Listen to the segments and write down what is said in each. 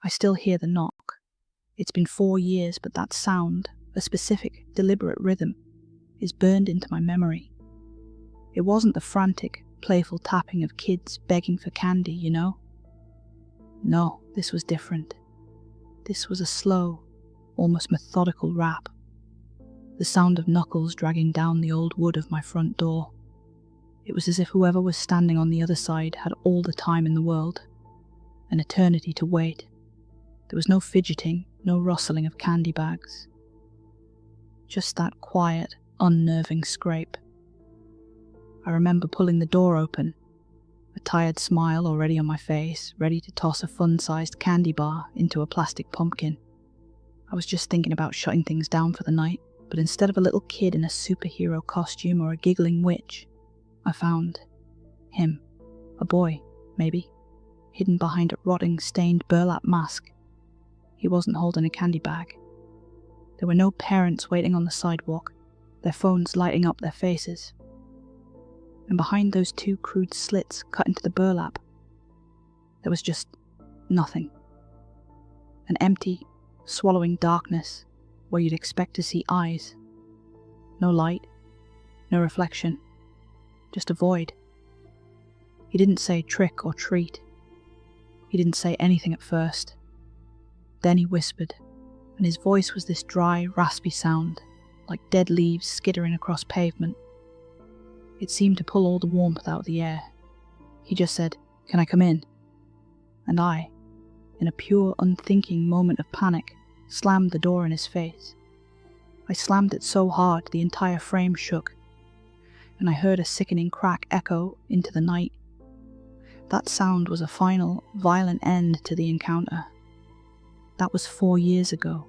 I still hear the knock. It's been 4 years, but that sound, a specific, deliberate rhythm, is burned into my memory. It wasn't the frantic, playful tapping of kids begging for candy, you know? No, this was different. This was a slow, almost methodical rap. The sound of knuckles dragging down the old wood of my front door. It was as if whoever was standing on the other side had all the time in the world. An eternity to wait. There was no fidgeting, no rustling of candy bags. Just that quiet, unnerving scrape. I remember pulling the door open, a tired smile already on my face, ready to toss a fun-sized candy bar into a plastic pumpkin. I was just thinking about shutting things down for the night, but instead of a little kid in a superhero costume or a giggling witch, I found him, a boy, maybe, hidden behind a rotting, stained burlap mask. He wasn't holding a candy bag. There were no parents waiting on the sidewalk, their phones lighting up their faces. And behind those 2 crude slits cut into the burlap, there was just nothing. An empty, swallowing darkness where you'd expect to see eyes. No light, no reflection, just a void. He didn't say trick or treat. He didn't say anything at first. Then he whispered, and his voice was this dry, raspy sound, like dead leaves skittering across pavement. It seemed to pull all the warmth out of the air. He just said, "Can I come in?" And I, in a pure, unthinking moment of panic, slammed the door in his face. I slammed it so hard the entire frame shook, and I heard a sickening crack echo into the night. That sound was a final, violent end to the encounter. That was 4 years ago,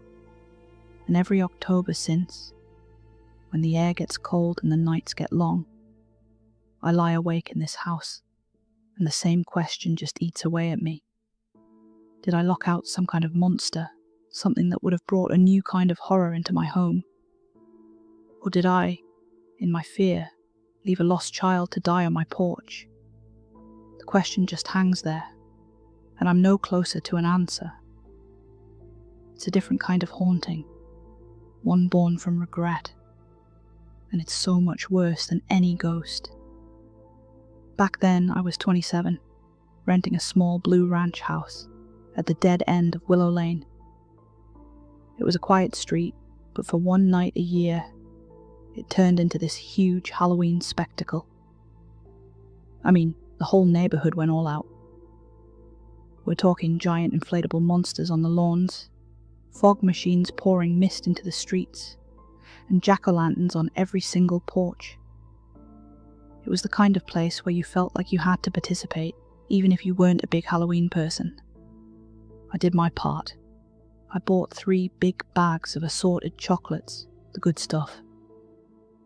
and every October since, when the air gets cold and the nights get long, I lie awake in this house, and the same question just eats away at me. Did I lock out some kind of monster, something that would have brought a new kind of horror into my home? Or did I, in my fear, leave a lost child to die on my porch? The question just hangs there, and I'm no closer to an answer. It's a different kind of haunting, one born from regret, and it's so much worse than any ghost. Back then I was 27, renting a small blue ranch house at the dead end of Willow Lane. It was a quiet street, but for one night a year, it turned into this huge Halloween spectacle. I mean, the whole neighborhood went all out. We're talking giant inflatable monsters on the lawns, fog machines pouring mist into the streets, and jack-o'-lanterns on every single porch. It was the kind of place where you felt like you had to participate, even if you weren't a big Halloween person. I did my part. I bought 3 big bags of assorted chocolates, the good stuff.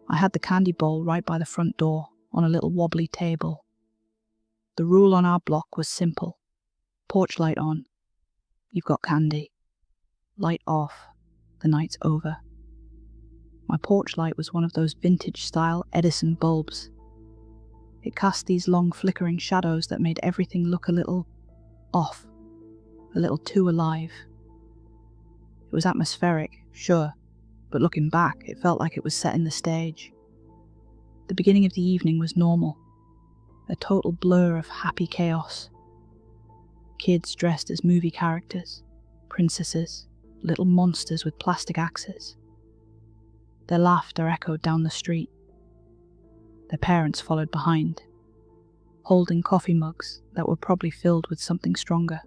I had the candy bowl right by the front door, on a little wobbly table. The rule on our block was simple. Porch light on, you've got candy. Light off, the night's over. My porch light was one of those vintage-style Edison bulbs. It cast these long flickering shadows that made everything look a little off, a little too alive. It was atmospheric, sure, but looking back, it felt like it was setting the stage. The beginning of the evening was normal, a total blur of happy chaos. Kids dressed as movie characters, princesses, little monsters with plastic axes. Their laughter echoed down the street. Their parents followed behind, holding coffee mugs that were probably filled with something stronger.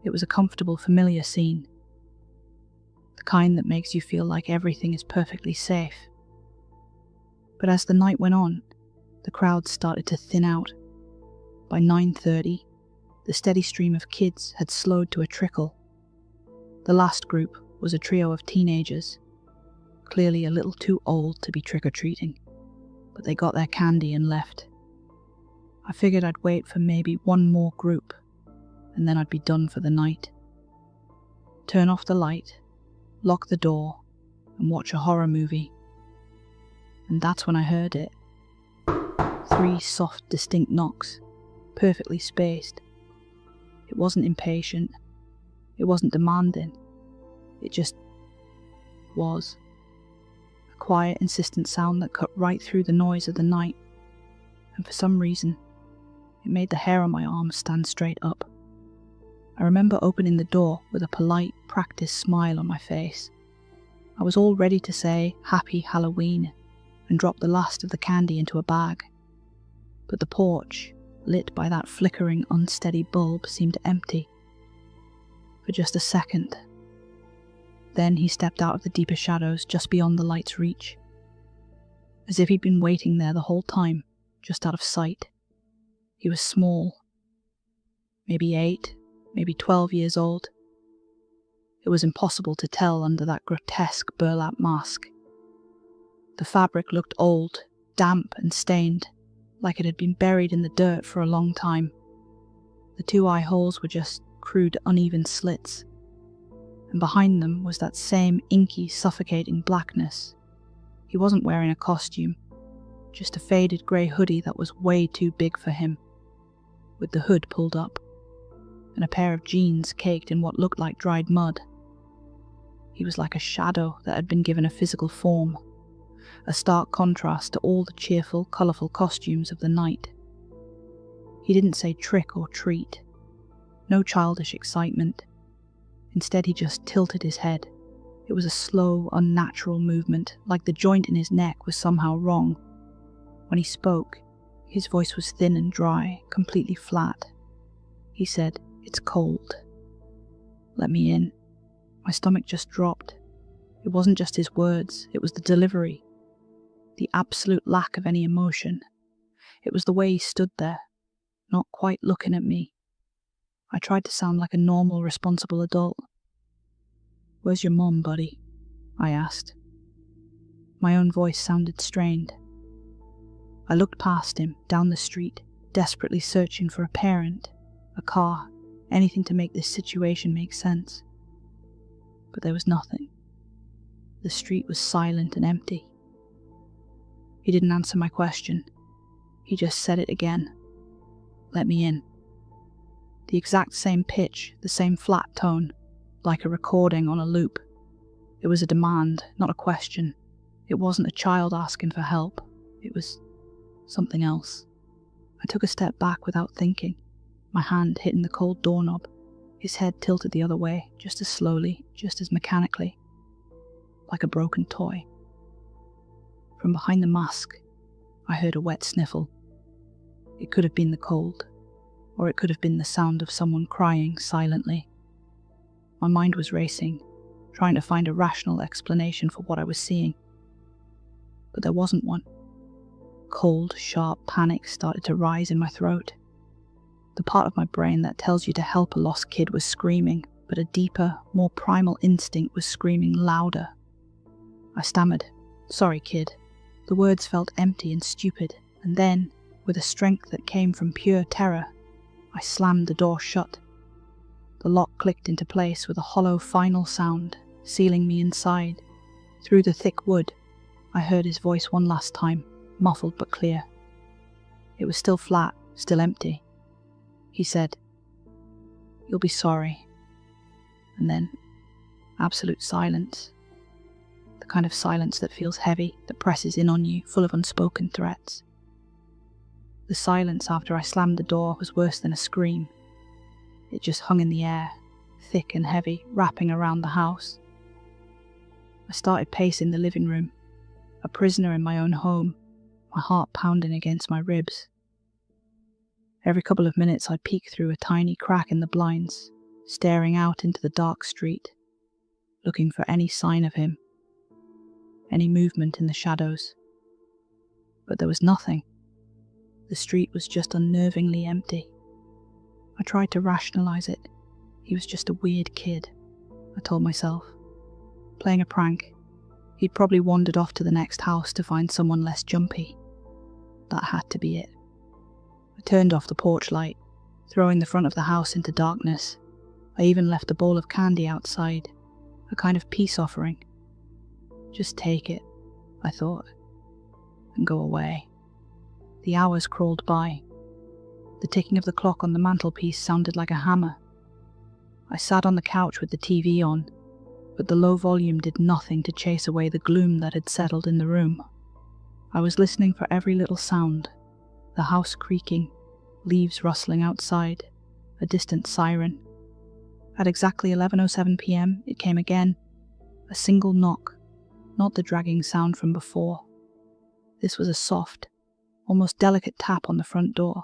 It was a comfortable, familiar scene, the kind that makes you feel like everything is perfectly safe. But as the night went on, the crowd started to thin out. By 9:30, the steady stream of kids had slowed to a trickle. The last group was a trio of teenagers, clearly a little too old to be trick-or-treating, but they got their candy and left. I figured I'd wait for maybe one more group, and then I'd be done for the night. Turn off the light, lock the door, and watch a horror movie. And that's when I heard it. 3 soft, distinct knocks, perfectly spaced. It wasn't impatient. It wasn't demanding. It just was. A quiet, insistent sound that cut right through the noise of the night, and for some reason, it made the hair on my arm stand straight up. I remember opening the door with a polite, practiced smile on my face. I was all ready to say Happy Halloween and drop the last of the candy into a bag. But the porch, lit by that flickering, unsteady bulb, seemed empty. For just a second. Then he stepped out of the deeper shadows just beyond the light's reach. As if he'd been waiting there the whole time, just out of sight. He was small. Maybe 8, maybe 12 years old. It was impossible to tell under that grotesque burlap mask. The fabric looked old, damp and stained, like it had been buried in the dirt for a long time. The 2 eye holes were just crude, uneven slits, and behind them was that same inky, suffocating blackness. He wasn't wearing a costume, just a faded grey hoodie that was way too big for him, with the hood pulled up, and a pair of jeans caked in what looked like dried mud. He was like a shadow that had been given a physical form, a stark contrast to all the cheerful, colourful costumes of the night. He didn't say trick or treat. No childish excitement. Instead, he just tilted his head. It was a slow, unnatural movement, like the joint in his neck was somehow wrong. When he spoke, his voice was thin and dry, completely flat. He said, "It's cold. Let me in." My stomach just dropped. It wasn't just his words, it was the delivery. The absolute lack of any emotion. It was the way he stood there, not quite looking at me. I tried to sound like a normal, responsible adult. "Where's your mom, buddy?" I asked. My own voice sounded strained. I looked past him, down the street, desperately searching for a parent, a car, anything to make this situation make sense. But there was nothing. The street was silent and empty. He didn't answer my question. He just said it again. "Let me in." The exact same pitch, the same flat tone, like a recording on a loop. It was a demand, not a question. It wasn't a child asking for help. It was something else. I took a step back without thinking, my hand hitting the cold doorknob, his head tilted the other way, just as slowly, just as mechanically, like a broken toy. From behind the mask, I heard a wet sniffle. It could have been the cold, or it could have been the sound of someone crying silently. My mind was racing, trying to find a rational explanation for what I was seeing. But there wasn't one. Cold, sharp panic started to rise in my throat. The part of my brain that tells you to help a lost kid was screaming, but a deeper, more primal instinct was screaming louder. I stammered, "Sorry, kid." The words felt empty and stupid, and then, with a strength that came from pure terror, I slammed the door shut. The lock clicked into place with a hollow final sound, sealing me inside. Through the thick wood, I heard his voice one last time, muffled but clear. It was still flat, still empty. He said, "You'll be sorry." And then, absolute silence. The kind of silence that feels heavy, that presses in on you, full of unspoken threats. The silence after I slammed the door was worse than a scream. It just hung in the air, thick and heavy, wrapping around the house. I started pacing the living room, a prisoner in my own home, my heart pounding against my ribs. Every couple of minutes I'd peek through a tiny crack in the blinds, staring out into the dark street, looking for any sign of him, any movement in the shadows. But there was nothing. The street was just unnervingly empty. I tried to rationalize it. He was just a weird kid, I told myself. Playing a prank. He'd probably wandered off to the next house to find someone less jumpy. That had to be it. I turned off the porch light, throwing the front of the house into darkness. I even left a bowl of candy outside, a kind of peace offering. Just take it, I thought, and go away. The hours crawled by. The ticking of the clock on the mantelpiece sounded like a hammer, I sat on the couch with the TV on, but the low volume did nothing to chase away the gloom that had settled in the room. I was listening for every little sound, the house creaking, leaves rustling outside, a distant siren. At exactly 11:07 p.m, it came again, a single knock, not the dragging sound from before. This was a soft, almost delicate tap on the front door.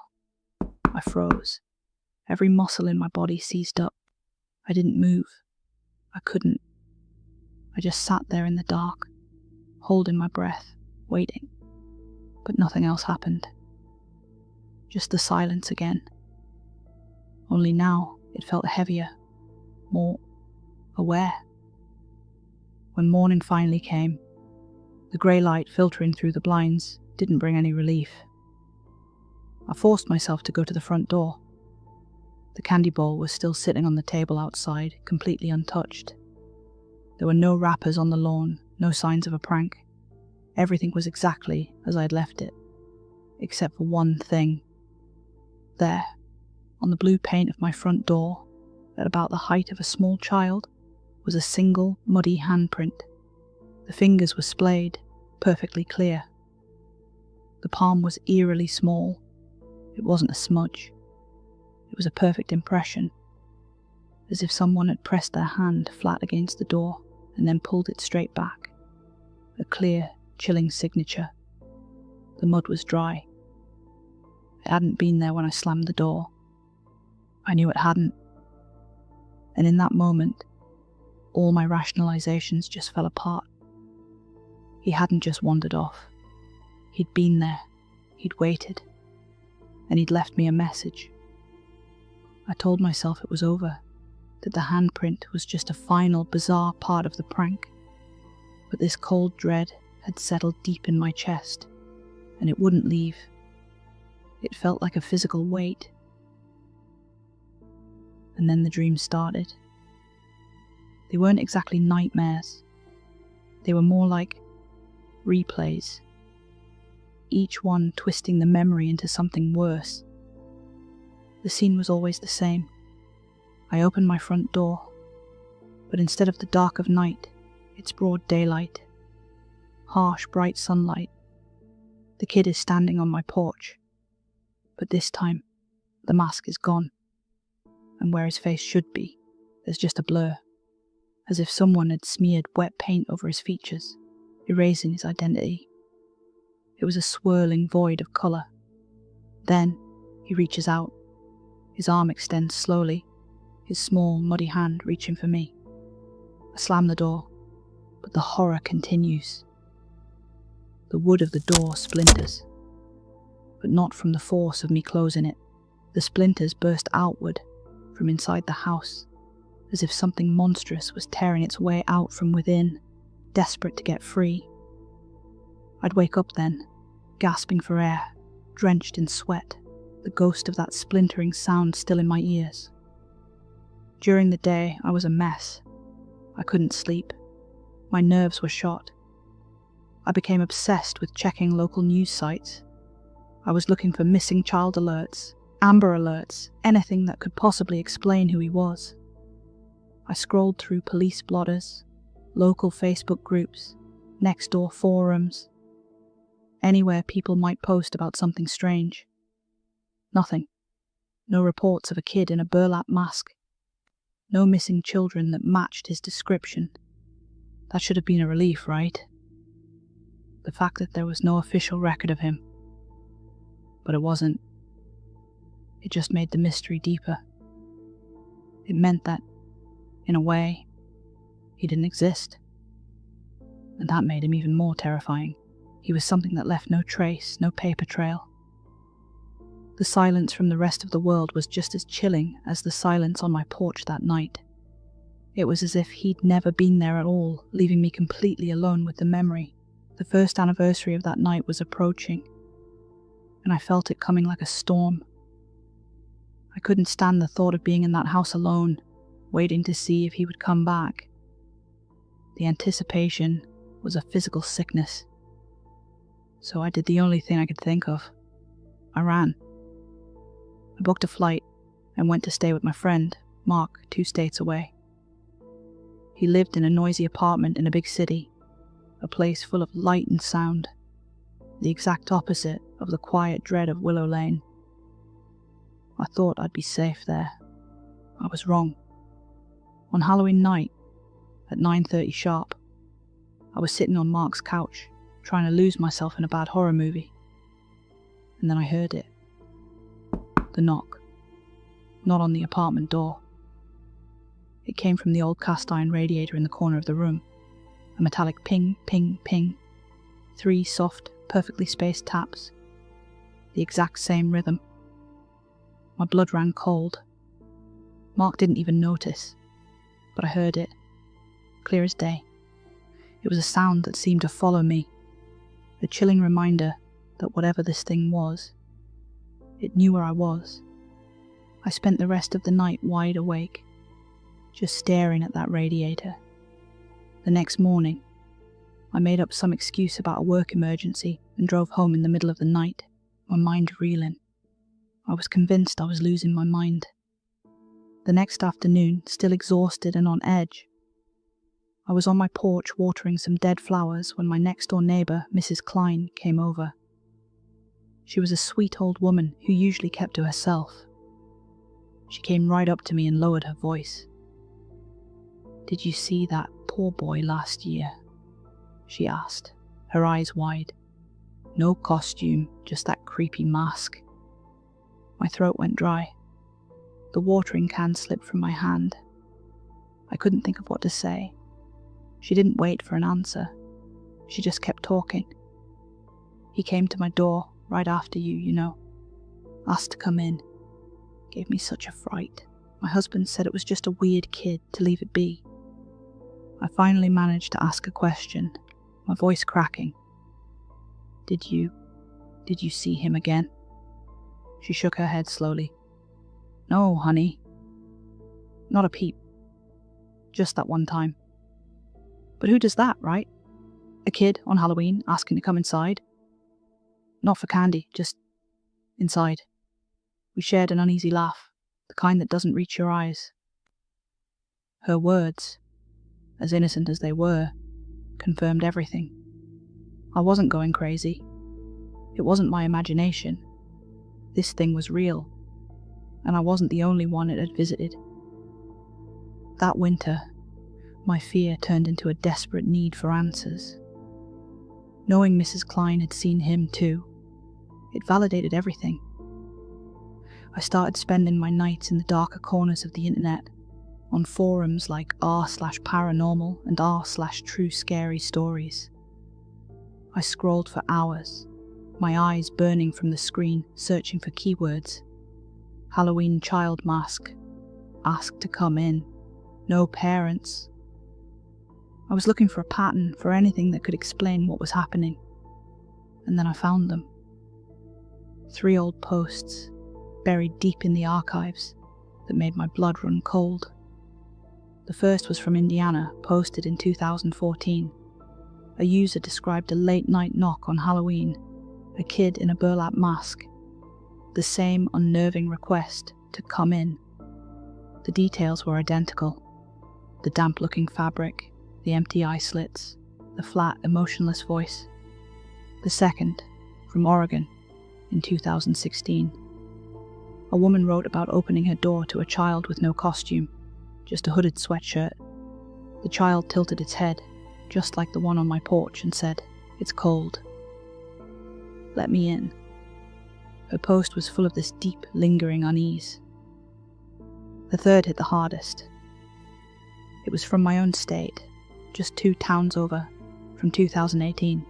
I froze. Every muscle in my body seized up. I didn't move. I couldn't. I just sat there in the dark, holding my breath, waiting. But nothing else happened. Just the silence again. Only now it felt heavier, more aware. When morning finally came, the grey light filtering through the blinds didn't bring any relief. I forced myself to go to the front door. The candy bowl was still sitting on the table outside, completely untouched. There were no wrappers on the lawn, no signs of a prank. Everything was exactly as I had left it, except for one thing. There, on the blue paint of my front door, at about the height of a small child, was a single, muddy handprint. The fingers were splayed, perfectly clear. The palm was eerily small. It wasn't a smudge. It was a perfect impression, as if someone had pressed their hand flat against the door and then pulled it straight back. A clear, chilling signature. The mud was dry. It hadn't been there when I slammed the door. I knew it hadn't. And in that moment, all my rationalizations just fell apart. He hadn't just wandered off. He'd been there. He'd waited. And he'd left me a message. I told myself it was over, that the handprint was just a final, bizarre part of the prank. But this cold dread had settled deep in my chest, and it wouldn't leave. It felt like a physical weight. And then the dreams started. They weren't exactly nightmares. They were more like replays, each one twisting the memory into something worse. The scene was always the same. I opened my front door, but instead of the dark of night, it's broad daylight. Harsh, bright sunlight. The kid is standing on my porch, but this time, the mask is gone, and where his face should be, there's just a blur, as if someone had smeared wet paint over his features, erasing his identity. It was a swirling void of colour. Then, he reaches out. His arm extends slowly, his small, muddy hand reaching for me. I slam the door, but the horror continues. The wood of the door splinters, but not from the force of me closing it. The splinters burst outward from inside the house, as if something monstrous was tearing its way out from within, desperate to get free. I'd wake up then, gasping for air, drenched in sweat, the ghost of that splintering sound still in my ears. During the day, I was a mess. I couldn't sleep. My nerves were shot. I became obsessed with checking local news sites. I was looking for missing child alerts, Amber alerts, anything that could possibly explain who he was. I scrolled through police blotters, local Facebook groups, next-door forums, anywhere people might post about something strange. Nothing. No reports of a kid in a burlap mask. No missing children that matched his description. That should have been a relief, right? The fact that there was no official record of him. But it wasn't. It just made the mystery deeper. It meant that, in a way, he didn't exist. And that made him even more terrifying. He was something that left no trace, no paper trail. The silence from the rest of the world was just as chilling as the silence on my porch that night. It was as if he'd never been there at all, leaving me completely alone with the memory. The first anniversary of that night was approaching, and I felt it coming like a storm. I couldn't stand the thought of being in that house alone, waiting to see if he would come back. The anticipation was a physical sickness. So I did the only thing I could think of. I ran. I booked a flight and went to stay with my friend, Mark, 2 states away. He lived in a noisy apartment in a big city, a place full of light and sound, the exact opposite of the quiet dread of Willow Lane. I thought I'd be safe there. I was wrong. On Halloween night, at 9:30 sharp, I was sitting on Mark's couch, trying to lose myself in a bad horror movie. And then I heard it. The knock. Not on the apartment door. It came from the old cast iron radiator in the corner of the room. A metallic ping, ping, ping. 3 soft, perfectly spaced taps. The exact same rhythm. My blood ran cold. Mark didn't even notice, but I heard it, clear as day. It was a sound that seemed to follow me, a chilling reminder that whatever this thing was, it knew where I was. I spent the rest of the night wide awake, just staring at that radiator. The next morning, I made up some excuse about a work emergency and drove home in the middle of the night, my mind reeling. I was convinced I was losing my mind. The next afternoon, still exhausted and on edge, I was on my porch watering some dead flowers when my next-door neighbour, Mrs. Klein, came over. She was a sweet old woman who usually kept to herself. She came right up to me and lowered her voice. "Did you see that poor boy last year?" she asked, her eyes wide. "No costume, just that creepy mask." My throat went dry. The watering can slipped from my hand. I couldn't think of what to say. She didn't wait for an answer. She just kept talking. "He came to my door right after you know. Asked to come in. Gave me such a fright. My husband said it was just a weird kid, to leave it be." I finally managed to ask a question, my voice cracking. Did you see him again?" She shook her head slowly. "No, honey. Not a peep. Just that one time." "But who does that, right? A kid on Halloween asking to come inside? Not for candy, just inside." We shared an uneasy laugh, the kind that doesn't reach your eyes. Her words, as innocent as they were, confirmed everything. I wasn't going crazy. It wasn't my imagination. This thing was real, and I wasn't the only one it had visited. That winter, my fear turned into a desperate need for answers. Knowing Mrs. Klein had seen him too, it validated everything. I started spending my nights in the darker corners of the internet, on forums like r/paranormal and r/true scary stories. I scrolled for hours, my eyes burning from the screen, searching for keywords. Halloween child mask, asked to come in, no parents. I was looking for a pattern, for anything that could explain what was happening. And then I found them. 3 old posts, buried deep in the archives, that made my blood run cold. The first was from Indiana, posted in 2014. A user described a late-night knock on Halloween, a kid in a burlap mask. The same unnerving request to come in. The details were identical. The damp-looking fabric, the empty eye slits, the flat, emotionless voice. The second, from Oregon, in 2016. A woman wrote about opening her door to a child with no costume, just a hooded sweatshirt. The child tilted its head, just like the one on my porch, and said, "It's cold. Let me in." Her post was full of this deep, lingering unease. The third hit the hardest. It was from my own state, just 2 towns over, from 2018.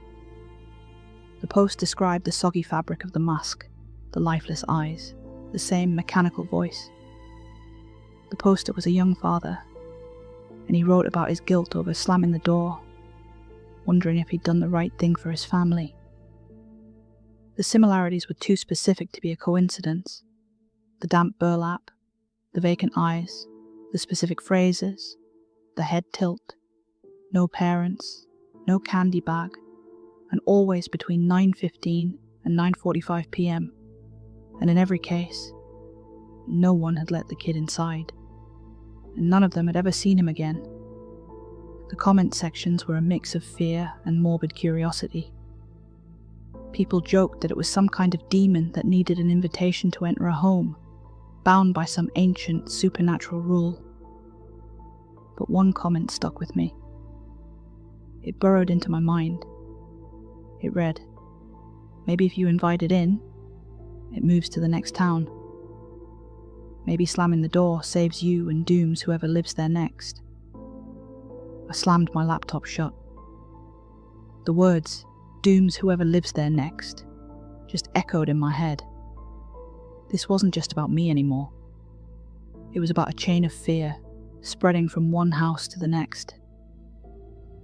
The post described the soggy fabric of the mask, the lifeless eyes, the same mechanical voice. The poster was a young father, and he wrote about his guilt over slamming the door, wondering if he'd done the right thing for his family. The similarities were too specific to be a coincidence. The damp burlap, the vacant eyes, the specific phrases, the head tilt, no parents, no candy bag, and always between 9:15 and 9:45 p.m. And in every case, no one had let the kid inside. and none of them had ever seen him again. The comment sections were a mix of fear and morbid curiosity. People joked that it was some kind of demon that needed an invitation to enter a home, bound by some ancient supernatural rule. But one comment stuck with me. It burrowed into my mind. It read, "Maybe if you invite it in, it moves to the next town. Maybe slamming the door saves you and dooms whoever lives there next." I slammed my laptop shut. The words, "dooms whoever lives there next," just echoed in my head. This wasn't just about me anymore. It was about a chain of fear spreading from one house to the next.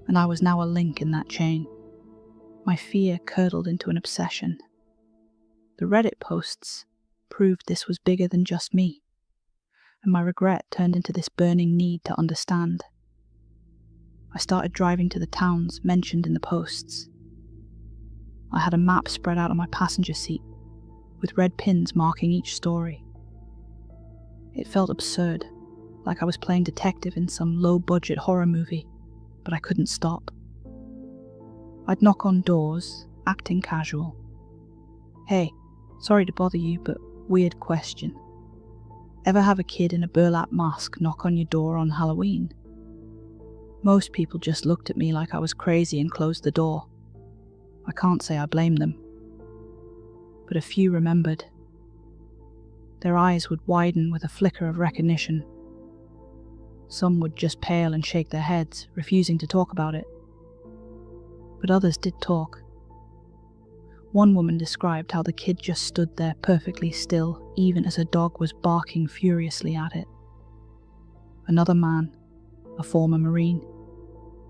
And I was now a link in that chain. My fear curdled into an obsession. The Reddit posts proved this was bigger than just me, and my regret turned into this burning need to understand. I started driving to the towns mentioned in the posts. I had a map spread out on my passenger seat, with red pins marking each story. It felt absurd, like I was playing detective in some low-budget horror movie, but I couldn't stop. I'd knock on doors, acting casual. "Hey, sorry to bother you, but weird question. Ever have a kid in a burlap mask knock on your door on Halloween?" Most people just looked at me like I was crazy and closed the door. I can't say I blame them. But a few remembered. Their eyes would widen with a flicker of recognition. Some would just pale and shake their heads, refusing to talk about it. But others did talk. One woman described how the kid just stood there perfectly still, even as a dog was barking furiously at it. Another man, a former Marine,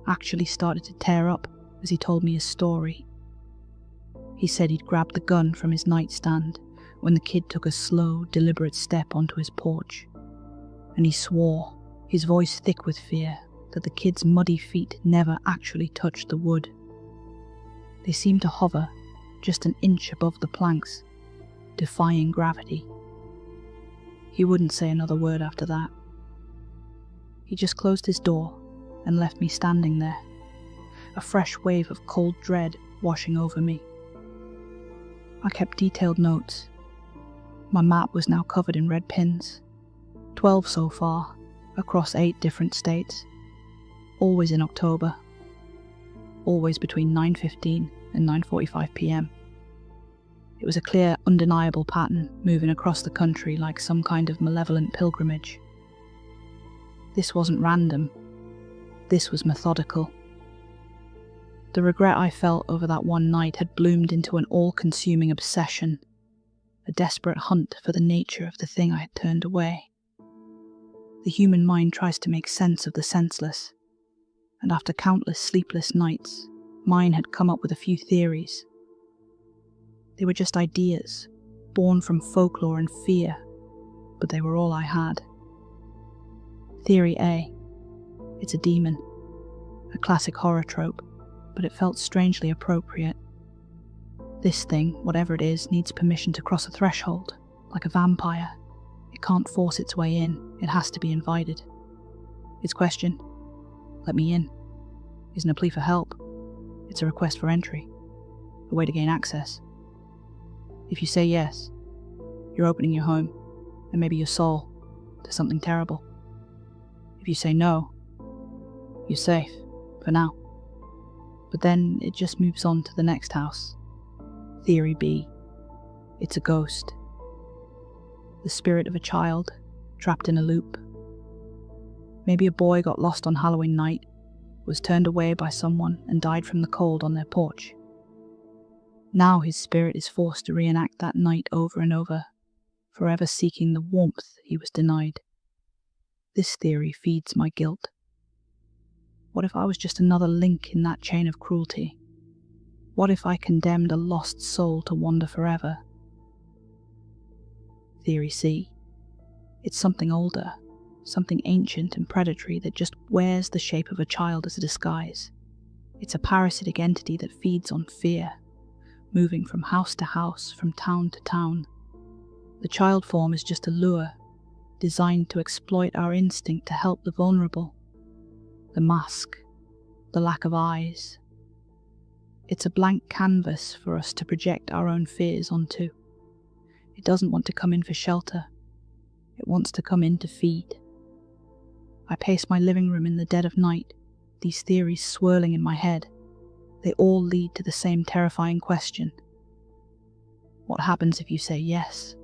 actually started to tear up as he told me his story. He said he'd grabbed the gun from his nightstand when the kid took a slow, deliberate step onto his porch, and he swore, his voice thick with fear, that the kid's muddy feet never actually touched the wood. They seemed to hover just an inch above the planks, defying gravity. He wouldn't say another word after that. He just closed his door and left me standing there, a fresh wave of cold dread washing over me. I kept detailed notes. My map was now covered in red pins, 12 so far, across 8 different states, always in October, always between 9:15 and 9:45 p.m. It was a clear, undeniable pattern moving across the country like some kind of malevolent pilgrimage. This wasn't random. This was methodical. The regret I felt over that one night had bloomed into an all-consuming obsession, a desperate hunt for the nature of the thing I had turned away. The human mind tries to make sense of the senseless, and after countless sleepless nights, mine had come up with a few theories. They were just ideas, born from folklore and fear, but they were all I had. Theory A. It's a demon. A classic horror trope, but it felt strangely appropriate. This thing, whatever it is, needs permission to cross a threshold, like a vampire. It can't force its way in, it has to be invited. Its question, "Let me in," isn't a plea for help. It's a request for entry, a way to gain access. If you say yes, you're opening your home, and maybe your soul, to something terrible. If you say no, you're safe, for now. But then it just moves on to the next house. Theory B. It's a ghost. The spirit of a child, trapped in a loop. Maybe a boy got lost on Halloween night, was turned away by someone and died from the cold on their porch. Now his spirit is forced to reenact that night over and over, forever seeking the warmth he was denied. This theory feeds my guilt. What if I was just another link in that chain of cruelty? What if I condemned a lost soul to wander forever? Theory C. It's something older, something ancient and predatory that just wears the shape of a child as a disguise. It's a parasitic entity that feeds on fear, moving from house to house, from town to town. The child form is just a lure, designed to exploit our instinct to help the vulnerable. The mask, the lack of eyes. It's a blank canvas for us to project our own fears onto. It doesn't want to come in for shelter. It wants to come in to feed. I pace my living room in the dead of night, these theories swirling in my head. They all lead to the same terrifying question. What happens if you say yes?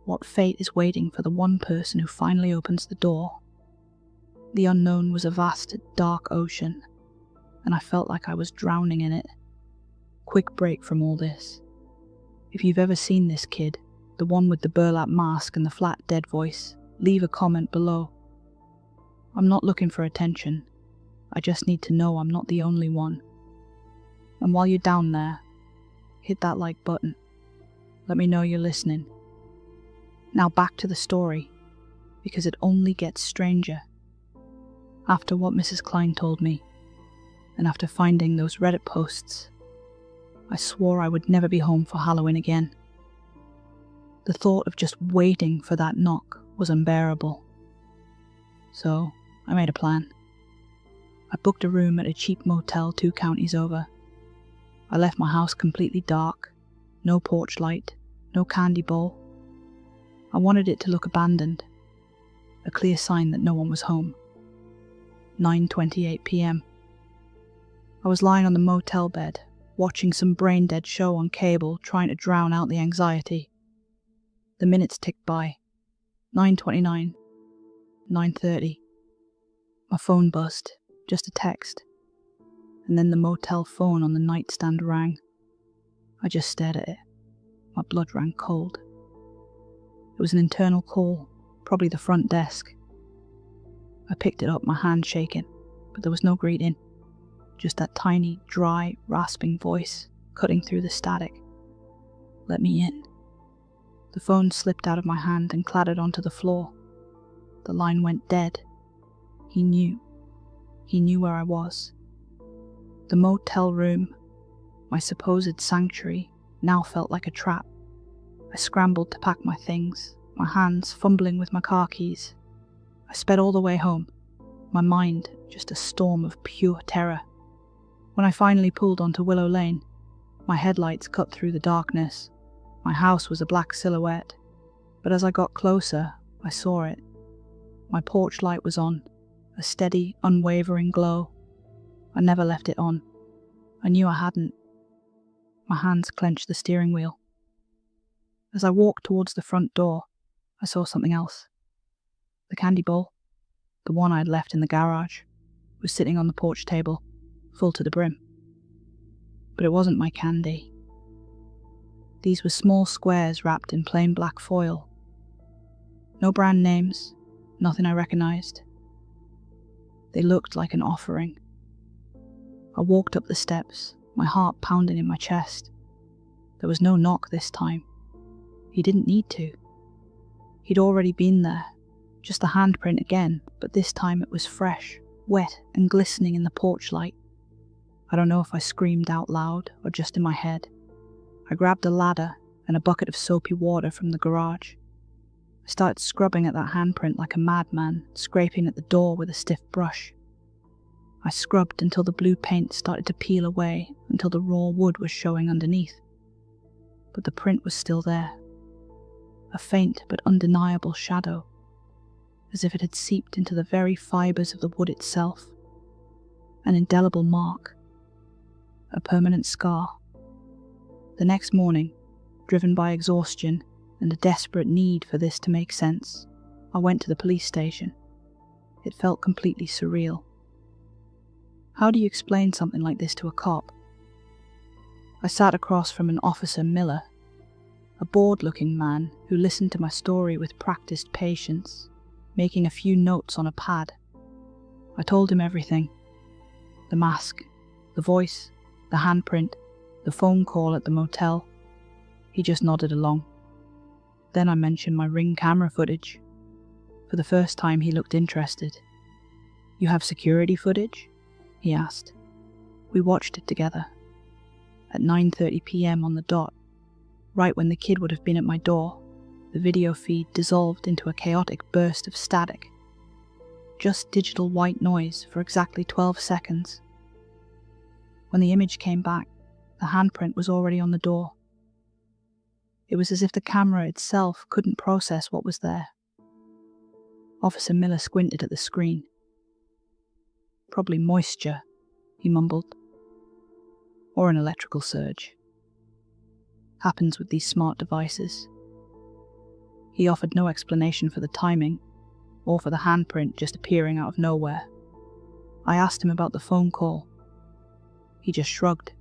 What fate is waiting for the one person who finally opens the door? The unknown was a vast, dark ocean, and I felt like I was drowning in it. Quick break from all this. If you've ever seen this kid, the one with the burlap mask and the flat, dead voice, leave a comment below. I'm not looking for attention. I just need to know I'm not the only one. And while you're down there, hit that like button. Let me know you're listening. Now back to the story, because it only gets stranger. After what Mrs. Klein told me, and after finding those Reddit posts, I swore I would never be home for Halloween again. The thought of just waiting for that knock was unbearable. So, I made a plan. I booked a room at a cheap motel 2 counties over. I left my house completely dark, no porch light, no candy bowl. I wanted it to look abandoned, a clear sign that no one was home. 9:28 p.m. I was lying on the motel bed, watching some brain-dead show on cable, trying to drown out the anxiety. The minutes ticked by. 9:29, 9:30. My phone buzzed, just a text. And then the motel phone on the nightstand rang. I just stared at it. My blood ran cold. It was an internal call, probably the front desk. I picked it up, my hand shaking, but there was no greeting. Just that tiny, dry, rasping voice cutting through the static. Let me in. The phone slipped out of my hand and clattered onto the floor. The line went dead. He knew. He knew where I was. The motel room, my supposed sanctuary, now felt like a trap. I scrambled to pack my things, my hands fumbling with my car keys. I sped all the way home, my mind just a storm of pure terror. When I finally pulled onto Willow Lane, my headlights cut through the darkness. My house was a black silhouette, but as I got closer, I saw it. My porch light was on, a steady, unwavering glow. I never left it on. I knew I hadn't. My hands clenched the steering wheel. As I walked towards the front door, I saw something else. The candy bowl, the one I had left in the garage, was sitting on the porch table, full to the brim. But it wasn't my candy. These were small squares wrapped in plain black foil. No brand names, nothing I recognized. They looked like an offering. I walked up the steps, my heart pounding in my chest. There was no knock this time. He didn't need to. He'd already been there, just the handprint again, but this time it was fresh, wet and glistening in the porch light. I don't know if I screamed out loud or just in my head. I grabbed a ladder and a bucket of soapy water from the garage. I started scrubbing at that handprint like a madman, scraping at the door with a stiff brush. I scrubbed until the blue paint started to peel away, until the raw wood was showing underneath. But the print was still there. A faint but undeniable shadow, as if it had seeped into the very fibres of the wood itself. An indelible mark. A permanent scar. The next morning, driven by exhaustion and a desperate need for this to make sense, I went to the police station. It felt completely surreal. How do you explain something like this to a cop? I sat across from an Officer Miller, a bored-looking man who listened to my story with practiced patience, making a few notes on a pad. I told him everything. The mask, the voice, the handprint, the phone call at the motel. He just nodded along. Then I mentioned my Ring camera footage. For the first time he looked interested. "You have security footage?" he asked. We watched it together. At 9:30 p.m. on the dot, right when the kid would have been at my door, The video feed dissolved into a chaotic burst of static. Just digital white noise for exactly 12 seconds. When the image came back, the handprint was already on the door. It was as if the camera itself couldn't process what was there. Officer Miller squinted at the screen. "Probably moisture," he mumbled. "Or an electrical surge. Happens with these smart devices." He offered no explanation for the timing, or for the handprint just appearing out of nowhere. I asked him about the phone call. He just shrugged.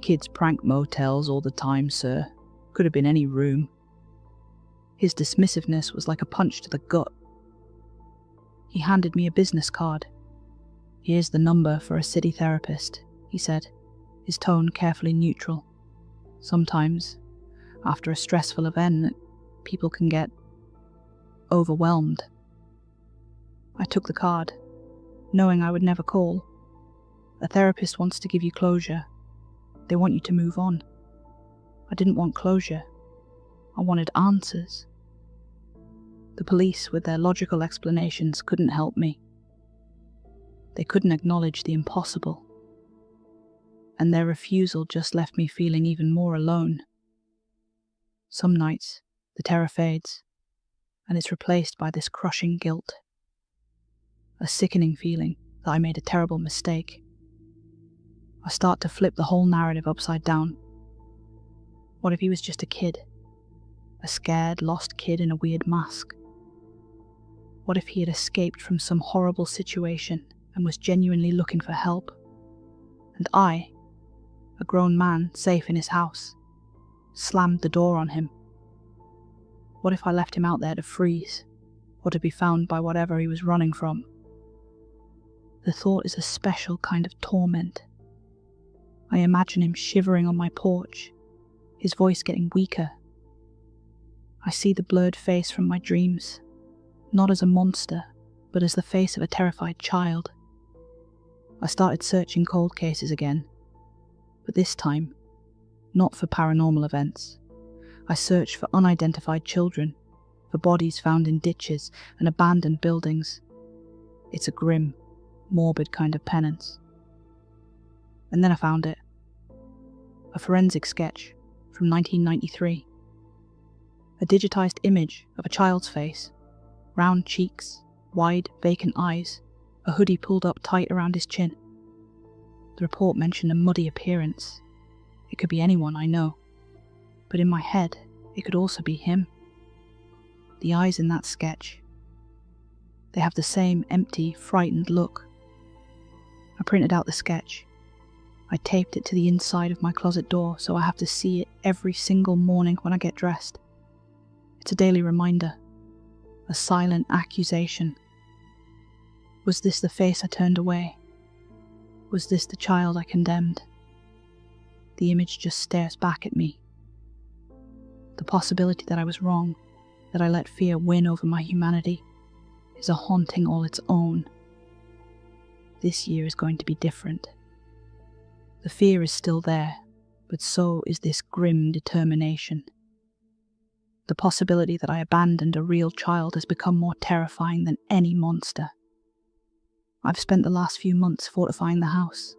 "Kids prank motels all the time, sir. Could have been any room." His dismissiveness was like a punch to the gut. He handed me a business card. "Here's the number for a city therapist," he said, his tone carefully neutral. "Sometimes, after a stressful event, people can get overwhelmed." I took the card, knowing I would never call. A therapist wants to give you closure. They want you to move on. I didn't want closure. I wanted answers. The police, with their logical explanations, couldn't help me. They couldn't acknowledge the impossible. And their refusal just left me feeling even more alone. Some nights, the terror fades, and it's replaced by this crushing guilt. A sickening feeling that I made a terrible mistake. I start to flip the whole narrative upside down. What if he was just a kid? A scared, lost kid in a weird mask? What if he had escaped from some horrible situation and was genuinely looking for help? And I, a grown man safe in his house, slammed the door on him. What if I left him out there to freeze, or to be found by whatever he was running from? The thought is a special kind of torment. I imagine him shivering on my porch, his voice getting weaker. I see the blurred face from my dreams, not as a monster, but as the face of a terrified child. I started searching cold cases again, but this time, not for paranormal events. I searched for unidentified children, for bodies found in ditches and abandoned buildings. It's a grim, morbid kind of penance. And then I found it. A forensic sketch from 1993. A digitized image of a child's face, round cheeks, wide, vacant eyes, a hoodie pulled up tight around his chin. The report mentioned a muddy appearance. It could be anyone I know, but in my head, it could also be him. The eyes in that sketch. They have the same empty, frightened look. I printed out the sketch. I taped it to the inside of my closet door so I have to see it every single morning when I get dressed. It's a daily reminder, a silent accusation. Was this the face I turned away? Was this the child I condemned? The image just stares back at me. The possibility that I was wrong, that I let fear win over my humanity, is a haunting all its own. This year is going to be different. The fear is still there, but so is this grim determination. The possibility that I abandoned a real child has become more terrifying than any monster. I've spent the last few months fortifying the house.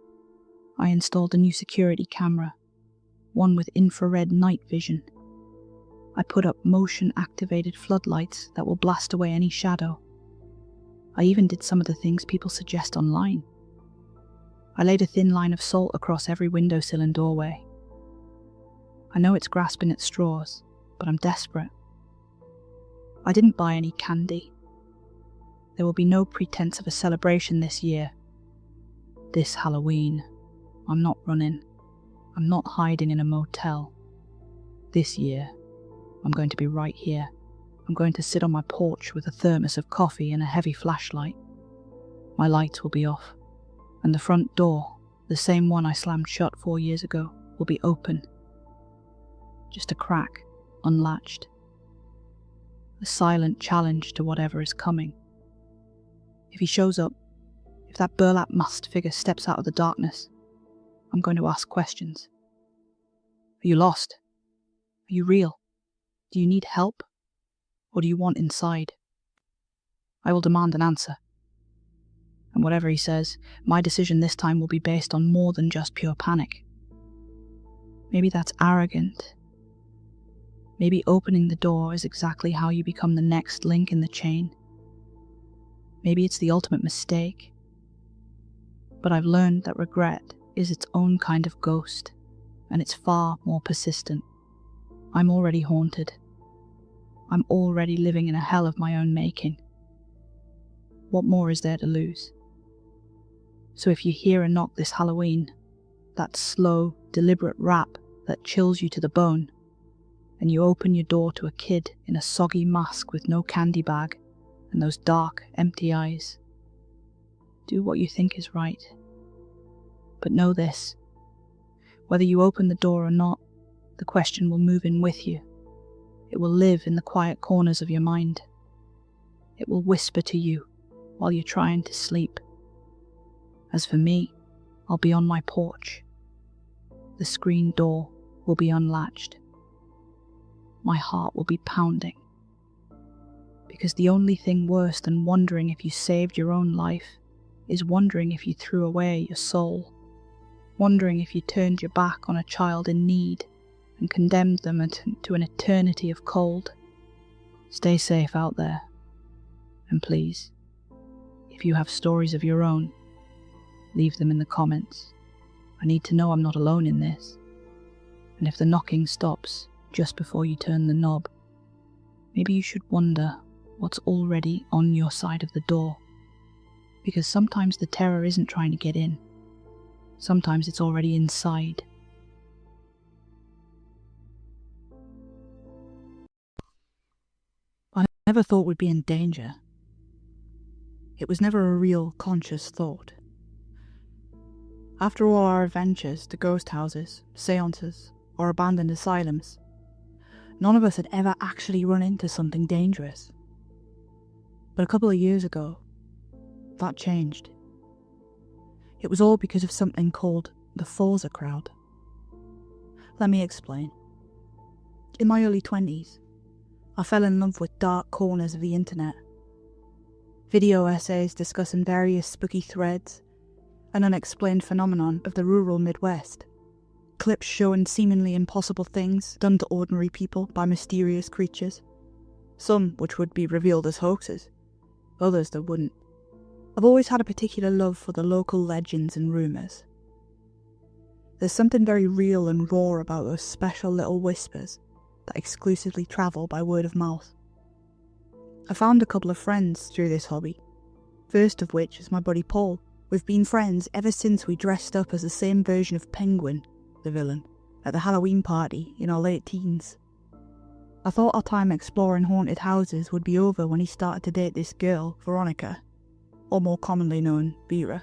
I installed a new security camera, one with infrared night vision. I put up motion-activated floodlights that will blast away any shadow. I even did some of the things people suggest online. I laid a thin line of salt across every windowsill and doorway. I know it's grasping at straws, but I'm desperate. I didn't buy any candy. There will be no pretense of a celebration this year. This Halloween, I'm not running. I'm not hiding in a motel. This year, I'm going to be right here. I'm going to sit on my porch with a thermos of coffee and a heavy flashlight. My lights will be off, and the front door, the same one I slammed shut 4 years ago, will be open. Just a crack, unlatched. A silent challenge to whatever is coming. If he shows up, if that burlap masked figure steps out of the darkness, I'm going to ask questions. Are you lost? Are you real? Do you need help? Or do you want inside? I will demand an answer. And whatever he says, my decision this time will be based on more than just pure panic. Maybe that's arrogant. Maybe opening the door is exactly how you become the next link in the chain. Maybe it's the ultimate mistake. But I've learned that regret is its own kind of ghost, and it's far more persistent. I'm already haunted. I'm already living in a hell of my own making. What more is there to lose? So if you hear a knock this Halloween, that slow, deliberate rap that chills you to the bone, and you open your door to a kid in a soggy mask with no candy bag and those dark, empty eyes, do what you think is right. But know this, whether you open the door or not, the question will move in with you. It will live in the quiet corners of your mind. It will whisper to you while you're trying to sleep. As for me, I'll be on my porch. The screen door will be unlatched. My heart will be pounding. Because the only thing worse than wondering if you saved your own life is wondering if you threw away your soul. Wondering if you turned your back on a child in need and condemned them to an eternity of cold. Stay safe out there. And please, if you have stories of your own, leave them in the comments. I need to know I'm not alone in this. And if the knocking stops just before you turn the knob, maybe you should wonder what's already on your side of the door. Because sometimes the terror isn't trying to get in. Sometimes it's already inside. I never thought we'd be in danger. It was never a real, conscious thought. After all our adventures to ghost houses, seances, or abandoned asylums, none of us had ever actually run into something dangerous. But a couple of years ago, that changed. It was all because of something called the Forza crowd. Let me explain. In my early 20s, I fell in love with dark corners of the internet. Video essays discussing various spooky threads, an unexplained phenomenon of the rural Midwest. Clips showing seemingly impossible things done to ordinary people by mysterious creatures. Some which would be revealed as hoaxes, others that wouldn't. I've always had a particular love for the local legends and rumours. There's something very real and raw about those special little whispers that exclusively travel by word of mouth. I found a couple of friends through this hobby, first of which is my buddy Paul. We've been friends ever since we dressed up as the same version of Penguin, the villain, at the Halloween party in our late teens. I thought our time exploring haunted houses would be over when he started to date this girl, Veronica, or more commonly known, Vera.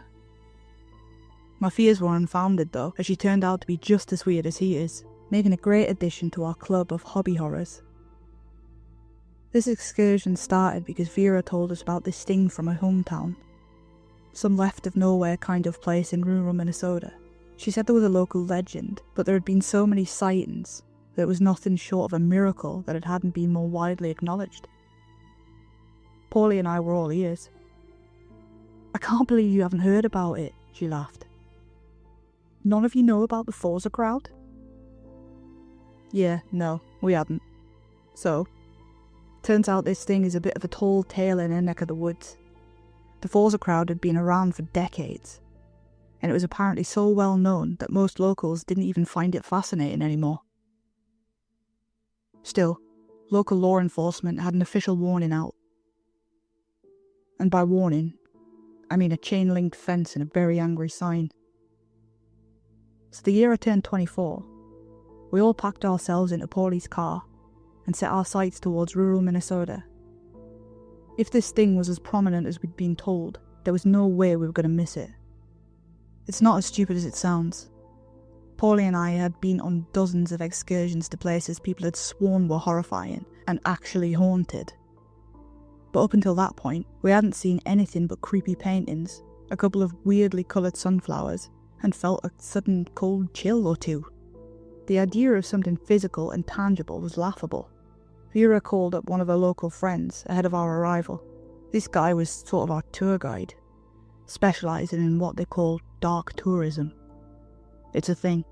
My fears were unfounded though, as she turned out to be just as weird as he is, making a great addition to our club of hobby horrors. This excursion started because Vera told us about this thing from her hometown. Some left-of-nowhere kind of place in rural Minnesota. She said there was a local legend, but there had been so many sightings that it was nothing short of a miracle that it hadn't been more widely acknowledged. Paulie and I were all ears. "I can't believe you haven't heard about it," she laughed. "None of you know about the Forza crowd?" Yeah, no, we hadn't. So, turns out this thing is a bit of a tall tale in her neck of the woods. The Forza crowd had been around for decades, and it was apparently so well known that most locals didn't even find it fascinating anymore. Still, local law enforcement had an official warning out. And by warning, I mean a chain-linked fence and a very angry sign. So the year I turned 24, we all packed ourselves into Paulie's car and set our sights towards rural Minnesota. If this thing was as prominent as we'd been told, there was no way we were going to miss it. It's not as stupid as it sounds. Paulie and I had been on dozens of excursions to places people had sworn were horrifying and actually haunted. But up until that point, we hadn't seen anything but creepy paintings, a couple of weirdly coloured sunflowers, and felt a sudden cold chill or two. The idea of something physical and tangible was laughable. Vera called up one of her local friends ahead of our arrival. This guy was sort of our tour guide, specialising in what they call dark tourism. It's a thing,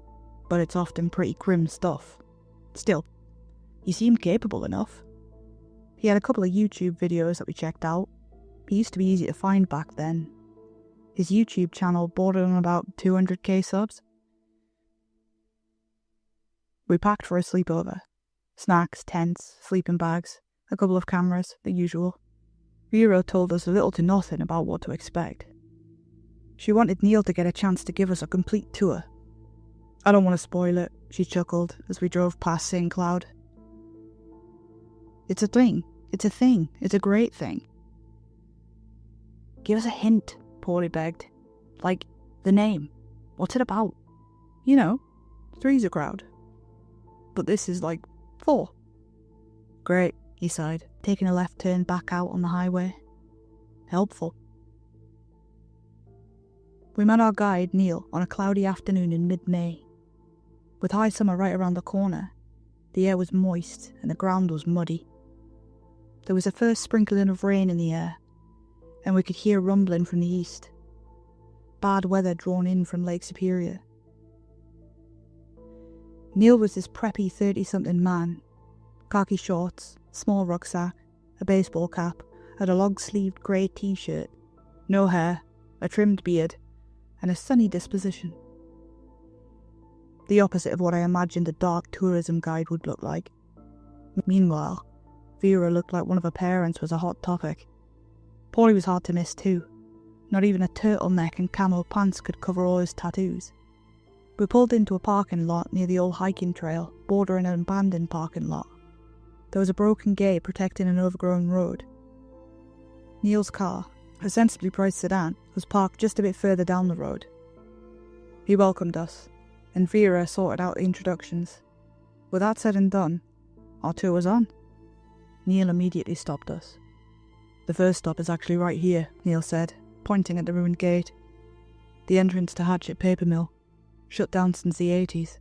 but it's often pretty grim stuff. Still, he seemed capable enough. He had a couple of YouTube videos that we checked out. He used to be easy to find back then. His YouTube channel bordered on about 200k subs. We packed for a sleepover. Snacks, tents, sleeping bags, a couple of cameras, the usual. Vera told us little to nothing about what to expect. She wanted Neil to get a chance to give us a complete tour. I don't want to spoil it, she chuckled as we drove past St. Cloud. It's a thing. It's a thing. It's a great thing. Give us a hint, Paulie begged. Like, the name. What's it about? You know, 3's a crowd. But this is like 4. Great, he sighed, taking a left turn back out on the highway. Helpful. We met our guide, Neil, on a cloudy afternoon in mid-May. With high summer right around the corner, the air was moist and the ground was muddy. There was a first sprinkling of rain in the air, and we could hear rumbling from the east. Bad weather drawn in from Lake Superior. Neil was this preppy 30-something man. Khaki shorts, small rucksack, a baseball cap, and a long-sleeved grey t-shirt. No hair, a trimmed beard, and a sunny disposition. The opposite of what I imagined a dark tourism guide would look like. Meanwhile, Vera looked like one of her parents was a hot topic. Paulie was hard to miss too. Not even a turtleneck and camo pants could cover all his tattoos. We pulled into a parking lot near the old hiking trail, bordering an abandoned parking lot. There was a broken gate protecting an overgrown road. Neil's car, a sensibly priced sedan, was parked just a bit further down the road. He welcomed us, and Vera sorted out the introductions. With that said and done, our tour was on. Neil immediately stopped us. The first stop is actually right here, Neil said, pointing at the ruined gate. The entrance to Hatchet Paper Mill, shut down since the 80s.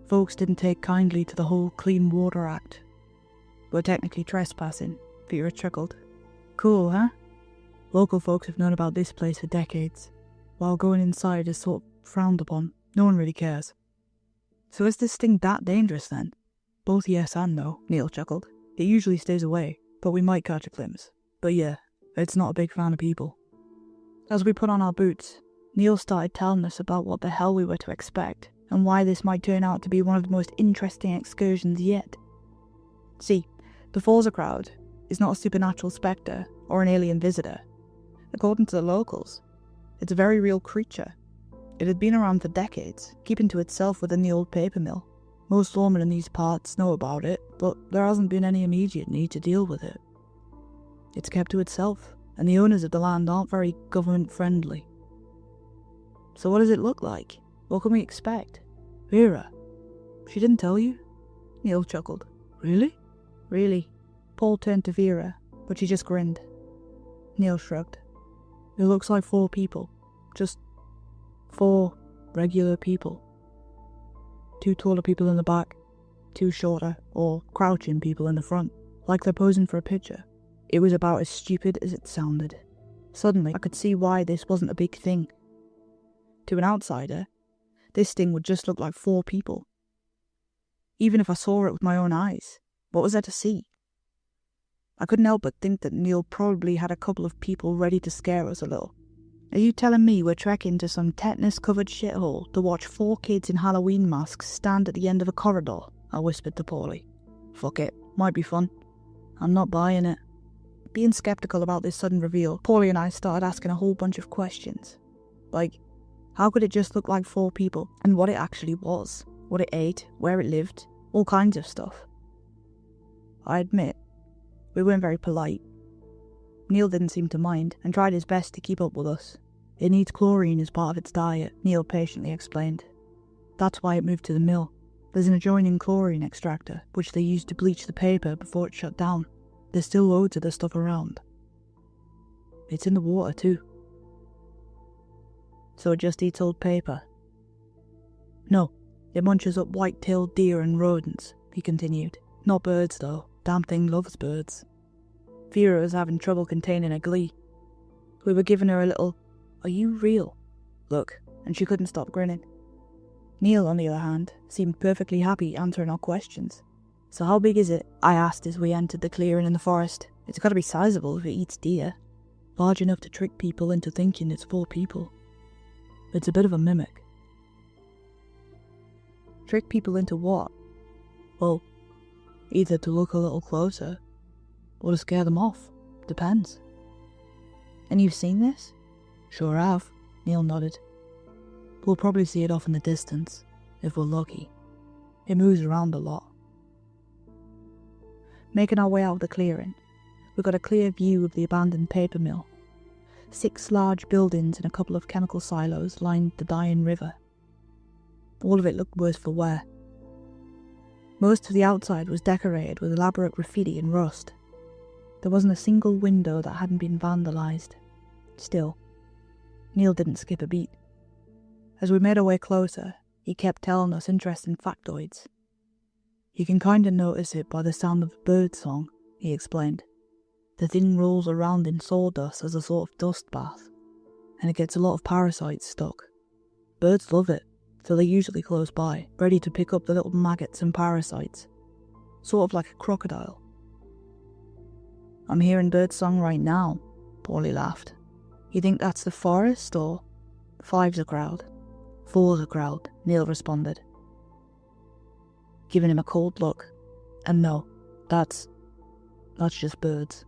Folks didn't take kindly to the whole Clean Water Act. We're technically trespassing, Vera chuckled. Cool, huh? Local folks have known about this place for decades, while going inside is sort of frowned upon. No one really cares. So is this thing that dangerous then? Both yes and no, Neil chuckled. It usually stays away, but we might catch a glimpse. But yeah, it's not a big fan of people. As we put on our boots, Neil started telling us about what the hell we were to expect, and why this might turn out to be one of the most interesting excursions yet. See, the Forza crowd is not a supernatural spectre or an alien visitor. According to the locals, it's a very real creature. It had been around for decades, keeping to itself within the old paper mill. Most lawmen in these parts know about it, but there hasn't been any immediate need to deal with it. It's kept to itself, and the owners of the land aren't very government-friendly. So what does it look like? What can we expect? Vera, she didn't tell you? Neil chuckled. Really? Really. Paul turned to Vera, but she just grinned. Neil shrugged. It looks like 4 people. Just 4 regular people. 2 taller people in the back, 2 shorter, or crouching people in the front, like they're posing for a picture. It was about as stupid as it sounded. Suddenly, I could see why this wasn't a big thing. To an outsider, this thing would just look like 4 people. Even if I saw it with my own eyes, what was there to see? I couldn't help but think that Neil probably had a couple of people ready to scare us a little. Are you telling me we're trekking to some tetanus-covered shithole to watch 4 kids in Halloween masks stand at the end of a corridor? I whispered to Paulie. Fuck it, might be fun. I'm not buying it. Being skeptical about this sudden reveal, Paulie and I started asking a whole bunch of questions. Like, how could it just look like 4 people, and what it actually was? What it ate, where it lived, all kinds of stuff. I admit, we weren't very polite. Neil didn't seem to mind, and tried his best to keep up with us. It needs chlorine as part of its diet, Neil patiently explained. That's why it moved to the mill. There's an adjoining chlorine extractor, which they used to bleach the paper before it shut down. There's still loads of the stuff around. It's in the water too. So it just eats old paper? No, it munches up white-tailed deer and rodents, he continued. Not birds though. Damn thing loves birds. Vera was having trouble containing her glee. We were giving her a little, "Are you real?" look, and she couldn't stop grinning. Neil, on the other hand, seemed perfectly happy answering our questions. "So how big is it?" I asked as we entered the clearing in the forest. "It's gotta be sizable if it eats deer. Large enough to trick people into thinking it's 4 people. It's a bit of a mimic." "Trick people into what?" "Well, either to look a little closer, or to scare them off. Depends." "And you've seen this?" "Sure have," Neil nodded. "We'll probably see it off in the distance, if we're lucky. It moves around a lot." Making our way out of the clearing, we got a clear view of the abandoned paper mill. 6 large buildings and a couple of chemical silos lined the dying river. All of it looked worse for wear. Most of the outside was decorated with elaborate graffiti and rust. There wasn't a single window that hadn't been vandalised. Still, Neil didn't skip a beat. As we made our way closer, he kept telling us interesting factoids. "You can kinda notice it by the sound of a bird song," he explained. "The thing rolls around in sawdust as a sort of dust bath, and it gets a lot of parasites stuck. Birds love it, so they're usually close by, ready to pick up the little maggots and parasites. Sort of like a crocodile." "I'm hearing birdsong right now," Paulie laughed. "You think that's the forest, or?" "5's a crowd. 4's a crowd," Neil responded, giving him a cold look. "And no, that's just birds.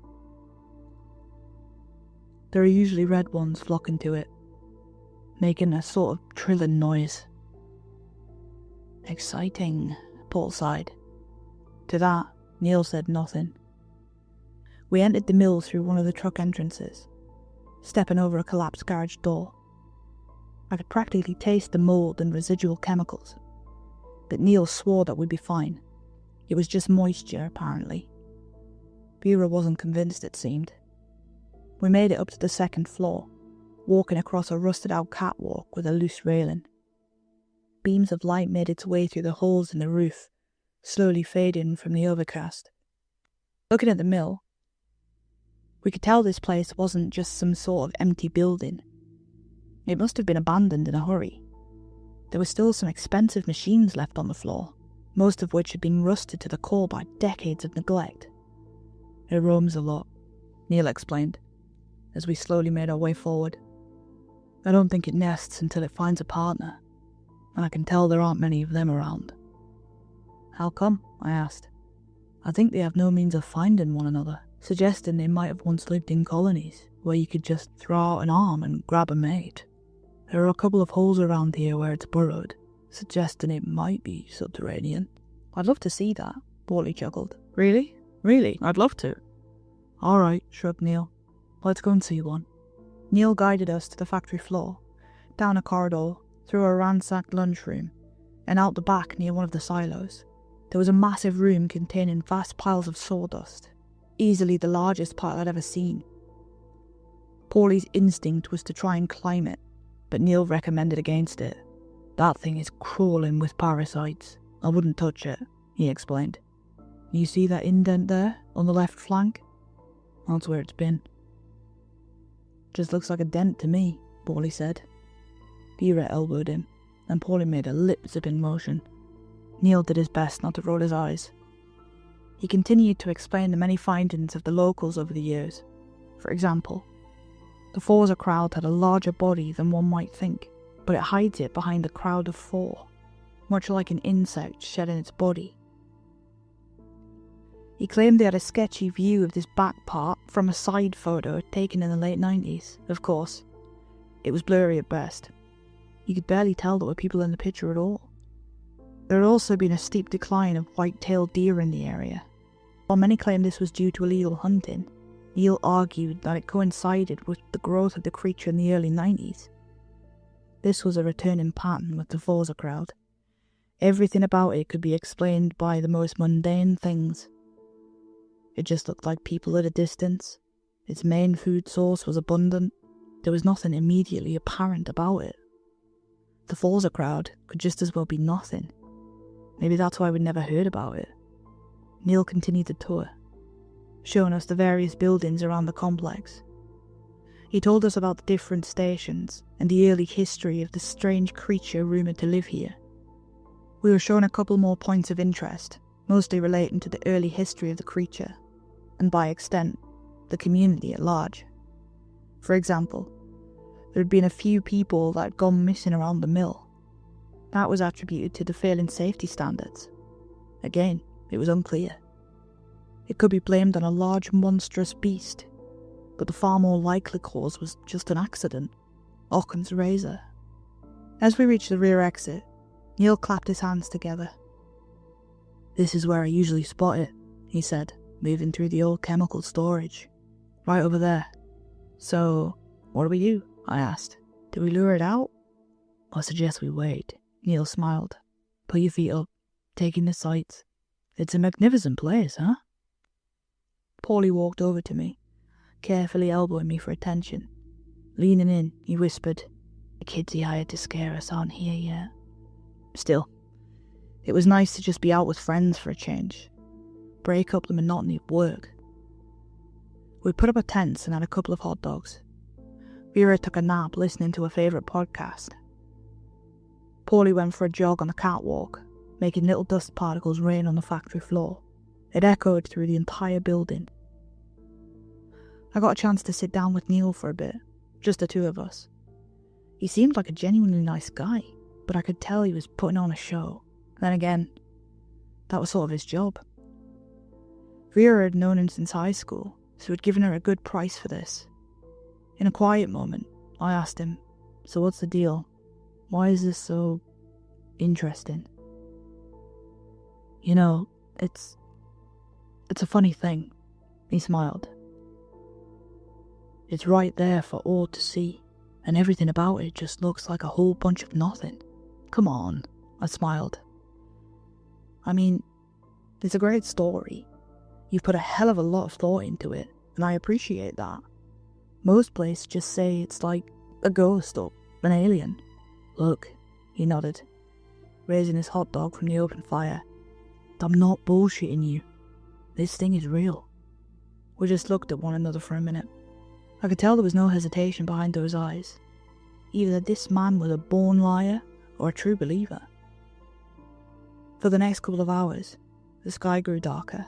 There are usually red ones flocking to it, making a sort of trilling noise." "Exciting," Paul sighed. To that, Neil said nothing. We entered the mill through one of the truck entrances, stepping over a collapsed garage door. I could practically taste the mould and residual chemicals, but Neil swore that we'd be fine. It was just moisture, apparently. Vera wasn't convinced, it seemed. We made it up to the 2nd floor, walking across a rusted-out catwalk with a loose railing. Beams of light made its way through the holes in the roof, slowly fading from the overcast. Looking at the mill, we could tell this place wasn't just some sort of empty building. It must have been abandoned in a hurry. There were still some expensive machines left on the floor, most of which had been rusted to the core by decades of neglect. "It roams a lot," Neil explained, as we slowly made our way forward. "I don't think it nests until it finds a partner, and I can tell there aren't many of them around." "How come?" I asked. "I think they have no means of finding one another, suggesting they might have once lived in colonies, where you could just throw out an arm and grab a mate. There are a couple of holes around here where it's burrowed, suggesting it might be subterranean." "I'd love to see that," Paulie chuckled. "Really? Really? I'd love to." "Alright," shrugged Neil. "Let's go and see one." Neil guided us to the factory floor, down a corridor, through a ransacked lunchroom, and out the back near one of the silos. There was a massive room containing vast piles of sawdust, easily the largest pile I'd ever seen. Paulie's instinct was to try and climb it, but Neil recommended against it. "That thing is crawling with parasites. I wouldn't touch it," he explained. "You see that indent there, on the left flank? That's where it's been." "Just looks like a dent to me," Paulie said. Vera elbowed him, and Paulie made a lip-zipping motion. Neil did his best not to roll his eyes. He continued to explain the many findings of the locals over the years. For example, the Forza crowd had a larger body than one might think, but it hides it behind a crowd of 4, much like an insect shedding its body. He claimed they had a sketchy view of this back part from a side photo taken in the late 90s. Of course, it was blurry at best. You could barely tell there were people in the picture at all. There had also been a steep decline of white-tailed deer in the area. While many claimed this was due to illegal hunting, Neil argued that it coincided with the growth of the creature in the early 90s. This was a returning pattern with the Forza crowd. Everything about it could be explained by the most mundane things. It just looked like people at a distance. Its main food source was abundant. There was nothing immediately apparent about it. The Forza crowd could just as well be nothing. Maybe that's why we'd never heard about it. Neil continued the tour, showing us the various buildings around the complex. He told us about the different stations and the early history of the strange creature rumoured to live here. We were shown a couple more points of interest, mostly relating to the early history of the creature, and by extent, the community at large. For example, there had been a few people that had gone missing around the mill. That was attributed to the failing safety standards. Again, it was unclear. It could be blamed on a large monstrous beast, but the far more likely cause was just an accident. Occam's razor. As we reached the rear exit, Neil clapped his hands together. "This is where I usually spot it," he said, moving through the old chemical storage. "Right over there." "So, what do we do?" I asked. "Do we lure it out?" "I suggest we wait," Neil smiled. "Put your feet up, take in the sights. It's a magnificent place, huh?" Paulie walked over to me, carefully elbowing me for attention. Leaning in, he whispered, "The kids he hired to scare us aren't here yet." Still, it was nice to just be out with friends for a change. Break up the monotony of work. We put up our tents and had a couple of hot dogs. Vera took a nap listening to her favourite podcast. Paulie went for a jog on the catwalk, making little dust particles rain on the factory floor. It echoed through the entire building. I got a chance to sit down with Neil for a bit, just the two of us. He seemed like a genuinely nice guy, but I could tell he was putting on a show. Then again, that was sort of his job. Vera had known him since high school, so had given her a good price for this. In a quiet moment, I asked him, "So what's the deal? Why is this so interesting?" "You know, it's a funny thing," he smiled. "It's right there for all to see, and everything about it just looks like a whole bunch of nothing." "Come on," I smiled. "I mean, it's a great story. You've put a hell of a lot of thought into it, and I appreciate that. Most places just say it's like a ghost or an alien." "Look," he nodded, raising his hot dog from the open fire. "I'm not bullshitting you. This thing is real." We just looked at one another for a minute. I could tell there was no hesitation behind those eyes. Either this man was a born liar or a true believer. For the next couple of hours, the sky grew darker.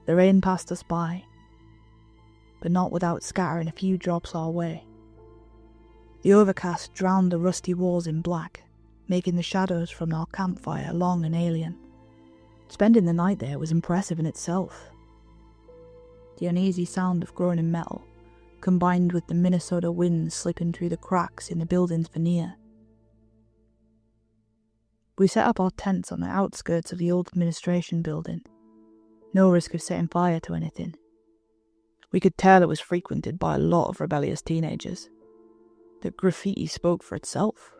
The rain passed us by, but not without scattering a few drops our way. The overcast drowned the rusty walls in black, making the shadows from our campfire long and alien. Spending the night there was impressive in itself. The uneasy sound of groaning metal, combined with the Minnesota wind slipping through the cracks in the building's veneer. We set up our tents on the outskirts of the old administration building. No risk of setting fire to anything. We could tell it was frequented by a lot of rebellious teenagers. The graffiti spoke for itself.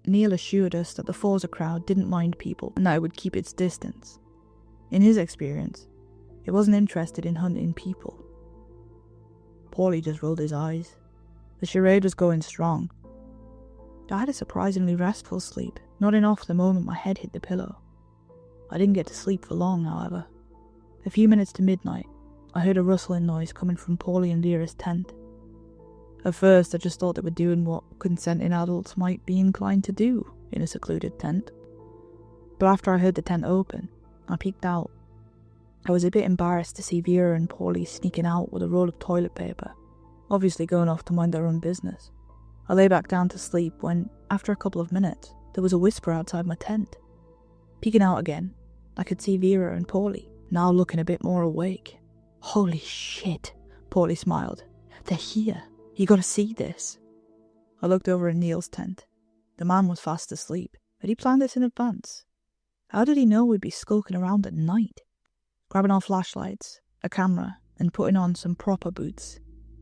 Neil assured us that the Forza crowd didn't mind people and that it would keep its distance. In his experience, it wasn't interested in hunting people. Paulie just rolled his eyes. The charade was going strong. I had a surprisingly restful sleep, nodding off the moment my head hit the pillow. I didn't get to sleep for long, however. A few minutes to midnight, I heard a rustling noise coming from Paulie and Vera's tent. At first, I just thought they were doing what consenting adults might be inclined to do in a secluded tent. But after I heard the tent open, I peeked out. I was a bit embarrassed to see Vera and Paulie sneaking out with a roll of toilet paper, obviously going off to mind their own business. I lay back down to sleep when, after a couple of minutes, there was a whisper outside my tent. Peeking out again, I could see Vera and Paulie, now looking a bit more awake. "Holy shit," Paulie smiled. "They're here. You gotta see this." I looked over at Neil's tent. The man was fast asleep. Had he planned this in advance? How did he know we'd be skulking around at night? Grabbing our flashlights, a camera, and putting on some proper boots,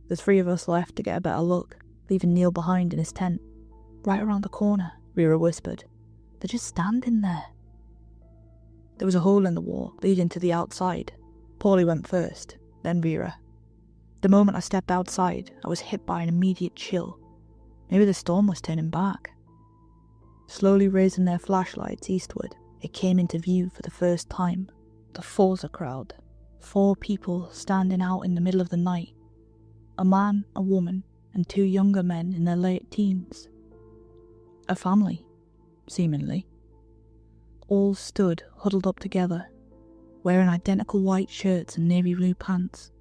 the three of us left to get a better look, leaving Neil behind in his tent. "Right around the corner," Vera whispered. "They're just standing there." There was a hole in the wall leading to the outside. Paulie went first, then Vera. The moment I stepped outside, I was hit by an immediate chill. Maybe the storm was turning back. Slowly raising their flashlights eastward, it came into view for the first time. The Forza crowd. 4 people standing out in the middle of the night. A man, a woman, and 2 younger men in their late teens. A family, seemingly. All stood huddled up together, wearing identical white shirts and navy blue pants.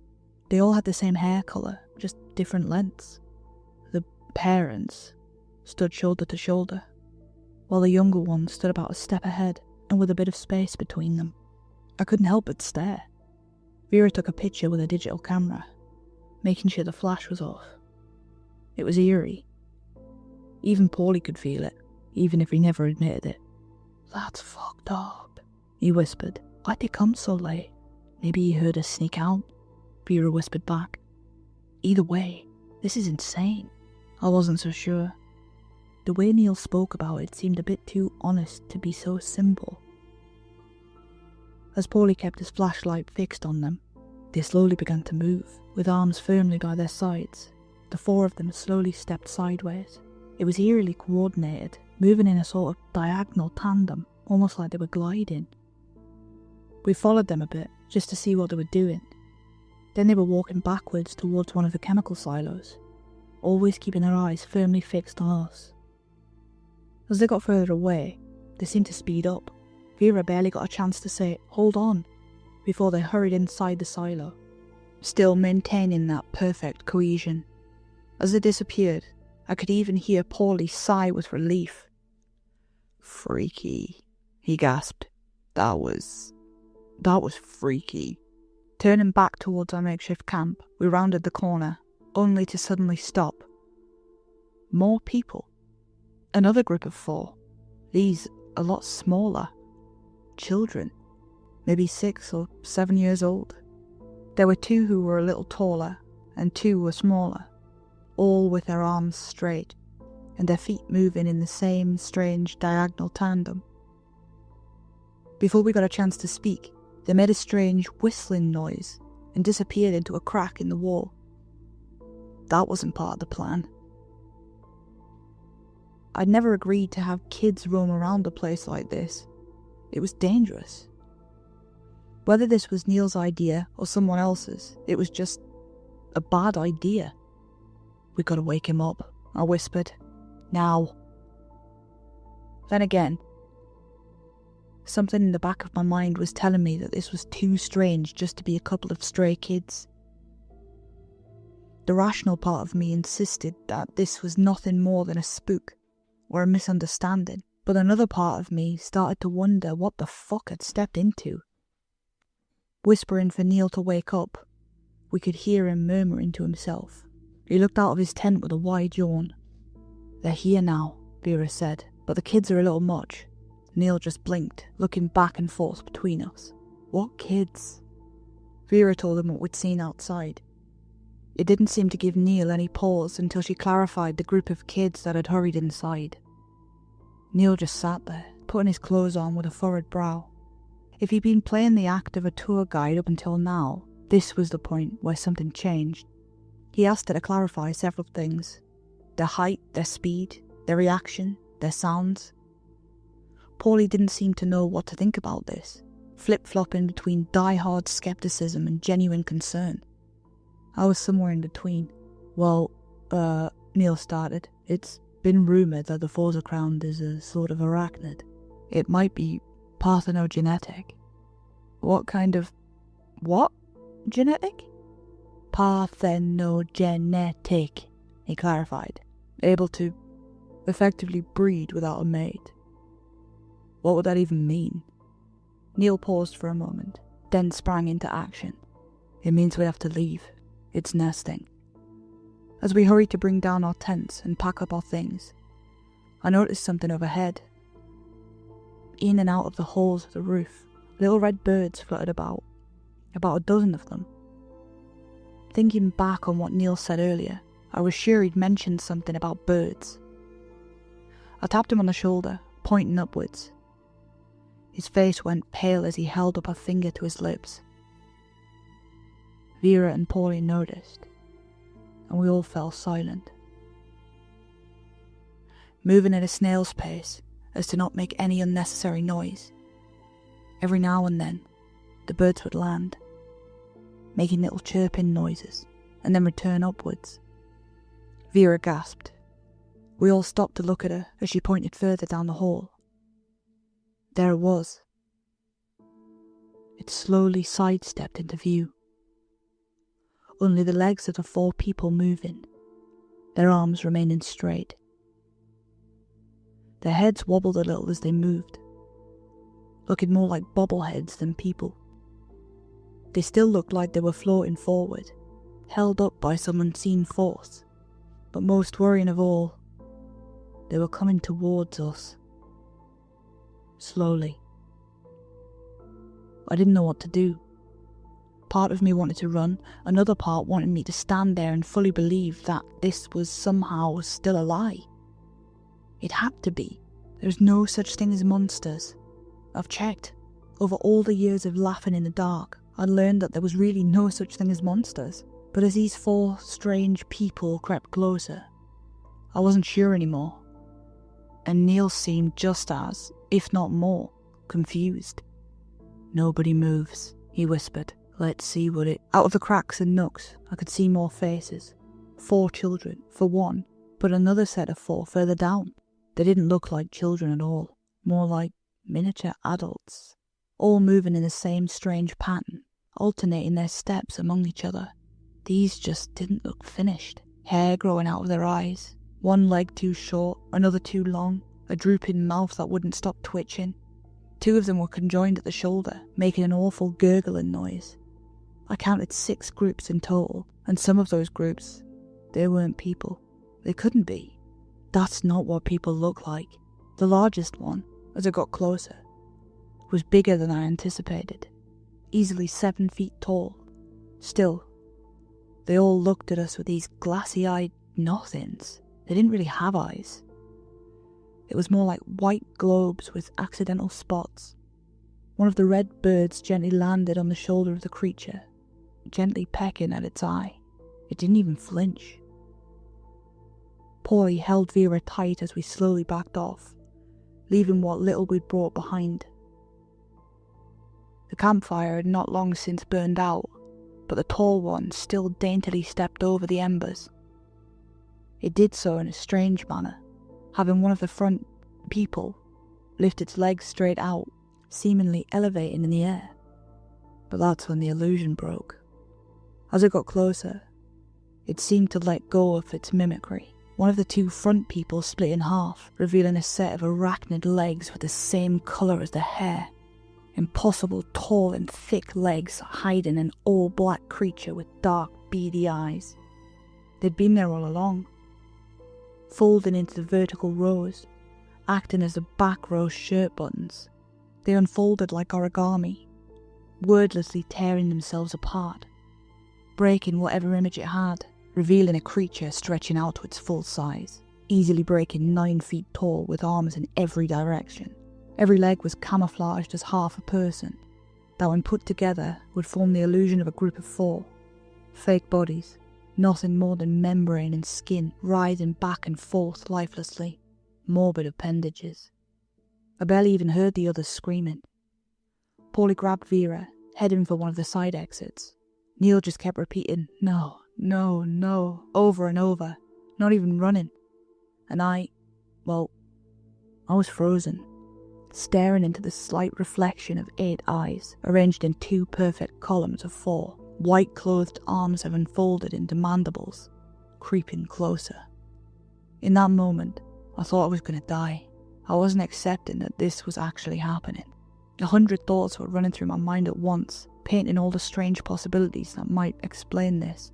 They all had the same hair colour, just different lengths. The parents stood shoulder to shoulder, while the younger ones stood about a step ahead and with a bit of space between them. I couldn't help but stare. Vera took a picture with a digital camera, making sure the flash was off. It was eerie. Even Paulie could feel it, even if he never admitted it. "That's fucked up," he whispered. "Why'd they come so late?" "Maybe he heard us sneak out," Vera whispered back. "Either way, this is insane." I wasn't so sure. The way Neil spoke about it seemed a bit too honest to be so simple. As Paulie kept his flashlight fixed on them, they slowly began to move, with arms firmly by their sides. The 4 of them slowly stepped sideways. It was eerily coordinated, moving in a sort of diagonal tandem, almost like they were gliding. We followed them a bit, just to see what they were doing. Then they were walking backwards towards one of the chemical silos, always keeping their eyes firmly fixed on us. As they got further away, they seemed to speed up. Vera barely got a chance to say, "Hold on," before they hurried inside the silo, still maintaining that perfect cohesion. As they disappeared, I could even hear Paulie sigh with relief. "Freaky," he gasped. That was freaky." Turning back towards our makeshift camp, we rounded the corner, only to suddenly stop. More people. Another group of 4. These a lot smaller. Children. Maybe 6 or 7 years old. There were 2 who were a little taller, and 2 were smaller, all with their arms straight, and their feet moving in the same strange diagonal tandem. Before we got a chance to speak, they made a strange whistling noise and disappeared into a crack in the wall. That wasn't part of the plan. I'd never agreed to have kids roam around a place like this. It was dangerous. Whether this was Neil's idea or someone else's, it was just a bad idea. "We gotta wake him up," I whispered. "Now." Then again, something in the back of my mind was telling me that this was too strange just to be a couple of stray kids. The rational part of me insisted that this was nothing more than a spook or a misunderstanding, but another part of me started to wonder what the fuck I'd stepped into. Whispering for Neil to wake up, we could hear him murmuring to himself. He looked out of his tent with a wide yawn. "They're here now," Vera said, "but the kids are a little much." Neil just blinked, looking back and forth between us. "What kids?" Vera told him what we'd seen outside. It didn't seem to give Neil any pause until she clarified the group of kids that had hurried inside. Neil just sat there, putting his clothes on with a furrowed brow. If he'd been playing the act of a tour guide up until now, this was the point where something changed. He asked her to clarify several things. Their height, their speed, their reaction, their sounds. Paulie didn't seem to know what to think about this, flip-flopping between die-hard skepticism and genuine concern. I was somewhere in between. "Well, Neil started. "It's been rumoured that the Forza crowd is a sort of arachnid. It might be parthenogenetic." "What kind of... what? Genetic?" "Parthenogenetic," he clarified. "Able to effectively breed without a mate." What would that even mean? Neil paused for a moment, then sprang into action. "It means we have to leave. It's nesting." As we hurried to bring down our tents and pack up our things, I noticed something overhead. In and out of the holes of the roof, little red birds fluttered about a dozen of them. Thinking back on what Neil said earlier, I was sure he'd mentioned something about birds. I tapped him on the shoulder, pointing upwards. His face went pale as he held up a finger to his lips. Vera and Paulie noticed, and we all fell silent. Moving at a snail's pace, as to not make any unnecessary noise, Every now and then, the birds would land, making little chirping noises, and then return upwards. Vera gasped. We all stopped to look at her as she pointed further down the hall. There it was. It slowly sidestepped into view. Only the legs of the 4 people moving, their arms remaining straight. Their heads wobbled a little as they moved, looking more like bobbleheads than people. They still looked like they were floating forward, held up by some unseen force. But most worrying of all, they were coming towards us. Slowly. I didn't know what to do. Part of me wanted to run, another part wanted me to stand there and fully believe that this was somehow still a lie. It had to be. There's no such thing as monsters. I've checked. Over all the years of laughing in the dark, I learned that there was really no such thing as monsters. But as these 4 strange people crept closer, I wasn't sure anymore. And Neil seemed just as, if not more, confused. "Nobody moves," he whispered. "Let's see what it..." Out of the cracks and nooks, I could see more faces. 4 children, for one, but another set of 4 further down. They didn't look like children at all, more like miniature adults, all moving in the same strange pattern, alternating their steps among each other. These just didn't look finished. Hair growing out of their eyes, one leg too short, another too long, a drooping mouth that wouldn't stop twitching. 2 of them were conjoined at the shoulder, making an awful gurgling noise. I counted 6 groups in total, and some of those groups, they weren't people. They couldn't be. That's not what people look like. The largest one, as I got closer, was bigger than I anticipated, easily 7 feet tall. Still, they all looked at us with these glassy-eyed nothings. They didn't really have eyes. It was more like white globes with accidental spots. One of the red birds gently landed on the shoulder of the creature, gently pecking at its eye. It didn't even flinch. Polly held Vera tight as we slowly backed off, leaving what little we'd brought behind. The campfire had not long since burned out, but the tall one still daintily stepped over the embers. It did so in a strange manner, having one of the front people lift its legs straight out, seemingly elevating in the air. But that's when the illusion broke. As it got closer, it seemed to let go of its mimicry. One of the 2 front people split in half, revealing a set of arachnid legs with the same colour as the hair. Impossible tall and thick legs hiding an all-black creature with dark, beady eyes. They'd been there all along, folding into the vertical rows, acting as the back row shirt buttons. They unfolded like origami, wordlessly tearing themselves apart, breaking whatever image it had, revealing a creature stretching out to its full size, easily breaking 9 feet tall with arms in every direction. Every leg was camouflaged as half a person, that when put together would form the illusion of a group of 4. Fake bodies, nothing more than membrane and skin writhing back and forth lifelessly. Morbid appendages. I barely even heard the others screaming. Paulie grabbed Vera, heading for one of the side exits. Neil just kept repeating, "No, no, no," over and over, not even running. And I was frozen, staring into the slight reflection of 8 eyes, arranged in 2 perfect columns of 4. White-clothed arms have unfolded into mandibles, creeping closer. In that moment, I thought I was going to die. I wasn't accepting that this was actually happening. 100 thoughts were running through my mind at once, painting all the strange possibilities that might explain this.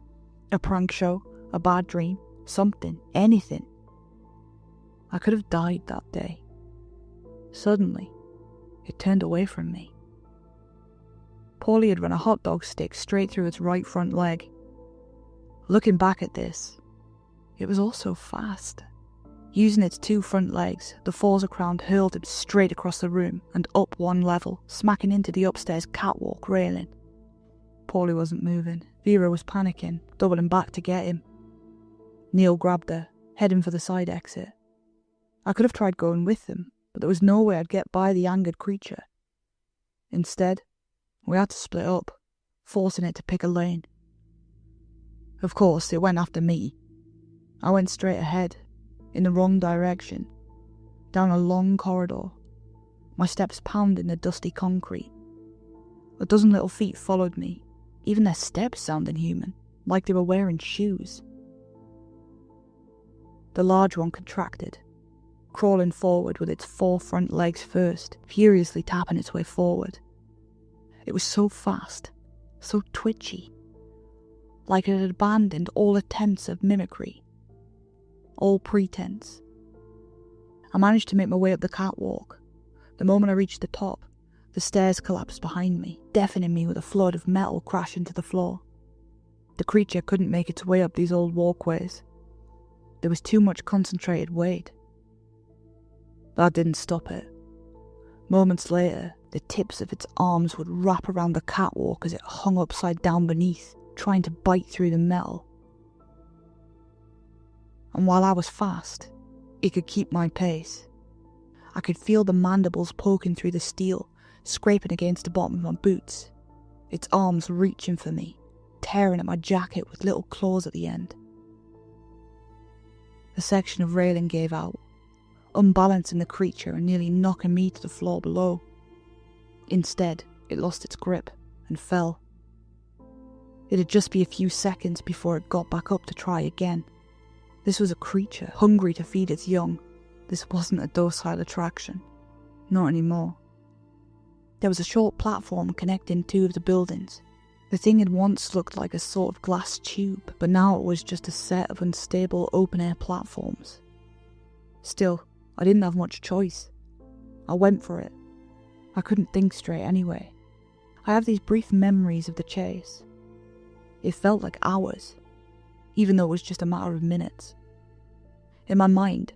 A prank show, a bad dream, something, anything. I could have died that day. Suddenly, it turned away from me. Paulie had run a hot dog stick straight through its right front leg. Looking back at this, it was all so fast. Using its 2 front legs, the Forza Crown hurled him straight across the room and up 1 level, smacking into the upstairs catwalk railing. Paulie wasn't moving. Vera was panicking, doubling back to get him. Neil grabbed her, heading for the side exit. I could have tried going with them, but there was no way I'd get by the angered creature. Instead, we had to split up, forcing it to pick a lane. Of course, it went after me. I went straight ahead, in the wrong direction, down a long corridor, my steps pounding the dusty concrete. A dozen little feet followed me, even their steps sounded human, like they were wearing shoes. The large one contracted, crawling forward with its 4 front legs first, furiously tapping its way forward. It was so fast, so twitchy, like it had abandoned all attempts of mimicry, all pretense. I managed to make my way up the catwalk. The moment I reached the top, the stairs collapsed behind me, deafening me with a flood of metal crashing to the floor. The creature couldn't make its way up these old walkways. There was too much concentrated weight. That didn't stop it. Moments later, the tips of its arms would wrap around the catwalk as it hung upside down beneath, trying to bite through the metal. And while I was fast, it could keep my pace. I could feel the mandibles poking through the steel, scraping against the bottom of my boots, its arms reaching for me, tearing at my jacket with little claws at the end. A section of railing gave out, unbalancing the creature and nearly knocking me to the floor below. Instead, it lost its grip and fell. It'd just be a few seconds before it got back up to try again. This was a creature hungry to feed its young. This wasn't a docile attraction. Not anymore. There was a short platform connecting 2 of the buildings. The thing had once looked like a sort of glass tube, but now it was just a set of unstable open-air platforms. Still, I didn't have much choice. I went for it. I couldn't think straight anyway. I have these brief memories of the chase. It felt like hours, even though it was just a matter of minutes. In my mind,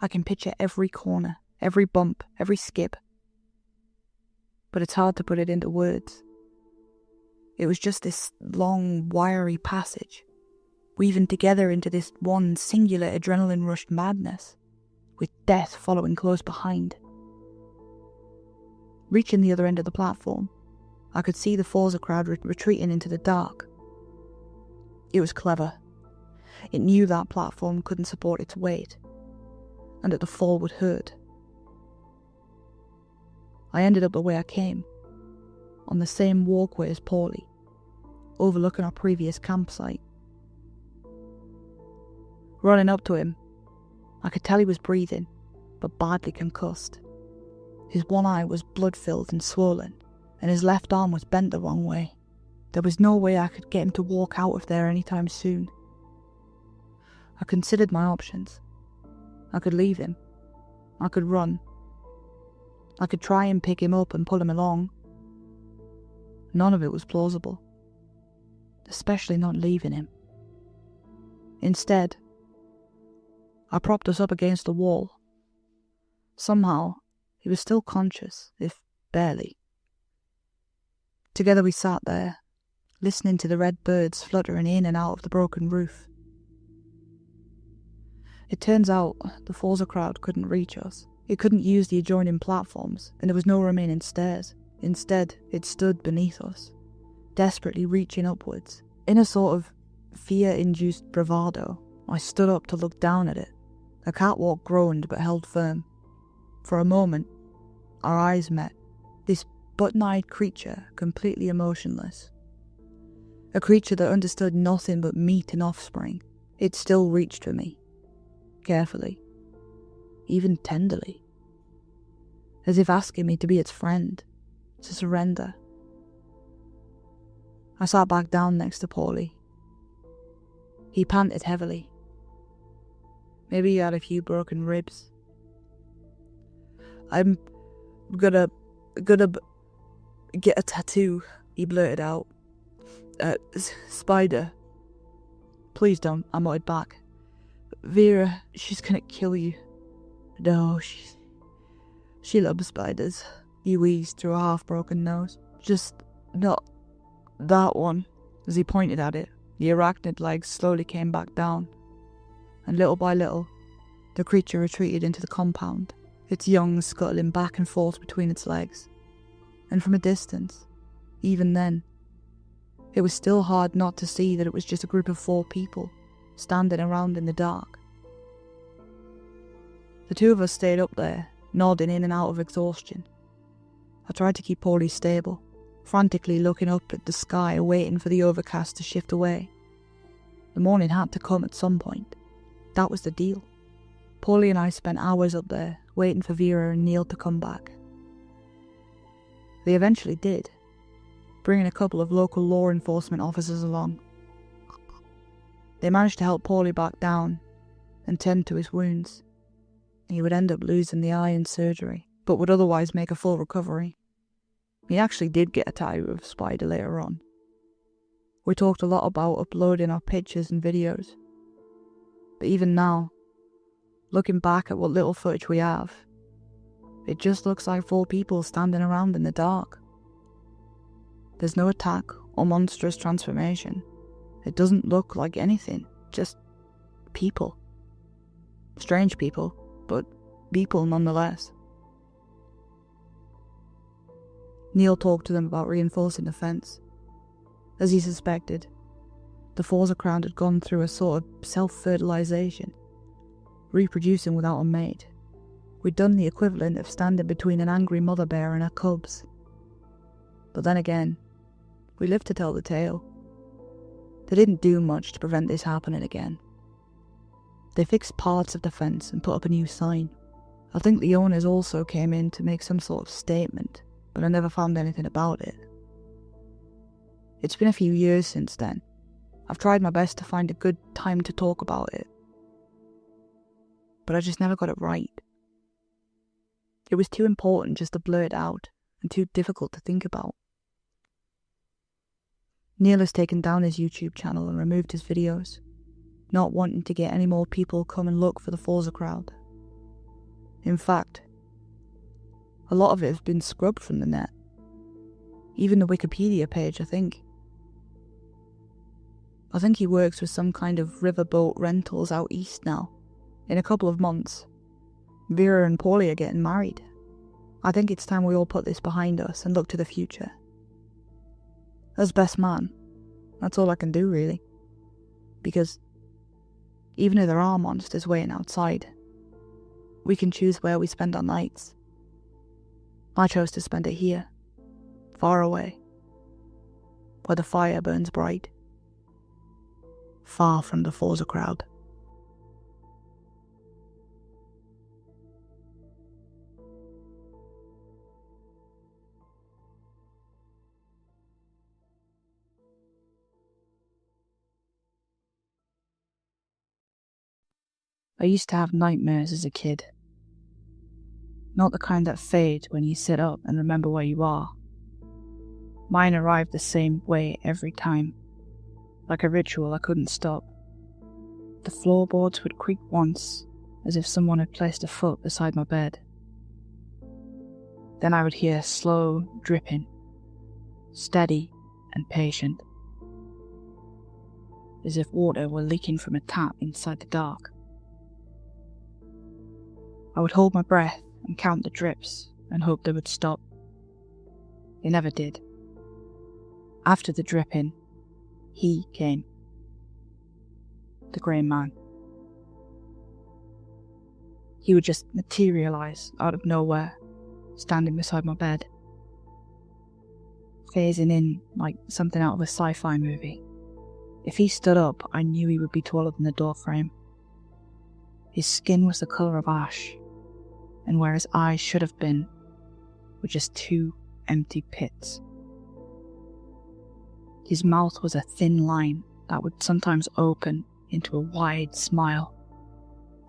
I can picture every corner, every bump, every skip. But it's hard to put it into words. It was just this long, wiry passage, weaving together into this one singular adrenaline-rushed madness, with death following close behind. Reaching the other end of the platform, I could see the Forza crowd retreating into the dark. It was clever. It knew that platform couldn't support its weight, and that the fall would hurt. I ended up the way I came, on the same walkway as Paulie, overlooking our previous campsite. Running up to him, I could tell he was breathing, but badly concussed. His one eye was blood-filled and swollen, and his left arm was bent the wrong way. There was no way I could get him to walk out of there anytime soon. I considered my options. I could leave him. I could run. I could try and pick him up and pull him along. None of it was plausible, especially not leaving him. Instead, I propped us up against the wall. Somehow, he was still conscious, if barely. Together we sat there, listening to the red birds fluttering in and out of the broken roof. It turns out the Forza crowd couldn't reach us. It couldn't use the adjoining platforms, and there was no remaining stairs. Instead, it stood beneath us, desperately reaching upwards. In a sort of fear-induced bravado, I stood up to look down at it. The catwalk groaned but held firm. For a moment, our eyes met. This button-eyed creature, completely emotionless. A creature that understood nothing but meat and offspring. It still reached for me. Carefully. Even tenderly. As if asking me to be its friend. To surrender. I sat back down next to Paulie. He panted heavily. Maybe he had a few broken ribs. I'm gonna get a tattoo, he blurted out. Spider. Please don't, I muttered back. Vera, she's gonna kill you. No, she loves spiders. He wheezed through a half-broken nose. Just not that one. As he pointed at it, the arachnid legs slowly came back down. And little by little, the creature retreated into the compound, its young scuttling back and forth between its legs. and from a distance, even then, it was still hard not to see that it was just a group of 4 people standing around in the dark. The 2 of us stayed up there, nodding in and out of exhaustion. I tried to keep Paulie stable, frantically looking up at the sky, waiting for the overcast to shift away. The morning had to come at some point. That was the deal. Paulie and I spent hours up there, waiting for Vera and Neil to come back. They eventually did, bringing a couple of local law enforcement officers along. They managed to help Paulie back down and tend to his wounds. He would end up losing the eye in surgery, but would otherwise make a full recovery. He actually did get a tattoo of Spider later on. We talked a lot about uploading our pictures and videos. But even now, looking back at what little footage we have, it just looks like 4 people standing around in the dark. There's no attack or monstrous transformation. It doesn't look like anything, just people. Strange people, but people nonetheless. Neil talked to them about reinforcing the fence. As he suspected, the Forza crowd had gone through a sort of self-fertilization, reproducing without a mate. We'd done the equivalent of standing between an angry mother bear and her cubs. But then again, we lived to tell the tale. They didn't do much to prevent this happening again. They fixed parts of the fence and put up a new sign. I think the owners also came in to make some sort of statement, but I never found anything about it. It's been a few years since then. I've tried my best to find a good time to talk about it, but I just never got it right. It was too important just to blurt out, and too difficult to think about. Neil has taken down his YouTube channel and removed his videos, not wanting to get any more people come and look for the Forza crowd. In fact, a lot of it has been scrubbed from the net. Even the Wikipedia page, I think. I think he works with some kind of riverboat rentals out east now. In a couple of months, Vera and Paulie are getting married. I think it's time we all put this behind us and look to the future. As best man, that's all I can do really. Because even if there are monsters waiting outside, we can choose where we spend our nights. I chose to spend it here, far away, where the fire burns bright, far from the Forza crowd. I used to have nightmares as a kid. Not the kind that fade when you sit up and remember where you are. Mine arrived the same way every time. Like a ritual I couldn't stop. The floorboards would creak once, as if someone had placed a foot beside my bed. Then I would hear slow dripping, steady and patient, as if water were leaking from a tap inside the dark. I would hold my breath and count the drips and hope they would stop. They never did. After the dripping, he came. The grey man. He would just materialise out of nowhere, standing beside my bed, phasing in like something out of a sci-fi movie. If he stood up, I knew he would be taller than the doorframe. His skin was the colour of ash, and where his eyes should have been were just 2 empty pits. His mouth was a thin line that would sometimes open into a wide smile,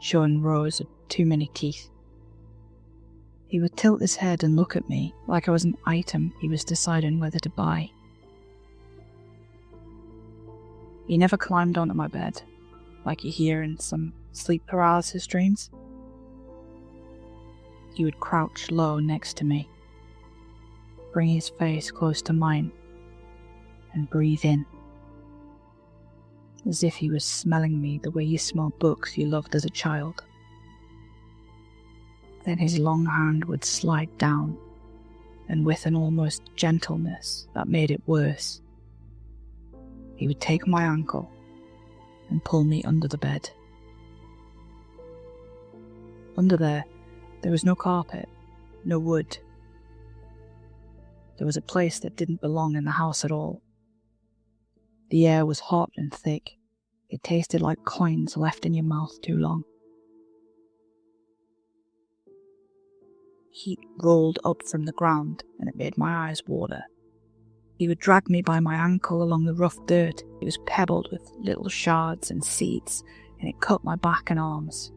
showing rows of too many teeth. He would tilt his head and look at me like I was an item he was deciding whether to buy. He never climbed onto my bed, like you hear in some sleep paralysis dreams. He would crouch low next to me, bring his face close to mine, and breathe in, as if he was smelling me the way you smell books you loved as a child. Then his long hand would slide down and with an almost gentleness that made it worse. He would take my ankle and pull me under the bed. Under there was no carpet, no wood. There was a place that didn't belong in the house at all. The air was hot and thick. It tasted like coins left in your mouth too long. Heat rolled up from the ground and it made my eyes water. He would drag me by my ankle along the rough dirt. It was pebbled with little shards and seeds, and it cut my back and arms.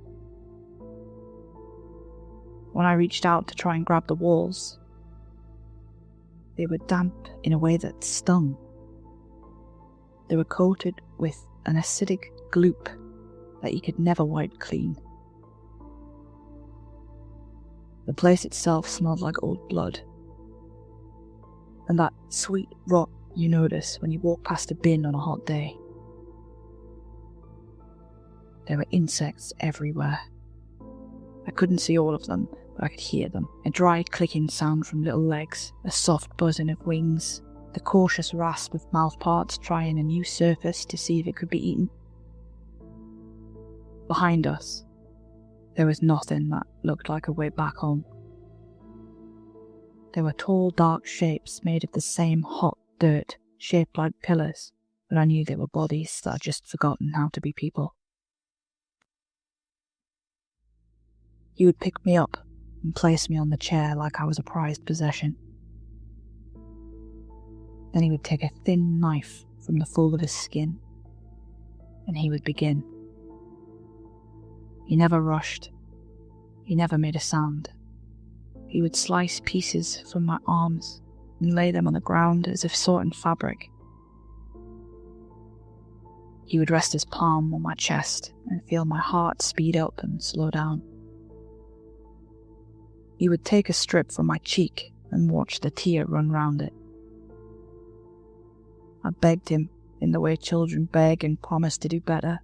When I reached out to try and grab the walls, they were damp in a way that stung. They were coated with an acidic gloop that you could never wipe clean. The place itself smelled like old blood, and that sweet rot you notice when you walk past a bin on a hot day. There were insects everywhere. I couldn't see all of them, but I could hear them. A dry clicking sound from little legs, a soft buzzing of wings, the cautious rasp of mouth parts trying a new surface to see if it could be eaten. Behind us, there was nothing that looked like a way back home. There were tall, dark shapes made of the same hot dirt, shaped like pillars, but I knew they were bodies that had just forgotten how to be people. He would pick me up and place me on the chair like I was a prized possession. Then he would take a thin knife from the fold of his skin, and he would begin. He never rushed. He never made a sound. He would slice pieces from my arms and lay them on the ground as if sorting fabric. He would rest his palm on my chest and feel my heart speed up and slow down. He would take a strip from my cheek and watch the tear run round it. I begged him in the way children beg and promise to do better,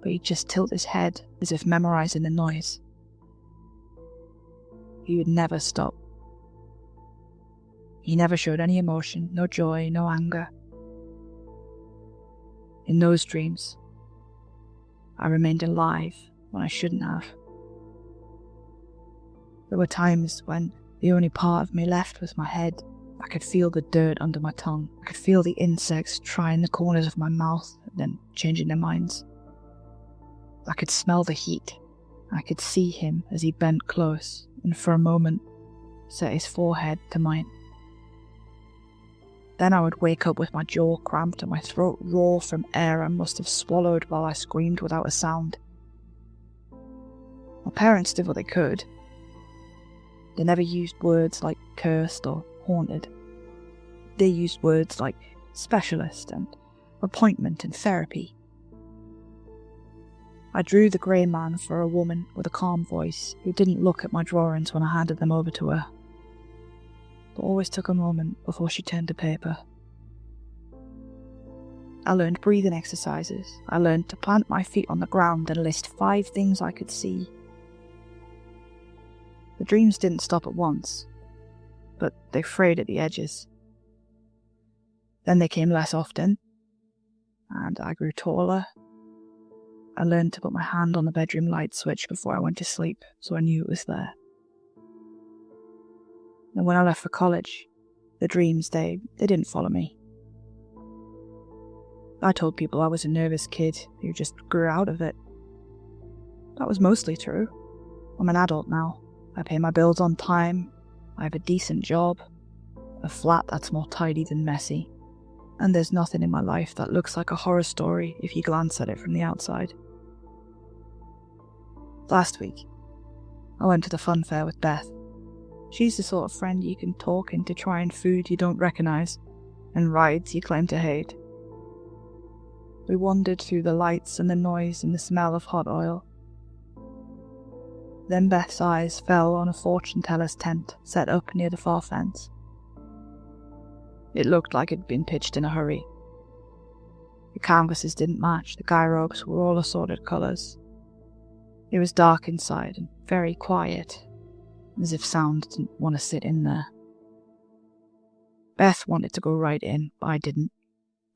but he'd just tilt his head as if memorizing the noise. He would never stop. He never showed any emotion, no joy, no anger. In those dreams, I remained alive when I shouldn't have. There were times when the only part of me left was my head. I could feel the dirt under my tongue. I could feel the insects trying the corners of my mouth and then changing their minds. I could smell the heat. I could see him as he bent close and for a moment set his forehead to mine. Then I would wake up with my jaw cramped and my throat raw from air I must have swallowed while I screamed without a sound. My parents did what they could. They never used words like cursed or haunted. They used words like specialist and appointment and therapy. I drew the grey man for a woman with a calm voice who didn't look at my drawings when I handed them over to her, but always took a moment before she turned to paper. I learned breathing exercises. I learned to plant my feet on the ground and list 5 things I could see. The dreams didn't stop at once, but they frayed at the edges. Then they came less often, and I grew taller. I learned to put my hand on the bedroom light switch before I went to sleep, so I knew it was there. And when I left for college, the dreams, they didn't follow me. I told people I was a nervous kid who just grew out of it. That was mostly true. I'm an adult now. I pay my bills on time, I have a decent job, a flat that's more tidy than messy, and there's nothing in my life that looks like a horror story if you glance at it from the outside. Last week, I went to the fun fair with Beth. She's the sort of friend you can talk into trying food you don't recognise, and rides you claim to hate. We wandered through the lights and the noise and the smell of hot oil. Then Beth's eyes fell on a fortune-teller's tent set up near the far fence. It looked like it had been pitched in a hurry. The canvases didn't match, the guy ropes were all assorted colours. It was dark inside and very quiet, as if sound didn't want to sit in there. Beth wanted to go right in, but I didn't.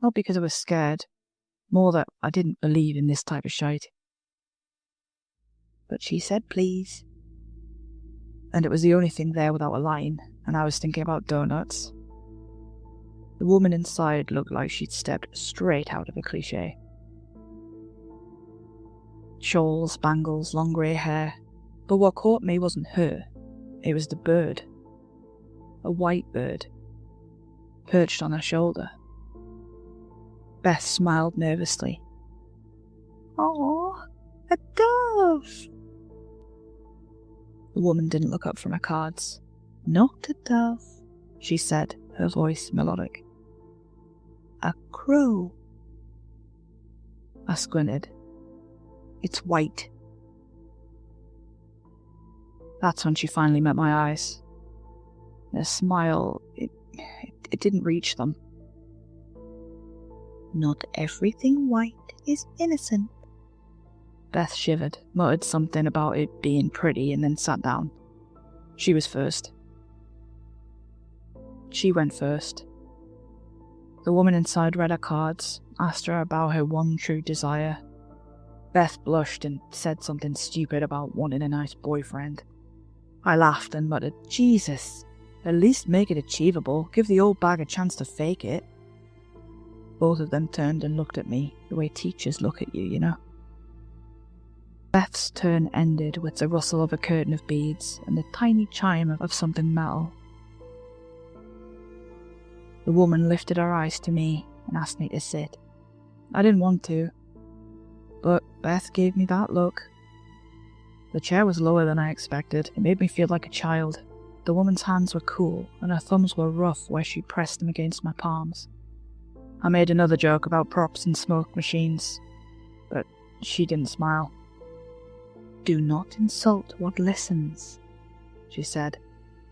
Not because I was scared, more that I didn't believe in this type of shite. But she said please. And it was the only thing there without a line, and I was thinking about donuts. The woman inside looked like she'd stepped straight out of a cliché. Shawls, bangles, long grey hair. But what caught me wasn't her, it was the bird. A white bird, perched on her shoulder. Beth smiled nervously. "Aw, a dove!" The woman didn't look up from her cards. "Not a dove," she said, her voice melodic. "A crow." I squinted. "It's white." That's when she finally met my eyes. Her smile, it didn't reach them. "Not everything white is innocent." Beth shivered, muttered something about it being pretty, and then sat down. She was first. She went first. The woman inside read her cards, asked her about her one true desire. Beth blushed and said something stupid about wanting a nice boyfriend. I laughed and muttered, "Jesus, at least make it achievable, give the old bag a chance to fake it." Both of them turned and looked at me, the way teachers look at you, you know. Beth's turn ended with the rustle of a curtain of beads and the tiny chime of something metal. The woman lifted her eyes to me and asked me to sit. I didn't want to, but Beth gave me that look. The chair was lower than I expected. It made me feel like a child. The woman's hands were cool, and her thumbs were rough where she pressed them against my palms. I made another joke about props and smoke machines, but she didn't smile. "Do not insult what listens," she said.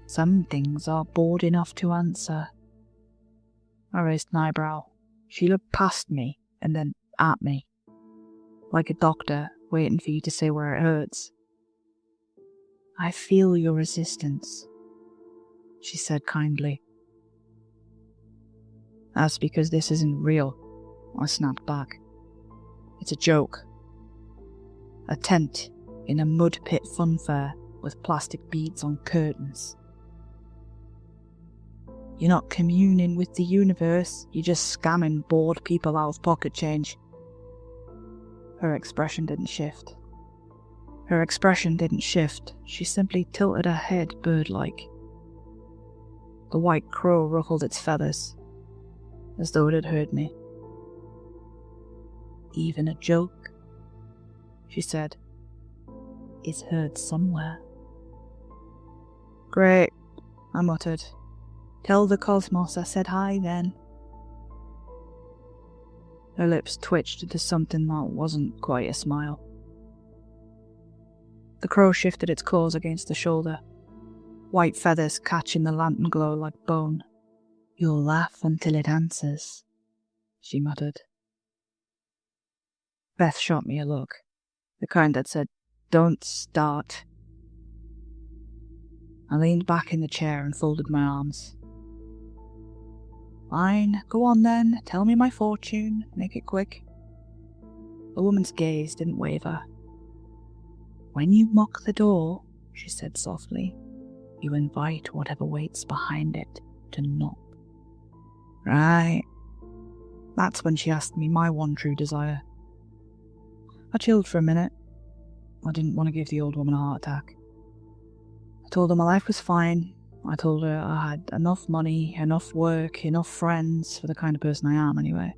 "Some things are bored enough to answer." I raised an eyebrow. She looked past me and then at me, like a doctor waiting for you to say where it hurts. "I feel your resistance," she said kindly. "That's because this isn't real," I snapped back. "It's a joke. A tent in a mud pit funfair with plastic beads on curtains. You're not communing with the universe, you're just scamming bored people out of pocket change." Her expression didn't shift. She simply tilted her head bird-like. The white crow ruffled its feathers, as though it had heard me. "Even a joke," she said, "is heard somewhere." "Great," I muttered. "Tell the cosmos I said hi then." Her lips twitched into something that wasn't quite a smile. The crow shifted its claws against the shoulder, white feathers catching the lantern glow like bone. "You'll laugh until it answers," she muttered. Beth shot me a look, the kind that said, "Don't start." I leaned back in the chair and folded my arms. "Fine, go on then, tell me my fortune, make it quick." The woman's gaze didn't waver. "When you mock the door," she said softly, "you invite whatever waits behind it to knock." Right. That's when she asked me my one true desire. I chilled for a minute. I didn't want to give the old woman a heart attack. I told her my life was fine. I told her I had enough money, enough work, enough friends for the kind of person I am anyway.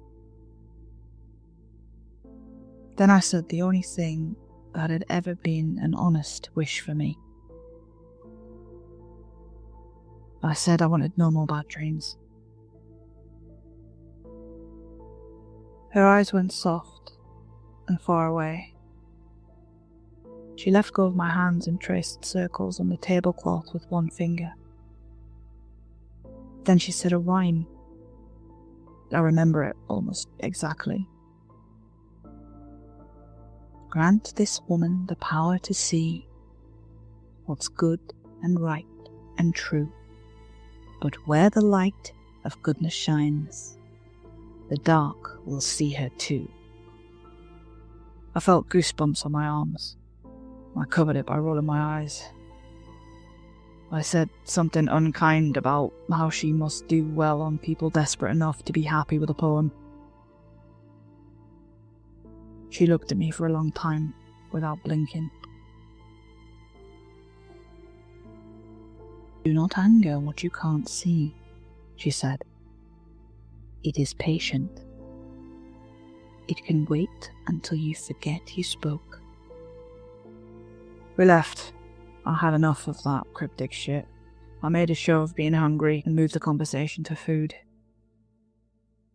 Then I said the only thing that had ever been an honest wish for me. I said I wanted no more bad dreams. Her eyes went soft and far away. She let go of my hands and traced circles on the tablecloth with one finger. Then she said a rhyme. I remember it almost exactly. "Grant this woman the power to see what's good and right and true. But where the light of goodness shines, the dark will see her too. I felt goosebumps on my arms. I covered it by rolling my eyes. I said something unkind about how she must do well on people desperate enough to be happy with a poem. She looked at me for a long time without blinking. "Do not anger what you can't see," she said. "It is patient. It can wait until you forget you spoke." We left. I had enough of that cryptic shit. I made a show of being hungry and moved the conversation to food.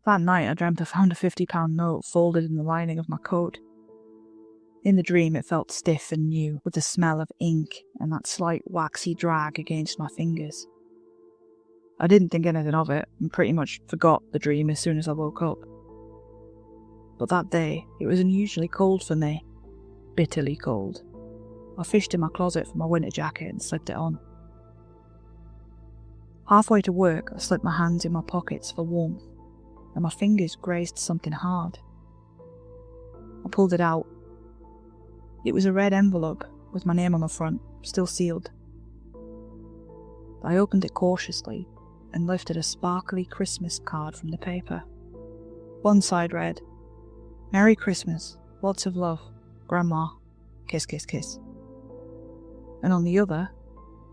That night I dreamt I found a £50 note folded in the lining of my coat. In the dream it felt stiff and new, with the smell of ink and that slight waxy drag against my fingers. I didn't think anything of it and pretty much forgot the dream as soon as I woke up. But that day it was unusually cold for me. Bitterly cold. I fished in my closet for my winter jacket and slipped it on. Halfway to work I slipped my hands in my pockets for warmth, and my fingers grazed something hard. I pulled it out. It was a red envelope with my name on the front, still sealed. I opened it cautiously and lifted a sparkly Christmas card from the paper. One side read, "Merry Christmas, lots of love, Grandma, kiss kiss kiss." And on the other,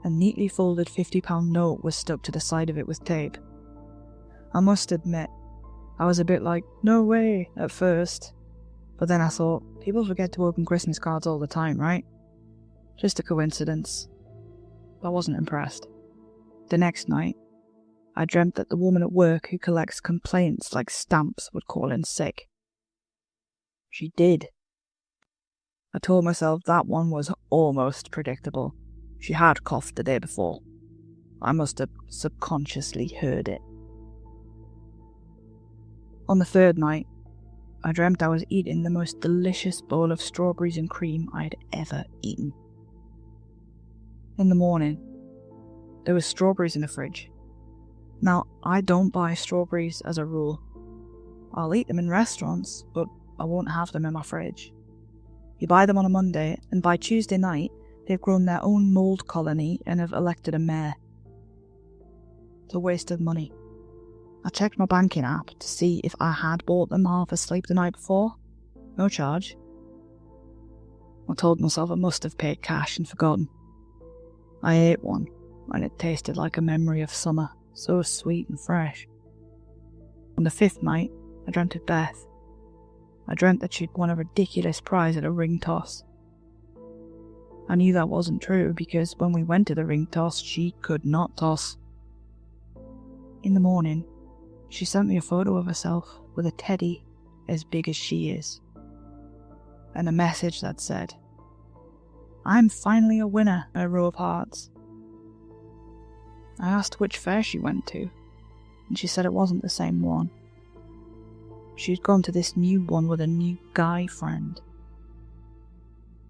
a neatly folded £50 note was stuck to the side of it with tape. I must admit, I was a bit like, no way, at first. But then I thought, people forget to open Christmas cards all the time, right? Just a coincidence. I wasn't impressed. The next night, I dreamt that the woman at work who collects complaints like stamps would call in sick. She did. I told myself that one was almost predictable. She had coughed the day before. I must have subconsciously heard it. On the third night, I dreamt I was eating the most delicious bowl of strawberries and cream I had ever eaten. In the morning, there was strawberries in the fridge. Now, I don't buy strawberries as a rule. I'll eat them in restaurants, but I won't have them in my fridge. You buy them on a Monday, and by Tuesday night, they've grown their own mould colony and have elected a mayor. It's a waste of money. I checked my banking app to see if I had bought them half asleep the night before. No charge. I told myself I must have paid cash and forgotten. I ate one, and it tasted like a memory of summer, so sweet and fresh. On the fifth night, I dreamt of Beth. I dreamt that she'd won a ridiculous prize at a ring toss. I knew that wasn't true because when we went to the ring toss, she could not toss. In the morning, she sent me a photo of herself with a teddy as big as she is, and a message that said, "I'm finally a winner," a row of hearts. I asked which fair she went to, and she said it wasn't the same one. She'd gone to this new one with a new guy friend.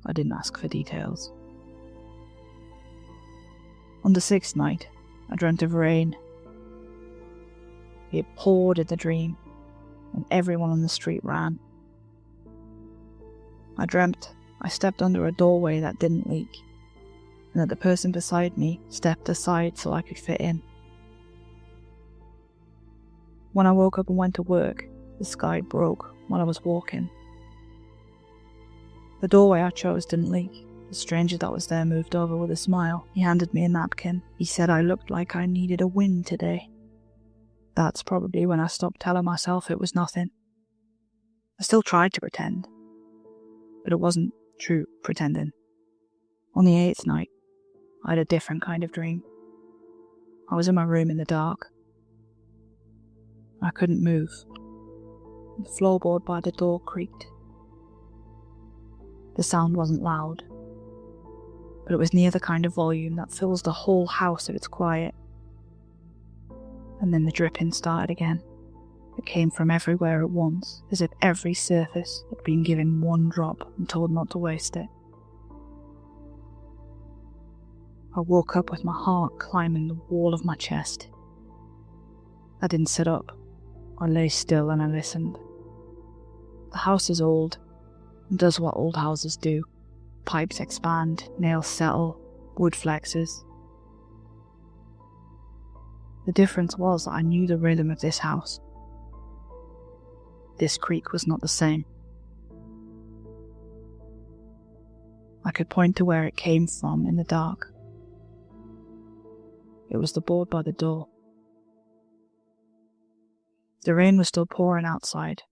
I didn't ask for details. On the sixth night, I dreamt of rain. It poured in the dream, and everyone on the street ran. I dreamt I stepped under a doorway that didn't leak, and that the person beside me stepped aside so I could fit in. When I woke up and went to work, the sky broke while I was walking. The doorway I chose didn't leak. The stranger that was there moved over with a smile. He handed me a napkin. He said I looked like I needed a win today. That's probably when I stopped telling myself it was nothing. I still tried to pretend, but it wasn't true pretending. On the eighth night, I had a different kind of dream. I was in my room in the dark. I couldn't move. The floorboard by the door creaked. The sound wasn't loud, but it was near the kind of volume that fills the whole house if it's quiet. And then the dripping started again. It came from everywhere at once, as if every surface had been given one drop and told not to waste it. I woke up with my heart climbing the wall of my chest. I didn't sit up. I lay still and I listened. The house is old and does what old houses do. Pipes expand, nails settle, wood flexes. The difference was that I knew the rhythm of this house. This creak was not the same. I could point to where it came from in the dark. It was the board by the door. The rain was still pouring outside.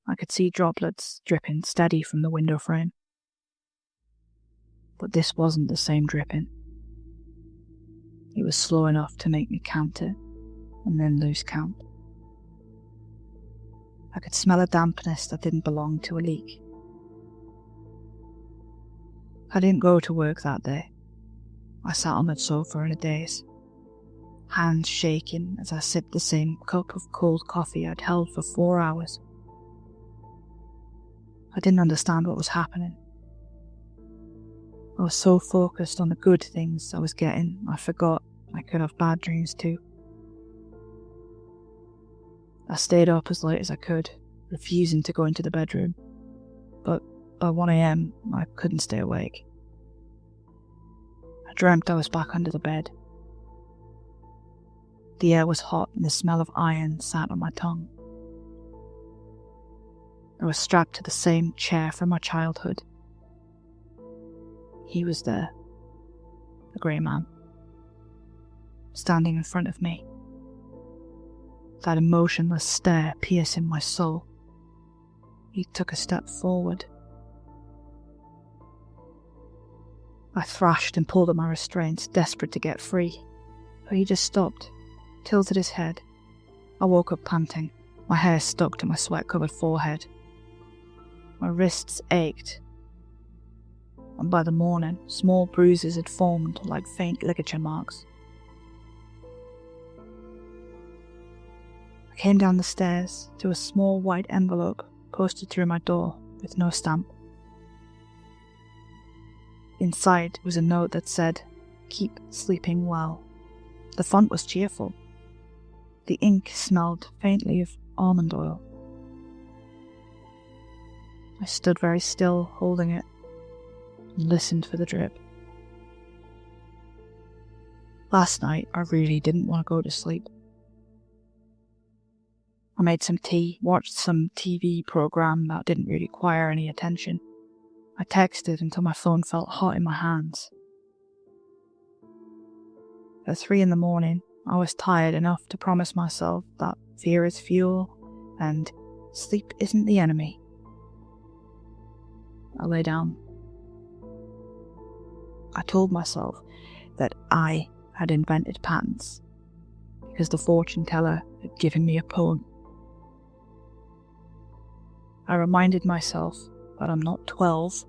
I could see droplets dripping steady from the window frame. But this wasn't the same dripping. It was slow enough to make me count it, and then lose count. I could smell a dampness that didn't belong to a leak. I didn't go to work that day. I sat on the sofa in a daze, hands shaking as I sipped the same cup of cold coffee I'd held for 4 hours. I didn't understand what was happening. I was so focused on the good things I was getting, I forgot I could have bad dreams too. I stayed up as late as I could, refusing to go into the bedroom, but by 1 a.m. I couldn't stay awake. I dreamt I was back under the bed. The air was hot and the smell of iron sat on my tongue. I was strapped to the same chair from my childhood. He was there, the grey man, standing in front of me. That emotionless stare piercing my soul. He took a step forward. I thrashed and pulled at my restraints, desperate to get free, but he just stopped, tilted his head. I woke up panting, my hair stuck to my sweat-covered forehead. My wrists ached, and by the morning, small bruises had formed like faint ligature marks. I came down the stairs to a small white envelope posted through my door with no stamp. Inside was a note that said, "Keep sleeping well." The font was cheerful. The ink smelled faintly of almond oil. I stood very still, holding it, and listened for the drip. Last night, I really didn't want to go to sleep. I made some tea, watched some TV program that didn't really require any attention. I texted until my phone felt hot in my hands. At 3 a.m, I was tired enough to promise myself that fear is fuel and sleep isn't the enemy. I lay down. I told myself that I had invented patterns because the fortune teller had given me a poem. I reminded myself that I'm not 12.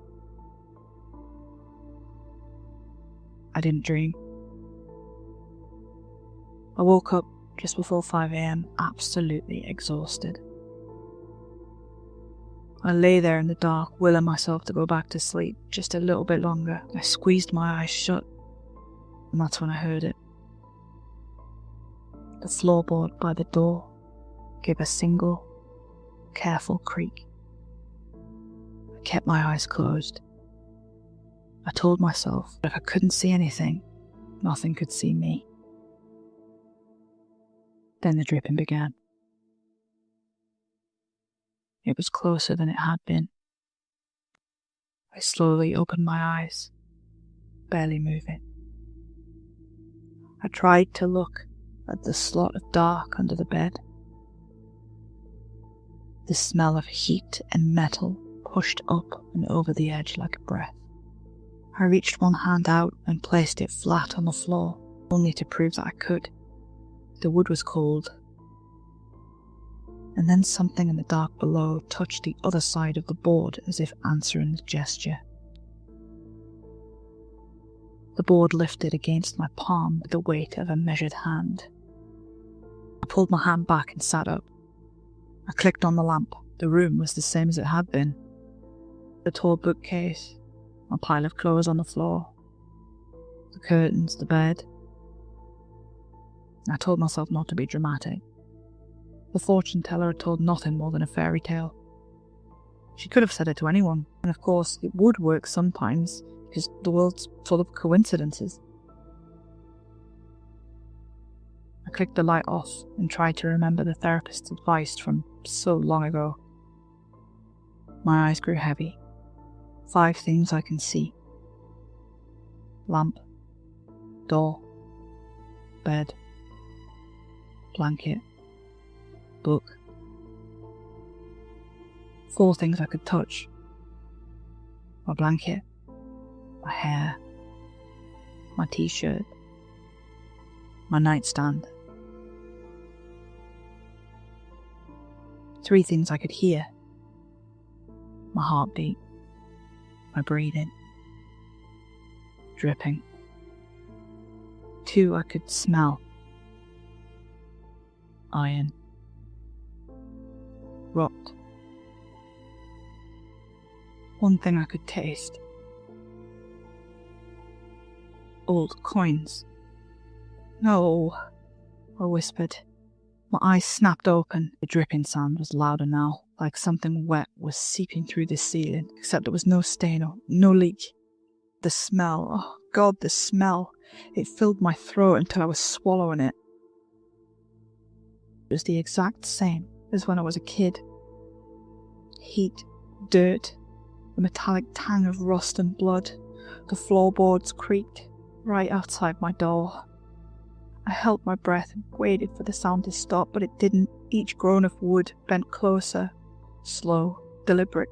I didn't dream. I woke up just before 5 a.m, absolutely exhausted. I lay there in the dark, willing myself to go back to sleep just a little bit longer. I squeezed my eyes shut, and that's when I heard it. The floorboard by the door gave a single, careful creak. I kept my eyes closed. I told myself that if I couldn't see anything, nothing could see me. Then the dripping began. It was closer than it had been. I slowly opened my eyes, barely moving. I tried to look at the slot of dark under the bed. The smell of heat and metal pushed up and over the edge like a breath. I reached one hand out and placed it flat on the floor, only to prove that I could. The wood was cold. And then something in the dark below touched the other side of the board as if answering the gesture. The board lifted against my palm with the weight of a measured hand. I pulled my hand back and sat up. I clicked on the lamp. The room was the same as it had been. The tall bookcase, a pile of clothes on the floor. the curtains, the bed. I told myself not to be dramatic. The fortune teller had told nothing more than a fairy tale. She could have said it to anyone, and of course it would work sometimes, because the world's full of coincidences. I clicked the light off and tried to remember the therapist's advice from so long ago. My eyes grew heavy. 5 things I can see. Lamp, door, bed, blanket, book. 4 things I could touch. My blanket, my hair, my t-shirt, my nightstand. 3 things I could hear. My heartbeat, my breathing, dripping. 2 I could smell. Iron. Rot. 1 thing I could taste. Old coins. No, I whispered. My eyes snapped open. The dripping sound was louder now, like something wet was seeping through the ceiling, except there was no stain or no leak. The smell, oh God, the smell. It filled my throat until I was swallowing it. It was the exact same as when I was a kid. Heat, dirt, the metallic tang of rust and blood. The floorboards creaked right outside my door. I held my breath and waited for the sound to stop, but it didn't. Each groan of wood bent closer, slow, deliberate.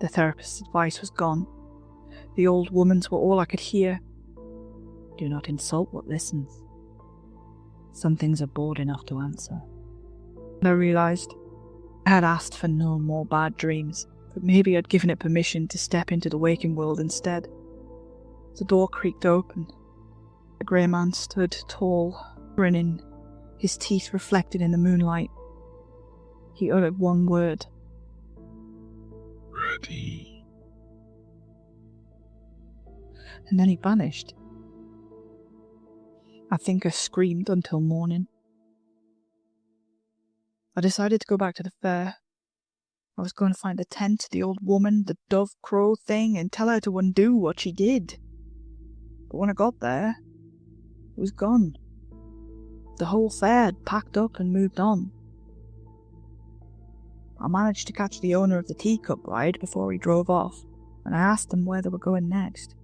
The therapist's advice was gone. The old woman's were all I could hear. Do not insult what listens. Some things are bored enough to answer. And I realised I had asked for no more bad dreams, but maybe I'd given it permission to step into the waking world instead. The door creaked open. The grey man stood tall, grinning, his teeth reflected in the moonlight. He uttered 1 word. Ready. And then he vanished. I think I screamed until morning. I decided to go back to the fair. I was going to find the tent, the old woman, the dove crow thing, and tell her to undo what she did. But when I got there, it was gone. The whole fair had packed up and moved on. I managed to catch the owner of the teacup ride before he drove off, and I asked him where they were going next.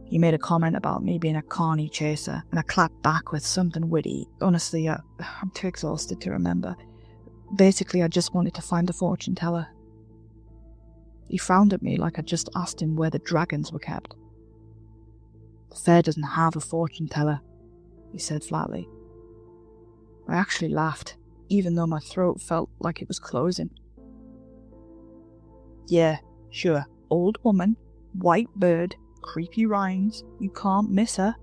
He made a comment about me being a carny chaser, and I clapped back with something witty. Honestly, I'm too exhausted to remember. Basically, I just wanted to find the fortune teller. He frowned at me like I'd just asked him where the dragons were kept. The fair doesn't have a fortune teller, he said flatly. I actually laughed, even though my throat felt like it was closing. Yeah, sure, old woman, white bird, creepy rhymes, you can't miss her.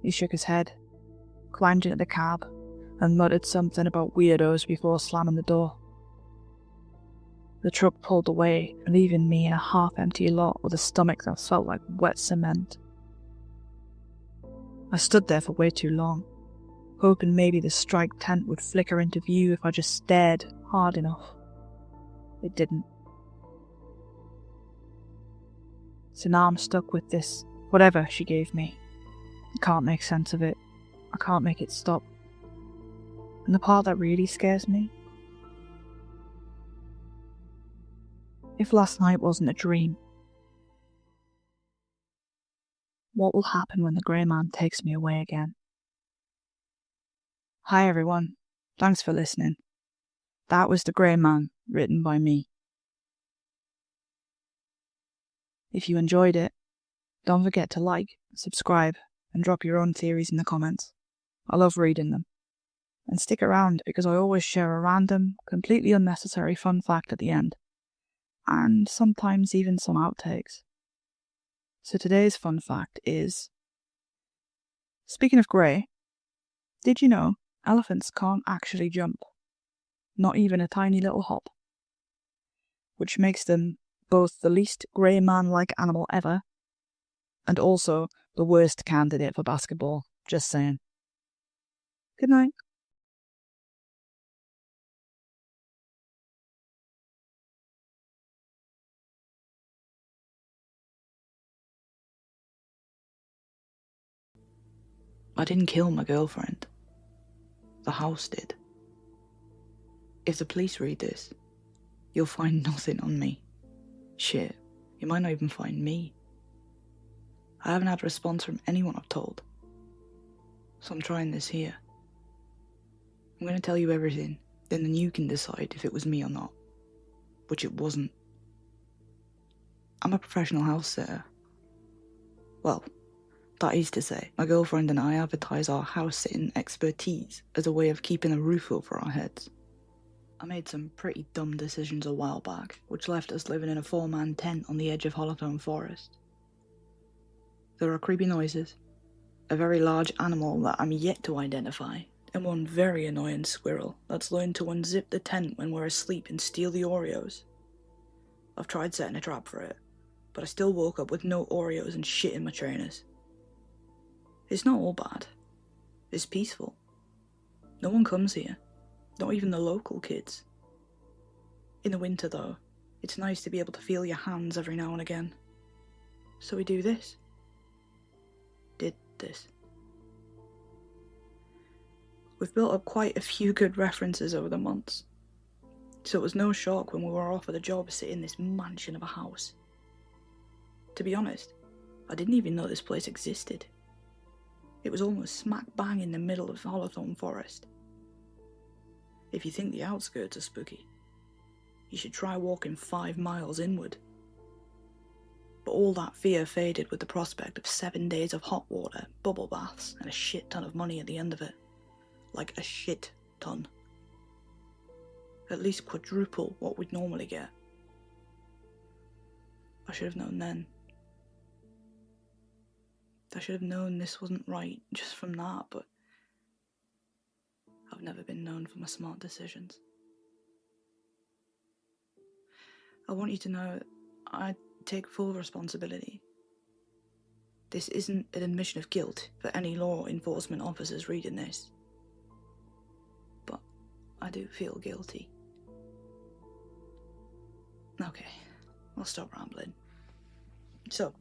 He shook his head, climbed into the cab, and muttered something about weirdos before slamming the door. The truck pulled away, leaving me in a half-empty lot with a stomach that felt like wet cement. I stood there for way too long, hoping maybe the strike tent would flicker into view if I just stared hard enough. It didn't. So now I'm stuck with this, whatever she gave me. I can't make sense of it. I can't make it stop. And the part that really scares me, if last night wasn't a dream, what will happen when the grey man takes me away again? Hi everyone, thanks for listening. That was The Grey Man, written by me. If you enjoyed it, don't forget to like, subscribe, and drop your own theories in the comments. I love reading them. And stick around because I always share a random, completely unnecessary fun fact at the end. And sometimes even some outtakes. So today's fun fact is, speaking of grey, did you know elephants can't actually jump? Not even a tiny little hop. Which makes them both the least grey man-like animal ever, and also the worst candidate for basketball. Just saying. Good night. I didn't kill my girlfriend. The house did. If the police read this, you'll find nothing on me. Shit, you might not even find me. I haven't had a response from anyone I've told. So I'm trying this here. I'm going to tell you everything, then you can decide if it was me or not. Which it wasn't. I'm a professional house sitter. Well, that is to say, my girlfriend and I advertise our house-sitting expertise as a way of keeping a roof over our heads. I made some pretty dumb decisions a while back, which left us living in a 4-man tent on the edge of Holothorn Forest. There are creepy noises, a very large animal that I'm yet to identify, and one very annoying squirrel that's learned to unzip the tent when we're asleep and steal the Oreos. I've tried setting a trap for it, but I still woke up with no Oreos and shit in my trainers. It's not all bad. It's peaceful. No one comes here, not even the local kids. In the winter though, it's nice to be able to feel your hands every now and again. So we do this. Did this. We've built up quite a few good references over the months, so it was no shock when we were offered a job sitting in this mansion of a house. To be honest, I didn't even know this place existed. It was almost smack bang in the middle of Holothorn Forest. If you think the outskirts are spooky, you should try walking 5 miles inward. But all that fear faded with the prospect of 7 days of hot water, bubble baths, and a shit ton of money at the end of it. Like a shit ton. At least quadruple what we'd normally get. I should have known then. I should have known this wasn't right just from that, but I've never been known for my smart decisions. I want you to know I take full responsibility. This isn't an admission of guilt for any law enforcement officers reading this. But I do feel guilty. Okay, I'll stop rambling. So,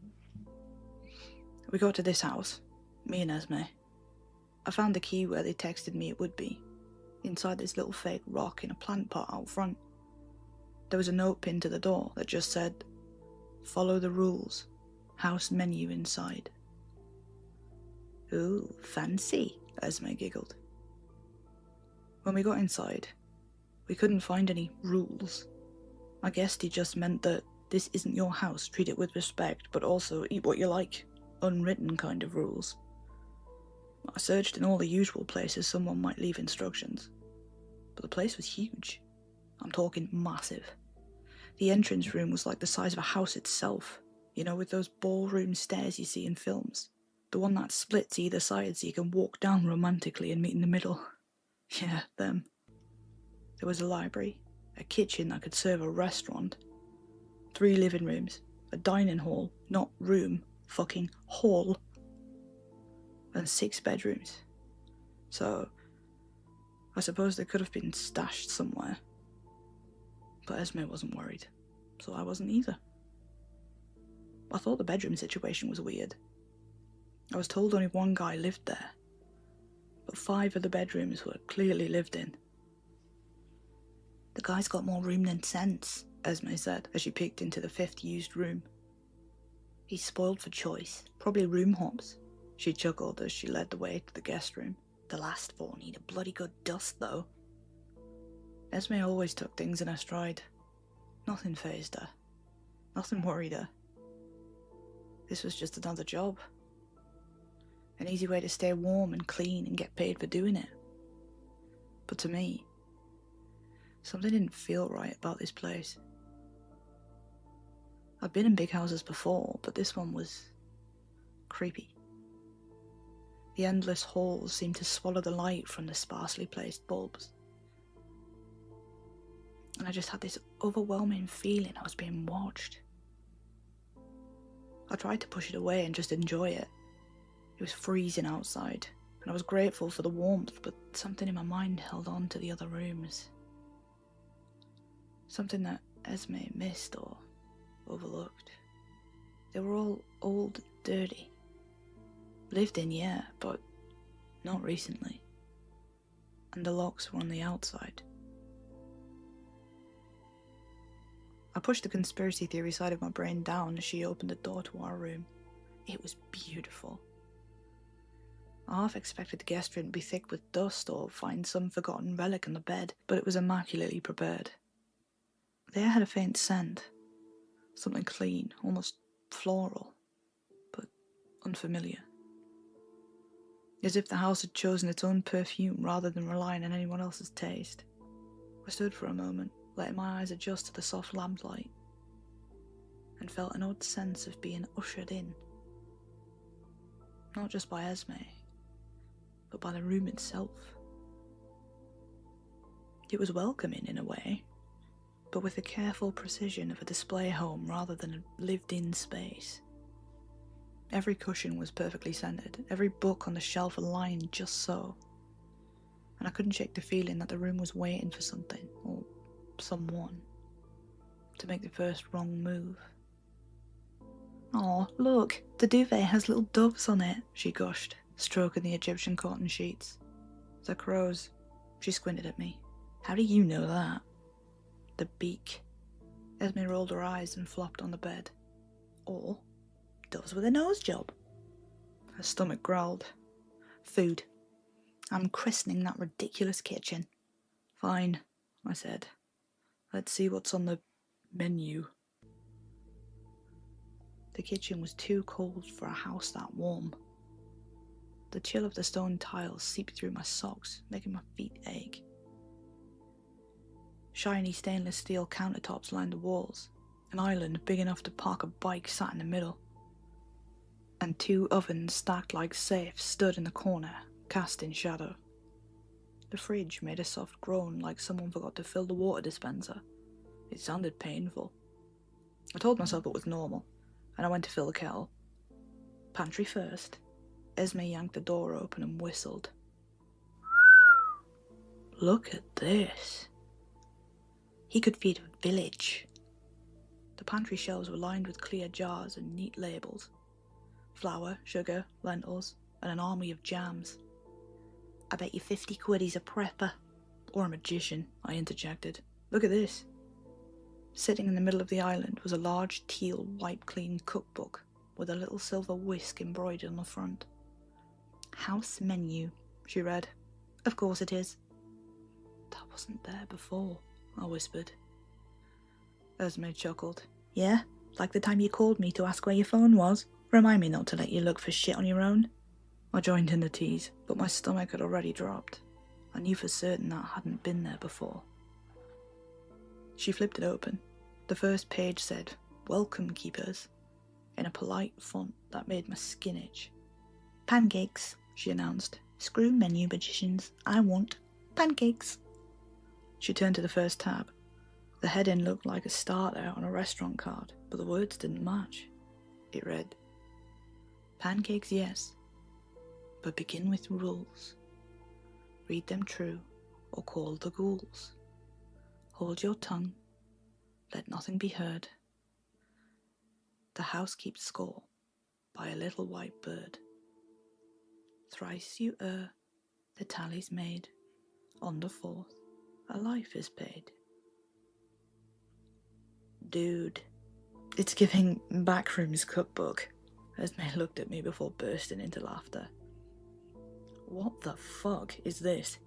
we got to this house, me and Esme. I found the key where they texted me it would be, inside this little fake rock in a plant pot out front. There was a note pinned to the door that just said, "Follow the rules. House menu inside." Ooh, fancy, Esme giggled. When we got inside, we couldn't find any rules. I guessed he just meant that this isn't your house, treat it with respect, but also eat what you like. Unwritten kind of rules. I searched in all the usual places someone might leave instructions, but the place was huge. I'm talking massive. The entrance room was like the size of a house itself, you know, with those ballroom stairs you see in films. The one that splits either side so you can walk down romantically and meet in the middle. Yeah, them. There was a library, a kitchen that could serve a restaurant, 3 living rooms, a dining hall, not room, fucking hall, and 6 bedrooms. So, I suppose they could have been stashed somewhere. But Esme wasn't worried, so I wasn't either. I thought the bedroom situation was weird. I was told only one guy lived there, but 5 of the bedrooms were clearly lived in. "The guy's got more room than sense," Esme said as she peeked into the 5th used room. "He's spoiled for choice, probably room hops," she chuckled as she led the way to the guest room. "The last 4 need a bloody good dust though." Esme always took things in her stride. Nothing fazed her. Nothing worried her. This was just another job. An easy way to stay warm and clean and get paid for doing it. But to me, something didn't feel right about this place. I've been in big houses before, but this one was creepy. The endless halls seemed to swallow the light from the sparsely placed bulbs. and I just had this overwhelming feeling I was being watched. I tried to push it away and just enjoy it. It was freezing outside, and I was grateful for the warmth, but something in my mind held on to the other rooms. Something that Esme missed or overlooked. They were all old, dirty. Lived in, yeah, but not recently. And the locks were on the outside. I pushed the conspiracy theory side of my brain down as she opened the door to our room. It was beautiful. I half expected the guest room to be thick with dust or find some forgotten relic on the bed, but it was immaculately prepared. The air had a faint scent, something clean, almost floral, but unfamiliar. As if the house had chosen its own perfume rather than relying on anyone else's taste. I stood for a moment, letting my eyes adjust to the soft lamplight, and felt an odd sense of being ushered in. Not just by Esme, but by the room itself. It was welcoming in a way, but with the careful precision of a display home rather than a lived-in space. Every cushion was perfectly centered, every book on the shelf aligned just so, and I couldn't shake the feeling that the room was waiting for something, or someone, to make the first wrong move. "Aw, look, the duvet has little doves on it," she gushed, stroking the Egyptian cotton sheets. "The crows." She squinted at me. "How do you know that?" "The beak." Esme rolled her eyes and flopped on the bed. "Or doves with a nose job." Her stomach growled. "Food. I'm christening that ridiculous kitchen." "Fine," I said. "Let's see what's on the menu." The kitchen was too cold for a house that warm. The chill of the stone tiles seeped through my socks, making my feet ache. Shiny stainless steel countertops lined the walls. An island big enough to park a bike sat in the middle. And 2 ovens stacked like safes stood in the corner, cast in shadow. The fridge made a soft groan like someone forgot to fill the water dispenser. It sounded painful. I told myself it was normal, and I went to fill the kettle. Pantry first. Esme yanked the door open and whistled. "Look at this." He could feed a village. The pantry shelves were lined with clear jars and neat labels. Flour, sugar, lentils, and an army of jams. "I bet you 50 quid he's a prepper." "Or a magician," I interjected. "Look at this." Sitting in the middle of the island was a large teal wipe-clean cookbook with a little silver whisk embroidered on the front. "House menu," she read. "Of course it is." "That wasn't there before," I whispered. Esme chuckled. "Yeah, like the time you called me to ask where your phone was. Remind me not to let you look for shit on your own." I joined in the tease, but my stomach had already dropped. I knew for certain that hadn't been there before. She flipped it open. The first page said, "Welcome, keepers," in a polite font that made my skin itch. "Pancakes," she announced. "Screw menu, magicians. I want pancakes." She turned to the first tab. The heading looked like a starter on a restaurant card, but the words didn't match. It read, "Pancakes, yes, but begin with rules. Read them true, or call the ghouls. Hold your tongue. Let nothing be heard. The house keeps score by a little white bird. Thrice you err, the tally's made. On the 4th, a life is paid." Dude, it's giving Backrooms cookbook. Esme looked at me before bursting into laughter. "What the fuck is this?"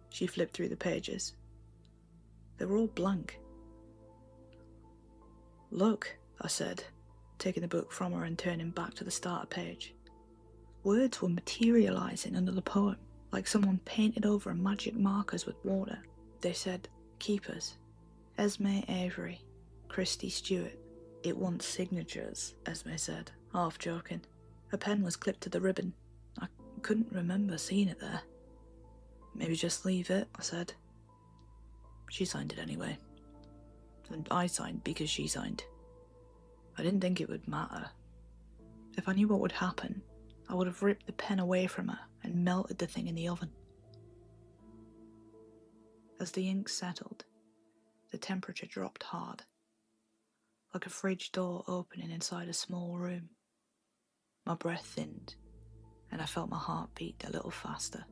She flipped through the pages. They were all blank. "Look," I said, taking the book from her and turning back to the starter page. Words were materializing under the poem, like someone painted over magic markers with water. They said, "Keepers. Esme Avery. Christy Stewart." "It wants signatures," Esme said, half joking. Her pen was clipped to the ribbon. I couldn't remember seeing it there. "Maybe just leave it," I said. she signed it anyway. And I signed because she signed. I didn't think it would matter. If I knew what would happen, I would have ripped the pen away from her and melted the thing in the oven. As the ink settled, the temperature dropped hard, like a fridge door opening inside a small room. My breath thinned, and I felt my heart beat a little faster.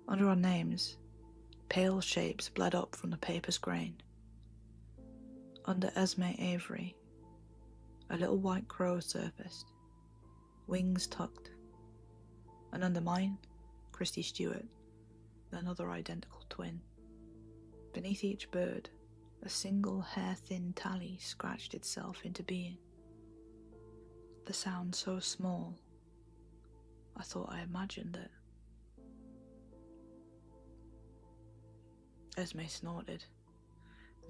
Under our names, pale shapes bled up from the paper's grain. Under Esme Avery, a little white crow surfaced, wings tucked, and under mine, Christy Stewart, another identical twin. Beneath each bird, a single hair-thin tally scratched itself into being. The sound so small, I thought I imagined it. Esme snorted.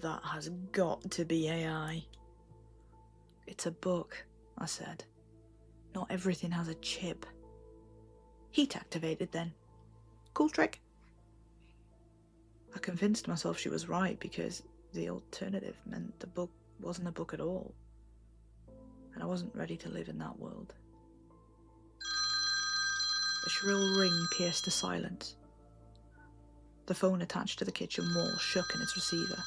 That has got to be AI. It's a book, I said. Not everything has a chip. Heat activated then. Cool trick. I convinced myself she was right because the alternative meant the book wasn't a book at all. And I wasn't ready to live in that world. A shrill ring pierced the silence. The phone attached to the kitchen wall shook in its receiver.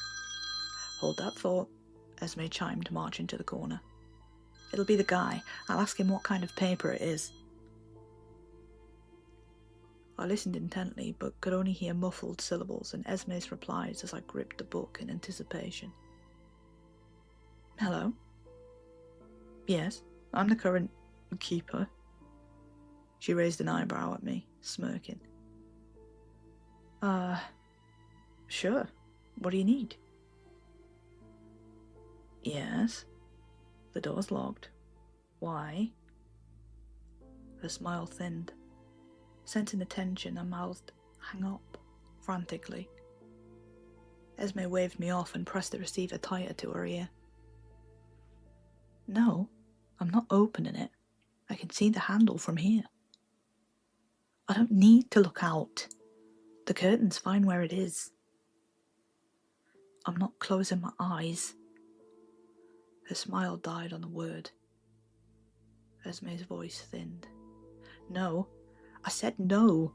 Hold that thought, Esme chimed, marching to the corner. It'll be the guy. I'll ask him what kind of paper it is. I listened intently, but could only hear muffled syllables and Esme's replies as I gripped the book in anticipation. Hello? Yes, I'm the current keeper. She raised an eyebrow at me, smirking. Sure. What do you need? Yes. The door's locked. Why? Her smile thinned. Sensing the tension, I mouthed, hang up, frantically. Esme waved me off and pressed the receiver tighter to her ear. No, I'm not opening it. I can see the handle from here. I don't need to look out. The curtain's fine where it is. I'm not closing my eyes. Her smile died on the word. Esme's voice thinned. No, I said no.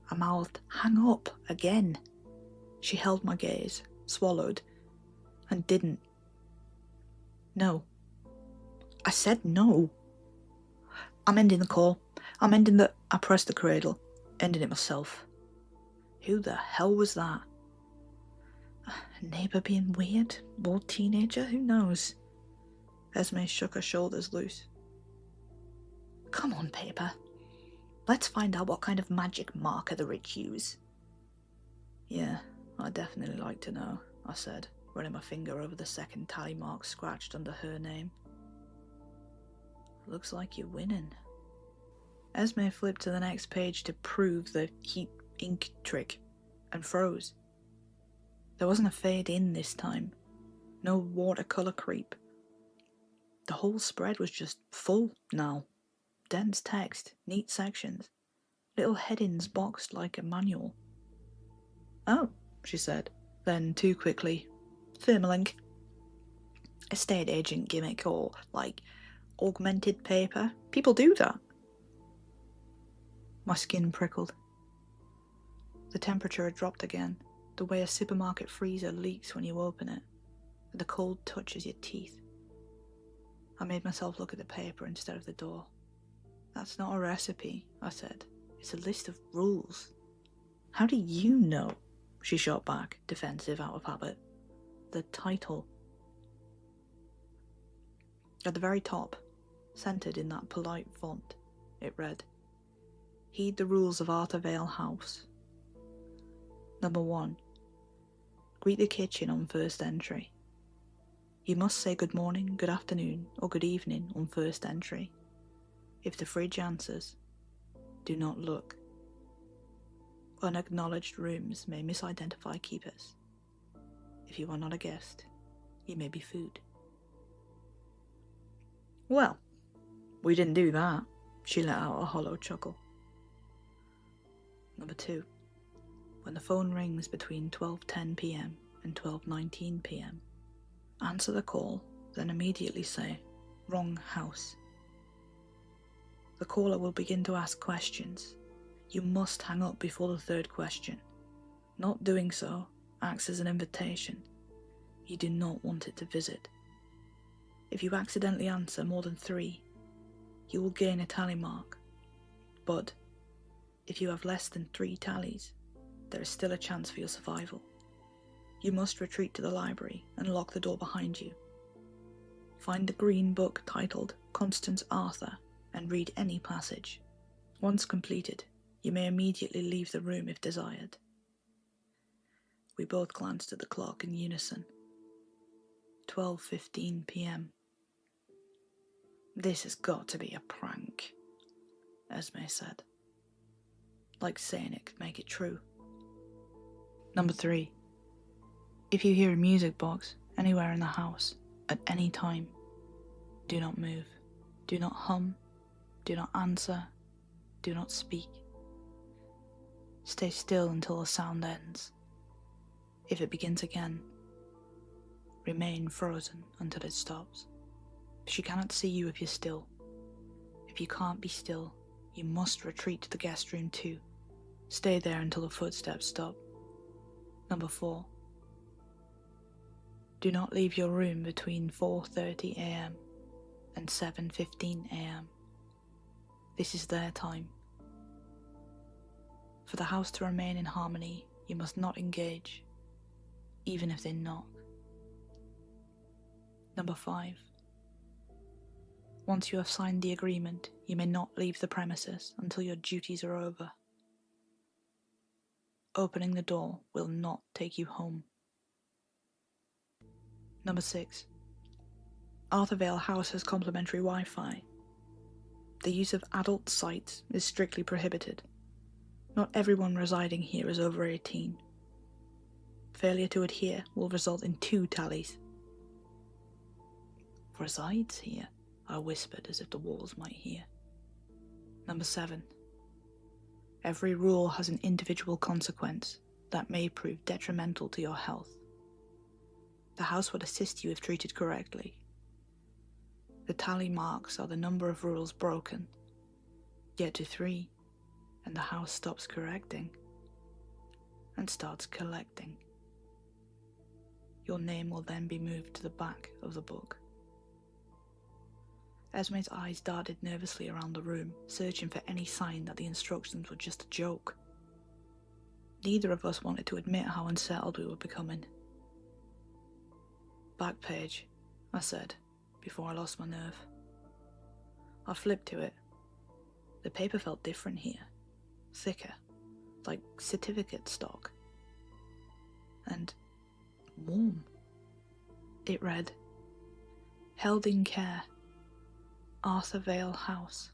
I mouthed, hang up, again. She held my gaze, swallowed, and didn't. No. I said no. I'm ending the call. I'm ending the... I pressed the cradle, ending it myself. Who the hell was that? A neighbour being weird? Or teenager? Who knows? Esme shook her shoulders loose. Come on, paper. Let's find out what kind of magic marker the rich use. Yeah, I'd definitely like to know, I said, running my finger over the second tally mark scratched under her name. Looks like you're winning. Esme flipped to the next page to prove the heat ink trick, and froze. There wasn't a fade in this time. No watercolour creep. The whole spread was just full now. Dense text, neat sections, little headings boxed like a manual. Oh, she said, then too quickly. Thermalink. Estate agent gimmick or, like, augmented paper. People do that. My skin prickled. The temperature had dropped again, the way a supermarket freezer leaks when you open it, and the cold touches your teeth. I made myself look at the paper instead of the door. That's not a recipe, I said. It's a list of rules. How do you know? She shot back, defensive out of habit. The title. At the very top, centered in that polite font, it read, Heed the rules of Arthur Vale House. Number 1. Greet the kitchen on first entry. You must say good morning, good afternoon, or good evening on first entry. If the fridge answers, do not look. Unacknowledged rooms may misidentify keepers. If you are not a guest, you may be food. Well, we didn't do that, she let out a hollow chuckle. Number 2. When the phone rings between 12:10 p.m. and 12:19 p.m., answer the call, then immediately say, "Wrong house." The caller will begin to ask questions. You must hang up before the third question. Not doing so acts as an invitation. You do not want it to visit. If you accidentally answer more than 3, you will gain a tally mark. But if you have less than 3 tallies, there is still a chance for your survival. You must retreat to the library and lock the door behind you. Find the green book titled Constance Arthur and read any passage. Once completed, you may immediately leave the room if desired. We both glanced at the clock in unison. 12:15 p.m. "This has got to be a prank," Esme said. Like saying it could make it true. Number 3. If you hear a music box anywhere in the house, at any time, do not move. Do not hum. Do not answer. Do not speak. Stay still until the sound ends. If it begins again, remain frozen until it stops. She cannot see you if you're still. If you can't be still, you must retreat to the guest room too. Stay there until the footsteps stop. Number 4. Do not leave your room between 4:30 a.m. and 7:15 a.m. This is their time. For the house to remain in harmony, you must not engage, even if they knock. Number 5. Once you have signed the agreement, you may not leave the premises until your duties are over. Opening the door will not take you home. Number 6. Arthur Vale House has complimentary Wi-Fi. The use of adult sites is strictly prohibited. Not everyone residing here is over 18. Failure to adhere will result in 2 tallies. "Resides here," I whispered as if the walls might hear. Number 7. Every rule has an individual consequence that may prove detrimental to your health. The house would assist you if treated correctly. The tally marks are the number of rules broken. Get to 3, and the house stops correcting and starts collecting. Your name will then be moved to the back of the book. Esme's eyes darted nervously around the room, searching for any sign that the instructions were just a joke. Neither of us wanted to admit how unsettled we were becoming. "Back page," I said, before I lost my nerve. I flipped to it. The paper felt different here, thicker, like certificate stock, and warm. It read, "Held in care, Arthur Vale House."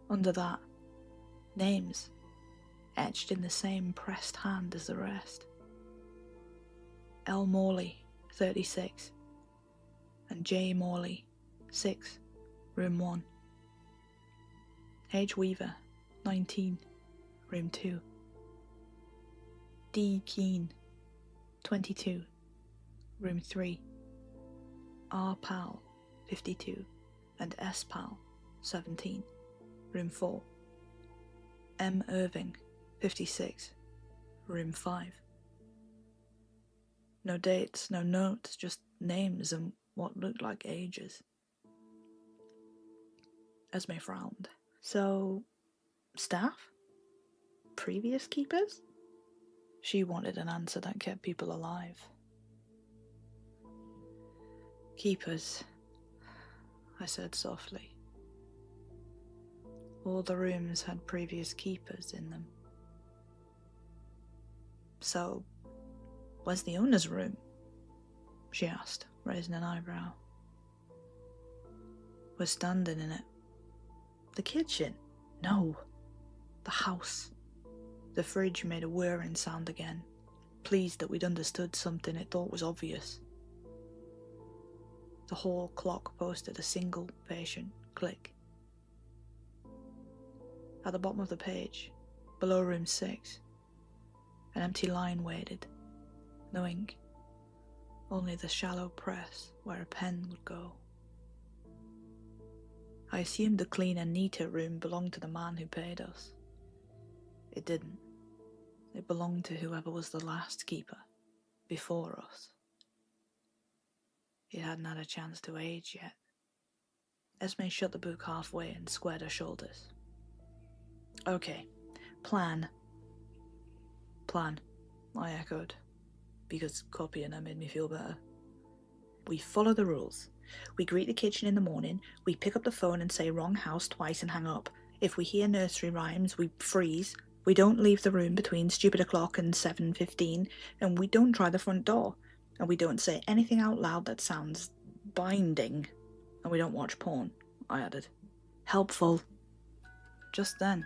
Under that, names, etched in the same pressed hand as the rest. L. Morley, 36, and J. Morley, 6, room 1. H. Weaver, 19, room 2. D. Keane, 22, room 3. R. Powell, 52, and S. Powell, 17, room 4. M. Irving, 56, room 5. No dates, no notes, just names and what looked like ages. Esme frowned. "So, staff? Previous keepers?" She wanted an answer that kept people alive. "Keepers," I said softly. All the rooms had previous keepers in them. "So, where's the owner's room?" she asked, raising an eyebrow. "We're standing in it." "The kitchen?" "No, the house." The fridge made a whirring sound again, pleased that we'd understood something it thought was obvious. The hall clock posted a single patient click. At the bottom of the page, below room 6, An empty line waited, no ink, only the shallow press where a pen would go. I assumed the cleaner, neater room belonged to the man who paid us. It didn't. It belonged to whoever was the last keeper, before us. It hadn't had a chance to age yet. Esme shut the book halfway and squared her shoulders. Okay, plan. Plan, I echoed, because copying her made me feel better. We follow the rules. We greet the kitchen in the morning, we pick up the phone and say wrong house twice and hang up. If we hear nursery rhymes, we freeze. We don't leave the room between stupid o'clock and 7:15, and we don't try the front door. And we don't say anything out loud that sounds binding. And we don't watch porn, I added. Helpful. Just then,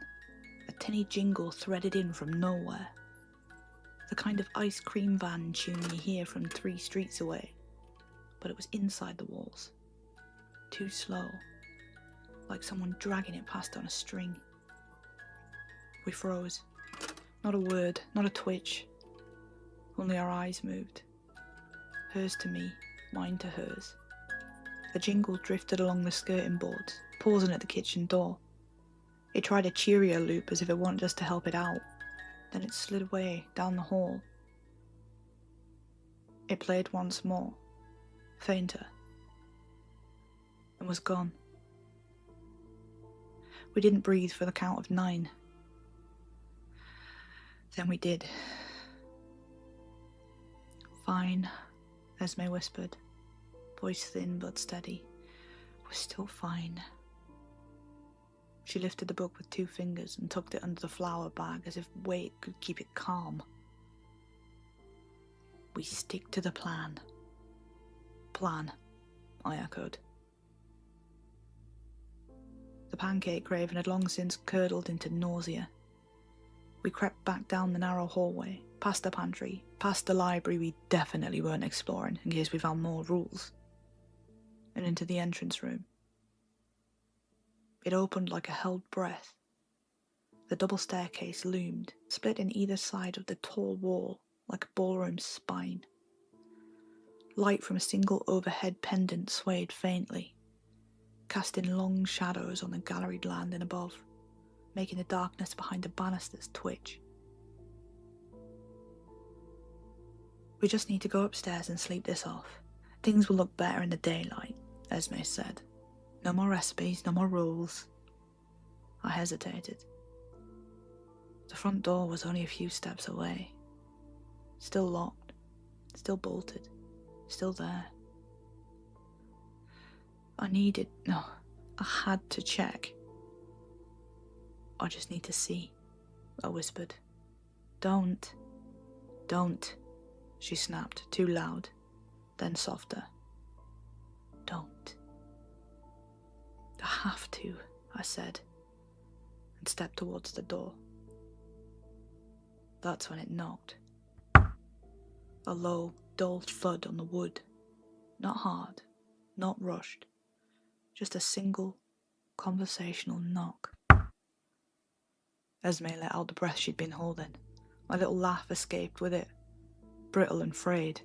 a tinny jingle threaded in from nowhere. The kind of ice cream van tune you hear from 3 streets away. But it was inside the walls. Too slow. Like someone dragging it past on a string. We froze. Not a word, not a twitch. Only our eyes moved. Hers to me, mine to hers. The jingle drifted along the skirting boards, pausing at the kitchen door. It tried a Cheerio loop as if it wanted us to help it out. Then it slid away down the hall. It played once more, fainter, and was gone. We didn't breathe for the count of 9. Then we did. Fine, Esme whispered, voice thin but steady. We're still fine. She lifted the book with 2 fingers and tucked it under the flour bag as if weight could keep it calm. We stick to the plan. Plan, I echoed. The pancake craving had long since curdled into nausea. We crept back down the narrow hallway, past the pantry, past the library we definitely weren't exploring in case we found more rules, and into the entrance room. It opened like a held breath. The double staircase loomed, split in either side of the tall wall like a ballroom spine. Light from a single overhead pendant swayed faintly, casting long shadows on the galleried landing above, making the darkness behind the banisters twitch. We just need to go upstairs and sleep this off. Things will look better in the daylight, Esme said. No more recipes, no more rules. I hesitated. The front door was only a few steps away. Still locked, still bolted, still there. I had to check. I just need to see, I whispered. Don't, she snapped, too loud, then softer. Don't. I have to, I said, and stepped towards the door. That's when it knocked. A low, dull thud on the wood. Not hard, not rushed, just a single, conversational knock. Esme let out the breath she'd been holding. My little laugh escaped with it, brittle and frayed.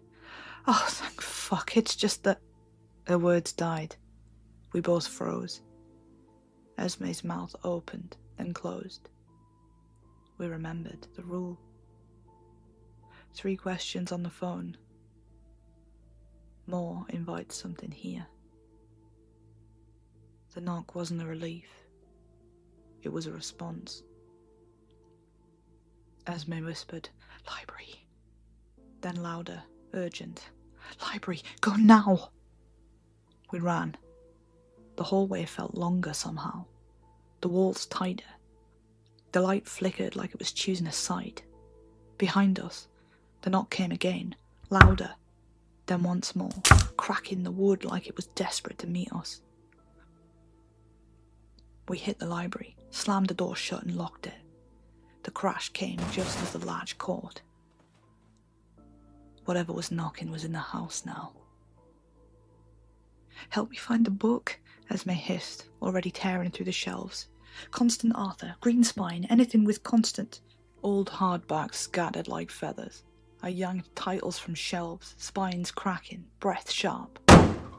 Oh, thank fuck, it's just that... Her words died. We both froze. Esme's mouth opened, then closed. We remembered the rule. 3 questions on the phone. More invites something here. The knock wasn't a relief. It was a response. Esme whispered, "Library." Then louder, urgent. "Library, go now!" We ran. The hallway felt longer somehow. The walls tighter. The light flickered like it was choosing a side. Behind us, the knock came again, louder, then once more, cracking the wood like it was desperate to meet us. We hit the library, slammed the door shut and locked it. The crash came just as the latch caught. Whatever was knocking was in the house now. "Help me find the book," Esme hissed, already tearing through the shelves. "Constant Arthur, Green Spine, anything with Constant." Old hardbacks scattered like feathers. I yanked titles from shelves, spines cracking, breath sharp.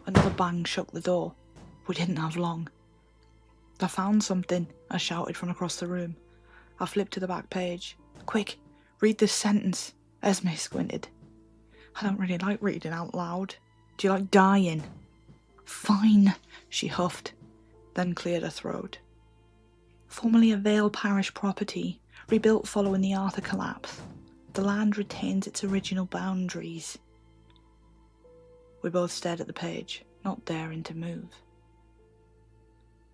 Another bang shook the door. We didn't have long. I found something, I shouted from across the room. I flipped to the back page. Quick, read this sentence. Esme squinted. I don't really like reading out loud. Do you like dying? Fine, she huffed, then cleared her throat. Formerly a Vale Parish property, rebuilt following the Arthur collapse. The land retains its original boundaries. We both stared at the page, not daring to move.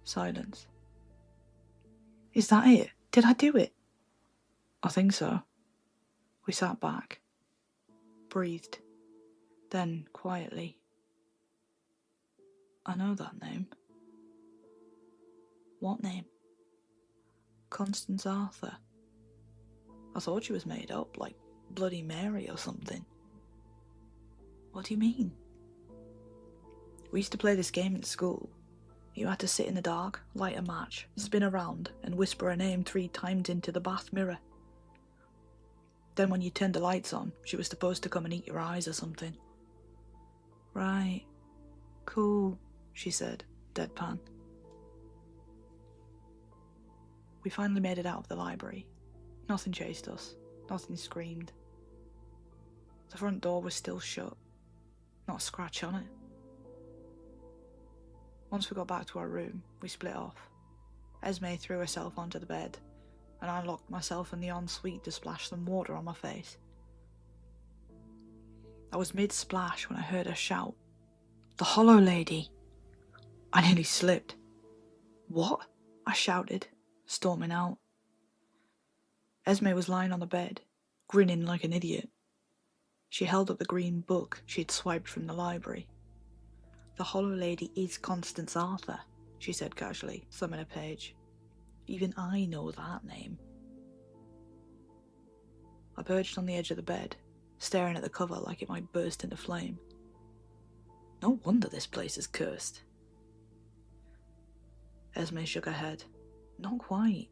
Silence. Is that it? Did I do it? I think so. We sat back, breathed, then quietly. I know that name. What name? Constance Arthur. I thought she was made up, like Bloody Mary or something. What do you mean? We used to play this game at school. You had to sit in the dark, light a match, spin around, and whisper a name 3 times into the bath mirror. Then when you turned the lights on, she was supposed to come and eat your eyes or something. Right. Cool, she said, deadpan. We finally made it out of the library. Nothing chased us. Nothing screamed. The front door was still shut. Not a scratch on it. Once we got back to our room, we split off. Esme threw herself onto the bed, and I locked myself in the ensuite to splash some water on my face. I was mid-splash when I heard her shout, "The Hollow Lady!" I nearly slipped. What? I shouted, storming out. Esme was lying on the bed, grinning like an idiot. She held up the green book she'd swiped from the library. "The Hollow Lady is Constance Arthur," she said casually, thumbing a page. "Even I know that name." I perched on the edge of the bed, staring at the cover like it might burst into flame. No wonder this place is cursed. Esme shook her head. Not quite.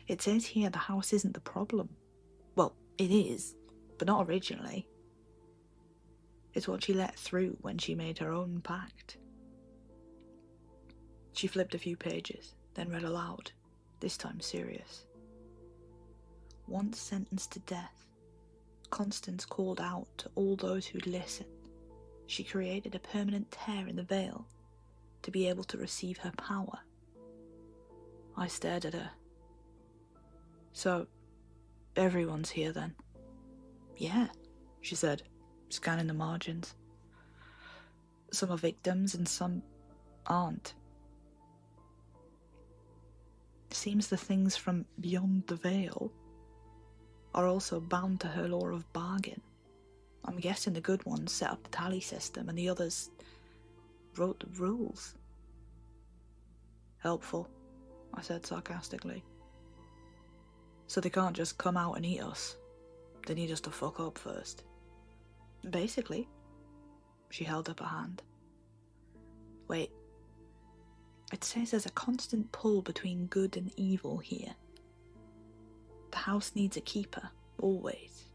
It says here the house isn't the problem. Well, it is, but not originally. It's what she let through when she made her own pact. She flipped a few pages, then read aloud, this time serious. Once sentenced to death, Constance called out to all those who'd listen. She created a permanent tear in the veil to be able to receive her power. I stared at her. So, everyone's here then? Yeah, she said, scanning the margins. Some are victims and some aren't. Seems the things from beyond the veil are also bound to her law of bargain. I'm guessing the good ones set up the tally system and the others wrote the rules. Helpful, I said sarcastically. So they can't just come out and eat us. They need us to fuck up first. Basically. She held up a hand. Wait. It says there's a constant pull between good and evil here. The house needs a keeper, always,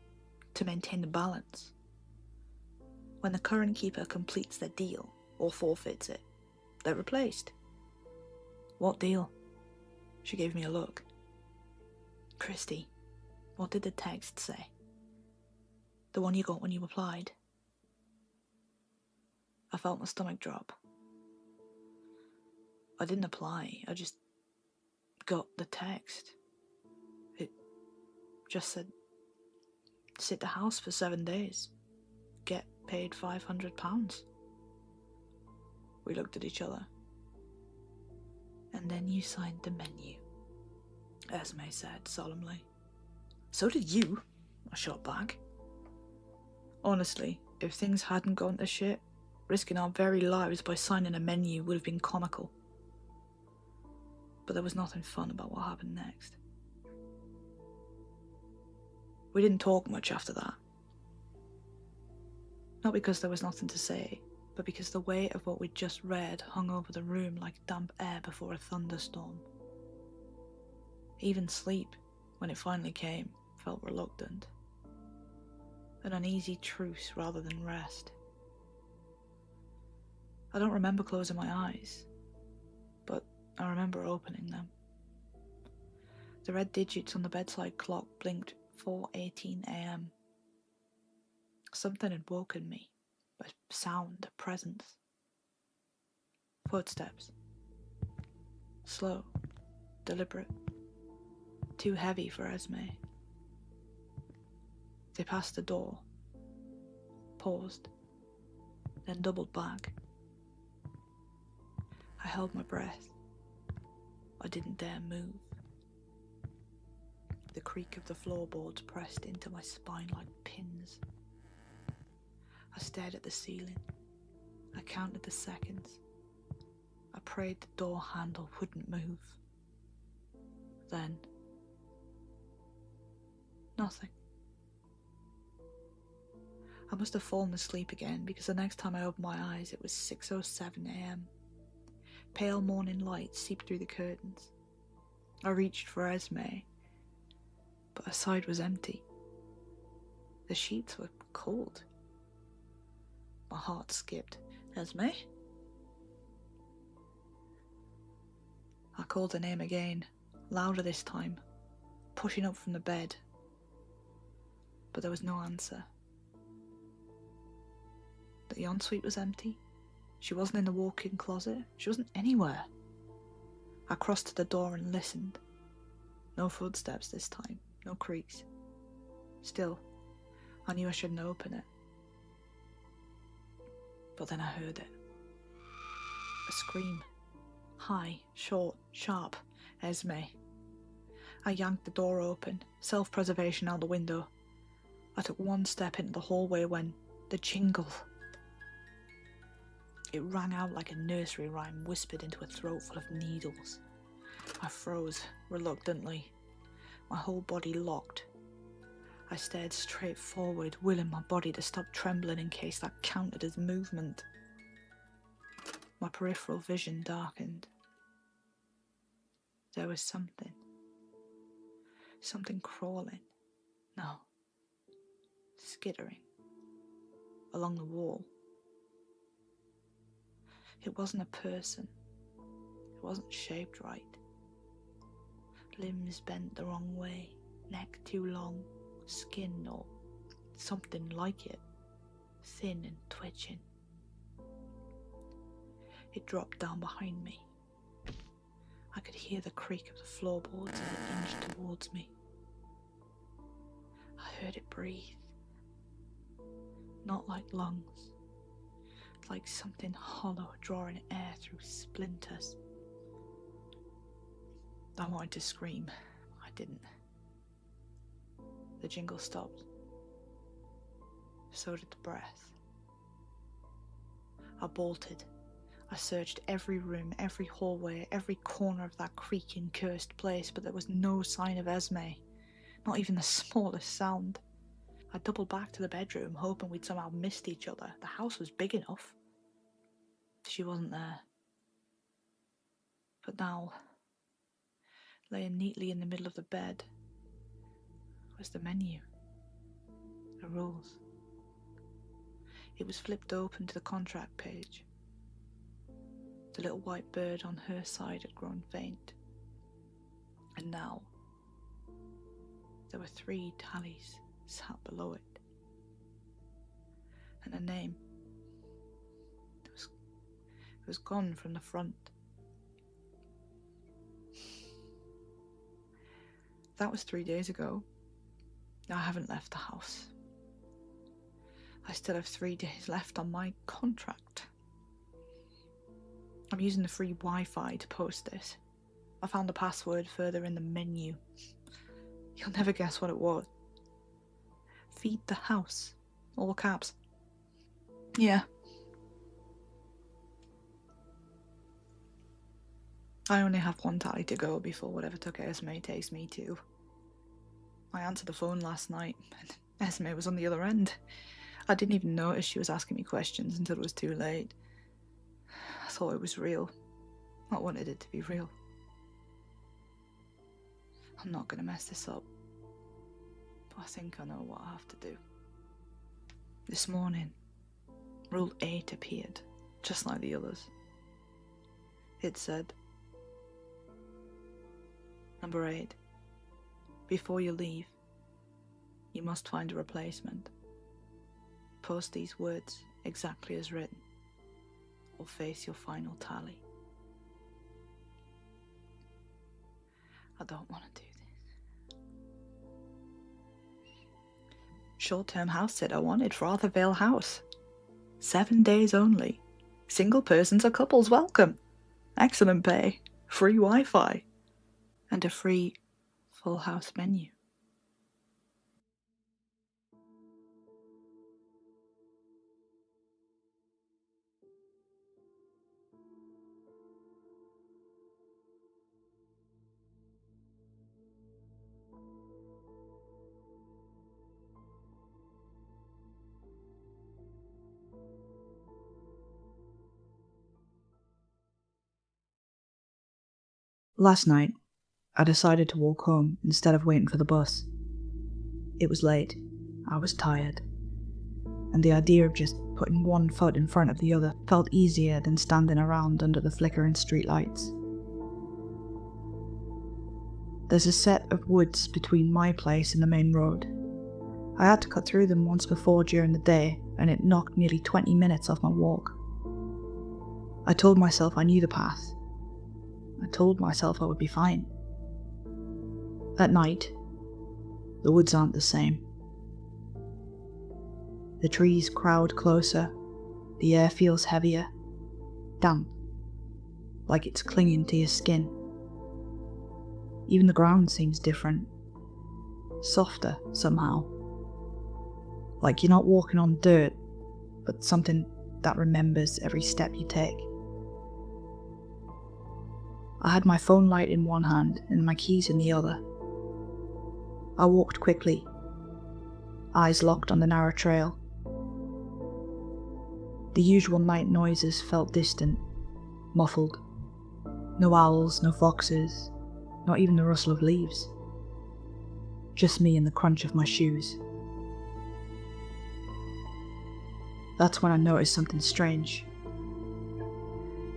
to maintain the balance. When the current keeper completes their deal, or forfeits it, they're replaced. What deal? She gave me a look. Christy, what did the text say? The one you got when you applied? I felt my stomach drop. I didn't apply, I just got the text. It just said, sit the house for 7 days. Get paid £500. We looked at each other. And then you signed the menu, Esme said solemnly. So did you, I shot back. Honestly, if things hadn't gone to shit, risking our very lives by signing a menu would have been comical. But there was nothing fun about what happened next. We didn't talk much after that. Not because there was nothing to say, but because the weight of what we'd just read hung over the room like damp air before a thunderstorm. Even sleep, when it finally came, felt reluctant. An uneasy truce rather than rest. I don't remember closing my eyes, but I remember opening them. The red digits on the bedside clock blinked 4:18 a.m. Something had woken me, a sound, a presence. Footsteps. Slow, deliberate, too heavy for Esme. They passed the door, paused, then doubled back. I held my breath. I didn't dare move. The creak of the floorboards pressed into my spine like pins. I stared at the ceiling. I counted the seconds. I prayed the door handle wouldn't move. Then, nothing. I must have fallen asleep again, because the next time I opened my eyes it was 6:07 a.m. Pale morning light seeped through the curtains. I reached for Esme, but her side was empty. The sheets were cold. My heart skipped. Esme? I called her name again, louder this time, pushing up from the bed. But there was no answer. The ensuite was empty. She wasn't in the walk-in closet. She wasn't anywhere. I crossed to the door and listened. No footsteps this time, no creaks. Still, I knew I shouldn't open it. But then I heard it. A scream. High, short, sharp. Esme. I yanked the door open, self-preservation out the window. I took one step into the hallway when the jingle. It rang out like a nursery rhyme whispered into a throat full of needles. I froze, reluctantly. My whole body locked. I stared straight forward, willing my body to stop trembling in case that counted as movement. My peripheral vision darkened. There was something. Something crawling. No. Skittering. Along the wall. It wasn't a person. It wasn't shaped right. Limbs bent the wrong way, neck too long, skin or something like it, thin and twitching. It dropped down behind me. I could hear the creak of the floorboards as it inched towards me. I heard it breathe. Not like lungs. Like something hollow drawing air through splinters. I wanted to scream. I didn't. The jingle stopped. So did the breath. I bolted. I searched every room, every hallway, every corner of that creaking, cursed place, but there was no sign of Esme. Not even the smallest sound. I doubled back to the bedroom, hoping we'd somehow missed each other. The house was big enough. She wasn't there. But now, laying neatly in the middle of the bed, was the menu. The rules. It was flipped open to the contract page. The little white bird on her side had grown faint. And now, there were 3 tallies sat below it. And a name. It was gone from the front. That was 3 days ago. I haven't left the house. I still have 3 days left on my contract. I'm using the free Wi-Fi to post this. I found the password further in the menu. You'll never guess what it was. Feed the house. All caps. Yeah. I only have 1 tally to go before whatever took Esme takes me to. I answered the phone last night, and Esme was on the other end. I didn't even notice she was asking me questions until it was too late. I thought it was real. I wanted it to be real. I'm not going to mess this up. But I think I know what I have to do. This morning, Rule 8 appeared, just like the others. It said, Number 8. Before you leave, you must find a replacement. Post these words exactly as written, or face your final tally. I don't want to do this. Short-term house sitter wanted for Arthur Vale House. 7 days only. Single persons or couples welcome. Excellent pay. Free Wi-Fi. And a free full house menu. Last night, I decided to walk home instead of waiting for the bus. It was late, I was tired, and the idea of just putting one foot in front of the other felt easier than standing around under the flickering streetlights. There's a set of woods between my place and the main road. I had to cut through them once before during the day, and it knocked nearly 20 minutes off my walk. I told myself I knew the path. I told myself I would be fine. At night, the woods aren't the same. The trees crowd closer, the air feels heavier, damp, like it's clinging to your skin. Even the ground seems different, softer somehow. Like you're not walking on dirt, but something that remembers every step you take. I had my phone light in one hand and my keys in the other. I walked quickly, eyes locked on the narrow trail. The usual night noises felt distant, muffled. No owls, no foxes, not even the rustle of leaves. Just me and the crunch of my shoes. That's when I noticed something strange.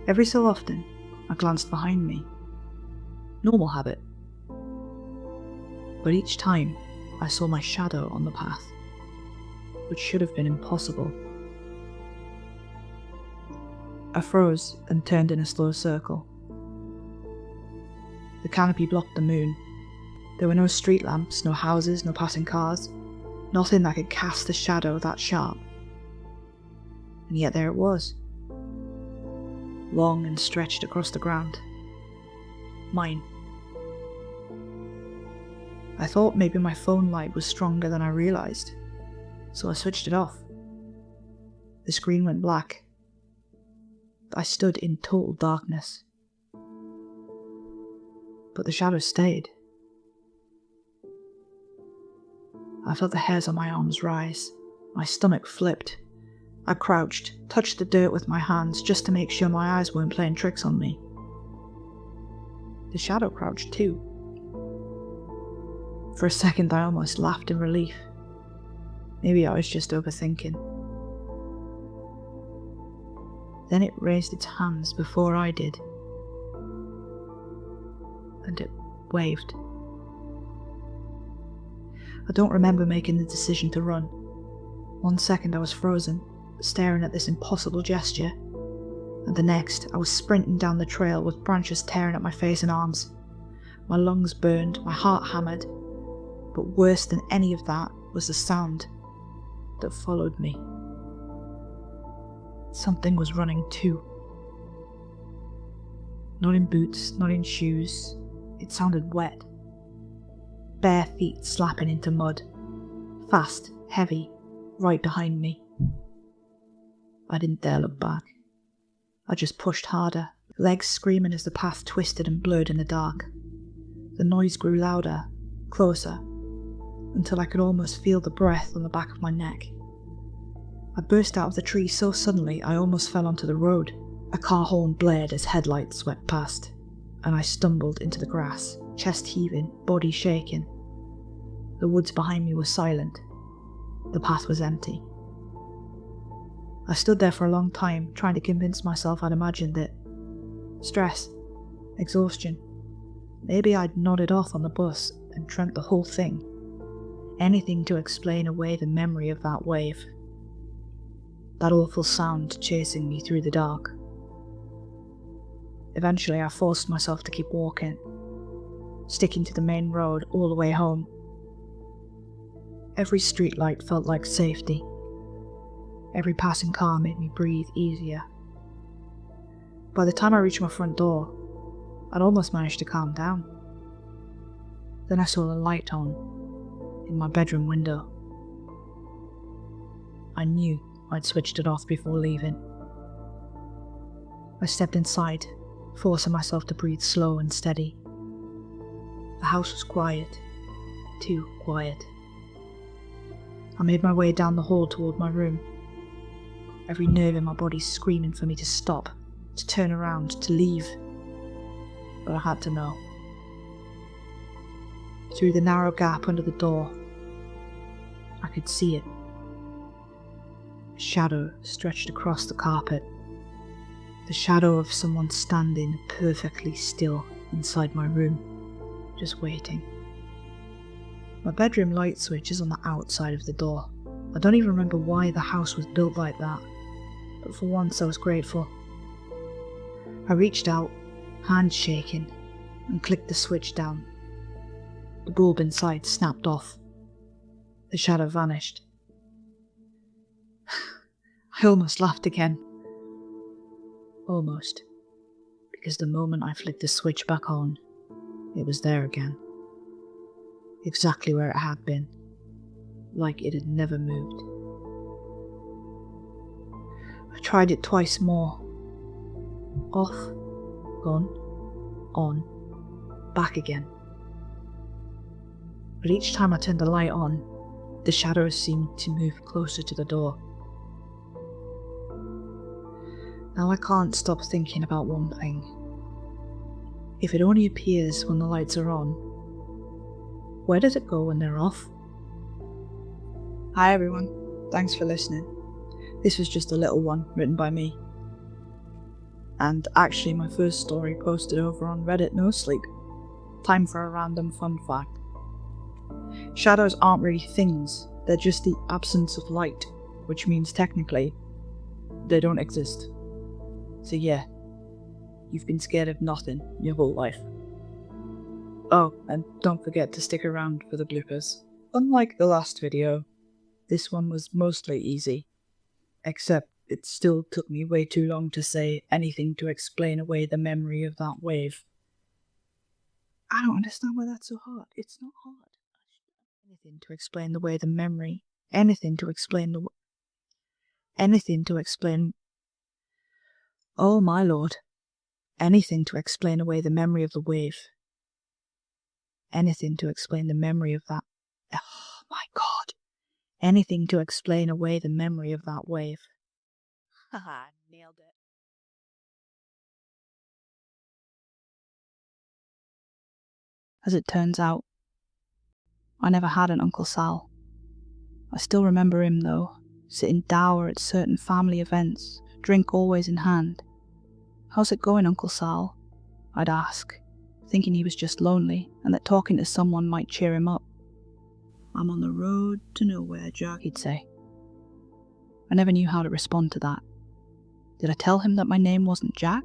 Every so often, I glanced behind me. Normal habit. But each time, I saw my shadow on the path, which should have been impossible. I froze and turned in a slow circle. The canopy blocked the moon. There were no street lamps, no houses, no passing cars, nothing that could cast a shadow that sharp. And yet there it was. Long and stretched across the ground. Mine. I thought maybe my phone light was stronger than I realised, so I switched it off. The screen went black. I stood in total darkness. But the shadow stayed. I felt the hairs on my arms rise. My stomach flipped. I crouched, touched the dirt with my hands just to make sure my eyes weren't playing tricks on me. The shadow crouched too. For a second I almost laughed in relief. Maybe I was just overthinking. Then it raised its hands before I did. And it waved. I don't remember making the decision to run. 1 second I was frozen, staring at this impossible gesture, and the next I was sprinting down the trail with branches tearing at my face and arms. My lungs burned, my heart hammered, but worse than any of that was the sound that followed me. Something was running too. Not in boots, not in shoes. It sounded wet. Bare feet slapping into mud. Fast, heavy, right behind me. I didn't dare look back. I just pushed harder, legs screaming as the path twisted and blurred in the dark. The noise grew louder, closer, until I could almost feel the breath on the back of my neck. I burst out of the tree so suddenly I almost fell onto the road. A car horn blared as headlights swept past, and I stumbled into the grass, chest heaving, body shaking. The woods behind me were silent. The path was empty. I stood there for a long time, trying to convince myself I'd imagined it. Stress, exhaustion. Maybe I'd nodded off on the bus and dreamt the whole thing. Anything to explain away the memory of that wave. That awful sound chasing me through the dark. Eventually I forced myself to keep walking, sticking to the main road all the way home. Every streetlight felt like safety. Every passing car made me breathe easier. By the time I reached my front door, I'd almost managed to calm down. Then I saw the light on in my bedroom window. I knew I'd switched it off before leaving. I stepped inside, forcing myself to breathe slow and steady. The house was quiet, too quiet. I made my way down the hall toward my room. Every nerve in my body screaming for me to stop, to turn around, to leave. But I had to know. Through the narrow gap under the door, I could see it. A shadow stretched across the carpet. The shadow of someone standing perfectly still inside my room, just waiting. My bedroom light switch is on the outside of the door. I don't even remember why the house was built like that, but for once I was grateful. I reached out, hand shaking, and clicked the switch down. The bulb inside snapped off. The shadow vanished. I almost laughed again. Almost. Because the moment I flicked the switch back on, it was there again. Exactly where it had been. Like it had never moved. I tried it twice more. Off, gone, on, back again. But each time I turned the light on, the shadows seemed to move closer to the door. Now I can't stop thinking about one thing. If it only appears when the lights are on, where does it go when they're off? Hi everyone, thanks for listening. This was just a little one written by me. And actually my first story posted over on Reddit No Sleep. Time for a random fun fact. Shadows aren't really things, they're just the absence of light, which means technically, they don't exist. So yeah, you've been scared of nothing your whole life. Oh, and don't forget to stick around for the bloopers. Unlike the last video, this one was mostly easy. Except it still took me way too long to say anything to explain away the memory of that wave. I don't understand why that's so hard. It's not hard. Anything to explain the way the memory. Anything to explain the... Anything to explain... Oh my lord. Anything to explain away the memory of the wave. Anything to explain the memory of that... Oh my god. Anything to explain away the memory of that wave. Haha, nailed it. As it turns out, I never had an Uncle Sal. I still remember him though, sitting dour at certain family events, drink always in hand. "How's it going, Uncle Sal?" I'd ask, thinking he was just lonely and that talking to someone might cheer him up. "I'm on the road to nowhere, Jack," he'd say. I never knew how to respond to that. Did I tell him that my name wasn't Jack?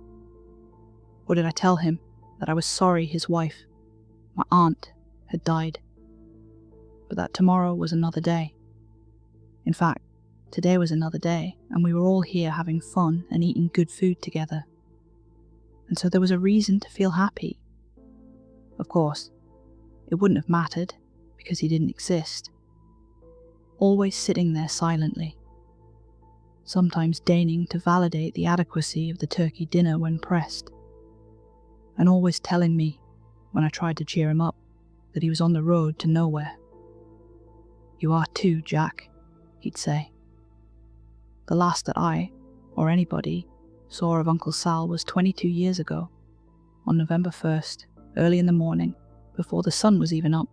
Or did I tell him that I was sorry his wife, my aunt, had died? But that tomorrow was another day. In fact, today was another day, and we were all here having fun and eating good food together. And so there was a reason to feel happy. Of course, it wouldn't have mattered, because he didn't exist. Always sitting there silently. Sometimes deigning to validate the adequacy of the turkey dinner when pressed. And always telling me, when I tried to cheer him up, that he was on the road to nowhere. "You are too, Jack," he'd say. The last that I, or anybody, saw of Uncle Sal was 22 years ago, on November 1st, early in the morning, before the sun was even up.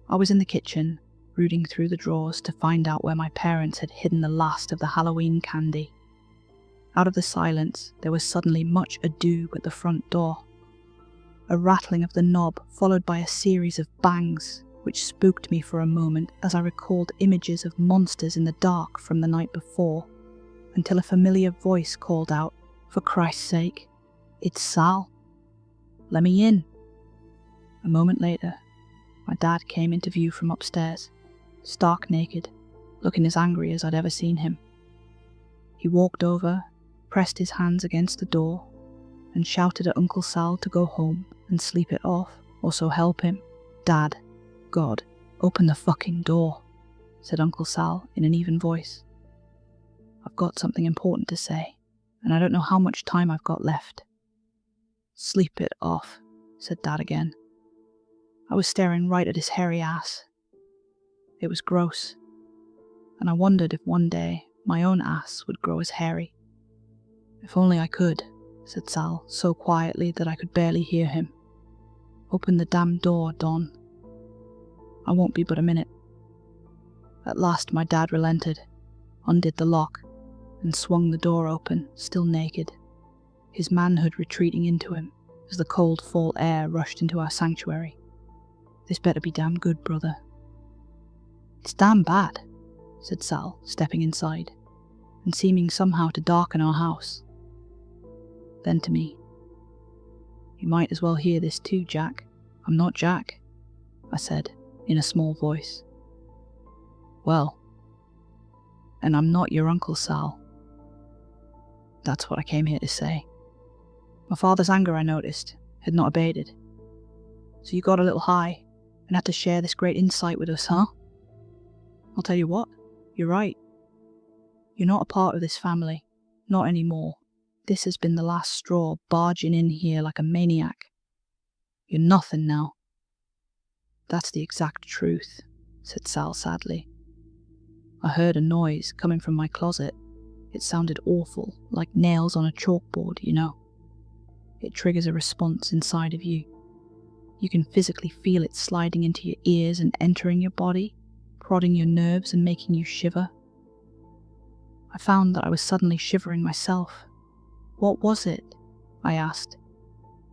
I was in the kitchen, rooting through the drawers to find out where my parents had hidden the last of the Halloween candy. Out of the silence, there was suddenly much ado at the front door. A rattling of the knob followed by a series of bangs, which spooked me for a moment as I recalled images of monsters in the dark from the night before, until a familiar voice called out, "For Christ's sake, it's Sal. Let me in." A moment later, my dad came into view from upstairs, stark naked, looking as angry as I'd ever seen him. He walked over, pressed his hands against the door, and shouted at Uncle Sal to go home and sleep it off, or so help him. "Dad, God, open the fucking door," said Uncle Sal in an even voice. "I've got something important to say, and I don't know how much time I've got left." "Sleep it off," said Dad again. I was staring right at his hairy ass. It was gross, and I wondered if one day my own ass would grow as hairy. "If only I could," said Sal, so quietly that I could barely hear him. "Open the damn door, Don. I won't be but a minute." At last my dad relented, undid the lock, and swung the door open, still naked, his manhood retreating into him as the cold fall air rushed into our sanctuary. "This better be damn good, brother." "It's damn bad," said Sal, stepping inside, and seeming somehow to darken our house. Then to me, "You might as well hear this too, Jack. I'm not Jack," I said, in a small voice. "Well, and I'm not your Uncle Sal." That's what I came here to say. My father's anger, I noticed, had not abated. "So you got a little high and had to share this great insight with us, huh? I'll tell you what, you're right. You're not a part of this family, not anymore. This has been the last straw, barging in here like a maniac. You're nothing now." "That's the exact truth," said Sal sadly. "I heard a noise coming from my closet. It sounded awful, like nails on a chalkboard, you know. It triggers a response inside of you. You can physically feel it sliding into your ears and entering your body, prodding your nerves and making you shiver. I found that I was suddenly shivering myself. "What was it?" I asked.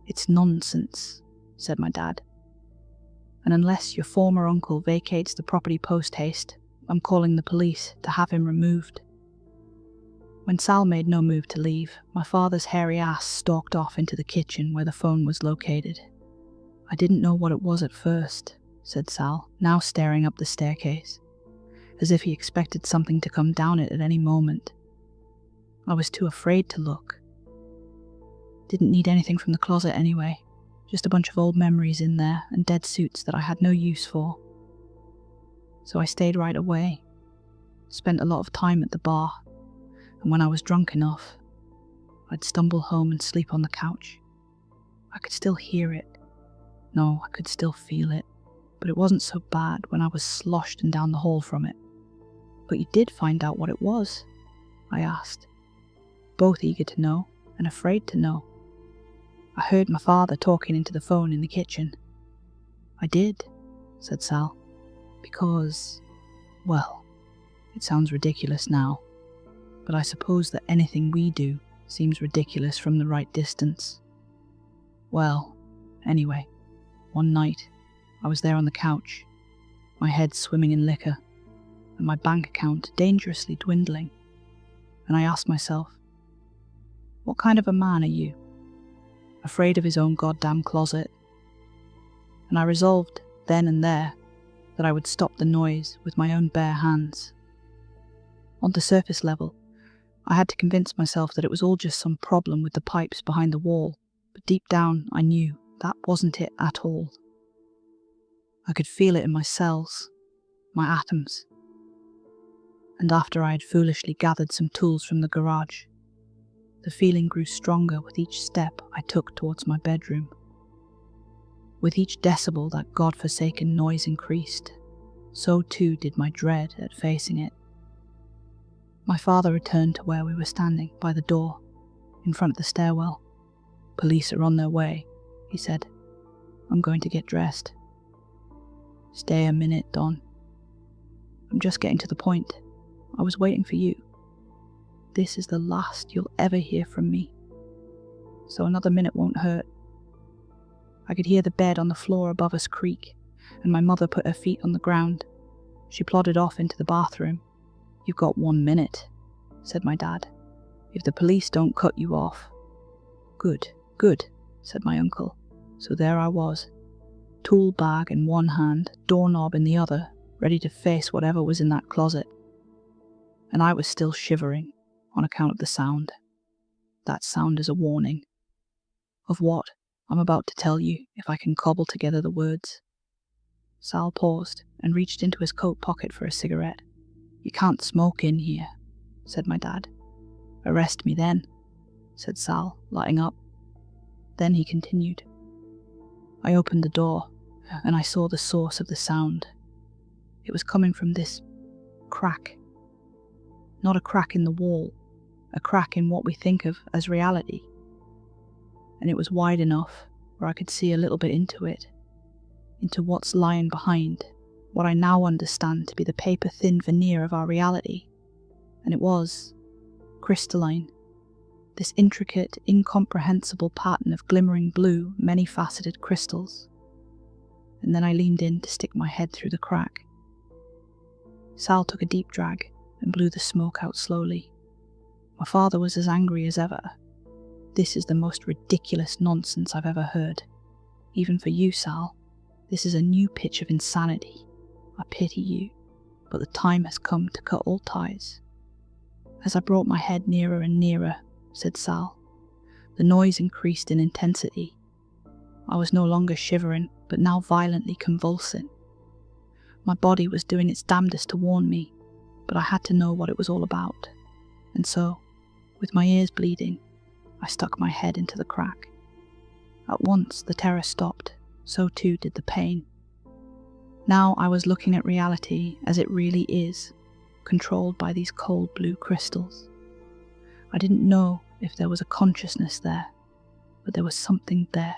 "It's nonsense," said my dad. "And unless your former uncle vacates the property post-haste, I'm calling the police to have him removed." When Sal made no move to leave, my father's hairy ass stalked off into the kitchen where the phone was located. "I didn't know what it was at first," said Sal, now staring up the staircase, as if he expected something to come down it at any moment. "I was too afraid to look. Didn't need anything from the closet anyway, just a bunch of old memories in there and dead suits that I had no use for. So I stayed right away, spent a lot of time at the bar, and when I was drunk enough, I'd stumble home and sleep on the couch. I could still hear it. No, I could still feel it, but it wasn't so bad when I was sloshed and down the hall from it." "But you did find out what it was?" I asked, both eager to know and afraid to know. I heard my father talking into the phone in the kitchen. "I did," said Sal, "because, well, it sounds ridiculous now, but I suppose that anything we do seems ridiculous from the right distance. Well, anyway, one night, I was there on the couch, my head swimming in liquor, and my bank account dangerously dwindling, and I asked myself, what kind of a man are you? Afraid of his own goddamn closet? And I resolved, then and there, that I would stop the noise with my own bare hands. On the surface level, I had to convince myself that it was all just some problem with the pipes behind the wall, but deep down I knew that wasn't it at all. I could feel it in my cells, my atoms. And after I had foolishly gathered some tools from the garage, the feeling grew stronger with each step I took towards my bedroom. With each decibel that godforsaken noise increased, so too did my dread at facing it. My father returned to where we were standing by the door, in front of the stairwell. "Police are on their way," he said. I'm going to get dressed. Stay a minute, Don. I'm just getting to the point. I was waiting for you. This is the last you'll ever hear from me, so another minute won't hurt. I could hear the bed on the floor above us creak, and my mother put her feet on the ground. She plodded off into the bathroom. You've got 1 minute, said my dad. If the police don't cut you off. Good, good, said my uncle. So there I was, tool bag in one hand, doorknob in the other, ready to face whatever was in that closet. And I was still shivering on account of the sound. That sound is a warning. Of what? I'm about to tell you, if I can cobble together the words. Sal paused and reached into his coat pocket for a cigarette. You can't smoke in here, said my dad. Arrest me then, said Sal, lighting up. Then he continued. I opened the door, and I saw the source of the sound. It was coming from this crack. Not a crack in the wall, a crack in what we think of as reality. And it was wide enough where I could see a little bit into it, into what's lying behind, what I now understand to be the paper-thin veneer of our reality. And it was crystalline, this intricate, incomprehensible pattern of glimmering blue, many-faceted crystals. And then I leaned in to stick my head through the crack. Sal took a deep drag and blew the smoke out slowly. My father was as angry as ever. This is the most ridiculous nonsense I've ever heard. Even for you, Sal, this is a new pitch of insanity. I pity you, but the time has come to cut all ties. As I brought my head nearer and nearer, said Sal, the noise increased in intensity. I was no longer shivering, but now violently convulsing. My body was doing its damnedest to warn me, but I had to know what it was all about. And so, with my ears bleeding, I stuck my head into the crack. At once the terror stopped, so too did the pain. Now I was looking at reality as it really is, controlled by these cold blue crystals. I didn't know if there was a consciousness there, but there was something there.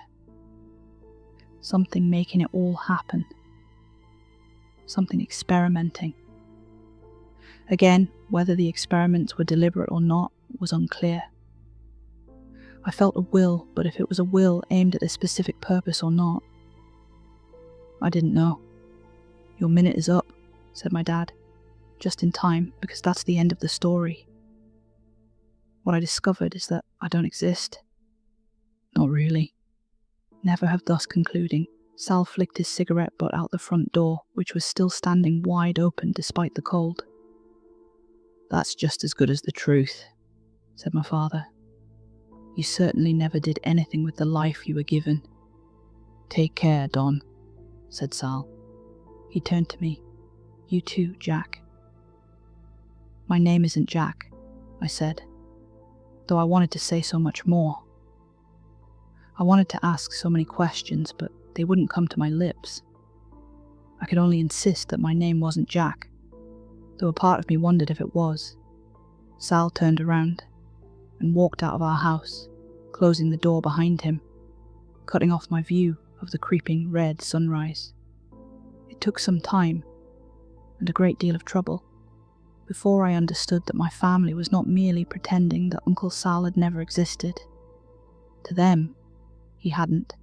Something making it all happen. Something experimenting. Again, whether the experiments were deliberate or not was unclear. I felt a will, but if it was a will aimed at a specific purpose or not, I didn't know. Your minute is up, said my dad, just in time, because that's the end of the story. What I discovered is that I don't exist. Not really. Never have thus concluding, Sal flicked his cigarette butt out the front door, which was still standing wide open despite the cold. That's just as good as the truth, said my father. You certainly never did anything with the life you were given. Take care, Don, said Sal. He turned to me. You too, Jack. My name isn't Jack, I said, though I wanted to say so much more. I wanted to ask so many questions, but they wouldn't come to my lips. I could only insist that my name wasn't Jack, though a part of me wondered if it was. Sal turned around and walked out of our house, closing the door behind him, cutting off my view of the creeping red sunrise. It took some time, and a great deal of trouble, before I understood that my family was not merely pretending that Uncle Sal had never existed. To them, he hadn't,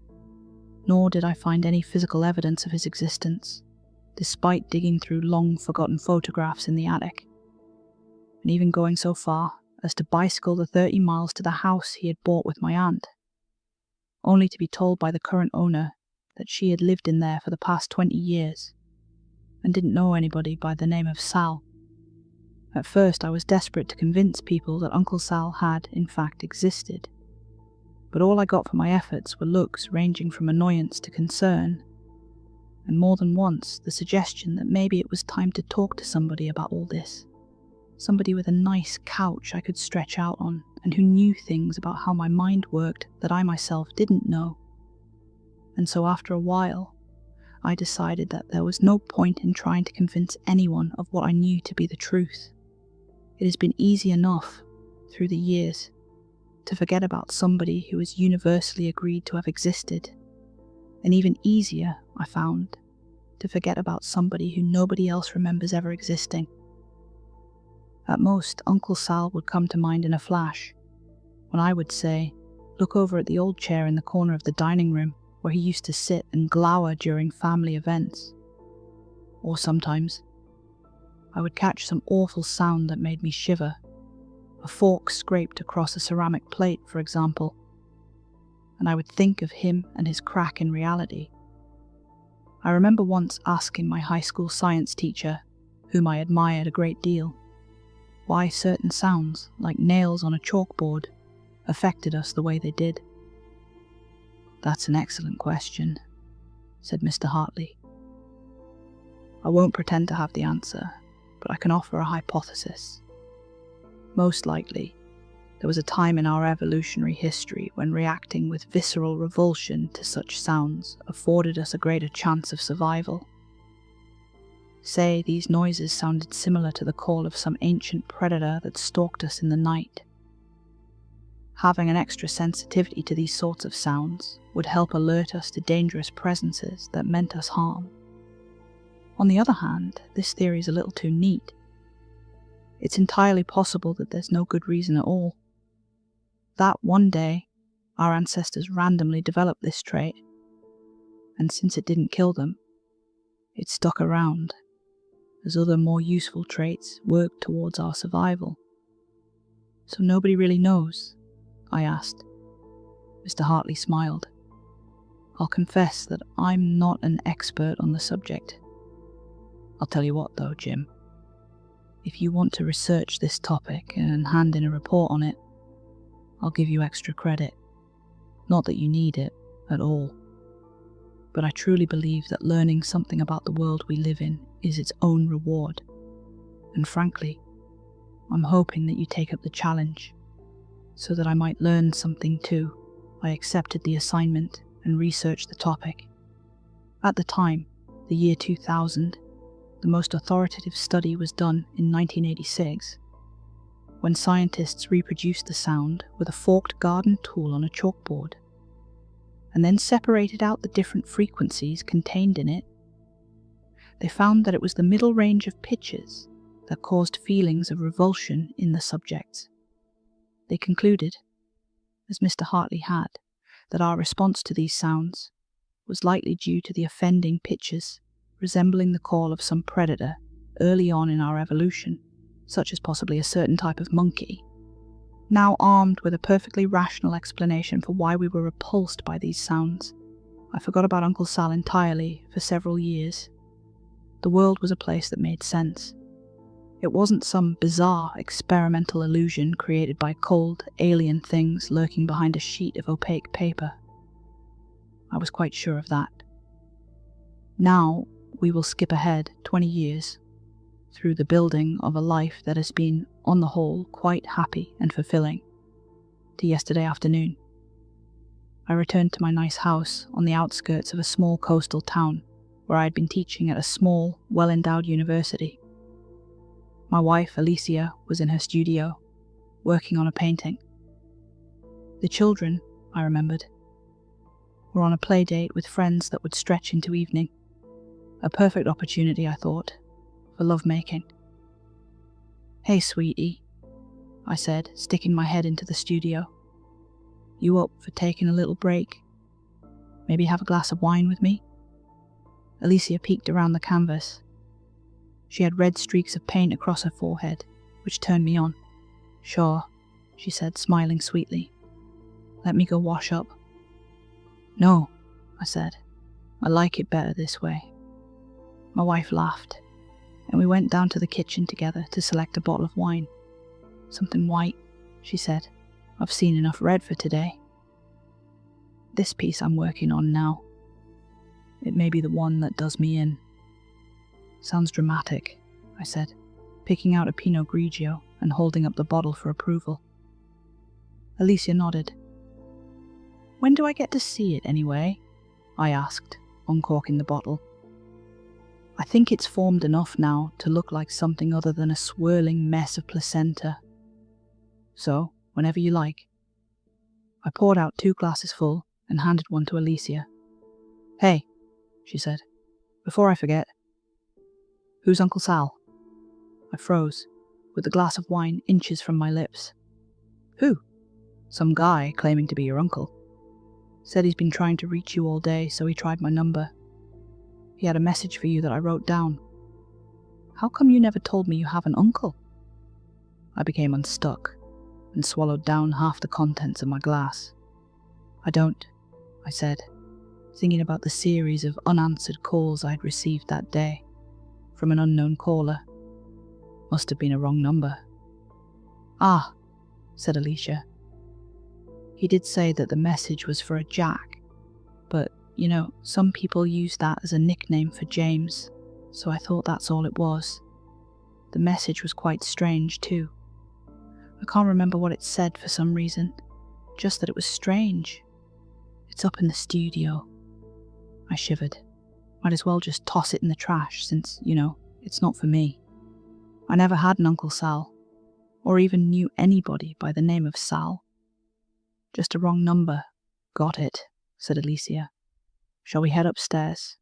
nor did I find any physical evidence of his existence, despite digging through long-forgotten photographs in the attic, and even going so far as to bicycle the 30 miles to the house he had bought with my aunt, only to be told by the current owner that she had lived in there for the past 20 years, and didn't know anybody by the name of Sal. At first I was desperate to convince people that Uncle Sal had, in fact, existed, but all I got for my efforts were looks ranging from annoyance to concern, and more than once the suggestion that maybe it was time to talk to somebody about all this. Somebody with a nice couch I could stretch out on, and who knew things about how my mind worked that I myself didn't know. And so after a while, I decided that there was no point in trying to convince anyone of what I knew to be the truth. It has been easy enough, through the years, to forget about somebody who is universally agreed to have existed. and even easier, I found, to forget about somebody who nobody else remembers ever existing. At most, Uncle Sal would come to mind in a flash, when I would say, look over at the old chair in the corner of the dining room where he used to sit and glower during family events. Or sometimes, I would catch some awful sound that made me shiver. A fork scraped across a ceramic plate, for example, and I would think of him and his crack in reality. I remember once asking my high school science teacher, whom I admired a great deal, why certain sounds, like nails on a chalkboard, affected us the way they did. "That's an excellent question," said Mr. Hartley. "I won't pretend to have the answer, but I can offer a hypothesis. Most likely, there was a time in our evolutionary history when reacting with visceral revulsion to such sounds afforded us a greater chance of survival. Say these noises sounded similar to the call of some ancient predator that stalked us in the night. Having an extra sensitivity to these sorts of sounds would help alert us to dangerous presences that meant us harm. On the other hand, this theory is a little too neat. It's entirely possible that there's no good reason at all. That one day, our ancestors randomly developed this trait, and since it didn't kill them, it stuck around, as other more useful traits worked towards our survival. So nobody really knows?" I asked. Mr. Hartley smiled. "I'll confess that I'm not an expert on the subject. I'll tell you what though, Jim. If you want to research this topic and hand in a report on it, I'll give you extra credit. Not that you need it at all. But I truly believe that learning something about the world we live in is its own reward. And frankly, I'm hoping that you take up the challenge. So that I might learn something too, I accepted the assignment and researched the topic. At the time, the year 2000, the most authoritative study was done in 1986, when scientists reproduced the sound with a forked garden tool on a chalkboard, and then separated out the different frequencies contained in it. They found that it was the middle range of pitches that caused feelings of revulsion in the subjects. They concluded, as Mr. Hartley had, that our response to these sounds was likely due to the offending pitches resembling the call of some predator early on in our evolution, such as possibly a certain type of monkey. Now armed with a perfectly rational explanation for why we were repulsed by these sounds, I forgot about Uncle Sal entirely for several years. The world was a place that made sense. It wasn't some bizarre experimental illusion created by cold, alien things lurking behind a sheet of opaque paper. I was quite sure of that. Now, we will skip ahead 20 years, through the building of a life that has been, on the whole, quite happy and fulfilling, to yesterday afternoon. I returned to my nice house on the outskirts of a small coastal town, where I had been teaching at a small, well-endowed university. My wife, Alicia, was in her studio, working on a painting. The children, I remembered, were on a play date with friends that would stretch into evening. A perfect opportunity, I thought, for lovemaking. "Hey, sweetie," I said, sticking my head into the studio. "You up for taking a little break? Maybe have a glass of wine with me?" Alicia peeked around the canvas. She had red streaks of paint across her forehead, which turned me on. "Sure," she said, smiling sweetly. "Let me go wash up." "No," I said. "I like it better this way." My wife laughed, and we went down to the kitchen together to select a bottle of wine. "Something white," she said. "I've seen enough red for today. This piece I'm working on now. It may be the one that does me in." "Sounds dramatic," I said, picking out a Pinot Grigio and holding up the bottle for approval. Alicia nodded. "When do I get to see it, anyway?" I asked, uncorking the bottle. "I think it's formed enough now to look like something other than a swirling mess of placenta. So, whenever you like." I poured out 2 glasses full and handed one to Alicia. Hey, she said, before I forget, who's Uncle Sal? I froze, with the glass of wine inches from my lips. Who? Some guy claiming to be your uncle. Said he's been trying to reach you all day, so he tried my number. He had a message for you that I wrote down. How come you never told me you have an uncle? I became unstuck and swallowed down half the contents of my glass. I don't, I said, thinking about the series of unanswered calls I'd received that day from an unknown caller. Must have been a wrong number. Ah, said Alicia. He did say that the message was for a Jack, but, you know, some people use that as a nickname for James, so I thought that's all it was. The message was quite strange, too. I can't remember what it said for some reason, just that it was strange. It's up in the studio. I shivered. Might as well just toss it in the trash since, you know, it's not for me. I never had an Uncle Sal, or even knew anybody by the name of Sal. Just a wrong number. Got it, said Alicia. Shall we head upstairs?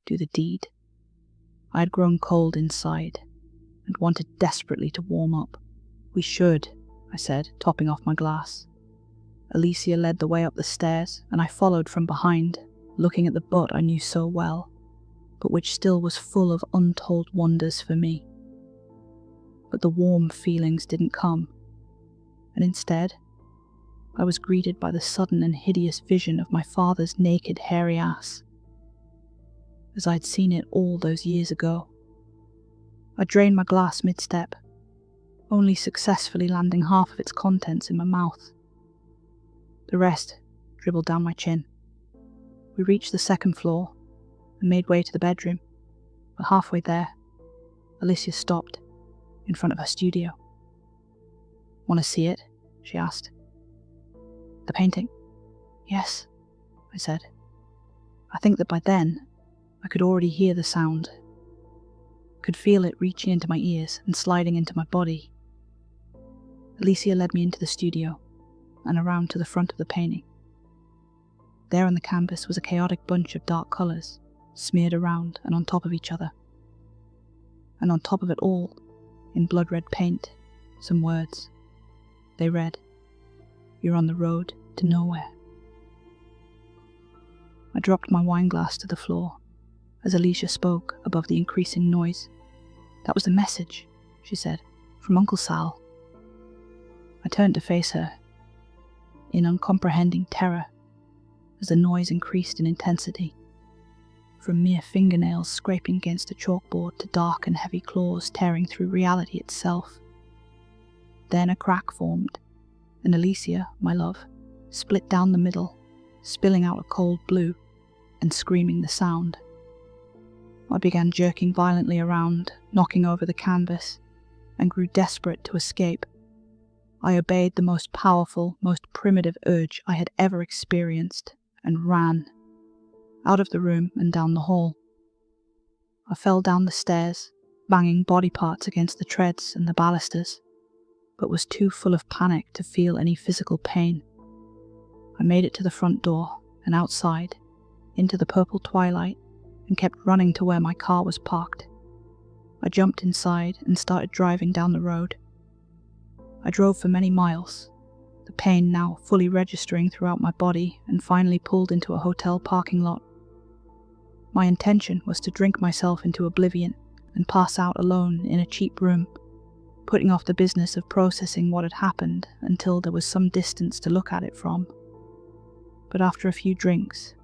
Do the deed? I had grown cold inside and wanted desperately to warm up. We should, I said, topping off my glass. Alicia led the way up the stairs, and I followed from behind, looking at the butt I knew so well, but which still was full of untold wonders for me. But the warm feelings didn't come, and instead, I was greeted by the sudden and hideous vision of my father's naked, hairy ass, as I'd seen it all those years ago. I drained my glass mid-step, only successfully landing half of its contents in my mouth. The rest dribbled down my chin. We reached the second floor and made way to the bedroom, but halfway there, Alicia stopped in front of her studio. Want to see it? She asked. The painting? Yes, I said. I think that by then, I could already hear the sound. Could feel it reaching into my ears and sliding into my body. Alicia led me into the studio and around to the front of the painting. There on the canvas was a chaotic bunch of dark colours, smeared around and on top of each other. And on top of it all, in blood-red paint, some words. They read, "You're on the road to nowhere." I dropped my wine glass to the floor as Alicia spoke above the increasing noise. That was the message, she said, from Uncle Sal. I turned to face her, in uncomprehending terror, as the noise increased in intensity. From mere fingernails scraping against a chalkboard to dark and heavy claws tearing through reality itself. Then a crack formed, and Alicia, my love, split down the middle, spilling out a cold blue and screaming the sound. I began jerking violently around, knocking over the canvas, and grew desperate to escape. I obeyed the most powerful, most primitive urge I had ever experienced and ran, out of the room and down the hall. I fell down the stairs, banging body parts against the treads and the balusters, but was too full of panic to feel any physical pain. I made it to the front door and outside, into the purple twilight, and kept running to where my car was parked. I jumped inside and started driving down the road. I drove for many miles, the pain now fully registering throughout my body, and finally pulled into a hotel parking lot. My intention was to drink myself into oblivion and pass out alone in a cheap room, putting off the business of processing what had happened until there was some distance to look at it from. But after a few drinks,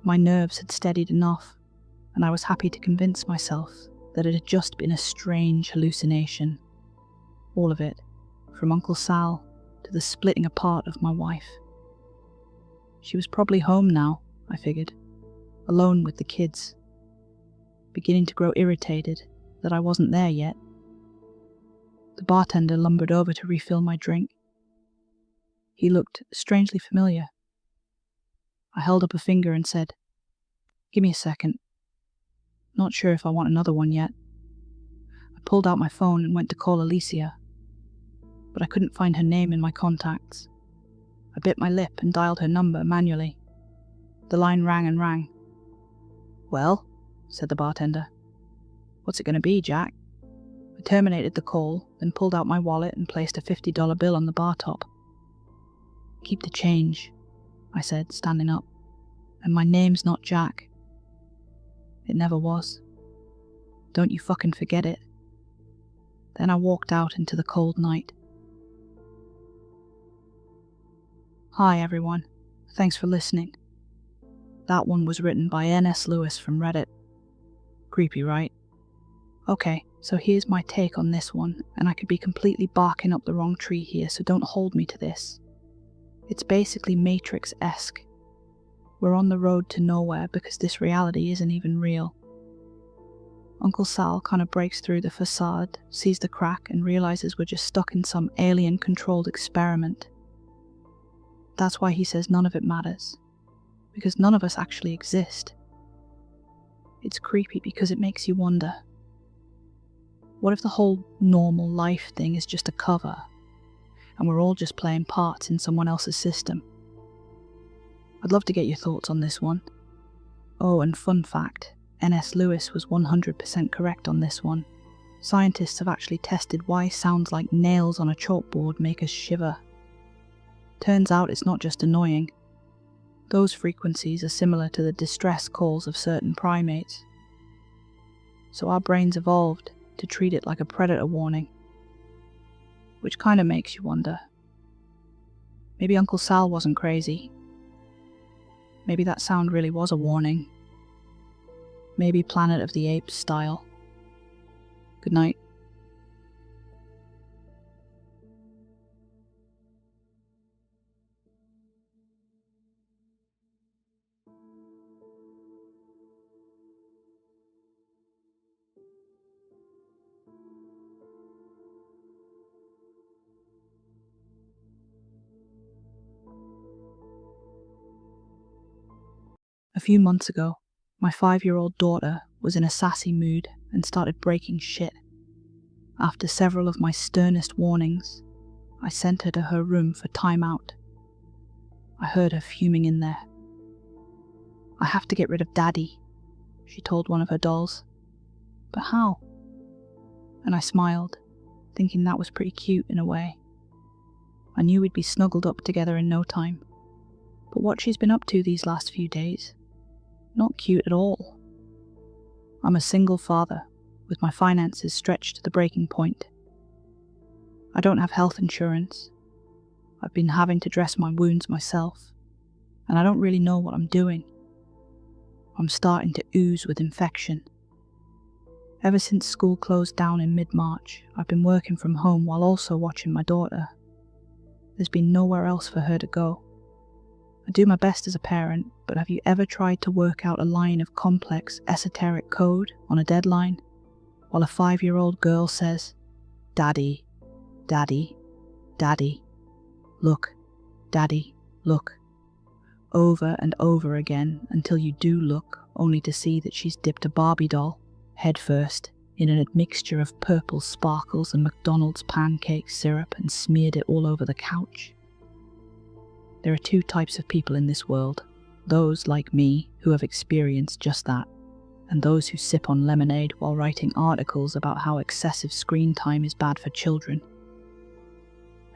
my nerves had steadied enough, and I was happy to convince myself that it had just been a strange hallucination. All of it, from Uncle Sal to the splitting apart of my wife. She was probably home now, I figured, alone with the kids, beginning to grow irritated that I wasn't there yet. The bartender lumbered over to refill my drink. He looked strangely familiar. I held up a finger and said, "Give me a second. Not sure if I want another one yet." I pulled out my phone and went to call Alicia, but I couldn't find her name in my contacts. I bit my lip and dialed her number manually. The line rang and rang. "Well," said the bartender. "What's it going to be, Jack?" I terminated the call, then pulled out my wallet and placed a $50 bill on the bar top. "Keep the change," I said, standing up. "And my name's not Jack. It never was. Don't you fucking forget it." Then I walked out into the cold night. Hi everyone, thanks for listening. That one was written by N.S. Lewis from Reddit. Creepy, right? Okay, so here's my take on this one, and I could be completely barking up the wrong tree here, so don't hold me to this. It's basically Matrix-esque. We're on the road to nowhere because this reality isn't even real. Uncle Sal kind of breaks through the facade, sees the crack, and realizes we're just stuck in some alien-controlled experiment. That's why he says none of it matters, because none of us actually exist. It's creepy because it makes you wonder, what if the whole normal life thing is just a cover, and we're all just playing parts in someone else's system? I'd love to get your thoughts on this one. Oh, and fun fact, N.S. Lewis was 100% correct on this one. Scientists have actually tested why sounds like nails on a chalkboard make us shiver. Turns out it's not just annoying. Those frequencies are similar to the distress calls of certain primates. So our brains evolved to treat it like a predator warning. Which kind of makes you wonder. Maybe Uncle Sal wasn't crazy. Maybe that sound really was a warning. Maybe Planet of the Apes style. Good night. A few months ago, my 5-year-old daughter was in a sassy mood and started breaking shit. After several of my sternest warnings, I sent her to her room for time out. I heard her fuming in there. "I have to get rid of Daddy," she told one of her dolls. "But how?" And I smiled, thinking that was pretty cute in a way. I knew we'd be snuggled up together in no time. But what she's been up to these last few days, not cute at all. I'm a single father, with my finances stretched to the breaking point. I don't have health insurance. I've been having to dress my wounds myself, and I don't really know what I'm doing. I'm starting to ooze with infection. Ever since school closed down in mid-March, I've been working from home while also watching my daughter. There's been nowhere else for her to go. I do my best as a parent, but have you ever tried to work out a line of complex, esoteric code on a deadline, while a 5-year-old girl says, "Daddy, Daddy, Daddy, look, Daddy, look," over and over again until you do look, only to see that she's dipped a Barbie doll, head first, in an admixture of purple sparkles and McDonald's pancake syrup and smeared it all over the couch. There are two types of people in this world, those like me who have experienced just that, and those who sip on lemonade while writing articles about how excessive screen time is bad for children.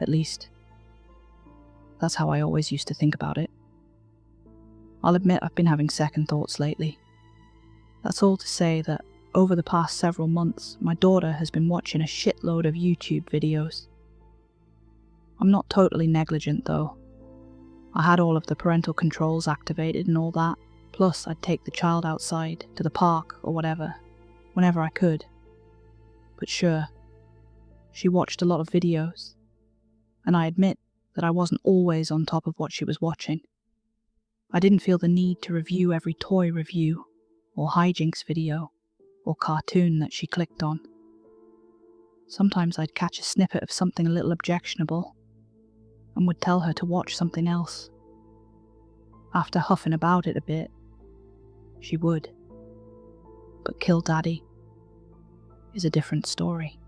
At least, that's how I always used to think about it. I'll admit I've been having second thoughts lately. That's all to say that over the past several months, my daughter has been watching a shitload of YouTube videos. I'm not totally negligent though. I had all of the parental controls activated and all that, plus I'd take the child outside, to the park or whatever, whenever I could. But sure, she watched a lot of videos, and I admit that I wasn't always on top of what she was watching. I didn't feel the need to review every toy review, or hijinks video, or cartoon that she clicked on. Sometimes I'd catch a snippet of something a little objectionable, and would tell her to watch something else. After huffing about it a bit, she would. But Kill Daddy is a different story.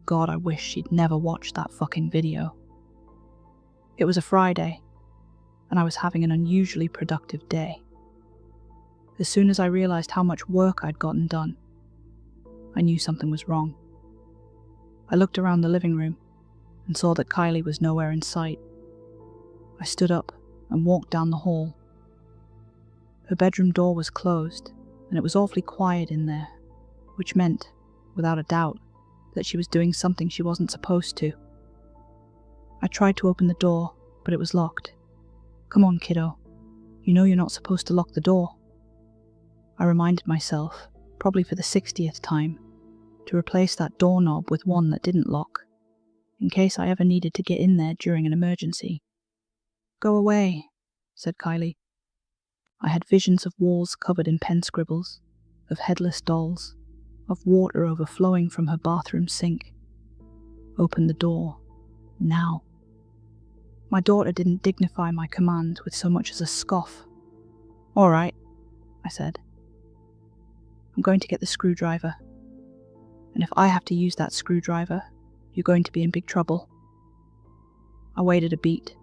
God, I wish she'd never watched that fucking video. It was a Friday, and I was having an unusually productive day. As soon as I realized how much work I'd gotten done, I knew something was wrong. I looked around the living room and saw that Kylie was nowhere in sight. I stood up and walked down the hall. Her bedroom door was closed, and it was awfully quiet in there, which meant, without a doubt, that she was doing something she wasn't supposed to. I tried to open the door, but it was locked. Come on, kiddo. You know you're not supposed to lock the door. I reminded myself, probably for the 60th time, to replace that doorknob with one that didn't lock, in case I ever needed to get in there during an emergency. Go away, said Kylie. I had visions of walls covered in pen scribbles, of headless dolls, of water overflowing from her bathroom sink. Open the door, now. My daughter didn't dignify my command with so much as a scoff. All right, I said. I'm going to get the screwdriver. And if I have to use that screwdriver, you're going to be in big trouble. I waited a beat,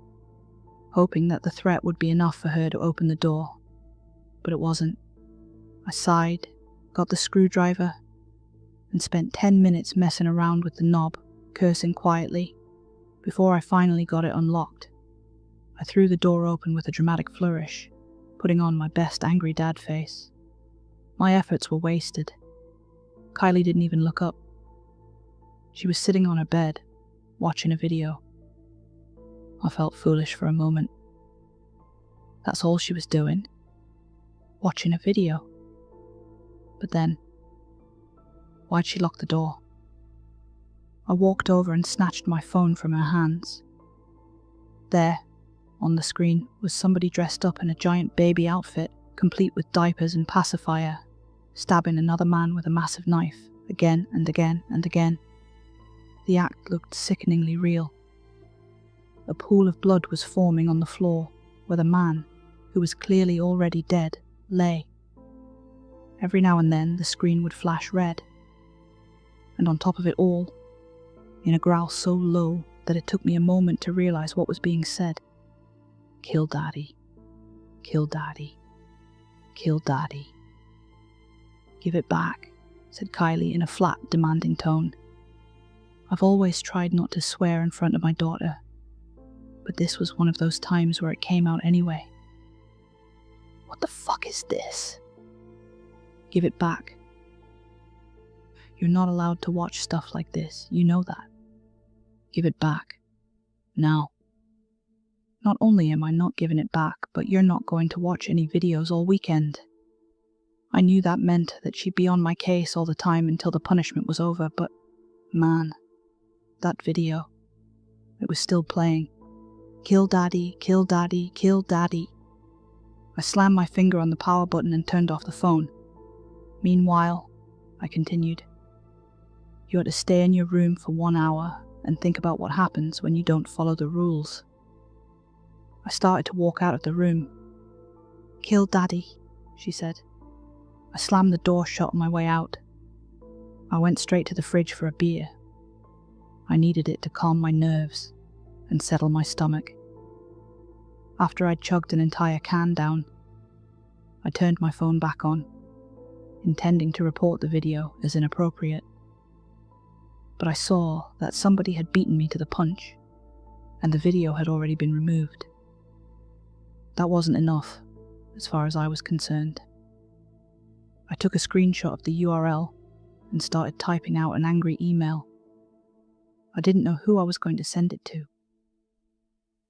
hoping that the threat would be enough for her to open the door. But it wasn't. I sighed, got the screwdriver, and spent 10 minutes messing around with the knob, cursing quietly, before I finally got it unlocked. I threw the door open with a dramatic flourish, putting on my best angry dad face. My efforts were wasted. Kylie didn't even look up. She was sitting on her bed, watching a video. I felt foolish for a moment. That's all she was doing. Watching a video. But then, why'd she lock the door? I walked over and snatched my phone from her hands. There, on the screen, was somebody dressed up in a giant baby outfit, complete with diapers and pacifier, stabbing another man with a massive knife, again and again and again. The act looked sickeningly real. A pool of blood was forming on the floor, where the man, who was clearly already dead, lay. Every now and then the screen would flash red. And on top of it all, in a growl so low that it took me a moment to realize what was being said, "Kill Daddy, kill Daddy, kill Daddy." "Give it back," said Kylie in a flat, demanding tone. I've always tried not to swear in front of my daughter, but this was one of those times where it came out anyway. "What the fuck is this?" "Give it back. You're not allowed to watch stuff like this, you know that. Give it back. Now." Not only am I not giving it back, but you're not going to watch any videos all weekend. I knew that meant that she'd be on my case all the time until the punishment was over, but man, that video, it was still playing. "Kill Daddy, kill Daddy, kill Daddy." I slammed my finger on the power button and turned off the phone. "Meanwhile," I continued, "you are to stay in your room for 1 hour and think about what happens when you don't follow the rules." I started to walk out of the room. "Kill Daddy," she said. I slammed the door shut on my way out. I went straight to the fridge for a beer. I needed it to calm my nerves and settle my stomach. After I'd chugged an entire can down, I turned my phone back on, intending to report the video as inappropriate. But I saw that somebody had beaten me to the punch, and the video had already been removed. That wasn't enough, as far as I was concerned. I took a screenshot of the URL and started typing out an angry email. I didn't know who I was going to send it to.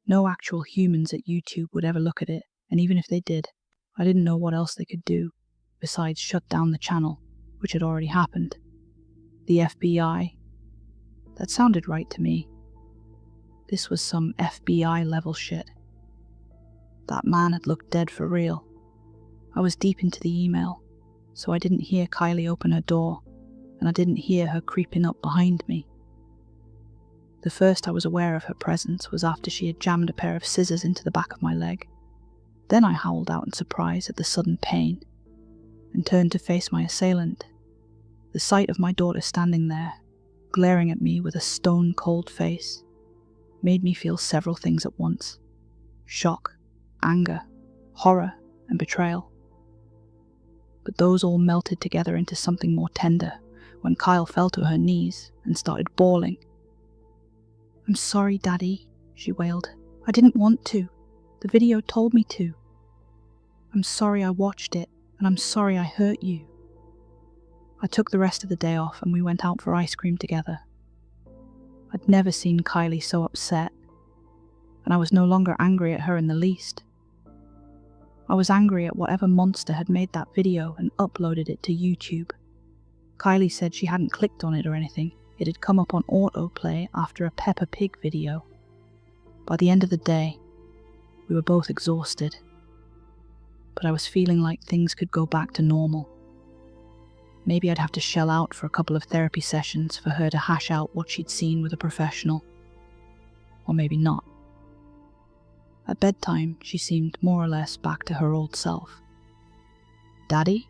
No actual humans at YouTube would ever look at it, and even if they did, I didn't know what else they could do besides shut down the channel, which had already happened. The FBI? That sounded right to me. This was some FBI level shit. That man had looked dead for real. I was deep into the email, so I didn't hear Kylie open her door, and I didn't hear her creeping up behind me. The first I was aware of her presence was after she had jammed a pair of scissors into the back of my leg. Then I howled out in surprise at the sudden pain, and turned to face my assailant. The sight of my daughter standing there, glaring at me with a stone-cold face, made me feel several things at once: shock, anger, horror, and betrayal. but those all melted together into something more tender when Kyle fell to her knees and started bawling. "I'm sorry, Daddy," she wailed. "I didn't want to. The video told me to. I'm sorry I watched it, and I'm sorry I hurt you." I took the rest of the day off and we went out for ice cream together. I'd never seen Kylie so upset, and I was no longer angry at her in the least. I was angry at whatever monster had made that video and uploaded it to YouTube. Kylie said she hadn't clicked on it or anything. It had come up on autoplay after a Peppa Pig video. By the end of the day, we were both exhausted, but I was feeling like things could go back to normal. Maybe I'd have to shell out for a couple of therapy sessions for her to hash out what she'd seen with a professional. Or maybe not. At bedtime, she seemed more or less back to her old self. "Daddy,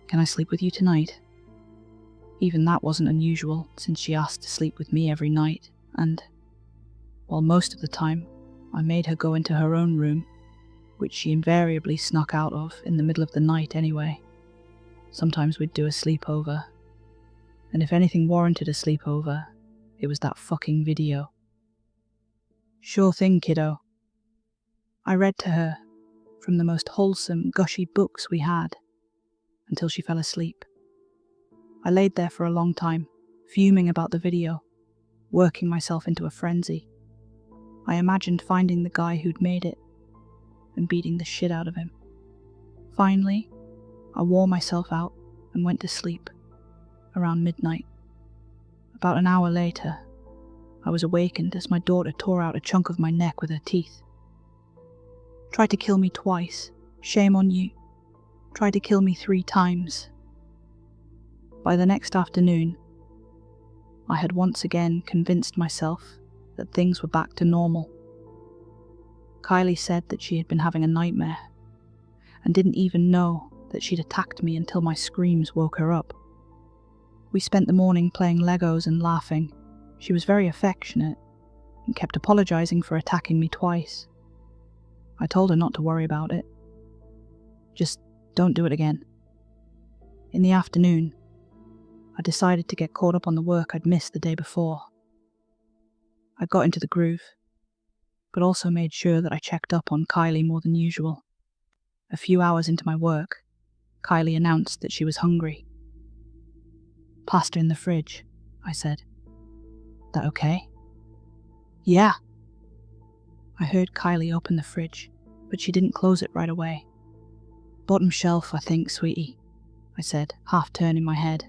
can I sleep with you tonight?" Even that wasn't unusual, since she asked to sleep with me every night, and, while most of the time I made her go into her own room, which she invariably snuck out of in the middle of the night anyway, sometimes we'd do a sleepover. And if anything warranted a sleepover, it was that fucking video. "Sure thing, kiddo." I read to her from the most wholesome, gushy books we had, until she fell asleep. I laid there for a long time, fuming about the video, working myself into a frenzy. I imagined finding the guy who'd made it and beating the shit out of him. Finally, I wore myself out and went to sleep around midnight. About an hour later, I was awakened as my daughter tore out a chunk of my neck with her teeth. "Tried to kill me twice. Shame on you. Tried to kill me 3 times. By the next afternoon, I had once again convinced myself that things were back to normal. Kylie said that she had been having a nightmare, and didn't even know that she'd attacked me until my screams woke her up. We spent the morning playing Legos and laughing. She was very affectionate, and kept apologizing for attacking me twice. I told her not to worry about it. Just don't do it again. In the afternoon, I decided to get caught up on the work I'd missed the day before. I got into the groove, but also made sure that I checked up on Kylie more than usual. A few hours into my work, Kylie announced that she was hungry. "Pasta in the fridge," I said. "That okay?" "Yeah." I heard Kylie open the fridge, but she didn't close it right away. "Bottom shelf, I think, sweetie," I said, half turning my head.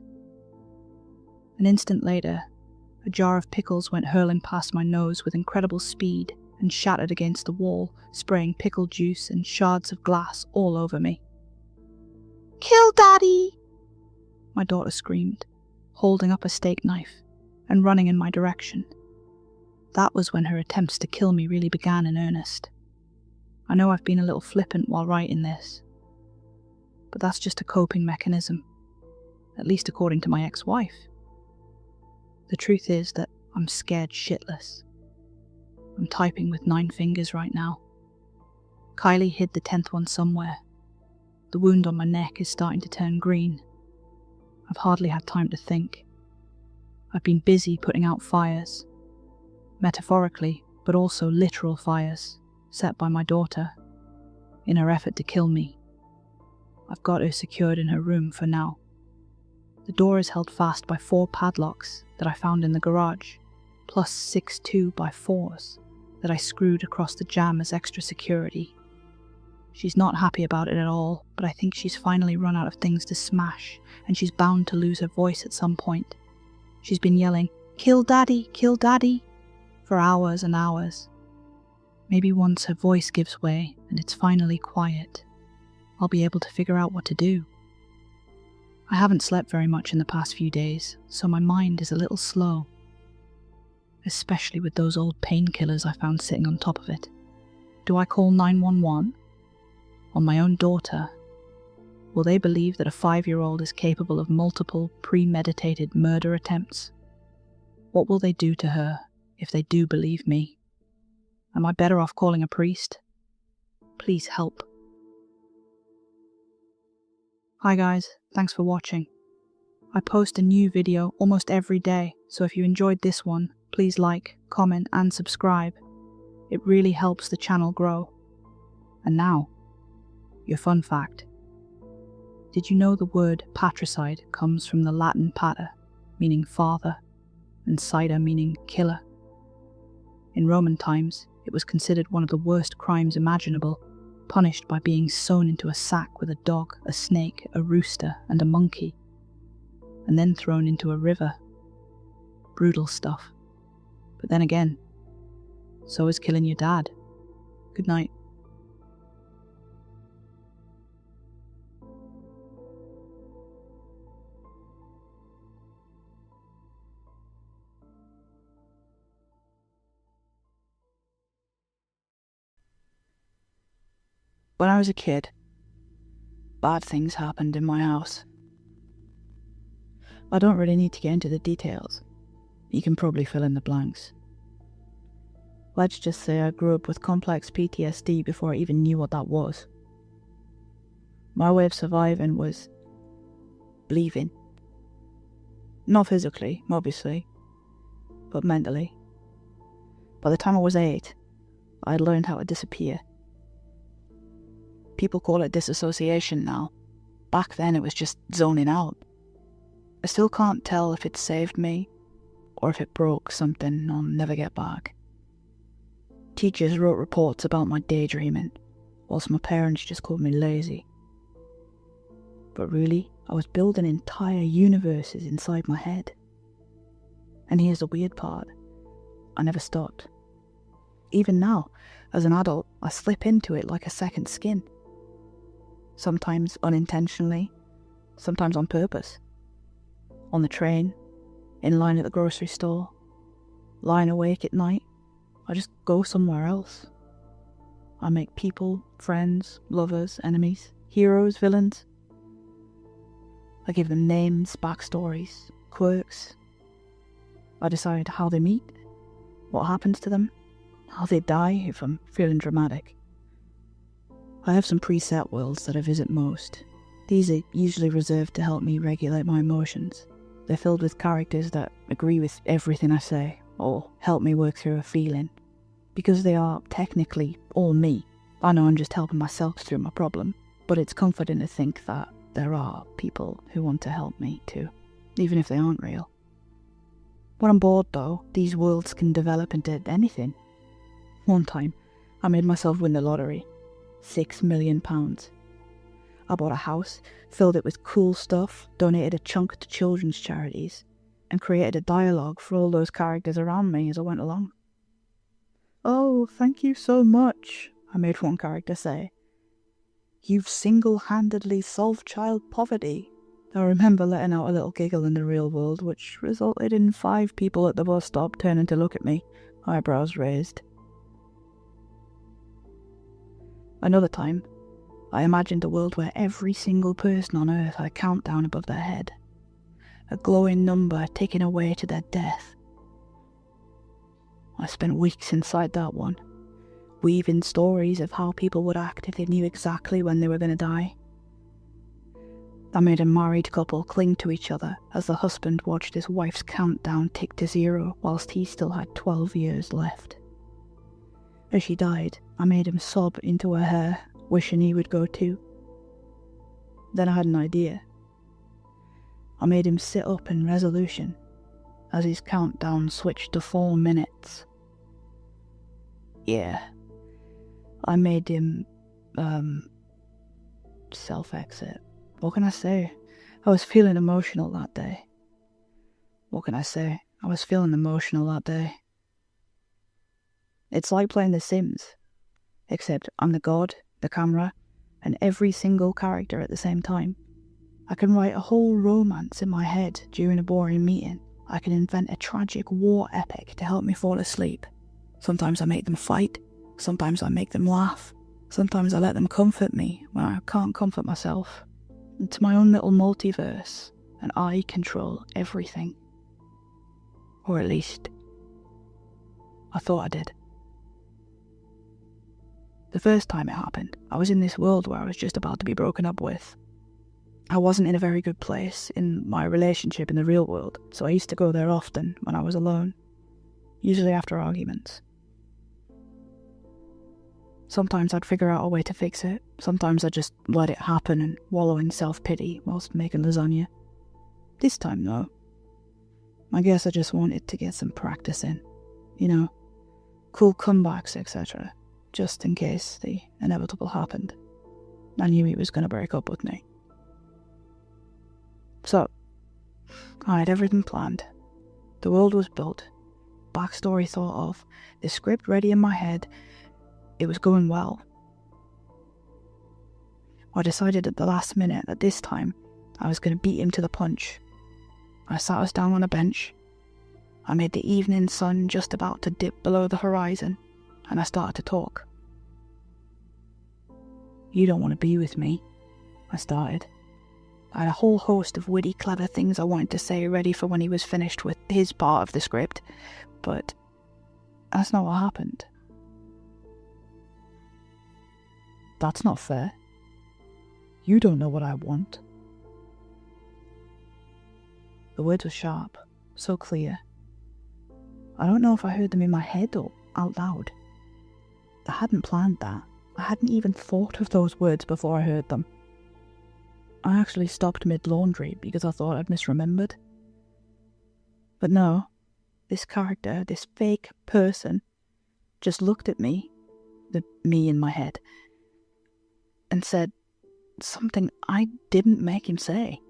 An instant later, a jar of pickles went hurling past my nose with incredible speed and shattered against the wall, spraying pickle juice and shards of glass all over me. "Kill Daddy!" my daughter screamed, holding up a steak knife and running in my direction. That was when her attempts to kill me really began in earnest. I know I've been a little flippant while writing this, but that's just a coping mechanism, at least according to my ex-wife. The truth is that I'm scared shitless. I'm typing with 9 fingers right now. Kylie hid the 10th one somewhere. The wound on my neck is starting to turn green. I've hardly had time to think. I've been busy putting out fires, metaphorically, but also literal fires, set by my daughter, in her effort to kill me. I've got her secured in her room for now. The door is held fast by 4 padlocks that I found in the garage, plus 6 2x4s that I screwed across the jamb as extra security. She's not happy about it at all, but I think she's finally run out of things to smash, and she's bound to lose her voice at some point. She's been yelling, "Kill Daddy, kill Daddy," for hours and hours. Maybe once her voice gives way and it's finally quiet, I'll be able to figure out what to do. I haven't slept very much in the past few days, so my mind is a little slow. Especially with those old painkillers I found sitting on top of it. Do I call 911? On my own daughter? Will they believe that a 5-year-old is capable of multiple, premeditated murder attempts? What will they do to her if they do believe me? Am I better off calling a priest? Please help. Hi guys, thanks for watching. I post a new video almost every day, so if you enjoyed this one, please like, comment and subscribe. It really helps the channel grow. And now, your fun fact. Did you know the word patricide comes from the Latin pater, meaning father, and cider meaning killer? In Roman times, it was considered one of the worst crimes imaginable, punished by being sewn into a sack with a dog, a snake, a rooster, and a monkey, and then thrown into a river. Brutal stuff. But then again, so is killing your dad. Good night. When I was a kid, bad things happened in my house. I don't really need to get into the details. You can probably fill in the blanks. Let's just say I grew up with complex PTSD before I even knew what that was. My way of surviving was leaving. Not physically, obviously, but mentally. By the time I was 8, I had learned how to disappear. People call it disassociation now. Back then it was just zoning out. I still can't tell if it saved me or if it broke something I'll never get back. Teachers wrote reports about my daydreaming, whilst my parents just called me lazy. But really, I was building entire universes inside my head. And here's the weird part. I never stopped. Even now, as an adult, I slip into it like a second skin. Sometimes unintentionally, sometimes on purpose. On the train, in line at the grocery store, lying awake at night, I just go somewhere else. I make people, friends, lovers, enemies, heroes, villains. I give them names, backstories, quirks. I decide how they meet, what happens to them, how they die if I'm feeling dramatic. I have some preset worlds that I visit most. These are usually reserved to help me regulate my emotions. They're filled with characters that agree with everything I say, or help me work through a feeling. Because they are technically all me. I know I'm just helping myself through my problem, but it's comforting to think that there are people who want to help me too, even if they aren't real. When I'm bored though, these worlds can develop into anything. One time, I made myself win the lottery. £6 million. I bought a house, filled it with cool stuff, donated a chunk to children's charities, and created a dialogue for all those characters around me as I went along. "Oh, thank you so much," I made one character say. "You've single-handedly solved child poverty." I remember letting out a little giggle in the real world, which resulted in 5 people at the bus stop turning to look at me, eyebrows raised. Another time, I imagined a world where every single person on Earth had a countdown above their head. A glowing number ticking away to their death. I spent weeks inside that one, weaving stories of how people would act if they knew exactly when they were going to die. I made a married couple cling to each other as the husband watched his wife's countdown tick to 0 whilst he still had 12 years left. As she died, I made him sob into her hair, wishing he would go too. Then I had an idea. I made him sit up in resolution as his countdown switched to 4 minutes. Yeah, I made him, self-exit. What can I say? I was feeling emotional that day. What can I say? I was feeling emotional that day. It's like playing The Sims, except I'm the god, the camera, and every single character at the same time. I can write a whole romance in my head during a boring meeting. I can invent a tragic war epic to help me fall asleep. Sometimes I make them fight, sometimes I make them laugh, sometimes I let them comfort me when I can't comfort myself. It's my own little multiverse, and I control everything. Or at least, I thought I did. The first time it happened, I was in this world where I was just about to be broken up with. I wasn't in a very good place in my relationship in the real world, so I used to go there often when I was alone, usually after arguments. Sometimes I'd figure out a way to fix it, sometimes I'd just let it happen and wallow in self-pity whilst making lasagna. This time though, I guess I just wanted to get some practice in, cool comebacks, etc., just in case the inevitable happened. I knew he was going to break up with me. So, I had everything planned. The world was built, backstory thought of, the script ready in my head. It was going well. I decided at the last minute that this time I was going to beat him to the punch. I sat us down on a bench. I made the evening sun just about to dip below the horizon, and I started to talk. "You don't want to be with me," I started. I had a whole host of witty, clever things I wanted to say ready for when he was finished with his part of the script, but that's not what happened. "That's not fair. You don't know what I want." The words were sharp, so clear. I don't know if I heard them in my head or out loud. I hadn't planned that. I hadn't even thought of those words before I heard them. I actually stopped mid-laundry because I thought I'd misremembered. But no, this character, this fake person, just looked at me, the me in my head, and said something I didn't make him say.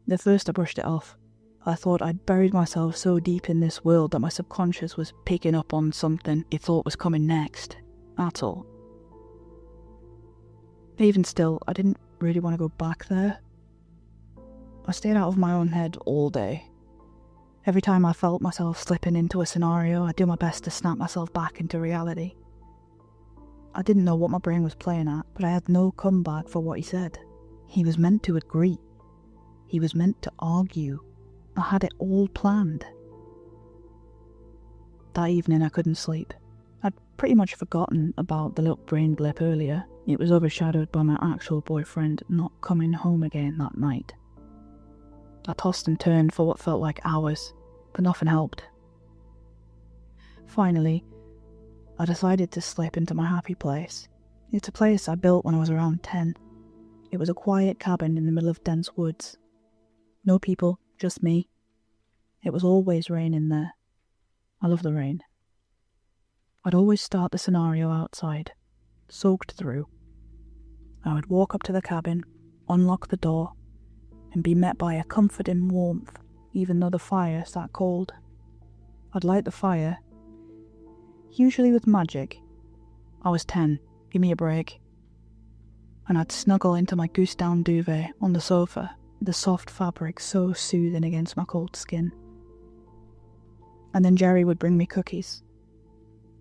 At first I brushed it off. I thought I'd buried myself so deep in this world that my subconscious was picking up on something it thought was coming next. That's all. Even still, I didn't really want to go back there. I stayed out of my own head all day. Every time I felt myself slipping into a scenario, I'd do my best to snap myself back into reality. I didn't know what my brain was playing at, but I had no comeback for what he said. He was meant to agree. He was meant to argue. I had it all planned. That evening I couldn't sleep. I'd pretty much forgotten about the little brain blip earlier. It was overshadowed by my actual boyfriend not coming home again that night. I tossed and turned for what felt like hours, but nothing helped. Finally, I decided to slip into my happy place. It's a place I built when I was around 10. It was a quiet cabin in the middle of dense woods. No people, just me. It was always raining there. I love the rain. I'd always start the scenario outside, soaked through. I would walk up to the cabin, unlock the door, and be met by a comforting warmth, even though the fire sat cold. I'd light the fire, usually with magic. I was 10, give me a break. And I'd snuggle into my goose-down duvet on the sofa, the soft fabric so soothing against my cold skin. And then Jerry would bring me cookies.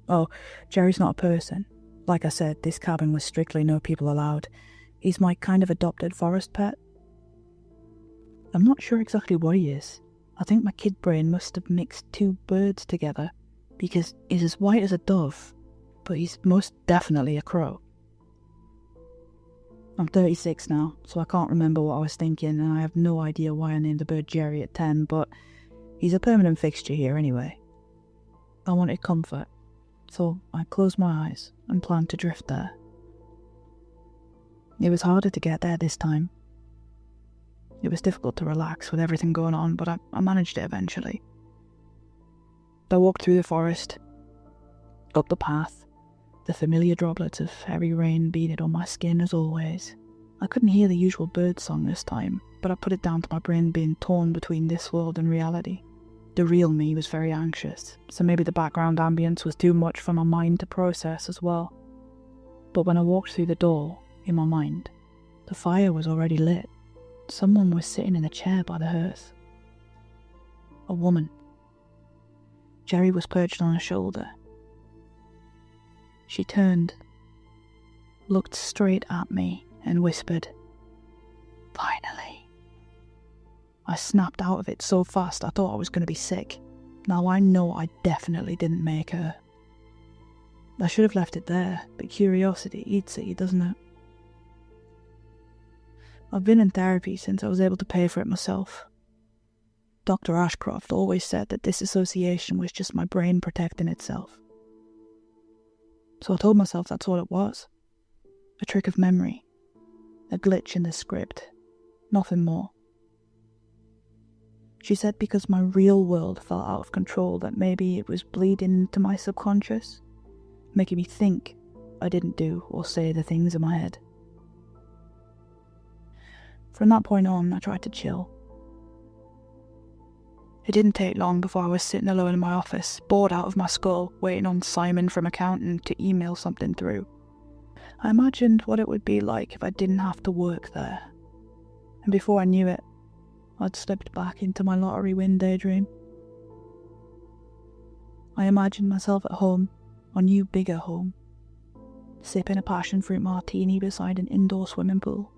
Oh, Jerry's not a person. Like I said, this cabin was strictly no people allowed. He's my kind of adopted forest pet. I'm not sure exactly what he is. I think my kid brain must have mixed two birds together, because he's as white as a dove, but he's most definitely a crow. I'm 36 now, so I can't remember what I was thinking, and I have no idea why I named the bird Jerry at 10, but he's a permanent fixture here anyway. I wanted comfort, so I closed my eyes and planned to drift there. It was harder to get there this time. It was difficult to relax with everything going on, but I managed it eventually. I walked through the forest, up the path. The familiar droplets of heavy rain beaded on my skin as always. I couldn't hear the usual bird song this time, but I put it down to my brain being torn between this world and reality. The real me was very anxious, so maybe the background ambience was too much for my mind to process as well. But when I walked through the door, in my mind, the fire was already lit. Someone was sitting in a chair by the hearth. A woman. Jerry was perched on her shoulder. She turned, looked straight at me, and whispered, "Finally." I snapped out of it so fast I thought I was going to be sick. Now I know I definitely didn't make her. I should have left it there, but curiosity eats at you, doesn't it? I've been in therapy since I was able to pay for it myself. Dr. Ashcroft always said that disassociation was just my brain protecting itself. So I told myself that's all it was. A trick of memory. A glitch in the script. Nothing more. She said because my real world felt out of control that maybe it was bleeding into my subconscious, making me think I didn't do or say the things in my head. From that point on, I tried to chill. It didn't take long before I was sitting alone in my office, bored out of my skull, waiting on Simon from accounting to email something through. I imagined what it would be like if I didn't have to work there. And before I knew it, I'd slipped back into my lottery win daydream. I imagined myself at home, a new bigger home, sipping a passion fruit martini beside an indoor swimming pool.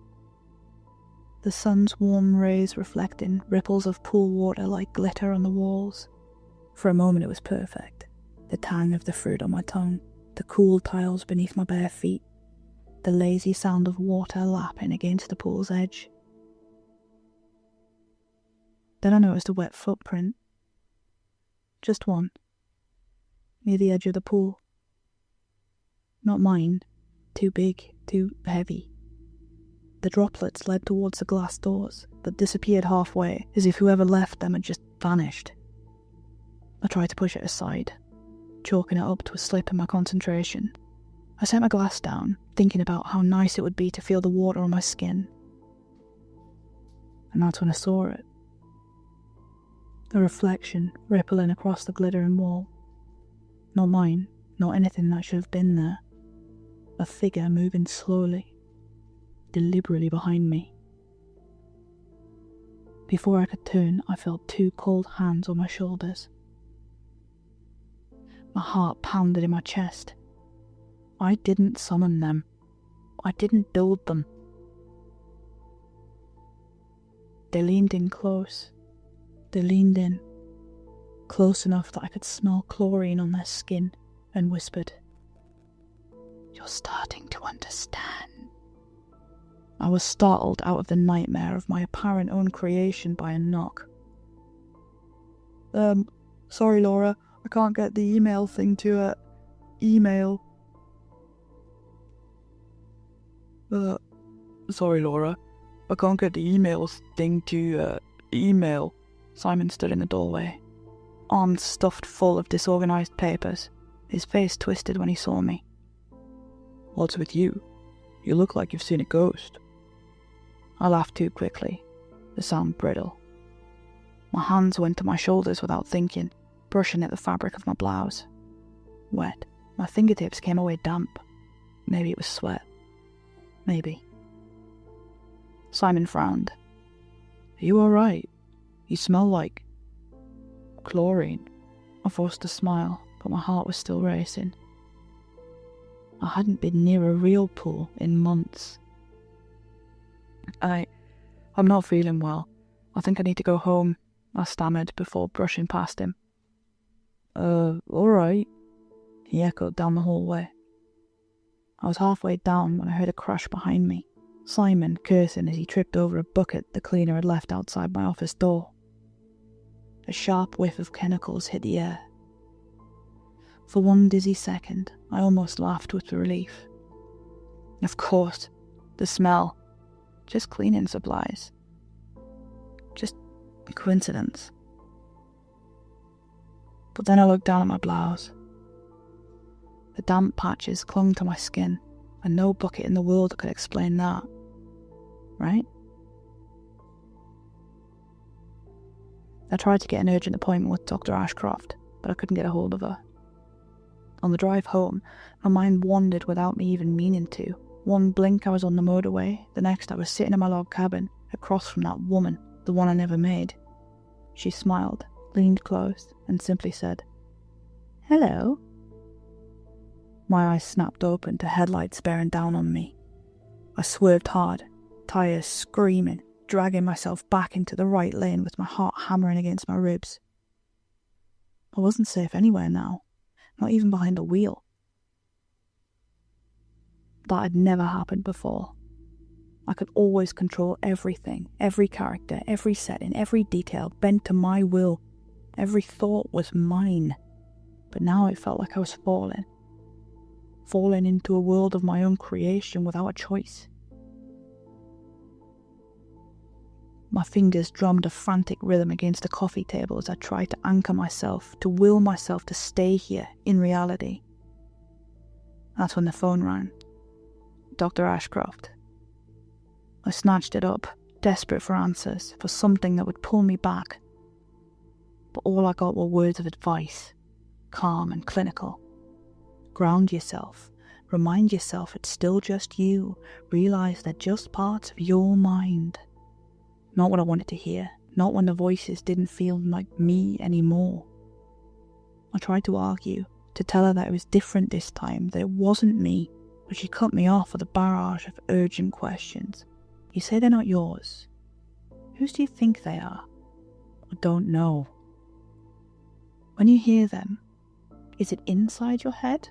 The sun's warm rays reflecting ripples of pool water like glitter on the walls. For a moment it was perfect. The tang of the fruit on my tongue, the cool tiles beneath my bare feet, the lazy sound of water lapping against the pool's edge. Then I noticed a wet footprint. Just one. Near the edge of the pool. Not mine. Too big, too heavy. The droplets led towards the glass doors, but disappeared halfway, as if whoever left them had just vanished. I tried to push it aside, chalking it up to a slip in my concentration. I set my glass down, thinking about how nice it would be to feel the water on my skin. And that's when I saw it. A reflection rippling across the glittering wall. Not mine, not anything that should have been there. A figure moving slowly, deliberately behind me. Before I could turn, I felt two cold hands on my shoulders. My heart pounded in my chest. I didn't summon them. I didn't build them. They leaned in close. They leaned in, close enough that I could smell chlorine on their skin, and whispered, "You're starting to understand." I was startled out of the nightmare of my apparent own creation by a knock. Sorry Laura, I can't get the email thing to, email. Sorry Laura, I can't get the email thing to, email. Simon stood in the doorway, arms stuffed full of disorganized papers, his face twisted when he saw me. "What's with you? You look like you've seen a ghost." I laughed too quickly, the sound brittle. My hands went to my shoulders without thinking, brushing at the fabric of my blouse. Wet, my fingertips came away damp. Maybe it was sweat. Maybe. Simon frowned. "Are you alright? You smell like chlorine." I forced a smile, but my heart was still racing. I hadn't been near a real pool in months. I'm not feeling well. I think I need to go home," I stammered before brushing past him. Alright," he echoed down the hallway. I was halfway down when I heard a crash behind me, Simon cursing as he tripped over a bucket the cleaner had left outside my office door. A sharp whiff of chemicals hit the air. For one dizzy second, I almost laughed with relief. Of course, the smell. Just cleaning supplies. Just a coincidence. But then I looked down at my blouse. The damp patches clung to my skin, and no bucket in the world could explain that. Right? I tried to get an urgent appointment with Dr. Ashcroft, but I couldn't get a hold of her. On the drive home, my mind wandered without me even meaning to. One blink I was on the motorway, the next I was sitting in my log cabin, across from that woman, the one I never made. She smiled, leaned close, and simply said, "Hello." My eyes snapped open to headlights bearing down on me. I swerved hard, tires screaming, dragging myself back into the right lane with my heart hammering against my ribs. I wasn't safe anywhere now, not even behind the wheel. That had never happened before. I could always control everything, every character, every setting, every detail bent to my will. Every thought was mine. But now it felt like I was falling into a world of my own creation without a choice. My fingers drummed a frantic rhythm against the coffee table as I tried to anchor myself, to will myself to stay here in reality. That's when the phone rang. Dr. Ashcroft. I snatched it up, desperate for answers, for something that would pull me back. But all I got were words of advice, calm and clinical. Ground yourself. Remind yourself it's still just you. Realize they're just parts of your mind. Not what I wanted to hear. Not when the voices didn't feel like me anymore. I tried to argue, to tell her that it was different this time, that it wasn't me, but she cut me off with a barrage of urgent questions. You say they're not yours. Whose do you think they are? I don't know. When you hear them, is it inside your head?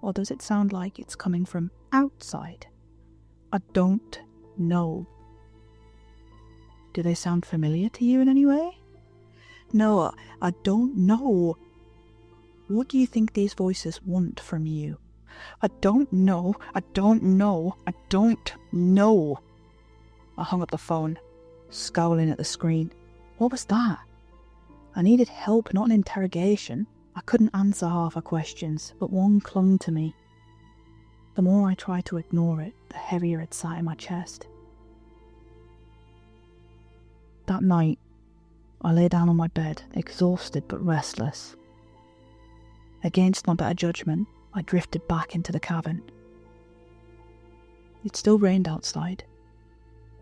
Or does it sound like it's coming from outside? I don't know. Do they sound familiar to you in any way? No, I don't know. What do you think these voices want from you? I don't know. I don't know. I don't know. I hung up the phone, scowling at the screen. What was that? I needed help, not an interrogation. I couldn't answer half her questions, but one clung to me. The more I tried to ignore it, the heavier it sat in my chest. That night, I lay down on my bed, exhausted but restless. Against my better judgment, I drifted back into the cabin. It still rained outside,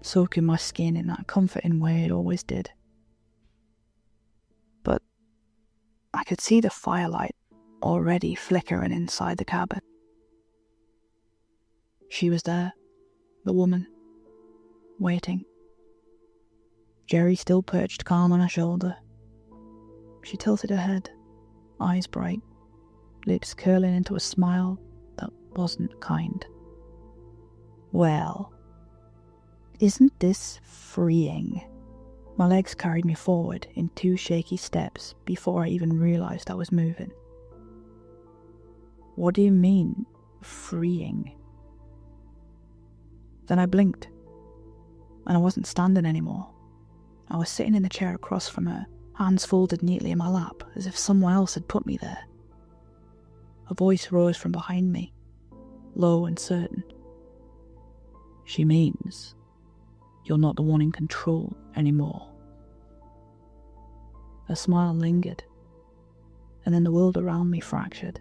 soaking my skin in that comforting way it always did. But I could see the firelight already flickering inside the cabin. She was there, the woman, waiting. Jerry still perched calm on her shoulder. She tilted her head, eyes bright, lips curling into a smile that wasn't kind. Well, isn't this freeing? My legs carried me forward in 2 shaky steps before I even realized I was moving. What do you mean, freeing? Then I blinked, and I wasn't standing anymore. I was sitting in the chair across from her, hands folded neatly in my lap, as if someone else had put me there. A voice rose from behind me, low and certain. She means you're not the one in control anymore. Her smile lingered, and then the world around me fractured.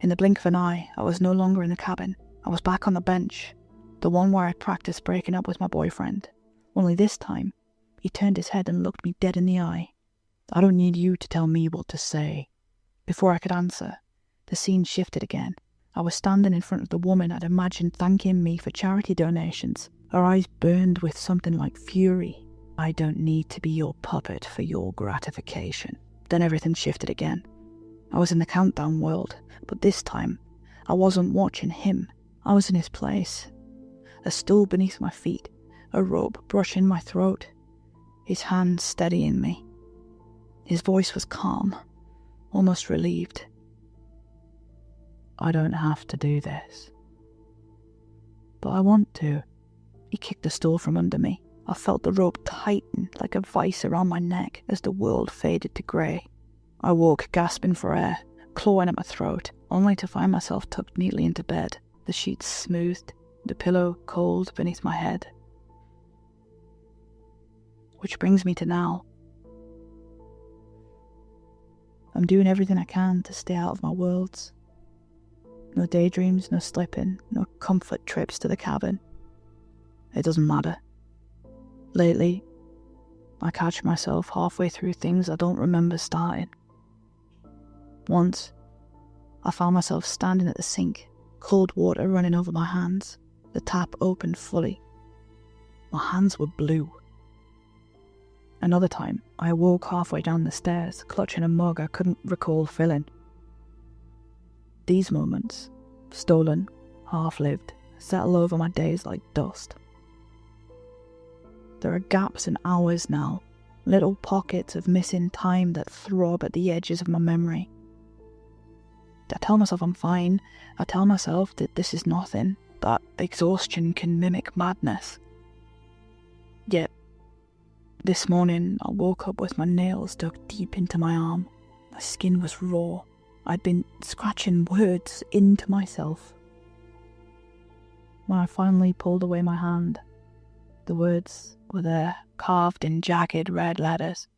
In the blink of an eye, I was no longer in the cabin. I was back on the bench, the one where I practiced breaking up with my boyfriend. Only this time, he turned his head and looked me dead in the eye. I don't need you to tell me what to say. Before I could answer, the scene shifted again. I was standing in front of the woman I'd imagined thanking me for charity donations. Her eyes burned with something like fury. I don't need to be your puppet for your gratification. Then everything shifted again. I was in the countdown world, but this time, I wasn't watching him. I was in his place. A stool beneath my feet, a robe brushing my throat, his hand steadying me. His voice was calm, almost relieved. I don't have to do this. But I want to. He kicked the stool from under me. I felt the rope tighten like a vice around my neck as the world faded to grey. I woke, gasping for air, clawing at my throat, only to find myself tucked neatly into bed, the sheets smoothed, the pillow cold beneath my head. Which brings me to now. I'm doing everything I can to stay out of my worlds. No daydreams, no slipping, no comfort trips to the cabin. It doesn't matter. Lately, I catch myself halfway through things I don't remember starting. Once, I found myself standing at the sink, cold water running over my hands, the tap opened fully. My hands were blue. Another time, I awoke halfway down the stairs, clutching a mug I couldn't recall filling. These moments, stolen, half-lived, settle over my days like dust. There are gaps in hours now, little pockets of missing time that throb at the edges of my memory. I tell myself I'm fine. I tell myself that this is nothing, that exhaustion can mimic madness. Yet, this morning I woke up with my nails dug deep into my arm. My skin was raw. I'd been scratching words into myself. When I finally pulled away my hand, the words were there, carved in jagged red letters.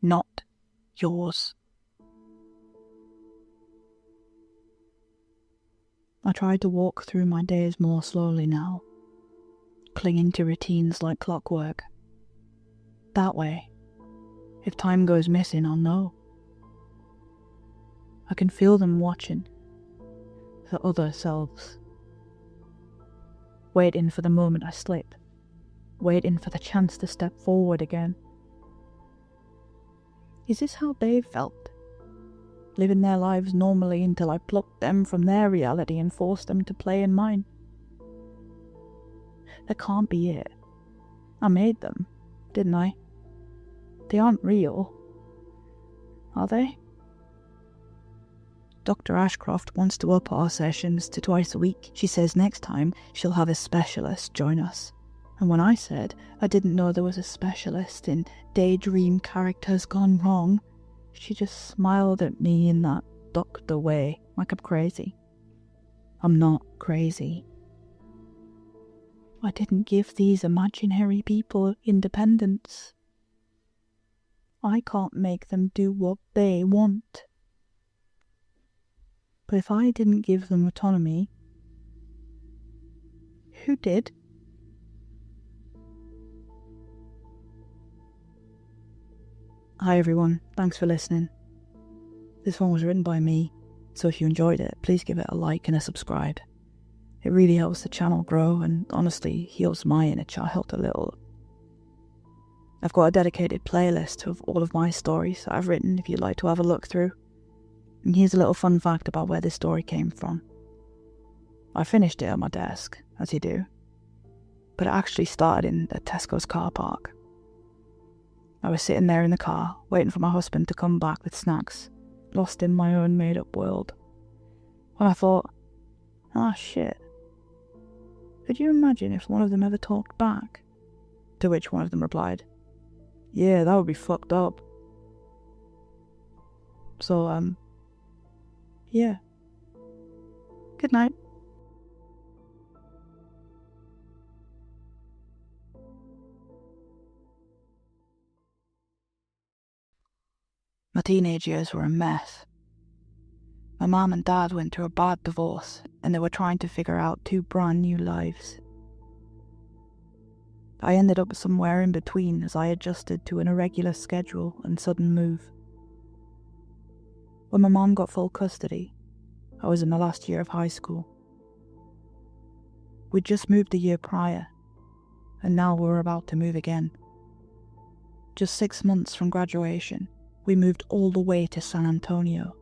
Not yours. I tried to walk through my days more slowly now, clinging to routines like clockwork. That way, if time goes missing, I'll know. I can feel them watching, the other selves, waiting for the moment I slip, waiting for the chance to step forward again. Is this how they felt? Living their lives normally until I plucked them from their reality and forced them to play in mine? That can't be it. I made them, didn't I? They aren't real. Are they? Dr. Ashcroft wants to up our sessions to twice a week. She says next time she'll have a specialist join us. And when I said I didn't know there was a specialist in daydream characters gone wrong, she just smiled at me in that doctor way, like I'm crazy. I'm not crazy. I didn't give these imaginary people independence. I can't make them do what they want. But if I didn't give them autonomy, who did? Hi everyone, thanks for listening. This one was written by me, so if you enjoyed it, please give it a like and a subscribe. It really helps the channel grow and honestly heals my inner child a little. I've got a dedicated playlist of all of my stories that I've written if you'd like to have a look through. And here's a little fun fact about where this story came from. I finished it at my desk, as you do, but it actually started in a Tesco's car park. I was sitting there in the car, waiting for my husband to come back with snacks, lost in my own made-up world, when I thought, shit. Could you imagine if one of them ever talked back? To which one of them replied, yeah, that would be fucked up. So, yeah. Good night. My teenage years were a mess. My mum and dad went through a bad divorce and they were trying to figure out 2 brand new lives. I ended up somewhere in between as I adjusted to an irregular schedule and sudden move. When my mum got full custody, I was in the last year of high school. We'd just moved a year prior, and now we were about to move again. Just 6 months from graduation, we moved all the way to San Antonio.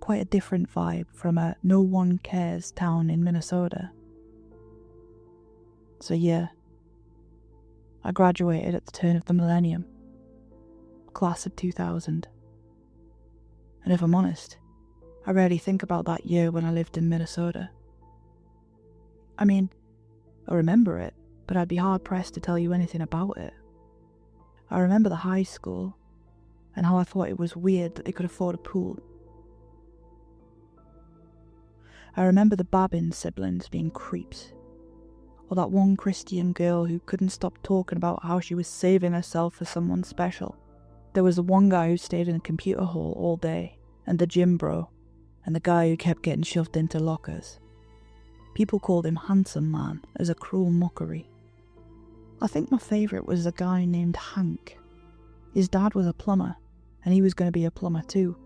Quite a different vibe from a no-one-cares town in Minnesota. So yeah, I graduated at the turn of the millennium, class of 2000. And if I'm honest, I rarely think about that year when I lived in Minnesota. I mean, I remember it, but I'd be hard-pressed to tell you anything about it. I remember the high school, and how I thought it was weird that they could afford a pool. I remember the Babin siblings being creeps, or that one Christian girl who couldn't stop talking about how she was saving herself for someone special. There was the one guy who stayed in a computer hall all day, and the gym bro, and the guy who kept getting shoved into lockers. People called him Handsome Man as a cruel mockery. I think my favourite was a guy named Hank. His dad was a plumber, and he was going to be a plumber too.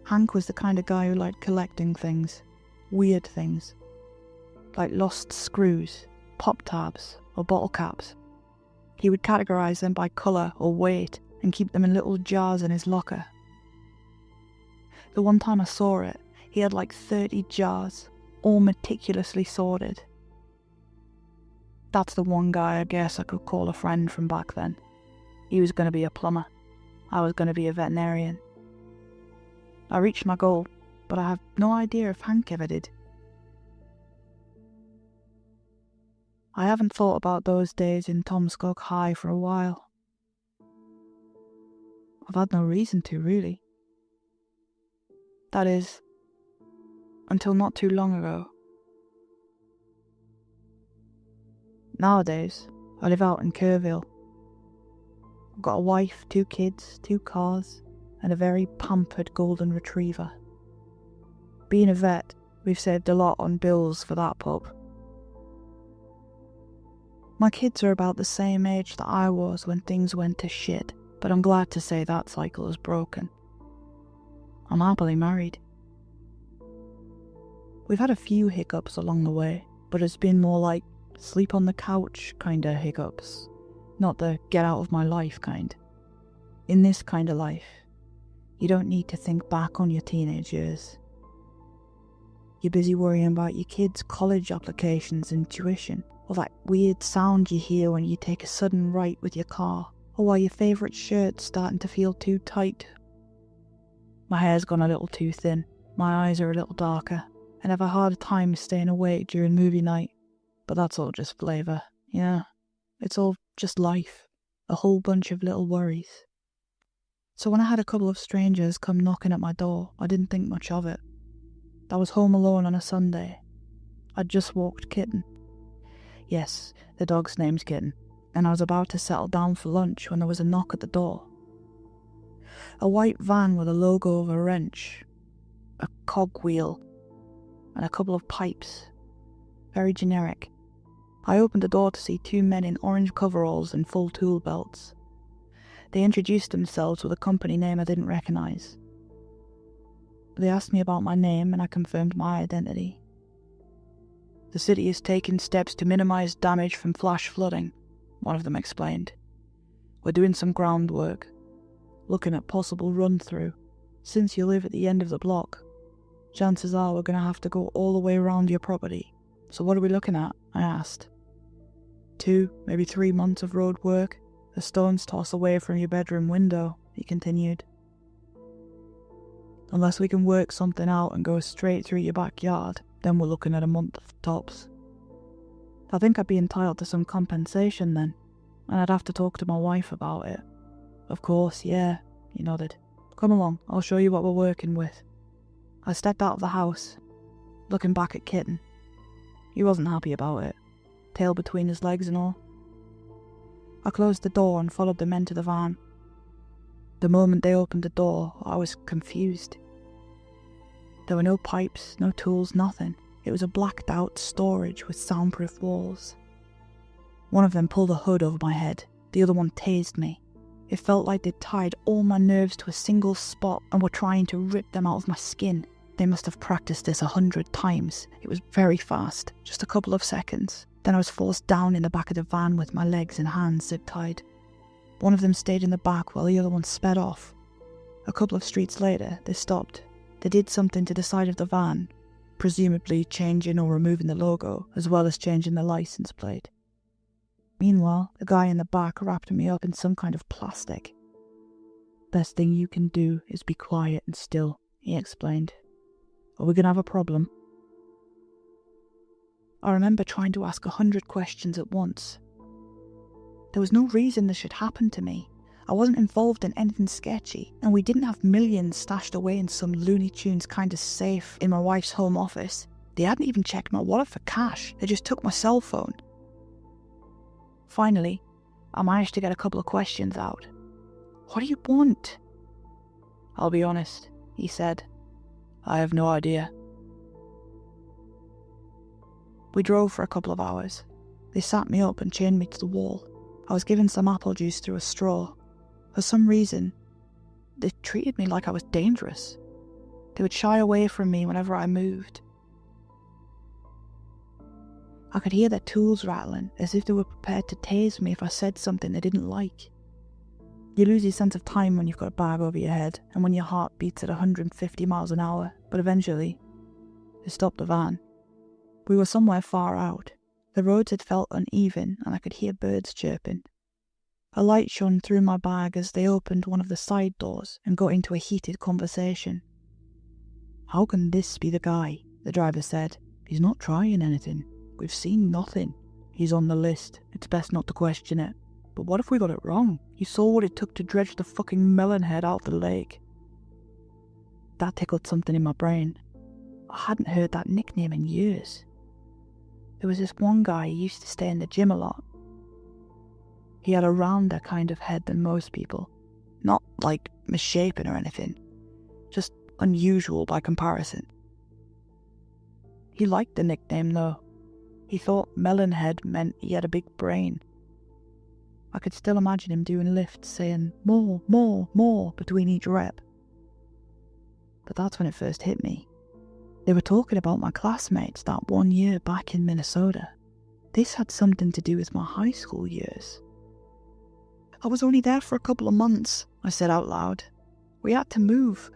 Hank was the kind of guy who liked collecting things, weird things, like lost screws, pop tabs, or bottle caps. He would categorise them by colour or weight and keep them in little jars in his locker. The one time I saw it, he had like 30 jars, all meticulously sorted. That's the one guy I guess I could call a friend from back then. He was going to be a plumber. I was going to be a veterinarian. I reached my goal, but I have no idea if Hank ever did. I haven't thought about those days in Tomskog High for a while. I've had no reason to, really. That is, until not too long ago. Nowadays, I live out in Kerrville. I've got a wife, 2 kids, 2 cars, and a very pampered golden retriever. Being a vet, we've saved a lot on bills for that pup. My kids are about the same age that I was when things went to shit, but I'm glad to say that cycle is broken. I'm happily married. We've had a few hiccups along the way, but it's been more like sleep on the couch kinda hiccups, not the get out of my life kind. In this kind of life, you don't need to think back on your teenage years. You're busy worrying about your kids' college applications and tuition, or that weird sound you hear when you take a sudden right with your car, or why your favourite shirt's starting to feel too tight. My hair's gone a little too thin, my eyes are a little darker, and I've a harder time staying awake during movie night. But that's all just flavour, yeah. It's all just life, a whole bunch of little worries. So when I had a couple of strangers come knocking at my door, I didn't think much of it. I was home alone on a Sunday. I'd just walked Kitten. Yes, the dog's name's Kitten, and I was about to settle down for lunch when there was a knock at the door. A white van with a logo of a wrench, a cogwheel, and a couple of pipes. Very generic. I opened the door to see 2 men in orange coveralls and full tool belts. They introduced themselves with a company name I didn't recognise. They asked me about my name and I confirmed my identity. The city is taking steps to minimise damage from flash flooding, one of them explained. We're doing some groundwork, looking at possible run-through. Since you live at the end of the block, chances are we're going to have to go all the way around your property. So what are we looking at? I asked. 2, maybe 3 months of road work, a stone's toss away from your bedroom window, he continued. Unless we can work something out and go straight through your backyard, then we're looking at a month tops. I think I'd be entitled to some compensation then, and I'd have to talk to my wife about it. Of course, yeah, he nodded. Come along, I'll show you what we're working with. I stepped out of the house, looking back at Kitten. He wasn't happy about it, tail between his legs and all. I closed the door and followed the men to the van. The moment they opened the door, I was confused. There were no pipes, no tools, nothing. It was a blacked out storage with soundproof walls. One of them pulled a hood over my head, the other one tased me. It felt like they'd tied all my nerves to a single spot and were trying to rip them out of my skin. They must have practiced this 100 times. It was very fast, just a couple of seconds. Then I was forced down in the back of the van with my legs and hands zip-tied. One of them stayed in the back while the other one sped off. A couple of streets later, they stopped. They did something to the side of the van, presumably changing or removing the logo, as well as changing the license plate. Meanwhile, the guy in the back wrapped me up in some kind of plastic. Best thing you can do is be quiet and still, he explained. Or we're gonna have a problem. I remember trying to ask 100 questions at once. There was no reason this should happen to me. I wasn't involved in anything sketchy, and we didn't have millions stashed away in some Looney Tunes kind of safe in my wife's home office. They hadn't even checked my wallet for cash, they just took my cell phone. Finally, I managed to get a couple of questions out. What do you want? I'll be honest, he said. I have no idea. We drove for a couple of hours. They sat me up and chained me to the wall. I was given some apple juice through a straw. For some reason, they treated me like I was dangerous. They would shy away from me whenever I moved. I could hear their tools rattling, as if they were prepared to tase me if I said something they didn't like. You lose your sense of time when you've got a bag over your head, and when your heart beats at 150 miles an hour, but eventually, they stopped the van. We were somewhere far out. The roads had felt uneven and I could hear birds chirping. A light shone through my bag as they opened one of the side doors and got into a heated conversation. "How can this be the guy?" the driver said. "He's not trying anything. We've seen nothing. He's on the list. It's best not to question it. But what if we got it wrong? He saw what it took to dredge the fucking melon head out the lake." That tickled something in my brain. I hadn't heard that nickname in years. There was this one guy who used to stay in the gym a lot. He had a rounder kind of head than most people. Not like misshapen or anything. Just unusual by comparison. He liked the nickname though. He thought melon head meant he had a big brain. I could still imagine him doing lifts saying more, more, more between each rep. But that's when it first hit me. They were talking about my classmates that one year back in Minnesota. This had something to do with my high school years. "I was only there for a couple of months," I said out loud. "We had to move."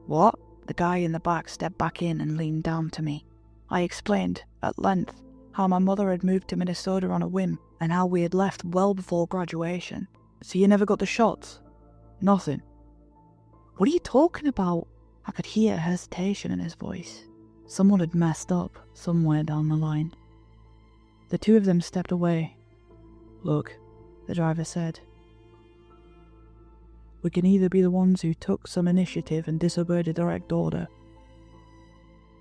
"What?" The guy in the back stepped back in and leaned down to me. I explained, at length, how my mother had moved to Minnesota on a whim and how we had left well before graduation. "So you never got the shots?" "Nothing." "What are you talking about?" I could hear hesitation in his voice. Someone had messed up somewhere down the line. The two of them stepped away. "Look," the driver said. "We can either be the ones who took some initiative and disobeyed a direct order.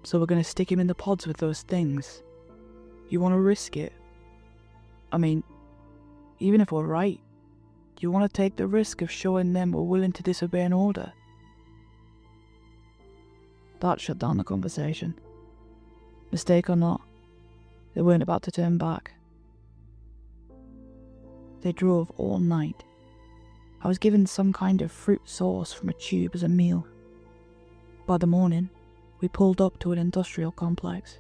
So we're going to stick him in the pods with those things. You want to risk it? I mean, even if we're right, do you want to take the risk of showing them we're willing to disobey an order?" That shut down the conversation. Mistake or not, they weren't about to turn back. They drove all night. I was given some kind of fruit sauce from a tube as a meal. By the morning, we pulled up to an industrial complex.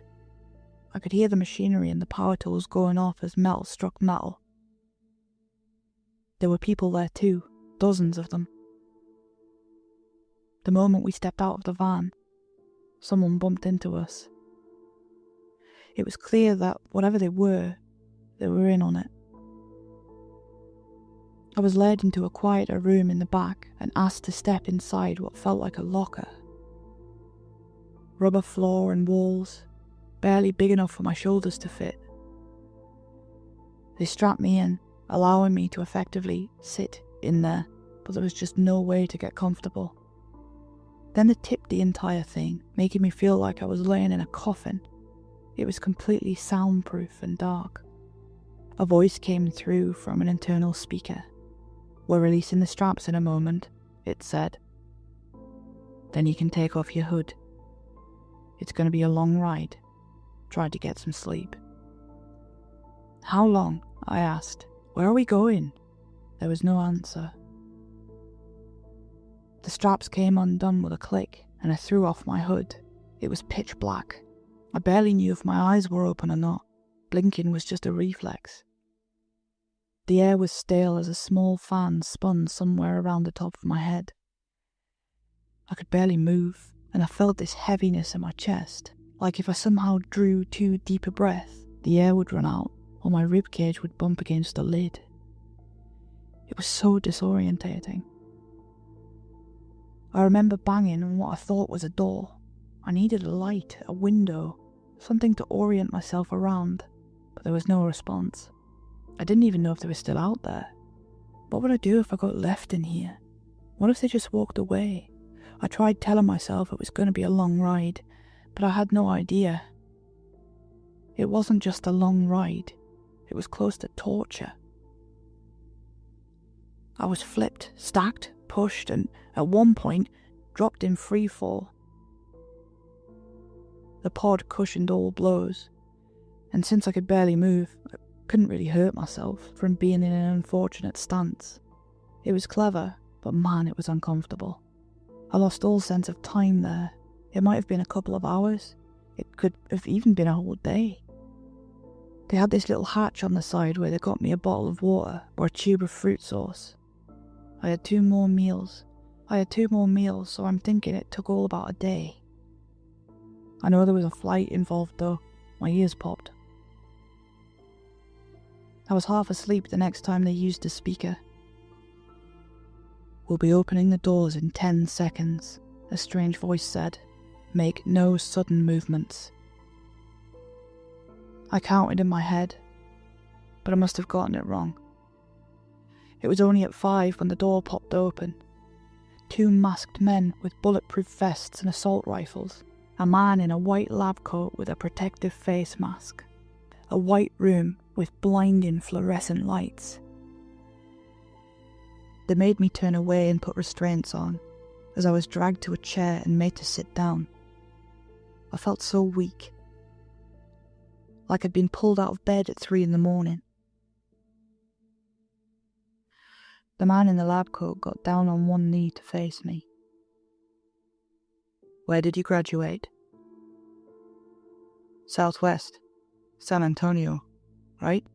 I could hear the machinery and the power tools going off as metal struck metal. There were people there too, dozens of them. The moment we stepped out of the van, someone bumped into us. It was clear that whatever they were in on it. I was led into a quieter room in the back and asked to step inside what felt like a locker. Rubber floor and walls, barely big enough for my shoulders to fit. They strapped me in, allowing me to effectively sit in there, but there was just no way to get comfortable. Then they tipped the entire thing, making me feel like I was laying in a coffin. It was completely soundproof and dark. A voice came through from an internal speaker. "We're releasing the straps in a moment," it said. "Then you can take off your hood. It's going to be a long ride. Try to get some sleep." "How long?" I asked. "Where are we going?" There was no answer. The straps came undone with a click, and I threw off my hood. It was pitch black. I barely knew if my eyes were open or not. Blinking was just a reflex. The air was stale as a small fan spun somewhere around the top of my head. I could barely move, and I felt this heaviness in my chest, like if I somehow drew too deep a breath, the air would run out, or my ribcage would bump against the lid. It was so disorientating. I remember banging on what I thought was a door. I needed a light, a window, something to orient myself around, but there was no response. I didn't even know if they were still out there. What would I do if I got left in here? What if they just walked away? I tried telling myself it was going to be a long ride, but I had no idea. It wasn't just a long ride, it was close to torture. I was flipped, stacked, pushed, and at one point dropped in free fall. The pod cushioned all blows, and since I could barely move, I couldn't really hurt myself from being in an unfortunate stance. It was clever, but man, it was uncomfortable. I lost all sense of time there. It might have been a couple of hours. It could have even been a whole day. They had this little hatch on the side where they got me a bottle of water or a tube of fruit sauce. I had two more meals, so I'm thinking it took all about a day. I know there was a flight involved though, My ears popped. I was half asleep the next time they used the speaker. "We'll be opening the doors in 10 seconds, a strange voice said. "Make no sudden movements." I counted in my head, but I must have gotten it wrong. It was only at 5 when the door popped open. 2 masked men with bulletproof vests and assault rifles. A man in a white lab coat with a protective face mask. A white room with blinding fluorescent lights. They made me turn away and put restraints on, as I was dragged to a chair and made to sit down. I felt so weak, like I'd been pulled out of bed at 3 a.m. The man in the lab coat got down on one knee to face me. "Where did you graduate?" "Southwest, San Antonio, right?"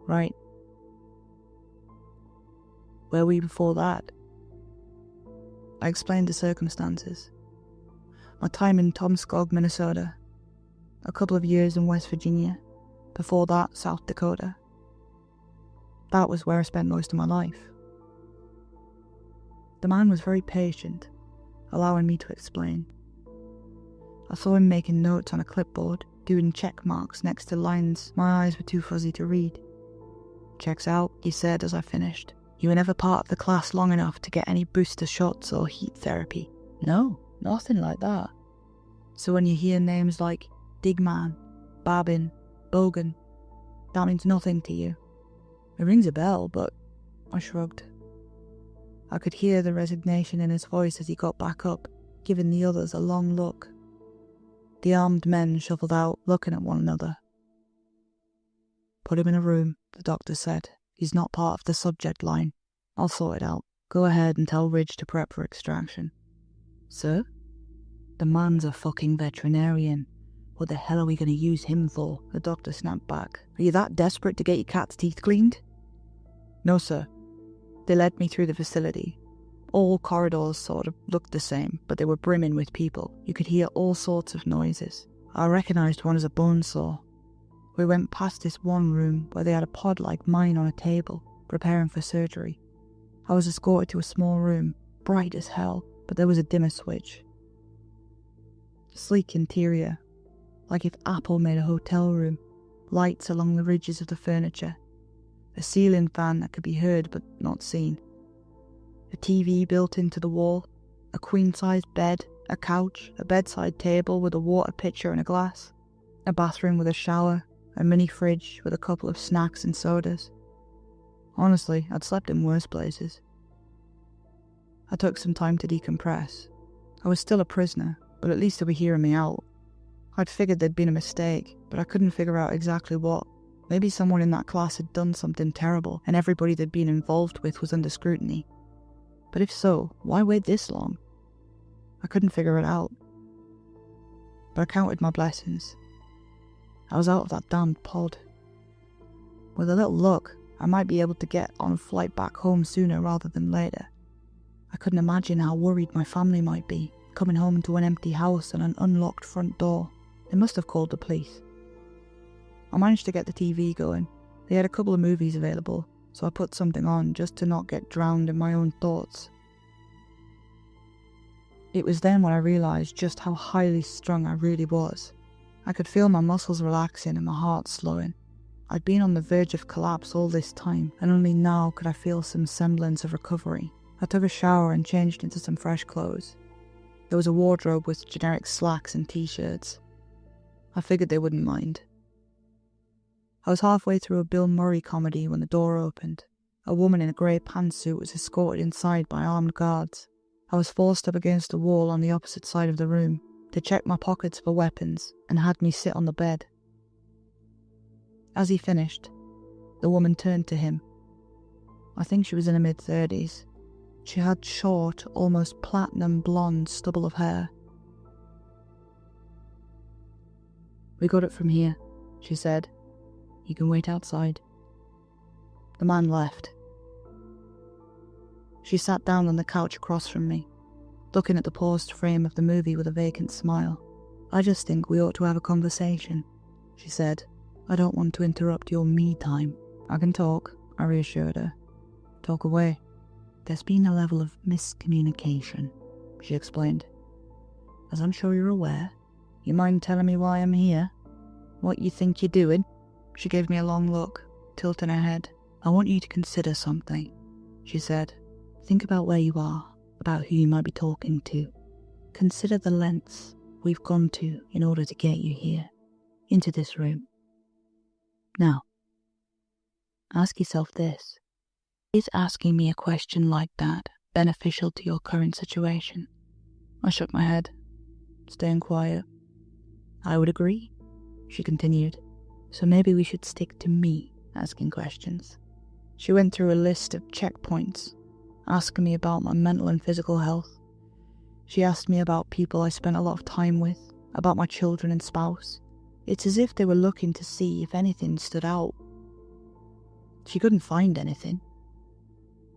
"Right." "Where were you before that?" I explained the circumstances. My time in Tomskog, Minnesota. A couple of years in West Virginia. Before that, South Dakota. That was where I spent most of my life. The man was very patient, allowing me to explain. I saw him making notes on a clipboard, doing check marks next to lines my eyes were too fuzzy to read. "Checks out," he said as I finished. "You were never part of the class long enough to get any booster shots or heat therapy." "No, nothing like that." "So when you hear names like Digman, Babin, Bogan, that means nothing to you?" "It rings a bell, but..." I shrugged. I could hear the resignation in his voice as he got back up, giving the others a long look. The armed men shuffled out, looking at one another. "Put him in a room," the doctor said. "He's not part of the subject line. I'll sort it out. Go ahead and tell Ridge to prep for extraction." "Sir?" "The man's a fucking veterinarian. What the hell are we going to use him for?" the doctor snapped back. "Are you that desperate to get your cat's teeth cleaned?" "No, sir." They led me through the facility. All corridors sort of looked the same, but they were brimming with people. You could hear all sorts of noises. I recognised one as a bone saw. We went past this one room where they had a pod like mine on a table, preparing for surgery. I was escorted to a small room, bright as hell, but there was a dimmer switch. Sleek interior, like if Apple made a hotel room, lights along the ridges of the furniture, a ceiling fan that could be heard but not seen, a TV built into the wall, a queen-sized bed, a couch, a bedside table with a water pitcher and a glass, a bathroom with a shower, a mini fridge with a couple of snacks and sodas. Honestly, I'd slept in worse places. I took some time to decompress. I was still a prisoner, but at least they were hearing me out. I'd figured there'd been a mistake, but I couldn't figure out exactly what. Maybe someone in that class had done something terrible, and everybody they'd been involved with was under scrutiny. But if so, why wait this long? I couldn't figure it out. But I counted my blessings. I was out of that damned pod. With a little luck, I might be able to get on a flight back home sooner rather than later. I couldn't imagine how worried my family might be, coming home to an empty house and an unlocked front door. They must have called the police. I managed to get the TV going. They had a couple of movies available, so I put something on just to not get drowned in my own thoughts. It was then when I realised just how highly strung I really was. I could feel my muscles relaxing and my heart slowing. I'd been on the verge of collapse all this time, and only now could I feel some semblance of recovery. I took a shower and changed into some fresh clothes. There was a wardrobe with generic slacks and t-shirts. I figured they wouldn't mind. I was halfway through a Bill Murray comedy when the door opened. A woman in a grey pantsuit was escorted inside by armed guards. I was forced up against a wall on the opposite side of the room. They checked my pockets for weapons and had me sit on the bed. As he finished, the woman turned to him. I think she was in her mid-30s. She had short, almost platinum blonde stubble of hair. "We got it from here," she said. "You can wait outside." The man left. She sat down on the couch across from me, looking at the paused frame of the movie with a vacant smile. I just think we ought to have a conversation, she said. I don't want to interrupt your me time. I can talk, I reassured her. Talk away. There's been a level of miscommunication, she explained. As I'm sure you're aware, you mind telling me why I'm here? What you think you're doing? She gave me a long look, tilting her head. I want you to consider something, she said. Think about where you are, about who you might be talking to. Consider the lengths we've gone to in order to get you here, into this room. Now, ask yourself this. Is asking me a question like that beneficial to your current situation? I shook my head, staying quiet. I would agree, she continued. So maybe we should stick to me asking questions. She went through a list of checkpoints, asking me about my mental and physical health. She asked me about people I spent a lot of time with, about my children and spouse. It's as if they were looking to see if anything stood out. She couldn't find anything.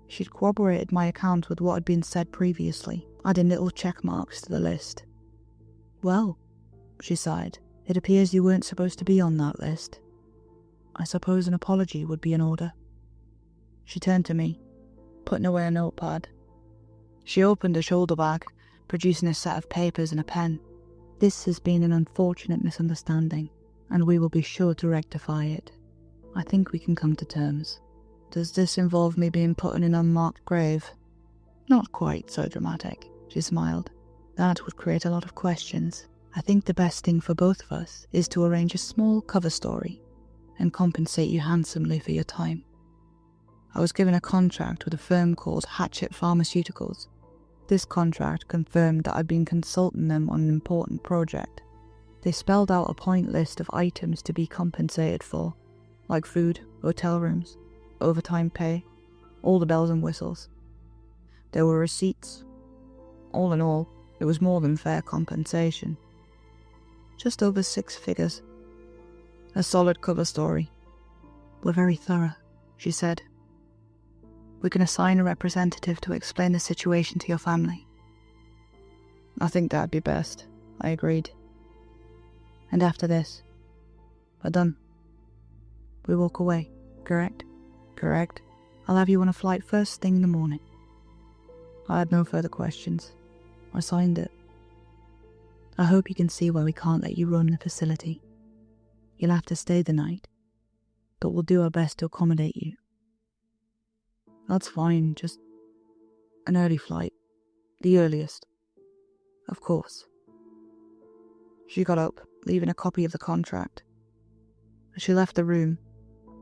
She'd corroborated my account with what had been said previously, adding little check marks to the list. Well, she sighed, it appears you weren't supposed to be on that list. I suppose an apology would be in order. She turned to me, putting away a notepad. She opened a shoulder bag, producing a set of papers and a pen. This has been an unfortunate misunderstanding, and we will be sure to rectify it. I think we can come to terms. Does this involve me being put in an unmarked grave? Not quite so dramatic, she smiled. That would create a lot of questions. I think the best thing for both of us is to arrange a small cover story and compensate you handsomely for your time. I was given a contract with a firm called Hatchet Pharmaceuticals. This contract confirmed that I'd been consulting them on an important project. They spelled out a point list of items to be compensated for, like food, hotel rooms, overtime pay, all the bells and whistles. There were receipts. All in all, it was more than fair compensation. Just over 6 figures. A solid cover story. We're very thorough, she said. We can assign a representative to explain the situation to your family. I think that'd be best, I agreed. And after this, we're done. We walk away, correct? Correct. I'll have you on a flight first thing in the morning. I had no further questions. I signed it. I hope you can see why we can't let you run the facility. You'll have to stay the night, but we'll do our best to accommodate you. That's fine, just an early flight. The earliest. Of course. She got up, leaving a copy of the contract. As she left the room,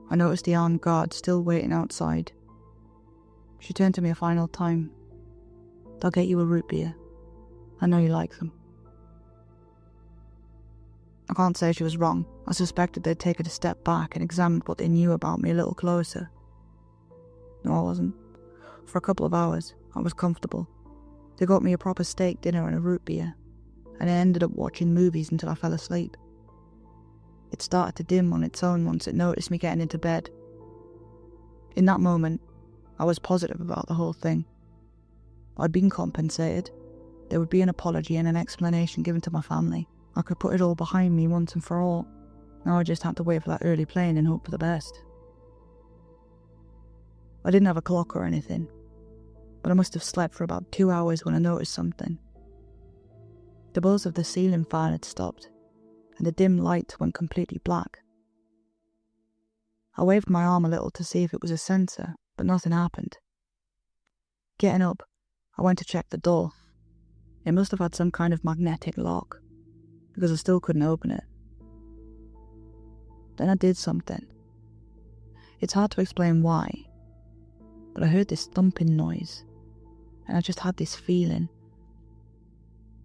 I noticed the armed guard still waiting outside. She turned to me a final time. They'll get you a root beer. I know you like them. I can't say she was wrong. I suspected they'd taken a step back and examined what they knew about me a little closer. No, I wasn't. For a couple of hours, I was comfortable. They got me a proper steak dinner and a root beer, and I ended up watching movies until I fell asleep. It started to dim on its own once it noticed me getting into bed. In that moment, I was positive about the whole thing. I'd been compensated. There would be an apology and an explanation given to my family. I could put it all behind me once and for all. Now I just had to wait for that early plane and hope for the best. I didn't have a clock or anything, but I must have slept for about 2 hours when I noticed something. The buzz of the ceiling fan had stopped, and the dim light went completely black. I waved my arm a little to see if it was a sensor, but nothing happened. Getting up, I went to check the door. It must have had some kind of magnetic lock, because I still couldn't open it. Then I did something. It's hard to explain why, but I heard this thumping noise, and I just had this feeling.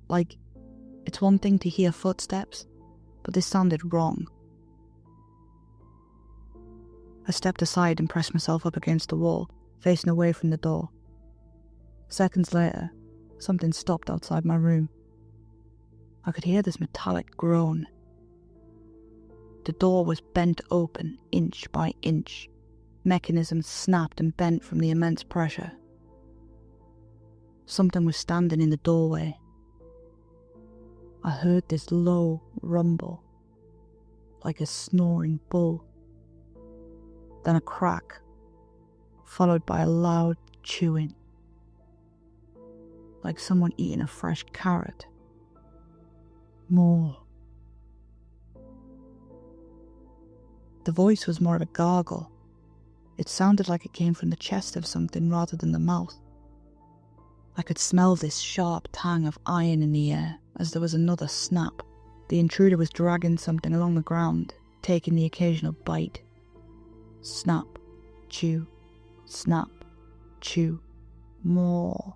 Like, it's one thing to hear footsteps, but this sounded wrong. I stepped aside and pressed myself up against the wall, facing away from the door. Seconds later, something stopped outside my room. I could hear this metallic groan. The door was bent open inch by inch. Mechanisms snapped and bent from the immense pressure. Something was standing in the doorway. I heard this low rumble, like a snoring bull. Then a crack, followed by a loud chewing, like someone eating a fresh carrot. More. The voice was more of a gargle. It sounded like it came from the chest of something rather than the mouth. I could smell this sharp tang of iron in the air as there was another snap. The intruder was dragging something along the ground, taking the occasional bite. Snap, chew, snap, chew, more.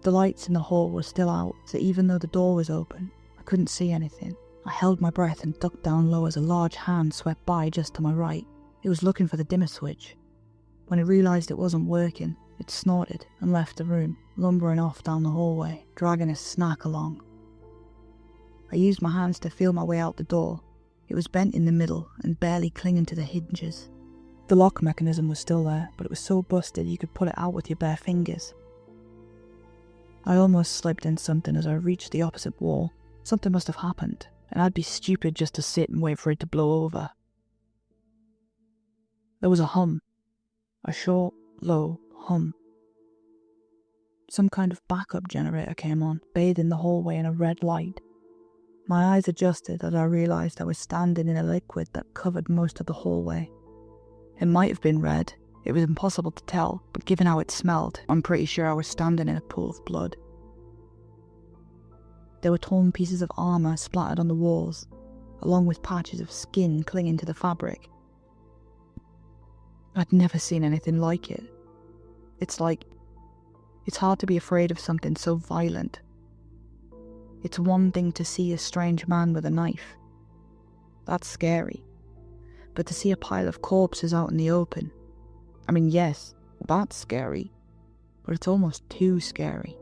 The lights in the hall were still out, so even though the door was open, I couldn't see anything. I held my breath and ducked down low as a large hand swept by just to my right. It was looking for the dimmer switch. When it realised it wasn't working, it snorted and left the room, lumbering off down the hallway, dragging a snack along. I used my hands to feel my way out the door. It was bent in the middle and barely clinging to the hinges. The lock mechanism was still there, but it was so busted you could pull it out with your bare fingers. I almost slipped in something as I reached the opposite wall. Something must have happened, and I'd be stupid just to sit and wait for it to blow over. There was a hum. A short, low hum. Some kind of backup generator came on, bathing the hallway in a red light. My eyes adjusted as I realised I was standing in a liquid that covered most of the hallway. It might have been red. It was impossible to tell, but given how it smelled, I'm pretty sure I was standing in a pool of blood. There were torn pieces of armour splattered on the walls, along with patches of skin clinging to the fabric. I'd never seen anything like it. It's hard to be afraid of something so violent. It's one thing to see a strange man with a knife. That's scary. But to see a pile of corpses out in the open, I mean, yes, that's scary, but it's almost too scary.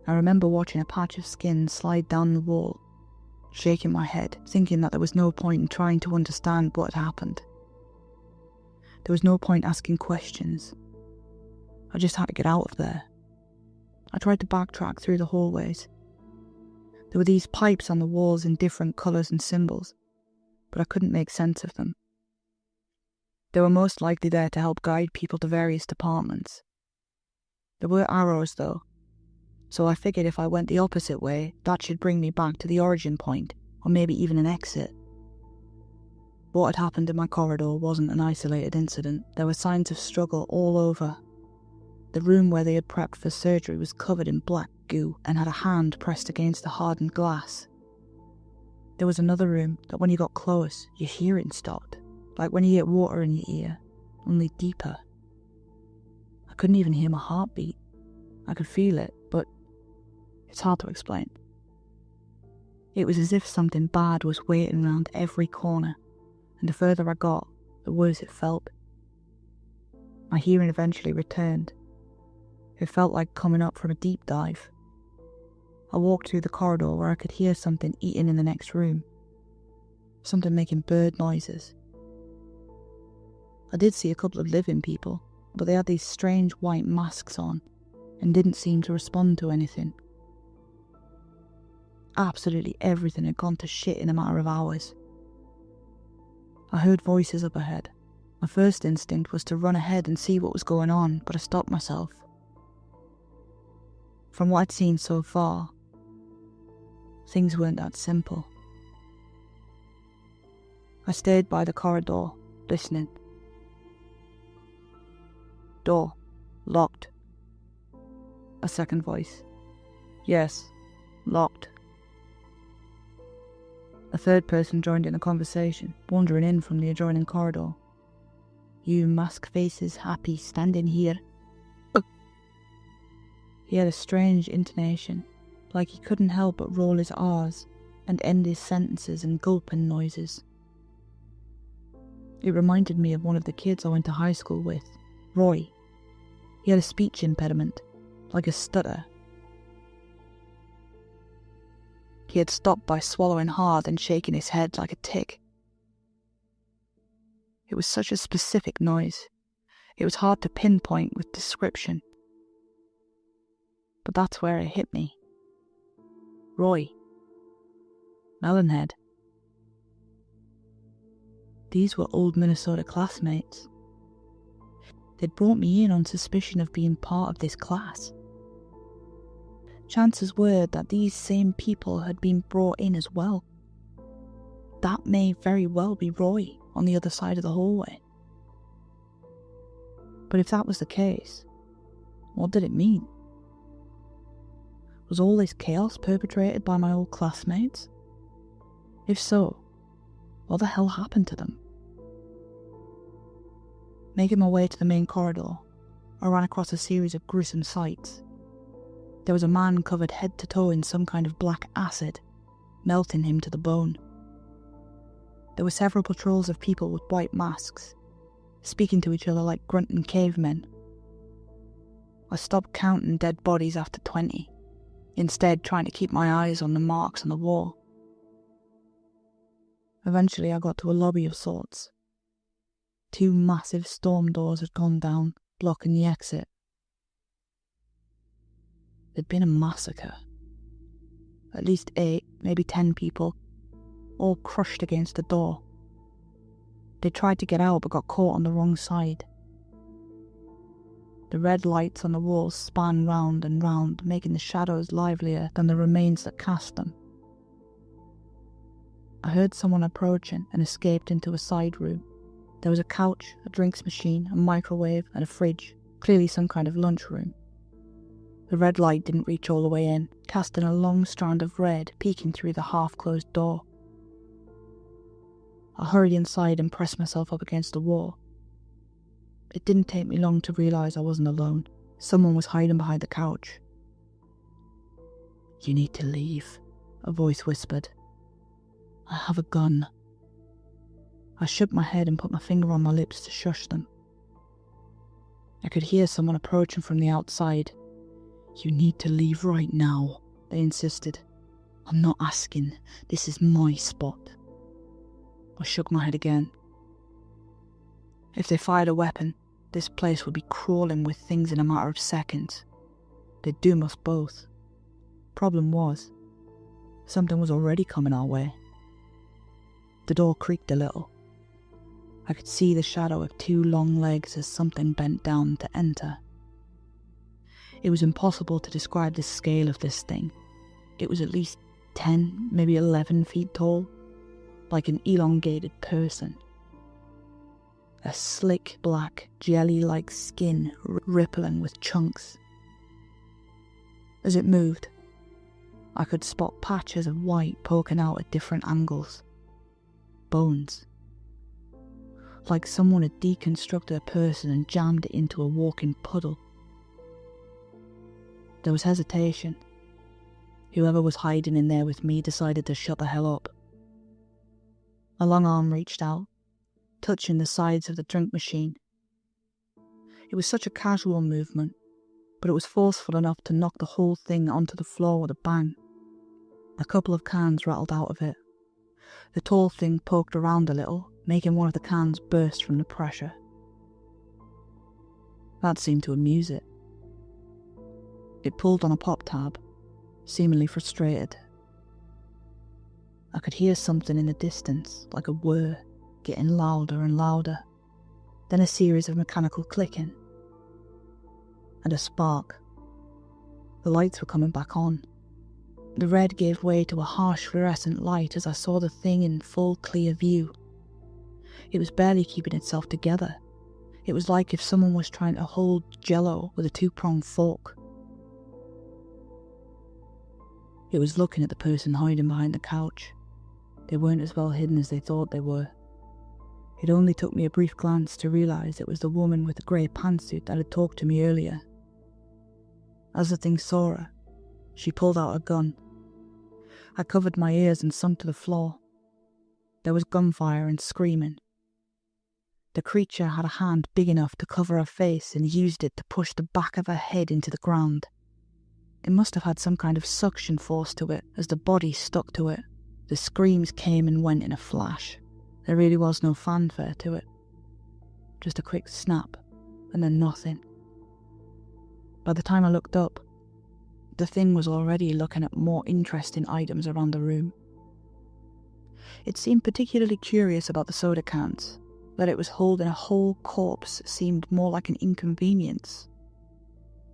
I remember watching a patch of skin slide down the wall, shaking my head, thinking that there was no point in trying to understand what had happened. There was no point asking questions. I just had to get out of there. I tried to backtrack through the hallways. There were these pipes on the walls in different colours and symbols, but I couldn't make sense of them. They were most likely there to help guide people to various departments. There were arrows though, so I figured if I went the opposite way, that should bring me back to the origin point, or maybe even an exit. What had happened in my corridor wasn't an isolated incident. There were signs of struggle all over. The room where they had prepped for surgery was covered in black goo and had a hand pressed against the hardened glass. There was another room that when you got close, your hearing stopped, like when you get water in your ear, only deeper. I couldn't even hear my heartbeat. I could feel it, but it's hard to explain. It was as if something bad was waiting around every corner, and the further I got, the worse it felt. My hearing eventually returned. It felt like coming up from a deep dive. I walked through the corridor where I could hear something eating in the next room. Something making bird noises. I did see a couple of living people, but they had these strange white masks on and didn't seem to respond to anything. Absolutely everything had gone to shit in a matter of hours. I heard voices up ahead. My first instinct was to run ahead and see what was going on, but I stopped myself. From what I'd seen so far, things weren't that simple. I stayed by the corridor, listening. Door. Locked. A second voice. Yes. Locked. A third person joined in the conversation, wandering in from the adjoining corridor. You mask faces happy standing here. He had a strange intonation, like he couldn't help but roll his R's and end his sentences in gulping noises. It reminded me of one of the kids I went to high school with, Roy. He had a speech impediment, like a stutter. He had stopped by swallowing hard and shaking his head like a tick. It was such a specific noise. It was hard to pinpoint with description. But that's where it hit me. Roy. Melonhead. These were old Minnesota classmates. They'd brought me in on suspicion of being part of this class. Chances were that these same people had been brought in as well. That may very well be Roy on the other side of the hallway. But if that was the case, what did it mean? Was all this chaos perpetrated by my old classmates? If so, what the hell happened to them? Making my way to the main corridor, I ran across a series of gruesome sights. There was a man covered head to toe in some kind of black acid, melting him to the bone. There were several patrols of people with white masks, speaking to each other like grunting cavemen. I stopped counting dead bodies after 20, instead trying to keep my eyes on the marks on the wall. Eventually I got to a lobby of sorts. 2 massive storm doors had gone down, blocking the exit. There'd been a massacre. At least 8, maybe 10 people, all crushed against the door. They tried to get out but got caught on the wrong side. The red lights on the walls span round and round, making the shadows livelier than the remains that cast them. I heard someone approaching and escaped into a side room. There was a couch, a drinks machine, a microwave and a fridge, clearly some kind of lunchroom. The red light didn't reach all the way in, casting a long strand of red peeking through the half-closed door. I hurried inside and pressed myself up against the wall. It didn't take me long to realise I wasn't alone. Someone was hiding behind the couch. "You need to leave," a voice whispered. "I have a gun." I shook my head and put my finger on my lips to shush them. I could hear someone approaching from the outside. "You need to leave right now," they insisted. "I'm not asking. This is my spot." I shook my head again. If they fired a weapon, this place would be crawling with things in a matter of seconds. They'd doom us both. Problem was, something was already coming our way. The door creaked a little. I could see the shadow of 2 long legs as something bent down to enter. It was impossible to describe the scale of this thing. It was at least 10, maybe 11 feet tall, like an elongated person. A slick black, jelly-like skin rippling with chunks. As it moved, I could spot patches of white poking out at different angles. Bones. Like someone had deconstructed a person and jammed it into a walking puddle. There was hesitation. Whoever was hiding in there with me decided to shut the hell up. A long arm reached out, touching the sides of the drink machine. It was such a casual movement, but it was forceful enough to knock the whole thing onto the floor with a bang. A couple of cans rattled out of it. The tall thing poked around a little, making one of the cans burst from the pressure. That seemed to amuse it. It pulled on a pop tab, seemingly frustrated. I could hear something in the distance, like a whir, getting louder and louder, then a series of mechanical clicking, and a spark. The lights were coming back on. The red gave way to a harsh fluorescent light as I saw the thing in full clear view. It was barely keeping itself together. It was like if someone was trying to hold jello with a 2-pronged fork. It was looking at the person hiding behind the couch. They weren't as well hidden as they thought they were. It only took me a brief glance to realise it was the woman with the grey pantsuit that had talked to me earlier. As the thing saw her, she pulled out a gun. I covered my ears and sunk to the floor. There was gunfire and screaming. The creature had a hand big enough to cover her face and used it to push the back of her head into the ground. It must have had some kind of suction force to it as the body stuck to it. The screams came and went in a flash. There really was no fanfare to it. Just a quick snap, and then nothing. By the time I looked up, the thing was already looking at more interesting items around the room. It seemed particularly curious about the soda cans. That it was holding a whole corpse seemed more like an inconvenience.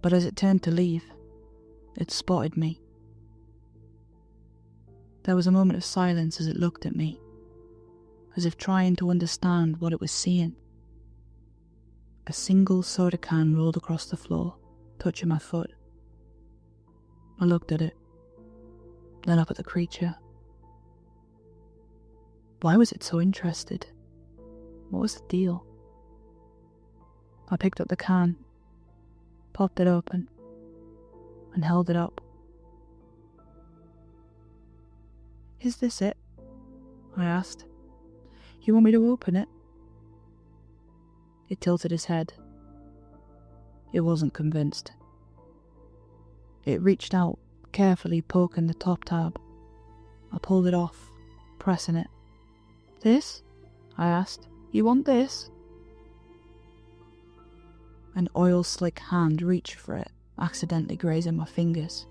But as it turned to leave, it spotted me. There was a moment of silence as it looked at me, as if trying to understand what it was seeing. A single soda can rolled across the floor, touching my foot. I looked at it, then up at the creature. Why was it so interested? What was the deal? I picked up the can, popped it open, and held it up. "Is this it?" I asked. "You want me to open it?" It tilted his head. It wasn't convinced. It reached out, carefully poking the top tab. I pulled it off, pressing it. "This?" I asked. "You want this?" An oil-slick hand reached for it, accidentally grazing my fingers.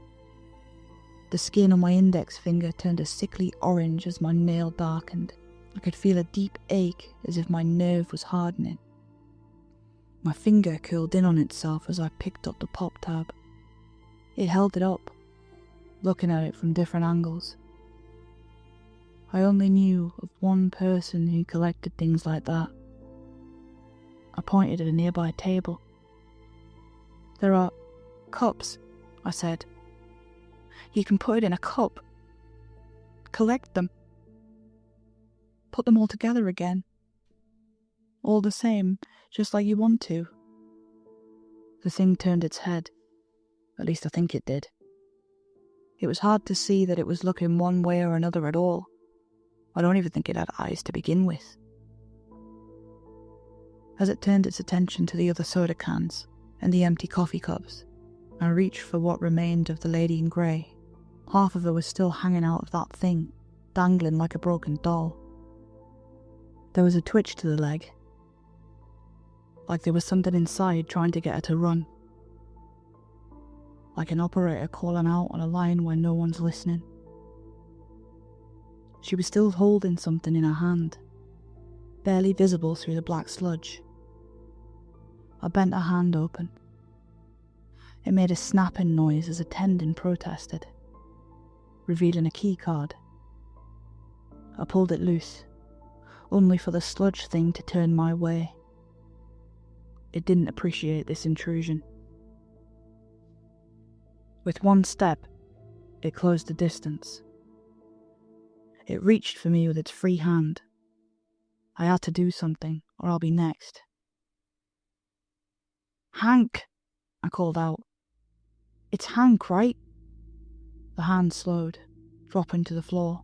The skin on my index finger turned a sickly orange as my nail darkened. I could feel a deep ache as if my nerve was hardening. My finger curled in on itself as I picked up the pop tab. It held it up, looking at it from different angles. I only knew of one person who collected things like that. I pointed at a nearby table. "There are cups," I said. "You can put it in a cup. Collect them. Put them all together again. All the same, just like you want to." The thing turned its head. At least I think it did. It was hard to see that it was looking one way or another at all. I don't even think it had eyes to begin with. As it turned its attention to the other soda cans and the empty coffee cups, I reached for what remained of the lady in grey. Half of her was still hanging out of that thing, dangling like a broken doll. There was a twitch to the leg, like there was something inside trying to get her to run. Like an operator calling out on a line when no one's listening. She was still holding something in her hand, barely visible through the black sludge. I bent her hand open. It made a snapping noise as a tendon protested, revealing a key card. I pulled it loose, only for the sludge thing to turn my way. It didn't appreciate this intrusion. With one step, it closed the distance. It reached for me with its free hand. I had to do something, or I'll be next. "Hank!" I called out. "It's Hank, right?" The hand slowed, dropping to the floor.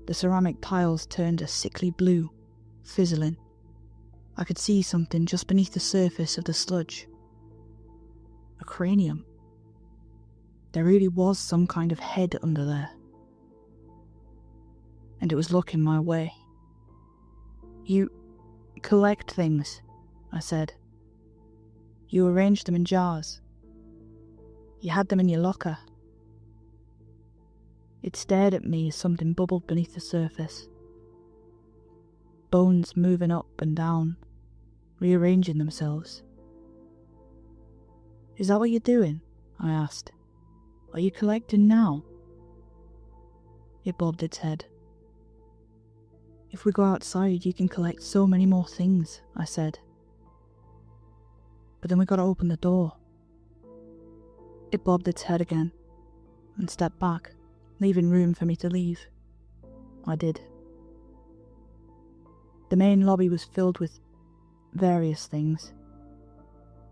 The ceramic tiles turned a sickly blue, fizzling. I could see something just beneath the surface of the sludge. A cranium. There really was some kind of head under there. And it was looking my way. "You collect things," I said. "You arranged them in jars. You had them in your locker." It stared at me as something bubbled beneath the surface. Bones moving up and down, rearranging themselves. "Is that what you're doing?" I asked. "Are you collecting now?" It bobbed its head. "If we go outside, you can collect so many more things," I said. "But then we gotta open the door." It bobbed its head again, and stepped back, leaving room for me to leave. I did. The main lobby was filled with various things.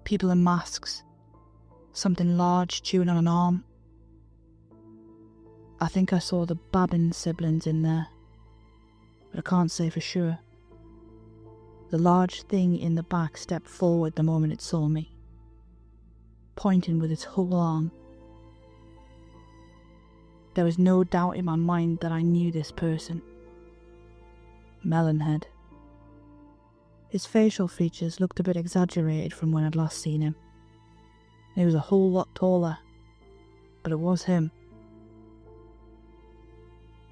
People in masks, something large chewing on an arm. I think I saw the Babin siblings in there, but I can't say for sure. The large thing in the back stepped forward the moment it saw me, pointing with its whole arm. There was no doubt in my mind that I knew this person. Melonhead. His facial features looked a bit exaggerated from when I'd last seen him. He was a whole lot taller, but it was him.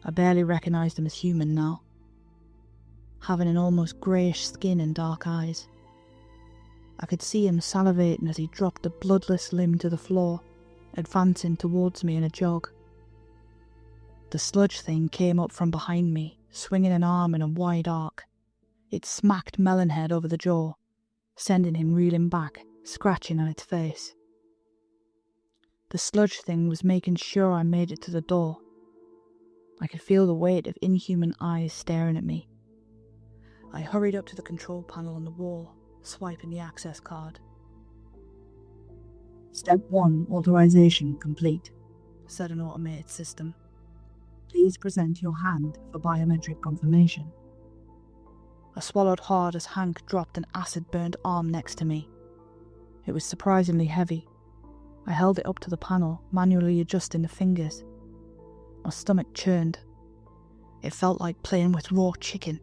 I barely recognised him as human now, having an almost greyish skin and dark eyes. I could see him salivating as he dropped the bloodless limb to the floor, advancing towards me in a jog. The sludge thing came up from behind me, swinging an arm in a wide arc. It smacked Melonhead over the jaw, sending him reeling back, scratching on its face. The sludge thing was making sure I made it to the door. I could feel the weight of inhuman eyes staring at me. I hurried up to the control panel on the wall, swiping the access card. "Step 1 authorization complete," said an automated system. "Please present your hand for biometric confirmation." I swallowed hard as Hank dropped an acid-burned arm next to me. It was surprisingly heavy. I held it up to the panel, manually adjusting the fingers. My stomach churned. It felt like playing with raw chicken.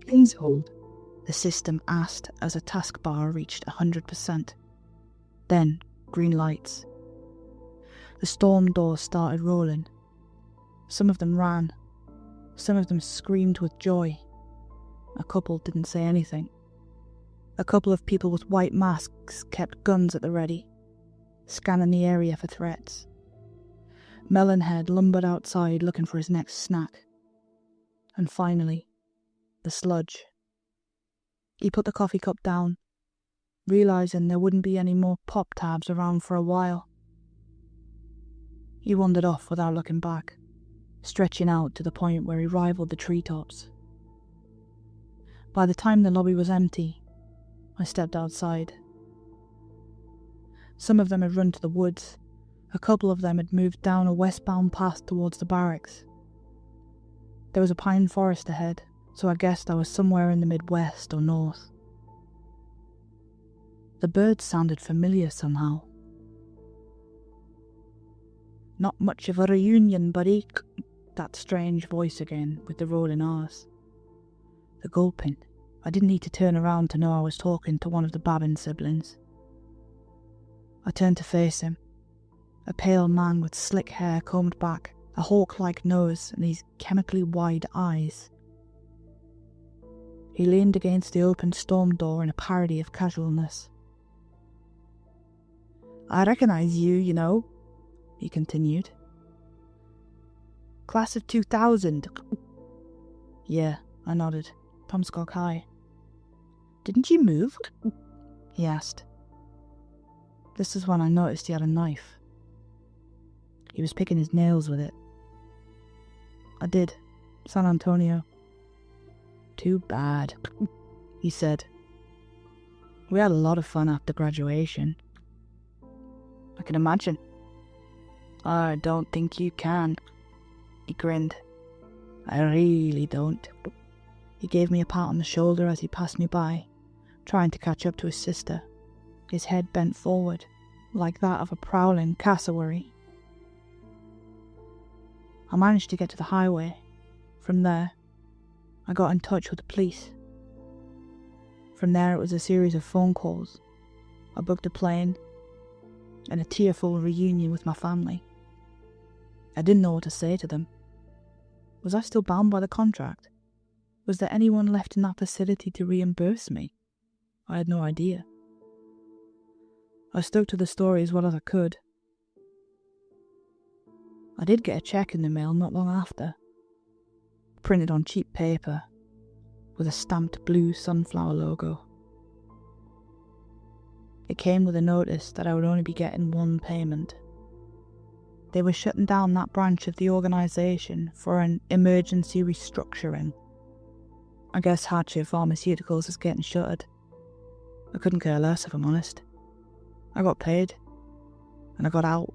"Please hold," the system asked as a taskbar reached 100%. Then, green lights. The storm doors started rolling. Some of them ran. Some of them screamed with joy. A couple didn't say anything. A couple of people with white masks kept guns at the ready, scanning the area for threats. Melonhead lumbered outside looking for his next snack. And finally, the sludge. He put the coffee cup down, realising there wouldn't be any more pop tabs around for a while. He wandered off without looking back, stretching out to the point where he rivaled the treetops. By the time the lobby was empty, I stepped outside. Some of them had run to the woods. A couple of them had moved down a westbound path towards the barracks. There was a pine forest ahead, so I guessed I was somewhere in the Midwest or North. The birds sounded familiar somehow. "Not much of a reunion, buddy," that strange voice again, with the rolling R's. The gulping. I didn't need to turn around to know I was talking to one of the Babin siblings. I turned to face him. A pale man with slick hair combed back, a hawk-like nose, and these chemically wide eyes. He leaned against the open storm door in a parody of casualness. "I recognize you, you know," he continued. "Class of 2000. "Yeah," I nodded. "Tomskog High." "Didn't you move?" he asked. This is when I noticed he had a knife. He was picking his nails with it. "I did. San Antonio." "Too bad," he said. "We had a lot of fun after graduation." "I can imagine." "I don't think you can," he grinned. "I really don't." He gave me a pat on the shoulder as he passed me by, trying to catch up to his sister, his head bent forward, like that of a prowling cassowary. I managed to get to the highway. From there, I got in touch with the police. From there it was a series of phone calls. I booked a plane, and a tearful reunion with my family. I didn't know what to say to them. Was I still bound by the contract? Was there anyone left in that facility to reimburse me? I had no idea. I stuck to the story as well as I could. I did get a check in the mail not long after, printed on cheap paper, with a stamped blue sunflower logo. It came with a notice that I would only be getting one payment. They were shutting down that branch of the organisation for an emergency restructuring. I guess Hatcher Pharmaceuticals is getting shuttered. I couldn't care less if I'm honest. I got paid, and I got out.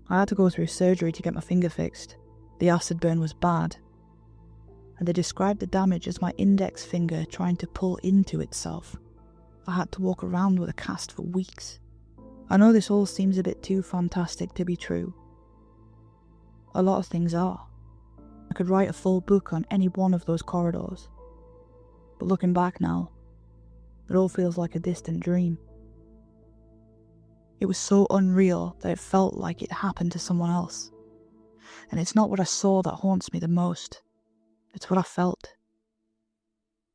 I had to go through surgery to get my finger fixed. The acid burn was bad, and they described the damage as my index finger trying to pull into itself. I had to walk around with a cast for weeks. I know this all seems a bit too fantastic to be true. A lot of things are. I could write a full book on any one of those corridors. But looking back now, it all feels like a distant dream. It was so unreal that it felt like it happened to someone else. And it's not what I saw that haunts me the most. It's what I felt.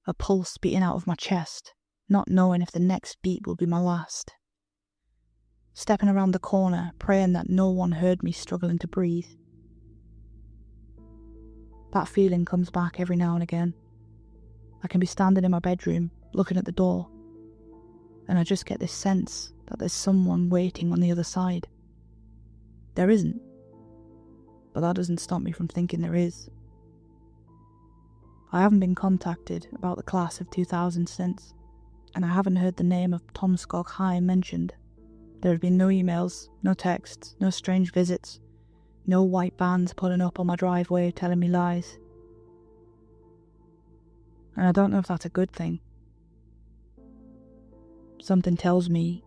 A pulse beating out of my chest, not knowing if the next beat will be my last. Stepping around the corner, praying that no one heard me struggling to breathe. That feeling comes back every now and again. I can be standing in my bedroom, looking at the door, and I just get this sense that there's someone waiting on the other side. There isn't, but that doesn't stop me from thinking there is. I haven't been contacted about the class of 2000 since, and I haven't heard the name of Tomskog High mentioned. There have been no emails, no texts, no strange visits, no white vans pulling up on my driveway telling me lies. And I don't know if that's a good thing. Something tells me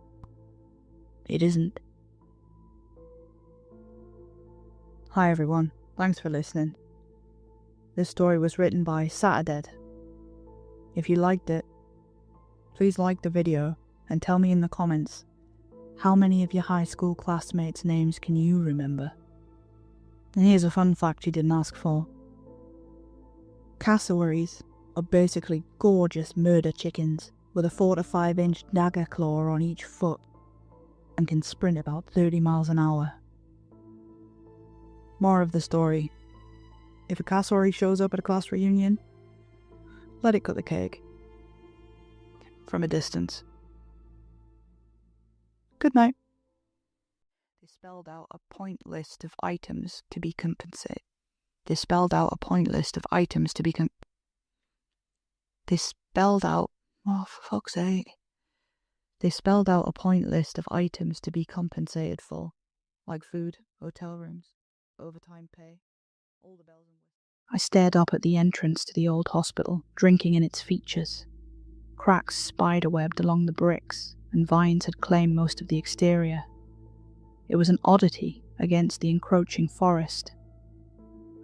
it isn't. Hi everyone, thanks for listening. This story was written by Saturday. If you liked it, please like the video and tell me in the comments how many of your high school classmates' names can you remember? And here's a fun fact you didn't ask for. Cassowaries are basically gorgeous murder chickens with a 4 to 5 inch dagger claw on each foot and can sprint about 30 miles an hour. More of the story. If a cassowary shows up at a class reunion, let it cut the cake. From a distance. Good night. They spelled out a point list of items to be compensated. They spelled out, oh for fuck's sake. They spelled out a point list of items to be compensated for, like food, hotel rooms, overtime pay, all the bells and whistles. I stared up at the entrance to the old hospital, drinking in its features. Cracks spiderwebbed along the bricks, and vines had claimed most of the exterior. It was an oddity against the encroaching forest,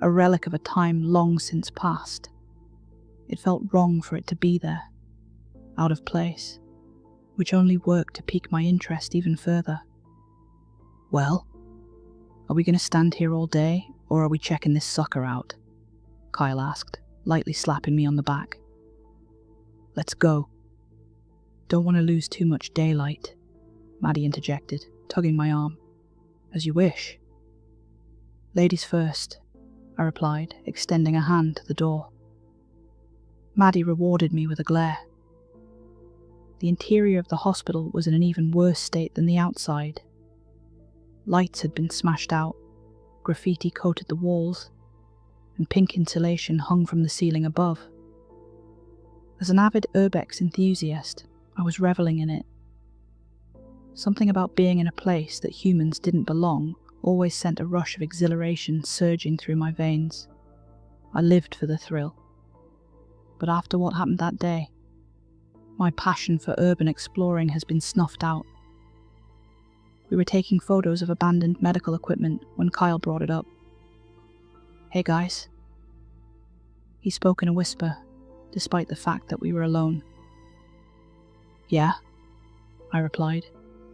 a relic of a time long since past. It felt wrong for it to be there, out of place, which only worked to pique my interest even further. Well, are we going to stand here all day, or are we checking this sucker out? Kyle asked, lightly slapping me on the back. Let's go. Don't want to lose too much daylight, Maddie interjected, tugging my arm. As you wish. Ladies first, I replied, extending a hand to the door. Maddie rewarded me with a glare. The interior of the hospital was in an even worse state than the outside. Lights had been smashed out, graffiti coated the walls, and pink insulation hung from the ceiling above. As an avid urbex enthusiast, I was reveling in it. Something about being in a place that humans didn't belong always sent a rush of exhilaration surging through my veins. I lived for the thrill. But after what happened that day, my passion for urban exploring has been snuffed out. We were taking photos of abandoned medical equipment when Kyle brought it up. Hey guys. He spoke in a whisper, despite the fact that we were alone. Yeah, I replied,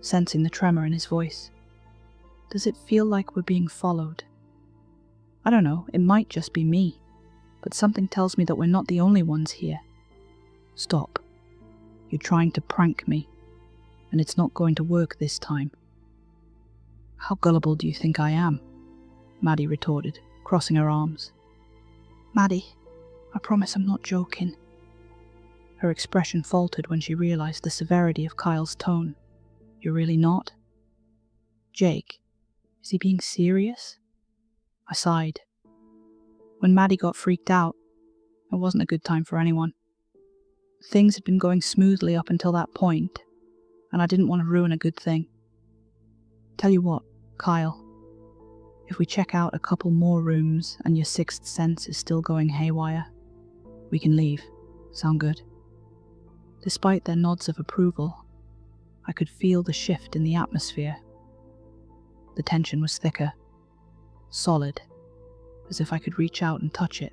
sensing the tremor in his voice. Does it feel like we're being followed? I don't know, it might just be me, but something tells me that we're not the only ones here. Stop. You're trying to prank me, and it's not going to work this time. How gullible do you think I am? Maddie retorted, crossing her arms. Maddie, I promise I'm not joking. Her expression faltered when she realized the severity of Kyle's tone. You're really not? Jake, is he being serious? I sighed. When Maddie got freaked out, it wasn't a good time for anyone. Things had been going smoothly up until that point, and I didn't want to ruin a good thing. Tell you what, Kyle, if we check out a couple more rooms and your sixth sense is still going haywire, we can leave. Sound good? Despite their nods of approval, I could feel the shift in the atmosphere. The tension was thicker, solid, as if I could reach out and touch it.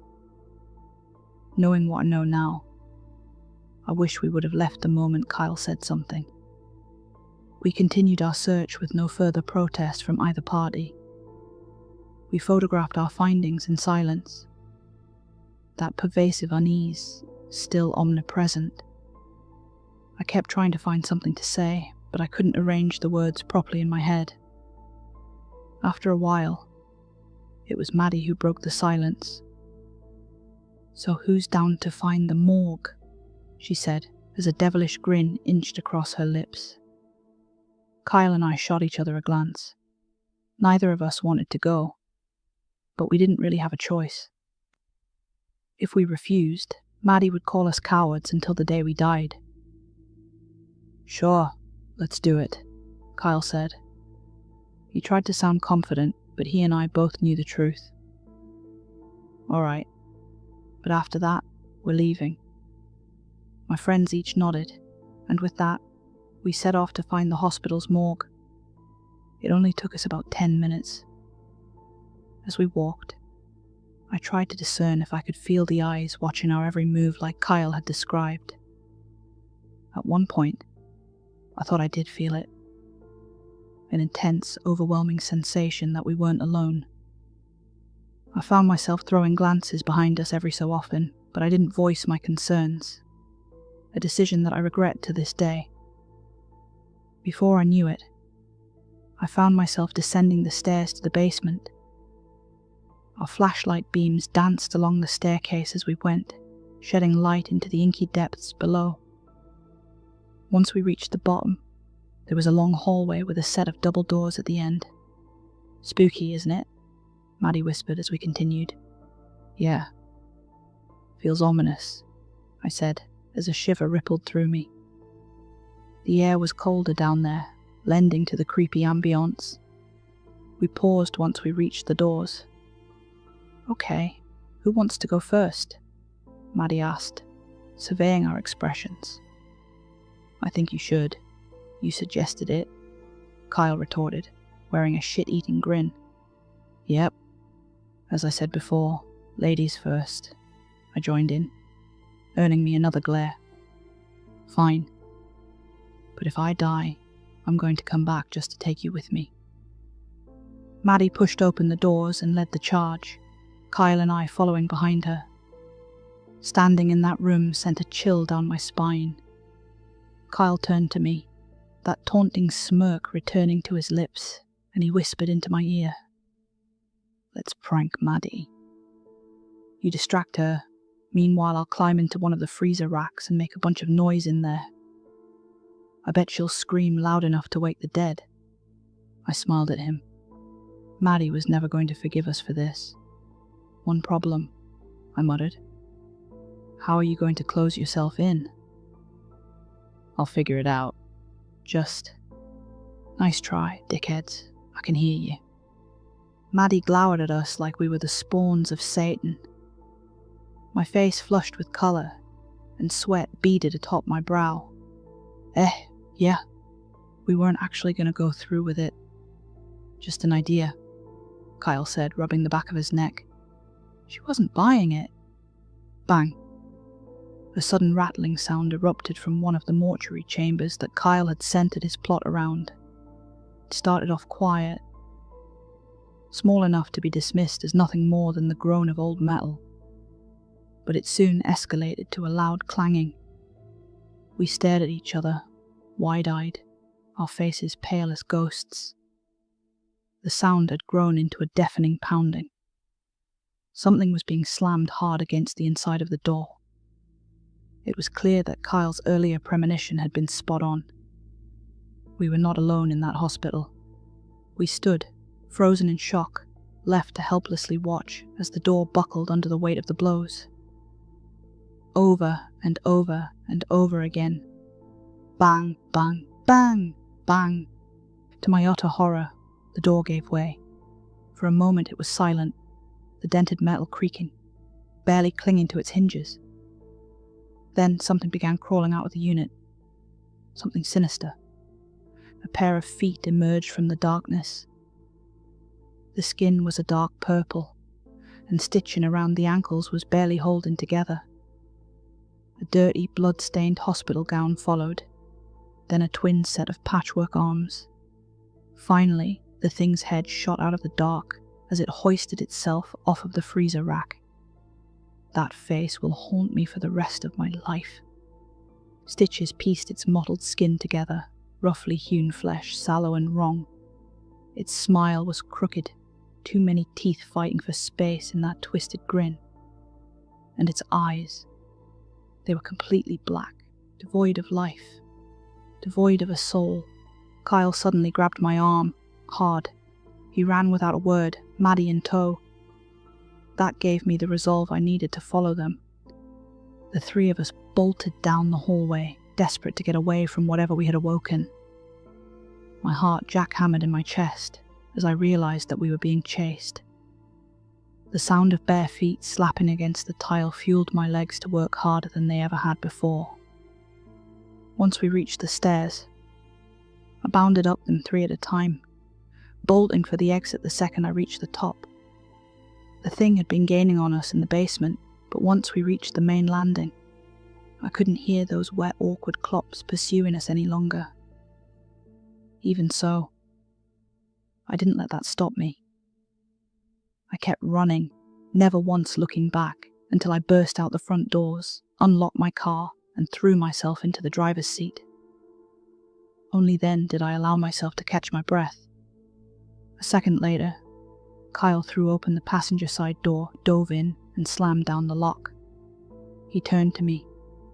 Knowing what I know now, I wish we would have left the moment Kyle said something. We continued our search with no further protest from either party. We photographed our findings in silence. That pervasive unease, still omnipresent. I kept trying to find something to say, but I couldn't arrange the words properly in my head. After a while, it was Maddie who broke the silence. "So who's down to find the morgue?" she said, as a devilish grin inched across her lips. Kyle and I shot each other a glance. Neither of us wanted to go, but we didn't really have a choice. If we refused, Maddie would call us cowards until the day we died. "Sure, let's do it," Kyle said. He tried to sound confident, but he and I both knew the truth. "All right, but after that, we're leaving." My friends each nodded, and with that, we set off to find the hospital's morgue. It only took us about 10 minutes. As we walked, I tried to discern if I could feel the eyes watching our every move like Kyle had described. At one point, I thought I did feel it. An intense, overwhelming sensation that we weren't alone. I found myself throwing glances behind us every so often, but I didn't voice my concerns. A decision that I regret to this day. Before I knew it, I found myself descending the stairs to the basement. Our flashlight beams danced along the staircase as we went, shedding light into the inky depths below. Once we reached the bottom, there was a long hallway with a set of double doors at the end. "Spooky, isn't it?" Maddie whispered as we continued. "Yeah. Feels ominous," I said, as a shiver rippled through me. The air was colder down there, lending to the creepy ambience. We paused once we reached the doors. "Okay, who wants to go first?" Maddie asked, surveying our expressions. "I think you should. You suggested it," Kyle retorted, wearing a shit-eating grin. "Yep. As I said before, ladies first," I joined in, earning me another glare. "Fine. But if I die, I'm going to come back just to take you with me." Maddie pushed open the doors and led the charge, Kyle and I following behind her. Standing in that room sent a chill down my spine. Kyle turned to me, that taunting smirk returning to his lips, and he whispered into my ear, "Let's prank Maddie. You distract her, meanwhile I'll climb into one of the freezer racks and make a bunch of noise in there. I bet she'll scream loud enough to wake the dead." I smiled at him. Maddie was never going to forgive us for this. "One problem," I muttered. "How are you going to close yourself in?" "I'll figure it out. Just..." "Nice try, dickheads. I can hear you." Maddie glowered at us like we were the spawns of Satan. My face flushed with colour, and sweat beaded atop my brow. Yeah. We weren't actually going to go through with it. Just an idea," Kyle said, rubbing the back of his neck. "She wasn't buying it." Bang. A sudden rattling sound erupted from one of the mortuary chambers that Kyle had centered his plot around. It started off quiet, small enough to be dismissed as nothing more than the groan of old metal. But it soon escalated to a loud clanging. We stared at each other, wide-eyed, our faces pale as ghosts. The sound had grown into a deafening pounding. Something was being slammed hard against the inside of the door. It was clear that Kyle's earlier premonition had been spot on. We were not alone in that hospital. We stood, frozen in shock, left to helplessly watch as the door buckled under the weight of the blows. Over and over and over again. Bang, bang, bang, bang. To my utter horror, the door gave way. For a moment it was silent, the dented metal creaking, barely clinging to its hinges. Then something began crawling out of the unit. Something sinister. A pair of feet emerged from the darkness. The skin was a dark purple, and stitching around the ankles was barely holding together. A dirty, blood-stained hospital gown followed. then a twin set of patchwork arms. Finally, the thing's head shot out of the dark as it hoisted itself off of the freezer rack. That face will haunt me for the rest of my life. Stitches pieced its mottled skin together, roughly hewn flesh, sallow and wrong. Its smile was crooked, too many teeth fighting for space in that twisted grin. And its eyes, they were completely black, devoid of life, devoid of a soul. Kyle suddenly grabbed my arm, hard. He ran without a word, Maddie in tow. That gave me the resolve I needed to follow them. The three of us bolted down the hallway, desperate to get away from whatever we had awoken. My heart jackhammered in my chest as I realized that we were being chased. The sound of bare feet slapping against the tile fueled my legs to work harder than they ever had before. Once we reached the stairs, I bounded up them 3 at a time, bolting for the exit the second I reached the top. The thing had been gaining on us in the basement, but once we reached the main landing, I couldn't hear those wet, awkward clops pursuing us any longer. Even so, I didn't let that stop me. I kept running, never once looking back, until I burst out the front doors, unlocked my car, and threw myself into the driver's seat. Only then did I allow myself to catch my breath. A second later, Kyle threw open the passenger side door, dove in, and slammed down the lock. He turned to me,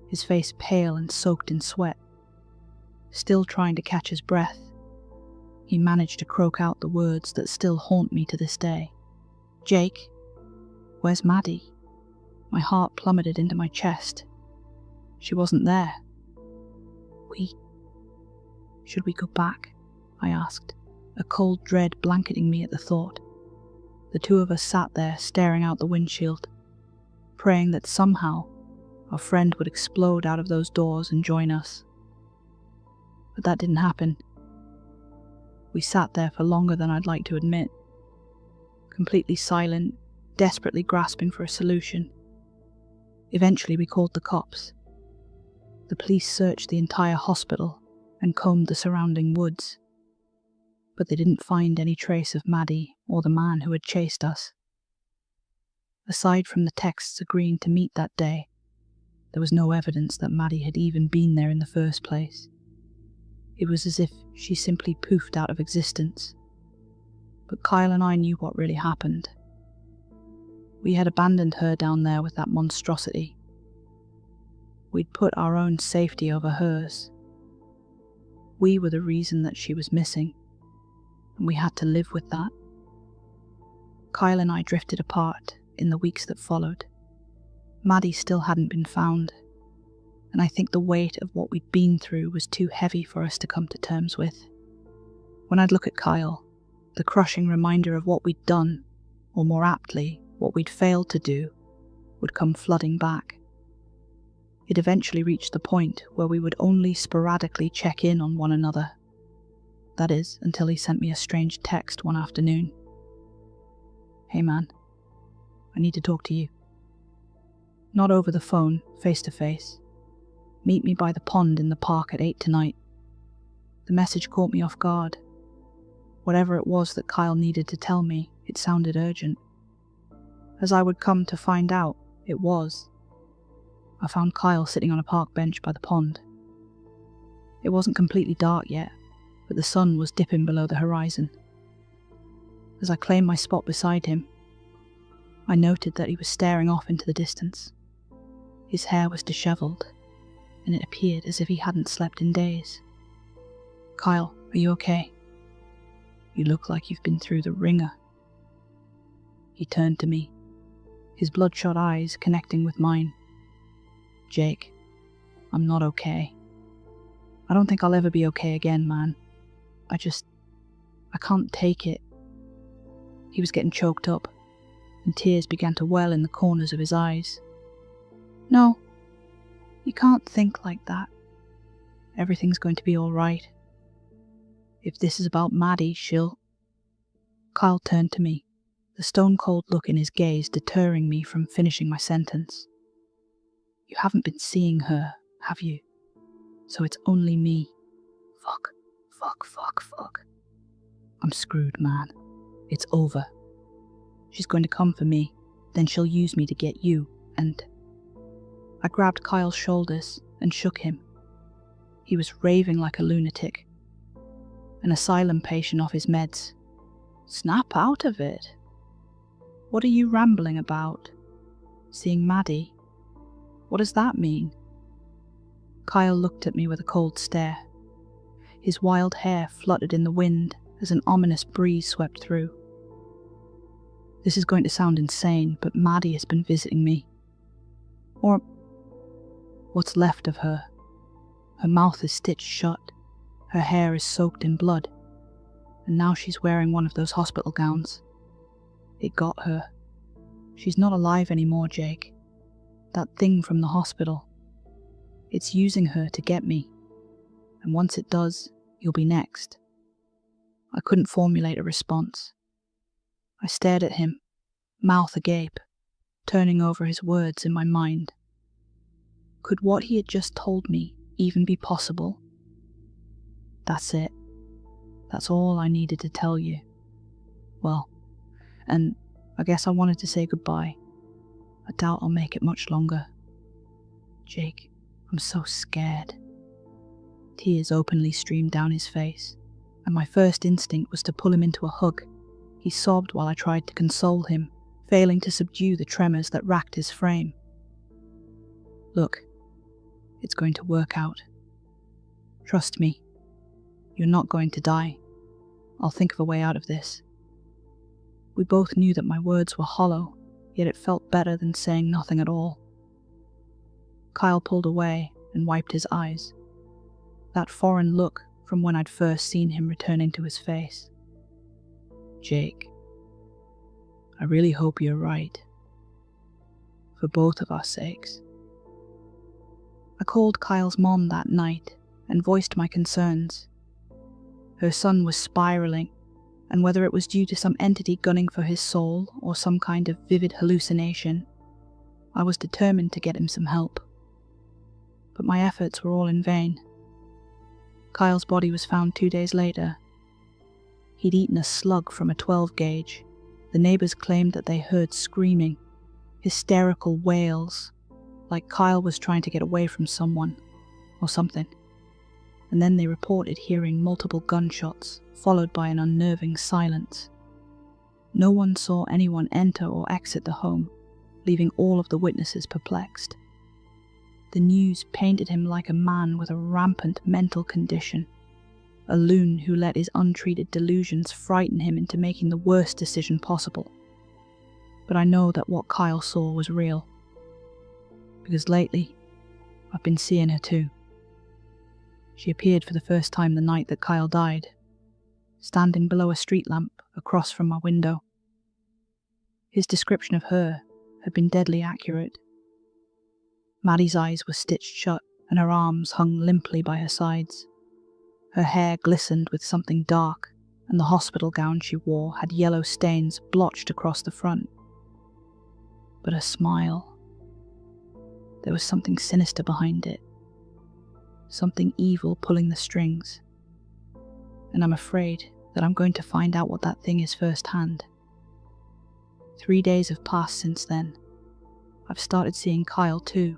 his face pale and soaked in sweat. Still trying to catch his breath, he managed to croak out the words that still haunt me to this day. "Jake, where's Maddie?" My heart plummeted into my chest. She wasn't there. Should we go back? I asked, a cold dread blanketing me at the thought. The two of us sat there staring out the windshield, praying that somehow our friend would explode out of those doors and join us. But that didn't happen. We sat there for longer than I'd like to admit, completely silent, desperately grasping for a solution. Eventually we called the cops. The police searched the entire hospital and combed the surrounding woods, but they didn't find any trace of Maddie or the man who had chased us. Aside from the texts agreeing to meet that day, there was no evidence that Maddie had even been there in the first place. It was as if she simply poofed out of existence. But Kyle and I knew what really happened. We had abandoned her down there with that monstrosity. We'd put our own safety over hers. We were the reason that she was missing, and we had to live with that. Kyle and I drifted apart in the weeks that followed. Maddie still hadn't been found, and I think the weight of what we'd been through was too heavy for us to come to terms with. When I'd look at Kyle, the crushing reminder of what we'd done, or more aptly, what we'd failed to do, would come flooding back. It eventually reached the point where we would only sporadically check in on one another. That is, until he sent me a strange text one afternoon. "Hey man, I need to talk to you. Not over the phone, face to face. Meet me by the pond in the park at 8 tonight." The message caught me off guard. Whatever it was that Kyle needed to tell me, it sounded urgent. As I would come to find out, it was. I found Kyle sitting on a park bench by the pond. It wasn't completely dark yet, but the sun was dipping below the horizon. As I claimed my spot beside him, I noted that he was staring off into the distance. His hair was disheveled, and it appeared as if he hadn't slept in days. "Kyle, are you okay? You look like you've been through the ringer." He turned to me, his bloodshot eyes connecting with mine. "Jake, I'm not okay. I don't think I'll ever be okay again, man. I can't take it." He was getting choked up, and tears began to well in the corners of his eyes. "No, you can't think like that. Everything's going to be all right. If this is about Maddie, she'll..." Kyle turned to me, the stone-cold look in his gaze deterring me from finishing my sentence. "You haven't been seeing her, have you? So it's only me. Fuck. I'm screwed, man. It's over. She's going to come for me, then she'll use me to get you, and... I grabbed Kyle's shoulders and shook him. He was raving like a lunatic. An asylum patient off his meds. Snap out of it. What are you rambling about? Seeing Maddie? What does that mean? Kyle looked at me with a cold stare. His wild hair fluttered in the wind as an ominous breeze swept through. This is going to sound insane, but Maddie has been visiting me. Or what's left of her. Her mouth is stitched shut, her hair is soaked in blood, and now she's wearing one of those hospital gowns. It got her. She's not alive anymore, Jake. That thing from the hospital. It's using her to get me, and once it does, you'll be next. I couldn't formulate a response. I stared at him, mouth agape, turning over his words in my mind. Could what he had just told me even be possible? That's it. That's all I needed to tell you. Well, and I guess I wanted to say goodbye. I doubt I'll make it much longer. Jake, I'm so scared. Tears openly streamed down his face, and my first instinct was to pull him into a hug. He sobbed while I tried to console him, failing to subdue the tremors that racked his frame. Look, it's going to work out. Trust me, you're not going to die. I'll think of a way out of this. We both knew that my words were hollow, yet it felt better than saying nothing at all. Kyle pulled away and wiped his eyes. That foreign look from when I'd first seen him returning to his face. Jake, I really hope you're right. For both of our sakes. I called Kyle's mom that night and voiced my concerns. Her son was spiraling, and whether it was due to some entity gunning for his soul or some kind of vivid hallucination, I was determined to get him some help. But my efforts were all in vain. Kyle's body was found 2 days later. He'd eaten a slug from a 12 gauge. The neighbors claimed that they heard screaming, hysterical wails, like Kyle was trying to get away from someone, or something. And then they reported hearing multiple gunshots, followed by an unnerving silence. No one saw anyone enter or exit the home, leaving all of the witnesses perplexed. The news painted him like a man with a rampant mental condition, a loon who let his untreated delusions frighten him into making the worst decision possible. But I know that what Kyle saw was real. Because lately, I've been seeing her too. She appeared for the first time the night that Kyle died, standing below a street lamp across from my window. His description of her had been deadly accurate. Maddie's eyes were stitched shut and her arms hung limply by her sides. Her hair glistened with something dark, and the hospital gown she wore had yellow stains blotched across the front. But her smile... there was something sinister behind it. Something evil pulling the strings. And I'm afraid that I'm going to find out what that thing is firsthand. 3 days have passed since then. I've started seeing Kyle too.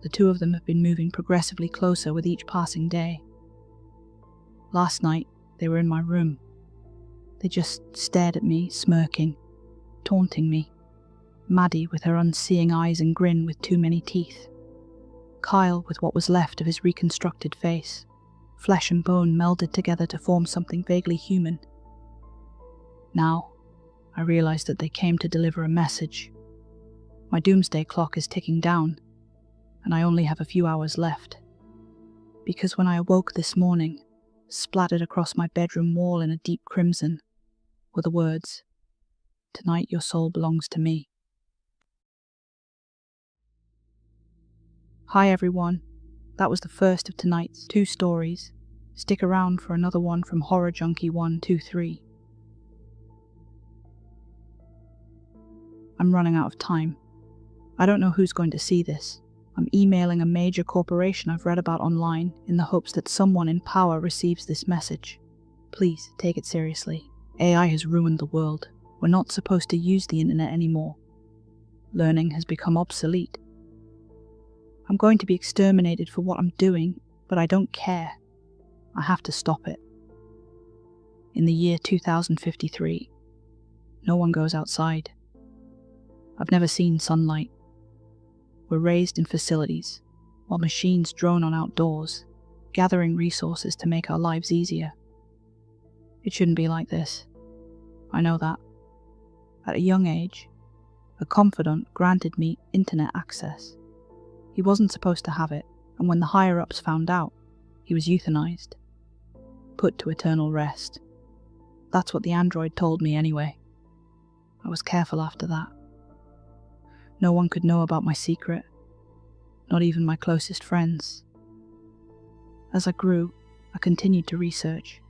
The two of them have been moving progressively closer with each passing day. Last night, they were in my room. They just stared at me, smirking, taunting me. Maddie with her unseeing eyes and grin with too many teeth. Kyle with what was left of his reconstructed face, flesh and bone melded together to form something vaguely human. Now, I realize that they came to deliver a message. My doomsday clock is ticking down, and I only have a few hours left. Because when I awoke this morning, splattered across my bedroom wall in a deep crimson, were the words, "Tonight your soul belongs to me." Hi everyone, that was the first of tonight's 2 stories. Stick around for another one from Horror Junkie 123. I'm running out of time. I don't know who's going to see this, I'm emailing a major corporation I've read about online in the hopes that someone in power receives this message. Please take it seriously. AI has ruined the world. We're not supposed to use the internet anymore. Learning has become obsolete. I'm going to be exterminated for what I'm doing, but I don't care. I have to stop it. In the year 2053, no one goes outside. I've never seen sunlight. We're raised in facilities, while machines drone on outdoors, gathering resources to make our lives easier. It shouldn't be like this. I know that. At a young age, a confidant granted me internet access. He wasn't supposed to have it, and when the higher-ups found out, he was euthanized, put to eternal rest. That's what the android told me anyway. I was careful after that. No one could know about my secret, not even my closest friends. As I grew, I continued to research.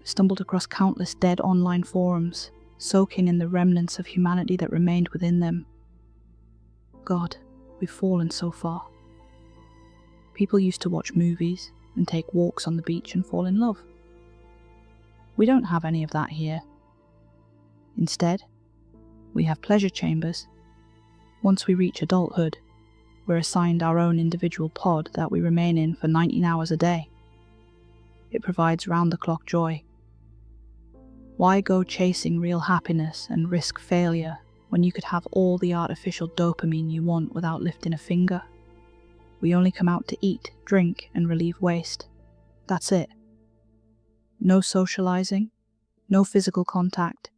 I stumbled across countless dead online forums, soaking in the remnants of humanity that remained within them. God, we've fallen so far. People used to watch movies and take walks on the beach and fall in love. We don't have any of that here. Instead, we have pleasure chambers. Once we reach adulthood, we're assigned our own individual pod that we remain in for 19 hours a day. It provides round-the-clock joy. Why go chasing real happiness and risk failure when you could have all the artificial dopamine you want without lifting a finger? We only come out to eat, drink, and relieve waste. That's it. No socializing, no physical contact.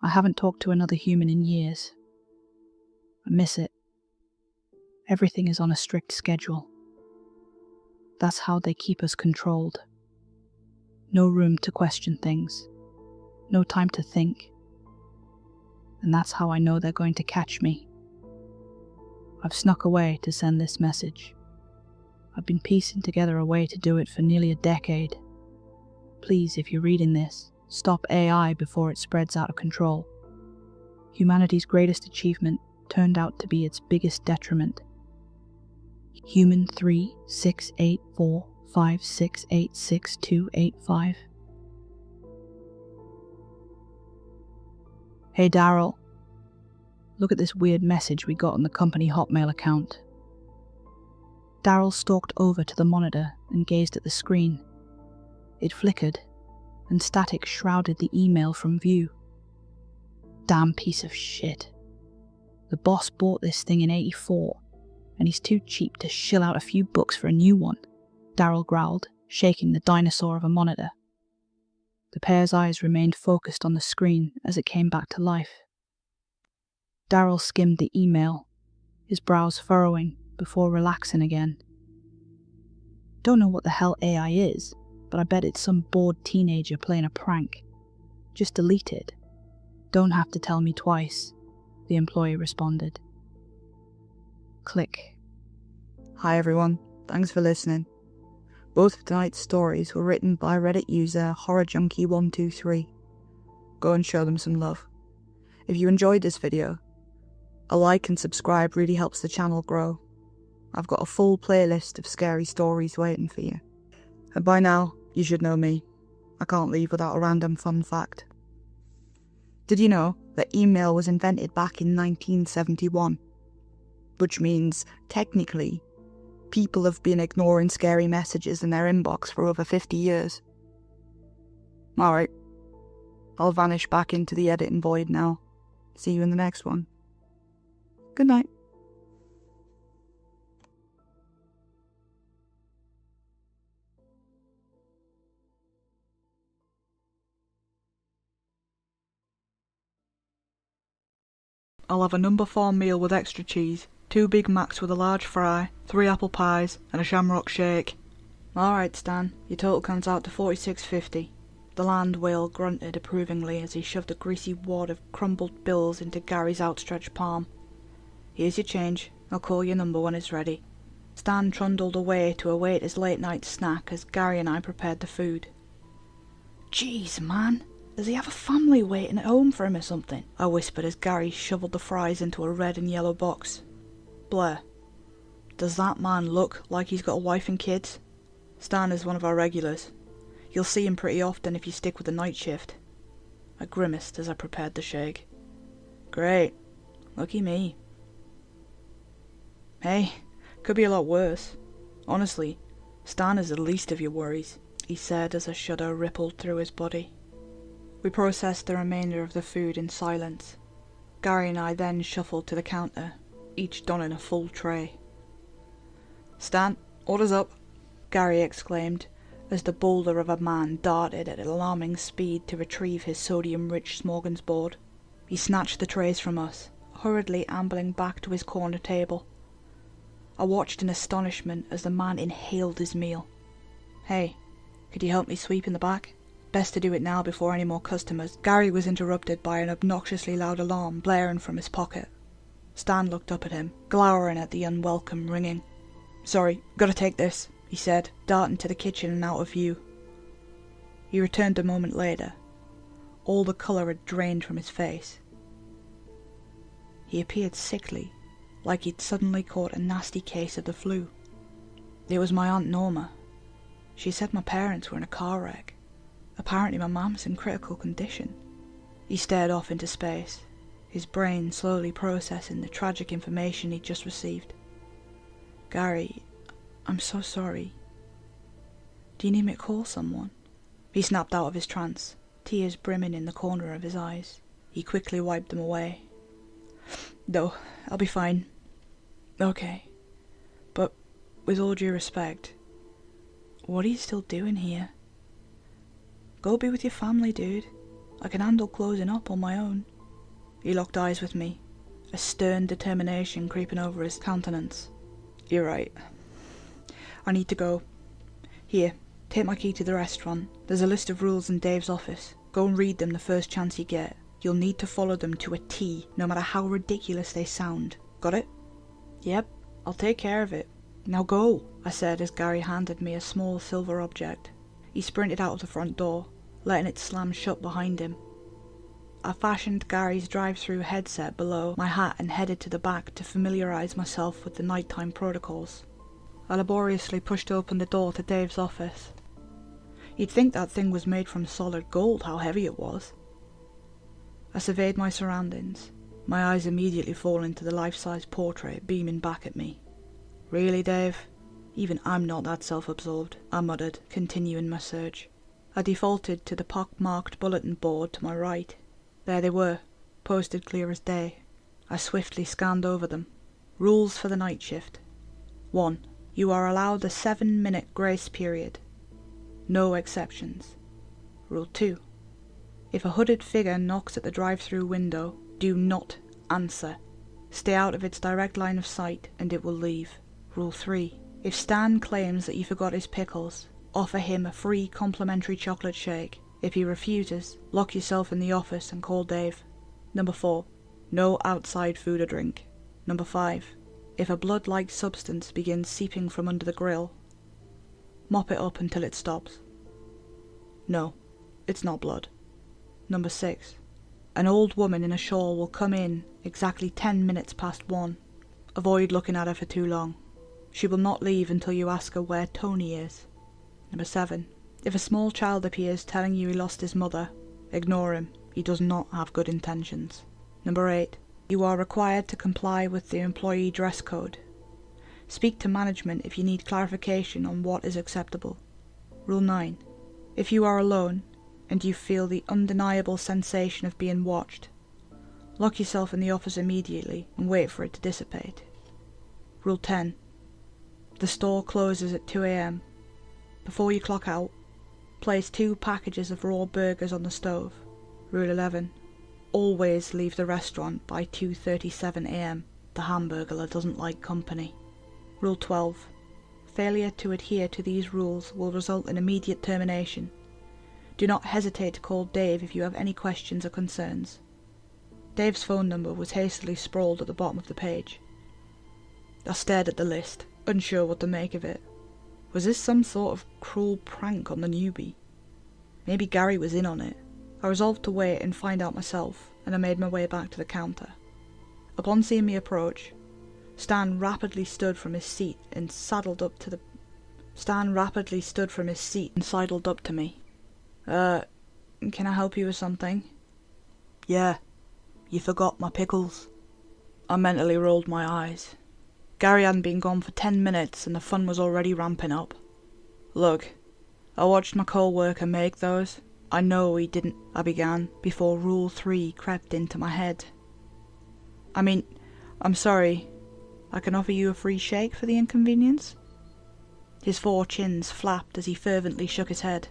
I haven't talked to another human in years. I miss it. Everything is on a strict schedule. That's how they keep us controlled. No room to question things. No time to think. And that's how I know they're going to catch me. I've snuck away to send this message. I've been piecing together a way to do it for nearly a decade. Please, if you're reading this, stop AI before it spreads out of control. Humanity's greatest achievement turned out to be its biggest detriment. Human 36845686285. Hey Daryl, look at this weird message we got on the company Hotmail account. Daryl stalked over to the monitor and gazed at the screen. It flickered, and static shrouded the email from view. Damn piece of shit. The boss bought this thing in '84, and he's too cheap to shill out a few bucks for a new one, Daryl growled, shaking the dinosaur of a monitor. The pair's eyes remained focused on the screen as it came back to life. Daryl skimmed the email, his brows furrowing before relaxing again. Don't know what the hell AI is, but I bet it's some bored teenager playing a prank. Just delete it. Don't have to tell me twice, the employee responded. Click. Hi everyone, thanks for listening. Both of tonight's stories were written by Reddit user HorrorJunkie123. Go and show them some love. If you enjoyed this video, a like and subscribe really helps the channel grow. I've got a full playlist of scary stories waiting for you. And by now, you should know me. I can't leave without a random fun fact. Did you know that email was invented back in 1971? Which means, technically, people have been ignoring scary messages in their inbox for over 50 years. Alright, I'll vanish back into the editing void now. See you in the next one. Good night. I'll have a number 4 meal with extra cheese, 2 Big Macs with a large fry, 3 apple pies, and a shamrock shake. Alright Stan, your total comes out to $46.50. The land whale grunted approvingly as he shoved a greasy wad of crumbled bills into Gary's outstretched palm. Here's your change, I'll call your number when it's ready. Stan trundled away to await his late night snack as Gary and I prepared the food. Jeez man, does he have a family waiting at home for him or something? I whispered as Gary shoveled the fries into a red and yellow box. Blair, does that man look like he's got a wife and kids? Stan is one of our regulars. You'll see him pretty often if you stick with the night shift. I grimaced as I prepared the shake. Great. Lucky me. Hey, could be a lot worse. Honestly, Stan is the least of your worries, he said as a shudder rippled through his body. We processed the remainder of the food in silence. Gary and I then shuffled to the counter, each donning a full tray. Stan, orders up, Gary exclaimed, as the boulder of a man darted at alarming speed to retrieve his sodium-rich smorgasbord. He snatched the trays from us, hurriedly ambling back to his corner table. I watched in astonishment as the man inhaled his meal. Hey, could you help me sweep in the back? Best to do it now before any more customers. Gary was interrupted by an obnoxiously loud alarm blaring from his pocket. Stan looked up at him, glowering at the unwelcome ringing. Sorry, gotta take this, he said, darting to the kitchen and out of view. He returned a moment later. All the colour had drained from his face. He appeared sickly, like he'd suddenly caught a nasty case of the flu. It was my Aunt Norma. She said my parents were in a car wreck. Apparently my mum's in critical condition. He stared off into space, his brain slowly processing the tragic information he'd just received. Gary, I'm so sorry. Do you need me to call someone? He snapped out of his trance, tears brimming in the corner of his eyes. He quickly wiped them away. No, I'll be fine. Okay. But, with all due respect, what are you still doing here? Go be with your family, dude. I can handle closing up on my own. He locked eyes with me, a stern determination creeping over his countenance. You're right. I need to go. Here, take my key to the restaurant. There's a list of rules in Dave's office. Go and read them the first chance you get. You'll need to follow them to a T, no matter how ridiculous they sound. Got it? Yep, I'll take care of it. Now go, I said as Gary handed me a small silver object. He sprinted out of the front door, letting it slam shut behind him. I fashioned Gary's drive-through headset below my hat and headed to the back to familiarise myself with the nighttime protocols. I laboriously pushed open the door to Dave's office. You'd think that thing was made from solid gold, how heavy it was. I surveyed my surroundings, my eyes immediately falling to the life-size portrait beaming back at me. Really, Dave? Even I'm not that self-absorbed, I muttered, continuing my search. I defaulted to the pock-marked bulletin board to my right. There they were, posted clear as day. I swiftly scanned over them. Rules for the night shift. 1. You are allowed a 7-minute grace period. No exceptions. Rule 2. If a hooded figure knocks at the drive-through window, do not answer. Stay out of its direct line of sight and it will leave. Rule 3. If Stan claims that you forgot his pickles, offer him a free complimentary chocolate shake. If he refuses, lock yourself in the office and call Dave. Number 4. No outside food or drink. Number 5. If a blood-like substance begins seeping from under the grill, mop it up until it stops. No, it's not blood. Number 6. An old woman in a shawl will come in exactly 10 minutes past 1. Avoid looking at her for too long. She will not leave until you ask her where Tony is. Number 7. If a small child appears telling you he lost his mother, ignore him. He does not have good intentions. Number 8. You are required to comply with the employee dress code. Speak to management if you need clarification on what is acceptable. Rule 9. If you are alone, and you feel the undeniable sensation of being watched, lock yourself in the office immediately and wait for it to dissipate. Rule 10. The store closes at 2 AM. Before you clock out, place 2 packages of raw burgers on the stove. Rule 11. Always leave the restaurant by 2:37 AM. The hamburglar doesn't like company. Rule 12. Failure to adhere to these rules will result in immediate termination. Do not hesitate to call Dave if you have any questions or concerns. Dave's phone number was hastily sprawled at the bottom of the page. I stared at the list, unsure what to make of it. Was this some sort of cruel prank on the newbie? Maybe Gary was in on it. I resolved to wait and find out myself, and I made my way back to the counter. Upon seeing me approach, Stan rapidly stood from his seat and sidled up to me. Can I help you with something? Yeah, you forgot my pickles. I mentally rolled my eyes. Gary hadn't been gone for 10 minutes and the fun was already ramping up. Look, I watched my co-worker make those. I know he didn't, I began, before Rule 3 crept into my head. I'm sorry. I can offer you a free shake for the inconvenience? His 4 chins flapped as he fervently shook his head.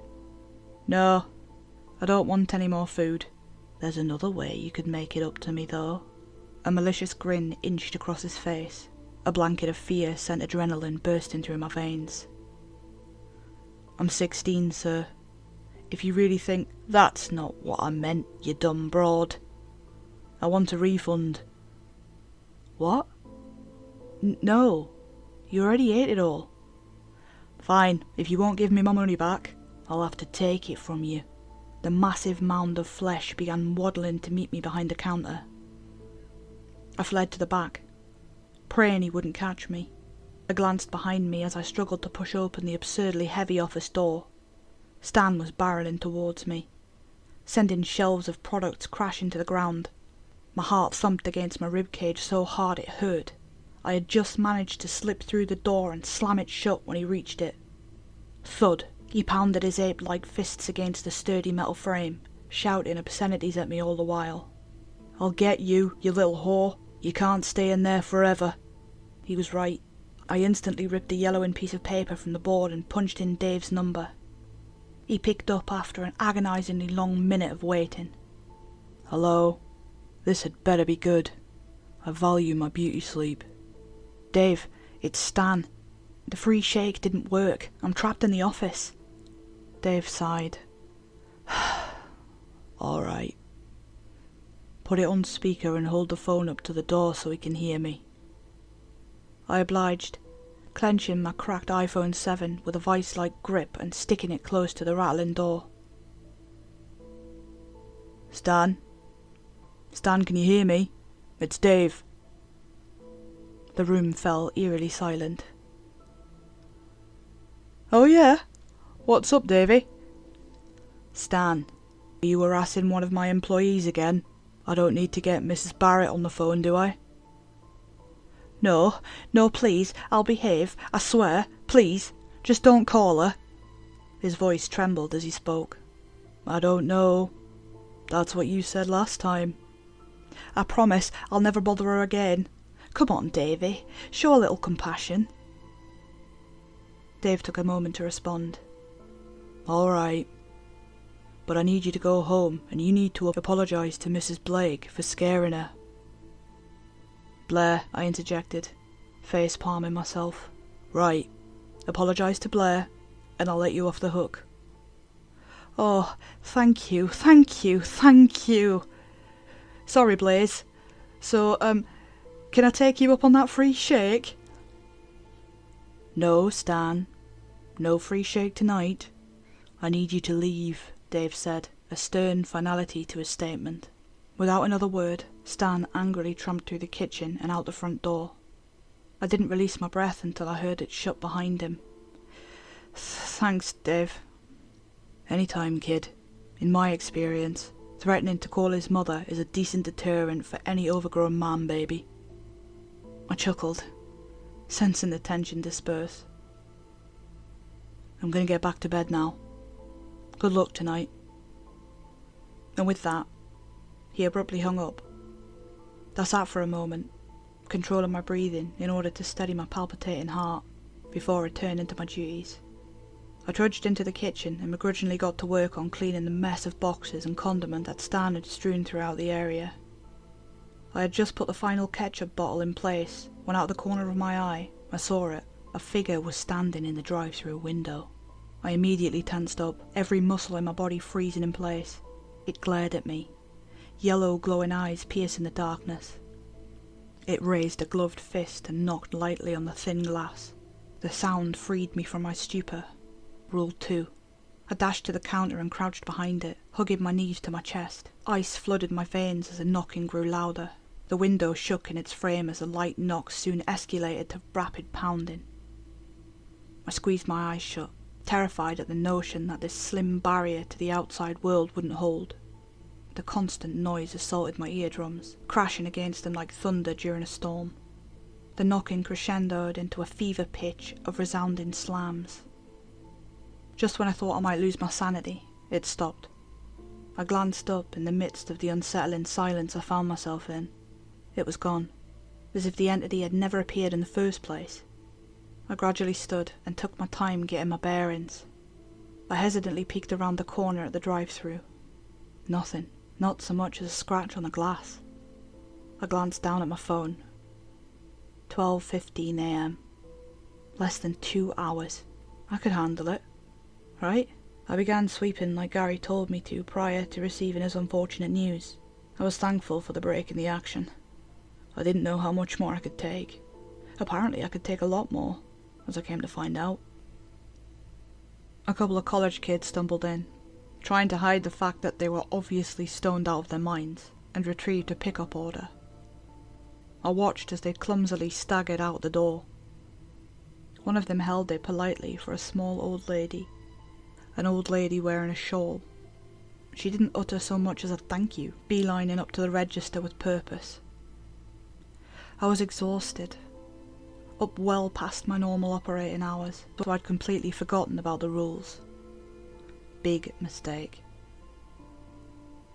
No, I don't want any more food. There's another way you could make it up to me, though. A malicious grin inched across his face. A blanket of fear sent adrenaline bursting through my veins. I'm 16, sir. If you really think that's not what I meant, you dumb broad. I want a refund. What? No, you already ate it all. Fine, if you won't give me my money back, I'll have to take it from you. The massive mound of flesh began waddling to meet me behind the counter. I fled to the back, praying he wouldn't catch me. I glanced behind me as I struggled to push open the absurdly heavy office door. Stan was barreling towards me, sending shelves of products crashing to the ground. My heart thumped against my ribcage so hard it hurt. I had just managed to slip through the door and slam it shut when he reached it. Thud! He pounded his ape-like fists against the sturdy metal frame, shouting obscenities at me all the while. I'll get you, you little whore. You can't stay in there forever. He was right. I instantly ripped a yellowing piece of paper from the board and punched in Dave's number. He picked up after an agonisingly long minute of waiting. Hello. This had better be good. I value my beauty sleep. Dave, it's Stan. The free shake didn't work. I'm trapped in the office. Dave sighed. Alright. Put it on speaker and hold the phone up to the door so he can hear me. I obliged, clenching my cracked iPhone 7 with a vice-like grip and sticking it close to the rattling door. Stan? Stan, can you hear me? It's Dave. The room fell eerily silent. Oh yeah? What's up, Davey? Stan, are you harassing one of my employees again? I don't need to get Mrs. Barrett on the phone, do I? No, please, I'll behave, I swear, please, just don't call her. His voice trembled as he spoke. I don't know. That's what you said last time. I promise I'll never bother her again. Come on, Davey, show a little compassion. Dave took a moment to respond. All right. But I need you to go home and you need to apologise to Mrs. Blake for scaring her. Blair, I interjected, face palming myself. Right. Apologise to Blair and I'll let you off the hook. Oh, thank you. Sorry, Blaze. So, can I take you up on that free shake? No, Stan. No free shake tonight. I need you to leave, Dave said, a stern finality to his statement. Without another word, Stan angrily tramped through the kitchen and out the front door. I didn't release my breath until I heard it shut behind him. Thanks, Dave. Anytime, kid. In my experience, threatening to call his mother is a decent deterrent for any overgrown man-baby. I chuckled, sensing the tension disperse. I'm going to get back to bed now. Good luck tonight. And with that, he abruptly hung up. I sat for a moment, controlling my breathing in order to steady my palpitating heart before returning to my duties. I trudged into the kitchen and begrudgingly got to work on cleaning the mess of boxes and condiment that Stan had strewn throughout the area. I had just put the final ketchup bottle in place when out of the corner of my eye, I saw it. A figure was standing in the drive-through window. I immediately tensed up, every muscle in my body freezing in place. It glared at me, yellow glowing eyes piercing the darkness. It raised a gloved fist and knocked lightly on the thin glass. The sound freed me from my stupor. Rule 2. I dashed to the counter and crouched behind it, hugging my knees to my chest. Ice flooded my veins as the knocking grew louder. The window shook in its frame as the light knocks soon escalated to rapid pounding. I squeezed my eyes shut, terrified at the notion that this slim barrier to the outside world wouldn't hold. The constant noise assaulted my eardrums, crashing against them like thunder during a storm. The knocking crescendoed into a fever pitch of resounding slams. Just when I thought I might lose my sanity, it stopped. I glanced up in the midst of the unsettling silence I found myself in. It was gone, as if the entity had never appeared in the first place. I gradually stood and took my time getting my bearings. I hesitantly peeked around the corner at the drive-through. Nothing, not so much as a scratch on the glass. I glanced down at my phone. 12:15 a.m. Less than 2 hours. I could handle it, right? I began sweeping like Gary told me to prior to receiving his unfortunate news. I was thankful for the break in the action. I didn't know how much more I could take. Apparently I could take a lot more, as I came to find out. A couple of college kids stumbled in, trying to hide the fact that they were obviously stoned out of their minds, and retrieved a pickup order. I watched as they clumsily staggered out the door. One of them held it politely for a small old lady, an old lady wearing a shawl. She didn't utter so much as a thank you, beelining up to the register with purpose. I was exhausted, up well past my normal operating hours, so I'd completely forgotten about the rules. Big mistake.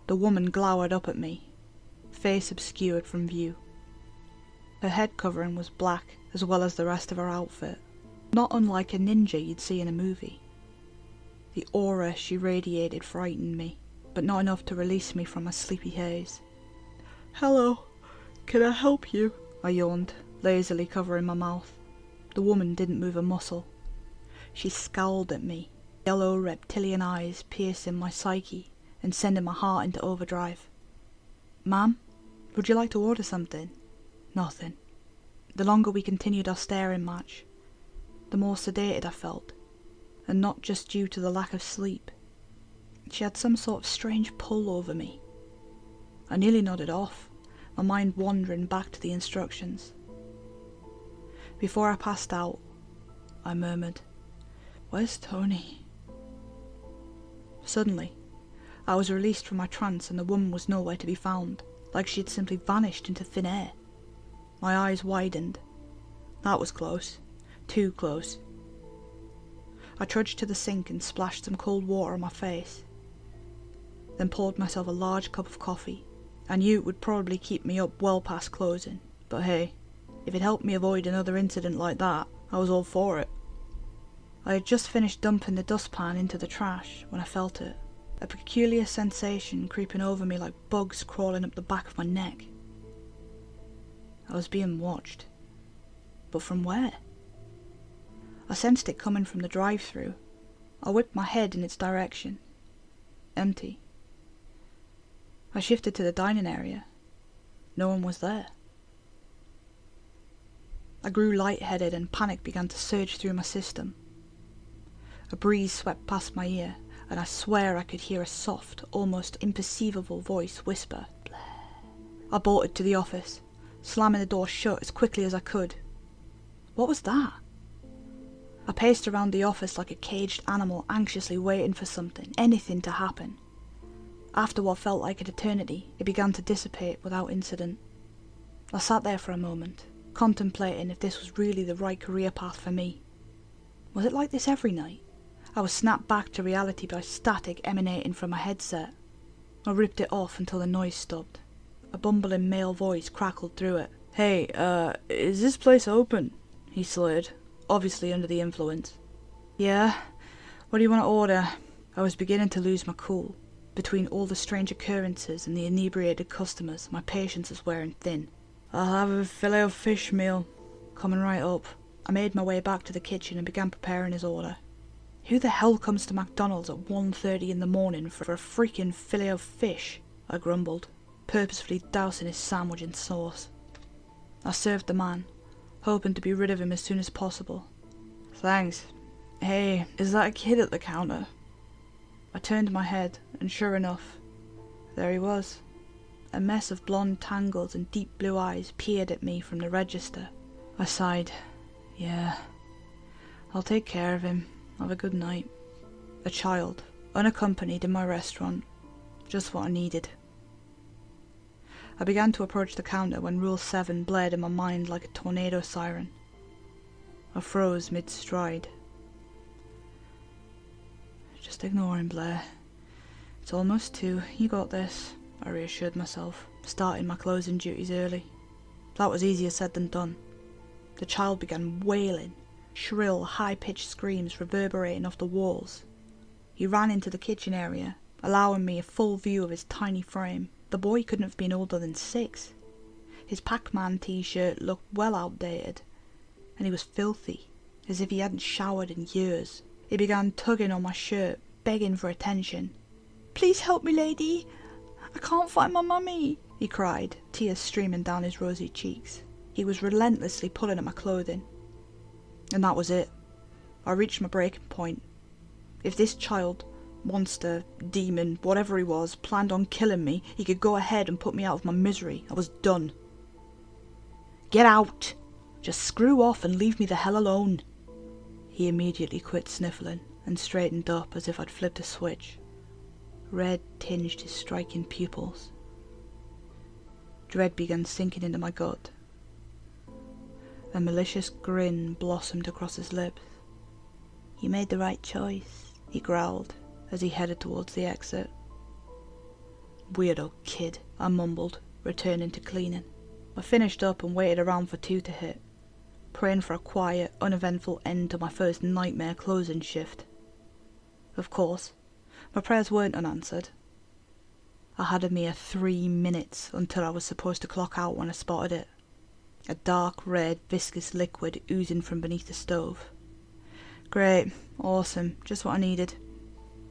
The woman glowered up at me, face obscured from view. Her head covering was black, as well as the rest of her outfit, not unlike a ninja you'd see in a movie. The aura she radiated frightened me, but not enough to release me from a sleepy haze. "Hello, can I help you?" I yawned, lazily covering my mouth. The woman didn't move a muscle. She scowled at me, yellow reptilian eyes piercing my psyche and sending my heart into overdrive. "Ma'am, would you like to order something?" Nothing. The longer we continued our staring match, the more sedated I felt, and not just due to the lack of sleep. She had some sort of strange pull over me. I nearly nodded off, my mind wandering back to the instructions. Before I passed out, I murmured, "Where's Tony?" Suddenly, I was released from my trance and the woman was nowhere to be found, like she had simply vanished into thin air. My eyes widened. That was close. Too close. I trudged to the sink and splashed some cold water on my face, then poured myself a large cup of coffee. I knew it would probably keep me up well past closing, but hey, if it helped me avoid another incident like that, I was all for it. I had just finished dumping the dustpan into the trash when I felt it, a peculiar sensation creeping over me like bugs crawling up the back of my neck. I was being watched. But from where? I sensed it coming from the drive-through. I whipped my head in its direction. Empty. I shifted to the dining area. No one was there. I grew lightheaded and panic began to surge through my system. A breeze swept past my ear, and I swear I could hear a soft, almost imperceivable voice whisper, "Blair." I bolted to the office, slamming the door shut as quickly as I could. What was that? I paced around the office like a caged animal, anxiously waiting for something, anything to happen. After what felt like an eternity, it began to dissipate without incident. I sat there for a moment, contemplating if this was really the right career path for me. Was it like this every night? I was snapped back to reality by static emanating from my headset. I ripped it off until the noise stopped. A bumbling male voice crackled through it. "Hey, is this place open?" he slurred, obviously under the influence. "Yeah, what do you want to order?" I was beginning to lose my cool. Between all the strange occurrences and the inebriated customers, my patience was wearing thin. "I'll have a filet of fish meal." Coming right up. I made my way back to the kitchen and began preparing his order. Who the hell comes to McDonald's at 1:30 in the morning for a freaking filet of fish? I grumbled, purposefully dousing his sandwich in sauce. I served the man, hoping to be rid of him as soon as possible. "Thanks. Hey, is that a kid at the counter?" I turned my head, and sure enough, there he was. A mess of blonde tangles and deep blue eyes peered at me from the register. I sighed. Yeah, I'll take care of him. Have a good night. A child, unaccompanied in my restaurant. Just what I needed. I began to approach the counter when Rule 7 blared in my mind like a tornado siren. I froze mid-stride. Just ignore him, Blair. It's almost 2. You got this, I reassured myself, starting my closing duties early. That was easier said than done. The child began wailing, shrill, high-pitched screams reverberating off the walls. He ran into the kitchen area, allowing me a full view of his tiny frame. The boy couldn't have been older than 6. His Pac-Man t-shirt looked well outdated, and he was filthy, as if he hadn't showered in years. He began tugging on my shirt, begging for attention. "Please help me, lady. I can't find my mummy," he cried, tears streaming down his rosy cheeks. He was relentlessly pulling at my clothing. And that was it. I reached my breaking point. If this child, monster, demon, whatever he was, planned on killing me, he could go ahead and put me out of my misery. I was done. "Get out! Just screw off and leave me the hell alone." He immediately quit sniffling and straightened up as if I'd flipped a switch. Red tinged his striking pupils. Dread began sinking into my gut. A malicious grin blossomed across his lips. "You made the right choice," he growled as he headed towards the exit. "Weirdo kid," I mumbled, returning to cleaning. I finished up and waited around for 2 to hit, praying for a quiet, uneventful end to my first nightmare closing shift. Of course, my prayers weren't unanswered. I had a mere 3 minutes until I was supposed to clock out when I spotted it. A dark red viscous liquid oozing from beneath the stove. Great, awesome, just what I needed.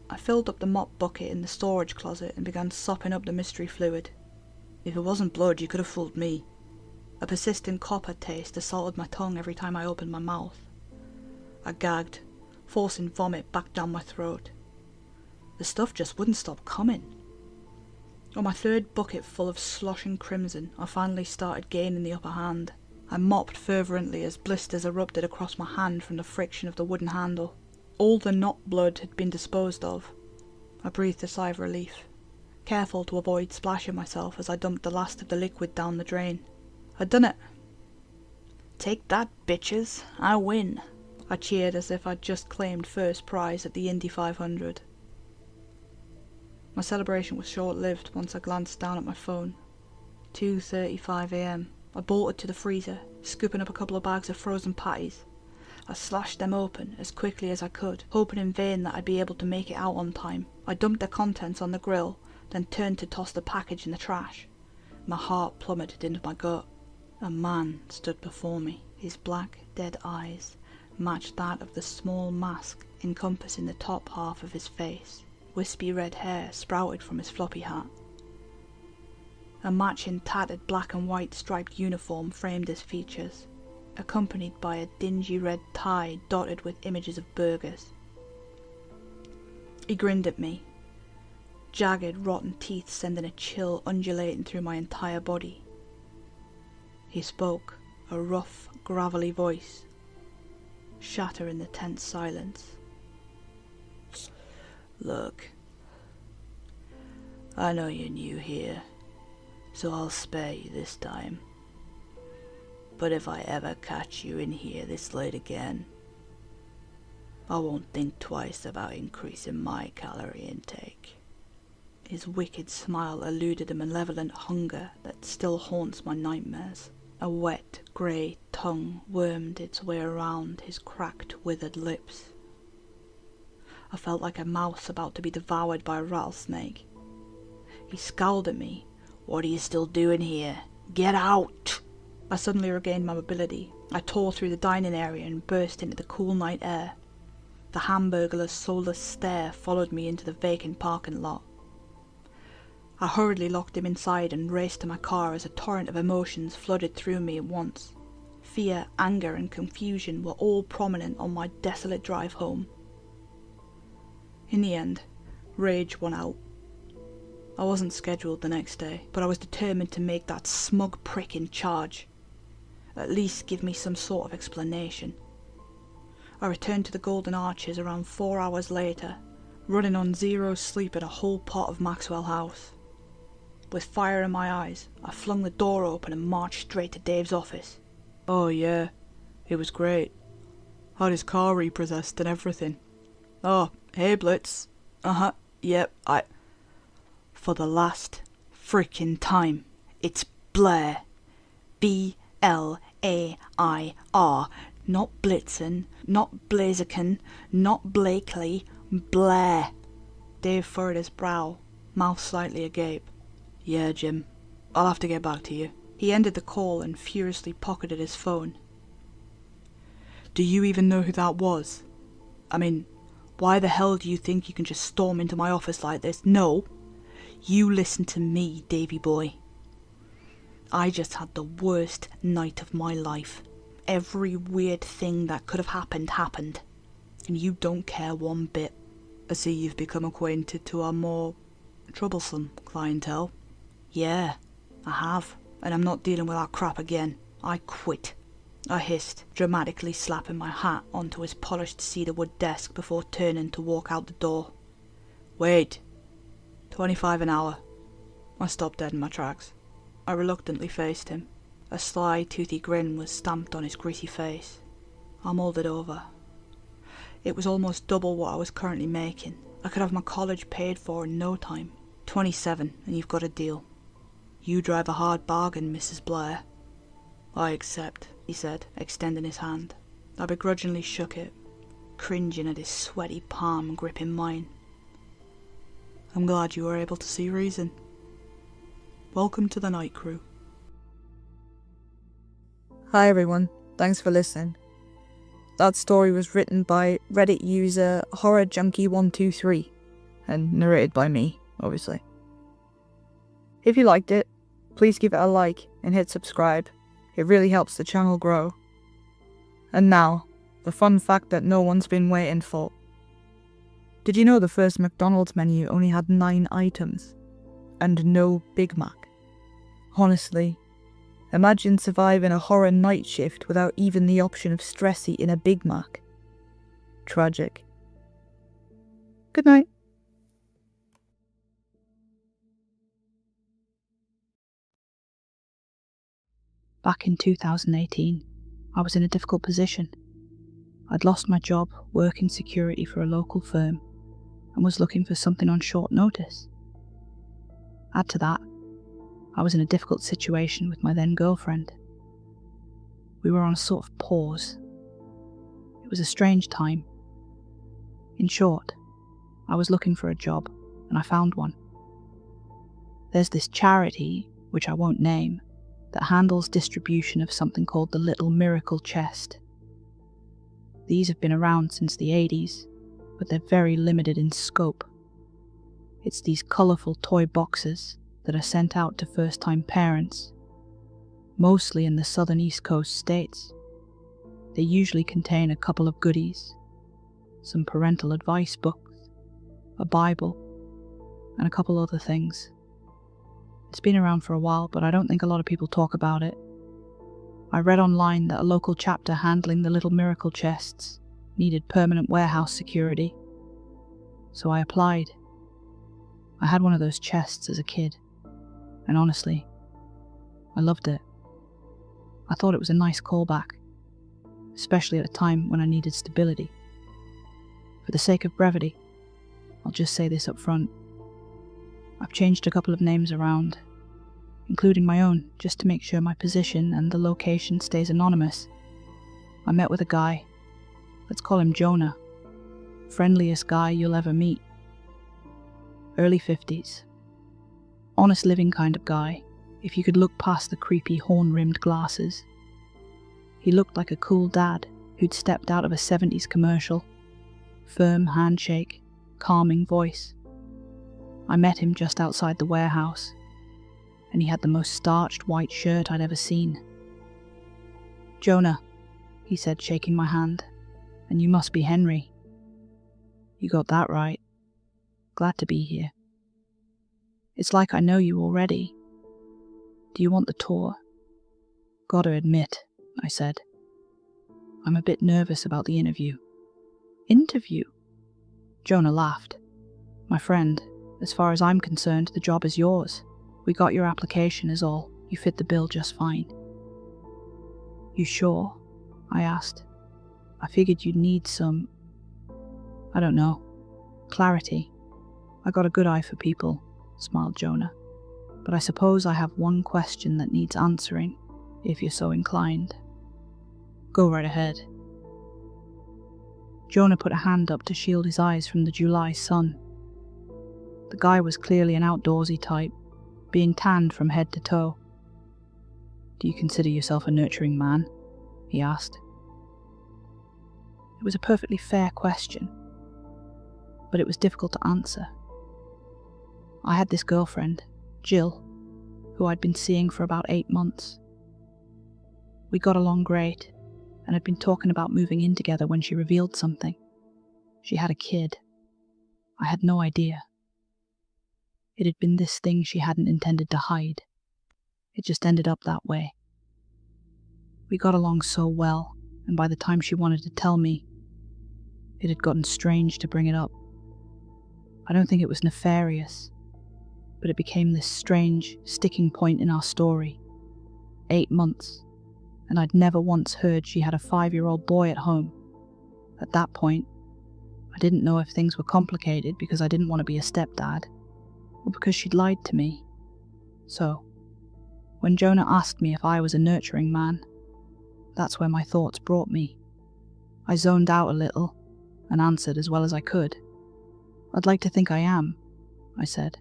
I filled up the mop bucket in the storage closet and began sopping up the mystery fluid. If it wasn't blood, you could have fooled me. A persistent copper taste assaulted my tongue every time I opened my mouth. I gagged, forcing vomit back down my throat. The stuff just wouldn't stop coming. On my 3rd bucket full of sloshing crimson, I finally started gaining the upper hand. I mopped fervently as blisters erupted across my hand from the friction of the wooden handle. All the not blood had been disposed of. I breathed a sigh of relief, careful to avoid splashing myself as I dumped the last of the liquid down the drain. I'd done it. "Take that, bitches, I win," I cheered as if I'd just claimed first prize at the Indy 500. My celebration was short-lived once I glanced down at my phone. 2:35 a.m. I bolted to the freezer, scooping up a couple of bags of frozen patties. I slashed them open as quickly as I could, hoping in vain that I'd be able to make it out on time. I dumped their contents on the grill, then turned to toss the package in the trash. My heart plummeted into my gut. A man stood before me. His black, dead eyes matched that of the small mask encompassing the top half of his face. Wispy red hair sprouted from his floppy hat. A matching tattered black and white striped uniform framed his features, accompanied by a dingy red tie dotted with images of burgers. He grinned at me, jagged, rotten teeth sending a chill undulating through my entire body. He spoke, a rough, gravelly voice, shattering the tense silence. "Look, I know you're new here, so I'll spare you this time. But if I ever catch you in here this late again, I won't think twice about increasing my calorie intake." His wicked smile eluded a malevolent hunger that still haunts my nightmares. A wet, grey tongue wormed its way around his cracked, withered lips. I felt like a mouse about to be devoured by a rattlesnake. He scowled at me. "What are you still doing here? Get out!" I suddenly regained my mobility. I tore through the dining area and burst into the cool night air. The Hamburglar's soulless stare followed me into the vacant parking lot. I hurriedly locked him inside and raced to my car as a torrent of emotions flooded through me at once. Fear, anger, and confusion were all prominent on my desolate drive home. In the end, rage won out. I wasn't scheduled the next day, but I was determined to make that smug prick in charge at least give me some sort of explanation. I returned to the Golden Arches around 4 hours later, running on 0 sleep and a whole pot of Maxwell House. With fire in my eyes, I flung the door open and marched straight to Dave's office. Oh yeah, it was great. Had his car repossessed and everything. Oh, hey Blitz. Yep, For the last frickin' time, it's Blair. B-L-A-I-R. Not Blitzen, not Blazerkin, not Blakely, Blair. Dave furrowed his brow, mouth slightly agape. Yeah, Jim, I'll have to get back to you. He ended the call and furiously pocketed his phone. Do you even know who that was? I mean, why the hell do you think you can just storm into my office like this? No, you listen to me, Davy boy. I just had the worst night of my life. Every weird thing that could have happened, happened. And you don't care one bit. I see you've become acquainted to our more troublesome clientele. Yeah, I have. And I'm not dealing with that crap again. I quit. I hissed, dramatically slapping my hat onto his polished cedarwood desk before turning to walk out the door. Wait. 25 an hour. I stopped dead in my tracks. I reluctantly faced him. A sly, toothy grin was stamped on his gritty face. I mulled it over. It was almost double what I was currently making. I could have my college paid for in no time. 27, and you've got a deal. You drive a hard bargain, Mrs. Blair. I accept, he said, extending his hand. I begrudgingly shook it, cringing at his sweaty palm gripping mine. I'm glad you were able to see reason. Welcome to the night crew. Hi everyone, thanks for listening. That story was written by Reddit user HorrorJunkie123 and narrated by me, obviously. If you liked it, please give it a like and hit subscribe. It really helps the channel grow. And now, the fun fact that no one's been waiting for. Did you know the first McDonald's menu only had 9 items? And no Big Mac? Honestly, imagine surviving a horror night shift without even the option of stress eating a Big Mac. Tragic. Good night. Back in 2018, I was in a difficult position. I'd lost my job working security for a local firm and was looking for something on short notice. Add to that, I was in a difficult situation with my then girlfriend. We were on a sort of pause. It was a strange time. In short, I was looking for a job and I found one. There's this charity, which I won't name, that handles distribution of something called the Little Miracle Chest. These have been around since the 80s, but they're very limited in scope. It's these colourful toy boxes that are sent out to first-time parents, mostly in the southern East Coast states. They usually contain a couple of goodies, some parental advice books, a Bible, and a couple other things. It's been around for a while, but I don't think a lot of people talk about it. I read online that a local chapter handling the Little Miracle Chests needed permanent warehouse security, so I applied. I had one of those chests as a kid, and honestly, I loved it. I thought it was a nice callback, especially at a time when I needed stability. For the sake of brevity, I'll just say this up front. I've changed a couple of names around, including my own, just to make sure my position and the location stays anonymous. I met with a guy, let's call him Jonah, friendliest guy you'll ever meet. Early 50s. Honest living kind of guy, if you could look past the creepy horn-rimmed glasses. He looked like a cool dad who'd stepped out of a 70s commercial. Firm handshake, calming voice. I met him just outside the warehouse, and he had the most starched white shirt I'd ever seen. "Jonah," he said, shaking my hand, "and you must be Henry." "You got that right. Glad to be here." It's like I know you already. Do you want the tour? Gotta admit, I said. I'm a bit nervous about the interview. Interview? Jonah laughed. My friend, as far as I'm concerned, the job is yours. We got your application is all. You fit the bill just fine. You sure? I asked. I figured you'd need some, I don't know, clarity. I got a good eye for people, smiled Jonah. But I suppose I have one question that needs answering, if you're so inclined. Go right ahead. Jonah put a hand up to shield his eyes from the July sun. The guy was clearly an outdoorsy type, being tanned from head to toe. Do you consider yourself a nurturing man? He asked. It was a perfectly fair question, but it was difficult to answer. I had this girlfriend, Jill, who I'd been seeing for about 8 months. We got along great, and had been talking about moving in together when she revealed something. She had a kid. I had no idea. It had been this thing she hadn't intended to hide. It just ended up that way. We got along so well, and by the time she wanted to tell me, it had gotten strange to bring it up. I don't think it was nefarious, but it became this strange, sticking point in our story. 8 months, and I'd never once heard she had a 5-year-old boy at home. At that point, I didn't know if things were complicated because I didn't want to be a stepdad, or because she'd lied to me. So, when Jonah asked me if I was a nurturing man, that's where my thoughts brought me. I zoned out a little, and answered as well as I could. I'd like to think I am, I said,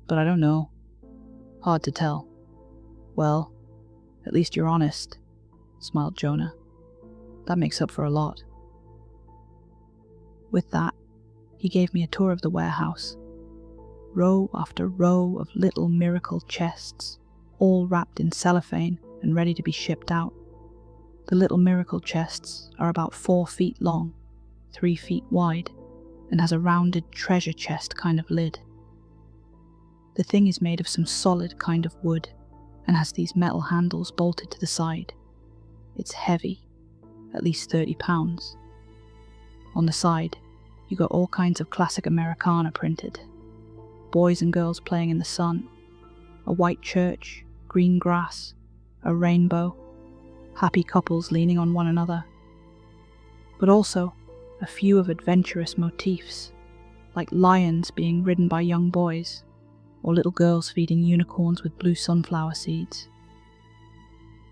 but I don't know. Hard to tell. Well, at least you're honest, smiled Jonah. That makes up for a lot. With that, he gave me a tour of the warehouse. Row after row of little miracle chests, all wrapped in cellophane and ready to be shipped out. The little miracle chests are about 4 feet long, 3 feet wide, and has a rounded treasure chest kind of lid. The thing is made of some solid kind of wood, and has these metal handles bolted to the side. It's heavy, at least 30 pounds. On the side, you got all kinds of classic Americana printed. Boys and girls playing in the sun, a white church, green grass, a rainbow, happy couples leaning on one another. But also a few of adventurous motifs, like lions being ridden by young boys, or little girls feeding unicorns with blue sunflower seeds.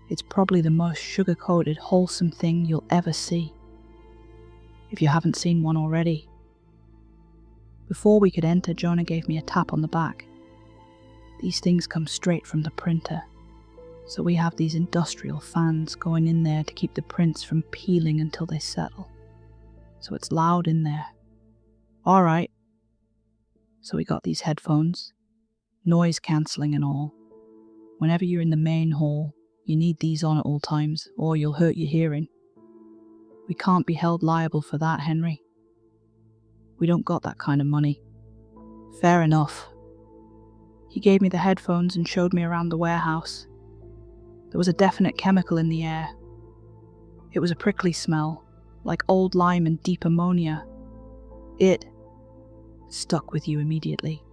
It's probably the most sugar-coated, wholesome thing you'll ever see, if you haven't seen one already. Before we could enter, Jonah gave me a tap on the back. These things come straight from the printer, so we have these industrial fans going in there to keep the prints from peeling until they settle. So it's loud in there. All right. So we got these headphones, noise cancelling and all. Whenever you're in the main hall, you need these on at all times, or you'll hurt your hearing. We can't be held liable for that, Henry. We don't got that kind of money. Fair enough. He gave me the headphones and showed me around the warehouse. There was a definite chemical in the air. It was a prickly smell, like old lime and deep ammonia. It stuck with you immediately.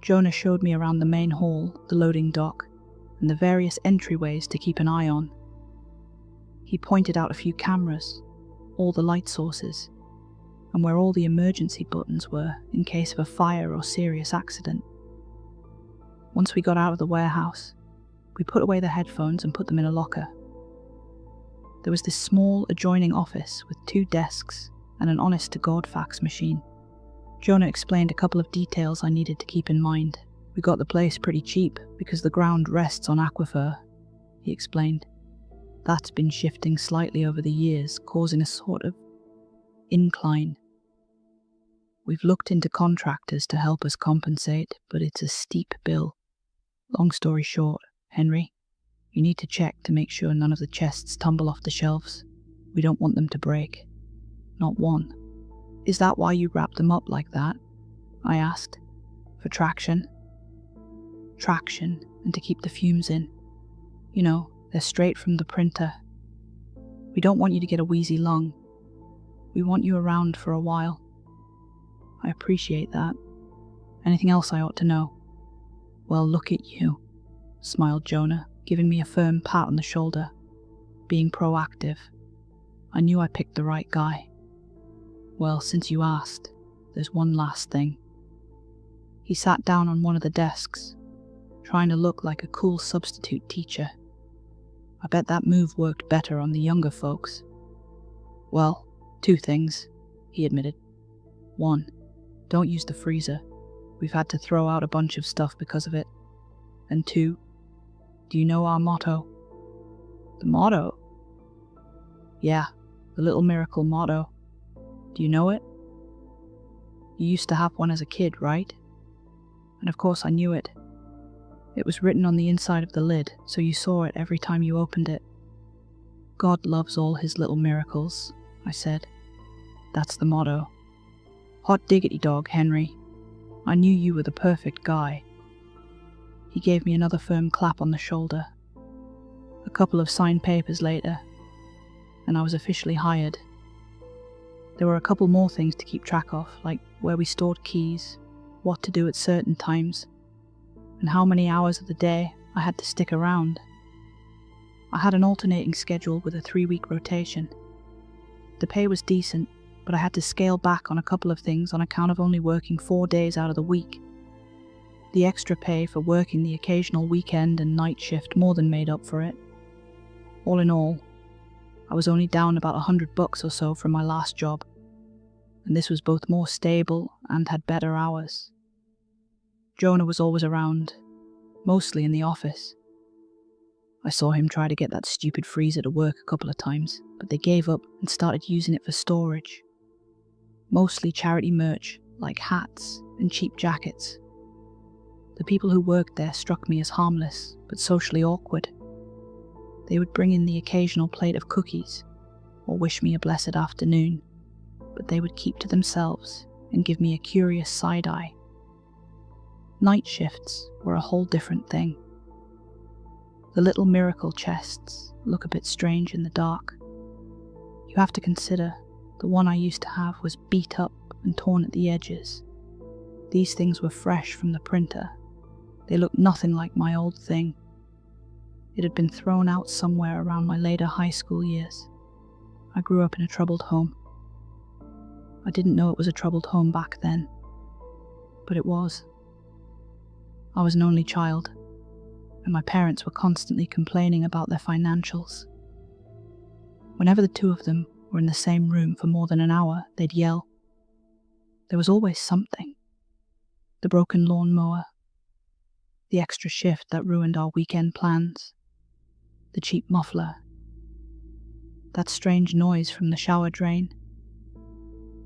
Jonah showed me around the main hall, the loading dock, and the various entryways to keep an eye on. He pointed out a few cameras, all the light sources, and where all the emergency buttons were in case of a fire or serious accident. Once we got out of the warehouse, we put away the headphones and put them in a locker. There was this small adjoining office with 2 desks and an honest-to-God fax machine. Jonah explained a couple of details I needed to keep in mind. We got the place pretty cheap because the ground rests on aquifer, he explained. That's been shifting slightly over the years, causing a sort of incline. We've looked into contractors to help us compensate, but it's a steep bill. Long story short, Henry, you need to check to make sure none of the chests tumble off the shelves. We don't want them to break. Not one. Is that why you wrapped them up like that? I asked. For traction? traction and to keep the fumes in. You know, they're straight from the printer. We don't want you to get a wheezy lung. We want you around for a while. I appreciate that. Anything else I ought to know? Well, look at you, smiled Jonah, giving me a firm pat on the shoulder. Being proactive. I knew I picked the right guy. Well, since you asked, there's one last thing. He sat down on one of the desks, trying to look like a cool substitute teacher. I bet that move worked better on the younger folks. Well, 2 things, he admitted. 1, don't use the freezer. We've had to throw out a bunch of stuff because of it. And 2, do you know our motto? The motto? Yeah, the Little Miracle motto. Do you know it? You used to have one as a kid, right? And of course I knew it. It was written on the inside of the lid, so you saw it every time you opened it. God loves all his little miracles, I said. That's the motto. Hot diggity dog, Henry. I knew you were the perfect guy. He gave me another firm clap on the shoulder. A couple of signed papers later, and I was officially hired. There were a couple more things to keep track of, like where we stored keys, what to do at certain times, and how many hours of the day I had to stick around. I had an alternating schedule with a 3-week rotation. The pay was decent, but I had to scale back on a couple of things on account of only working 4 days out of the week. The extra pay for working the occasional weekend and night shift more than made up for it. All in all, I was only down about $100 or so from my last job, and this was both more stable and had better hours. Jonah was always around, mostly in the office. I saw him try to get that stupid freezer to work a couple of times, but they gave up and started using it for storage. Mostly charity merch, like hats and cheap jackets. The people who worked there struck me as harmless, but socially awkward. They would bring in the occasional plate of cookies, or wish me a blessed afternoon, but they would keep to themselves and give me a curious side-eye. Night shifts were a whole different thing. The little miracle chests look a bit strange in the dark. You have to consider the one I used to have was beat up and torn at the edges. These things were fresh from the printer. They looked nothing like my old thing. It had been thrown out somewhere around my later high school years. I grew up in a troubled home. I didn't know it was a troubled home back then, but it was. I was an only child, and my parents were constantly complaining about their financials. Whenever the two of them were in the same room for more than an hour, they'd yell. There was always something. The broken lawnmower, the extra shift that ruined our weekend plans, the cheap muffler, that strange noise from the shower drain.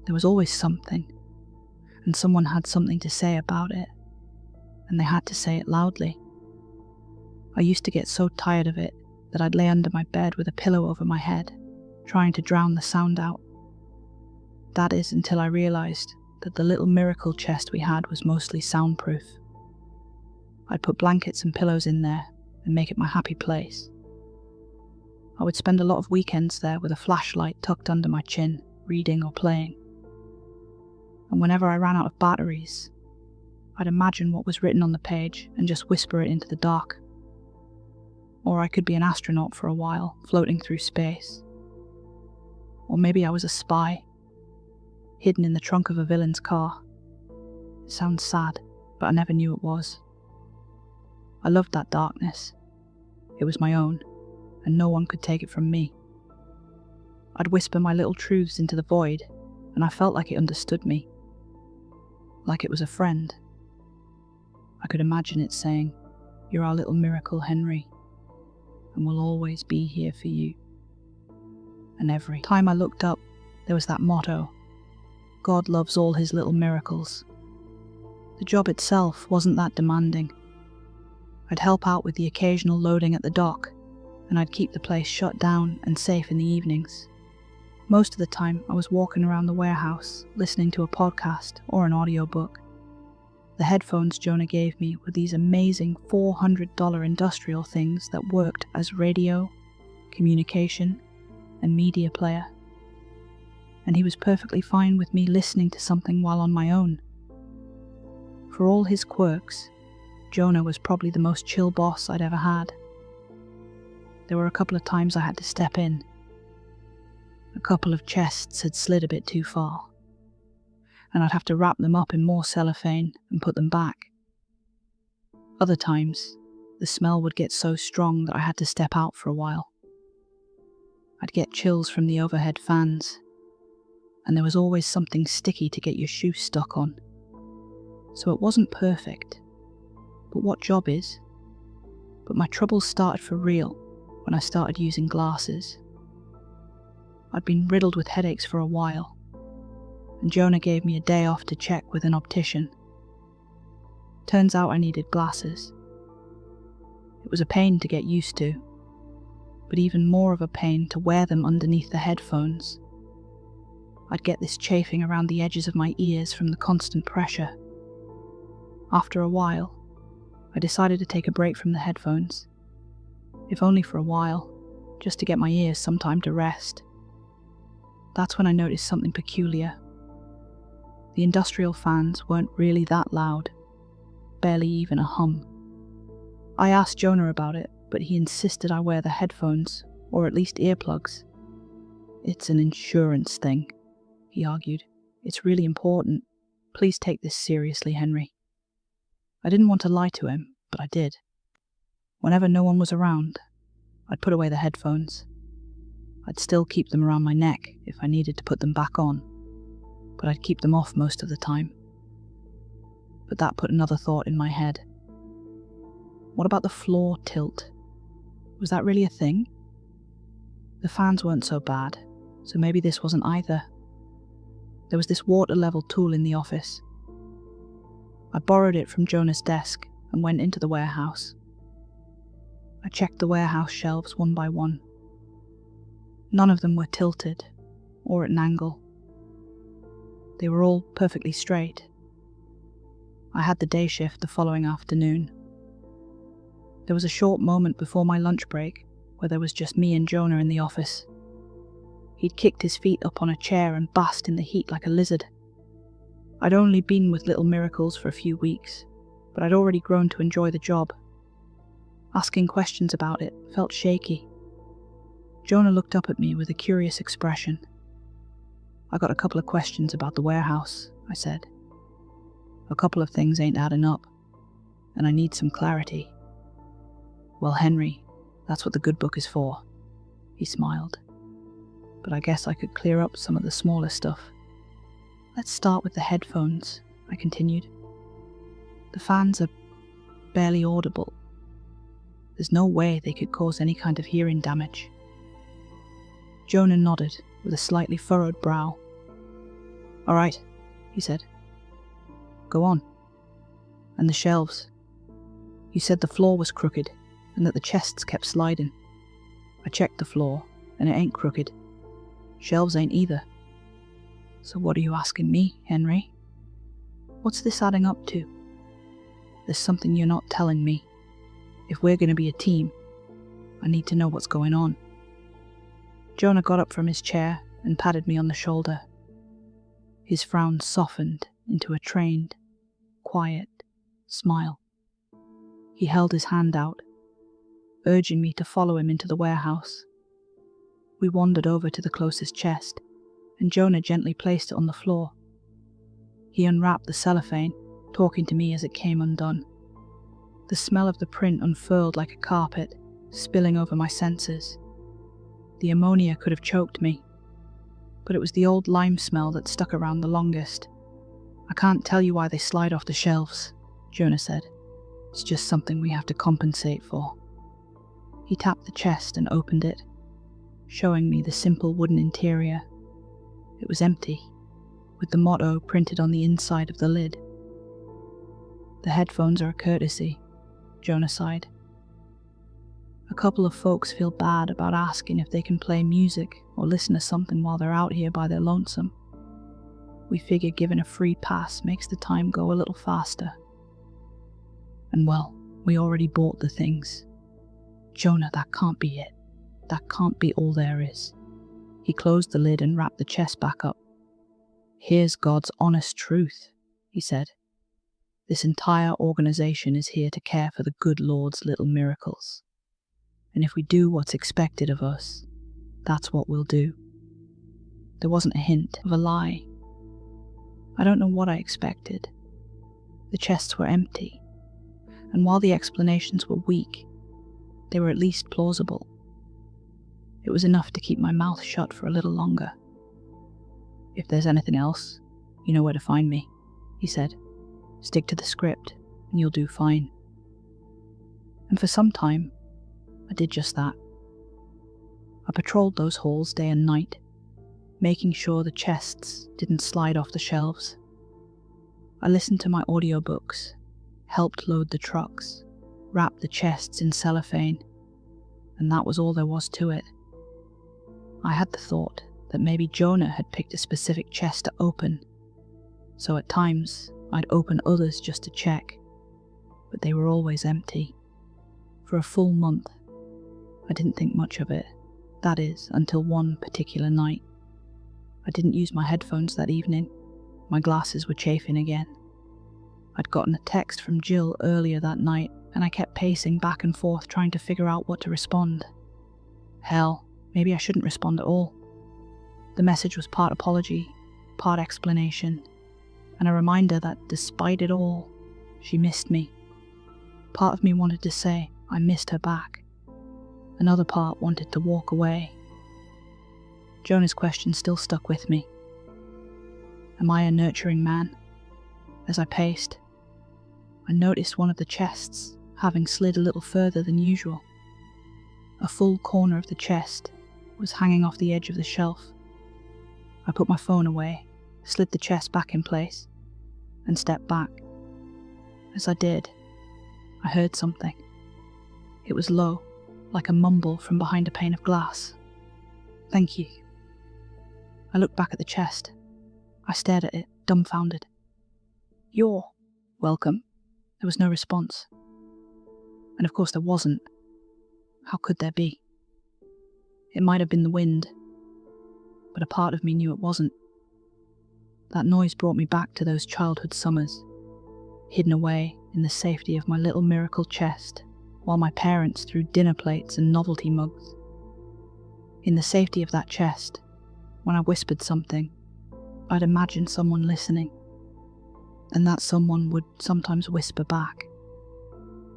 There was always something, and someone had something to say about it, and they had to say it loudly. I used to get so tired of it that I'd lay under my bed with a pillow over my head, trying to drown the sound out. That is until I realized that the little miracle chest we had was mostly soundproof. I'd put blankets and pillows in there and make it my happy place. I would spend a lot of weekends there with a flashlight tucked under my chin, reading or playing. And whenever I ran out of batteries, I'd imagine what was written on the page and just whisper it into the dark. Or I could be an astronaut for a while, floating through space. Or maybe I was a spy, hidden in the trunk of a villain's car. It sounds sad, but I never knew it was. I loved that darkness. It was my own, and no one could take it from me. I'd whisper my little truths into the void, and I felt like it understood me. Like it was a friend. I could imagine it saying, "You're our little miracle, Henry, and we'll always be here for you." And every time I looked up, there was that motto, God loves all his little miracles. The job itself wasn't that demanding. I'd help out with the occasional loading at the dock, and I'd keep the place shut down and safe in the evenings. Most of the time I was walking around the warehouse, listening to a podcast or an audiobook. The headphones Jonah gave me were these amazing $400 industrial things that worked as radio, communication, and media player. And he was perfectly fine with me listening to something while on my own. For all his quirks, Jonah was probably the most chill boss I'd ever had. There were a couple of times I had to step in. A couple of chests had slid a bit too far, and I'd have to wrap them up in more cellophane and put them back. Other times, the smell would get so strong that I had to step out for a while. I'd get chills from the overhead fans, and there was always something sticky to get your shoe stuck on. So it wasn't perfect, but what job is? But my troubles started for real when I started using glasses. I'd been riddled with headaches for a while, and Jonah gave me a day off to check with an optician. Turns out I needed glasses. It was a pain to get used to, but even more of a pain to wear them underneath the headphones. I'd get this chafing around the edges of my ears from the constant pressure. After a while, I decided to take a break from the headphones, if only for a while, just to get my ears some time to rest. That's when I noticed something peculiar. The industrial fans weren't really that loud, barely even a hum. I asked Jonah about it, but he insisted I wear the headphones, or at least earplugs. It's an insurance thing, he argued. It's really important. Please take this seriously, Henry. I didn't want to lie to him, but I did. Whenever no one was around, I'd put away the headphones. I'd still keep them around my neck if I needed to put them back on, but I'd keep them off most of the time. But that put another thought in my head. What about the floor tilt? Was that really a thing? The fans weren't so bad, so maybe this wasn't either. There was this water-level tool in the office. I borrowed it from Jonah's desk and went into the warehouse. I checked the warehouse shelves one by one. None of them were tilted or at an angle. They were all perfectly straight. I had the day shift the following afternoon. There was a short moment before my lunch break where there was just me and Jonah in the office. He'd kicked his feet up on a chair and basked in the heat like a lizard. I'd only been with Little Miracles for a few weeks, but I'd already grown to enjoy the job. Asking questions about it felt shaky. Jonah looked up at me with a curious expression. I got a couple of questions about the warehouse, I said. A couple of things ain't adding up, and I need some clarity. Well, Henry, that's what the good book is for, he smiled. But I guess I could clear up some of the smaller stuff. Let's start with the headphones, I continued. The fans are barely audible. There's no way they could cause any kind of hearing damage. Jonah nodded with a slightly furrowed brow. All right, he said. Go on. And the shelves. You said the floor was crooked and that the chests kept sliding. I checked the floor and it ain't crooked. Shelves ain't either. So what are you asking me, Henry? What's this adding up to? There's something you're not telling me. If we're going to be a team, I need to know what's going on. Jonah got up from his chair and patted me on the shoulder. His frown softened into a trained, quiet smile. He held his hand out, urging me to follow him into the warehouse. We wandered over to the closest chest, and Jonah gently placed it on the floor. He unwrapped the cellophane, talking to me as it came undone. The smell of the print unfurled like a carpet, spilling over my senses. The ammonia could have choked me, but it was the old lime smell that stuck around the longest. I can't tell you why they slide off the shelves, Jonah said. It's just something we have to compensate for. He tapped the chest and opened it, showing me the simple wooden interior. It was empty, with the motto printed on the inside of the lid. The headphones are a courtesy, Jonah sighed. A couple of folks feel bad about asking if they can play music or listen to something while they're out here by their lonesome. We figure giving a free pass makes the time go a little faster. And well, we already bought the things. Jonah, that can't be it. That can't be all there is. He closed the lid and wrapped the chest back up. Here's God's honest truth, he said. This entire organization is here to care for the good Lord's little miracles. And if we do what's expected of us, that's what we'll do. There wasn't a hint of a lie. I don't know what I expected. The chests were empty, and while the explanations were weak, they were at least plausible. It was enough to keep my mouth shut for a little longer. If there's anything else, you know where to find me, he said. Stick to the script, and you'll do fine. And for some time, I did just that. I patrolled those halls day and night, making sure the chests didn't slide off the shelves. I listened to my audiobooks, helped load the trucks, wrapped the chests in cellophane, and that was all there was to it. I had the thought that maybe Jonah had picked a specific chest to open, so at times I'd open others just to check, but they were always empty. For a full month, I didn't think much of it, that is, until one particular night. I didn't use my headphones that evening. My glasses were chafing again. I'd gotten a text from Jill earlier that night, and I kept pacing back and forth trying to figure out what to respond. Hell, maybe I shouldn't respond at all. The message was part apology, part explanation, and a reminder that despite it all, she missed me. Part of me wanted to say I missed her back. Another part wanted to walk away. Jonah's question still stuck with me. Am I a nurturing man? As I paced, I noticed one of the chests having slid a little further than usual. A full corner of the chest was hanging off the edge of the shelf. I put my phone away, slid the chest back in place, and stepped back. As I did, I heard something. It was low, like a mumble from behind a pane of glass. Thank you. I looked back at the chest. I stared at it, dumbfounded. You're welcome. There was no response. And of course there wasn't. How could there be? It might have been the wind, but a part of me knew it wasn't. That noise brought me back to those childhood summers, hidden away in the safety of my little miracle chest, while my parents threw dinner plates and novelty mugs. In the safety of that chest, when I whispered something, I'd imagine someone listening, and that someone would sometimes whisper back.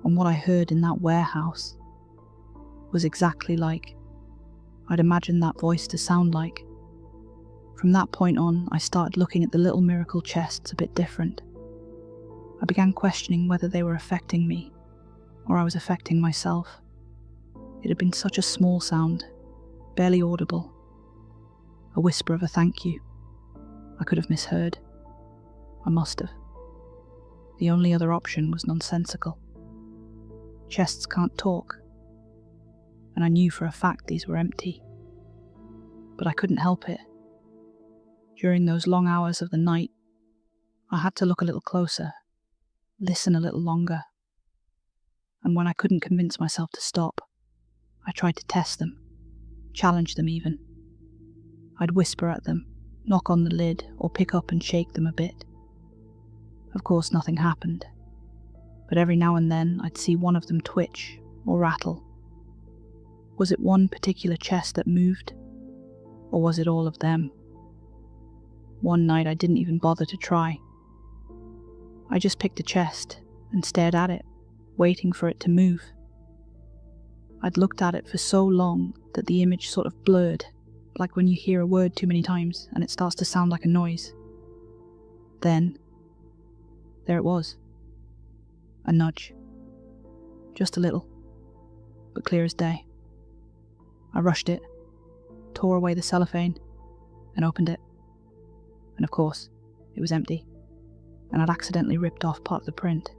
And what I heard in that warehouse was exactly like I'd imagined that voice to sound like. From that point on, I started looking at the little miracle chests a bit different. I began questioning whether they were affecting me, or I was affecting myself. It had been such a small sound, barely audible. A whisper of a thank you. I could have misheard. I must have. The only other option was nonsensical. Chests can't talk, and I knew for a fact these were empty. But I couldn't help it. During those long hours of the night, I had to look a little closer, listen a little longer. And when I couldn't convince myself to stop, I tried to test them, challenge them even. I'd whisper at them, knock on the lid, or pick up and shake them a bit. Of course, nothing happened, but every now and then I'd see one of them twitch or rattle. Was it one particular chest that moved, or was it all of them? One night I didn't even bother to try. I just picked a chest and stared at it, waiting for it to move. I'd looked at it for so long that the image sort of blurred, like when you hear a word too many times and it starts to sound like a noise. Then, there it was. A nudge. Just a little, but clear as day. I rushed it, tore away the cellophane, and opened it. And of course, it was empty, and I'd accidentally ripped off part of the print.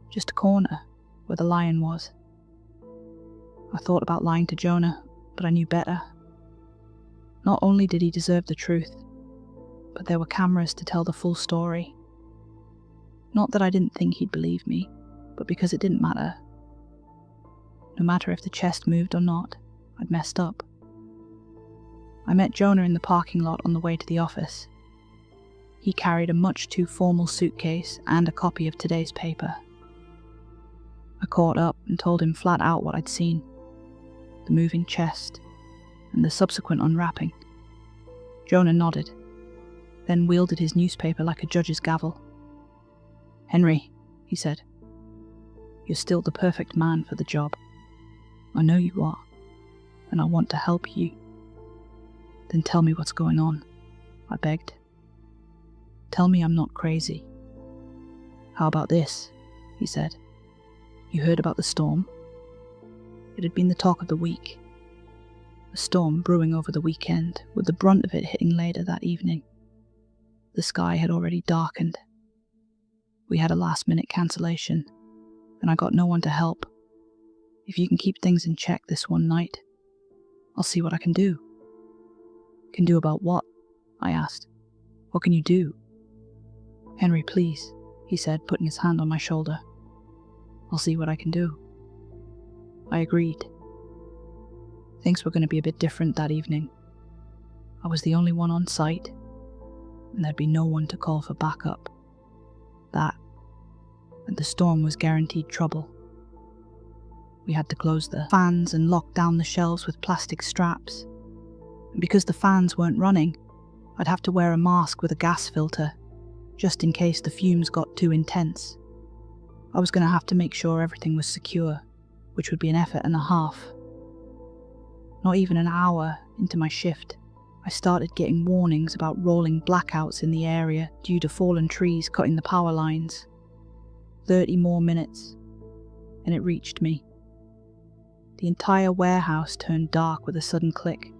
Just a corner where the lion was. I thought about lying to Jonah, but I knew better. Not only did he deserve the truth, but there were cameras to tell the full story. Not that I didn't think he'd believe me, but because it didn't matter. No matter if the chest moved or not, I'd messed up. I met Jonah in the parking lot on the way to the office. He carried a much too formal suitcase and a copy of today's paper. I caught up and told him flat out what I'd seen, the moving chest, and the subsequent unwrapping. Jonah nodded, then wielded his newspaper like a judge's gavel. "Henry," he said, "you're still the perfect man for the job. I know you are, and I want to help you." "Then tell me what's going on," I begged. "Tell me I'm not crazy." "How about this?" he said. "You heard about the storm?" It had been the talk of the week. A storm brewing over the weekend, with the brunt of it hitting later that evening. The sky had already darkened. We had a last-minute cancellation, and I got no one to help. If you can keep things in check this one night, I'll see what I can do. "Can do about what?" I asked. "What can you do?" "Henry, please," he said, putting his hand on my shoulder. "I'll see what I can do." I agreed. Things were going to be a bit different that evening. I was the only one on site, and there'd be no one to call for backup. That, and the storm was guaranteed trouble. We had to close the fans and lock down the shelves with plastic straps. And because the fans weren't running, I'd have to wear a mask with a gas filter, just in case the fumes got too intense. I was going to have to make sure everything was secure, which would be an effort and a half. Not even an hour into my shift, I started getting warnings about rolling blackouts in the area due to fallen trees cutting the power lines. 30 more minutes, and it reached me. The entire warehouse turned dark with a sudden click.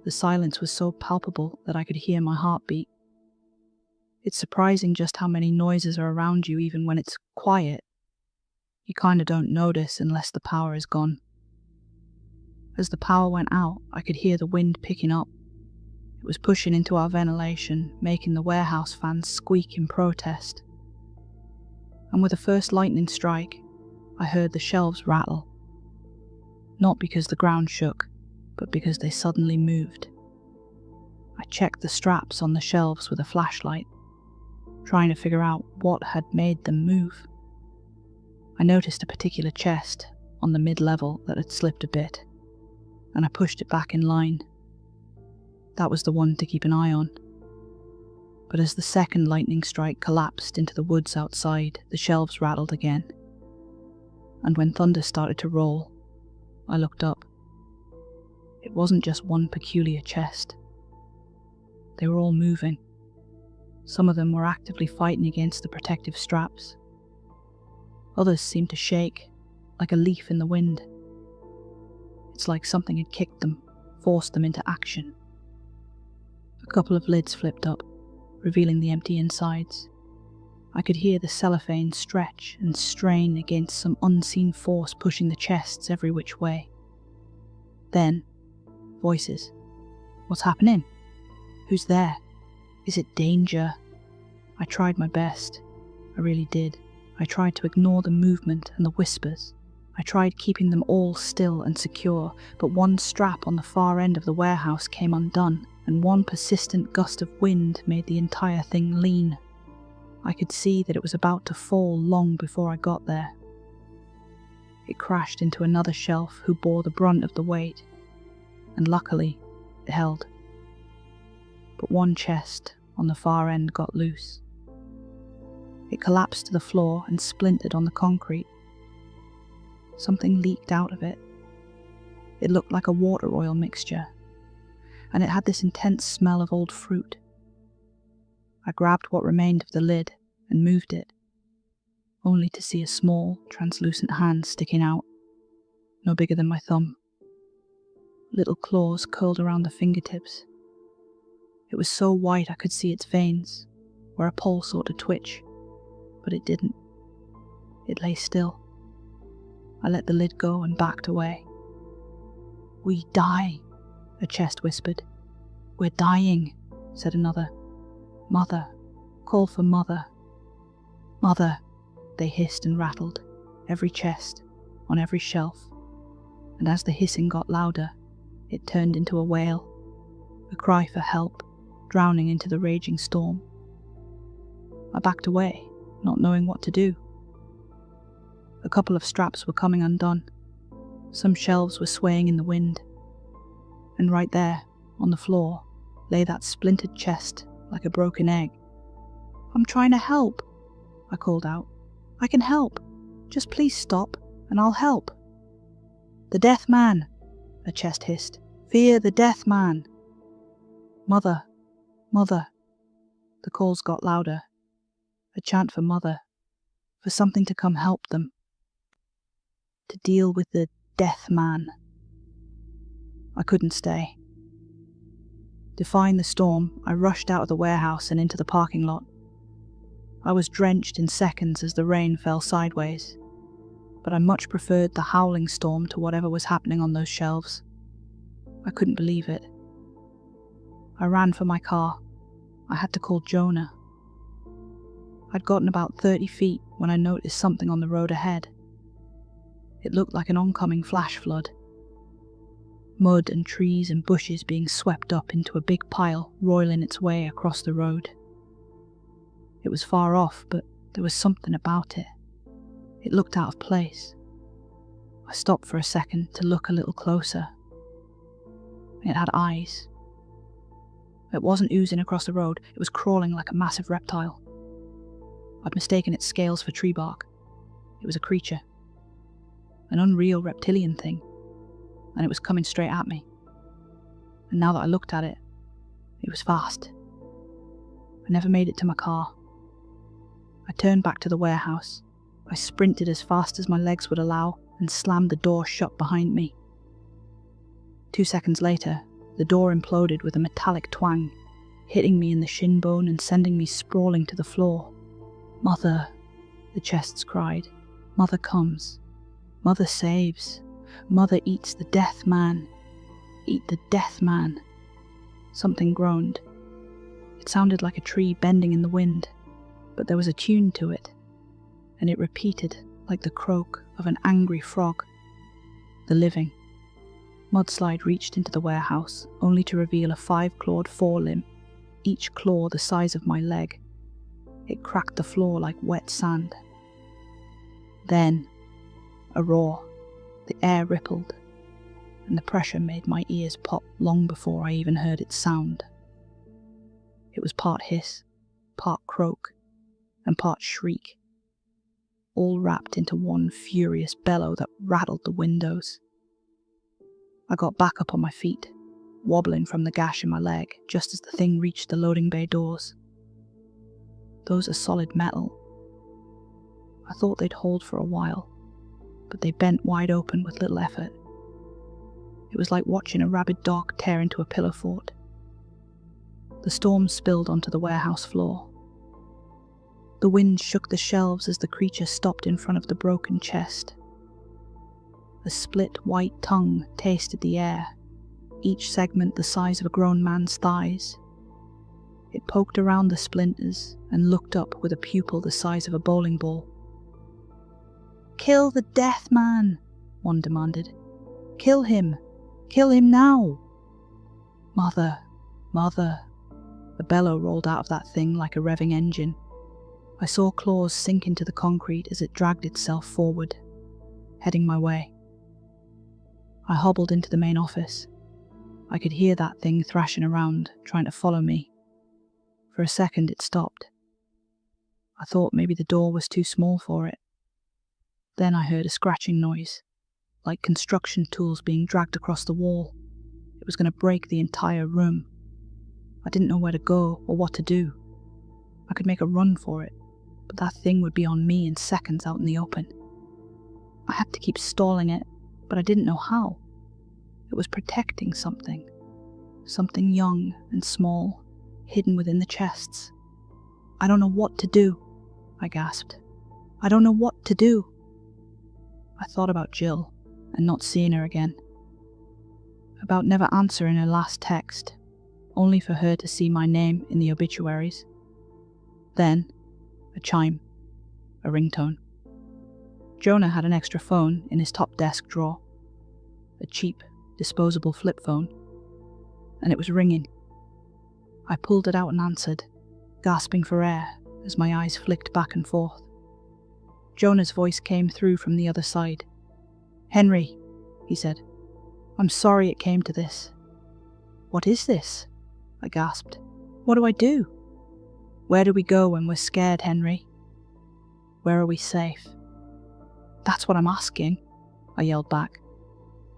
The silence was so palpable that I could hear my heartbeat. It's surprising just how many noises are around you even when it's quiet. You kinda don't notice unless the power is gone. As the power went out, I could hear the wind picking up. It was pushing into our ventilation, making the warehouse fans squeak in protest. And with the first lightning strike, I heard the shelves rattle. Not because the ground shook, but because they suddenly moved. I checked the straps on the shelves with a flashlight, trying to figure out what had made them move. I noticed a particular chest on the mid-level that had slipped a bit, and I pushed it back in line. That was the one to keep an eye on. But as the second lightning strike collapsed into the woods outside, the shelves rattled again. And when thunder started to roll, I looked up. It wasn't just one peculiar chest. They were all moving. Some of them were actively fighting against the protective straps. Others seemed to shake, like a leaf in the wind. It's like something had kicked them, forced them into action. A couple of lids flipped up, revealing the empty insides. I could hear the cellophane stretch and strain against some unseen force pushing the chests every which way. Then, voices. "What's happening? Who's there? Is it danger?" I tried my best. I really did. I tried to ignore the movement and the whispers. I tried keeping them all still and secure, but one strap on the far end of the warehouse came undone, and one persistent gust of wind made the entire thing lean. I could see that it was about to fall long before I got there. It crashed into another shelf who bore the brunt of the weight, and luckily, it held. But one chest on the far end got loose. It collapsed to the floor and splintered on the concrete. Something leaked out of it. It looked like a water oil mixture, and it had this intense smell of old fruit. I grabbed what remained of the lid and moved it, only to see a small, translucent hand sticking out, no bigger than my thumb. Little claws curled around the fingertips. It was so white I could see its veins, where a pulse ought to twitch, but it didn't. It lay still. I let the lid go and backed away. "We die," a chest whispered. "We're dying," said another. "Mother, call for Mother." "Mother," they hissed and rattled, every chest, on every shelf, and as the hissing got louder, it turned into a wail, a cry for help, drowning into the raging storm. I backed away, not knowing what to do. A couple of straps were coming undone. Some shelves were swaying in the wind. And right there, on the floor, lay that splintered chest like a broken egg. "I'm trying to help," I called out. "I can help. Just please stop, and I'll help." "The Death Man," a chest hissed. "Fear the Death Man." "Mother, Mother." The calls got louder. A chant for Mother, for something to come help them. To deal with the Death Man. I couldn't stay. Defying the storm, I rushed out of the warehouse and into the parking lot. I was drenched in seconds as the rain fell sideways, but I much preferred the howling storm to whatever was happening on those shelves. I couldn't believe it. I ran for my car. I had to call Jonah. I'd gotten about 30 feet when I noticed something on the road ahead. It looked like an oncoming flash flood. Mud and trees and bushes being swept up into a big pile, roiling its way across the road. It was far off, but there was something about it. It looked out of place. I stopped for a second to look a little closer. It had eyes. It wasn't oozing across the road, it was crawling like a massive reptile. I'd mistaken its scales for tree bark. It was a creature. An unreal reptilian thing. And it was coming straight at me. And now that I looked at it, it was fast. I never made it to my car. I turned back to the warehouse. I sprinted as fast as my legs would allow and slammed the door shut behind me. 2 seconds later, the door imploded with a metallic twang, hitting me in the shin bone and sending me sprawling to the floor. "Mother," the chests cried. "Mother comes. Mother saves. Mother eats the Death Man. Eat the Death Man." Something groaned. It sounded like a tree bending in the wind, but there was a tune to it, and it repeated like the croak of an angry frog. The living. Mudslide reached into the warehouse, only to reveal a 5-clawed forelimb, each claw the size of my leg. It cracked the floor like wet sand. Then, a roar. The air rippled, and the pressure made my ears pop long before I even heard its sound. It was part hiss, part croak, and part shriek, all wrapped into one furious bellow that rattled the windows. I got back up on my feet, wobbling from the gash in my leg just as the thing reached the loading bay doors. Those are solid metal. I thought they'd hold for a while, but they bent wide open with little effort. It was like watching a rabid dog tear into a pillow fort. The storm spilled onto the warehouse floor. The wind shook the shelves as the creature stopped in front of the broken chest. A split white tongue tasted the air, each segment the size of a grown man's thighs. It poked around the splinters and looked up with a pupil the size of a bowling ball. "Kill the Death Man," one demanded. "Kill him! Kill him now!" "Mother, Mother." A bellow rolled out of that thing like a revving engine. I saw claws sink into the concrete as it dragged itself forward, heading my way. I hobbled into the main office. I could hear that thing thrashing around, trying to follow me. For a second it stopped. I thought maybe the door was too small for it. Then I heard a scratching noise, like construction tools being dragged across the wall. It was going to break the entire room. I didn't know where to go or what to do. I could make a run for it, but that thing would be on me in seconds out in the open. I had to keep stalling it, but I didn't know how. It was protecting something. Something young and small, hidden within the chests. "I don't know what to do," I gasped. "I don't know what to do." I thought about Jill and not seeing her again. About never answering her last text, only for her to see my name in the obituaries. Then, a chime. a ringtone. Jonah had an extra phone in his top desk drawer, a cheap, disposable flip phone, and it was ringing. I pulled it out and answered, gasping for air as my eyes flicked back and forth. Jonah's voice came through from the other side. "Henry," he said, "I'm sorry it came to this." "What is this?" I gasped. "What do I do?" "Where do we go when we're scared, Henry? Where are we safe?" "That's what I'm asking," I yelled back.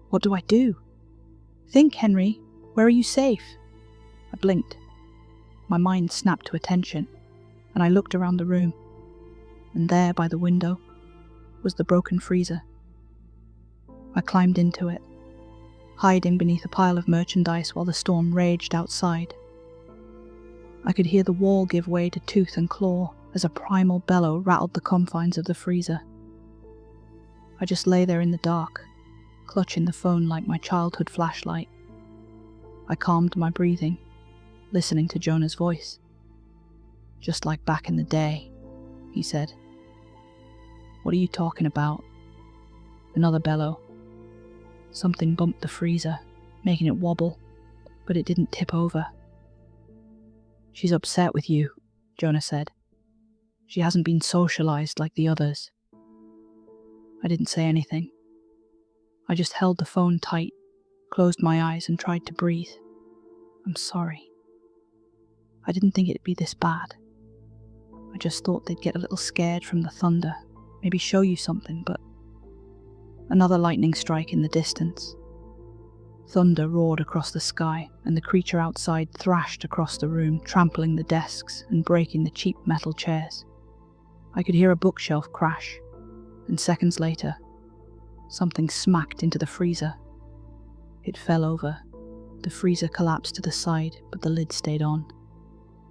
"What do I do?" "Think, Henry. Where are you safe?" I blinked. My mind snapped to attention, and I looked around the room, and there by the window was the broken freezer. I climbed into it, hiding beneath a pile of merchandise while the storm raged outside. I could hear the wall give way to tooth and claw as a primal bellow rattled the confines of the freezer. I just lay there in the dark, clutching the phone like my childhood flashlight. I calmed my breathing, listening to Jonah's voice. "Just like back in the day," he said. "What are you talking about?" Another bellow. Something bumped the freezer, making it wobble, but it didn't tip over. "She's upset with you," Jonah said. "She hasn't been socialized like the others." I didn't say anything. I just held the phone tight, closed my eyes and tried to breathe. "I'm sorry. I didn't think it'd be this bad. I just thought they'd get a little scared from the thunder, maybe show you something, but..." Another lightning strike in the distance. Thunder roared across the sky, and the creature outside thrashed across the room, trampling the desks and breaking the cheap metal chairs. I could hear a bookshelf crash, and seconds later, something smacked into the freezer. It fell over. The freezer collapsed to the side, but the lid stayed on.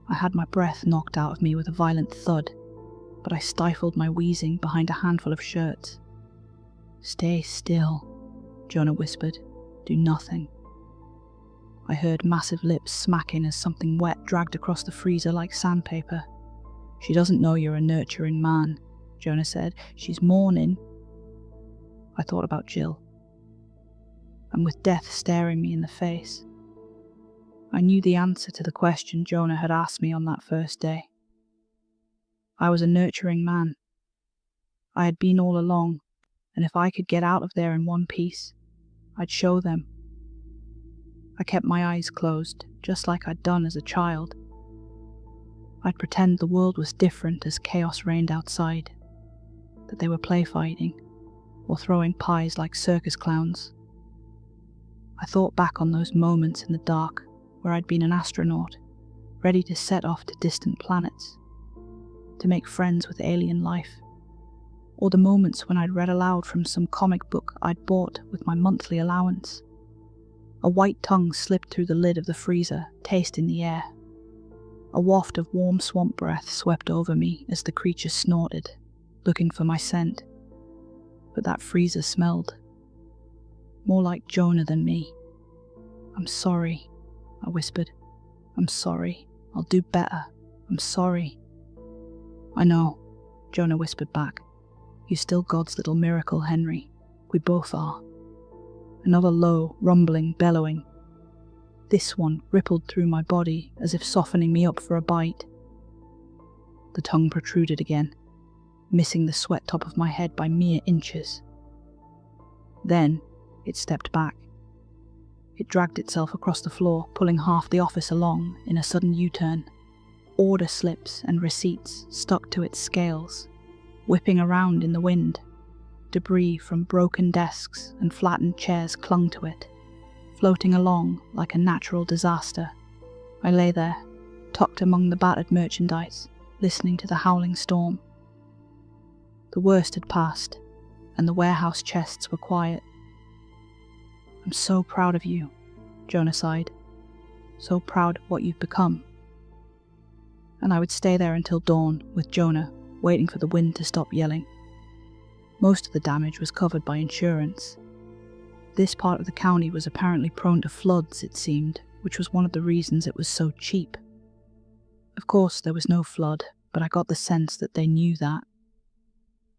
I had my breath knocked out of me with a violent thud, but I stifled my wheezing behind a handful of shirts. "Stay still," Jonah whispered. "Do nothing." I heard massive lips smacking as something wet dragged across the freezer like sandpaper. "She doesn't know you're a nurturing man," Jonah said. "She's mourning." I thought about Jill, and with death staring me in the face, I knew the answer to the question Jonah had asked me on that first day. I was a nurturing man. I had been all along, and if I could get out of there in one piece, I'd show them. I kept my eyes closed, just like I'd done as a child. I'd pretend the world was different as chaos reigned outside, that they were play fighting, or throwing pies like circus clowns. I thought back on those moments in the dark where I'd been an astronaut, ready to set off to distant planets, to make friends with alien life, or the moments when I'd read aloud from some comic book I'd bought with my monthly allowance. A white tongue slipped through the lid of the freezer, tasting the air. A waft of warm swamp breath swept over me as the creature snorted, looking for my scent. But that freezer smelled more like Jonah than me. "I'm sorry," I whispered. "I'm sorry. I'll do better. I'm sorry." "I know," Jonah whispered back. "You're still God's little miracle, Henry. We both are." Another low, rumbling, bellowing. This one rippled through my body as if softening me up for a bite. The tongue protruded again, missing the sweat top of my head by mere inches. Then it stepped back. It dragged itself across the floor, pulling half the office along in a sudden U-turn. Order slips and receipts stuck to its scales, whipping around in the wind. Debris from broken desks and flattened chairs clung to it, floating along like a natural disaster. I lay there, tucked among the battered merchandise, listening to the howling storm. The worst had passed, and the warehouse chests were quiet. "I'm so proud of you," Jonah sighed. "So proud of what you've become." And I would stay there until dawn with Jonah, waiting for the wind to stop yelling. Most of the damage was covered by insurance. This part of the county was apparently prone to floods, it seemed, which was one of the reasons it was so cheap. Of course, there was no flood, but I got the sense that they knew that.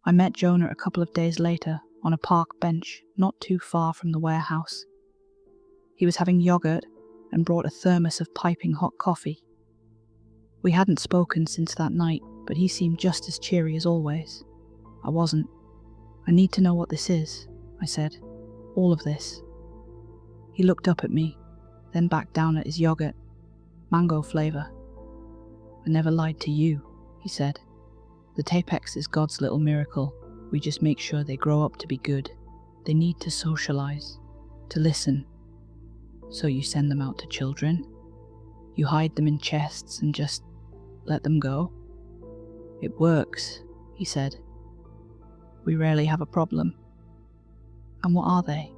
I met Jonah a couple of days later on a park bench not too far from the warehouse. He was having yogurt and brought a thermos of piping hot coffee. We hadn't spoken since that night, but he seemed just as cheery as always. I wasn't. "I need to know what this is," I said. "All of this." He looked up at me, then back down at his yogurt. "Mango flavour." "I never lied to you," he said. "The Tapex is God's little miracle. We just make sure they grow up to be good. They need to socialise, to listen. So you send them out to children. You hide them in chests and just let them go. It works," he said. "We rarely have a problem." "And what are they?"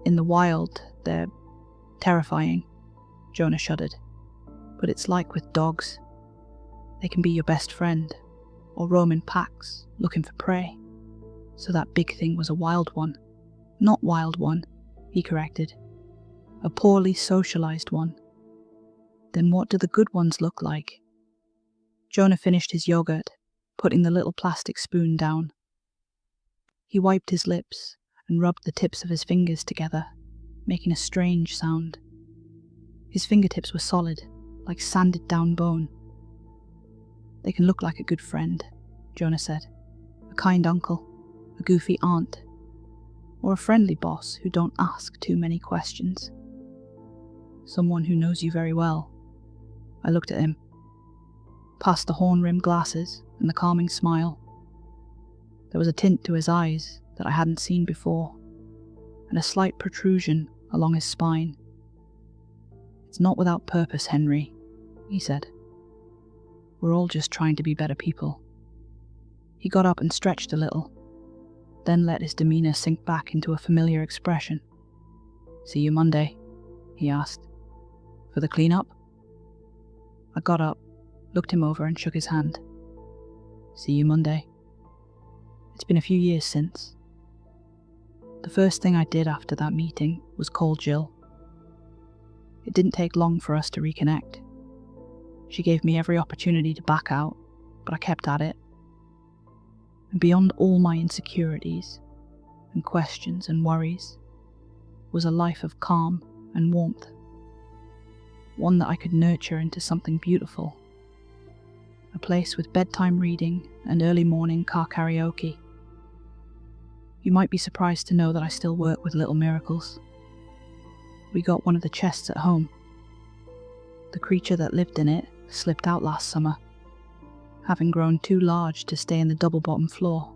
"In the wild, they're terrifying," Jonah shuddered. "But it's like with dogs. They can be your best friend, or roam in packs, looking for prey. So that big thing was a wild one." "Not wild one," he corrected. "A poorly socialised one." "Then what do the good ones look like?" Jonah finished his yogurt, putting the little plastic spoon down. He wiped his lips and rubbed the tips of his fingers together, making a strange sound. His fingertips were solid, like sanded down bone. "They can look like a good friend," Jonah said. "A kind uncle, a goofy aunt, or a friendly boss who don't ask too many questions. Someone who knows you very well." I looked at him, past the horn-rimmed glasses and the calming smile. There was a tint to his eyes that I hadn't seen before, and a slight protrusion along his spine. "It's not without purpose, Henry," he said. "We're all just trying to be better people." He got up and stretched a little, then let his demeanour sink back into a familiar expression. "See you Monday?" he asked. "For the clean-up?" I got up, looked him over and shook his hand. "See you Monday." It's been a few years since. The first thing I did after that meeting was call Jill. It didn't take long for us to reconnect. She gave me every opportunity to back out, but I kept at it. And beyond all my insecurities and questions and worries was a life of calm and warmth. One that I could nurture into something beautiful. A place with bedtime reading and early morning car karaoke. You might be surprised to know that I still work with Little Miracles. We got one of the chests at home. The creature that lived in it slipped out last summer, having grown too large to stay in the double-bottom floor.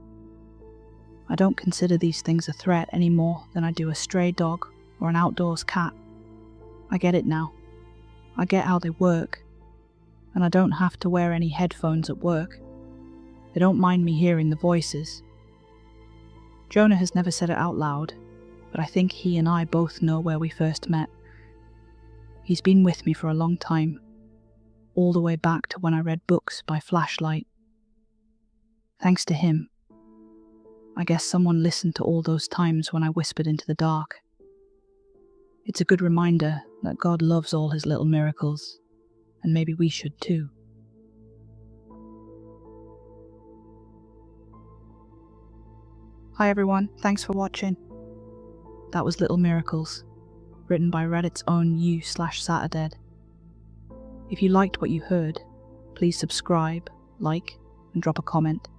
I don't consider these things a threat any more than I do a stray dog or an outdoors cat. I get it now. I get how they work, and I don't have to wear any headphones at work. They don't mind me hearing the voices. Jonah has never said it out loud, but I think he and I both know where we first met. He's been with me for a long time, all the way back to when I read books by flashlight. Thanks to him, I guess someone listened to all those times when I whispered into the dark. It's a good reminder that God loves all his little miracles, and maybe we should too. Hi everyone, thanks for watching. That was Little Miracles, written by Reddit's own u/Saturdead. If you liked what you heard, please subscribe, like, and drop a comment.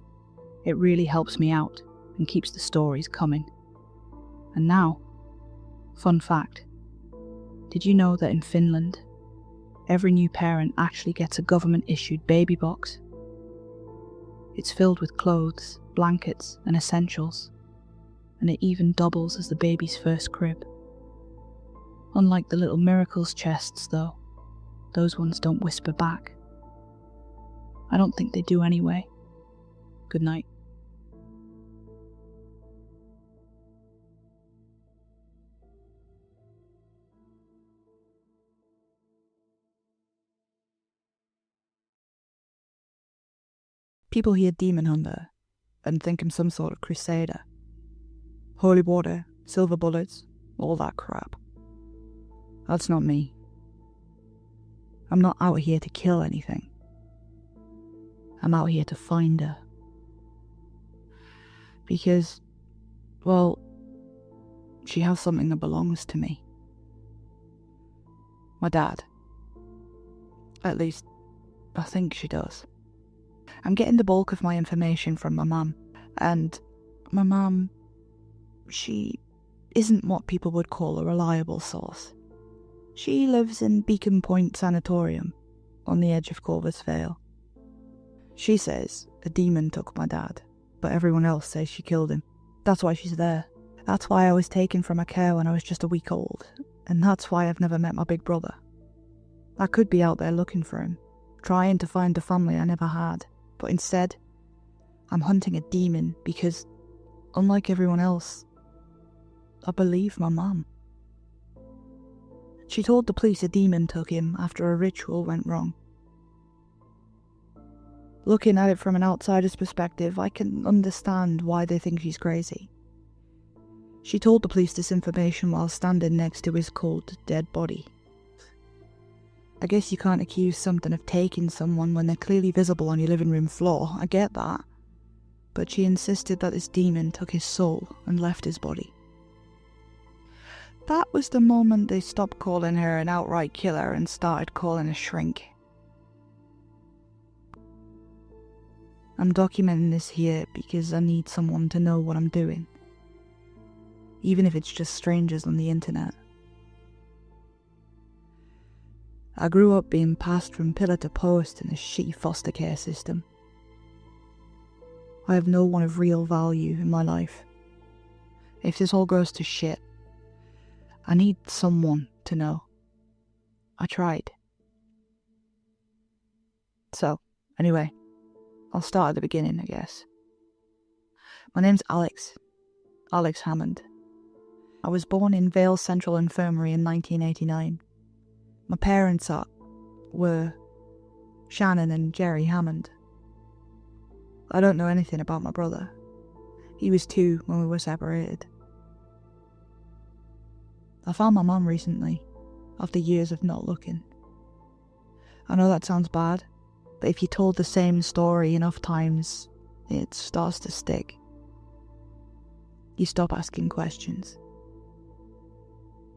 It really helps me out and keeps the stories coming. And now, fun fact. Did you know that in Finland, every new parent actually gets a government-issued baby box? It's filled with clothes, blankets, and essentials, and it even doubles as the baby's first crib. Unlike the Little Miracles chests, though, those ones don't whisper back. I don't think they do anyway. Good night. People hear demon hunter and think I'm some sort of crusader. Holy water, silver bullets, all that crap. That's not me. I'm not out here to kill anything. I'm out here to find her. Because, well, she has something that belongs to me. My dad. At least, I think she does. I'm getting the bulk of my information from my mum, and my mum, she isn't what people would call a reliable source. She lives in Beacon Point Sanatorium, on the edge of Corvus Vale. She says a demon took my dad, but everyone else says she killed him. That's why she's there. That's why I was taken from her care when I was just a week old, and that's why I've never met my big brother. I could be out there looking for him, trying to find the family I never had, but instead, I'm hunting a demon because, unlike everyone else, I believe my mum. She told the police a demon took him after a ritual went wrong. Looking at it from an outsider's perspective, I can understand why they think she's crazy. She told the police this information while standing next to his cold, dead body. I guess you can't accuse something of taking someone when they're clearly visible on your living room floor, I get that. But she insisted that this demon took his soul and left his body. That was the moment they stopped calling her an outright killer and started calling her shrink. I'm documenting this here because I need someone to know what I'm doing. Even if it's just strangers on the internet. I grew up being passed from pillar to post in a shitty foster care system. I have no one of real value in my life. If this all goes to shit, I need someone to know. I tried. So, anyway, I'll start at the beginning, I guess. My name's Alex Hammond. I was born in Vale Central Infirmary in 1989. My parents were Shannon and Jerry Hammond. I don't know anything about my brother. He was 2 when we were separated. I found my mum recently, after years of not looking. I know that sounds bad, but if you told the same story enough times, it starts to stick. You stop asking questions.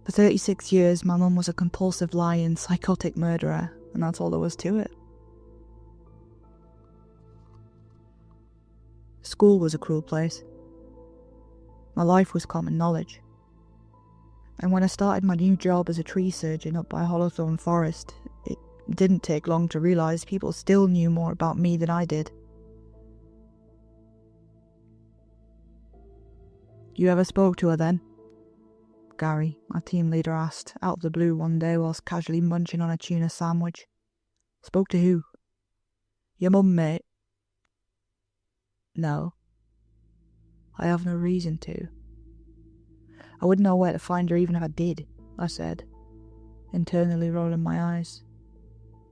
For 36 years, my mum was a compulsive lying, psychotic murderer, and that's all there was to it. School was a cruel place. My life was common knowledge. And when I started my new job as a tree surgeon up by Hollowthorne Forest, it didn't take long to realise people still knew more about me than I did. You ever spoke to her then? Gary, my team leader, asked, out of the blue one day whilst casually munching on a tuna sandwich. Spoke to who? Your mum, mate. No. I have no reason to. I wouldn't know where to find her even if I did, I said, internally rolling my eyes.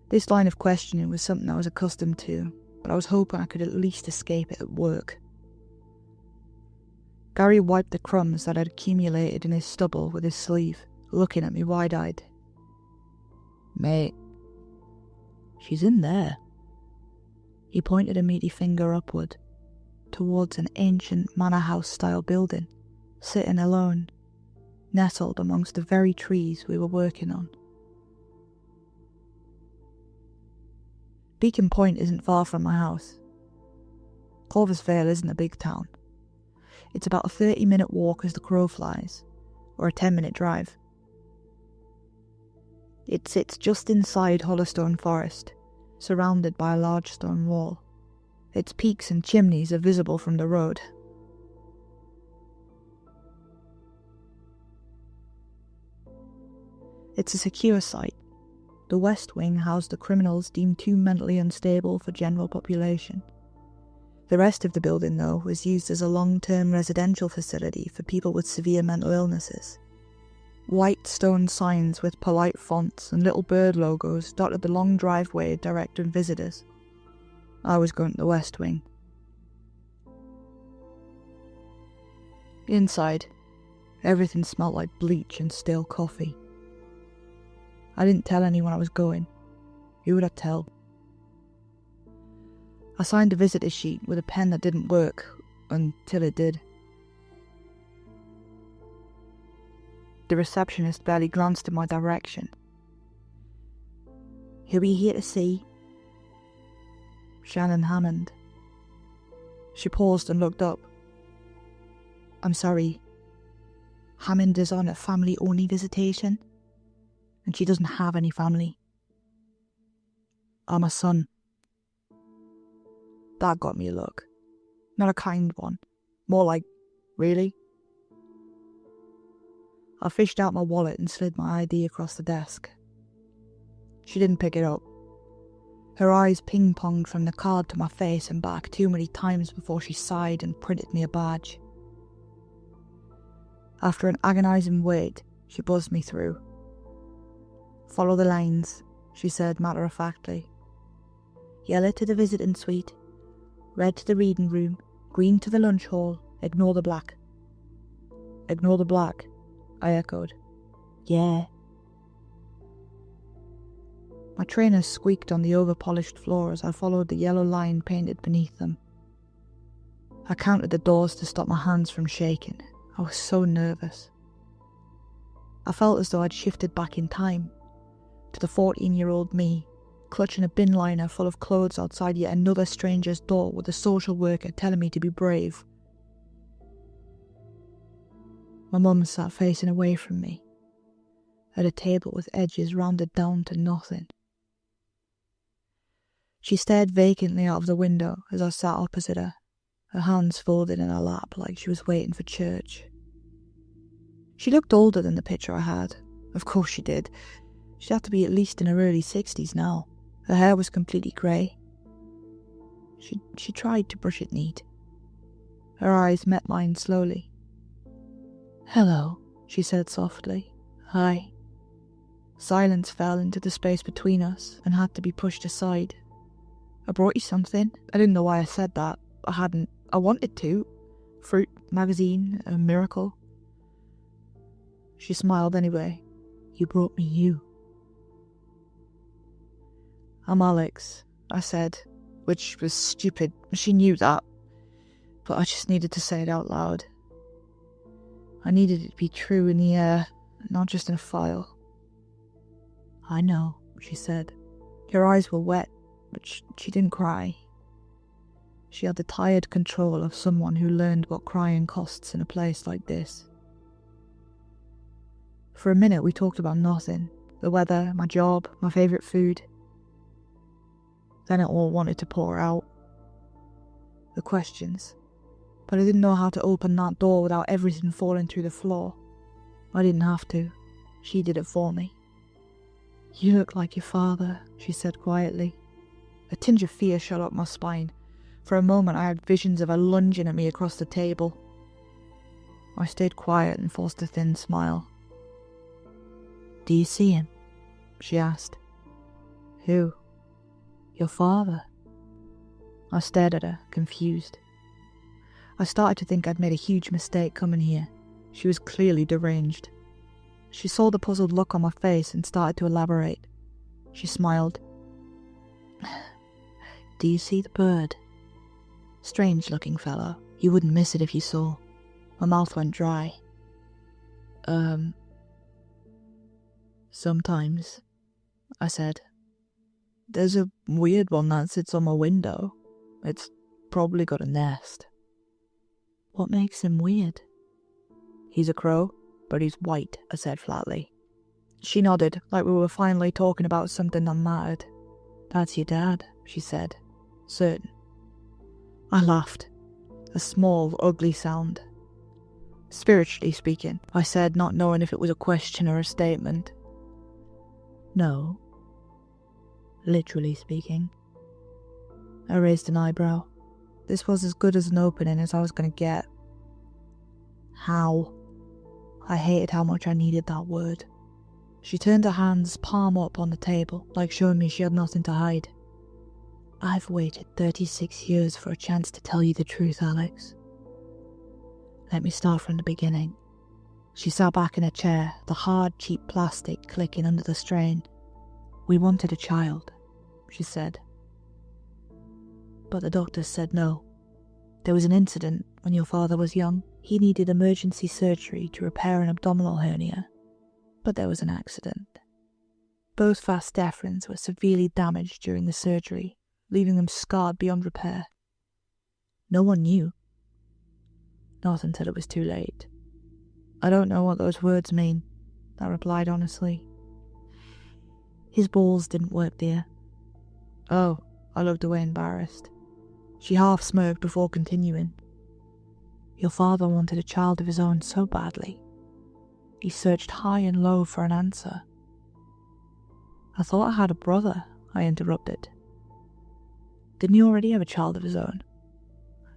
This line of questioning was something I was accustomed to, but I was hoping I could at least escape it at work. Gary wiped the crumbs that had accumulated in his stubble with his sleeve, looking at me wide-eyed. Mate, she's in there. He pointed a meaty finger upward, towards an ancient manor house-style building, sitting alone, nestled amongst the very trees we were working on. Beacon Point isn't far from my house. Corvus Vale isn't a big town. It's about a 30-minute walk as the crow flies, or a 10-minute drive. It sits just inside Hollowstone Forest, surrounded by a large stone wall. Its peaks and chimneys are visible from the road. It's a secure site. The West Wing housed the criminals deemed too mentally unstable for general population. The rest of the building, though, was used as a long-term residential facility for people with severe mental illnesses. White stone signs with polite fonts and little bird logos dotted the long driveway directing visitors. I was going to the West Wing. Inside, everything smelled like bleach and stale coffee. I didn't tell anyone I was going. Who would I tell? I signed a visitor sheet with a pen that didn't work, until it did. The receptionist barely glanced in my direction. "Who are you here to see?" "Shannon Hammond." She paused and looked up. "I'm sorry. Hammond is on a family-only visitation, and she doesn't have any family. I'm a son." That got me a look. Not a kind one. More like, really? I fished out my wallet and slid my ID across the desk. She didn't pick it up. Her eyes ping-ponged from the card to my face and back too many times before she sighed and printed me a badge. After an agonising wait, she buzzed me through. "Follow the lines," she said matter-of-factly. "Yellow to the visiting suite, red to the reading room, green to the lunch hall, ignore the black." "Ignore the black," I echoed. "Yeah." My trainers squeaked on the over-polished floor as I followed the yellow line painted beneath them. I counted the doors to stop my hands from shaking. I was so nervous. I felt as though I'd shifted back in time, to the 14-year-old me, clutching a bin liner full of clothes outside yet another stranger's door with a social worker telling me to be brave. My mum sat facing away from me, at a table with edges rounded down to nothing. She stared vacantly out of the window as I sat opposite her, her hands folded in her lap like she was waiting for church. She looked older than the picture I had. Of course she did. She'd have to be at least in her early 60s now. Her hair was completely grey. She tried to brush it neat. Her eyes met mine slowly. "Hello," she said softly. "Hi." Silence fell into the space between us and had to be pushed aside. "I brought you something." I didn't know why I said that. I wanted to. Fruit, magazine, a miracle. She smiled anyway. "You brought me you." "I'm Alex," I said, which was stupid. She knew that. But I just needed to say it out loud. I needed it to be true in the air, not just in a file. "I know," she said. Her eyes were wet, but she didn't cry. She had the tired control of someone who learned what crying costs in a place like this. For a minute we talked about nothing. The weather, my job, my favourite food. Then it all wanted to pour out. The questions. But I didn't know how to open that door without everything falling through the floor. I didn't have to. She did it for me. "You look like your father," she said quietly. A tinge of fear shot up my spine. For a moment I had visions of her lunging at me across the table. I stayed quiet and forced a thin smile. "Do you see him?" she asked. "Who?" "Your father." I stared at her, confused. I started to think I'd made a huge mistake coming here. She was clearly deranged. She saw the puzzled look on my face and started to elaborate. She smiled. "Do you see the bird? Strange-looking fellow. You wouldn't miss it if you saw." My mouth went dry. "Sometimes," I said. "There's a weird one that sits on my window. It's probably got a nest." "What makes him weird?" "He's a crow, but he's white," I said flatly. She nodded, like we were finally talking about something that mattered. "That's your dad," she said. "Certain." I laughed. A small, ugly sound. "Spiritually speaking," I said, not knowing if it was a question or a statement. "No. Literally speaking." I raised an eyebrow. This was as good as an opening as I was going to get. "How?" I hated how much I needed that word. She turned her hands palm up on the table, like showing me she had nothing to hide. "I've waited 36 years for a chance to tell you the truth, Alex. Let me start from the beginning." She sat back in a chair, the hard, cheap plastic clicking under the strain. "We wanted a child," she said. "But the doctors said no. There was an incident when your father was young. He needed emergency surgery to repair an abdominal hernia, but there was an accident. Both vas deferens were severely damaged during the surgery, leaving them scarred beyond repair. No one knew. Not until it was too late. I don't know what those words mean, I replied honestly. His balls didn't work, dear. Oh, I looked away embarrassed. She half smirked before continuing. Your father wanted a child of his own so badly. He searched high and low for an answer. I thought I had a brother, I interrupted. Didn't he already have a child of his own?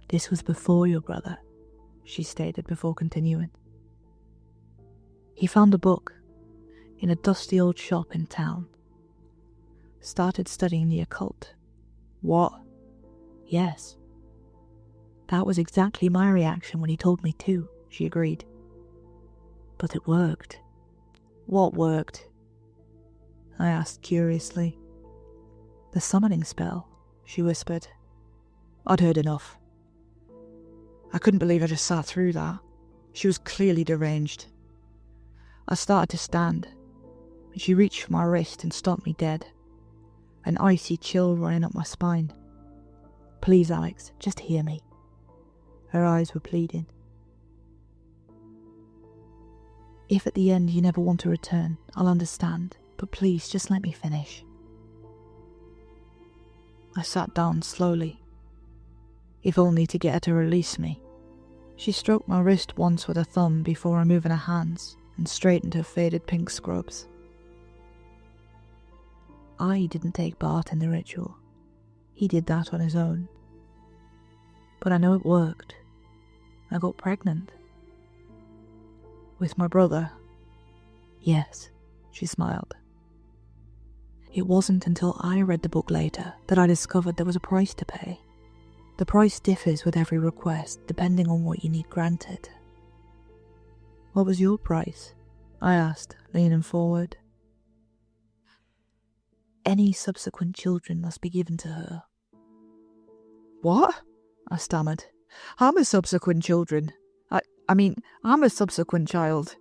This was before your brother, she stated before continuing. He found a book in a dusty old shop in town. Started studying the occult. What? Yes. That was exactly my reaction when he told me to, she agreed. But it worked. What worked? I asked curiously. The summoning spell, she whispered. I'd heard enough. I couldn't believe I just sat through that. She was clearly deranged. I started to stand, and she reached for my wrist and stopped me dead. An icy chill running up my spine. Please, Alex, just hear me. Her eyes were pleading. If at the end you never want to return, I'll understand, but please just let me finish. I sat down slowly, if only to get her to release me. She stroked my wrist once with her thumb before removing her hands and straightened her faded pink scrubs. I didn't take part in the ritual. He did that on his own. But I know it worked. I got pregnant. With my brother. Yes, she smiled. It wasn't until I read the book later that I discovered there was a price to pay. The price differs with every request, depending on what you need granted. What was your price? I asked, leaning forward. Any subsequent children must be given to her. What? I stammered. I'm a subsequent children. I mean, I'm a subsequent child.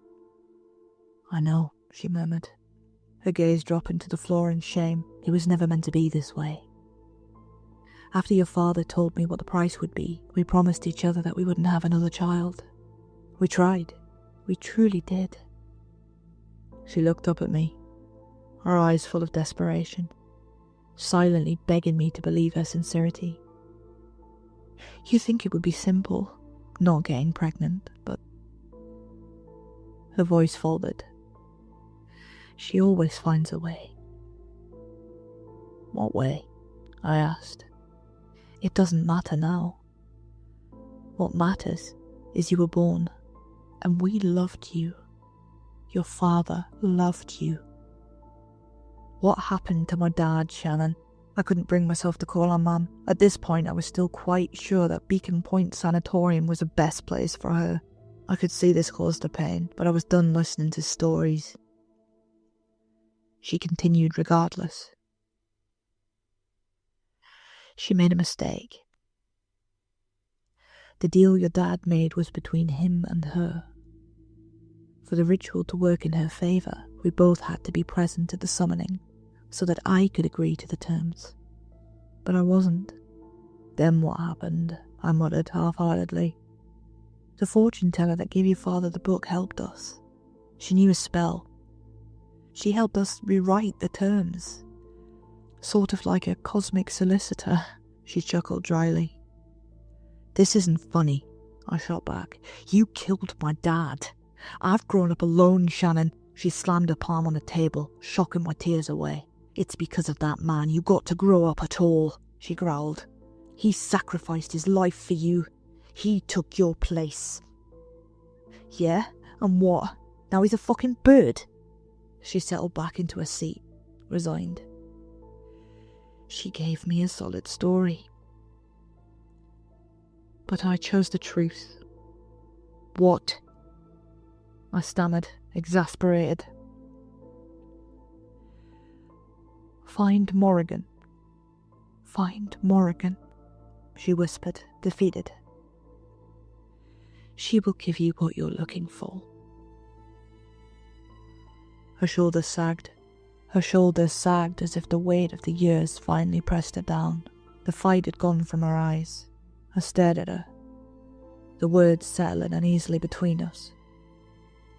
I know, she murmured, her gaze dropping to the floor in shame. It was never meant to be this way. After your father told me what the price would be, we promised each other that we wouldn't have another child. We tried. We truly did. She looked up at me, her eyes full of desperation, silently begging me to believe her sincerity. You think it would be simple, not getting pregnant, but... Her voice faltered. She always finds a way. What way? I asked. It doesn't matter now. What matters is you were born, and we loved you. Your father loved you. What happened to my dad, Shannon? I couldn't bring myself to call on Mum. At this point, I was still quite sure that Beacon Point Sanatorium was the best place for her. I could see this caused her pain, but I was done listening to stories. She continued regardless. She made a mistake. The deal your dad made was between him and her. For the ritual to work in her favour, we both had to be present at the summoning, so that I could agree to the terms. But I wasn't. Then what happened? I muttered half-heartedly. The fortune teller that gave your father the book helped us. She knew a spell. She helped us rewrite the terms. Sort of like a cosmic solicitor, she chuckled dryly. This isn't funny, I shot back. You killed my dad. I've grown up alone, Shannon. She slammed her palm on the table, shocking my tears away. It's because of that man you got to grow up at all, she growled. He sacrificed his life for you. He took your place. Yeah, and what? Now he's a fucking bird? She settled back into her seat, resigned. She gave me a solid story. But I chose the truth. What? I stammered, exasperated. Find Morrigan. Find Morrigan, she whispered, defeated. She will give you what you're looking for. Her shoulders sagged. Her shoulders sagged as if the weight of the years finally pressed her down. The fight had gone from her eyes. I stared at her, the words settling uneasily between us,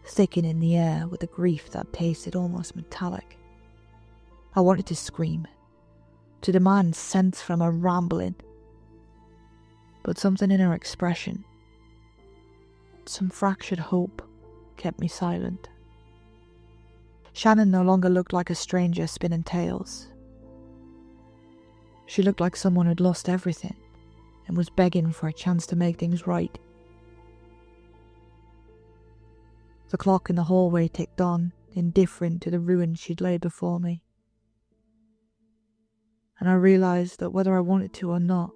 thick in the air with a grief that tasted almost metallic. I wanted to scream, to demand sense from her rambling, but something in her expression, some fractured hope, kept me silent. Shannon no longer looked like a stranger spinning tales. She looked like someone who'd lost everything and was begging for a chance to make things right. The clock in the hallway ticked on, indifferent to the ruin she'd laid before me. And I realised that whether I wanted to or not,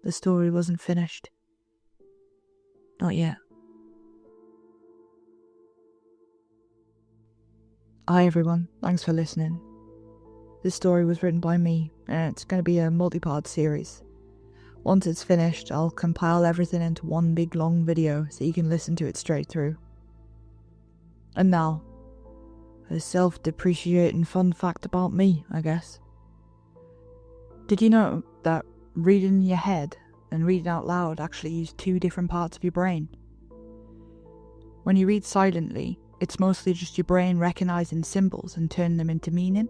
the story wasn't finished. Not yet. Hi everyone, thanks for listening. This story was written by me, and it's going to be a multi-part series. Once it's finished, I'll compile everything into one big long video so you can listen to it straight through. And now, a self-depreciating fun fact about me, I guess. Did you know that reading in your head and reading out loud actually use two different parts of your brain? When you read silently, it's mostly just your brain recognizing symbols and turning them into meaning.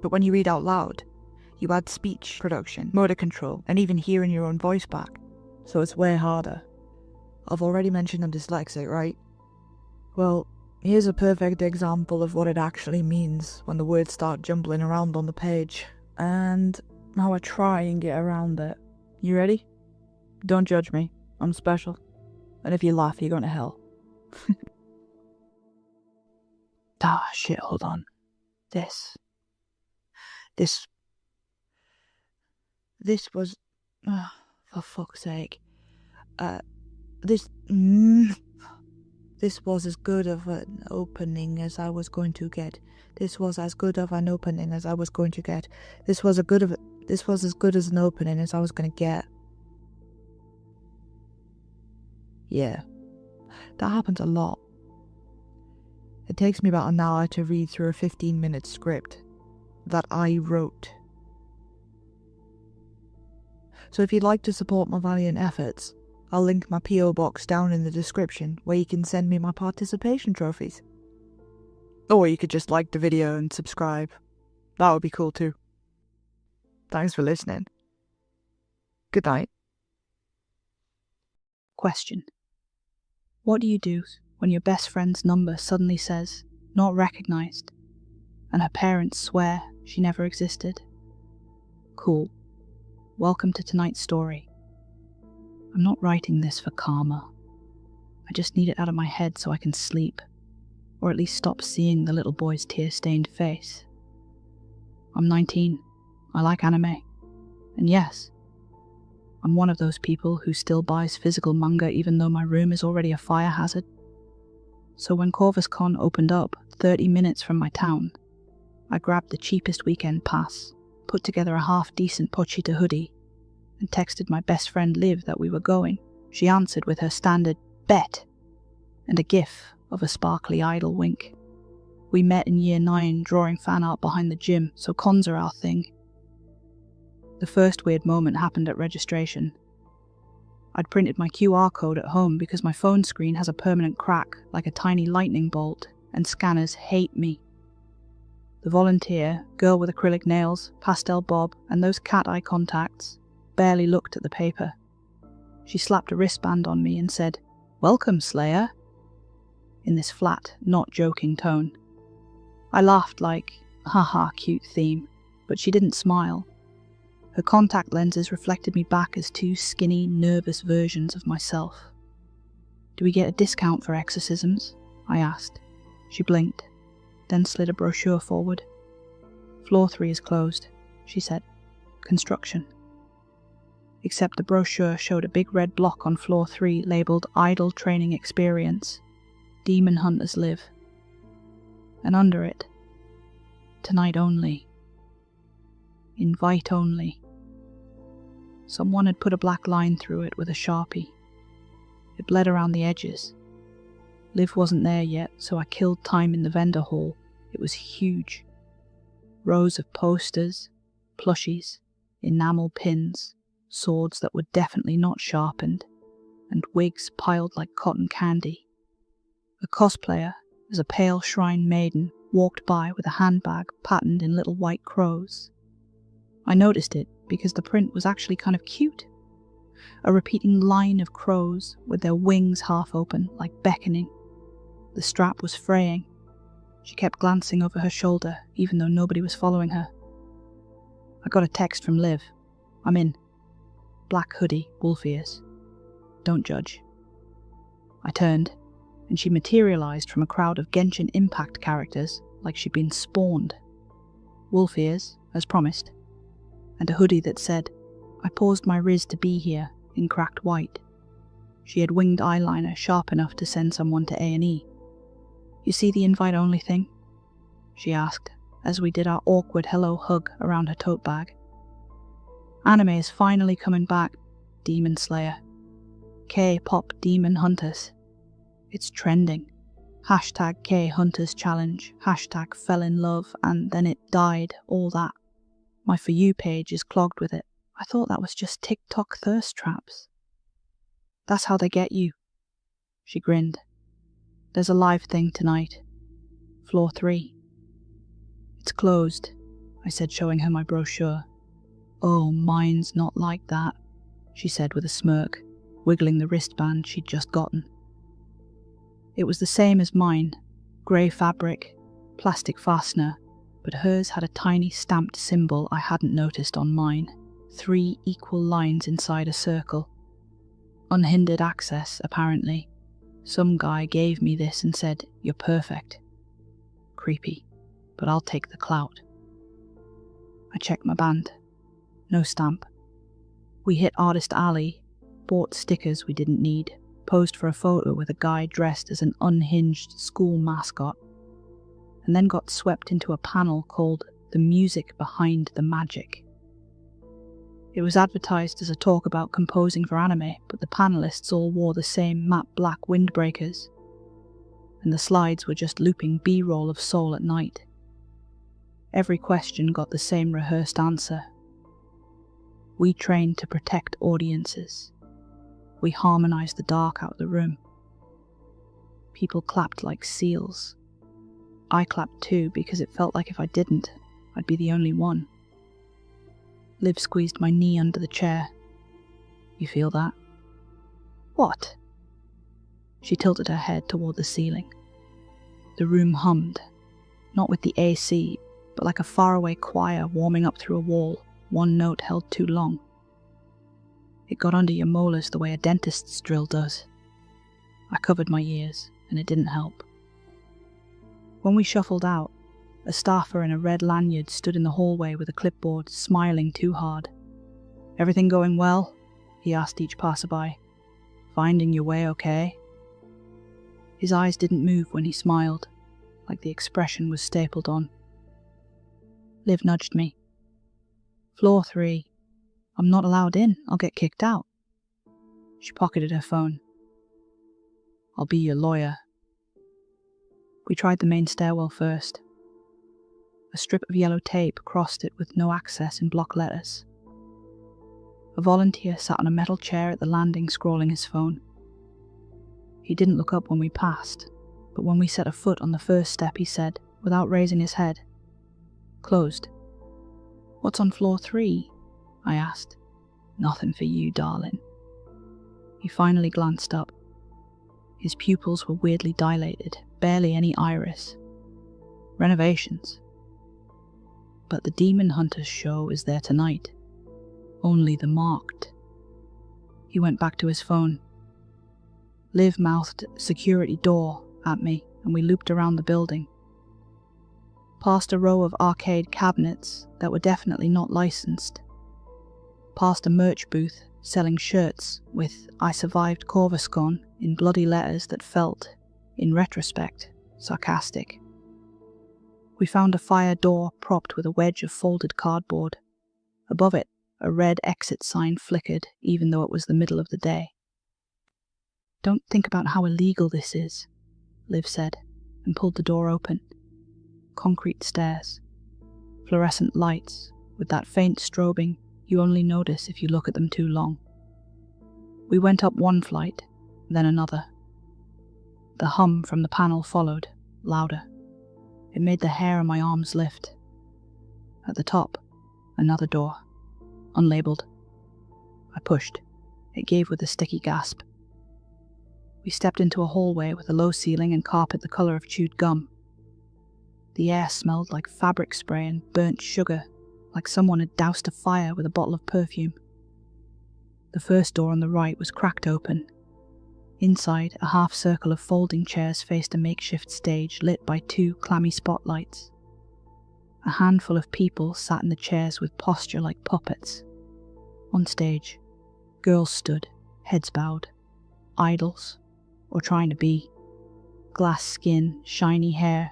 But when you read out loud, you add speech production, motor control, and even hearing your own voice back. So it's way harder. I've already mentioned I'm dyslexic, right? Well, here's a perfect example of what it actually means when the words start jumbling around on the page, and how I try and get around it. You ready? Don't judge me. I'm special. And if you laugh, you're going to hell. Shit, hold on. This was, for fuck's sake, this was as good of an opening as I was going to get. This was as good of an opening as I was going to get. This was as good as an opening as I was going to get. Yeah, that happens a lot. It takes me about an hour to read through a 15-minute script that I wrote. So if you'd like to support my valiant efforts, I'll link my PO box down in the description where you can send me my participation trophies. Or you could just like the video and subscribe. That would be cool too. Thanks for listening. Good night. Question. What do you do when your best friend's number suddenly says, "not recognized," and her parents swear she never existed? Cool. Welcome to tonight's story. I'm not writing this for karma. I just need it out of my head so I can sleep, or at least stop seeing the little boy's tear-stained face. I'm 19. I like anime. And yes, I'm one of those people who still buys physical manga even though my room is already a fire hazard. So when Corvus Con opened up 30 minutes from my town, I grabbed the cheapest weekend pass, put together a half-decent Pochita hoodie, and texted my best friend Liv that we were going. She answered with her standard bet and a gif of a sparkly idle wink. We met in year 9 drawing fan art behind the gym, so cons are our thing. The first weird moment happened at registration. I'd printed my QR code at home because my phone screen has a permanent crack like a tiny lightning bolt, and scanners hate me. The volunteer, girl with acrylic nails, pastel bob, and those cat eye contacts, barely looked at the paper. She slapped a wristband on me and said, "Welcome, Slayer," in this flat, not joking tone. I laughed like, haha, cute theme, but she didn't smile. Her contact lenses reflected me back as two skinny, nervous versions of myself. "Do we get a discount for exorcisms?" I asked. She blinked, then slid a brochure forward. "Floor 3 is closed," she said. "Construction." Except the brochure showed a big red block on floor 3 labelled Idle Training Experience. Demon Hunters Live. And under it, tonight only. Invite only. Someone had put a black line through it with a Sharpie. It bled around the edges. Liv wasn't there yet, so I killed time in the vendor hall. It was huge. Rows of posters, plushies, enamel pins, swords that were definitely not sharpened, and wigs piled like cotton candy. A cosplayer, as a pale shrine maiden, walked by with a handbag patterned in little white crows. I noticed it because the print was actually kind of cute. A repeating line of crows with their wings half open, like beckoning. The strap was fraying. She kept glancing over her shoulder, even though nobody was following her. I got a text from Liv. I'm in. Black hoodie, wolf ears. Don't judge. I turned, and she materialized from a crowd of Genshin Impact characters like she'd been spawned. Wolf ears, as promised, and a hoodie that said, I paused my riz to be here, in cracked white. She had winged eyeliner sharp enough to send someone to A&E. You see the invite-only thing? She asked, as we did our awkward hello hug around her tote bag. Anime is finally coming back, Demon Slayer. K-pop Demon Hunters. It's trending. Hashtag K-Hunters Challenge, hashtag fell in love, and then it died, all that. My For You page is clogged with it. I thought that was just TikTok thirst traps. That's how they get you. She grinned. There's a live thing tonight. Floor 3. It's closed, I said, showing her my brochure. Oh, mine's not like that, she said with a smirk, wiggling the wristband she'd just gotten. It was the same as mine, grey fabric, plastic fastener, but hers had a tiny stamped symbol I hadn't noticed on mine, 3 equal lines inside a circle. Unhindered access, apparently. Some guy gave me this and said, you're perfect. Creepy, but I'll take the clout. I checked my band. No stamp. We hit Artist Alley, bought stickers we didn't need, posed for a photo with a guy dressed as an unhinged school mascot, and then got swept into a panel called The Music Behind the Magic. It was advertised as a talk about composing for anime, but the panellists all wore the same matte black windbreakers, and the slides were just looping B-roll of Soul at Night. Every question got the same rehearsed answer. We trained to protect audiences. We harmonized the dark out of the room. People clapped like seals. I clapped too because it felt like if I didn't, I'd be the only one. Liv squeezed my knee under the chair. You feel that? What? She tilted her head toward the ceiling. The room hummed, not with the AC, but like a faraway choir warming up through a wall, one note held too long. It got under your molars the way a dentist's drill does. I covered my ears, and it didn't help. When we shuffled out, a staffer in a red lanyard stood in the hallway with a clipboard, smiling too hard. Everything going well? He asked each passerby. Finding your way okay? His eyes didn't move when he smiled, like the expression was stapled on. Liv nudged me. Floor 3. I'm not allowed in, I'll get kicked out. She pocketed her phone. I'll be your lawyer. We tried the main stairwell first. A strip of yellow tape crossed it with no access in block letters. A volunteer sat on a metal chair at the landing scrolling his phone. He didn't look up when we passed, but when we set a foot on the first step he said, without raising his head, Closed. What's on floor 3? I asked. Nothing for you, darling. He finally glanced up. His pupils were weirdly dilated, barely any iris. Renovations. But the Demon Hunters show is there tonight. Only the marked. He went back to his phone. Liv mouthed security door at me, and we looped around the building. Past a row of arcade cabinets that were definitely not licensed. Past a merch booth selling shirts with I survived Corvuscon in bloody letters that felt, in retrospect, sarcastic. We found a fire door propped with a wedge of folded cardboard. Above it, a red exit sign flickered even though it was the middle of the day. Don't think about how illegal this is, Liv said, and pulled the door open. Concrete stairs. Fluorescent lights, with that faint strobing you only notice if you look at them too long. We went up one flight, then another. The hum from the panel followed, louder. It made the hair on my arms lift. At the top, another door, unlabeled. I pushed. It gave with a sticky gasp. We stepped into a hallway with a low ceiling and carpet the colour of chewed gum. The air smelled like fabric spray and burnt sugar, like someone had doused a fire with a bottle of perfume. The first door on the right was cracked open. Inside, a half circle of folding chairs faced a makeshift stage lit by 2 clammy spotlights. A handful of people sat in the chairs with posture like puppets. On stage, girls stood, heads bowed, idols, or trying to be. Glass skin, shiny hair,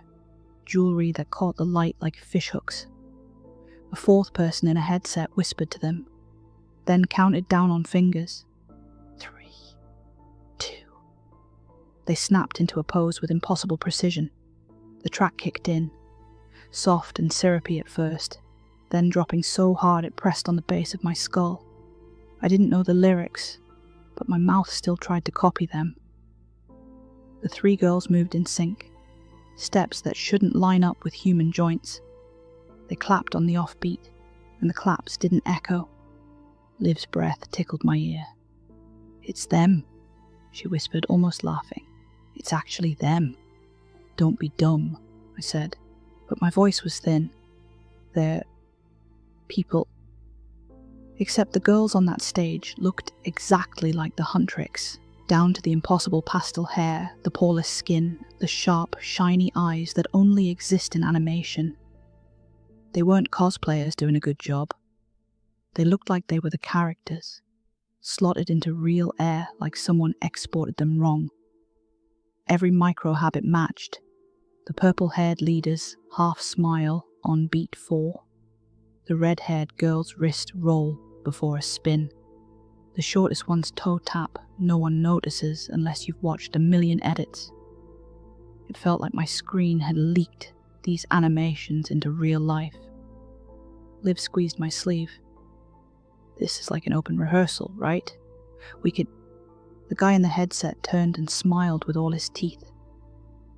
jewellery that caught the light like fishhooks. A fourth person in a headset whispered to them, then counted down on fingers. 3, 2. They snapped into a pose with impossible precision. The track kicked in, soft and syrupy at first, then dropping so hard it pressed on the base of my skull. I didn't know the lyrics, but my mouth still tried to copy them. The 3 girls moved in sync, steps that shouldn't line up with human joints. They clapped on the offbeat, and the claps didn't echo. Liv's breath tickled my ear. "It's them," she whispered, almost laughing. "It's actually them." "Don't be dumb," I said, but my voice was thin. "They're people." Except the girls on that stage looked exactly like the Huntrix, down to the impossible pastel hair, the poreless skin, the sharp, shiny eyes that only exist in animation. They weren't cosplayers doing a good job. They looked like they were the characters, slotted into real air like someone exported them wrong. Every micro-habit matched. The purple-haired leader's half-smile on beat 4. The red-haired girl's wrist roll before a spin. The shortest one's toe tap no one notices unless you've watched a million edits. It felt like my screen had leaked these animations into real life. Liv squeezed my sleeve. "This is like an open rehearsal, right? We could..." The guy in the headset turned and smiled with all his teeth.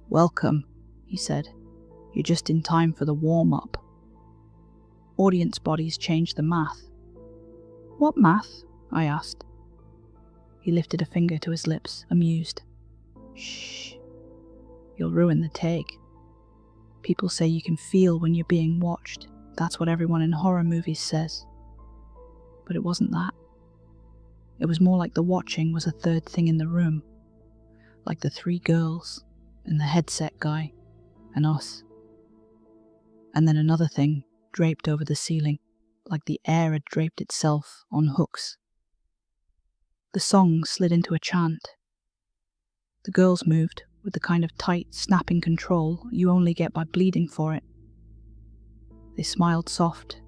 "Welcome," he said. "You're just in time for the warm-up." Audience bodies changed the math. "What math?" I asked. He lifted a finger to his lips, amused. "Shh. You'll ruin the take. People say you can feel when you're being watched. That's what everyone in horror movies says. But it wasn't that. It was more like the watching was a third thing in the room. Like the 3 girls, and the headset guy, and us. And then another thing draped over the ceiling, like the air had draped itself on hooks. The song slid into a chant. The girls moved with the kind of tight, snapping control you only get by bleeding for it. They smiled soft,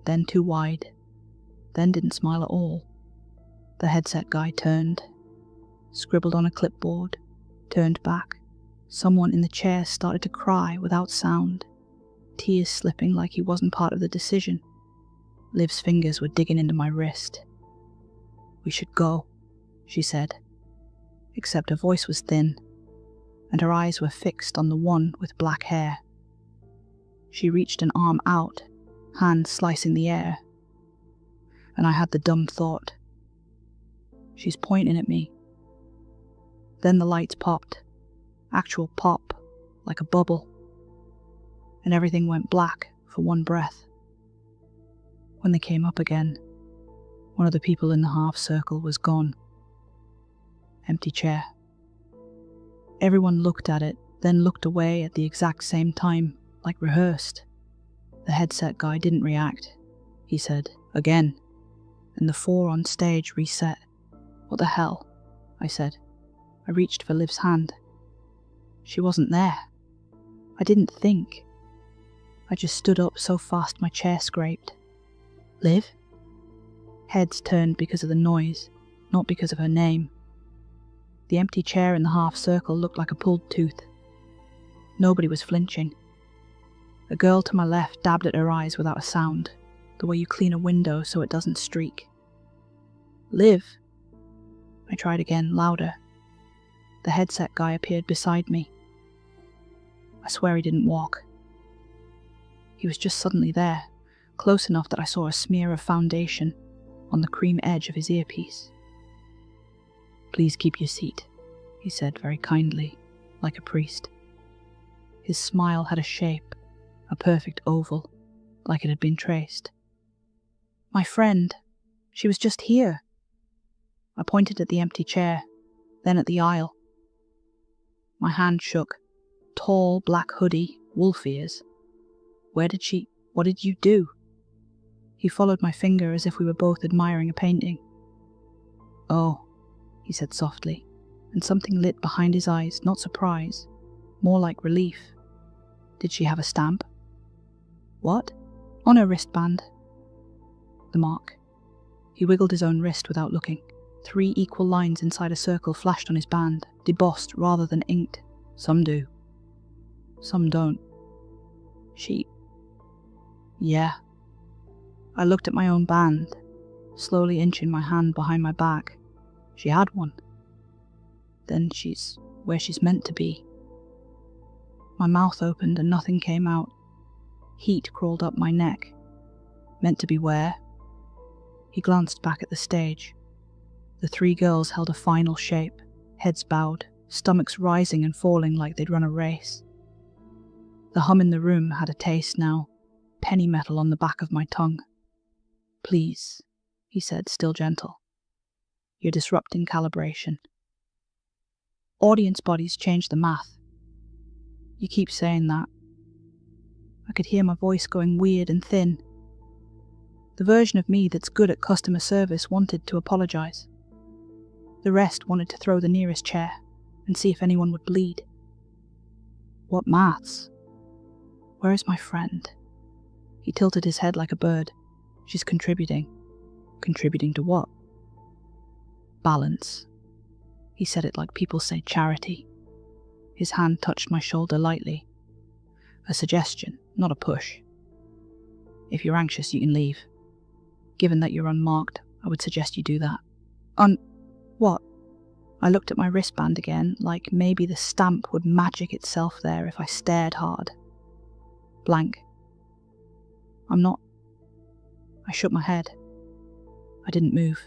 then too wide, then didn't smile at all. The headset guy turned, scribbled on a clipboard, turned back. Someone in the chair started to cry without sound, tears slipping like he wasn't part of the decision. Liv's fingers were digging into my wrist. "We should go," she said, except her voice was thin, and her eyes were fixed on the one with black hair. She reached an arm out, hand slicing the air, and I had the dumb thought, she's pointing at me. Then the lights popped, actual pop, like a bubble, and everything went black for one breath. When they came up again, one of the people in the half circle was gone. Empty chair. Everyone looked at it, then looked away at the exact same time, like rehearsed. The headset guy didn't react. He said, "Again," and the 4 on stage reset. "What the hell?" I said. I reached for Liv's hand. She wasn't there. I didn't think. I just stood up so fast my chair scraped. "Liv?" Heads turned because of the noise, not because of her name. The empty chair in the half circle looked like a pulled tooth. Nobody was flinching. A girl to my left dabbed at her eyes without a sound, the way you clean a window so it doesn't streak. Liv! I tried again, louder. The headset guy appeared beside me. I swear he didn't walk. He was just suddenly there, close enough that I saw a smear of foundation on the cream edge of his earpiece. "Please keep your seat," he said very kindly, like a priest. His smile had a shape, a perfect oval, like it had been traced. "My friend, she was just here." I pointed at the empty chair, then at the aisle. My hand shook. Tall, black hoodie, wolf ears. What did you do? He followed my finger as if we were both admiring a painting. "Oh," he said softly, and something lit behind his eyes, not surprise, more like relief. "Did she have a stamp?" "What?" "On her wristband." The mark. He wiggled his own wrist without looking. 3 equal lines inside a circle flashed on his band, debossed rather than inked. Some do. Some don't. She... Yeah. I looked at my own band, slowly inching my hand behind my back. She had one. Then she's where she's meant to be. My mouth opened and nothing came out. Heat crawled up my neck. Meant to be where? He glanced back at the stage. The 3 girls held a final shape, heads bowed, stomachs rising and falling like they'd run a race. The hum in the room had a taste now, penny metal on the back of my tongue. "Please," he said, still gentle. "You're disrupting calibration." Audience bodies change the math. You keep saying that. I could hear my voice going weird and thin. The version of me that's good at customer service wanted to apologize. The rest wanted to throw the nearest chair and see if anyone would bleed. What maths? Where is my friend? He tilted his head like a bird. She's contributing. Contributing to what? Balance. He said it like people say charity. His hand touched my shoulder lightly. A suggestion, not a push. If you're anxious, you can leave. Given that you're unmarked, I would suggest you do that. What? I looked at my wristband again, like maybe the stamp would magic itself there if I stared hard. Blank. I'm not. I shook my head. I didn't move.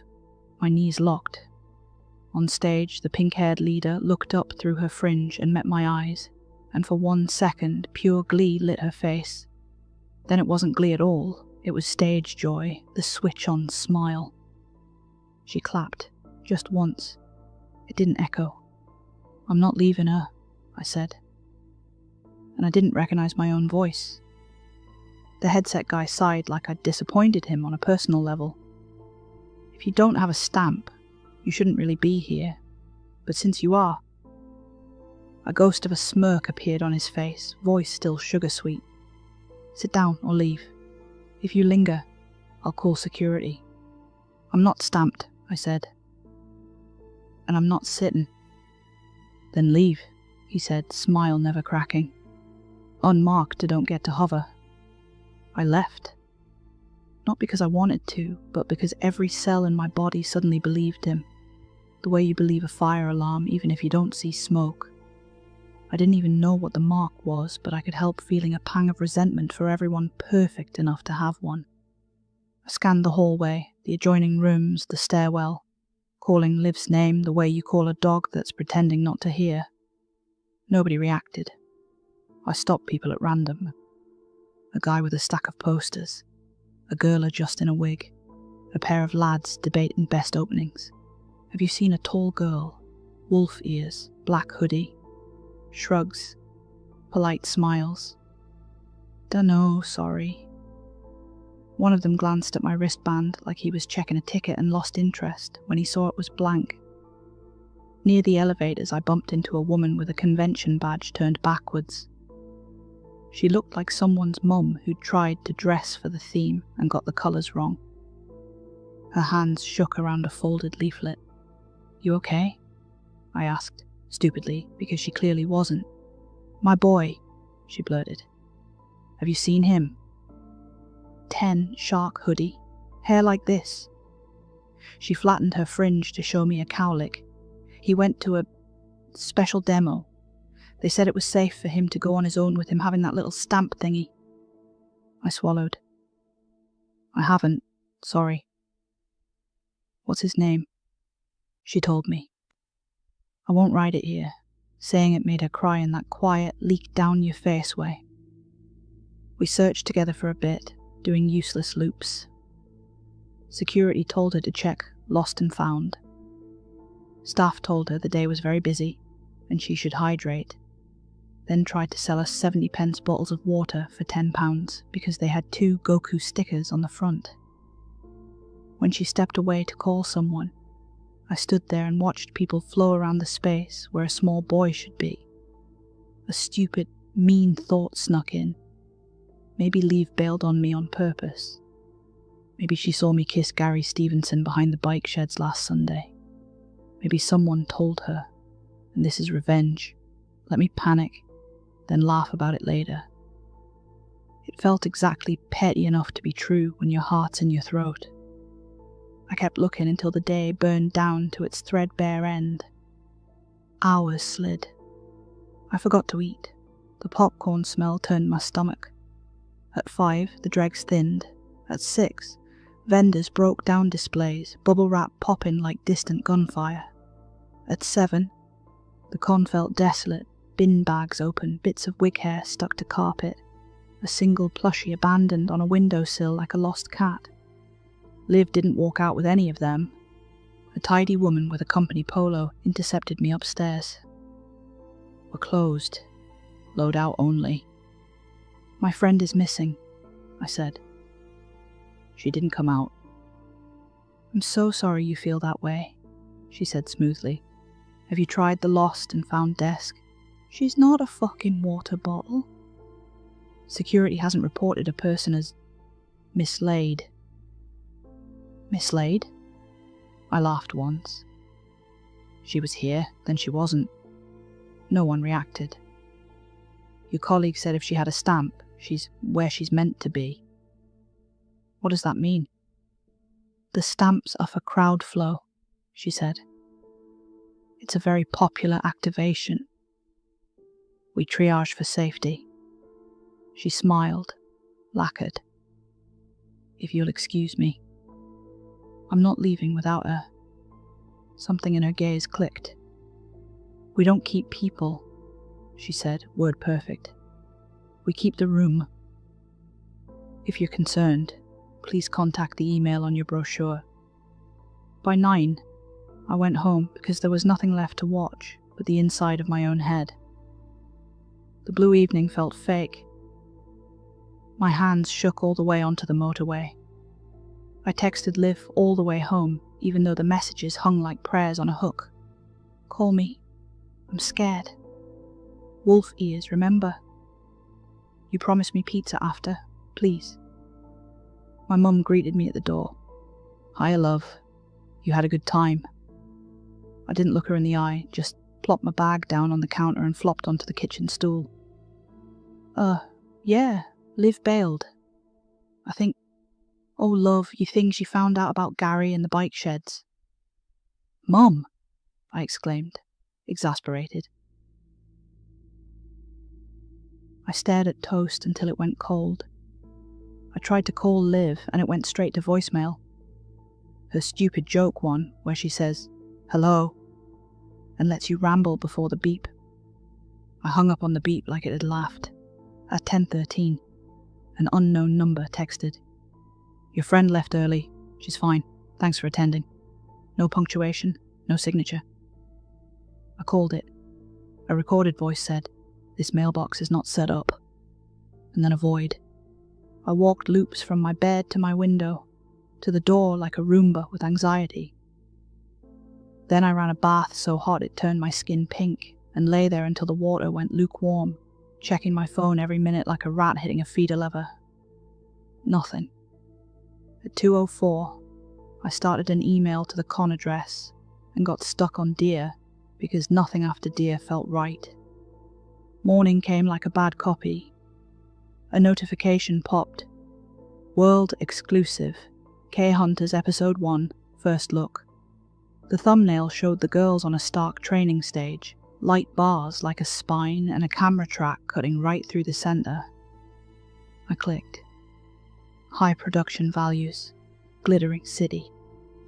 My knees locked. On stage, the pink-haired leader looked up through her fringe and met my eyes, and for 1 second, pure glee lit her face. Then it wasn't glee at all. It was stage joy, the switch-on smile. She clapped, just once. It didn't echo. "I'm not leaving her," I said. And I didn't recognize my own voice. The headset guy sighed like I'd disappointed him on a personal level. "If you don't have a stamp, you shouldn't really be here. But since you are..." A ghost of a smirk appeared on his face, voice still sugar-sweet. "Sit down or leave. If you linger, I'll call security." "I'm not stamped," I said. "And I'm not sitting." "Then leave," he said, smile never cracking. "Unmarked don't get to hover." I left. Not because I wanted to, but because every cell in my body suddenly believed him. The way you believe a fire alarm even if you don't see smoke. I didn't even know what the mark was, but I could help feeling a pang of resentment for everyone perfect enough to have one. I scanned the hallway, the adjoining rooms, the stairwell, calling Liv's name the way you call a dog that's pretending not to hear. Nobody reacted. I stopped people at random. A guy with a stack of posters, a girl adjusting a wig, a pair of lads debating best openings. Have you seen a tall girl? Wolf ears, black hoodie. Shrugs, polite smiles. Dunno, sorry. One of them glanced at my wristband like he was checking a ticket and lost interest when he saw it was blank. Near the elevators, I bumped into a woman with a convention badge turned backwards. She looked like someone's mum who'd tried to dress for the theme and got the colours wrong. Her hands shook around a folded leaflet. "You okay?" I asked, stupidly, because she clearly wasn't. My boy, she blurted. Have you seen him? 10 shark hoodie, hair like this. She flattened her fringe to show me a cowlick. He went to a special demo. They said it was safe for him to go on his own with him having that little stamp thingy. I swallowed. I haven't, sorry. What's his name? She told me. I won't write it here. Saying it made her cry in that quiet, leak-down-your-face way. We searched together for a bit, doing useless loops. Security told her to check lost and found. Staff told her the day was very busy and she should hydrate, then tried to sell us 70p bottles of water for £10 because they had 2 Goku stickers on the front. When she stepped away to call someone, I stood there and watched people flow around the space where a small boy should be. A stupid, mean thought snuck in. Maybe Liv bailed on me on purpose. Maybe she saw me kiss Gary Stevenson behind the bike sheds last Sunday. Maybe someone told her, and this is revenge. Let me panic, then laugh about it later. It felt exactly petty enough to be true when your heart's in your throat. I kept looking until the day burned down to its threadbare end. Hours slid. I forgot to eat. The popcorn smell turned my stomach. At 5, the dregs thinned. At 6, vendors broke down displays, bubble wrap popping like distant gunfire. At 7, the con felt desolate, bin bags open, bits of wig hair stuck to carpet, a single plushie abandoned on a windowsill like a lost cat. Liv didn't walk out with any of them. A tidy woman with a company polo intercepted me upstairs. We're closed. Load out only. My friend is missing, I said. She didn't come out. I'm so sorry you feel that way, she said smoothly. Have you tried the lost and found desk? She's not a fucking water bottle. Security hasn't reported a person as mislaid. Mislaid? I laughed once. She was here, then she wasn't. No one reacted. Your colleague said if she had a stamp, she's where she's meant to be. What does that mean? The stamps are for crowd flow, she said. It's a very popular activation. We triage for safety. She smiled, lacquered. If you'll excuse me. I'm not leaving without her. Something in her gaze clicked. We don't keep people, she said, word perfect. We keep the room. If you're concerned, please contact the email on your brochure. By 9, I went home because there was nothing left to watch but the inside of my own head. The blue evening felt fake. My hands shook all the way onto the motorway. I texted Liv all the way home, even though the messages hung like prayers on a hook. Call me. I'm scared. Wolf ears, remember? You promised me pizza after, please. My mum greeted me at the door. Hiya, love. You had a good time. I didn't look her in the eye, just plopped my bag down on the counter and flopped onto the kitchen stool. Yeah, Liv bailed. I think... Oh, love, you think she found out about Gary and the bike sheds? Mum, I exclaimed, exasperated. I stared at toast until it went cold. I tried to call Liv and it went straight to voicemail. Her stupid joke one, where she says, hello, and lets you ramble before the beep. I hung up on the beep like it had laughed. At 10:13, an unknown number texted. Your friend left early. She's fine. Thanks for attending. No punctuation, no signature. I called it. A recorded voice said, this mailbox is not set up. And then a void. I walked loops from my bed to my window, to the door like a Roomba with anxiety. Then I ran a bath so hot it turned my skin pink, and lay there until the water went lukewarm, checking my phone every minute like a rat hitting a feeder lever. Nothing. At 2:04, I started an email to the con address and got stuck on Dear because nothing after deer felt right. Morning came like a bad copy. A notification popped. World exclusive. K-Hunters Episode 1, First Look. The thumbnail showed the girls on a stark training stage, light bars like a spine and a camera track cutting right through the center. I clicked. High production values. Glittering city.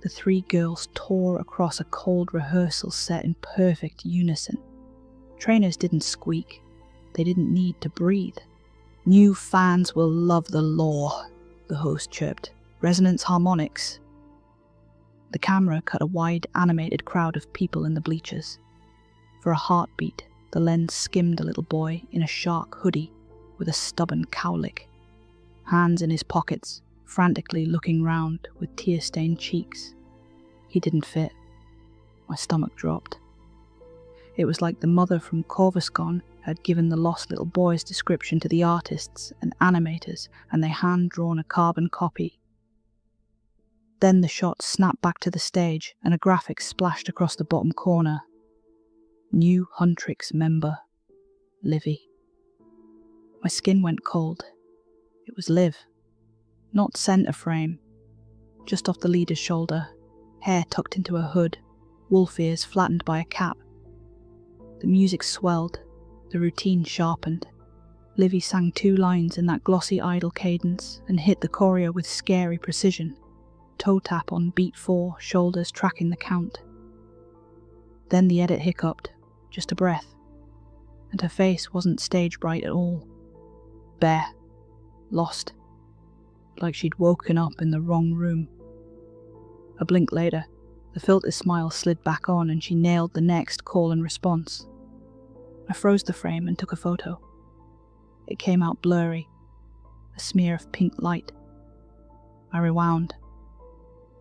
The three girls tore across a cold rehearsal set in perfect unison. Trainers didn't squeak. They didn't need to breathe. New fans will love the lore, the host chirped. Resonance harmonics. The camera cut a wide animated crowd of people in the bleachers. For a heartbeat, the lens skimmed a little boy in a shark hoodie with a stubborn cowlick. Hands in his pockets, frantically looking round with tear-stained cheeks. He didn't fit. My stomach dropped. It was like the mother from Corvuscon had given the lost little boy's description to the artists and animators, and they hand-drawn a carbon copy. Then the shot snapped back to the stage, and a graphic splashed across the bottom corner. New Huntrix member, Livy. My skin went cold. It was Liv. Not centre frame. Just off the leader's shoulder, hair tucked into a hood, wolf ears flattened by a cap. The music swelled, the routine sharpened. Livy sang 2 lines in that glossy idle cadence and hit the choreo with scary precision. Toe tap on beat 4, shoulders tracking the count. Then the edit hiccuped, just a breath, and her face wasn't stage bright at all. Bare. Lost. Like she'd woken up in the wrong room. A blink later, the filter smile slid back on and she nailed the next call and response. I froze the frame and took a photo. It came out blurry, a smear of pink light. I rewound.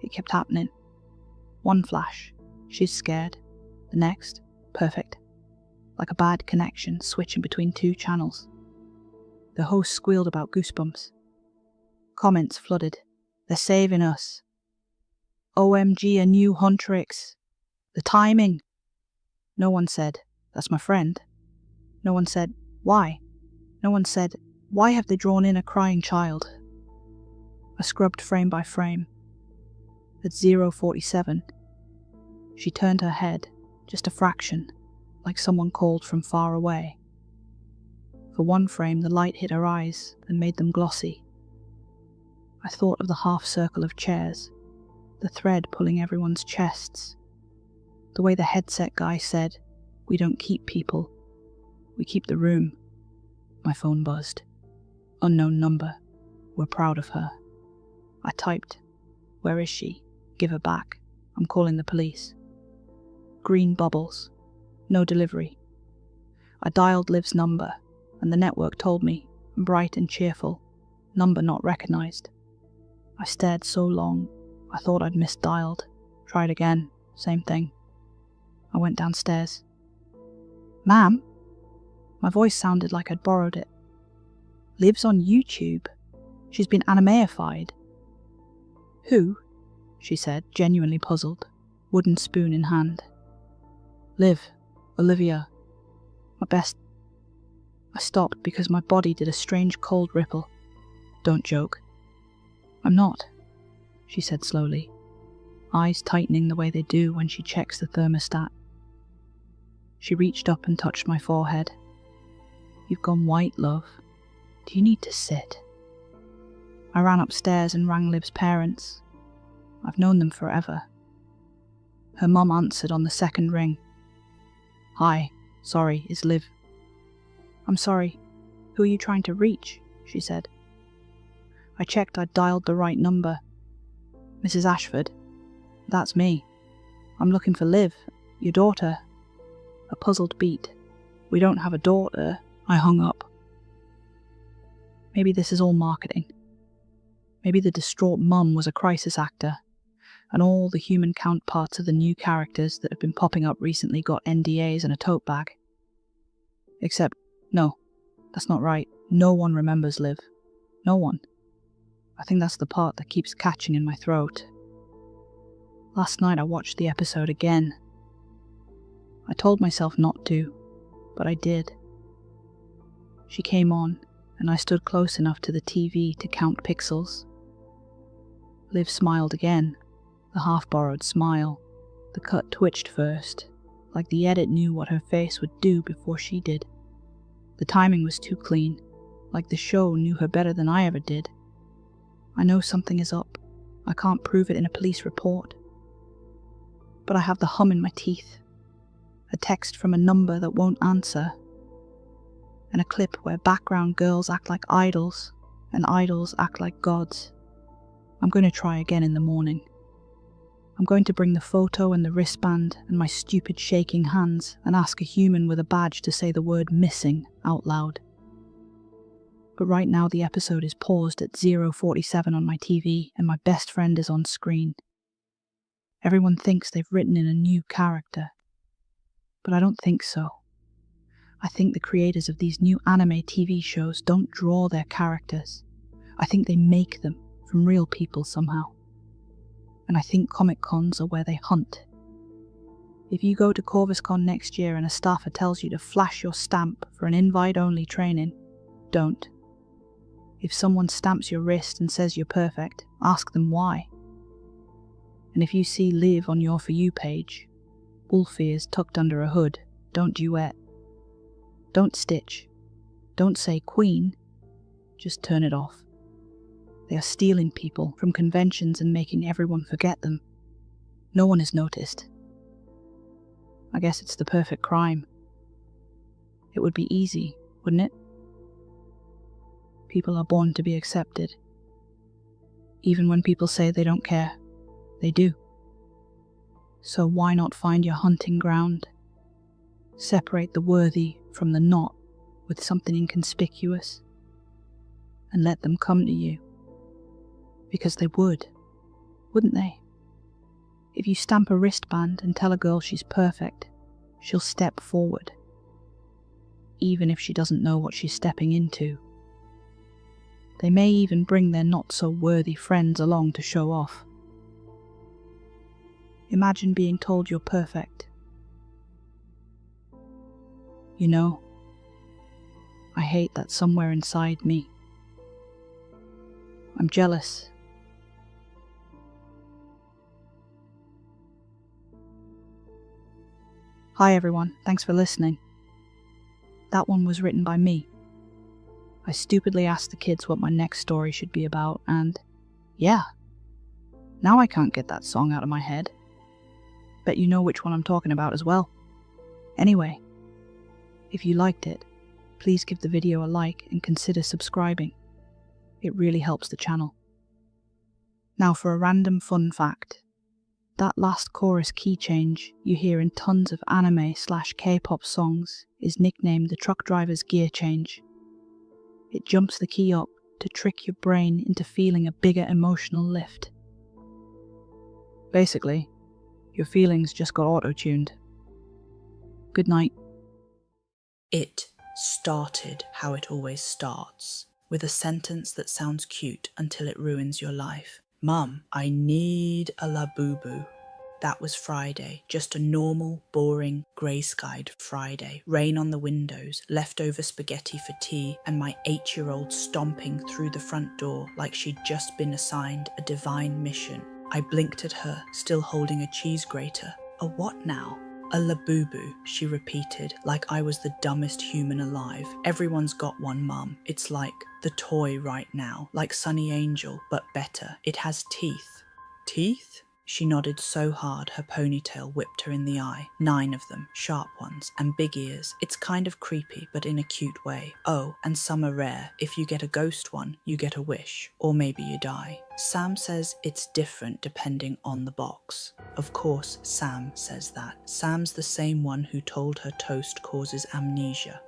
It kept happening. One flash, she's scared. The next, perfect. Like a bad connection switching between 2 channels. The host squealed about goosebumps. Comments flooded. They're saving us. OMG, a new Huntrix. The timing. No one said, that's my friend. No one said, why? No one said, why have they drawn in a crying child? I scrubbed frame by frame. At 0:47, she turned her head, just a fraction, like someone called from far away. For one frame, the light hit her eyes and made them glossy. I thought of the half circle of chairs, the thread pulling everyone's chests. The way the headset guy said, we don't keep people, we keep the room. My phone buzzed. Unknown number. We're proud of her. I typed, where is she? Give her back. I'm calling the police. Green bubbles. No delivery. I dialed Liv's number, and the network told me, bright and cheerful, number not recognized. I stared so long, I thought I'd misdialed. Tried again, same thing. I went downstairs. Ma'am? My voice sounded like I'd borrowed it. Liv's on YouTube. She's been animeified. Who? She said, genuinely puzzled, wooden spoon in hand. Liv. Olivia. My best. I stopped because my body did a strange cold ripple. Don't joke. I'm not, she said slowly, eyes tightening the way they do when she checks the thermostat. She reached up and touched my forehead. You've gone white, love. Do you need to sit? I ran upstairs and rang Liv's parents. I've known them forever. Her mum answered on the second ring. Hi, sorry, is Liv. I'm sorry. Who are you trying to reach? She said. I checked I'd dialed the right number. Mrs. Ashford. That's me. I'm looking for Liv, your daughter. A puzzled beat. We don't have a daughter. I hung up. Maybe this is all marketing. Maybe the distraught mum was a crisis actor, and all the human counterparts of the new characters that have been popping up recently got NDAs and a tote bag. Except, no, that's not right. No one remembers Liv. No one. I think that's the part that keeps catching in my throat. Last night I watched the episode again. I told myself not to, but I did. She came on, and I stood close enough to the TV to count pixels. Liv smiled again, the half-borrowed smile. The cut twitched first, like the edit knew what her face would do before she did. The timing was too clean, like the show knew her better than I ever did. I know something is up. I can't prove it in a police report. But I have the hum in my teeth. A text from a number that won't answer. And a clip where background girls act like idols, and idols act like gods. I'm going to try again in the morning. I'm going to bring the photo and the wristband and my stupid shaking hands and ask a human with a badge to say the word missing out loud. But right now the episode is paused at 0:47 on my TV and my best friend is on screen. Everyone thinks they've written in a new character. But I don't think so. I think the creators of these new anime TV shows don't draw their characters. I think they make them from real people somehow. And I think Comic Cons are where they hunt. If you go to CorvusCon next year and a staffer tells you to flash your stamp for an invite-only training, don't. If someone stamps your wrist and says you're perfect, ask them why. And if you see Liv on your For You page, wolf ears tucked under a hood, don't duet. Don't stitch. Don't say queen. Just turn it off. They are stealing people from conventions and making everyone forget them. No one is noticed. I guess it's the perfect crime. It would be easy, wouldn't it? People are born to be accepted. Even when people say they don't care, they do. So why not find your hunting ground? Separate the worthy from the not with something inconspicuous, and let them come to you. Because they would, wouldn't they? If you stamp a wristband and tell a girl she's perfect, she'll step forward, even if she doesn't know what she's stepping into. They may even bring their not-so-worthy friends along to show off. Imagine being told you're perfect. You know, I hate that somewhere inside me. I'm jealous. Hi everyone, thanks for listening. That one was written by me. I stupidly asked the kids what my next story should be about, and yeah, now I can't get that song out of my head. Bet you know which one I'm talking about as well. Anyway, if you liked it, please give the video a like and consider subscribing. It really helps the channel. Now for a random fun fact. That last chorus key change you hear in tons of anime/K-pop songs is nicknamed the truck driver's gear change. It jumps the key up to trick your brain into feeling a bigger emotional lift. Basically, your feelings just got auto-tuned. Good night. It started how it always starts, with a sentence that sounds cute until it ruins your life. Mum, I need a Labubu. That was Friday, just a normal, boring, grey-skied Friday. Rain on the windows, leftover spaghetti for tea, and my 8-year-old stomping through the front door like she'd just been assigned a divine mission. I blinked at her, still holding a cheese grater. A what now? A Labubu, she repeated, like I was the dumbest human alive. Everyone's got one, Mum. It's like the toy right now, like Sunny Angel, but better. It has teeth. Teeth? She nodded so hard her ponytail whipped her in the eye. 9 of them, sharp ones, and big ears. It's kind of creepy, but in a cute way. Oh, and some are rare. If you get a ghost one, you get a wish. Or maybe you die. Sam says it's different depending on the box. Of course, Sam says that. Sam's the same one who told her toast causes amnesia.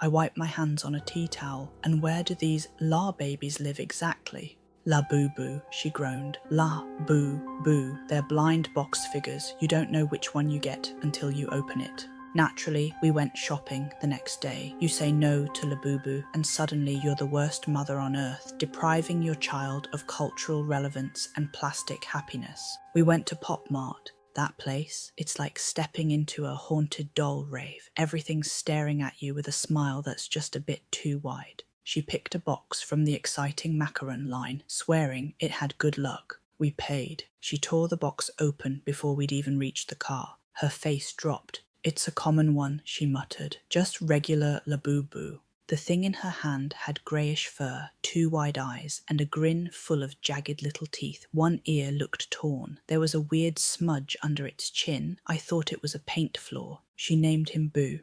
I wipe my hands on a tea towel, and where do these La babies live exactly? La Boo Boo, she groaned. La Boo Boo. They're blind box figures. You don't know which one you get until you open it. Naturally, we went shopping the next day. You say no to La Boo Boo, and suddenly you're the worst mother on earth, depriving your child of cultural relevance and plastic happiness. We went to Pop Mart. That place, it's like stepping into a haunted doll rave. Everything's staring at you with a smile that's just a bit too wide. She picked a box from the exciting macaron line, swearing it had good luck. We paid. She tore the box open before we'd even reached the car. Her face dropped. "It's a common one," she muttered. "Just regular Labubu." The thing in her hand had greyish fur, 2 wide eyes, and a grin full of jagged little teeth. One ear looked torn. There was a weird smudge under its chin. I thought it was a paint flaw. She named him Boo.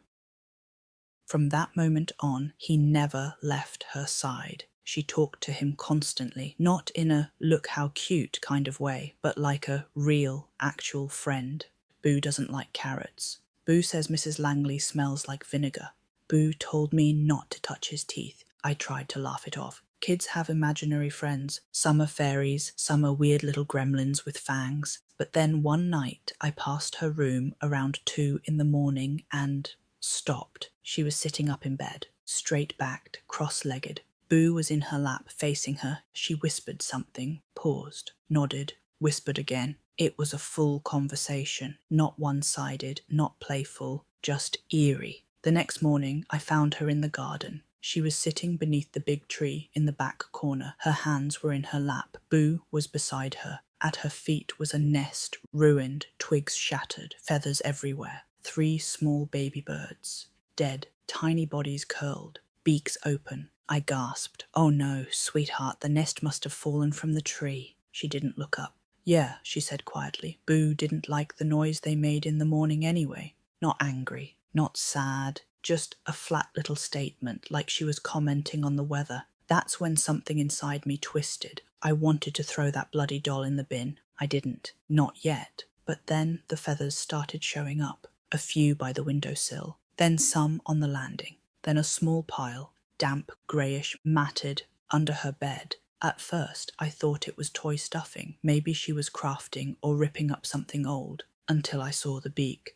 From that moment on, he never left her side. She talked to him constantly, not in a look how cute kind of way, but like a real, actual friend. Boo doesn't like carrots. Boo says Mrs. Langley smells like vinegar. Boo told me not to touch his teeth. I tried to laugh it off. Kids have imaginary friends. Some are fairies, some are weird little gremlins with fangs. But then one night I passed her room around 2 in the morning and stopped. She was sitting up in bed, straight-backed, cross-legged. Boo was in her lap, facing her. She whispered something, paused, nodded, whispered again. It was a full conversation, not one-sided, not playful, just eerie. The next morning, I found her in the garden. She was sitting beneath the big tree in the back corner. Her hands were in her lap. Boo was beside her. At her feet was a nest, ruined, twigs shattered, feathers everywhere. 3 small baby birds, dead, tiny bodies curled, beaks open. I gasped. "Oh no, sweetheart, the nest must have fallen from the tree." She didn't look up. "Yeah," she said quietly. Boo didn't like the noise they made in the morning anyway. Not angry. Not sad, just a flat little statement, like she was commenting on the weather. That's when something inside me twisted. I wanted to throw that bloody doll in the bin. I didn't. Not yet. But then the feathers started showing up. A few by the windowsill, then some on the landing, then a small pile, damp, greyish, matted, under her bed. At first I thought it was toy stuffing. Maybe she was crafting or ripping up something old, until I saw the beak.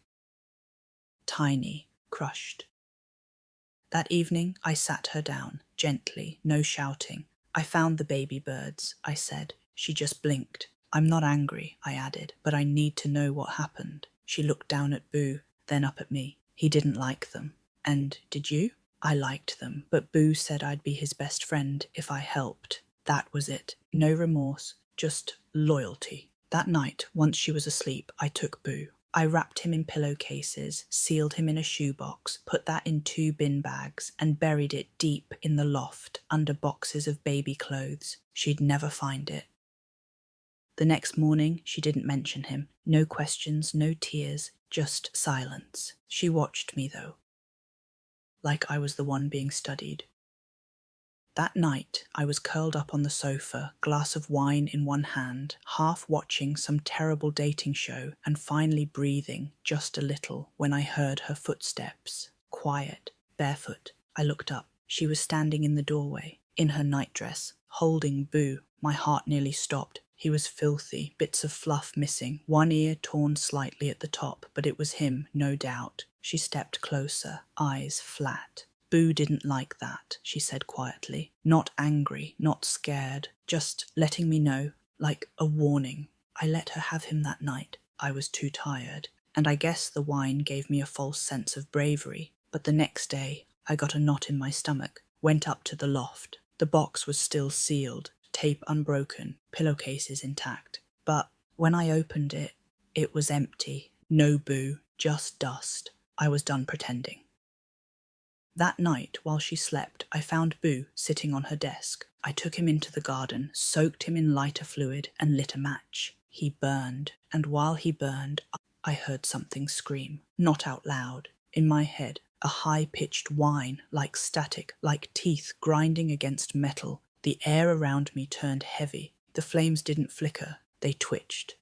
Tiny, crushed. That evening I sat her down, gently, no shouting. "I found the baby birds," I said. She just blinked. "I'm not angry," I added, "but I need to know what happened." She looked down at Boo, then up at me. "He didn't like them. And did you?" "I liked them, but Boo said I'd be his best friend if I helped." That was it. No remorse, just loyalty. That night, once she was asleep, I took Boo. I wrapped him in pillowcases, sealed him in a shoebox, put that in 2 bin bags, and buried it deep in the loft under boxes of baby clothes. She'd never find it. The next morning, she didn't mention him. No questions, no tears, just silence. She watched me, though, like I was the one being studied. That night, I was curled up on the sofa, glass of wine in one hand, half watching some terrible dating show and finally breathing just a little when I heard her footsteps. Quiet, barefoot. I looked up. She was standing in the doorway, in her nightdress, holding Boo. My heart nearly stopped. He was filthy, bits of fluff missing, one ear torn slightly at the top, but it was him, no doubt. She stepped closer, eyes flat. "Boo didn't like that," she said quietly. Not angry, not scared, just letting me know, like a warning. I let her have him that night. I was too tired, and I guess the wine gave me a false sense of bravery. But the next day, I got a knot in my stomach, went up to the loft. The box was still sealed, tape unbroken, pillowcases intact. But when I opened it, it was empty. No Boo, just dust. I was done pretending. That night, while she slept, I found Boo sitting on her desk. I took him into the garden, soaked him in lighter fluid, and lit a match. He burned, and while he burned, I heard something scream. Not out loud. In my head, a high-pitched whine, like static, like teeth grinding against metal. The air around me turned heavy. The flames didn't flicker. They twitched.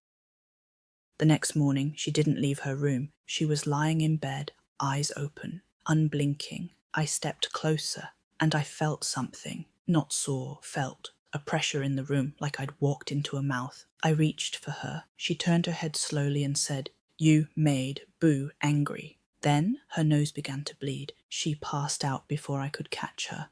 The next morning, she didn't leave her room. She was lying in bed, eyes open, unblinking. I stepped closer, and I felt something. Not saw, felt. A pressure in the room, like I'd walked into a mouth. I reached for her. She turned her head slowly and said, "You made Boo angry." Then her nose began to bleed. She passed out before I could catch her.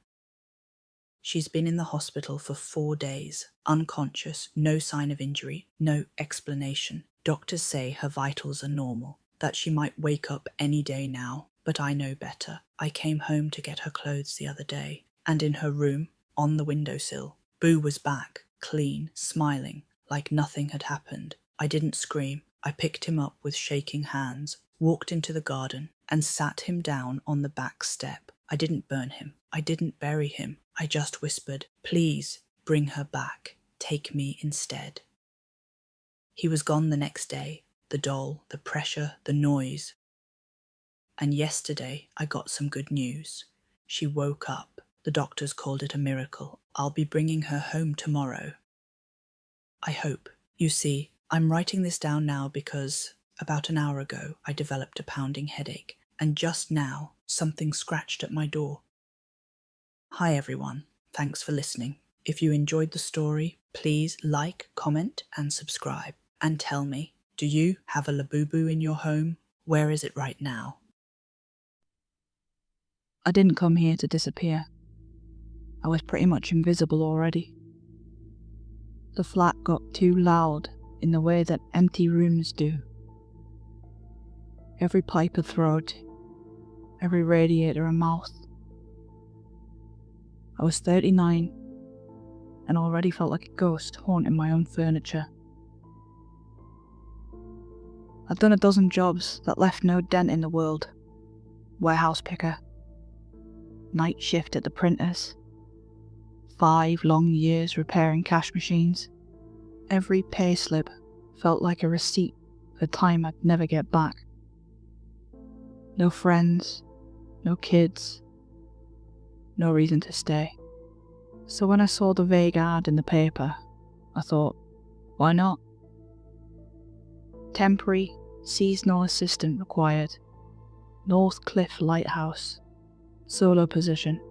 She's been in the hospital for 4 days, unconscious, no sign of injury, no explanation. Doctors say her vitals are normal, that she might wake up any day now, but I know better. I came home to get her clothes the other day, and in her room, on the windowsill, Boo was back, clean, smiling, like nothing had happened. I didn't scream. I picked him up with shaking hands, walked into the garden, and sat him down on the back step. I didn't burn him. I didn't bury him. I just whispered, "Please, bring her back. Take me instead." He was gone the next day. The doll, the pressure, the noise. And yesterday I got some good news. She woke up. The doctors called it a miracle. I'll be bringing her home tomorrow. I hope. You see, I'm writing this down now because about an hour ago I developed a pounding headache, and just now something scratched at my door. Hi everyone, thanks for listening. If you enjoyed the story, please like, comment and subscribe. And tell me, do you have a Labubu in your home? Where is it right now? I didn't come here to disappear. I was pretty much invisible already. The flat got too loud in the way that empty rooms do. Every pipe a throat, every radiator a mouth. I was 39 and already felt like a ghost haunting my own furniture. I'd done a dozen jobs that left no dent in the world. Warehouse picker, night shift at the printers, 5 long years repairing cash machines. Every payslip felt like a receipt for time I'd never get back. No friends, no kids, no reason to stay. So when I saw the vague ad in the paper, I thought, why not? Temporary, seasonal assistant required. North Cliff Lighthouse. Solo position.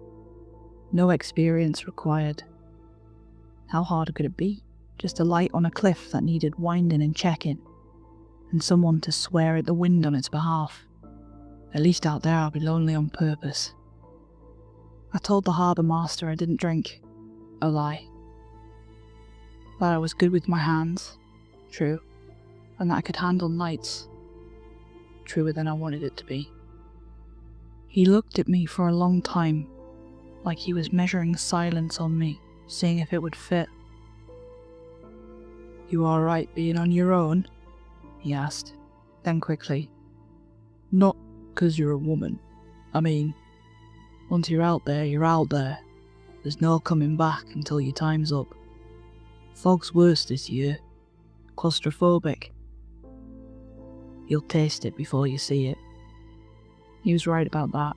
No experience required. How hard could it be? Just a light on a cliff that needed winding and checking, and someone to swear at the wind on its behalf. At least out there I'll be lonely on purpose. I told the harbour master I didn't drink. A lie. That I was good with my hands. True. And that I could handle nights. Truer than I wanted it to be. He looked at me for a long time, like he was measuring silence on me, seeing if it would fit. "You alright being on your own?" he asked, then quickly. "Not 'cause you're a woman. I mean, once you're out there, you're out there. There's no coming back until your time's up. Fog's worse this year. Claustrophobic. You'll taste it before you see it." He was right about that.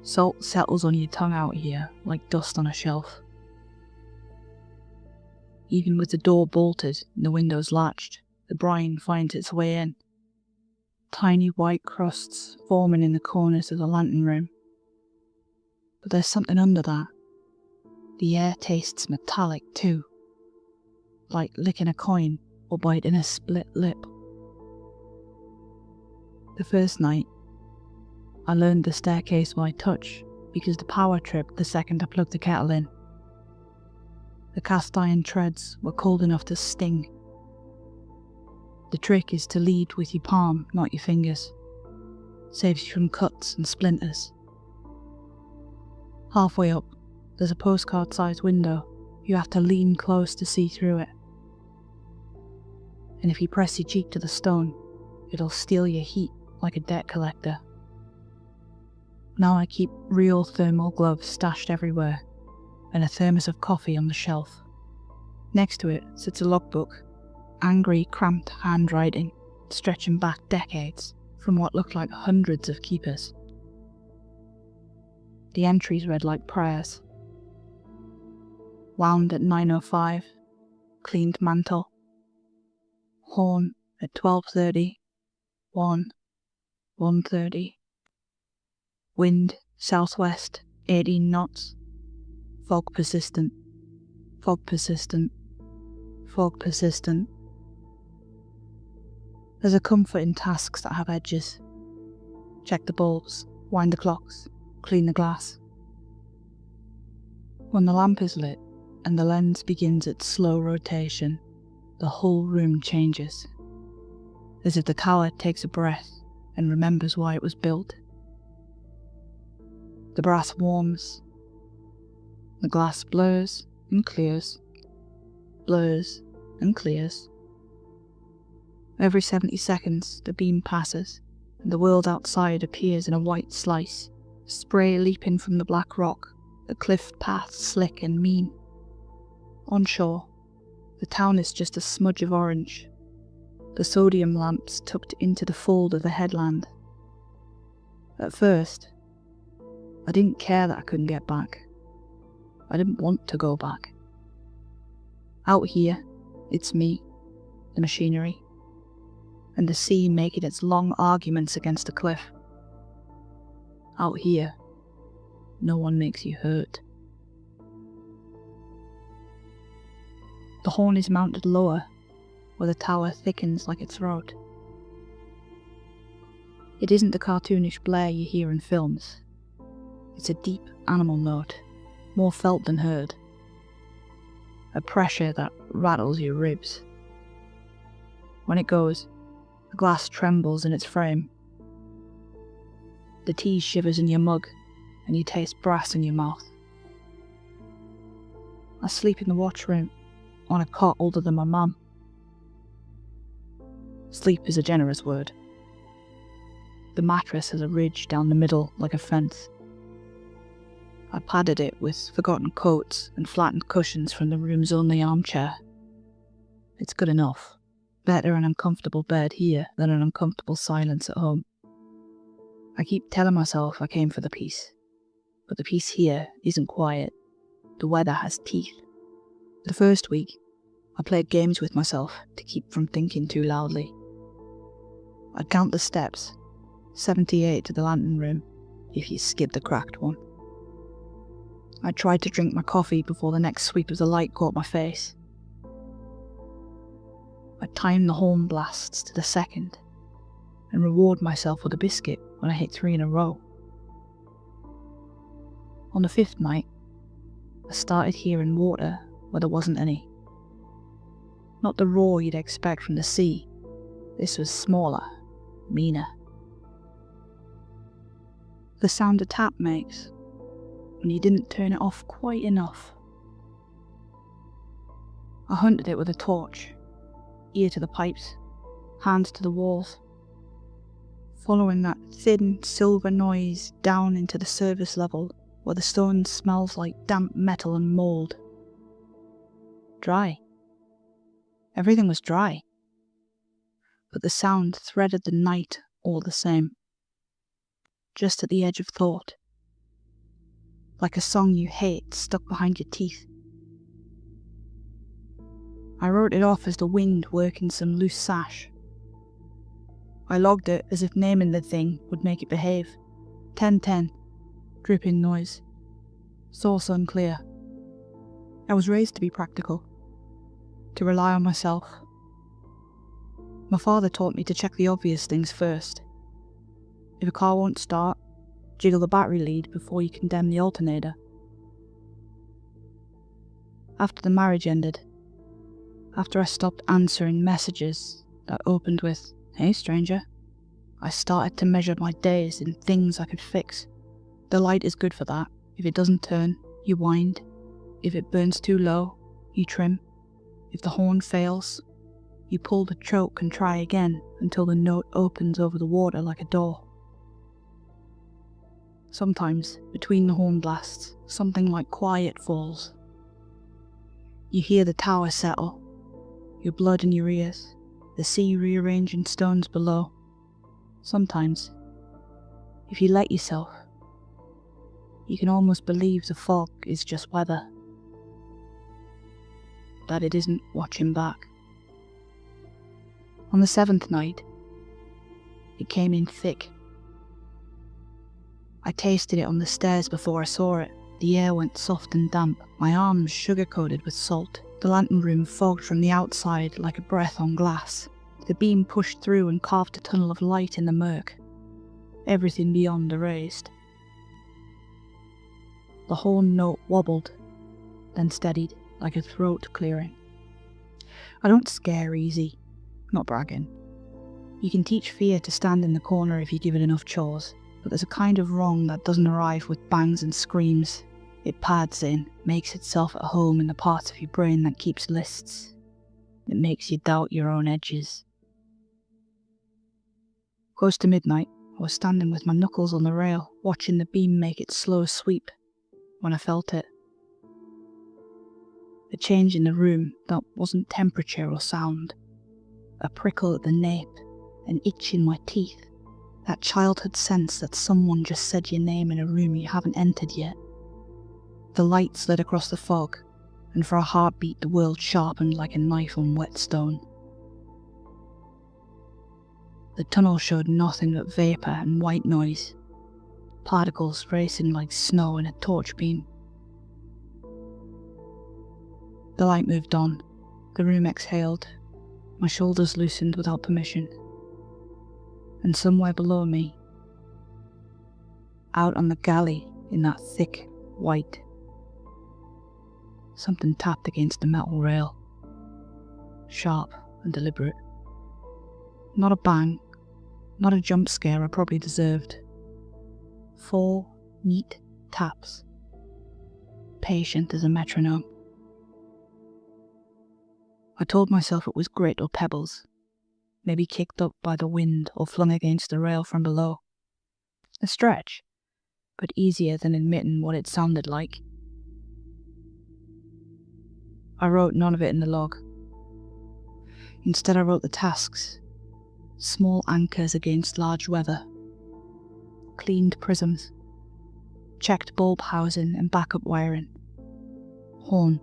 Salt settles on your tongue out here like dust on a shelf. Even with the door bolted and the windows latched, the brine finds its way in. Tiny white crusts forming in the corners of the lantern room. But there's something under that. The air tastes metallic too, like licking a coin or biting a split lip. The first night, I learned the staircase by touch because the power tripped the second I plugged the kettle in. The cast iron treads were cold enough to sting. The trick is to lead with your palm, not your fingers. Saves you from cuts and splinters. Halfway up, there's a postcard-sized window. You have to lean close to see through it. And if you press your cheek to the stone, it'll steal your heat like a debt collector. Now I keep real thermal gloves stashed everywhere, and a thermos of coffee on the shelf. Next to it sits a logbook, angry, cramped handwriting, stretching back decades from what looked like hundreds of keepers. The entries read like prayers. Wound at 9:05, cleaned mantle. Horn at 12:30, 1:30. Wind southwest, 18 knots. Fog persistent, fog persistent, fog persistent. There's a comfort in tasks that have edges. Check the bulbs, wind the clocks, clean the glass. When the lamp is lit and the lens begins its slow rotation, the whole room changes. as if the tower takes a breath and remembers why it was built. The brass warms. The glass blurs and clears, blurs and clears. Every 70 seconds the beam passes, and the world outside appears in a white slice, spray leaping from the black rock, the cliff paths slick and mean. Onshore, the town is just a smudge of orange, the sodium lamps tucked into the fold of the headland. At first, I didn't care that I couldn't get back. I didn't want to go back. Out here, it's me, the machinery, and the sea making its long arguments against the cliff. Out here, no one makes you hurt. The horn is mounted lower, where the tower thickens like a throat. It isn't the cartoonish blare you hear in films. It's a deep animal note, more felt than heard. A pressure that rattles your ribs. When it goes, the glass trembles in its frame. The tea shivers in your mug, and you taste brass in your mouth. I sleep in the watchroom, on a cot older than my mum. Sleep is a generous word. The mattress has a ridge down the middle like a fence. I padded it with forgotten coats and flattened cushions from the room's only armchair. It's good enough. Better an uncomfortable bed here than an uncomfortable silence at home. I keep telling myself I came for the peace, but the peace here isn't quiet. The weather has teeth. The first week, I played games with myself to keep from thinking too loudly. I'd count the steps, 78 to the lantern room, if you skip the cracked one. I tried to drink my coffee before the next sweep of the light caught my face. I timed the horn blasts to the second, and reward myself with a biscuit when I hit 3 in a row. On the 5th night, I started hearing water where there wasn't any. Not the roar you'd expect from the sea. This was smaller, meaner. The sound a tap makes when you didn't turn it off quite enough. I hunted it with a torch, ear to the pipes, hands to the walls, following that thin silver noise down into the surface level where the stone smells like damp metal and mould. Dry. Everything was dry. But the sound threaded the night all the same. Just at the edge of thought. Like a song you hate stuck behind your teeth. I wrote it off as the wind working some loose sash. I logged it as if naming the thing would make it behave. 1010. Dripping noise. Source unclear. I was raised to be practical. To rely on myself. My father taught me to check the obvious things first. If a car won't start, jiggle the battery lead before you condemn the alternator. After the marriage ended, after I stopped answering messages that opened with, "Hey stranger," I started to measure my days in things I could fix. The light is good for that. If it doesn't turn, you wind. If it burns too low, you trim. If the horn fails, you pull the choke and try again until the note opens over the water like a door. Sometimes, between the horn blasts, something like quiet falls. You hear the tower settle, your blood in your ears, the sea rearranging stones below. Sometimes, if you let yourself, you can almost believe the fog is just weather. That it isn't watching back. On the 7th night, it came in thick. I tasted it on the stairs before I saw it. The air went soft and damp, my arms sugar-coated with salt. The lantern room fogged from the outside like a breath on glass. The beam pushed through and carved a tunnel of light in the murk. Everything beyond erased. The horn note wobbled, then steadied like a throat clearing. I don't scare easy, not bragging. You can teach fear to stand in the corner if you give it enough chores, but there's a kind of wrong that doesn't arrive with bangs and screams. It pads in, makes itself at home in the parts of your brain that keeps lists. It makes you doubt your own edges. Close to midnight, I was standing with my knuckles on the rail, watching the beam make its slow sweep, when I felt it. A change in the room that wasn't temperature or sound. A prickle at the nape, an itch in my teeth. That childhood sense that someone just said your name in a room you haven't entered yet. The light slid across the fog, and for a heartbeat the world sharpened like a knife on wet stone. The tunnel showed nothing but vapour and white noise, particles racing like snow in a torch beam. The light moved on, the room exhaled, my shoulders loosened without permission. And somewhere below me, out on the galley in that thick white, something tapped against the metal rail, sharp and deliberate. Not a bang, not a jump scare I probably deserved. 4 neat taps, patient as a metronome. I told myself it was grit or pebbles, maybe kicked up by the wind or flung against the rail from below. A stretch, but easier than admitting what it sounded like. I wrote none of it in the log. Instead I wrote the tasks, small anchors against large weather, cleaned prisms, checked bulb housing and backup wiring. Horn,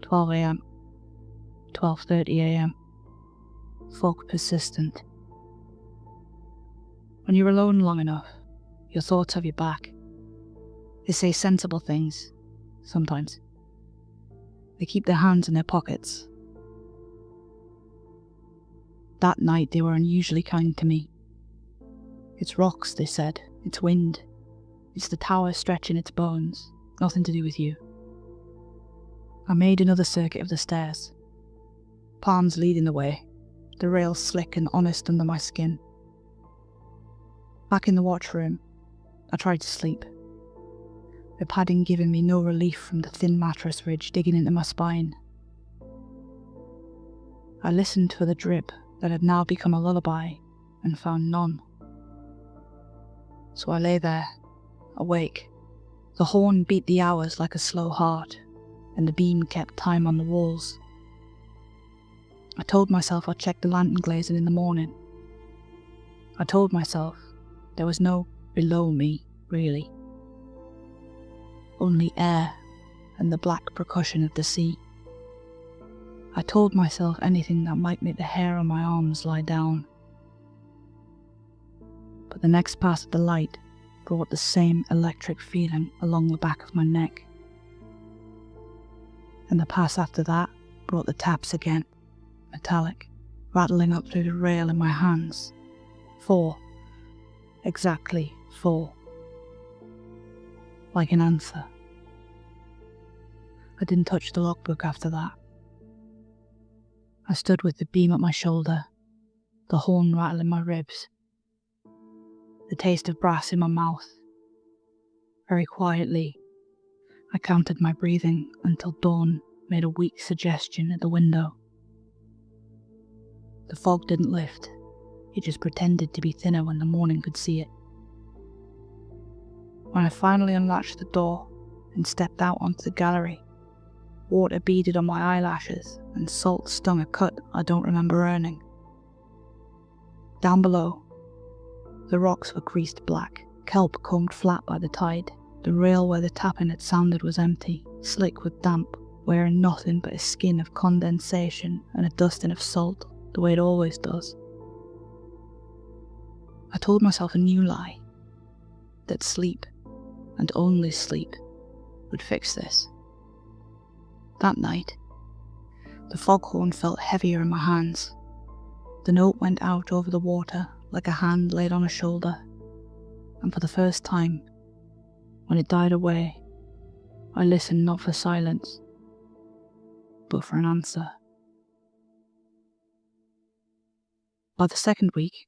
12 a.m, 12:30 a.m. Fog persistent. When you're alone long enough, your thoughts have your back. They say sensible things, sometimes. They keep their hands in their pockets. That night they were unusually kind to me. It's rocks, they said. It's wind. It's the tower stretching its bones. Nothing to do with you. I made another circuit of the stairs. Palms leading the way, the rail slick and honest under my skin. Back in the watchroom, I tried to sleep. The padding giving me no relief from the thin mattress ridge digging into my spine. I listened for the drip that had now become a lullaby and found none. So I lay there, awake. The horn beat the hours like a slow heart, and the beam kept time on the walls. I told myself I'd check the lantern glazing in the morning. I told myself there was no below me, really. Only air and the black percussion of the sea. I told myself anything that might make the hair on my arms lie down. But the next pass of the light brought the same electric feeling along the back of my neck. And the pass after that brought the taps again, metallic, rattling up through the rail in my hands. 4. Exactly 4. Like an answer. I didn't touch the logbook after that. I stood with the beam at my shoulder, the horn rattling my ribs, the taste of brass in my mouth. Very quietly, I counted my breathing until dawn made a weak suggestion at the window. The fog didn't lift, it just pretended to be thinner when the morning could see it. When I finally unlatched the door and stepped out onto the gallery, water beaded on my eyelashes and salt stung a cut I don't remember earning. Down below, the rocks were greased black, kelp combed flat by the tide. The rail where the tapping had sounded was empty, slick with damp, wearing nothing but a skin of condensation and a dusting of salt, the way it always does. I told myself a new lie, that sleep, and only sleep, would fix this. That night, the foghorn felt heavier in my hands. The note went out over the water like a hand laid on a shoulder, and for the first time, when it died away, I listened not for silence, but for an answer. By the second week,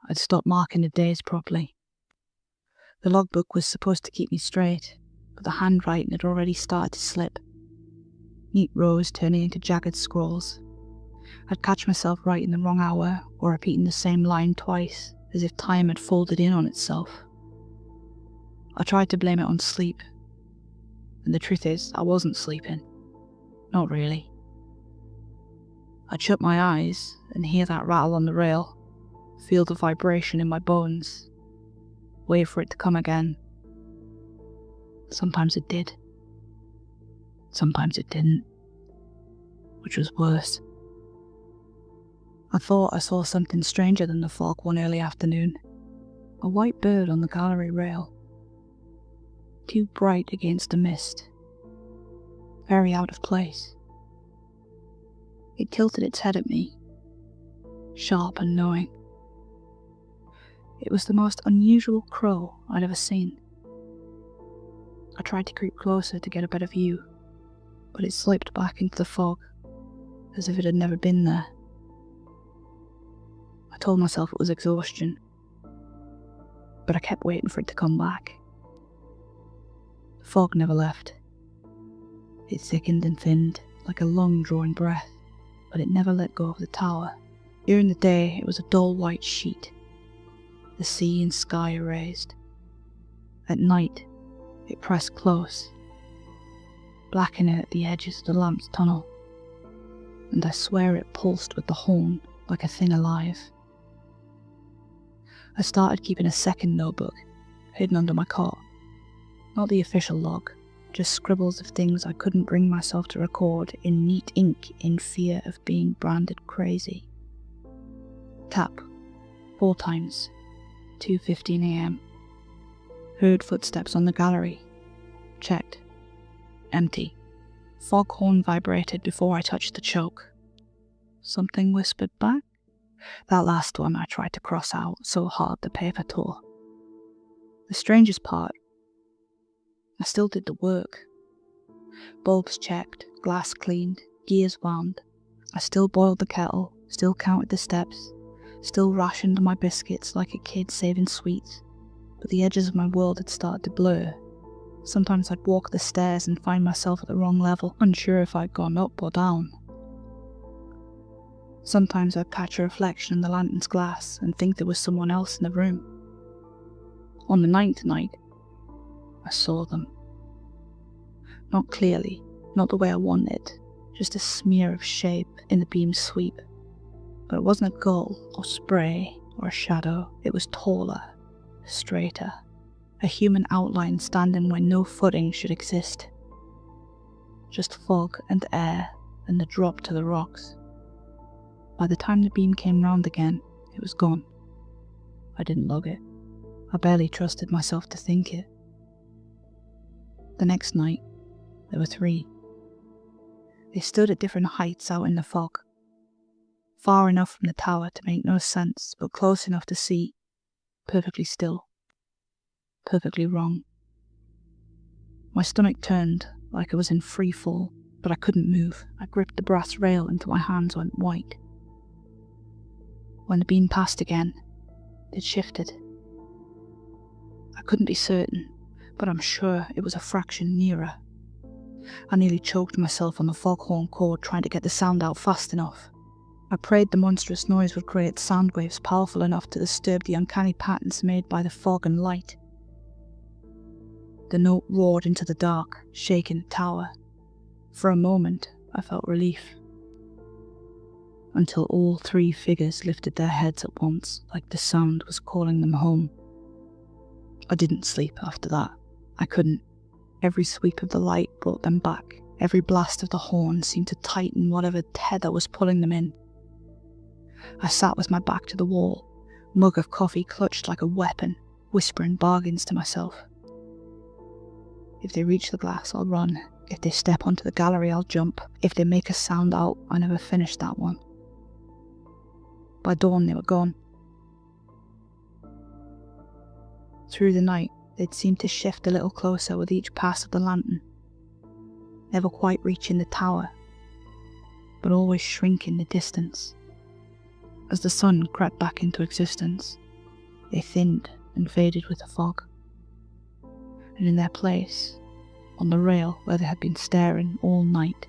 I'd stopped marking the days properly. The logbook was supposed to keep me straight, but the handwriting had already started to slip. Neat rows turning into jagged scrolls. I'd catch myself writing the wrong hour or repeating the same line twice, as if time had folded in on itself. I tried to blame it on sleep, and the truth is, I wasn't sleeping. Not really. I'd shut my eyes and hear that rattle on the rail, feel the vibration in my bones, wait for it to come again. Sometimes it did. Sometimes it didn't, which was worse. I thought I saw something stranger than the fog one early afternoon. A white bird on the gallery rail. Too bright against the mist. Very out of place. It tilted its head at me, sharp and knowing. It was the most unusual crow I'd ever seen. I tried to creep closer to get a better view, but it slipped back into the fog, as if it had never been there. I told myself it was exhaustion, but I kept waiting for it to come back. The fog never left. It thickened and thinned, like a long-drawn breath, but it never let go of the tower. During the day, it was a dull white sheet, the sea and sky erased. At night, it pressed close, blackening at the edges of the lamp's tunnel, and I swear it pulsed with the horn like a thing alive. I started keeping a second notebook, hidden under my cot. Not the official log, just scribbles of things I couldn't bring myself to record in neat ink in fear of being branded crazy. Tap, 4 times, 2:15 a.m. Heard footsteps on the gallery. Checked. Empty. Foghorn vibrated before I touched the choke. Something whispered back. That last one I tried to cross out so hard the paper tore. The strangest part, I still did the work. Bulbs checked, glass cleaned, gears wound. I still boiled the kettle, still counted the steps, still rationed my biscuits like a kid saving sweets. But the edges of my world had started to blur. Sometimes I'd walk the stairs and find myself at the wrong level, unsure if I'd gone up or down. Sometimes I'd catch a reflection in the lantern's glass and think there was someone else in the room. On the 9th night, I saw them. Not clearly, not the way I wanted, just a smear of shape in the beam's sweep. But it wasn't a gull or spray or a shadow, it was taller, straighter, a human outline standing where no footing should exist. Just fog and air and the drop to the rocks. By the time the beam came round again, it was gone. I didn't log it. I barely trusted myself to think it. The next night, there were 3. They stood at different heights out in the fog. Far enough from the tower to make no sense, but close enough to see. Perfectly still. Perfectly wrong. My stomach turned like it was in free fall, but I couldn't move. I gripped the brass rail until my hands went white. When the beam passed again, it shifted. I couldn't be certain, but I'm sure it was a fraction nearer. I nearly choked myself on the foghorn cord trying to get the sound out fast enough. I prayed the monstrous noise would create sound waves powerful enough to disturb the uncanny patterns made by the fog and light. The note roared into the dark, shaking the tower. For a moment, I felt relief. Until all 3 figures lifted their heads at once, like the sound was calling them home. I didn't sleep after that. I couldn't. Every sweep of the light brought them back. Every blast of the horn seemed to tighten whatever tether was pulling them in. I sat with my back to the wall, mug of coffee clutched like a weapon, whispering bargains to myself. If they reach the glass, I'll run. If they step onto the gallery, I'll jump. If they make a sound out, I never finished that one. By dawn, they were gone. Through the night, they'd seemed to shift a little closer with each pass of the lantern, never quite reaching the tower, but always shrinking the distance. As the sun crept back into existence, they thinned and faded with the fog. And in their place, on the rail where they had been staring all night,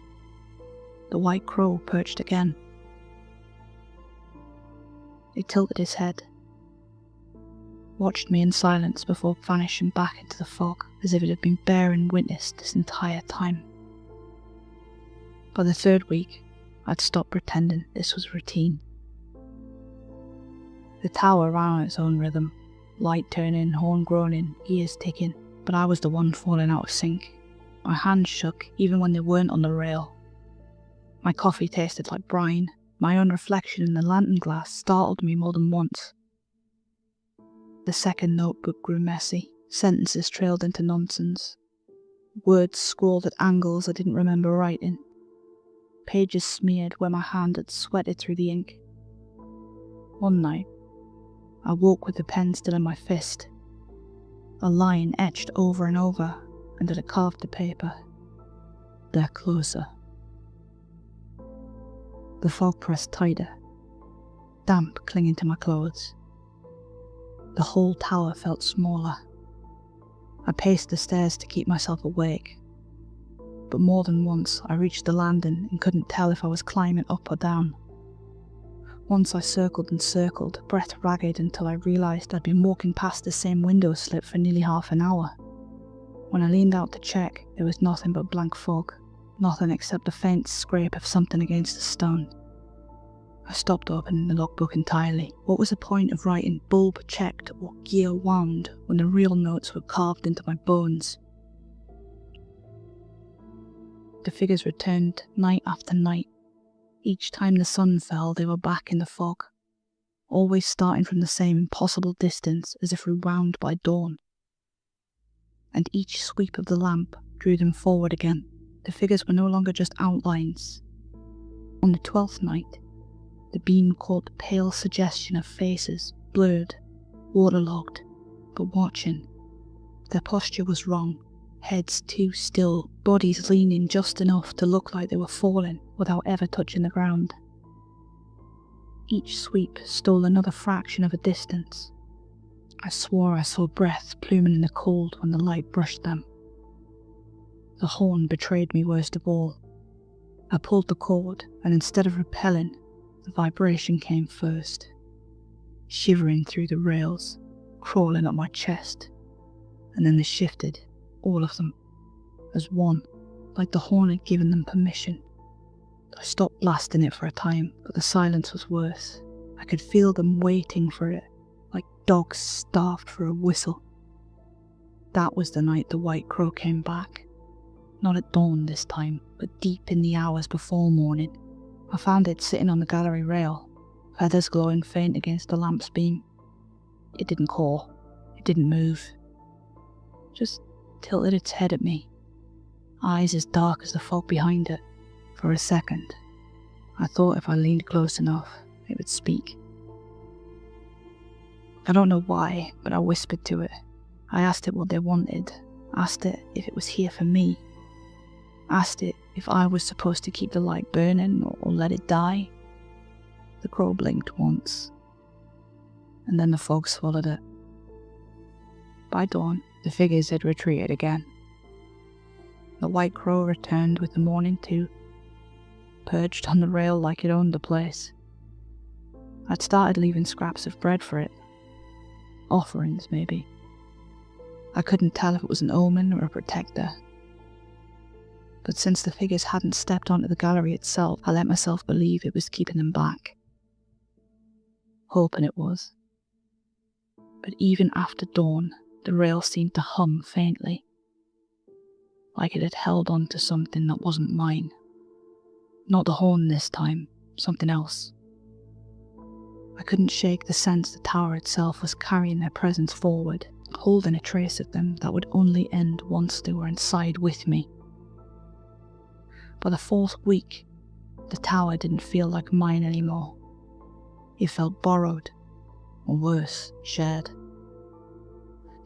the white crow perched again. He tilted his head, watched me in silence before vanishing back into the fog as if it had been bearing witness this entire time. By the third week, I'd stopped pretending this was routine. The tower ran on its own rhythm, light turning, horn groaning, gears ticking, but I was the one falling out of sync. My hands shook even when they weren't on the rail. My coffee tasted like brine. My own reflection in the lantern glass startled me more than once. The second notebook grew messy. Sentences trailed into nonsense. Words scrawled at angles I didn't remember writing. Pages smeared where my hand had sweated through the ink. One night, I woke with the pen still in my fist. A line etched over and over until it carved the paper. They're closer. The fog pressed tighter, damp clinging to my clothes. The whole tower felt smaller. I paced the stairs to keep myself awake, but more than once I reached the landing and couldn't tell if I was climbing up or down. Once I circled and circled, breath ragged, until I realised I'd been walking past the same window slit for nearly half an hour. When I leaned out to check, there was nothing but blank fog, nothing except the faint scrape of something against the stone. I stopped opening the logbook entirely. What was the point of writing bulb checked or gear wound when the real notes were carved into my bones? The figures returned night after night. Each time the sun fell, they were back in the fog, always starting from the same impossible distance as if rewound by dawn. And each sweep of the lamp drew them forward again. The figures were no longer just outlines. On the 12th night, the beam caught the pale suggestion of faces, blurred, waterlogged, but watching. Their posture was wrong, heads too still, bodies leaning just enough to look like they were falling without ever touching the ground. Each sweep stole another fraction of a distance. I swore I saw breath pluming in the cold when the light brushed them. The horn betrayed me worst of all. I pulled the cord, and instead of repelling, the vibration came first, shivering through the rails, crawling up my chest, and then they shifted, all of them, as one, like the horn had given them permission. I stopped blasting it for a time, but the silence was worse. I could feel them waiting for it, like dogs starved for a whistle. That was the night the white crow came back. Not at dawn this time, but deep in the hours before morning. I found it sitting on the gallery rail, feathers glowing faint against the lamp's beam. It didn't caw, it didn't move, just tilted its head at me, eyes as dark as the fog behind it. For a second, I thought if I leaned close enough, it would speak. I don't know why, but I whispered to it. I asked it what they wanted, asked it if it was here for me, asked it if I was supposed to keep the light burning or let it die. The crow blinked once, and then the fog swallowed it. By dawn, the figures had retreated again. The white crow returned with the morning too, perched on the rail like it owned the place. I'd started leaving scraps of bread for it. Offerings, maybe. I couldn't tell if it was an omen or a protector. But since the figures hadn't stepped onto the gallery itself, I let myself believe it was keeping them back. Hoping it was. But even after dawn, the rail seemed to hum faintly, like it had held on to something that wasn't mine. Not the horn this time, something else. I couldn't shake the sense the tower itself was carrying their presence forward, holding a trace of them that would only end once they were inside with me. By the 4th week, the tower didn't feel like mine anymore. It felt borrowed, or worse, shared.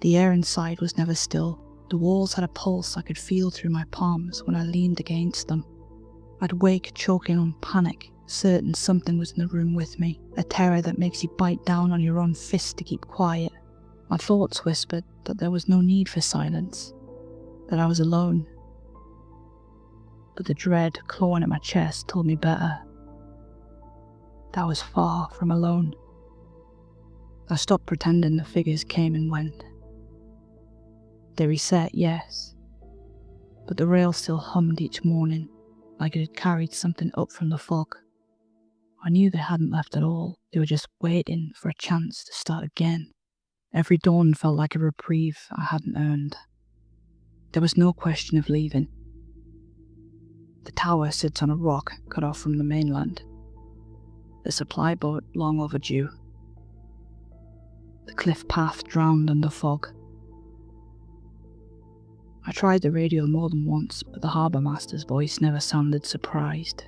The air inside was never still. The walls had a pulse I could feel through my palms when I leaned against them. I'd wake choking on panic certain something was in the room with me, a terror that makes you bite down on your own fist to keep quiet. My thoughts whispered that there was no need for silence, that I was alone. But the dread clawing at my chest told me better. That I was far from alone. I stopped pretending the figures came and went. They reset, yes, but the rail still hummed each morning, like it had carried something up from the fog. I knew they hadn't left at all. They were just waiting for a chance to start again. Every dawn felt like a reprieve I hadn't earned. There was no question of leaving. The tower sits on a rock cut off from the mainland. The supply boat long overdue. The cliff path drowned under fog. I tried the radio more than once, but the harbour master's voice never sounded surprised.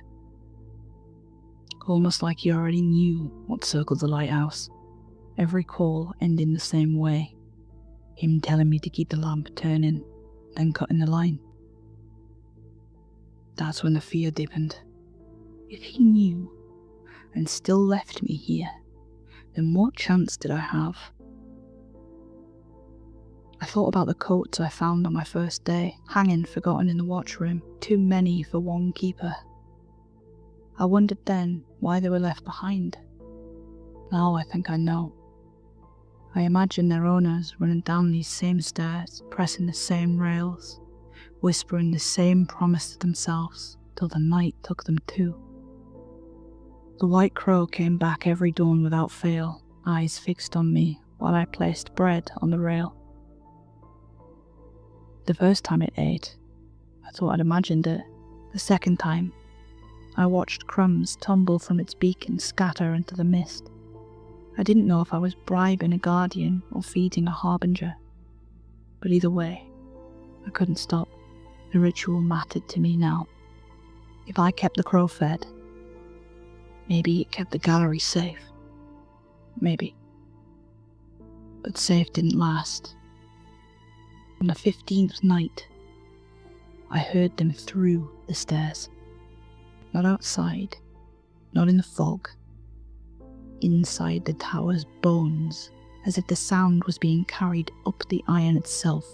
Almost like he already knew what circled the lighthouse. Every call ending the same way. Him telling me to keep the lamp turning, then cutting the line. That's when the fear deepened. If he knew, and still left me here, then what chance did I have? I thought about the coats I found on my first day, hanging forgotten in the watchroom, too many for one keeper. I wondered then why they were left behind. Now I think I know. I imagine their owners running down these same stairs, pressing the same rails, whispering the same promise to themselves, till the night took them too. The white crow came back every dawn without fail, eyes fixed on me while I placed bread on the rail. The first time it ate, I thought I'd imagined it. The second time, I watched crumbs tumble from its beak and scatter into the mist. I didn't know if I was bribing a guardian or feeding a harbinger. But either way, I couldn't stop. The ritual mattered to me now. If I kept the crow fed, maybe it kept the gallery safe. Maybe. But safe didn't last. On the 15th night, I heard them through the stairs. Not outside, not in the fog. Inside the tower's bones, as if the sound was being carried up the iron itself.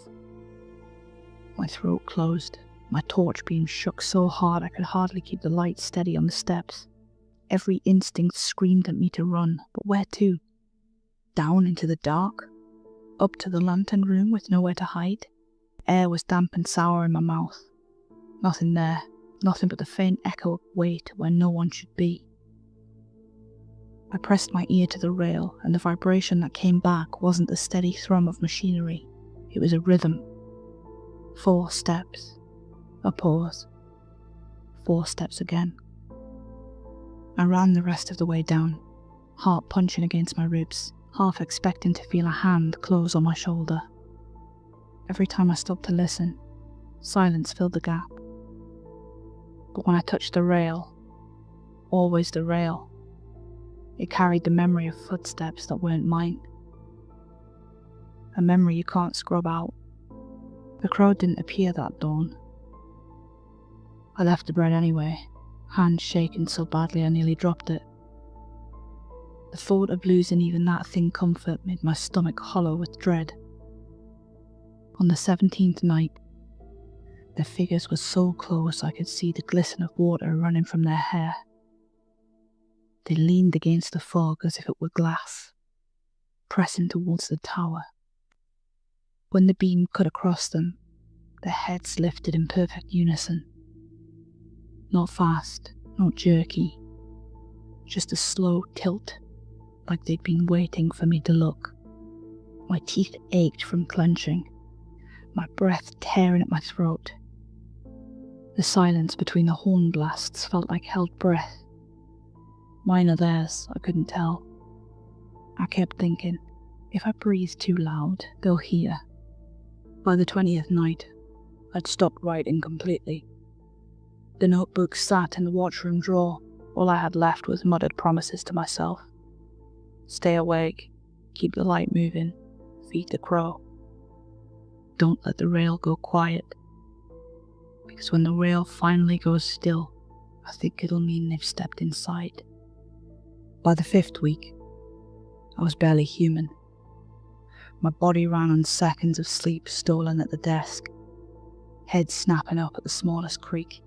My throat closed, my torch beam shook so hard I could hardly keep the light steady on the steps. Every instinct screamed at me to run, but where to? Down into the dark? Up to the lantern room with nowhere to hide? Air was damp and sour in my mouth. Nothing there, nothing but the faint echo of weight where no one should be. I pressed my ear to the rail, and the vibration that came back wasn't the steady thrum of machinery. It was a rhythm. 4 steps. A pause. 4 steps again. I ran the rest of the way down, heart punching against my ribs, half expecting to feel a hand close on my shoulder. Every time I stopped to listen, silence filled the gap. But when I touched the rail, always the rail, it carried the memory of footsteps that weren't mine. A memory you can't scrub out. The crow didn't appear that dawn. I left the bread anyway, hand shaking so badly I nearly dropped it. The thought of losing even that thin comfort made my stomach hollow with dread. On the 17th night, the figures were so close I could see the glisten of water running from their hair. They leaned against the fog as if it were glass, pressing towards the tower. When the beam cut across them, their heads lifted in perfect unison. Not fast, not jerky, just a slow tilt, like they'd been waiting for me to look. My teeth ached from clenching, my breath tearing at my throat. The silence between the horn blasts felt like held breath. Mine or theirs, I couldn't tell. I kept thinking, if I breathe too loud, they'll hear. By the 20th night, I'd stopped writing completely. The notebook sat in the watchroom drawer. All I had left was muttered promises to myself. Stay awake, keep the light moving, feed the crow. Don't let the rail go quiet. Because when the rail finally goes still, I think it'll mean they've stepped inside. By the 5th week, I was barely human. My body ran on seconds of sleep stolen at the desk, head snapping up at the smallest creak.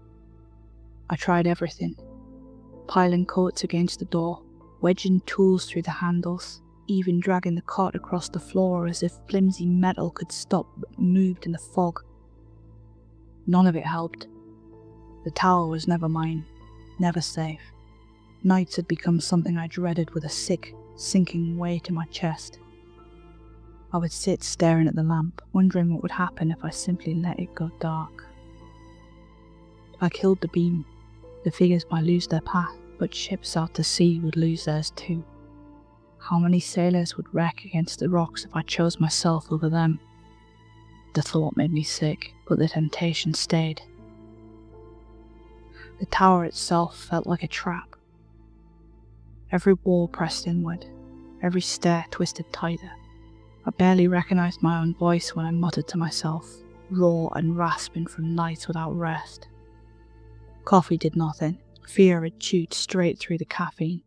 I tried everything, piling coats against the door, wedging tools through the handles, even dragging the cot across the floor as if flimsy metal could stop but moved in the fog. None of it helped. The tower was never mine, never safe. Nights had become something I dreaded with a sick, sinking weight in my chest. I would sit staring at the lamp, wondering what would happen if I simply let it go dark. If I killed the beam, the figures might lose their path, but ships out to sea would lose theirs too. How many sailors would wreck against the rocks if I chose myself over them? The thought made me sick, but the temptation stayed. The tower itself felt like a trap. Every wall pressed inward, every stair twisted tighter. I barely recognised my own voice when I muttered to myself, raw and rasping from nights without rest. Coffee did nothing. Fear had chewed straight through the caffeine,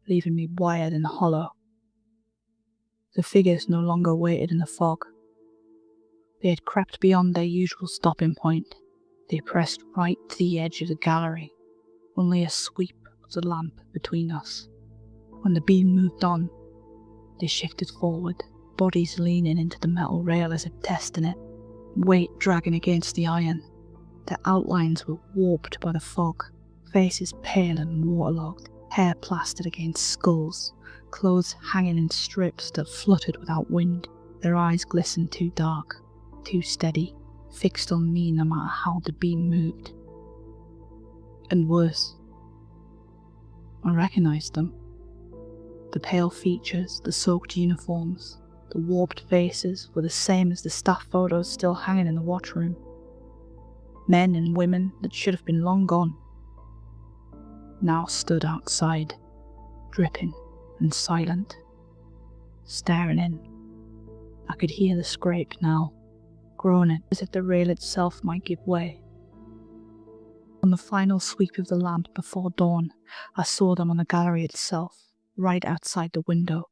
leaving me wired and hollow. The figures no longer waited in the fog. They had crept beyond their usual stopping point. They pressed right to the edge of the gallery, only a sweep of the lamp between us. When the beam moved on, they shifted forward, bodies leaning into the metal rail as if testing it, weight dragging against the iron. Their outlines were warped by the fog, faces pale and waterlogged, hair plastered against skulls, clothes hanging in strips that fluttered without wind. Their eyes glistened too dark, too steady, fixed on me no matter how the beam moved. And worse, I recognised them. The pale features, the soaked uniforms, the warped faces were the same as the staff photos still hanging in the watchroom. Men and women that should have been long gone now stood outside, dripping and silent, staring in. I could hear the scrape now, groaning as if the rail itself might give way. On the final sweep of the lamp before dawn, I saw them on the gallery itself, right outside the window.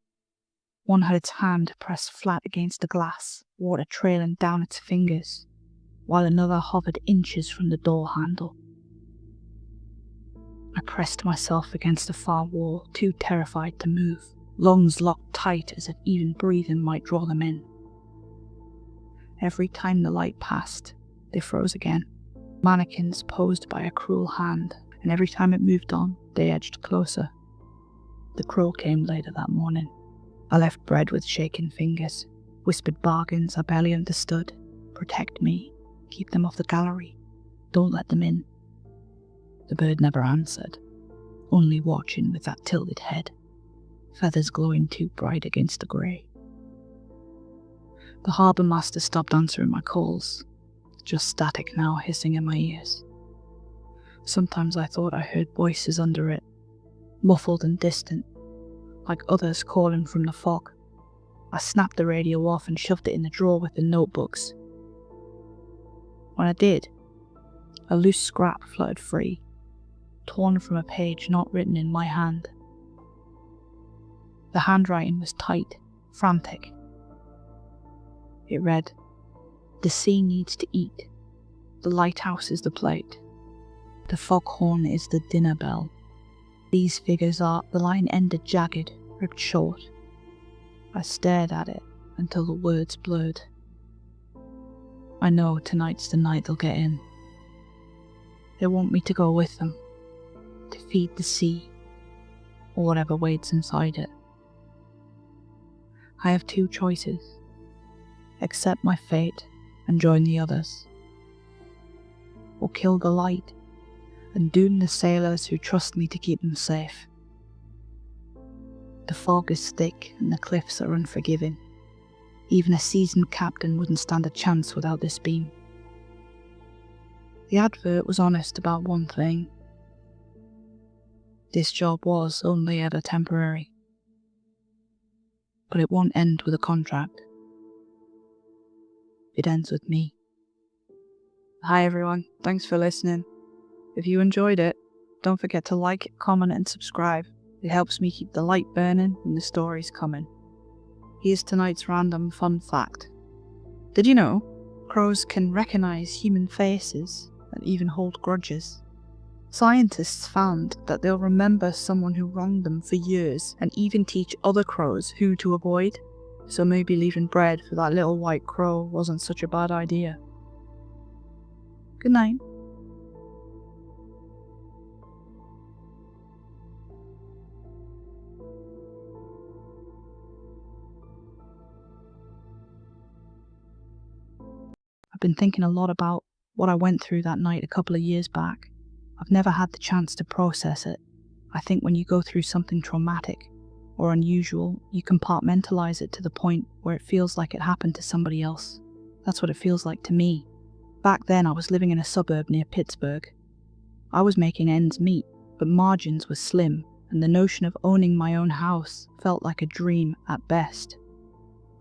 One had its hand pressed flat against the glass, water trailing down its fingers, while another hovered inches from the door handle. I pressed myself against the far wall, too terrified to move, lungs locked tight as if even breathing might draw them in. Every time the light passed, they froze again, mannequins posed by a cruel hand, and every time it moved on, they edged closer. The crow came later that morning. I left bread with shaking fingers, whispered bargains I barely understood. Protect me, keep them off the gallery, don't let them in. The bird never answered, only watching with that tilted head, feathers glowing too bright against the grey. The harbour master stopped answering my calls, just static now hissing in my ears. Sometimes I thought I heard voices under it, muffled and distant, like others calling from the fog. I snapped the radio off and shoved it in the drawer with the notebooks. When I did, a loose scrap fluttered free, torn from a page not written in my hand. The handwriting was tight, frantic. It read, "The sea needs to eat. The lighthouse is the plate. The foghorn is the dinner bell. These figures are..." The line ended jagged, ripped short. I stared at it until the words blurred. I know tonight's the night they'll get in. They want me to go with them, to feed the sea, or whatever waits inside it. I have two choices: accept my fate and join the others, or kill the light and doom the sailors who trust me to keep them safe. The fog is thick and the cliffs are unforgiving. Even a seasoned captain wouldn't stand a chance without this beam. The advert was honest about one thing. This job was only ever temporary. But it won't end with a contract. It ends with me. Hi everyone, thanks for listening. If you enjoyed it, Don't forget to like, comment and subscribe. It helps me keep the light burning and the stories coming. Here's tonight's random fun fact. Did you know crows can recognize human faces and even hold grudges? Scientists found that they'll remember someone who wronged them for years and even teach other crows who to avoid. So maybe leaving bread for that little white crow wasn't such a bad idea. Good night. I've been thinking a lot about what I went through that night a couple of years back. I've never had the chance to process it. I think when you go through something traumatic or unusual, you compartmentalize it to the point where it feels like it happened to somebody else. That's what it feels like to me. Back then I was living in a suburb near Pittsburgh. I was making ends meet, but margins were slim, and the notion of owning my own house felt like a dream at best.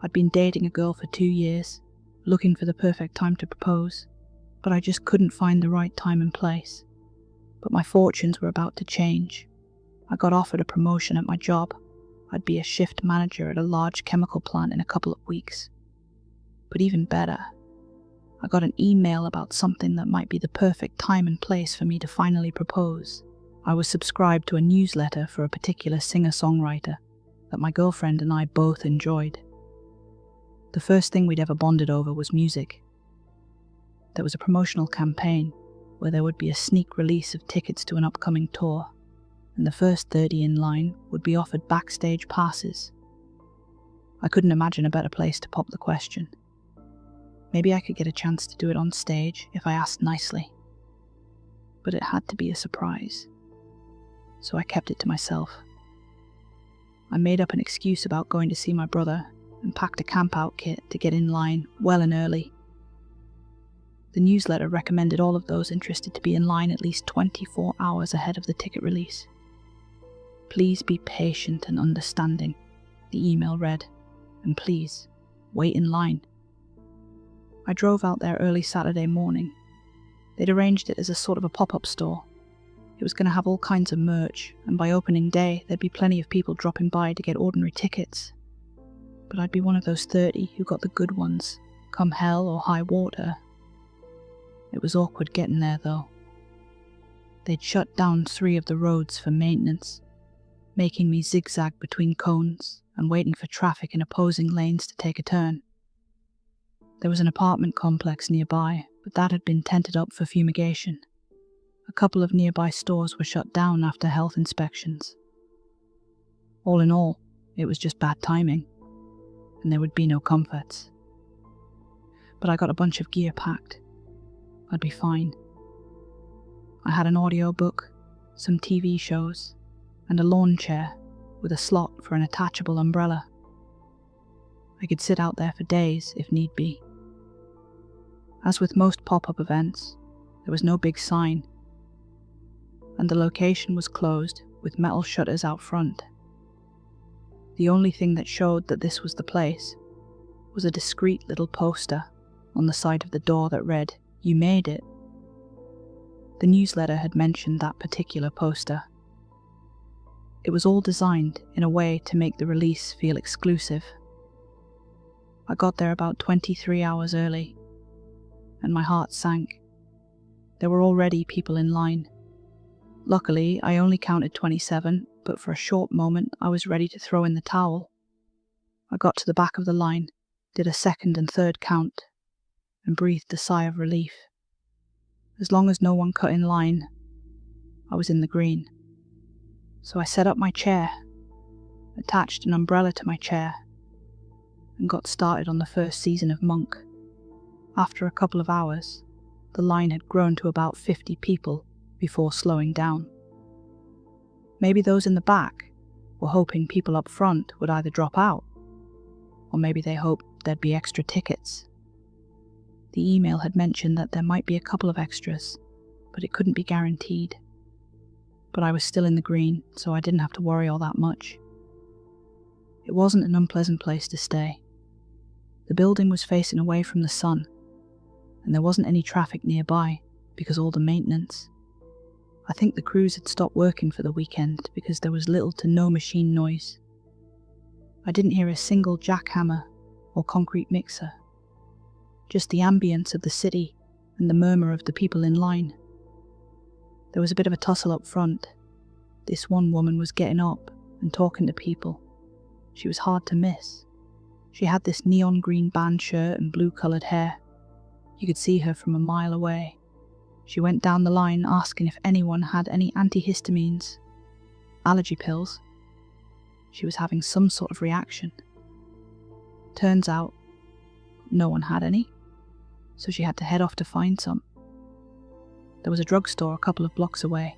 I'd been dating a girl for 2 years, looking for the perfect time to propose, but I just couldn't find the right time and place. But my fortunes were about to change. I got offered a promotion at my job. I'd be a shift manager at a large chemical plant in a couple of weeks. But even better, I got an email about something that might be the perfect time and place for me to finally propose. I was subscribed to a newsletter for a particular singer-songwriter that my girlfriend and I both enjoyed. The first thing we'd ever bonded over was music. There was a promotional campaign where there would be a sneak release of tickets to an upcoming tour, and the first 30 in line would be offered backstage passes. I couldn't imagine a better place to pop the question. Maybe I could get a chance to do it on stage if I asked nicely. But it had to be a surprise, so I kept it to myself. I made up an excuse about going to see my brother and packed a camp-out kit to get in line well and early. The newsletter recommended all of those interested to be in line at least 24 hours ahead of the ticket release. Please be patient and understanding, the email read, and please, wait in line. I drove out there early Saturday morning. They'd arranged it as a sort of a pop-up store. It was going to have all kinds of merch, and by opening day there'd be plenty of people dropping by to get ordinary tickets. But I'd be one of those 30 who got the good ones, come hell or high water. It was awkward getting there though. They'd shut down 3 of the roads for maintenance, making me zigzag between cones and waiting for traffic in opposing lanes to take a turn. There was an apartment complex nearby, but that had been tented up for fumigation. A couple of nearby stores were shut down after health inspections. All in all, it was just bad timing, and there would be no comforts. But I got a bunch of gear packed. I'd be fine. I had an audiobook, some TV shows, and a lawn chair with a slot for an attachable umbrella. I could sit out there for days if need be. As with most pop-up events, there was no big sign, and the location was closed with metal shutters out front. The only thing that showed that this was the place was a discreet little poster on the side of the door that read, "You made it." The newsletter had mentioned that particular poster. It was all designed in a way to make the release feel exclusive. I got there about 23 hours early, and my heart sank. There were already people in line. Luckily, I only counted 27, but for a short moment I was ready to throw in the towel. I got to the back of the line, did a second and third count, and breathed a sigh of relief. As long as no one cut in line, I was in the green. So I set up my chair, attached an umbrella to my chair, and got started on the first season of Monk. After a couple of hours, the line had grown to about 50 people before slowing down. Maybe those in the back were hoping people up front would either drop out, or maybe they hoped there'd be extra tickets. The email had mentioned that there might be a couple of extras, but it couldn't be guaranteed. But I was still in the green, so I didn't have to worry all that much. It wasn't an unpleasant place to stay. The building was facing away from the sun, and there wasn't any traffic nearby because all the maintenance. I think the crews had stopped working for the weekend because there was little to no machine noise. I didn't hear a single jackhammer or concrete mixer, just the ambience of the city and the murmur of the people in line. There was a bit of a tussle up front. This one woman was getting up and talking to people. She was hard to miss. She had this neon green band shirt and blue-coloured hair. You could see her from a mile away. She went down the line asking if anyone had any antihistamines, allergy pills. She was having some sort of reaction. Turns out, no one had any, so she had to head off to find some. There was a drugstore a couple of blocks away,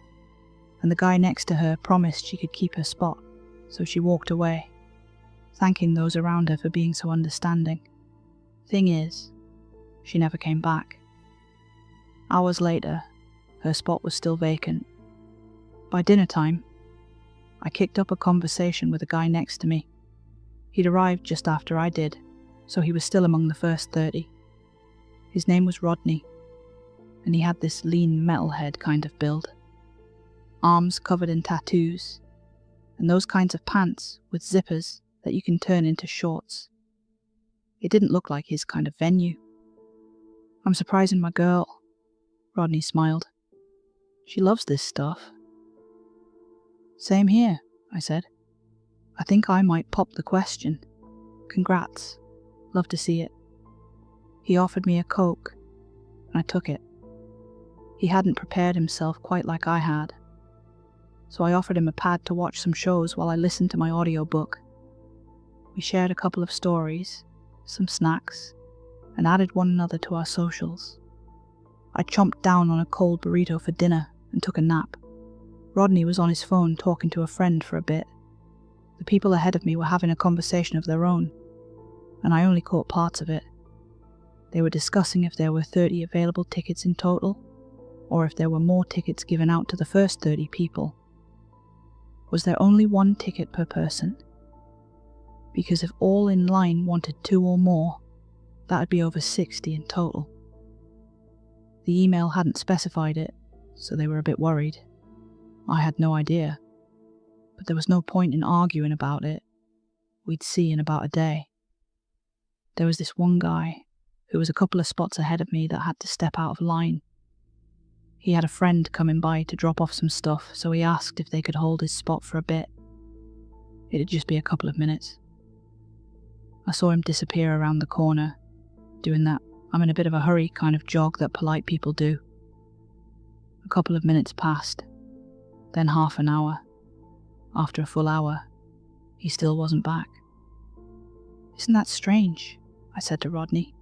and the guy next to her promised she could keep her spot, so she walked away, thanking those around her for being so understanding. Thing is, she never came back. Hours later, her spot was still vacant. By dinner time, I kicked up a conversation with the guy next to me. He'd arrived just after I did, so he was still among the first 30. His name was Rodney, and he had this lean metalhead kind of build. Arms covered in tattoos, and those kinds of pants with zippers that you can turn into shorts. It didn't look like his kind of venue. "I'm surprising my girl," Rodney smiled. "She loves this stuff." "Same here," I said. "I think I might pop the question. Congrats. Love to see it." He offered me a Coke, and I took it. He hadn't prepared himself quite like I had, so I offered him a pad to watch some shows while I listened to my audiobook. We shared a couple of stories, some snacks, and added one another to our socials. I chomped down on a cold burrito for dinner and took a nap. Rodney was on his phone talking to a friend for a bit. The people ahead of me were having a conversation of their own, and I only caught parts of it. They were discussing if there were 30 available tickets in total, or if there were more tickets given out to the first 30 people. Was there only one ticket per person? Because if all in line wanted 2 or more, that would be over 60 in total. The email hadn't specified it, so they were a bit worried. I had no idea, but there was no point in arguing about it. We'd see in about a day. There was this one guy who was a couple of spots ahead of me that had to step out of line. He had a friend coming by to drop off some stuff, so he asked if they could hold his spot for a bit. It'd just be a couple of minutes. I saw him disappear around the corner, doing that I'm in a bit of a hurry kind of jog that polite people do. A couple of minutes passed, then half an hour. After a full hour, he still wasn't back. "Isn't that strange?" I said to Rodney.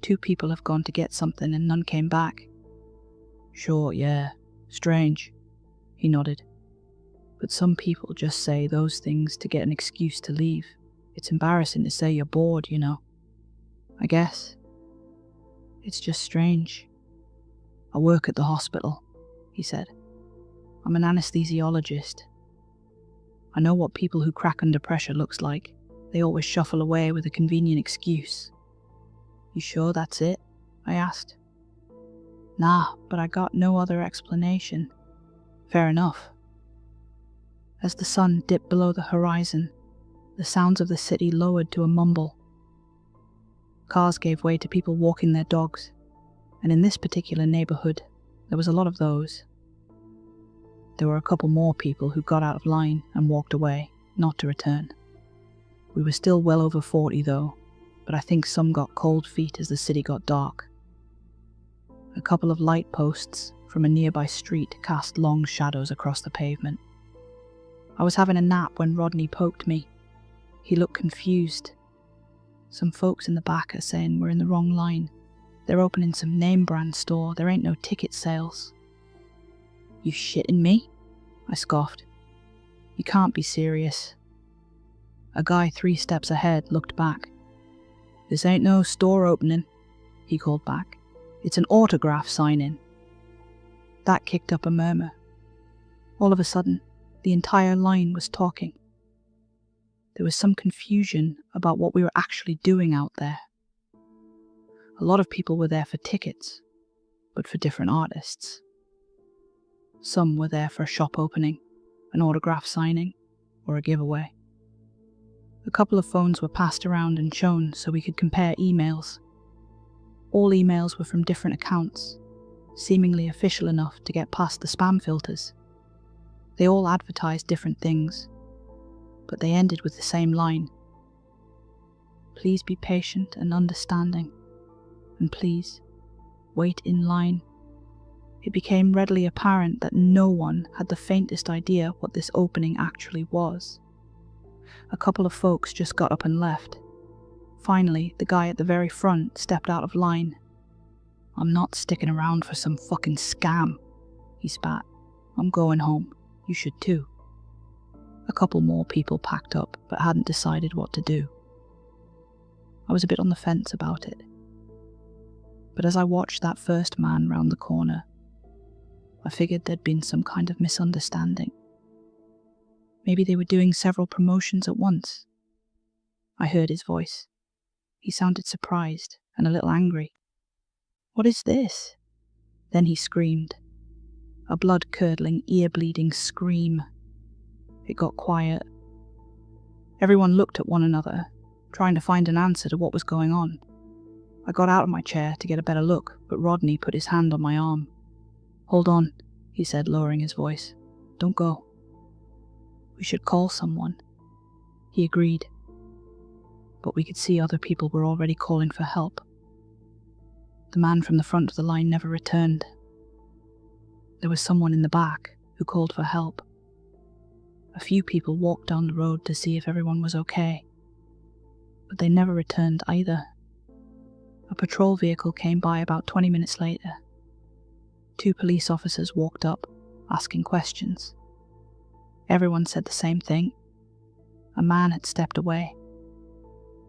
"2 people have gone to get something and none came back." "Sure, yeah, strange," he nodded. "But some people just say those things to get an excuse to leave. It's embarrassing to say you're bored, you know. I guess. It's just strange. I work at the hospital," he said. "I'm an anesthesiologist. I know what people who crack under pressure looks like. They always shuffle away with a convenient excuse." "You sure that's it?" I asked. "Nah, but I got no other explanation." "Fair enough." As the sun dipped below the horizon, the sounds of the city lowered to a mumble. Cars gave way to people walking their dogs, and in this particular neighborhood, there was a lot of those. There were a couple more people who got out of line and walked away, not to return. We were still well over 40 though, but I think some got cold feet as the city got dark. A couple of light posts from a nearby street cast long shadows across the pavement. I was having a nap when Rodney poked me. He looked confused. "Some folks in the back are saying we're in the wrong line. They're opening some name brand store. There ain't no ticket sales." "You shitting me?" I scoffed. "You can't be serious." A guy 3 steps ahead looked back. "This ain't no store opening," he called back. "It's an autograph signing." That kicked up a murmur. All of a sudden, the entire line was talking. There was some confusion about what we were actually doing out there. A lot of people were there for tickets, but for different artists. Some were there for a shop opening, an autograph signing, or a giveaway. A couple of phones were passed around and shown so we could compare emails. All emails were from different accounts, seemingly official enough to get past the spam filters. They all advertised different things, but they ended with the same line. Please be patient and understanding, and please wait in line. It became readily apparent that no one had the faintest idea what this opening actually was. A couple of folks just got up and left. Finally, the guy at the very front stepped out of line. I'm not sticking around for some fucking scam, he spat. I'm going home. You should too. A couple more people packed up but hadn't decided what to do. I was a bit on the fence about it. But as I watched that first man round the corner, I figured there'd been some kind of misunderstanding. Maybe they were doing several promotions at once. I heard his voice. He sounded surprised and a little angry. What is this? Then he screamed. A blood-curdling, ear-bleeding scream. It got quiet. Everyone looked at one another, trying to find an answer to what was going on. I got out of my chair to get a better look, but Rodney put his hand on my arm. Hold on, he said, lowering his voice. Don't go. We should call someone. He agreed. But we could see other people were already calling for help. The man from the front of the line never returned. There was someone in the back who called for help. A few people walked down the road to see if everyone was okay. But they never returned either. A patrol vehicle came by about 20 minutes later. 2 police officers walked up, asking questions. Everyone said the same thing. A man had stepped away,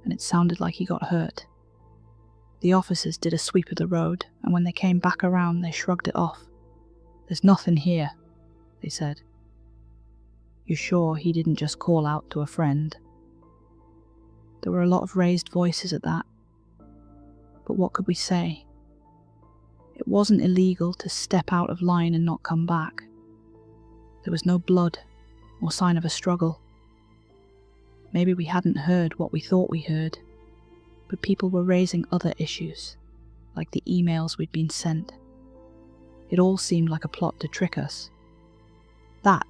and it sounded like he got hurt. The officers did a sweep of the road, and when they came back around, they shrugged it off. There's nothing here, they said. You sure he didn't just call out to a friend? There were a lot of raised voices at that. But what could we say? It wasn't illegal to step out of line and not come back. There was no blood or sign of a struggle. Maybe we hadn't heard what we thought we heard, but people were raising other issues, like the emails we'd been sent. It all seemed like a plot to trick us. That,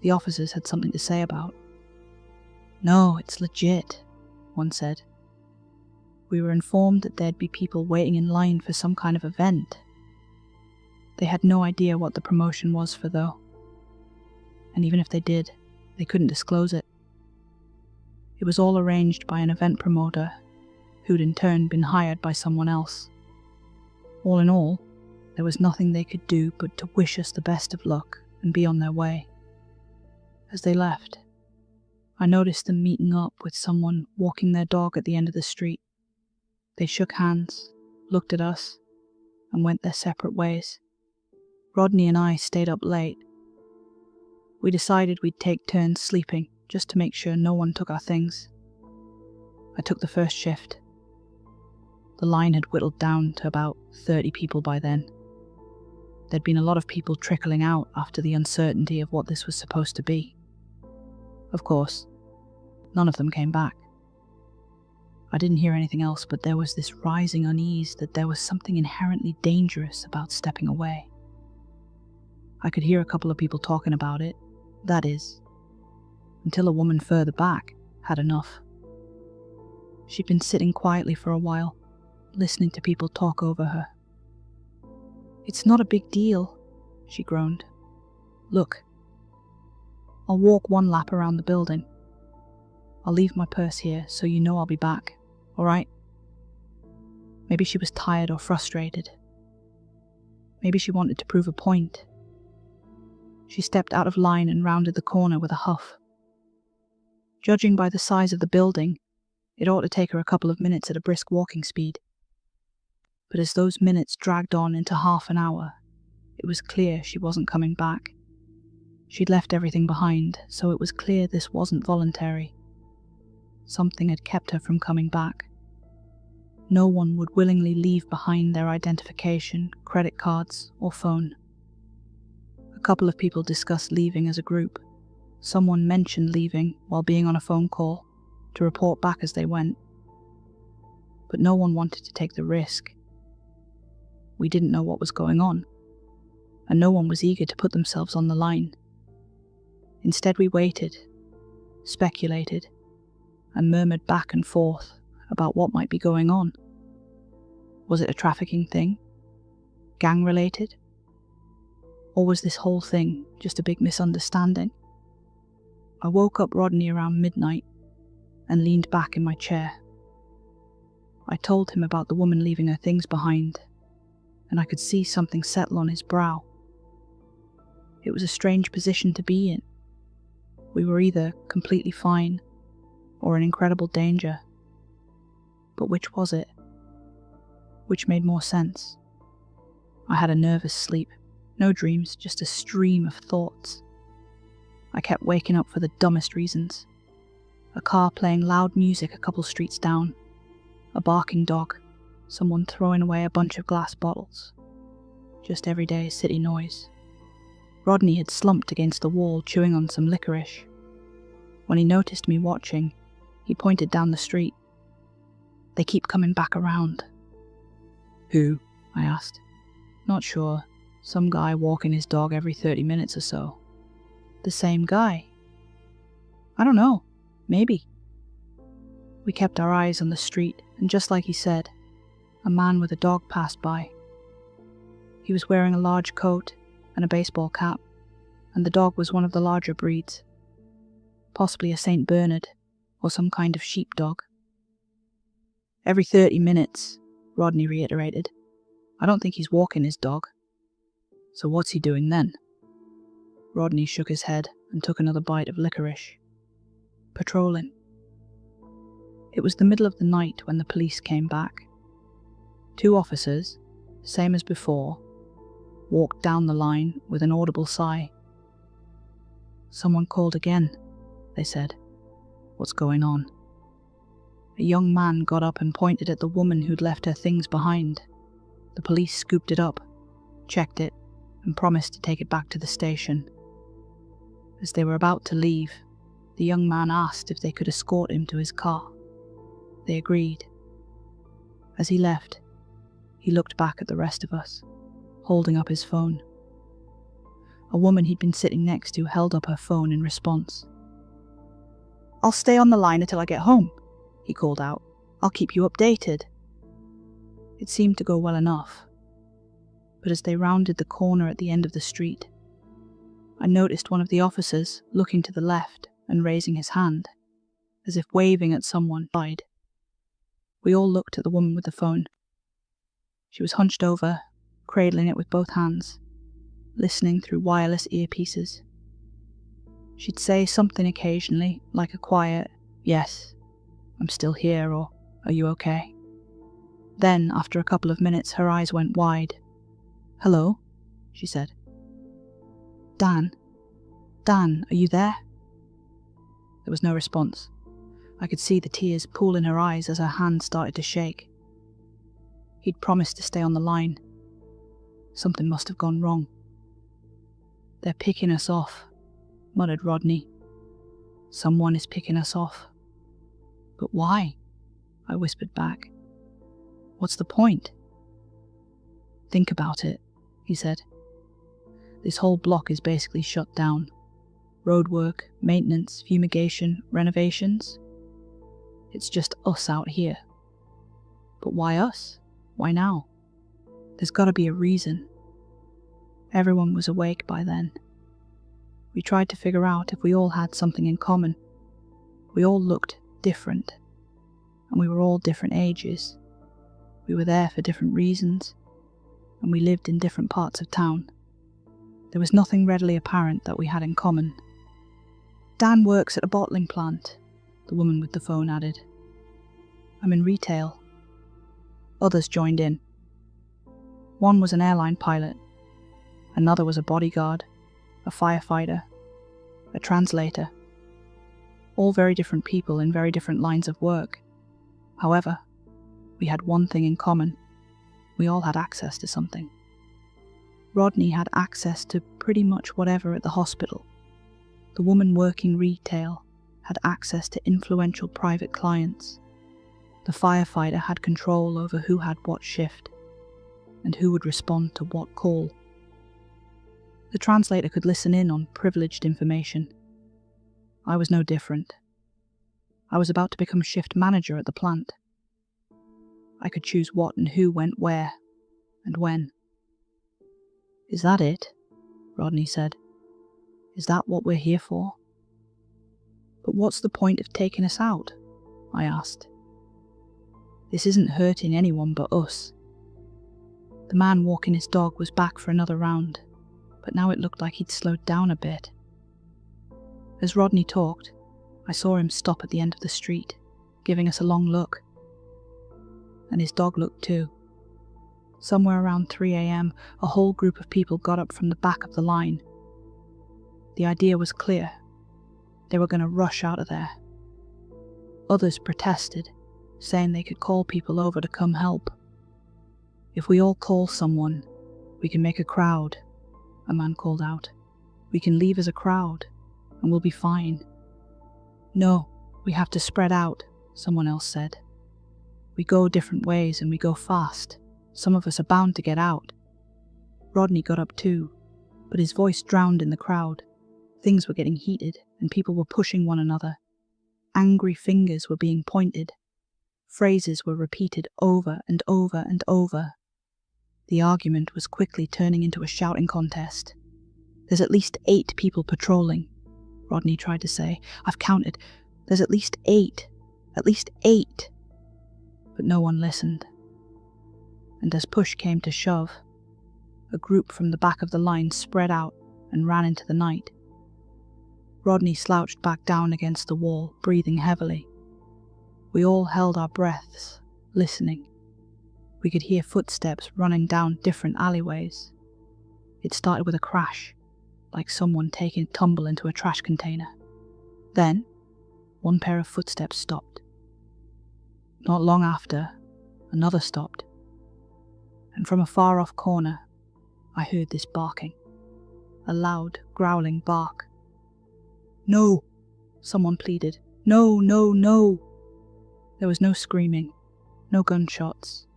the officers had something to say about. No, it's legit, one said. We were informed that there'd be people waiting in line for some kind of event. They had no idea what the promotion was for, though. And even if they did, they couldn't disclose it. It was all arranged by an event promoter, who'd in turn been hired by someone else. All in all, there was nothing they could do but to wish us the best of luck and be on their way. As they left, I noticed them meeting up with someone walking their dog at the end of the street. They shook hands, looked at us, and went their separate ways. Rodney and I stayed up late. We decided we'd take turns sleeping, just to make sure no one took our things. I took the first shift. The line had whittled down to about 30 people by then. There'd been a lot of people trickling out after the uncertainty of what this was supposed to be. Of course, none of them came back. I didn't hear anything else, but there was this rising unease that there was something inherently dangerous about stepping away. I could hear a couple of people talking about it, that is, until a woman further back had enough. She'd been sitting quietly for a while, listening to people talk over her. It's not a big deal, she groaned. Look, I'll walk 1 lap around the building. I'll leave my purse here so you know I'll be back, all right? Maybe she was tired or frustrated. Maybe she wanted to prove a point. She stepped out of line and rounded the corner with a huff. Judging by the size of the building, it ought to take her a couple of minutes at a brisk walking speed. But as those minutes dragged on into half an hour, it was clear she wasn't coming back. She'd left everything behind, so it was clear this wasn't voluntary. Something had kept her from coming back. No one would willingly leave behind their identification, credit cards, or phone. A couple of people discussed leaving as a group. Someone mentioned leaving while being on a phone call to report back as they went. But no one wanted to take the risk. We didn't know what was going on, and no one was eager to put themselves on the line. Instead, we waited, speculated, and murmured back and forth about what might be going on. Was it a trafficking thing? Gang-related? Or was this whole thing just a big misunderstanding? I woke up Rodney around midnight and leaned back in my chair. I told him about the woman leaving her things behind, and I could see something settle on his brow. It was a strange position to be in. We were either completely fine or in incredible danger. But which was it? Which made more sense? I had a nervous sleep. No dreams, just a stream of thoughts. I kept waking up for the dumbest reasons. A car playing loud music a couple streets down. A barking dog. Someone throwing away a bunch of glass bottles. Just everyday city noise. Rodney had slumped against the wall chewing on some licorice. When he noticed me watching, he pointed down the street. They keep coming back around. Who? I asked. Not sure. Some guy walking his dog every 30 minutes or so. The same guy? I don't know. Maybe. We kept our eyes on the street, and just like he said, a man with a dog passed by. He was wearing a large coat and a baseball cap, and the dog was one of the larger breeds. Possibly a St. Bernard, or some kind of sheepdog. Every 30 minutes, Rodney reiterated. I don't think he's walking his dog. So what's he doing then? Rodney shook his head and took another bite of licorice. Patrolling. It was the middle of the night when the police came back. 2 officers, same as before, walked down the line with an audible sigh. Someone called again, they said. What's going on? A young man got up and pointed at the woman who'd left her things behind. The police scooped it up, checked it, and promised to take it back to the station. As they were about to leave, the young man asked if they could escort him to his car. They agreed. As he left, he looked back at the rest of us, holding up his phone. A woman he'd been sitting next to held up her phone in response. I'll stay on the line until I get home, he called out. I'll keep you updated. It seemed to go well enough, but as they rounded the corner at the end of the street, I noticed one of the officers looking to the left and raising his hand, as if waving at someone beside. We all looked at the woman with the phone. She was hunched over, cradling it with both hands, listening through wireless earpieces. She'd say something occasionally, like a quiet, "Yes, I'm still here," or "Are you okay?" Then, after a couple of minutes, her eyes went wide. "Hello," she said. Dan, are you there?" There was no response. I could see the tears pool in her eyes as her hand started to shake. He'd promised to stay on the line. Something must have gone wrong. "They're picking us off," muttered Rodney. "Someone is picking us off." "But why?" I whispered back. "What's the point?" "Think about it," he said. "This whole block is basically shut down. Roadwork, maintenance, fumigation, renovations. It's just us out here. But why us? Why now? There's got to be a reason." Everyone was awake by then. We tried to figure out if we all had something in common. We all looked different, and we were all different ages. We were there for different reasons, and we lived in different parts of town. There was nothing readily apparent that we had in common. "Dan works at a bottling plant," the woman with the phone added. "I'm in retail." Others joined in. One was an airline pilot. Another was a bodyguard, a firefighter, a translator. All very different people in very different lines of work. However, we had one thing in common. We all had access to something. Rodney had access to pretty much whatever at the hospital. The woman working retail had access to influential private clients. The firefighter had control over who had what shift and who would respond to what call. The translator could listen in on privileged information. I was no different. I was about to become shift manager at the plant. I could choose what and who went where and when. "Is that it?" Rodney said. "Is that what we're here for?" "But what's the point of taking us out?" I asked. "This isn't hurting anyone but us." The man walking his dog was back for another round, but now it looked like he'd slowed down a bit. As Rodney talked, I saw him stop at the end of the street, giving us a long look. And his dog looked too. Somewhere around 3 a.m, a whole group of people got up from the back of the line. The idea was clear. They were going to rush out of there. Others protested, saying they could call people over to come help. "If we all call someone, we can make a crowd," a man called out. "We can leave as a crowd, and we'll be fine." "No, we have to spread out," someone else said. "We go different ways and we go fast. Some of us are bound to get out." Rodney got up too, but his voice drowned in the crowd. Things were getting heated and people were pushing one another. Angry fingers were being pointed. Phrases were repeated over and over and over. The argument was quickly turning into a shouting contest. "There's at least 8 people patrolling," Rodney tried to say. "I've counted. There's at least 8. At least 8. But no one listened. And as push came to shove, a group from the back of the line spread out and ran into the night. Rodney slouched back down against the wall, breathing heavily. We all held our breaths, listening. We could hear footsteps running down different alleyways. It started with a crash, like someone taking a tumble into a trash container. Then, one pair of footsteps stopped. Not long after, another stopped. And from a far-off corner, I heard this barking. A loud, growling bark. "No!" someone pleaded. "No, no, no!" There was no screaming, no gunshots.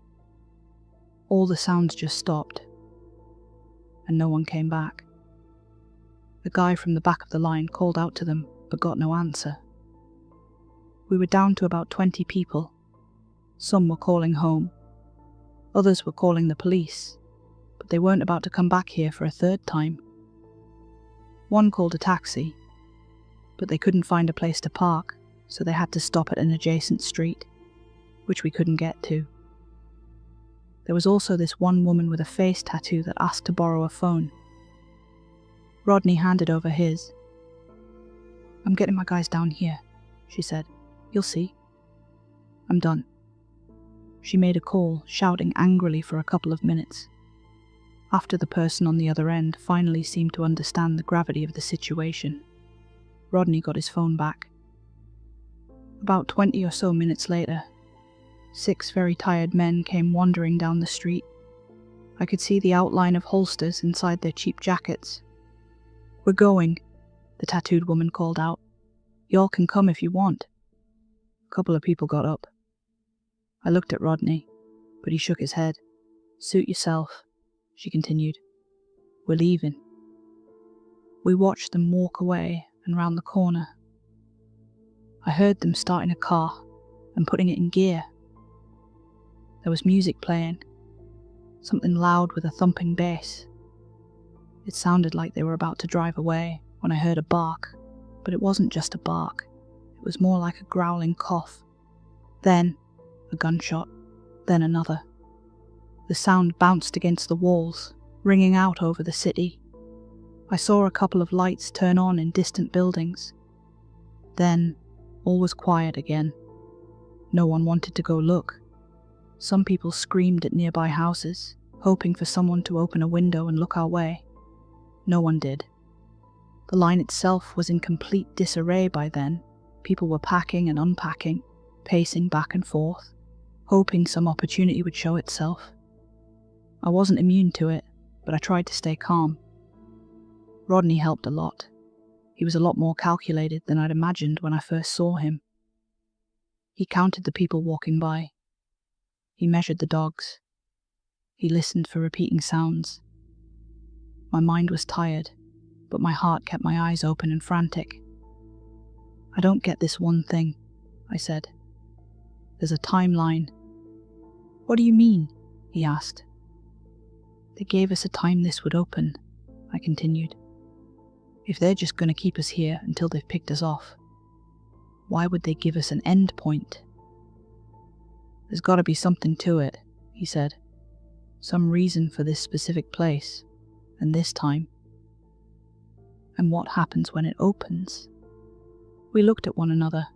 All the sounds just stopped, and no one came back. The guy from the back of the line called out to them, but got no answer. We were down to about 20 people. Some were calling home. Others were calling the police, but they weren't about to come back here for a third time. One called a taxi, but they couldn't find a place to park, so they had to stop at an adjacent street, which we couldn't get to. There was also this one woman with a face tattoo that asked to borrow a phone. Rodney handed over his. "I'm getting my guys down here," she said. "You'll see. I'm done." She made a call, shouting angrily for a couple of minutes. After the person on the other end finally seemed to understand the gravity of the situation, Rodney got his phone back. About 20 or so minutes later, 6 very tired men came wandering down the street. I could see the outline of holsters inside their cheap jackets. "We're going," the tattooed woman called out. "Y'all can come if you want." A couple of people got up. I looked at Rodney, but he shook his head. "Suit yourself," she continued. "We're leaving." We watched them walk away and round the corner. I heard them starting a car and putting it in gear. There was music playing, something loud with a thumping bass. It sounded like they were about to drive away when I heard a bark, but it wasn't just a bark. It was more like a growling cough. Then a gunshot, then another. The sound bounced against the walls, ringing out over the city. I saw a couple of lights turn on in distant buildings. Then all was quiet again. No one wanted to go look. Some people screamed at nearby houses, hoping for someone to open a window and look our way. No one did. The line itself was in complete disarray by then. People were packing and unpacking, pacing back and forth, hoping some opportunity would show itself. I wasn't immune to it. but I tried to stay calm. Rodney helped a lot. He was a lot more calculated than I'd imagined when I first saw him. He counted the people walking by. He measured the dogs. He listened for repeating sounds. My mind was tired, but my heart kept my eyes open and frantic. "I don't get this one thing," I said. "There's a timeline." "What do you mean?" he asked. "They gave us a time this would open," I continued. "If they're just going to keep us here until they've picked us off, why would they give us an end point?" "There's got to be something to it," he said. "Some reason for this specific place, and this time." "And what happens when it opens?" We looked at one another.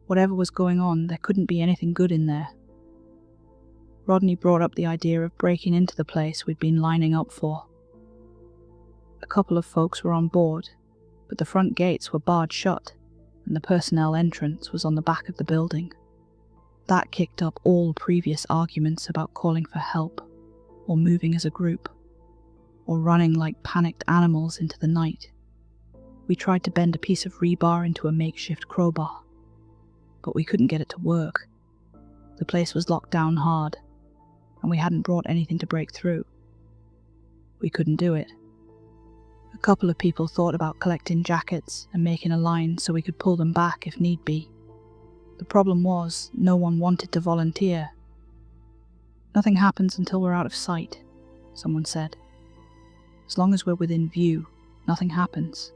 Whatever was going on, there couldn't be anything good in there. Rodney brought up the idea of breaking into the place we'd been lining up for. A couple of folks were on board, but the front gates were barred shut, and the personnel entrance was on the back of the building. That kicked up all previous arguments about calling for help, or moving as a group, or running like panicked animals into the night. We tried to bend a piece of rebar into a makeshift crowbar, but we couldn't get it to work. The place was locked down hard, and we hadn't brought anything to break through. We couldn't do it. A couple of people thought about collecting jackets and making a line so we could pull them back if need be. The problem was, no one wanted to volunteer. "Nothing happens until we're out of sight," someone said. "As long as we're within view, nothing happens.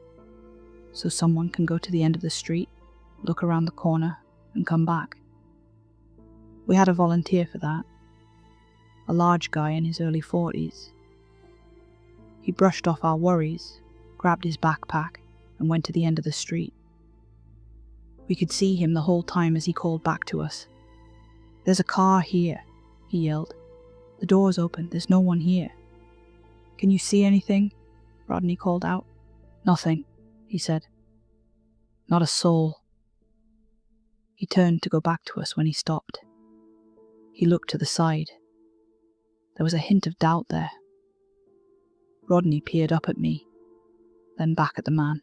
So someone can go to the end of the street, look around the corner, and come back." We had a volunteer for that. A large guy in his early 40s. He brushed off our worries, grabbed his backpack, and went to the end of the street. We could see him the whole time as he called back to us. "There's a car here," he yelled. "The door's open, there's no one here." "Can you see anything?" Rodney called out. "Nothing," he said. "Not a soul." He turned to go back to us when he stopped. He looked to the side. There was a hint of doubt there. Rodney peered up at me, then back at the man.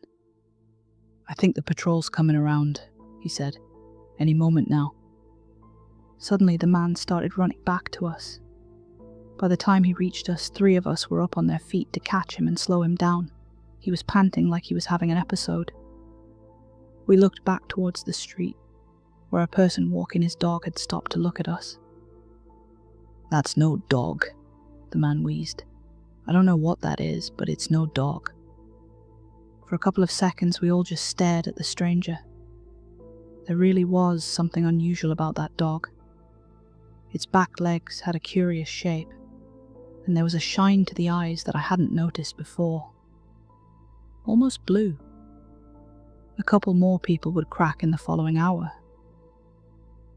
"I think the patrol's coming around," he said. "Any moment now." Suddenly the man started running back to us. By the time he reached us, 3 of us were up on their feet to catch him and slow him down. He was panting like he was having an episode. We looked back towards the street, where a person walking his dog had stopped to look at us. "That's no dog," the man wheezed. "I don't know what that is, but it's no dog." For a couple of seconds we all just stared at the stranger. There really was something unusual about that dog. Its back legs had a curious shape, and there was a shine to the eyes that I hadn't noticed before. Almost blue. A couple more people would crack in the following hour.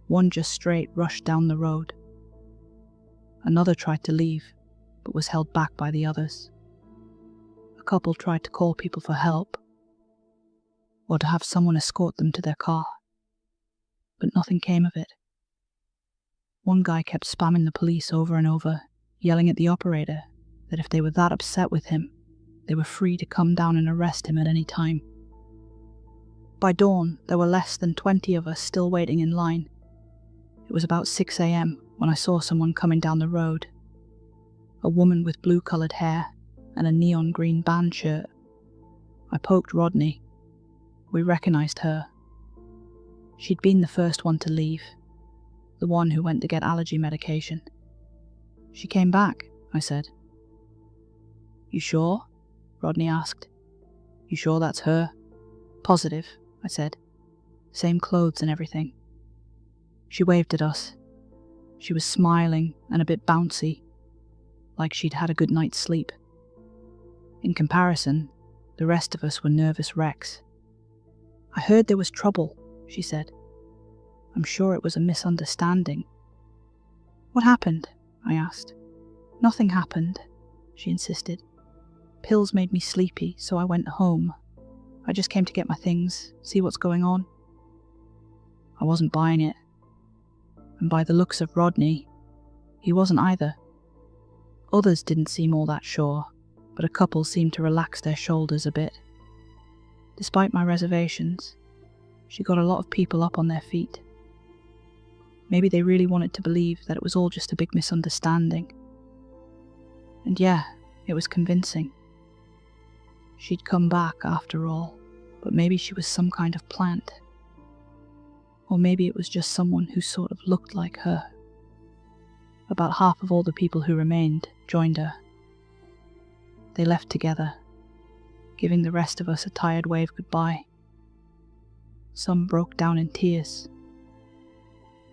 One just straight rushed down the road. Another tried to leave, but was held back by the others. A couple tried to call people for help, or to have someone escort them to their car, but nothing came of it. One guy kept spamming the police over and over, yelling at the operator that if they were that upset with him, they were free to come down and arrest him at any time. By dawn, there were less than 20 of us still waiting in line. It was about 6 a.m. when I saw someone coming down the road. A woman with blue-coloured hair and a neon green band shirt. I poked Rodney. We recognised her. She'd been the first one to leave, the one who went to get allergy medication. "She came back," I said. "You sure?" Rodney asked. "You sure that's her?" "Positive," I said. "Same clothes and everything." She waved at us. She was smiling and a bit bouncy, like she'd had a good night's sleep. In comparison, the rest of us were nervous wrecks. "I heard there was trouble," she said. "I'm sure it was a misunderstanding." "What happened?" I asked. "Nothing happened," she insisted. "Pills made me sleepy, so I went home. I just came to get my things, see what's going on." I wasn't buying it. And by the looks of Rodney, he wasn't either. Others didn't seem all that sure, but a couple seemed to relax their shoulders a bit. Despite my reservations, she got a lot of people up on their feet. Maybe they really wanted to believe that it was all just a big misunderstanding. And yeah, it was convincing. She'd come back after all, but maybe she was some kind of plant. Or maybe it was just someone who sort of looked like her. About half of all the people who remained joined her. They left together, giving the rest of us a tired wave goodbye. Some broke down in tears.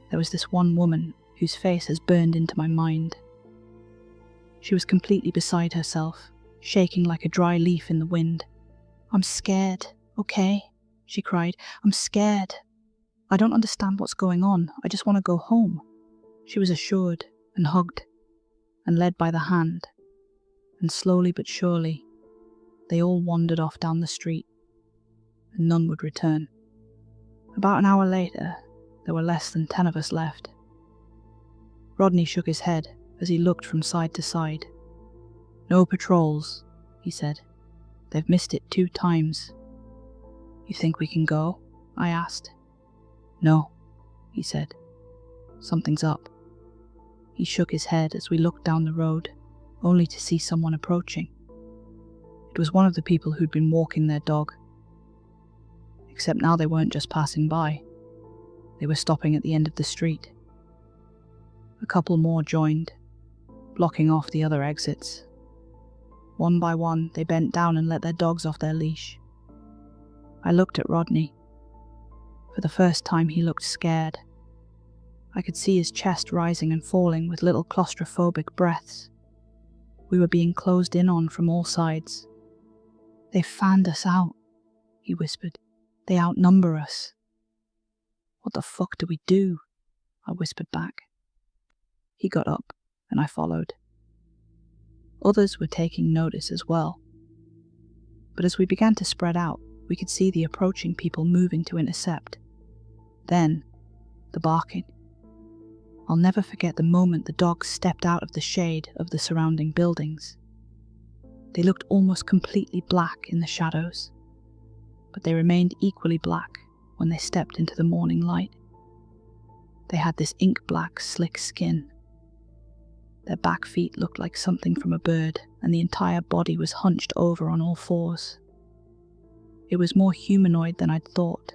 There was this one woman whose face has burned into my mind. She was completely beside herself, shaking like a dry leaf in the wind. "I'm scared, okay?" she cried. "I'm scared. I don't understand what's going on. I just want to go home." She was assured and hugged and led by the hand, and slowly but surely, they all wandered off down the street, and none would return. About an hour later, there were less than 10 of us left. Rodney shook his head as he looked from side to side. "No patrols," he said. "They've missed it 2 times. "You think we can go?" I asked. "No," he said. "Something's up." He shook his head as we looked down the road, only to see someone approaching. It was one of the people who'd been walking their dog. Except now they weren't just passing by. They were stopping at the end of the street. A couple more joined, blocking off the other exits. One by one, they bent down and let their dogs off their leash. I looked at Rodney. For the first time, he looked scared. I could see his chest rising and falling with little claustrophobic breaths. We were being closed in on from all sides. "They fanned us out," he whispered. "They outnumber us." "What the fuck do we do?" I whispered back. He got up, and I followed. Others were taking notice as well. But as we began to spread out, we could see the approaching people moving to intercept. Then, the barking. I'll never forget the moment the dogs stepped out of the shade of the surrounding buildings. They looked almost completely black in the shadows, but they remained equally black when they stepped into the morning light. They had this ink-black, slick skin. Their back feet looked like something from a bird, and the entire body was hunched over on all fours. It was more humanoid than I'd thought,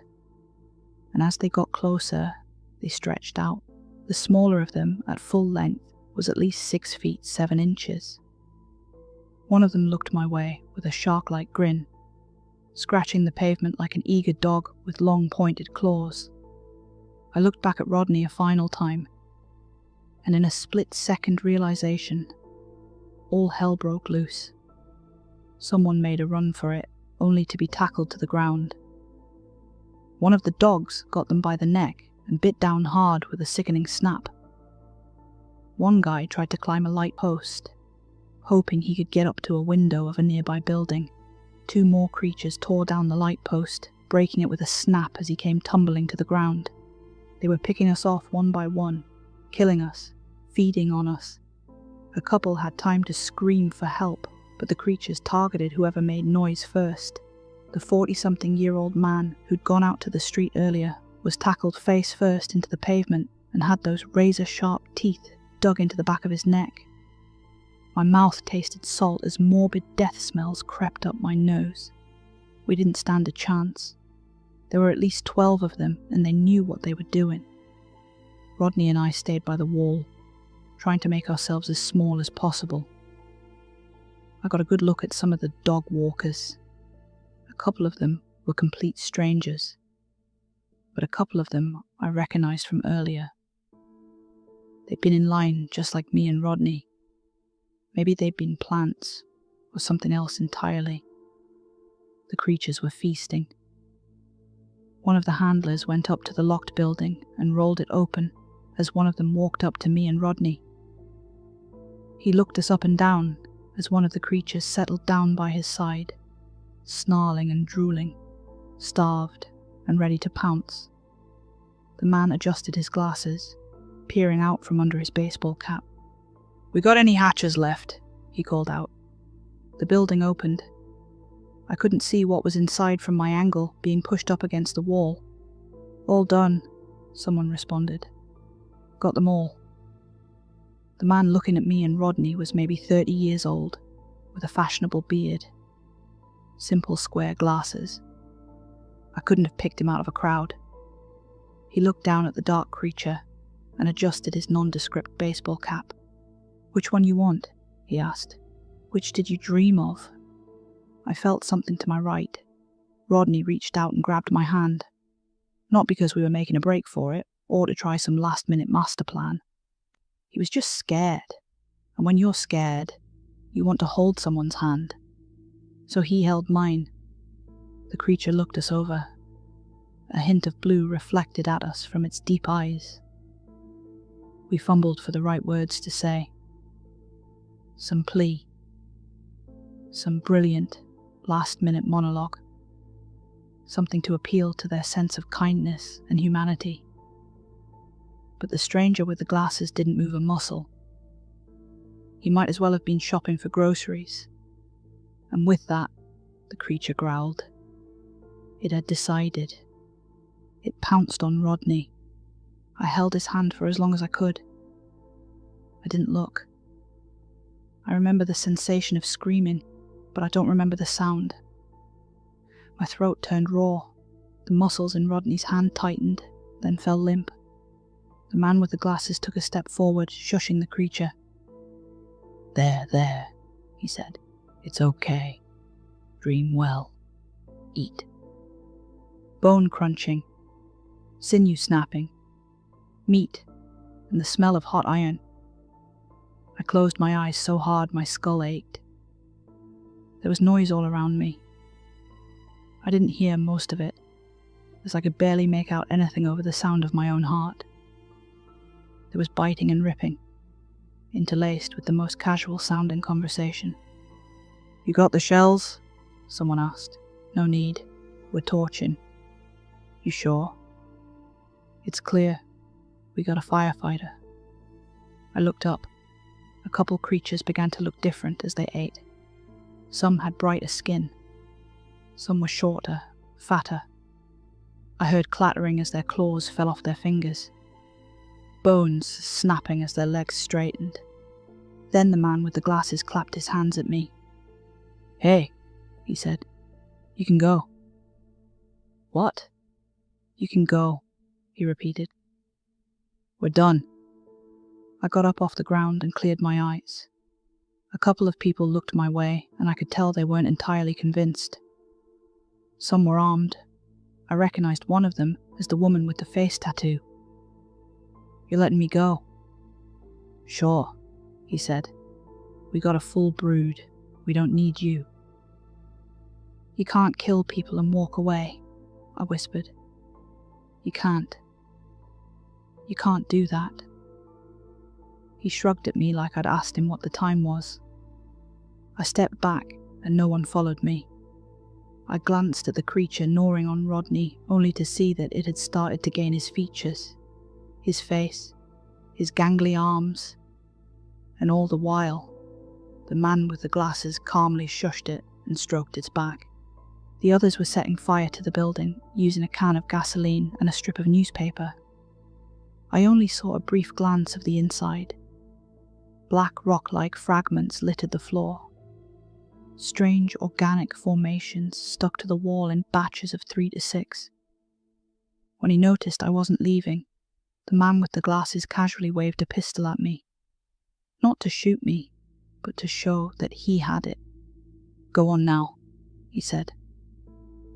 and as they got closer, they stretched out. The smaller of them, at full length, was at least 6 feet 7 inches. One of them looked my way with a shark-like grin, scratching the pavement like an eager dog with long pointed claws. I looked back at Rodney a final time, and in a split-second realization, all hell broke loose. Someone made a run for it, only to be tackled to the ground. One of the dogs got them by the neck and bit down hard with a sickening snap. One guy tried to climb a light post, hoping he could get up to a window of a nearby building. 2 more creatures tore down the light post, breaking it with a snap as he came tumbling to the ground. They were picking us off one by one, killing us, feeding on us. A couple had time to scream for help, but the creatures targeted whoever made noise first. The 40-something-year-old man who'd gone out to the street earlier was tackled face first into the pavement and had those razor-sharp teeth dug into the back of his neck. My mouth tasted salt as morbid death smells crept up my nose. We didn't stand a chance. There were at least 12 of them, and they knew what they were doing. Rodney and I stayed by the wall, trying to make ourselves as small as possible. I got a good look at some of the dog walkers. A couple of them were complete strangers, but a couple of them I recognized from earlier. They'd been in line just like me and Rodney. Maybe they'd been plants, or something else entirely. The creatures were feasting. One of the handlers went up to the locked building and rolled it open as one of them walked up to me and Rodney. He looked us up and down as one of the creatures settled down by his side, snarling and drooling, starved and ready to pounce. The man adjusted his glasses, peering out from under his baseball cap. "We got any hatches left?" he called out. The building opened. I couldn't see what was inside from my angle, being pushed up against the wall. "All done," someone responded. "Got them all." The man looking at me and Rodney was maybe 30 years old, with a fashionable beard. Simple square glasses. I couldn't have picked him out of a crowd. He looked down at the dark creature and adjusted his nondescript baseball cap. "Which one you want?" he asked. "Which did you dream of?" I felt something to my right. Rodney reached out and grabbed my hand. Not because we were making a break for it, or to try some last-minute master plan. He was just scared. And when you're scared, you want to hold someone's hand. So he held mine. The creature looked us over. A hint of blue reflected at us from its deep eyes. We fumbled for the right words to say. Some plea. Some brilliant, last-minute monologue. Something to appeal to their sense of kindness and humanity. But the stranger with the glasses didn't move a muscle. He might as well have been shopping for groceries. And with that, the creature growled. It had decided. It pounced on Rodney. I held his hand for as long as I could. I didn't look. I remember the sensation of screaming, but I don't remember the sound. My throat turned raw. The muscles in Rodney's hand tightened, then fell limp. The man with the glasses took a step forward, shushing the creature. There, he said. "It's okay. Dream well. Eat." Bone crunching, sinew snapping, meat, and the smell of hot iron. I closed my eyes so hard my skull ached. There was noise all around me. I didn't hear most of it, as I could barely make out anything over the sound of my own heart. There was biting and ripping, interlaced with the most casual-sounding conversation. "You got the shells?" someone asked. "No need. We're torching." "You sure?" "It's clear. We got a firefighter." I looked up. A couple creatures began to look different as they ate. Some had brighter skin. Some were shorter, fatter. I heard clattering as their claws fell off their fingers. Bones snapping as their legs straightened. Then the man with the glasses clapped his hands at me. "Hey," he said. "You can go." "What?" "You can go," he repeated. "We're done." I got up off the ground and cleared my eyes. A couple of people looked my way, and I could tell they weren't entirely convinced. Some were armed. I recognized one of them as the woman with the face tattoo. "You're letting me go?" "Sure," he said. "We got a full brood. We don't need you." "You can't kill people and walk away," I whispered. "You can't. You can't do that." He shrugged at me like I'd asked him what the time was. I stepped back and no one followed me. I glanced at the creature gnawing on Rodney, only to see that it had started to gain his features, his face, his gangly arms, and all the while, the man with the glasses calmly shushed it and stroked its back. The others were setting fire to the building, using a can of gasoline and a strip of newspaper. I only saw a brief glance of the inside. Black rock-like fragments littered the floor. Strange organic formations stuck to the wall in batches of 3 to 6. When he noticed I wasn't leaving, the man with the glasses casually waved a pistol at me. Not to shoot me, but to show that he had it. "Go on now," he said.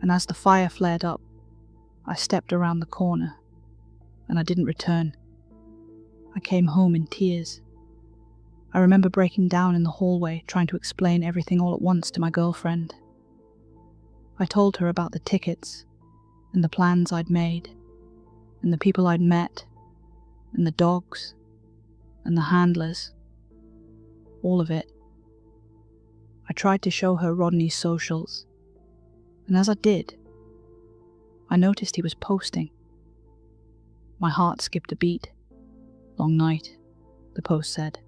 And as the fire flared up, I stepped around the corner, and I didn't return. I came home in tears. I remember breaking down in the hallway, trying to explain everything all at once to my girlfriend. I told her about the tickets, and the plans I'd made, and the people I'd met, and the dogs, and the handlers. All of it. I tried to show her Rodney's socials, and as I did, I noticed he was posting. My heart skipped a beat. "Long night," the post said.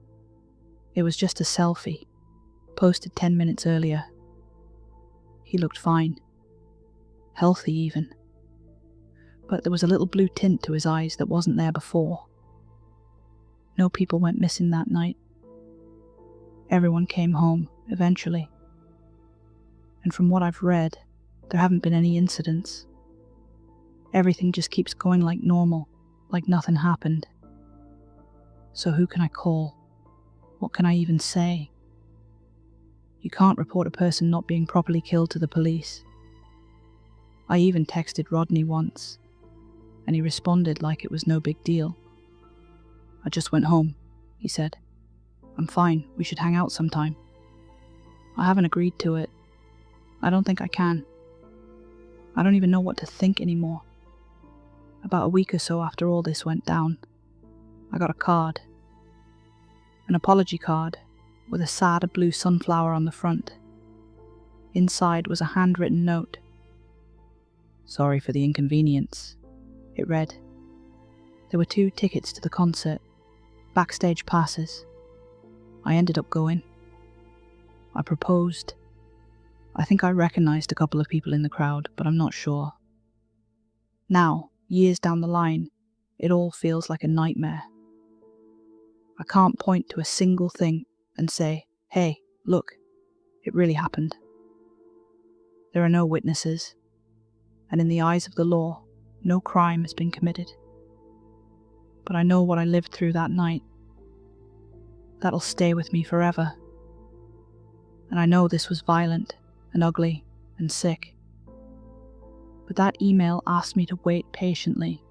It was just a selfie, posted 10 minutes earlier. He looked fine. Healthy even. But there was a little blue tint to his eyes that wasn't there before. No people went missing that night. Everyone came home, eventually. And from what I've read, there haven't been any incidents. Everything just keeps going like normal, like nothing happened. So who can I call? What can I even say? You can't report a person not being properly killed to the police. I even texted Rodney once, and he responded like it was no big deal. I just went home, he said. I'm fine, we should hang out sometime. I haven't agreed to it. I don't think I can. I don't even know what to think anymore. About a week or so after all this went down, I got a card. An apology card with a sad blue sunflower on the front. Inside was a handwritten note. Sorry for the inconvenience, it read. There were 2 tickets to the concert, backstage passes. I ended up going. I proposed. I think I recognized a couple of people in the crowd, but I'm not sure. Now, years down the line, it all feels like a nightmare. I can't point to a single thing and say, hey, look, it really happened. There are no witnesses, and in the eyes of the law, no crime has been committed. But I know what I lived through that night. That'll stay with me forever. And I know this was violent and ugly and sick. But that email asked me to wait patiently,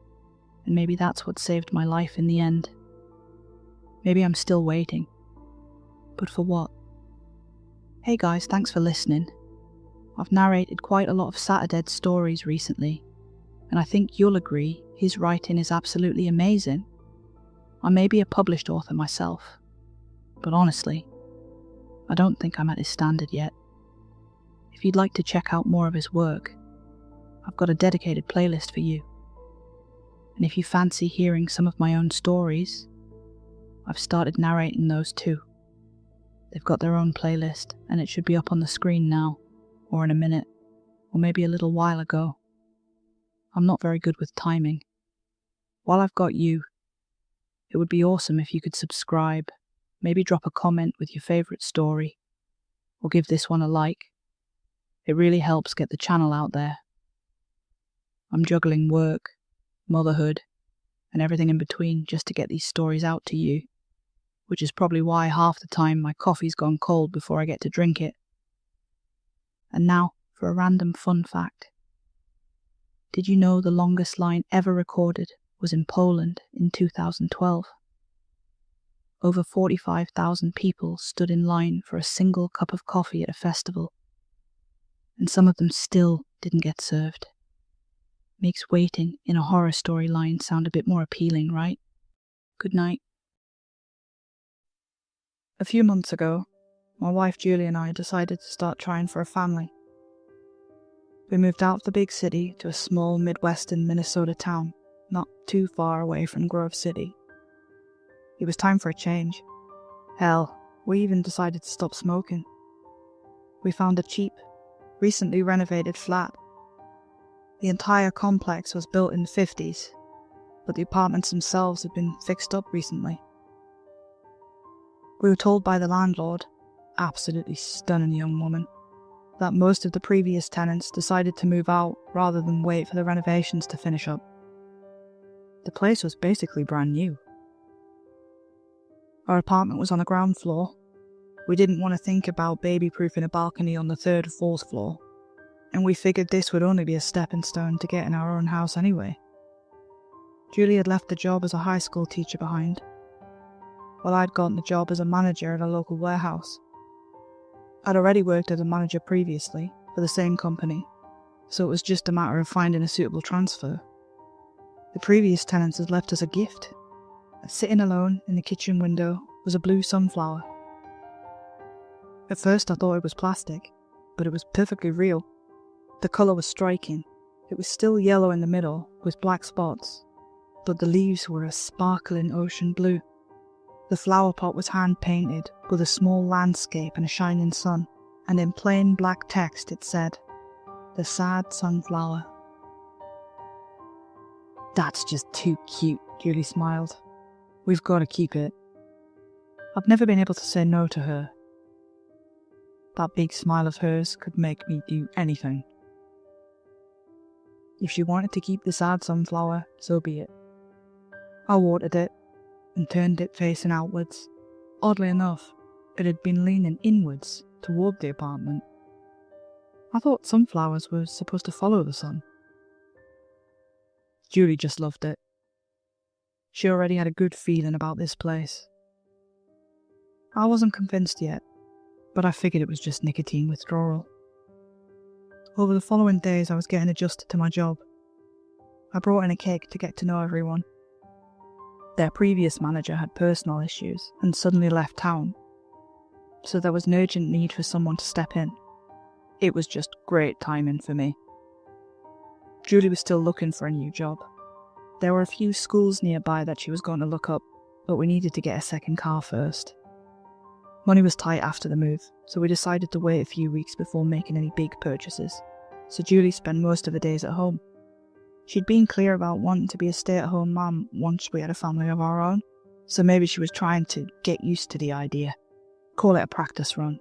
and maybe that's what saved my life in the end. Maybe I'm still waiting. But for what? Hey guys, thanks for listening. I've narrated quite a lot of Saturday stories recently, and I think you'll agree his writing is absolutely amazing. I may be a published author myself, but honestly, I don't think I'm at his standard yet. If you'd like to check out more of his work, I've got a dedicated playlist for you. And if you fancy hearing some of my own stories, I've started narrating those too. They've got their own playlist, and it should be up on the screen now, or in a minute, or maybe a little while ago. I'm not very good with timing. While I've got you, it would be awesome if you could subscribe, maybe drop a comment with your favourite story, or give this one a like. It really helps get the channel out there. I'm juggling work, motherhood, and everything in between just to get these stories out to you, which is probably why half the time my coffee's gone cold before I get to drink it. And now for a random fun fact. Did you know the longest line ever recorded was in Poland in 2012? Over 45,000 people stood in line for a single cup of coffee at a festival, and some of them still didn't get served. Makes waiting in a horror story line sound a bit more appealing, right? Good night. A few months ago, my wife Julie and I decided to start trying for a family. We moved out of the big city to a small Midwestern Minnesota town, not too far away from Grove City. It was time for a change. Hell, we even decided to stop smoking. We found a cheap, recently renovated flat. The entire complex was built in the 50s, but the apartments themselves had been fixed up recently. We were told by the landlord, absolutely stunning young woman, that most of the previous tenants decided to move out rather than wait for the renovations to finish up. The place was basically brand new. Our apartment was on the ground floor. We didn't want to think about baby-proofing a balcony on the 3rd or 4th floor, and we figured this would only be a stepping stone to getting our own house anyway. Julie had left the job as a high school teacher behind, while I'd gotten the job as a manager at a local warehouse. I'd already worked as a manager previously for the same company, so it was just a matter of finding a suitable transfer. The previous tenants had left us a gift. Sitting alone in the kitchen window was a blue sunflower. At first I thought it was plastic, but it was perfectly real. The colour was striking. It was still yellow in the middle, with black spots, but the leaves were a sparkling ocean blue. The flower pot was hand-painted with a small landscape and a shining sun, and in plain black text it said, "The Sad Sunflower." "That's just too cute," Julie smiled. "We've got to keep it." I've never been able to say no to her. That big smile of hers could make me do anything. If she wanted to keep the sad sunflower, so be it. I watered it and turned it facing outwards. Oddly enough, it had been leaning inwards toward the apartment. I thought sunflowers were supposed to follow the sun. Julie just loved it. She already had a good feeling about this place. I wasn't convinced yet, but I figured it was just nicotine withdrawal. Over the following days I was getting adjusted to my job. I brought in a cake to get to know everyone. Their previous manager had personal issues and suddenly left town, so there was an urgent need for someone to step in. It was just great timing for me. Julie was still looking for a new job. There were a few schools nearby that she was going to look up, but we needed to get a second car first. Money was tight after the move, so we decided to wait a few weeks before making any big purchases, so Julie spent most of the days at home. She'd been clear about wanting to be a stay-at-home mum once we had a family of our own, so maybe she was trying to get used to the idea. Call it a practice run.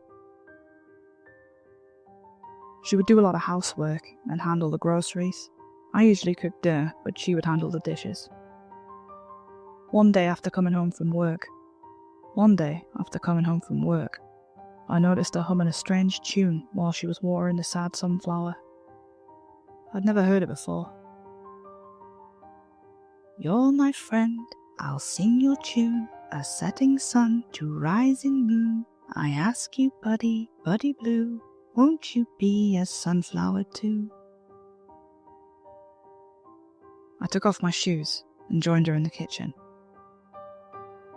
She would do a lot of housework and handle the groceries. I usually cooked dinner, but she would handle the dishes. One day after coming home from work, I noticed her humming a strange tune while she was watering the sad sunflower. I'd never heard it before. "You're my friend, I'll sing your tune, a setting sun to rising moon. I ask you, buddy, buddy blue, won't you be a sunflower too?" I took off my shoes and joined her in the kitchen.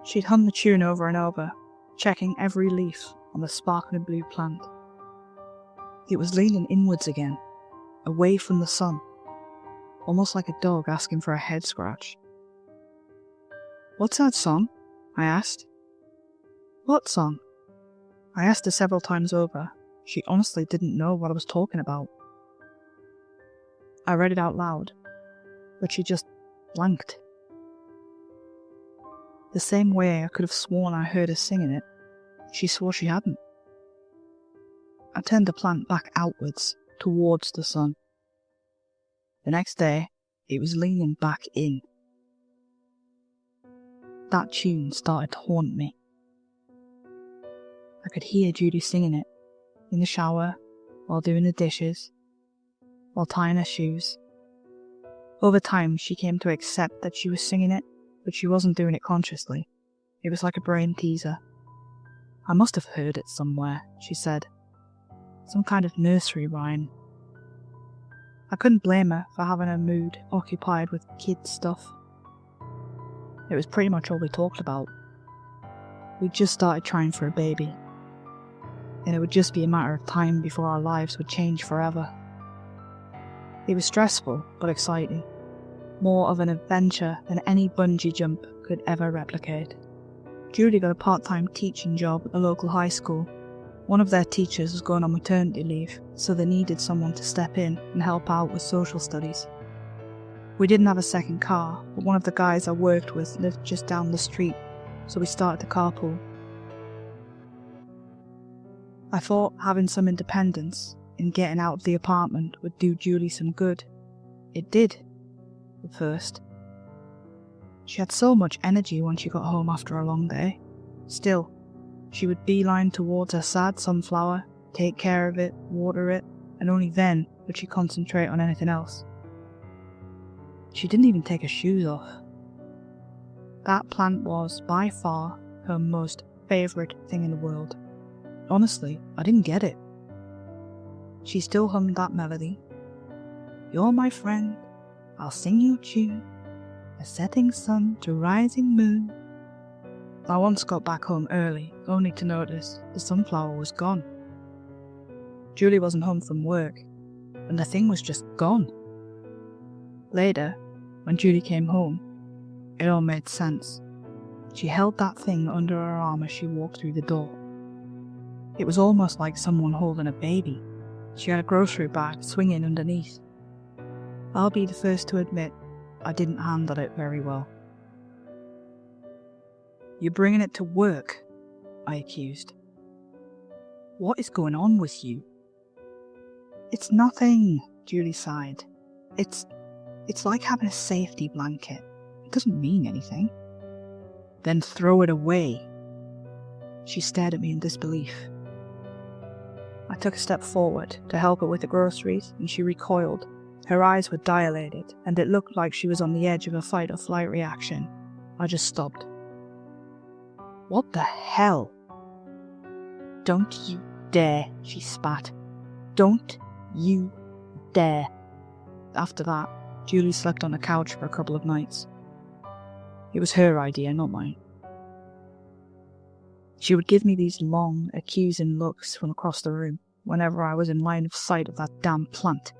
She'd hum the tune over and over, checking every leaf on the sparkling blue plant. It was leaning inwards again, away from the sun, almost like a dog asking for a head scratch. "What's that song?" I asked. "What song?" I asked her several times over. She honestly didn't know what I was talking about. I read it out loud, but she just blanked. The same way I could have sworn I heard her singing it, she swore she hadn't. I turned the plant back outwards, towards the sun. The next day, it was leaning back in. That tune started to haunt me. I could hear Judy singing it, in the shower, while doing the dishes, while tying her shoes. Over time, she came to accept that she was singing it, but she wasn't doing it consciously. It was like a brain teaser. "I must have heard it somewhere," she said. "Some kind of nursery rhyme." I couldn't blame her for having her mood occupied with kid stuff. It was pretty much all we talked about. We'd just started trying for a baby, and it would just be a matter of time before our lives would change forever. It was stressful, but exciting. More of an adventure than any bungee jump could ever replicate. Julie got a part-time teaching job at the local high school. One of their teachers was going on maternity leave, so they needed someone to step in and help out with social studies. We didn't have a second car, but one of the guys I worked with lived just down the street, so we started to carpool. I thought having some independence and getting out of the apartment would do Julie some good. It did. At first. She had so much energy when she got home after a long day. Still, she would beeline towards her sad sunflower, take care of it, water it, and only then would she concentrate on anything else. She didn't even take her shoes off. That plant was, by far, her most favourite thing in the world. Honestly, I didn't get it. She still hummed that melody. "You're my friend, I'll sing you a tune, a setting sun to rising moon." I once got back home early, only to notice the sunflower was gone. Julie wasn't home from work, and the thing was just gone. Later, when Julie came home, it all made sense. She held that thing under her arm as she walked through the door. It was almost like someone holding a baby. She had a grocery bag swinging underneath. I'll be the first to admit I didn't handle it very well. "You're bringing it to work," I accused. "What is going on with you?" "It's nothing," Julie sighed. It's like having a safety blanket. It doesn't mean anything." "Then throw it away." She stared at me in disbelief. I took a step forward to help her with the groceries, and she recoiled. Her eyes were dilated, and it looked like she was on the edge of a fight-or-flight reaction. I just stopped. "What the hell?" "Don't you dare," she spat. "Don't you dare." After that, Julie slept on the couch for a couple of nights. It was her idea, not mine. She would give me these long, accusing looks from across the room whenever I was in line of sight of that damn plant.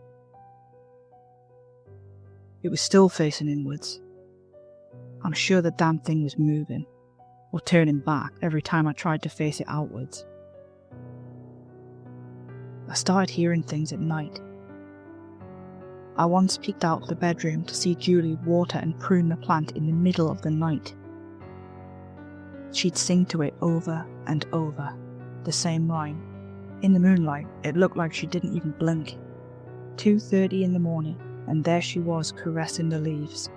It was still facing inwards. I'm sure the damn thing was moving, or turning back every time I tried to face it outwards. I started hearing things at night. I once peeked out of the bedroom to see Julie water and prune the plant in the middle of the night. She'd sing to it over and over, the same line. In the moonlight, it looked like she didn't even blink. 2:30 in the morning, and there she was caressing the leaves.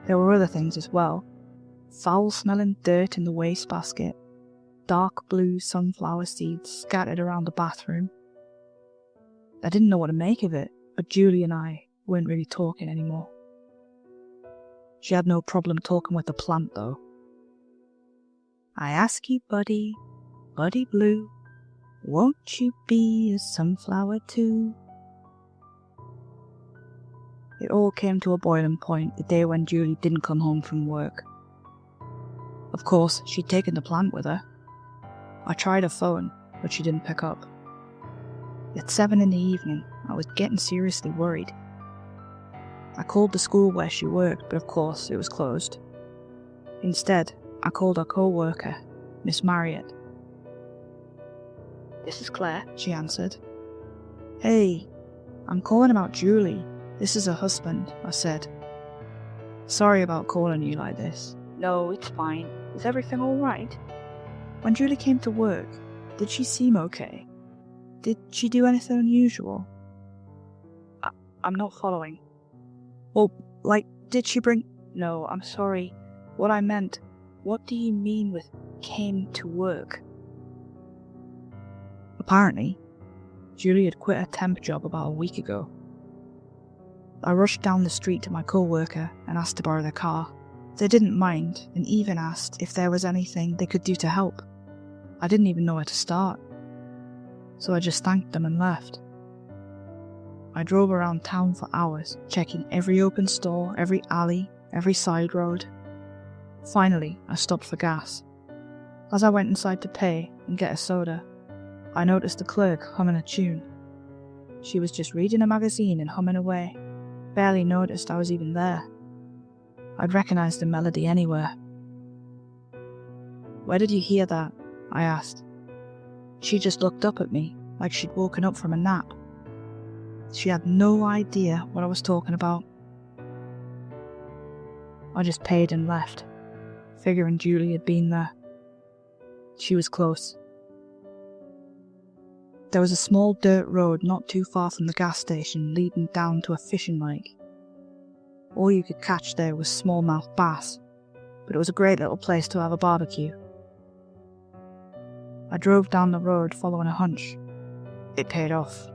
There were other things as well. Foul-smelling dirt in the wastebasket, dark blue sunflower seeds scattered around the bathroom. I didn't know what to make of it, but Julie and I weren't really talking anymore. She had no problem talking with the plant, though. "I ask you, buddy, buddy blue, won't you be a sunflower too?" It all came to a boiling point the day when Julie didn't come home from work. Of course, she'd taken the plant with her. I tried her phone, but she didn't pick up. At 7 in the evening, I was getting seriously worried. I called the school where she worked, but of course it was closed. Instead, I called her co-worker, Miss Marriott. "This is Claire," she answered. "Hey, I'm calling about Julie. This is her husband," I said. "Sorry about calling you like this." "No, it's fine. Is everything all right?" "When Julie came to work, did she seem okay? Did she do anything unusual?" I'm not following." "Well, like, did she bring—" "No, I'm sorry. What I meant, what do you mean with came to work?" Apparently, Julie had quit her temp job about a week ago. I rushed down the street to my co-worker and asked to borrow their car. They didn't mind, and even asked if there was anything they could do to help. I didn't even know where to start, so I just thanked them and left. I drove around town for hours, checking every open store, every alley, every side road. Finally, I stopped for gas. As I went inside to pay and get a soda, I noticed the clerk humming a tune. She was just reading a magazine and humming away. Barely noticed I was even there. I'd recognize the melody anywhere. "Where did you hear that?" I asked. She just looked up at me like she'd woken up from a nap. She had no idea what I was talking about. I just paid and left, figuring Julie had been there. She was close. There was a small dirt road not too far from the gas station leading down to a fishing lake. All you could catch there was smallmouth bass, but it was a great little place to have a barbecue. I drove down the road following a hunch. It paid off.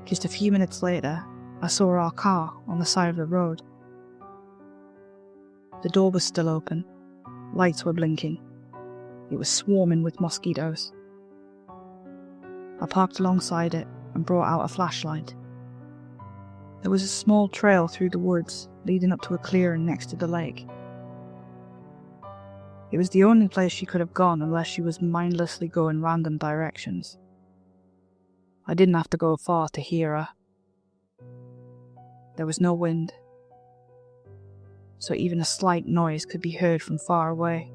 Just a few minutes later, I saw our car on the side of the road. The door was still open. Lights were blinking. It was swarming with mosquitoes. I parked alongside it and brought out a flashlight. There was a small trail through the woods leading up to a clearing next to the lake. It was the only place she could have gone unless she was mindlessly going random directions. I didn't have to go far to hear her. There was no wind, so even a slight noise could be heard from far away.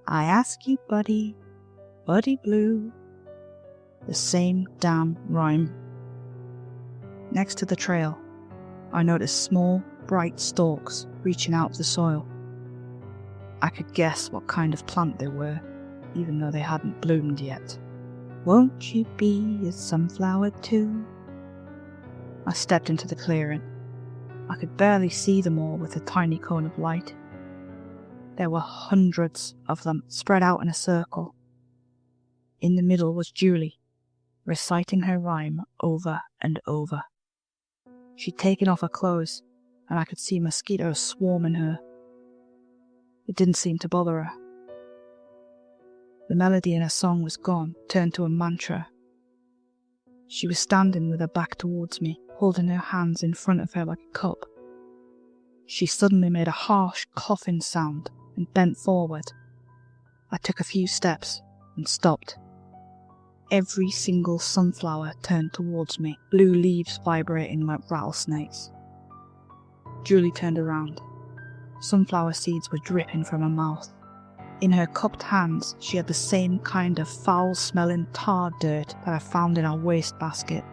I ask you, buddy, buddy blue. The same damn rhyme. Next to the trail, I noticed small, bright stalks reaching out of the soil. I could guess what kind of plant they were, even though they hadn't bloomed yet. Won't you be a sunflower too? I stepped into the clearing. I could barely see them all with a tiny cone of light. There were hundreds of them spread out in a circle. In the middle was Julie, reciting her rhyme over and over. She'd taken off her clothes, and I could see mosquitoes swarming her. It didn't seem to bother her. The melody in her song was gone, turned to a mantra. She was standing with her back towards me, holding her hands in front of her like a cup. She suddenly made a harsh coughing sound and bent forward. I took a few steps and stopped. Every single sunflower turned towards me, blue leaves vibrating like rattlesnakes. Julie turned around. Sunflower seeds were dripping from her mouth. In her cupped hands, she had the same kind of foul-smelling tar dirt that I found in our wastebasket.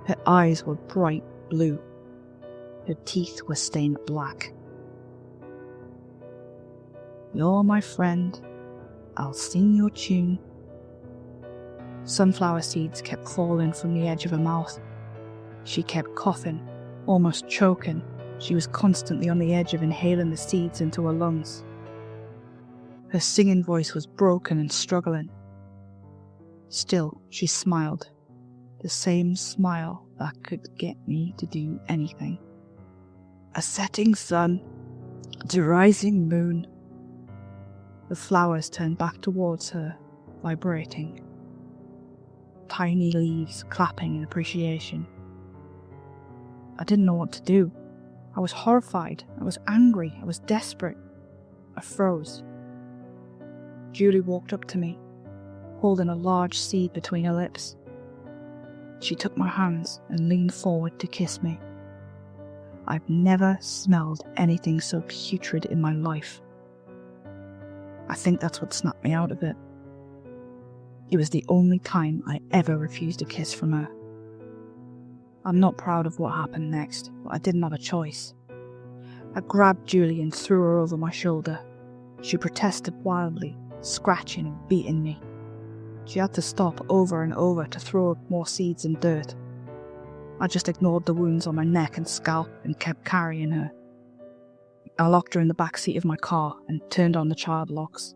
Her eyes were bright blue. Her teeth were stained black. You're my friend. I'll sing your tune. Sunflower seeds kept falling from the edge of her mouth. She kept coughing, almost choking. She was constantly on the edge of inhaling the seeds into her lungs. Her singing voice was broken and struggling. Still, she smiled. The same smile that could get me to do anything. A setting sun, the rising moon. The flowers turned back towards her, vibrating. Tiny leaves clapping in appreciation. I didn't know what to do. I was horrified. I was angry. I was desperate. I froze. Julie walked up to me, holding a large seed between her lips. She took my hands and leaned forward to kiss me. I've never smelled anything so putrid in my life. I think that's what snapped me out of it. It was the only time I ever refused a kiss from her. I'm not proud of what happened next, but I didn't have a choice. I grabbed Julie and threw her over my shoulder. She protested wildly, scratching and beating me. She had to stop over and over to throw up more seeds and dirt. I just ignored the wounds on my neck and scalp and kept carrying her. I locked her in the back seat of my car and turned on the child locks.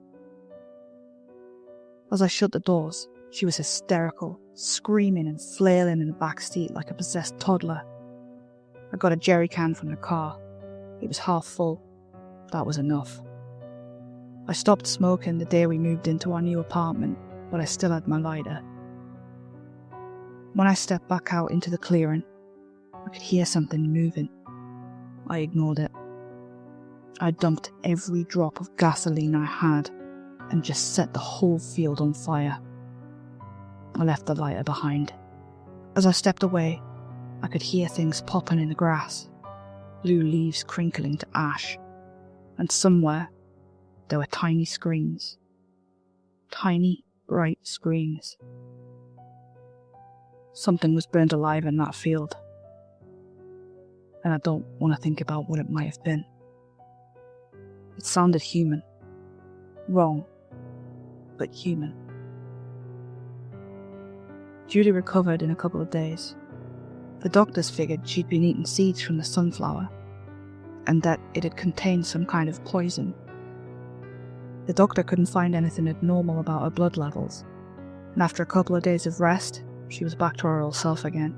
As I shut the doors, she was hysterical, screaming and flailing in the back seat like a possessed toddler. I got a jerry can from the car. It was half full. That was enough. I stopped smoking the day we moved into our new apartment, but I still had my lighter. When I stepped back out into the clearing, I could hear something moving. I ignored it. I dumped every drop of gasoline I had and just set the whole field on fire. I left the lighter behind. As I stepped away, I could hear things popping in the grass, blue leaves crinkling to ash, and somewhere there were tiny screams. Tiny, bright screams. Something was burned alive in that field, and I don't want to think about what it might have been. It sounded human. Wrong, but human. Julie recovered in a couple of days. The doctors figured she'd been eating seeds from the sunflower, and that it had contained some kind of poison. The doctor couldn't find anything abnormal about her blood levels, and after a couple of days of rest, she was back to her old self again.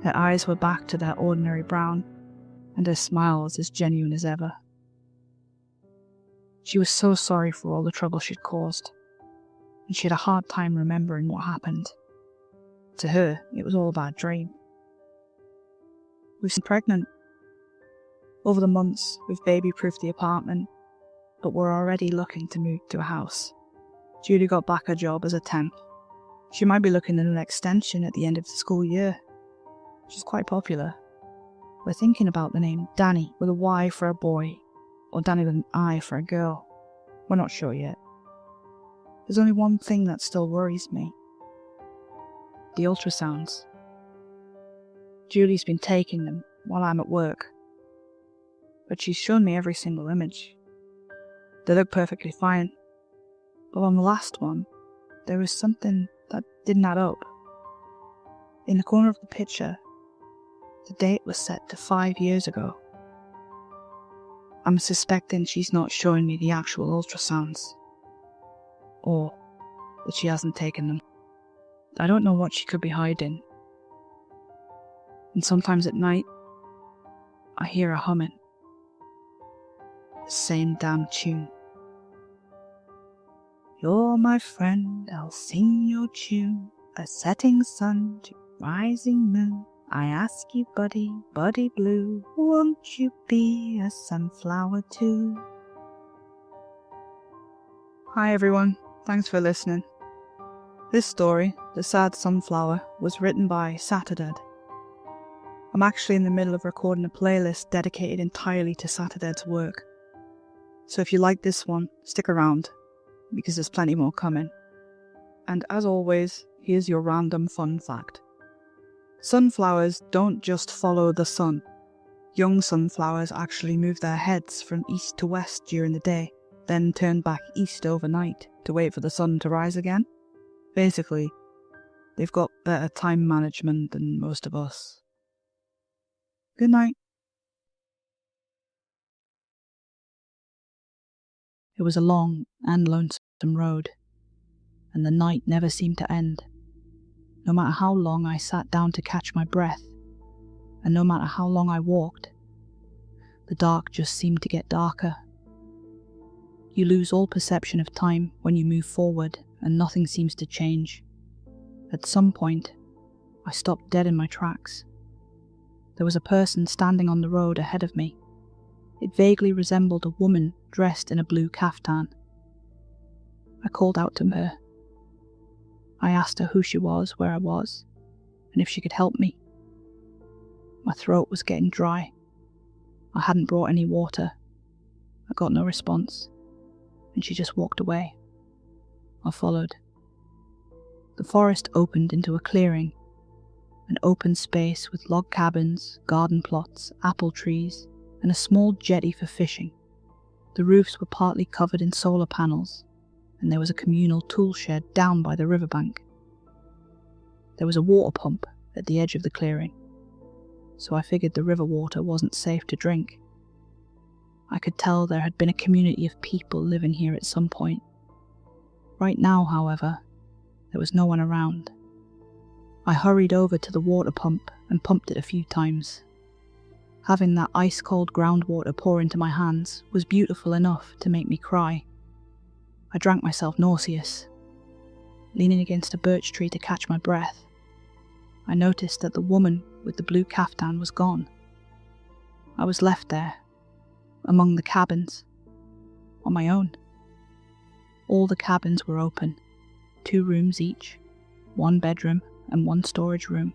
Her eyes were back to their ordinary brown, and her smile was as genuine as ever. She was so sorry for all the trouble she'd caused, and she had a hard time remembering what happened. To her, it was all a bad dream. We've been pregnant. Over the months, we've baby-proofed the apartment, but we're already looking to move to a house. Julie got back a job as a temp. She might be looking at an extension at the end of the school year. She's quite popular. We're thinking about the name Danny with a Y for a boy, or Danny with an I for a girl. We're not sure yet. There's only one thing that still worries me. The ultrasounds. Julie's been taking them while I'm at work, but she's shown me every single image. They look perfectly fine, but on the last one, there was something that didn't add up. In the corner of the picture, the date was set to 5 years ago. I'm suspecting she's not showing me the actual ultrasounds, or that she hasn't taken them. I don't know what she could be hiding. And sometimes at night, I hear her humming. The same damn tune. You're my friend, I'll sing your tune. A setting sun to rising moon. I ask you, buddy, buddy blue, won't you be a sunflower too? Hi everyone, thanks for listening. This story, The Sad Sunflower, was written by Saturday. I'm actually in the middle of recording a playlist dedicated entirely to Saturday's work. So if you like this one, stick around, because there's plenty more coming. And as always, here's your random fun fact. Sunflowers don't just follow the sun. Young sunflowers actually move their heads from east to west during the day, then turn back east overnight to wait for the sun to rise again. Basically, they've got better time management than most of us. Good night. It was a long and lonesome road, and the night never seemed to end. No matter how long I sat down to catch my breath, and no matter how long I walked, the dark just seemed to get darker. You lose all perception of time when you move forward, and nothing seems to change. At some point, I stopped dead in my tracks. There was a person standing on the road ahead of me. It vaguely resembled a woman dressed in a blue kaftan. I called out to her. I asked her who she was, where I was, and if she could help me. My throat was getting dry. I hadn't brought any water. I got no response, and she just walked away. I followed. The forest opened into a clearing, an open space with log cabins, garden plots, apple trees, and a small jetty for fishing. The roofs were partly covered in solar panels, and there was a communal tool shed down by the riverbank. There was a water pump at the edge of the clearing, so I figured the river water wasn't safe to drink. I could tell there had been a community of people living here at some point. Right now, however, there was no one around. I hurried over to the water pump and pumped it a few times. Having that ice-cold groundwater pour into my hands was beautiful enough to make me cry. I drank myself nauseous. Leaning against a birch tree to catch my breath, I noticed that the woman with the blue kaftan was gone. I was left there, among the cabins, on my own. All the cabins were open, 2 rooms each, 1 bedroom and 1 storage room.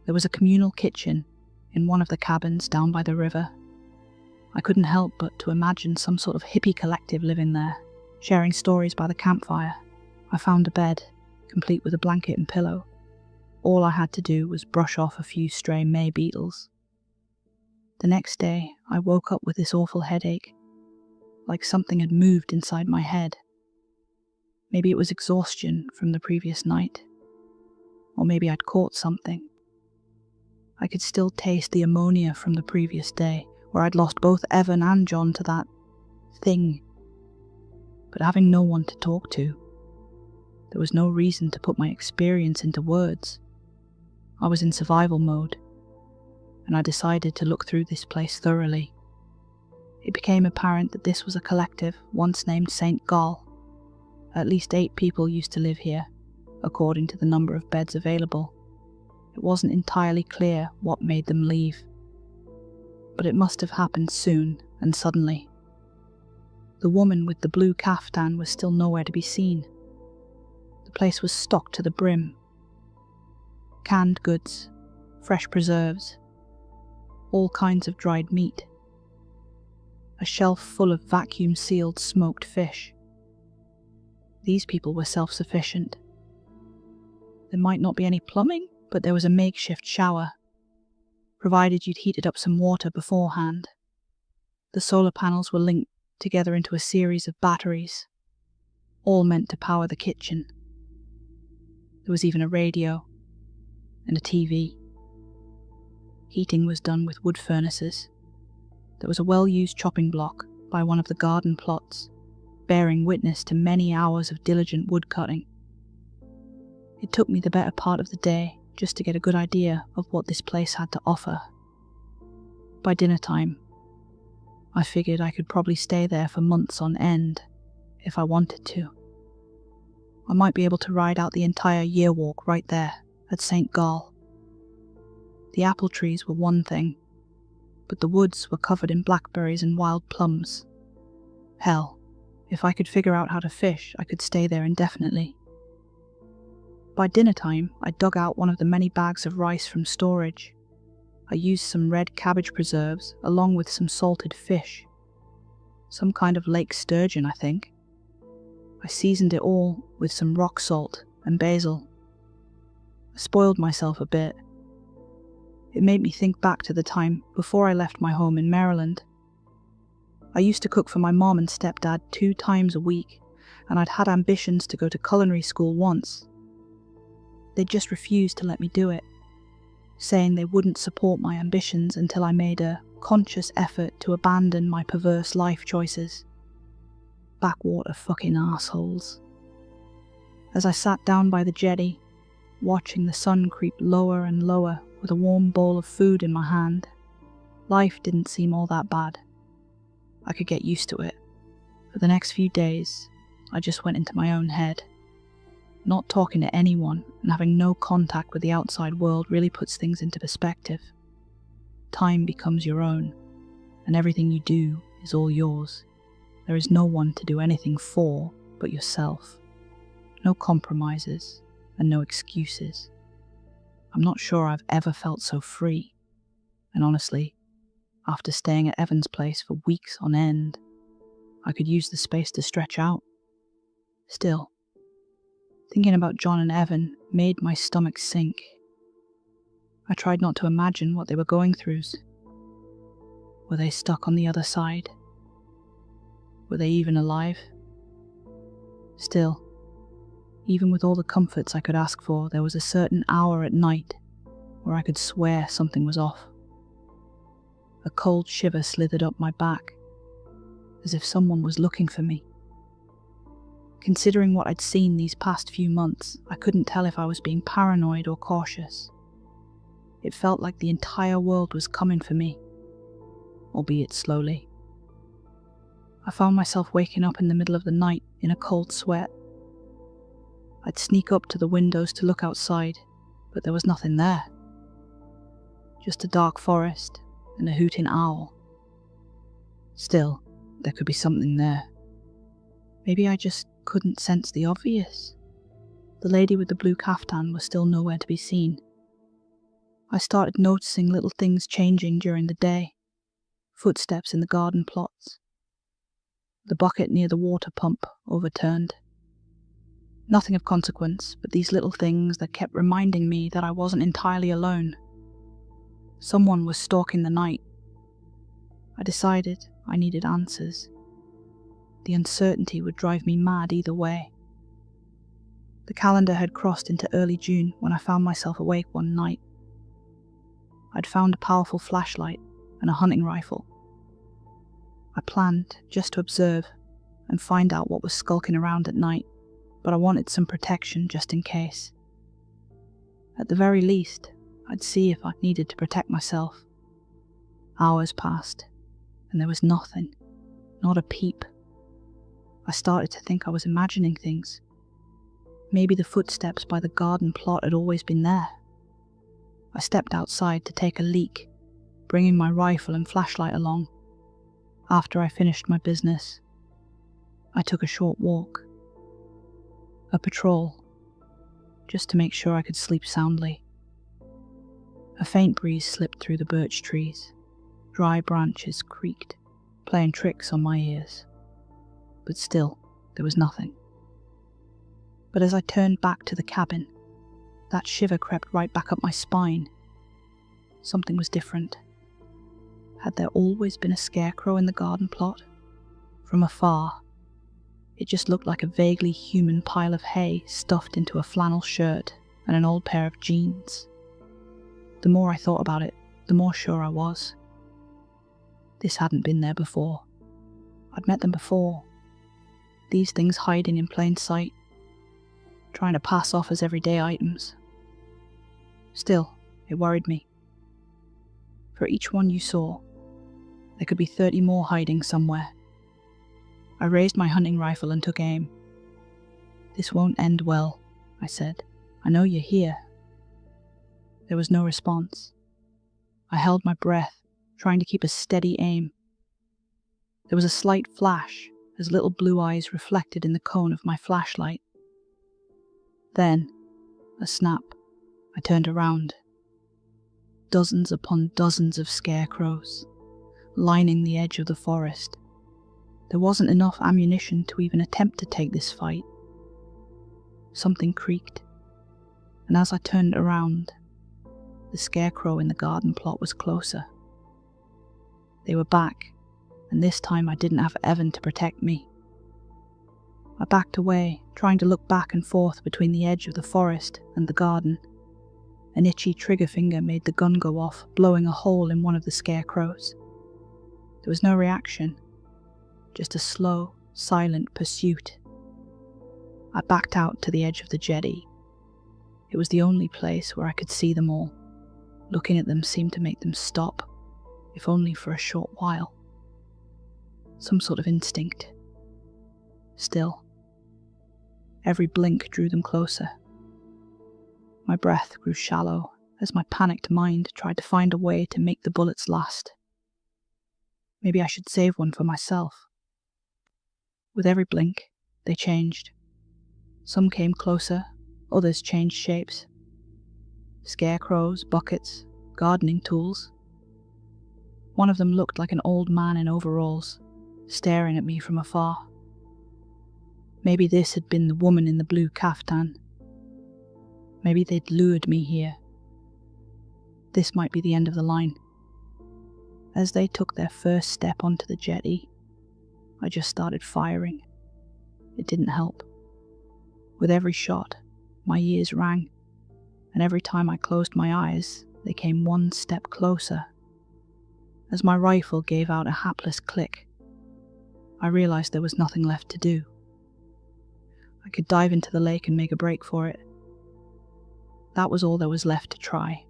There was a communal kitchen in one of the cabins down by the river. I couldn't help but to imagine some sort of hippie collective living there, sharing stories by the campfire. I found a bed, complete with a blanket and pillow. All I had to do was brush off a few stray May beetles. The next day, I woke up with this awful headache, like something had moved inside my head. Maybe it was exhaustion from the previous night, or maybe I'd caught something. I could still taste the ammonia from the previous day, where I'd lost both Evan and John to that thing. But having no one to talk to, there was no reason to put my experience into words. I was in survival mode, and I decided to look through this place thoroughly. It became apparent that this was a collective once named St. Gall. At least 8 people used to live here, according to the number of beds available. It wasn't entirely clear what made them leave, but it must have happened soon and suddenly. The woman with the blue kaftan was still nowhere to be seen. The place was stocked to the brim. Canned goods, fresh preserves, all kinds of dried meat. a shelf full of vacuum-sealed smoked fish. These people were self-sufficient. There might not be any plumbing, but there was a makeshift shower, provided you'd heated up some water beforehand. The solar panels were linked together into a series of batteries, all meant to power the kitchen. There was even a radio and a TV. Heating was done with wood furnaces. There was a well-used chopping block by one of the garden plots, bearing witness to many hours of diligent wood cutting. It took me the better part of the day just to get a good idea of what this place had to offer. By dinner time, I figured I could probably stay there for months on end if I wanted to. I might be able to ride out the entire year walk right there at St. Gall. The apple trees were one thing, but the woods were covered in blackberries and wild plums. Hell, if I could figure out how to fish, I could stay there indefinitely. By dinner time, I dug out one of the many bags of rice from storage. I used some red cabbage preserves along with some salted fish. Some kind of lake sturgeon, I think. I seasoned it all with some rock salt and basil. I spoiled myself a bit. It made me think back to the time before I left my home in Maryland. I used to cook for my mom and stepdad 2 times a week, and I'd had ambitions to go to culinary school once. They just refused to let me do it, saying they wouldn't support my ambitions until I made a conscious effort to abandon my perverse life choices. Backwater fucking assholes. As I sat down by the jetty, watching the sun creep lower and lower with a warm bowl of food in my hand, life didn't seem all that bad. I could get used to it. For the next few days, I just went into my own head. Not talking to anyone and having no contact with the outside world really puts things into perspective. Time becomes your own, and everything you do is all yours. There is no one to do anything for but yourself. No compromises and no excuses. I'm not sure I've ever felt so free, and honestly, after staying at Evan's place for weeks on end, I could use the space to stretch out. Still, thinking about John and Evan made my stomach sink. I tried not to imagine what they were going through. Were they stuck on the other side? Were they even alive? Still, even with all the comforts I could ask for, there was a certain hour at night where I could swear something was off. A cold shiver slithered up my back, as if someone was looking for me. Considering what I'd seen these past few months, I couldn't tell if I was being paranoid or cautious. It felt like the entire world was coming for me, albeit slowly. I found myself waking up in the middle of the night in a cold sweat. I'd sneak up to the windows to look outside, but there was nothing there. Just a dark forest and a hooting owl. Still, there could be something there. Maybe I just couldn't sense the obvious. The lady with the blue kaftan was still nowhere to be seen. I started noticing little things changing during the day. Footsteps in the garden plots. The bucket near the water pump overturned. Nothing of consequence, but these little things that kept reminding me that I wasn't entirely alone. Someone was stalking the night. I decided I needed answers. The uncertainty would drive me mad either way. The calendar had crossed into early June when I found myself awake one night. I'd found a powerful flashlight and a hunting rifle. I planned just to observe and find out what was skulking around at night, but I wanted some protection just in case. At the very least, I'd see if I needed to protect myself. Hours passed, and there was nothing, not a peep. I started to think I was imagining things. Maybe the footsteps by the garden plot had always been there. I stepped outside to take a leak, bringing my rifle and flashlight along. After I finished my business, I took a short walk. A patrol, just to make sure I could sleep soundly. A faint breeze slipped through the birch trees. Dry branches creaked, playing tricks on my ears. But still, there was nothing. But as I turned back to the cabin, that shiver crept right back up my spine. Something was different. Had there always been a scarecrow in the garden plot? From afar, it just looked like a vaguely human pile of hay stuffed into a flannel shirt and an old pair of jeans. The more I thought about it, the more sure I was. This hadn't been there before. I'd met them before. These things hiding in plain sight, trying to pass off as everyday items. Still, it worried me. For each one you saw, there could be 30 more hiding somewhere. I raised my hunting rifle and took aim. "This won't end well," I said. "I know you're here." There was no response. I held my breath, trying to keep a steady aim. There was a slight flash as little blue eyes reflected in the cone of my flashlight. Then, a snap. I turned around. Dozens upon dozens of scarecrows, lining the edge of the forest. There wasn't enough ammunition to even attempt to take this fight. Something creaked, and as I turned around, the scarecrow in the garden plot was closer. They were back, and this time I didn't have Evan to protect me. I backed away, trying to look back and forth between the edge of the forest and the garden. An itchy trigger finger made the gun go off, blowing a hole in one of the scarecrows. There was no reaction, just a slow, silent pursuit. I backed out to the edge of the jetty. It was the only place where I could see them all. Looking at them seemed to make them stop, if only for a short while. Some sort of instinct. Still, every blink drew them closer. My breath grew shallow as my panicked mind tried to find a way to make the bullets last. Maybe I should save one for myself. With every blink, they changed. Some came closer, others changed shapes. Scarecrows, buckets, gardening tools. One of them looked like an old man in overalls, staring at me from afar. Maybe this had been the woman in the blue kaftan. Maybe they'd lured me here. This might be the end of the line. As they took their first step onto the jetty, I just started firing. It didn't help. With every shot, my ears rang, and every time I closed my eyes, they came one step closer. As my rifle gave out a hapless click, I realized there was nothing left to do. I could dive into the lake and make a break for it. That was all there was left to try.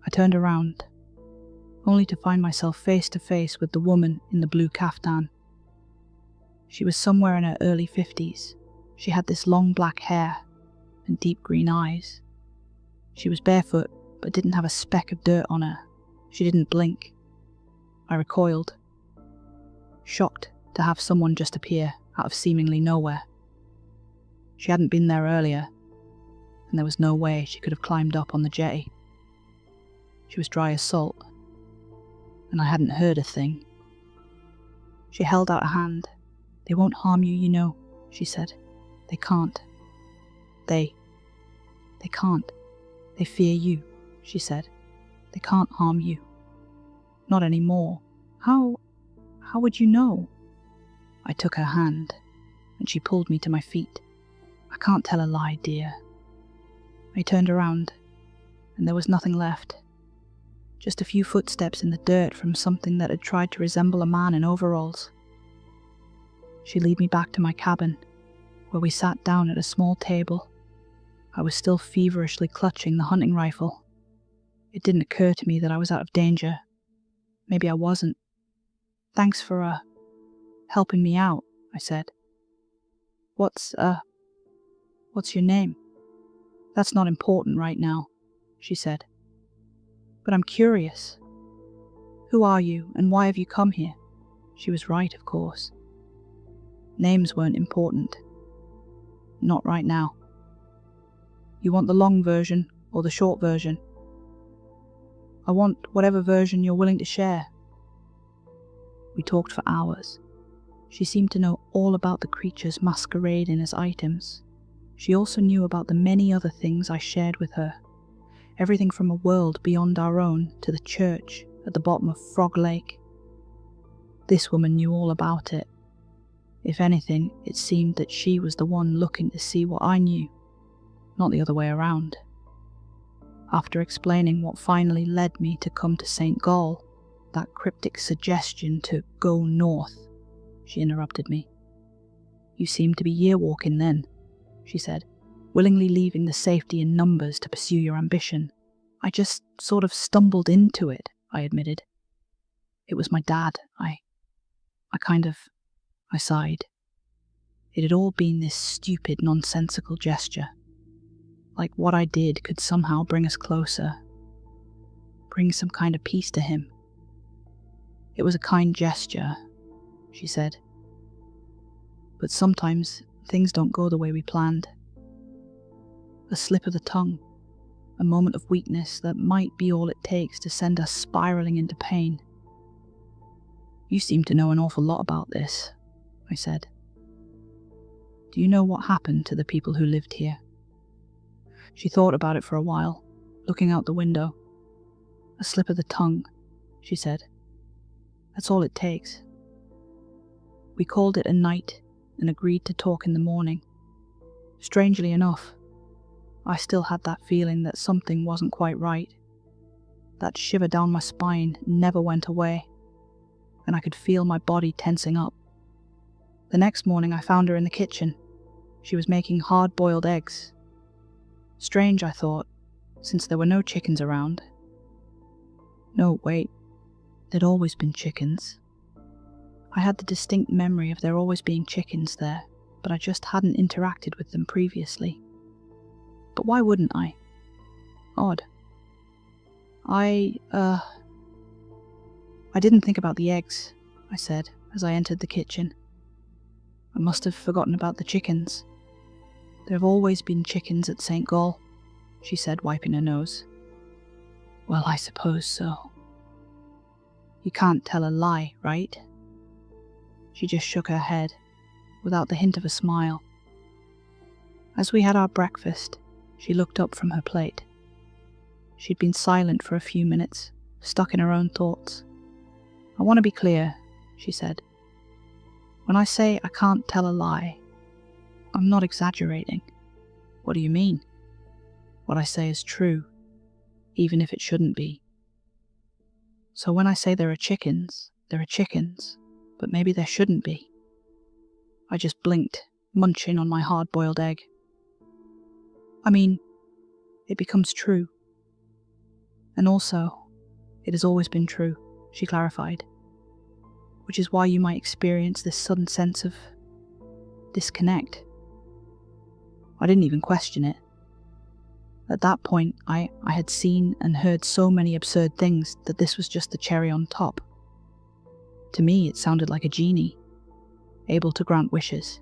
I turned around, only to find myself face to face with the woman in the blue kaftan. She was somewhere in her early 50s. She had this long black hair and deep green eyes. She was barefoot, but didn't have a speck of dirt on her. She didn't blink. I recoiled, shocked to have someone just appear out of seemingly nowhere. She hadn't been there earlier, and there was no way she could have climbed up on the jetty. She was dry as salt, and I hadn't heard a thing. She held out a hand. "They won't harm you, you know," she said. "They can't. They can't. They fear you," she said. "They can't harm you. Not anymore. How would you know?" I took her hand, and she pulled me to my feet. "I can't tell a lie, dear." I turned around, and there was nothing left. Just a few footsteps in the dirt from something that had tried to resemble a man in overalls. She led me back to my cabin, where we sat down at a small table. I was still feverishly clutching the hunting rifle. It didn't occur to me that I was out of danger. Maybe I wasn't. "Thanks for, helping me out," I said. What's your name?" "That's not important right now," she said. "But I'm curious. Who are you, and why have you come here?" She was right, of course. Names weren't important. Not right now. "You want the long version or the short version?" "I want whatever version you're willing to share." We talked for hours. She seemed to know all about the creatures masquerading as items. She also knew about the many other things I shared with her. Everything from a world beyond our own to the church at the bottom of Frog Lake. This woman knew all about it. If anything, it seemed that she was the one looking to see what I knew, not the other way around. After explaining what finally led me to come to St. Gall, that cryptic suggestion to go north, she interrupted me. You seemed to be year-walking then, she said, willingly leaving the safety in numbers to pursue your ambition. I just sort of stumbled into it, I admitted. It was my dad. I sighed. It had all been this stupid, nonsensical gesture. Like what I did could somehow bring us closer. Bring some kind of peace to him. It was a kind gesture, she said. But sometimes things don't go the way we planned. A slip of the tongue, a moment of weakness that might be all it takes to send us spiraling into pain. You seem to know an awful lot about this, I said. Do you know what happened to the people who lived here? She thought about it for a while, looking out the window. A slip of the tongue, she said. That's all it takes. We called it a night and agreed to talk in the morning. Strangely enough, I still had that feeling that something wasn't quite right. That shiver down my spine never went away, and I could feel my body tensing up. The next morning I found her in the kitchen. She was making hard-boiled eggs. Strange, I thought, since there were no chickens around. No, wait. There'd always been chickens. I had the distinct memory of there always being chickens there, but I just hadn't interacted with them previously. But why wouldn't I? Odd. I didn't think about the eggs, I said as I entered the kitchen. I must have forgotten about the chickens. There have always been chickens at St. Gall, she said, wiping her nose. Well, I suppose so. You can't tell a lie, right? She just shook her head, without the hint of a smile. As we had our breakfast, she looked up from her plate. She'd been silent for a few minutes, stuck in her own thoughts. I want to be clear, she said. When I say I can't tell a lie, I'm not exaggerating. What do you mean? What I say is true, even if it shouldn't be. So when I say there are chickens, but maybe there shouldn't be. I just blinked, munching on my hard-boiled egg. I mean, it becomes true. And also, it has always been true, she clarified. Which is why you might experience this sudden sense of disconnect. I didn't even question it. At that point, I had seen and heard so many absurd things that this was just the cherry on top. To me, it sounded like a genie, able to grant wishes.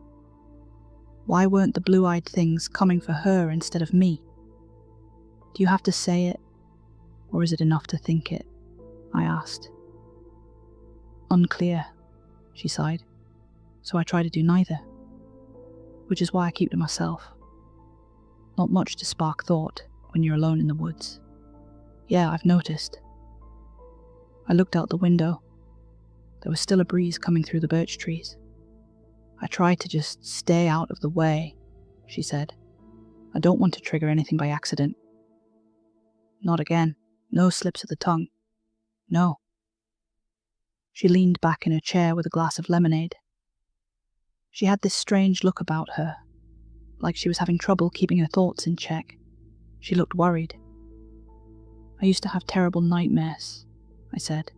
Why weren't the blue-eyed things coming for her instead of me? Do you have to say it, or is it enough to think it? I asked. Unclear, she sighed, so I try to do neither, which is why I keep to myself. Not much to spark thought when you're alone in the woods. Yeah, I've noticed. I looked out the window. There was still a breeze coming through the birch trees. I tried to just stay out of the way, she said. I don't want to trigger anything by accident. Not again. No slips of the tongue. No. She leaned back in her chair with a glass of lemonade. She had this strange look about her, like she was having trouble keeping her thoughts in check. She looked worried. I used to have terrible nightmares, I said.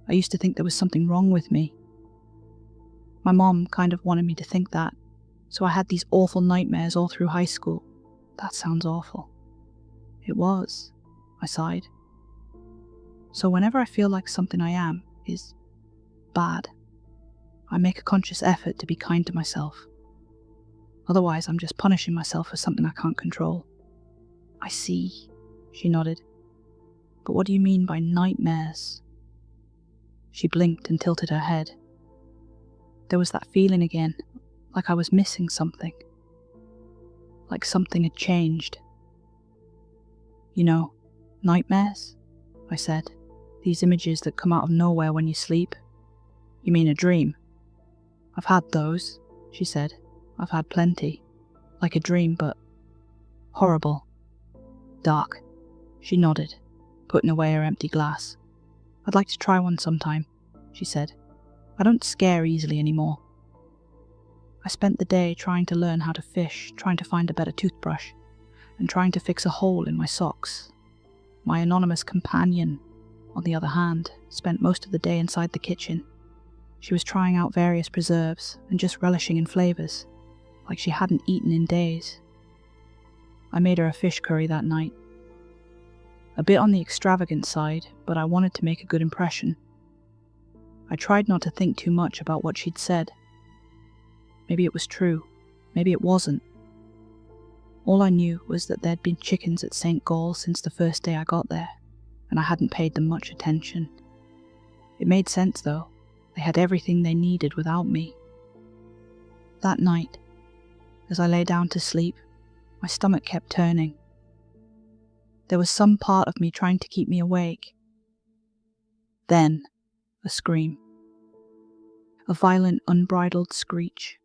I used to think there was something wrong with me. My mom kind of wanted me to think that, so I had these awful nightmares all through high school. That sounds awful. It was, I sighed. So whenever I feel like something I am is bad, I make a conscious effort to be kind to myself. Otherwise, I'm just punishing myself for something I can't control. I see, she nodded. But what do you mean by nightmares? She blinked and tilted her head. There was that feeling again, like I was missing something. Like something had changed. You know, nightmares? I said. These images that come out of nowhere when you sleep. You mean a dream? I've had those, she said. I've had plenty. Like a dream, but horrible. Dark. She nodded, putting away her empty glass. I'd like to try one sometime, she said. I don't scare easily anymore. I spent the day trying to learn how to fish, trying to find a better toothbrush, and trying to fix a hole in my socks. My anonymous companion, on the other hand, spent most of the day inside the kitchen. She was trying out various preserves and just relishing in flavours, like she hadn't eaten in days. I made her a fish curry that night. A bit on the extravagant side, but I wanted to make a good impression. I tried not to think too much about what she'd said. Maybe it was true, maybe it wasn't. All I knew was that there'd been chickens at St. Gall since the first day I got there, and I hadn't paid them much attention. It made sense though. They had everything they needed without me. That night, as I lay down to sleep, my stomach kept turning. There was some part of me trying to keep me awake. Then, a scream. A violent, unbridled screech.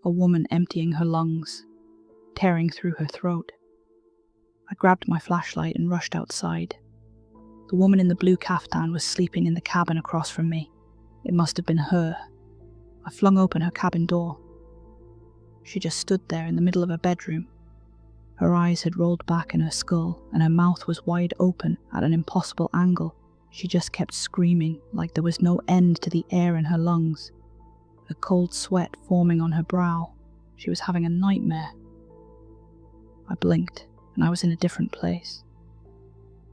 A woman emptying her lungs, tearing through her throat. I grabbed my flashlight and rushed outside. The woman in the blue caftan was sleeping in the cabin across from me. It must have been her. I flung open her cabin door. She just stood there in the middle of her bedroom. Her eyes had rolled back in her skull, and her mouth was wide open at an impossible angle. She just kept screaming like there was no end to the air in her lungs. A cold sweat forming on her brow. She was having a nightmare. I blinked, and I was in a different place.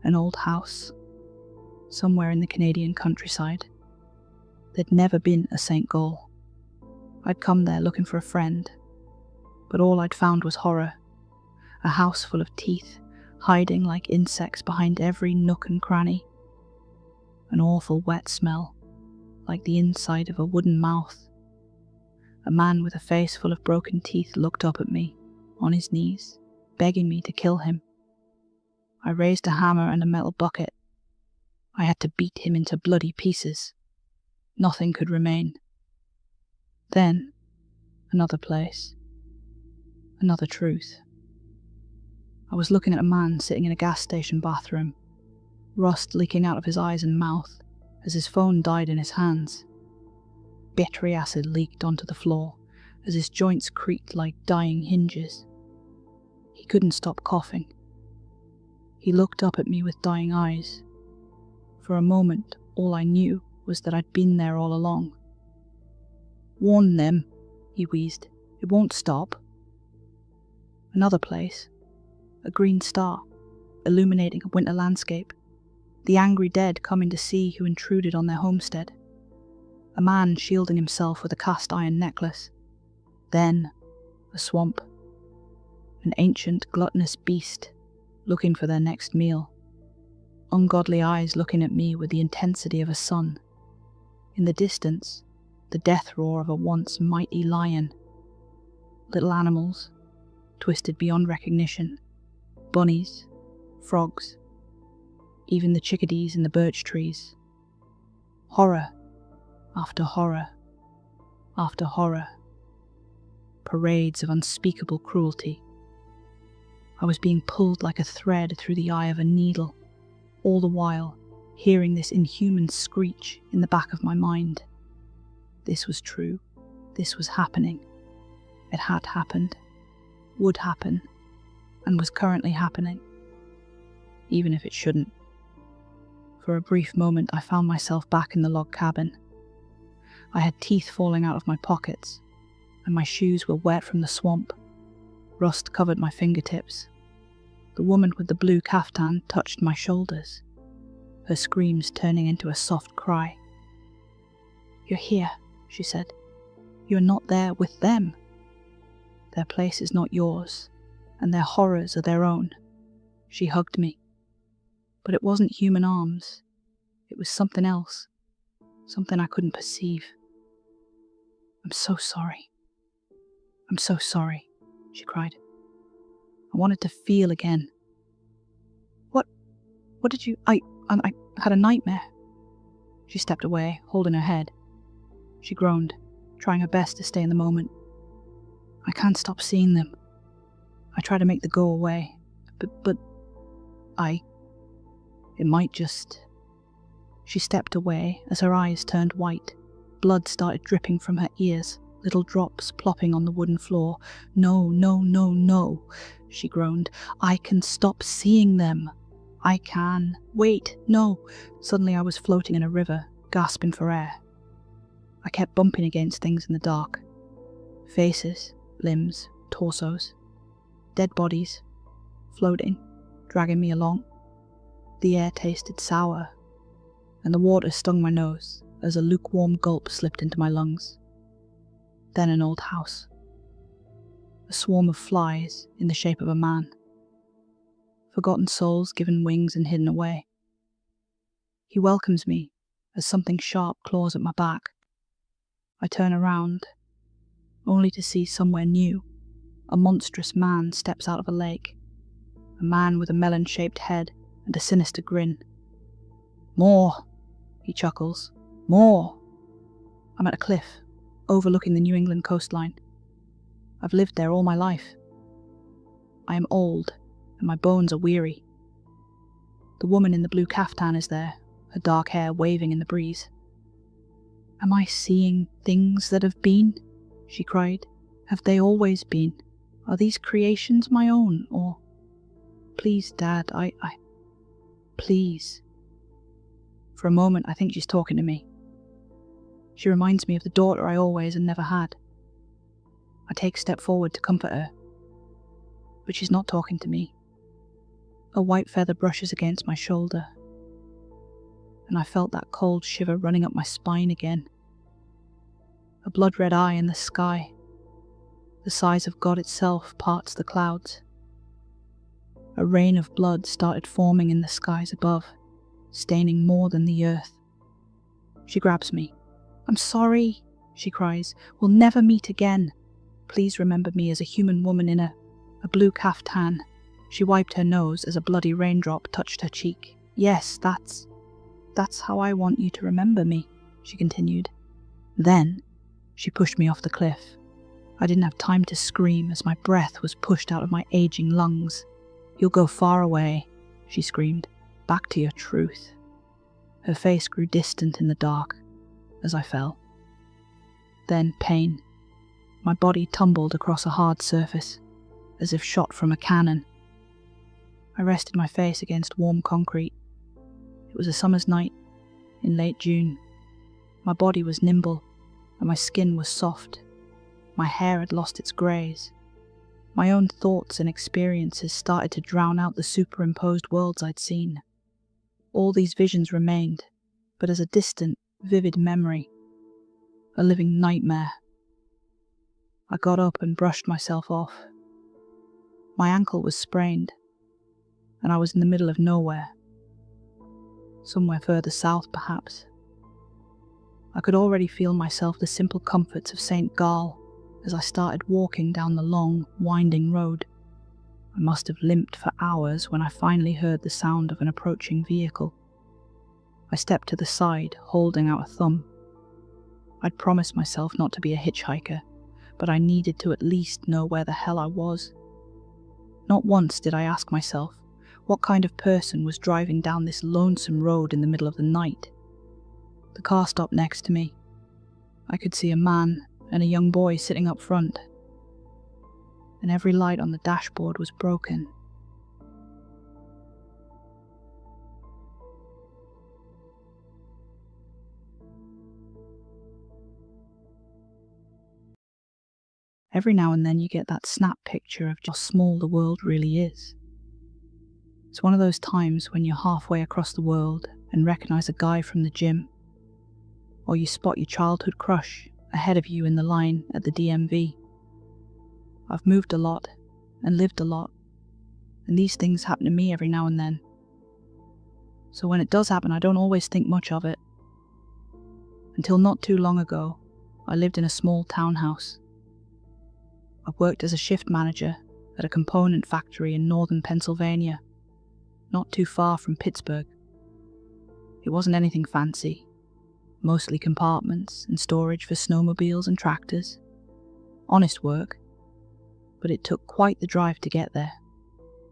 An old house. Somewhere in the Canadian countryside. There'd never been a St. Gall. I'd come there looking for a friend, but all I'd found was horror. A house full of teeth, hiding like insects behind every nook and cranny. An awful wet smell, like the inside of a wooden mouth. A man with a face full of broken teeth looked up at me, on his knees, begging me to kill him. I raised a hammer and a metal bucket. I had to beat him into bloody pieces. Nothing could remain. Then, another place. Another truth. I was looking at a man sitting in a gas station bathroom, rust leaking out of his eyes and mouth as his phone died in his hands. Battery acid leaked onto the floor as his joints creaked like dying hinges. He couldn't stop coughing. He looked up at me with dying eyes. For a moment, all I knew was that I'd been there all along. "Warn them," he wheezed. "It won't stop." Another place. A green star, illuminating a winter landscape. The angry dead coming to see who intruded on their homestead. A man shielding himself with a cast iron necklace. Then, a swamp. An ancient, gluttonous beast, looking for their next meal. Ungodly eyes looking at me with the intensity of a sun. In the distance, the death roar of a once mighty lion. Little animals, twisted beyond recognition. Bunnies, frogs, even the chickadees in the birch trees. Horror after horror after horror. Parades of unspeakable cruelty. I was being pulled like a thread through the eye of a needle, all the while hearing this inhuman screech in the back of my mind. This was true. This was happening. It had happened, would happen, and was currently happening, even if it shouldn't. For a brief moment I found myself back in the log cabin. I had teeth falling out of my pockets, and my shoes were wet from the swamp. Rust covered my fingertips. The woman with the blue caftan touched my shoulders, her screams turning into a soft cry. "You're here," she said. "You're not there with them. Their place is not yours, and their horrors are their own." She hugged me. But it wasn't human arms. It was something else. something I couldn't perceive. "I'm so sorry. I'm so sorry," she cried. I wanted to feel again. What did you... I had a nightmare." She stepped away, holding her head. She groaned, trying her best to stay in the moment. "I can't stop seeing them. I try to make them go away, but it might just..." She stepped away as her eyes turned white. Blood started dripping from her ears, little drops plopping on the wooden floor. "No, no, no, no," she groaned. "I can stop seeing them. I can. Wait, no." Suddenly I was floating in a river, gasping for air. I kept bumping against things in the dark. Faces, limbs, torsos. Dead bodies, floating, dragging me along. The air tasted sour, and the water stung my nose as a lukewarm gulp slipped into my lungs. Then an old house. A swarm of flies in the shape of a man. Forgotten souls given wings and hidden away. He welcomes me as something sharp claws at my back. I turn around, only to see somewhere new. A monstrous man steps out of a lake. A man with a melon-shaped head and a sinister grin. "More," he chuckles. "More." I'm at a cliff, overlooking the New England coastline. I've lived there all my life. I am old, and my bones are weary. The woman in the blue caftan is there, her dark hair waving in the breeze. "Am I seeing things that have been?" she cried. "Have they always been? Are these creations my own, or... Please, Dad, please." For a moment I think she's talking to me. She reminds me of the daughter I always and never had. I take a step forward to comfort her, but she's not talking to me. A white feather brushes against my shoulder, and I felt that cold shiver running up my spine again. A blood-red eye in the sky, the size of God itself, parts the clouds. A rain of blood started forming in the skies above, staining more than the earth. She grabs me. "I'm sorry," she cries. "We'll never meet again. Please remember me as a human woman in a blue caftan." She wiped her nose as a bloody raindrop touched her cheek. "Yes, that's how I want you to remember me," she continued. Then she pushed me off the cliff. I didn't have time to scream as my breath was pushed out of my aging lungs. "You'll go far away," she screamed. "Back to your truth." Her face grew distant in the dark as I fell. Then pain. My body tumbled across a hard surface, as if shot from a cannon. I rested my face against warm concrete. It was a summer's night, in late June. My body was nimble, and my skin was soft. My hair had lost its greys. My own thoughts and experiences started to drown out the superimposed worlds I'd seen. All these visions remained, but as a distant, vivid memory. A living nightmare. I got up and brushed myself off. My ankle was sprained, and I was in the middle of nowhere. Somewhere further south, perhaps. I could already feel myself the simple comforts of St. Gall as I started walking down the long, winding road. I must have limped for hours when I finally heard the sound of an approaching vehicle. I stepped to the side, holding out a thumb. I'd promised myself not to be a hitchhiker, but I needed to at least know where the hell I was. Not once did I ask myself, what kind of person was driving down this lonesome road in the middle of the night? The car stopped next to me. I could see a man and a young boy sitting up front, and every light on the dashboard was broken. Every now and then you get that snap picture of just how small the world really is. It's one of those times when you're halfway across the world and recognize a guy from the gym, or you spot your childhood crush ahead of you in the line at the DMV. I've moved a lot and lived a lot, and these things happen to me every now and then. So when it does happen, I don't always think much of it. Until not too long ago, I lived in a small townhouse. I worked as a shift manager at a component factory in northern Pennsylvania, not too far from Pittsburgh. It wasn't anything fancy, mostly compartments and storage for snowmobiles and tractors. Honest work, but it took quite the drive to get there,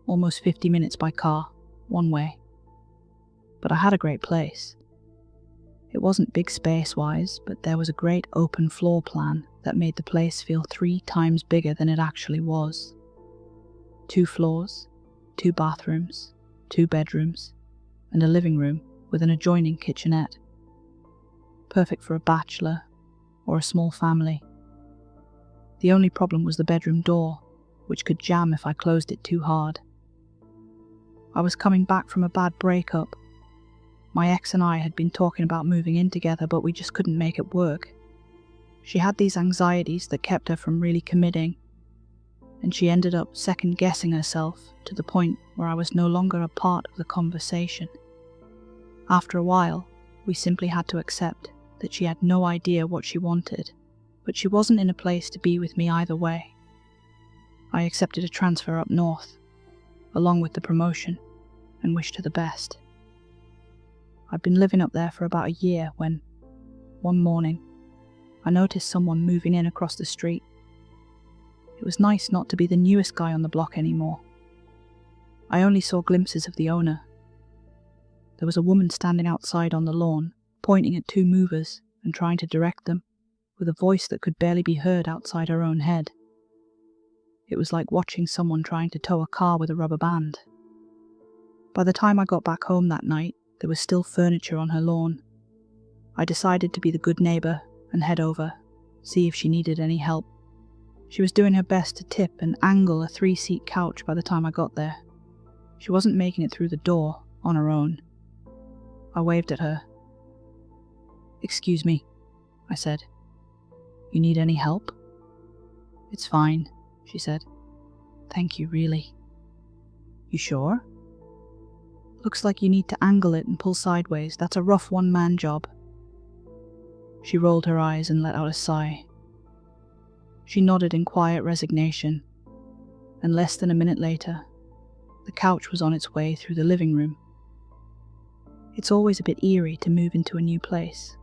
almost 50 minutes by car, one way. But I had a great place. It wasn't big space-wise, but there was a great open floor plan that made the place feel 3 times bigger than it actually was. 2 floors, 2 bathrooms, 2 bedrooms, and a living room with an adjoining kitchenette. Perfect for a bachelor or a small family. The only problem was the bedroom door, which could jam if I closed it too hard. I was coming back from a bad breakup. My ex and I had been talking about moving in together, but we just couldn't make it work. She had these anxieties that kept her from really committing, and she ended up second-guessing herself to the point where I was no longer a part of the conversation. After a while, we simply had to accept that she had no idea what she wanted, but she wasn't in a place to be with me either way. I accepted a transfer up north, along with the promotion, and wished her the best. I'd been living up there for about a year when, one morning, I noticed someone moving in across the street. It was nice not to be the newest guy on the block anymore. I only saw glimpses of the owner. There was a woman standing outside on the lawn, pointing at 2 movers and trying to direct them, with a voice that could barely be heard outside her own head. It was like watching someone trying to tow a car with a rubber band. By the time I got back home that night, there was still furniture on her lawn. I decided to be the good neighbour and head over, see if she needed any help. She was doing her best to tip and angle a 3-seat couch by the time I got there. She wasn't making it through the door on her own. I waved at her. "Excuse me," I said. "You need any help?" "It's fine," she said. "Thank you, really." "You sure?" "Looks like you need to angle it and pull sideways. That's a rough one-man job." She rolled her eyes and let out a sigh. She nodded in quiet resignation, and less than a minute later, the couch was on its way through the living room. It's always a bit eerie to move into a new place.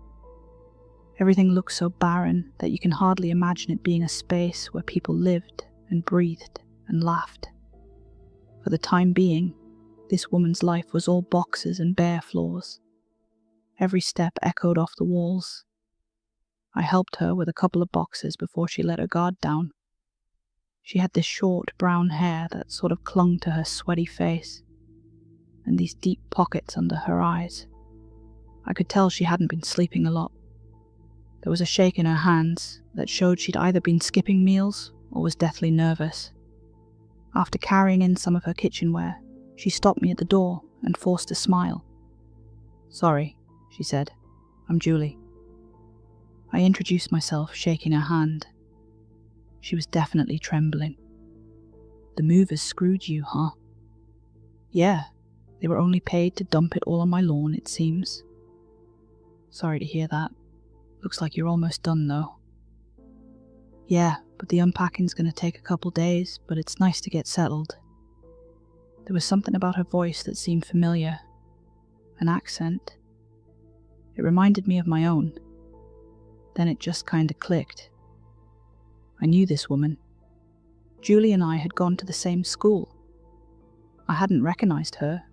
Everything looks so barren that you can hardly imagine it being a space where people lived and breathed and laughed. For the time being, this woman's life was all boxes and bare floors. Every step echoed off the walls. I helped her with a couple of boxes before she let her guard down. She had this short brown hair that sort of clung to her sweaty face, and these deep pockets under her eyes. I could tell she hadn't been sleeping a lot. There was a shake in her hands that showed she'd either been skipping meals or was deathly nervous. After carrying in some of her kitchenware, she stopped me at the door and forced a smile. "Sorry," she said. "I'm Julie." I introduced myself, shaking her hand. She was definitely trembling. "The movers screwed you, huh?" "Yeah, they were only paid to dump it all on my lawn, it seems." "Sorry to hear that. Looks like you're almost done, though." "Yeah, but the unpacking's gonna take a couple days, but it's nice to get settled." There was something about her voice that seemed familiar. An accent. It reminded me of my own. Then it just kinda clicked. I knew this woman. Julie and I had gone to the same school. I hadn't recognized her.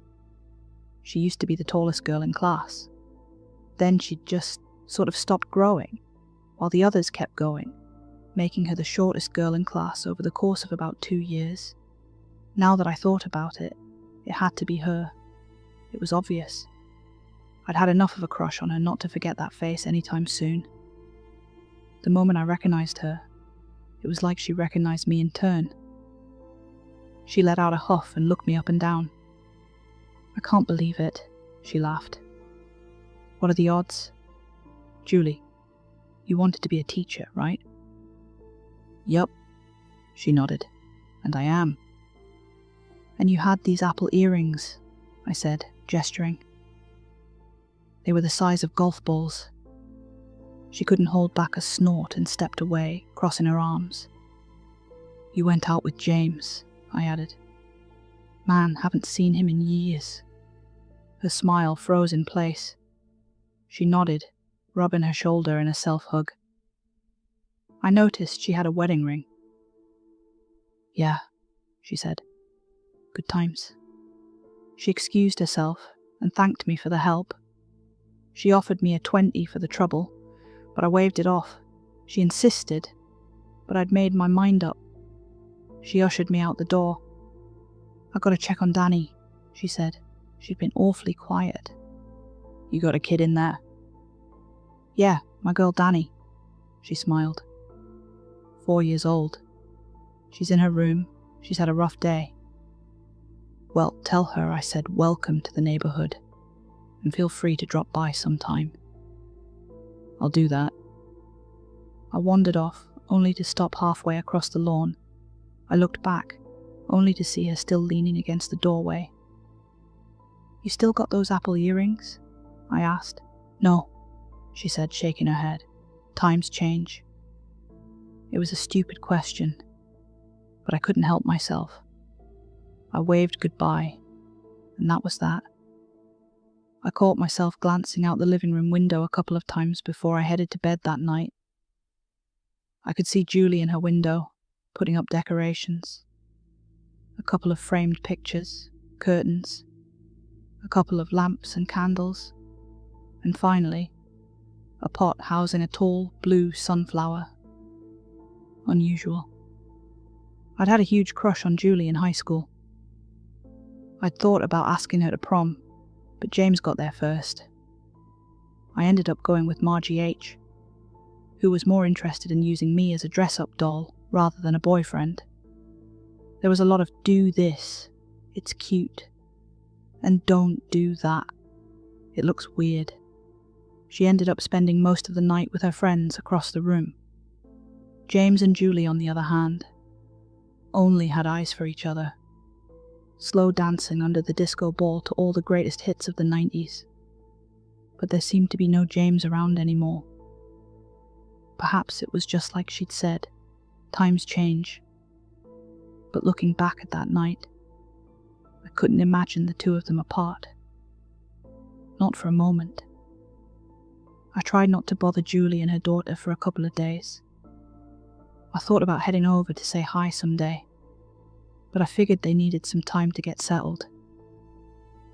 She used to be the tallest girl in class. Then she'd just sort of stopped growing, while the others kept going, making her the shortest girl in class over the course of about 2 years. Now that I thought about it, it had to be her. It was obvious. I'd had enough of a crush on her not to forget that face anytime soon. The moment I recognized her, it was like she recognized me in turn. She let out a huff and looked me up and down. "I can't believe it," she laughed. "What are the odds?" "Julie, you wanted to be a teacher, right?" "Yup," she nodded. "And I am." "And you had these apple earrings," I said, gesturing. "They were the size of golf balls." She couldn't hold back a snort and stepped away, crossing her arms. "You went out with James," I added. "Man, haven't seen him in years." Her smile froze in place. She nodded, rubbing her shoulder in a self-hug. I noticed she had a wedding ring. "Yeah," she said. "Good times." She excused herself and thanked me for the help. She offered me a 20 for the trouble, but I waved it off. She insisted, but I'd made my mind up. She ushered me out the door. "I gotta check on Danny," she said. She'd been awfully quiet. "You got a kid in there?" "Yeah, my girl Danny." She smiled. 4 years old. She's in her room. She's had a rough day. "Well, tell her I said welcome to the neighborhood, and feel free to drop by sometime." "I'll do that." I wandered off, only to stop halfway across the lawn. I looked back, only to see her still leaning against the doorway. "You still got those apple earrings?" I asked. "No," she said, shaking her head. "Times change." It was a stupid question, but I couldn't help myself. I waved goodbye, and that was that. I caught myself glancing out the living room window a couple of times before I headed to bed that night. I could see Julie in her window, putting up decorations. A couple of framed pictures, curtains, a couple of lamps and candles, and finally, a pot housing a tall blue sunflower. Unusual. I'd had a huge crush on Julie in high school. I'd thought about asking her to prom, but James got there first. I ended up going with Margie H., who was more interested in using me as a dress-up doll rather than a boyfriend. There was a lot of "do this, it's cute," and "don't do that, it looks weird." She ended up spending most of the night with her friends across the room. James and Julie, on the other hand, only had eyes for each other, slow dancing under the disco ball to all the greatest hits of the 90s. But there seemed to be no James around anymore. Perhaps it was just like she'd said, times change. But looking back at that night, I couldn't imagine the two of them apart. Not for a moment. I tried not to bother Julie and her daughter for a couple of days. I thought about heading over to say hi someday, but I figured they needed some time to get settled.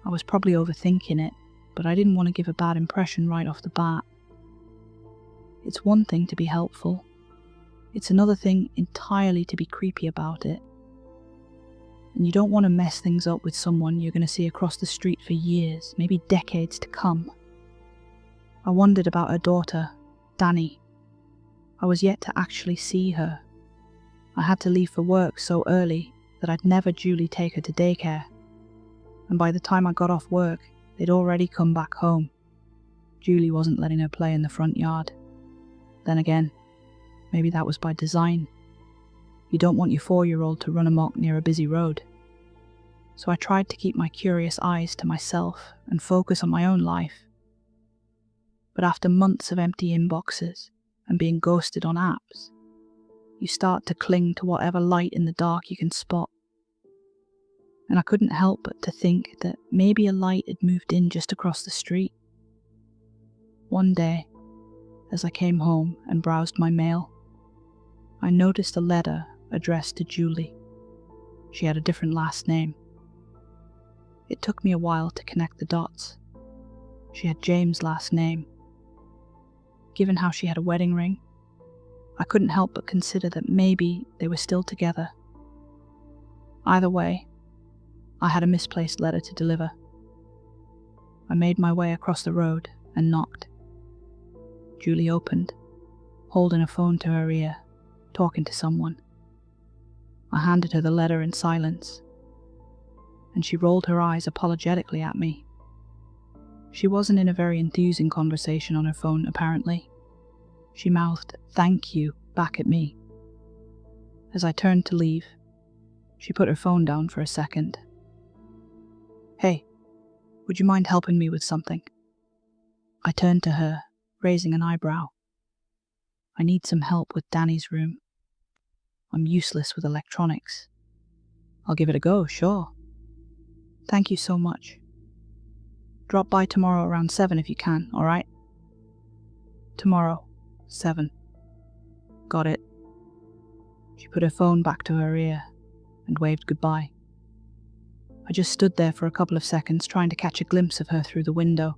I was probably overthinking it, but I didn't want to give a bad impression right off the bat. It's one thing to be helpful. It's another thing entirely to be creepy about it. And you don't want to mess things up with someone you're going to see across the street for years, maybe decades to come. I wondered about her daughter, Danny. I was yet to actually see her. I had to leave for work so early that I'd never duly take her to daycare. And by the time I got off work, they'd already come back home. Julie wasn't letting her play in the front yard. Then again, maybe that was by design. You don't want your 4-year-old to run amok near a busy road. So I tried to keep my curious eyes to myself and focus on my own life. But after months of empty inboxes and being ghosted on apps, you start to cling to whatever light in the dark you can spot. And I couldn't help but to think that maybe a light had moved in just across the street. One day, as I came home and browsed my mail, I noticed a letter addressed to Julie. She had a different last name. It took me a while to connect the dots. She had James' last name. Given how she had a wedding ring, I couldn't help but consider that maybe they were still together. Either way, I had a misplaced letter to deliver. I made my way across the road and knocked. Julie opened, holding a phone to her ear, talking to someone. I handed her the letter in silence, and she rolled her eyes apologetically at me. She wasn't in a very enthusing conversation on her phone, apparently. She mouthed "thank you" back at me. As I turned to leave, she put her phone down for a second. "Hey, would you mind helping me with something?" I turned to her, raising an eyebrow. I need some help with Danny's room. I'm useless with electronics. I'll give it a go, sure. Thank you so much. Drop by tomorrow around 7 if you can, alright? Tomorrow, 7. Got it. She put her phone back to her ear and waved goodbye. I just stood there for a couple of seconds trying to catch a glimpse of her through the window,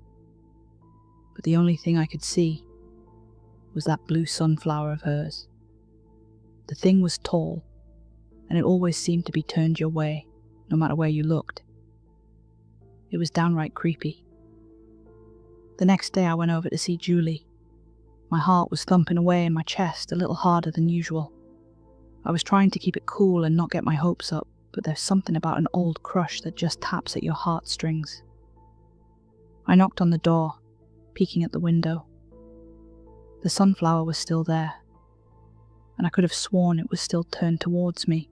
but the only thing I could see was that blue sunflower of hers. The thing was tall, and it always seemed to be turned your way, no matter where you looked. It was downright creepy. The next day I went over to see Julie. My heart was thumping away in my chest a little harder than usual. I was trying to keep it cool and not get my hopes up, but there's something about an old crush that just taps at your heartstrings. I knocked on the door, peeking at the window. The sunflower was still there, and I could have sworn it was still turned towards me,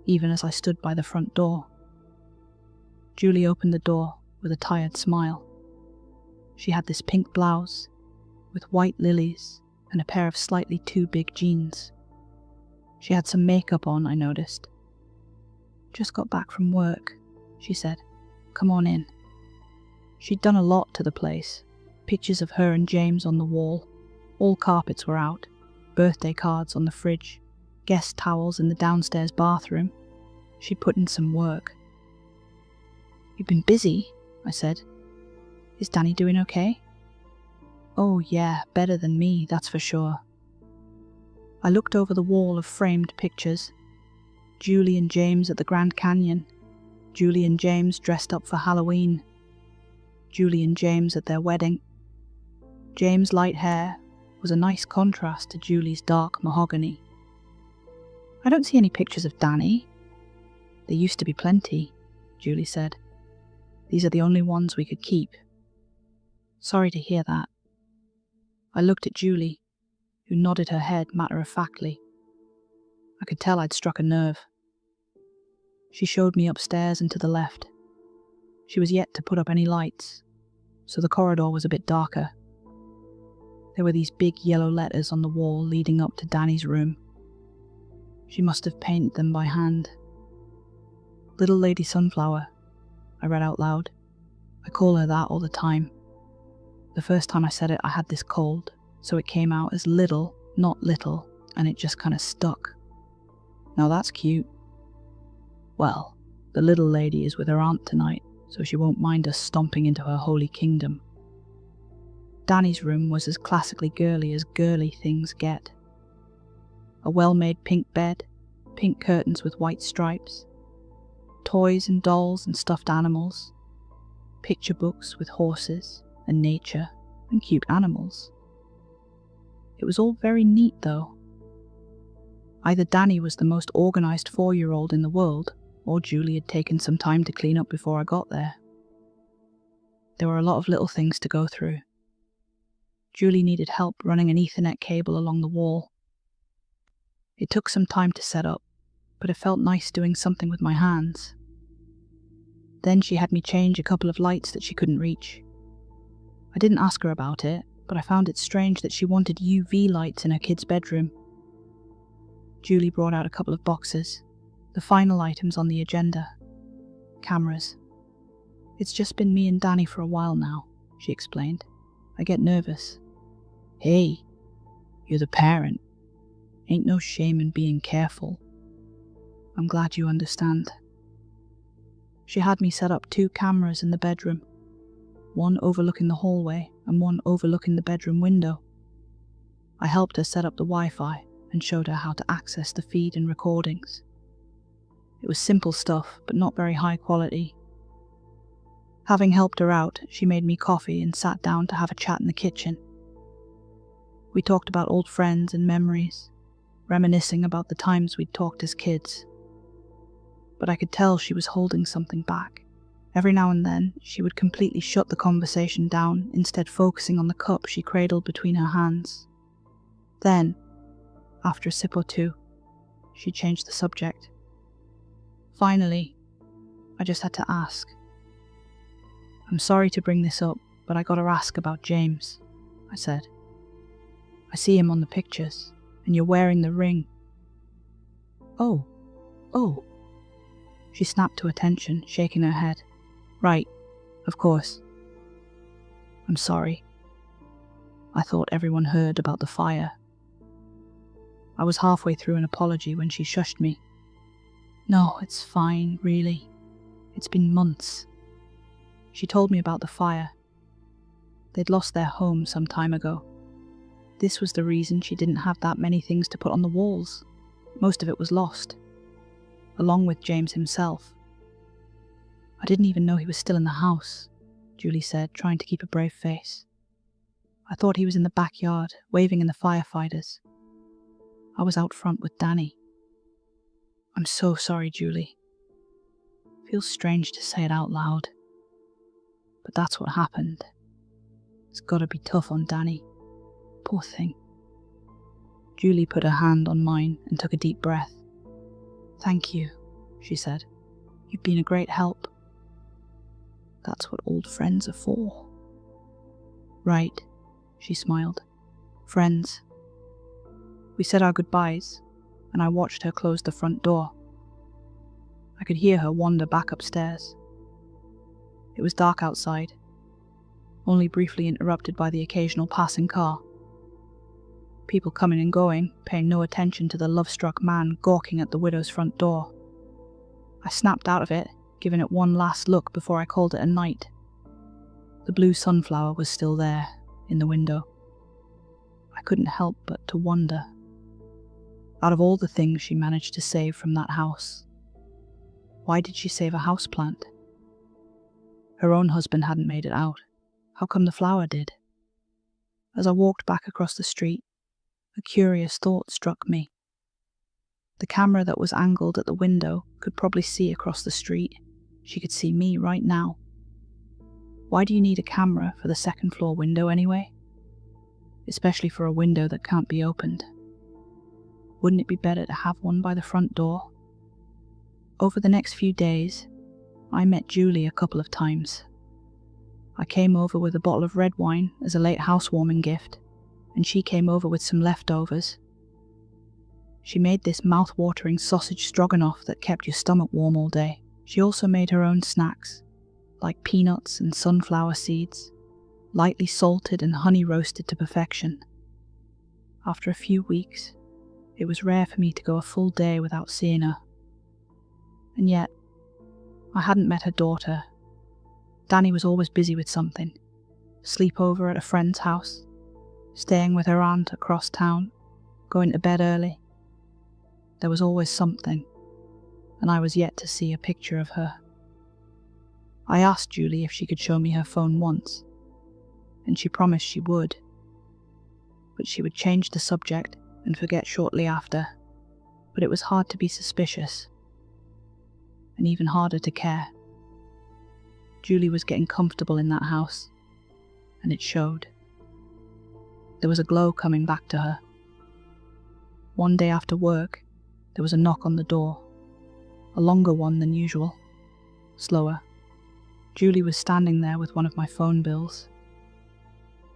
even as I stood by the front door. Julie opened the door with a tired smile. She had this pink blouse with white lilies and a pair of slightly too big jeans. She had some makeup on, I noticed. Just got back from work, she said. Come on in. She'd done a lot to the place. Pictures of her and James on the wall. All carpets were out. Birthday cards on the fridge. Guest towels in the downstairs bathroom. She'd put in some work. You've been busy, I said. Is Danny doing okay? Oh yeah, better than me, that's for sure. I looked over the wall of framed pictures. Julie and James at the Grand Canyon. Julie and James dressed up for Halloween. Julie and James at their wedding. James' light hair was a nice contrast to Julie's dark mahogany. I don't see any pictures of Danny. There used to be plenty, Julie said. These are the only ones we could keep. Sorry to hear that. I looked at Julie, who nodded her head matter-of-factly. I could tell I'd struck a nerve. She showed me upstairs and to the left. She was yet to put up any lights, so the corridor was a bit darker. There were these big yellow letters on the wall leading up to Danny's room. She must have painted them by hand. Little Lady Sunflower, I read out loud. I call her that all the time. The first time I said it, I had this cold, so it came out as little, not little, and it just kind of stuck. Now that's cute. Well, the little lady is with her aunt tonight, so she won't mind us stomping into her holy kingdom. Danny's room was as classically girly as girly things get. A well-made pink bed, pink curtains with white stripes, toys and dolls and stuffed animals, picture books with horses and nature and cute animals. It was all very neat though. Either Danny was the most organised 4-year-old in the world, or Julie had taken some time to clean up before I got there. There were a lot of little things to go through. Julie needed help running an Ethernet cable along the wall. It took some time to set up, but it felt nice doing something with my hands. Then she had me change a couple of lights that she couldn't reach. I didn't ask her about it, but I found it strange that she wanted UV lights in her kid's bedroom. Julie brought out a couple of boxes, the final items on the agenda. Cameras. It's just been me and Danny for a while now, she explained. I get nervous. Hey, you're the parent. Ain't no shame in being careful. I'm glad you understand. She had me set up 2 cameras in the bedroom, one overlooking the hallway and one overlooking the bedroom window. I helped her set up the Wi-Fi and showed her how to access the feed and recordings. It was simple stuff, but not very high quality. Having helped her out, she made me coffee and sat down to have a chat in the kitchen. We talked about old friends and memories, reminiscing about the times we'd talked as kids. But I could tell she was holding something back. Every now and then, she would completely shut the conversation down, instead focusing on the cup she cradled between her hands. Then, after a sip or two, she changed the subject. Finally, I just had to ask. I'm sorry to bring this up, but I gotta ask about James, I said. I see him on the pictures, and you're wearing the ring." "Oh, oh." She snapped to attention, shaking her head. "Right, of course. I'm sorry. I thought everyone heard about the fire." I was halfway through an apology when she shushed me. "No, it's fine, really. It's been months." She told me about the fire. They'd lost their home some time ago. This was the reason she didn't have that many things to put on the walls. Most of it was lost, along with James himself. "I didn't even know he was still in the house," Julie said, trying to keep a brave face. "I thought he was in the backyard, waving in the firefighters. I was out front with Danny." "I'm so sorry, Julie. Feels strange to say it out loud. But that's what happened. It's gotta be tough on Danny. Poor thing." Julie put her hand on mine and took a deep breath. "Thank you," she said. "You've been a great help." "That's what old friends are for." "Right," she smiled. "Friends." We said our goodbyes, and I watched her close the front door. I could hear her wander back upstairs. It was dark outside, only briefly interrupted by the occasional passing car. People coming and going, paying no attention to the love-struck man gawking at the widow's front door. I snapped out of it, giving it one last look before I called it a night. The blue sunflower was still there, in the window. I couldn't help but to wonder. Out of all the things she managed to save from that house, why did she save a houseplant? Her own husband hadn't made it out. How come the flower did? As I walked back across the street, a curious thought struck me. The camera that was angled at the window could probably see across the street. She could see me right now. Why do you need a camera for the second floor window anyway? Especially for a window that can't be opened. Wouldn't it be better to have one by the front door? Over the next few days, I met Julie a couple of times. I came over with a bottle of red wine as a late housewarming gift, and she came over with some leftovers. She made this mouth-watering sausage stroganoff that kept your stomach warm all day. She also made her own snacks, like peanuts and sunflower seeds, lightly salted and honey roasted to perfection. After a few weeks, it was rare for me to go a full day without seeing her. And yet, I hadn't met her daughter. Danny was always busy with something. Sleepover at a friend's house, staying with her aunt across town, going to bed early. There was always something, and I was yet to see a picture of her. I asked Julie if she could show me her phone once, and she promised she would. But she would change the subject and forget shortly after. But it was hard to be suspicious, and even harder to care. Julie was getting comfortable in that house, and it showed. There was a glow coming back to her. One day after work, there was a knock on the door, a longer one than usual, slower. Julie was standing there with one of my phone bills.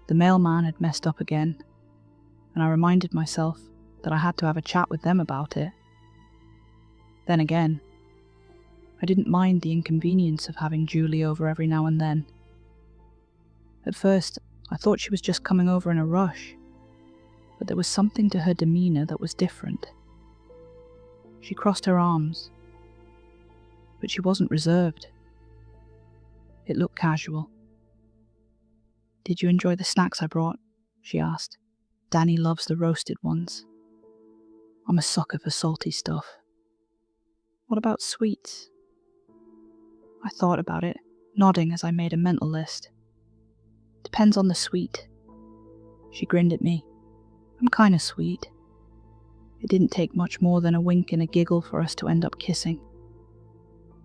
The mailman had messed up again, and I reminded myself that I had to have a chat with them about it. Then again, I didn't mind the inconvenience of having Julie over every now and then. At first, I thought she was just coming over in a rush, but there was something to her demeanour that was different. She crossed her arms, but she wasn't reserved. It looked casual. "Did you enjoy the snacks I brought?" she asked. "Danny loves the roasted ones. I'm a sucker for salty stuff." "What about sweets?" I thought about it, nodding as I made a mental list. "Depends on the sweet." She grinned at me. "I'm kinda sweet." It didn't take much more than a wink and a giggle for us to end up kissing.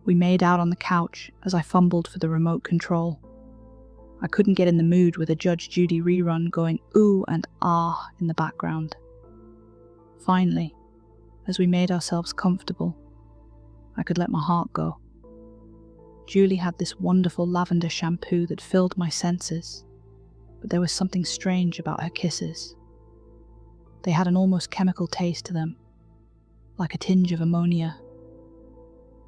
We made out on the couch as I fumbled for the remote control. I couldn't get in the mood with a Judge Judy rerun going ooh and ah in the background. Finally, as we made ourselves comfortable, I could let my heart go. Julie had this wonderful lavender shampoo that filled my senses, but there was something strange about her kisses. They had an almost chemical taste to them, like a tinge of ammonia.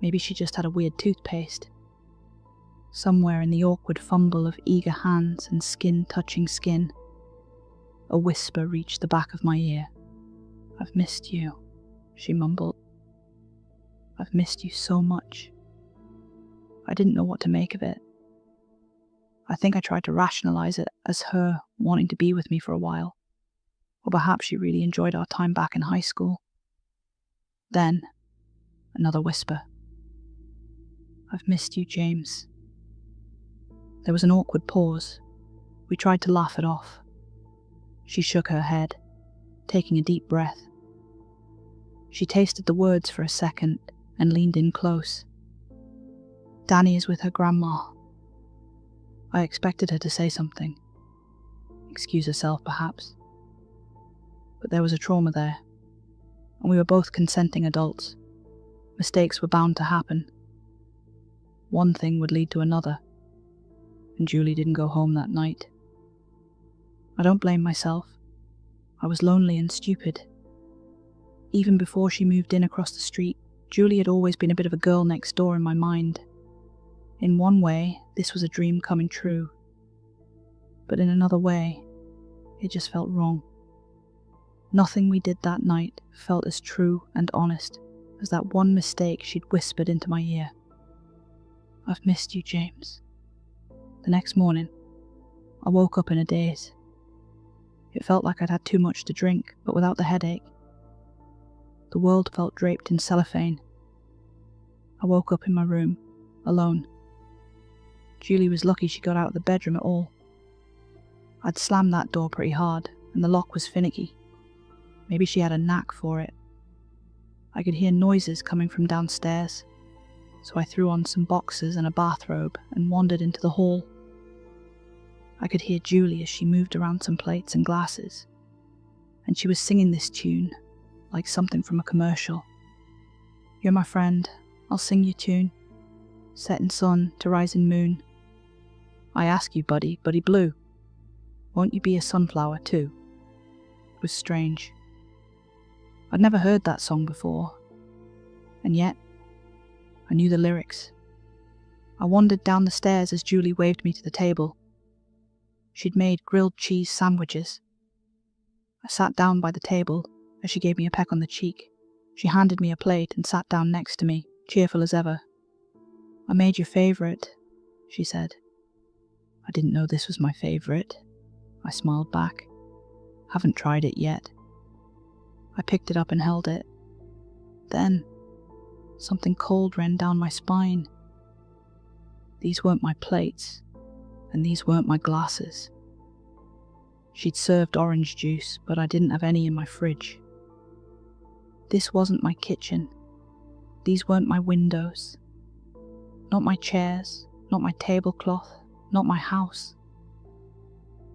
Maybe she just had a weird toothpaste. Somewhere in the awkward fumble of eager hands and skin touching skin, a whisper reached the back of my ear. "I've missed you," she mumbled. "I've missed you so much." I didn't know what to make of it. I think I tried to rationalize it as her wanting to be with me for a while, or perhaps she really enjoyed our time back in high school. Then, another whisper. "I've missed you, James." There was an awkward pause. We tried to laugh it off. She shook her head, taking a deep breath. She tasted the words for a second and leaned in close. "Danny is with her grandma." I expected her to say something. Excuse herself, perhaps. But there was a trauma there, and we were both consenting adults. Mistakes were bound to happen. One thing would lead to another, and Julie didn't go home that night. I don't blame myself. I was lonely and stupid. Even before she moved in across the street, Julie had always been a bit of a girl next door in my mind. In one way, this was a dream coming true. But in another way, it just felt wrong. Nothing we did that night felt as true and honest as that one mistake she'd whispered into my ear. "I've missed you, James." The next morning, I woke up in a daze. It felt like I'd had too much to drink, but without the headache. The world felt draped in cellophane. I woke up in my room, alone. Julie was lucky she got out of the bedroom at all. I'd slammed that door pretty hard, and the lock was finicky. Maybe she had a knack for it. I could hear noises coming from downstairs, so I threw on some boxers and a bathrobe and wandered into the hall. I could hear Julie as she moved around some plates and glasses, and she was singing this tune, like something from a commercial. "You're my friend, I'll sing your tune. Setting sun to rising moon. I ask you, buddy, buddy blue, won't you be a sunflower too?" It was strange. I'd never heard that song before, and yet I knew the lyrics. I wandered down the stairs as Julie waved me to the table. She'd made grilled cheese sandwiches. I sat down by the table as she gave me a peck on the cheek. She handed me a plate and sat down next to me, cheerful as ever. "I made your favourite," she said. I didn't know this was my favourite. I smiled back. "Haven't tried it yet." I picked it up and held it. Then, something cold ran down my spine. These weren't my plates, and these weren't my glasses. She'd served orange juice, but I didn't have any in my fridge. This wasn't my kitchen. These weren't my windows. Not my chairs, not my tablecloth, not my house.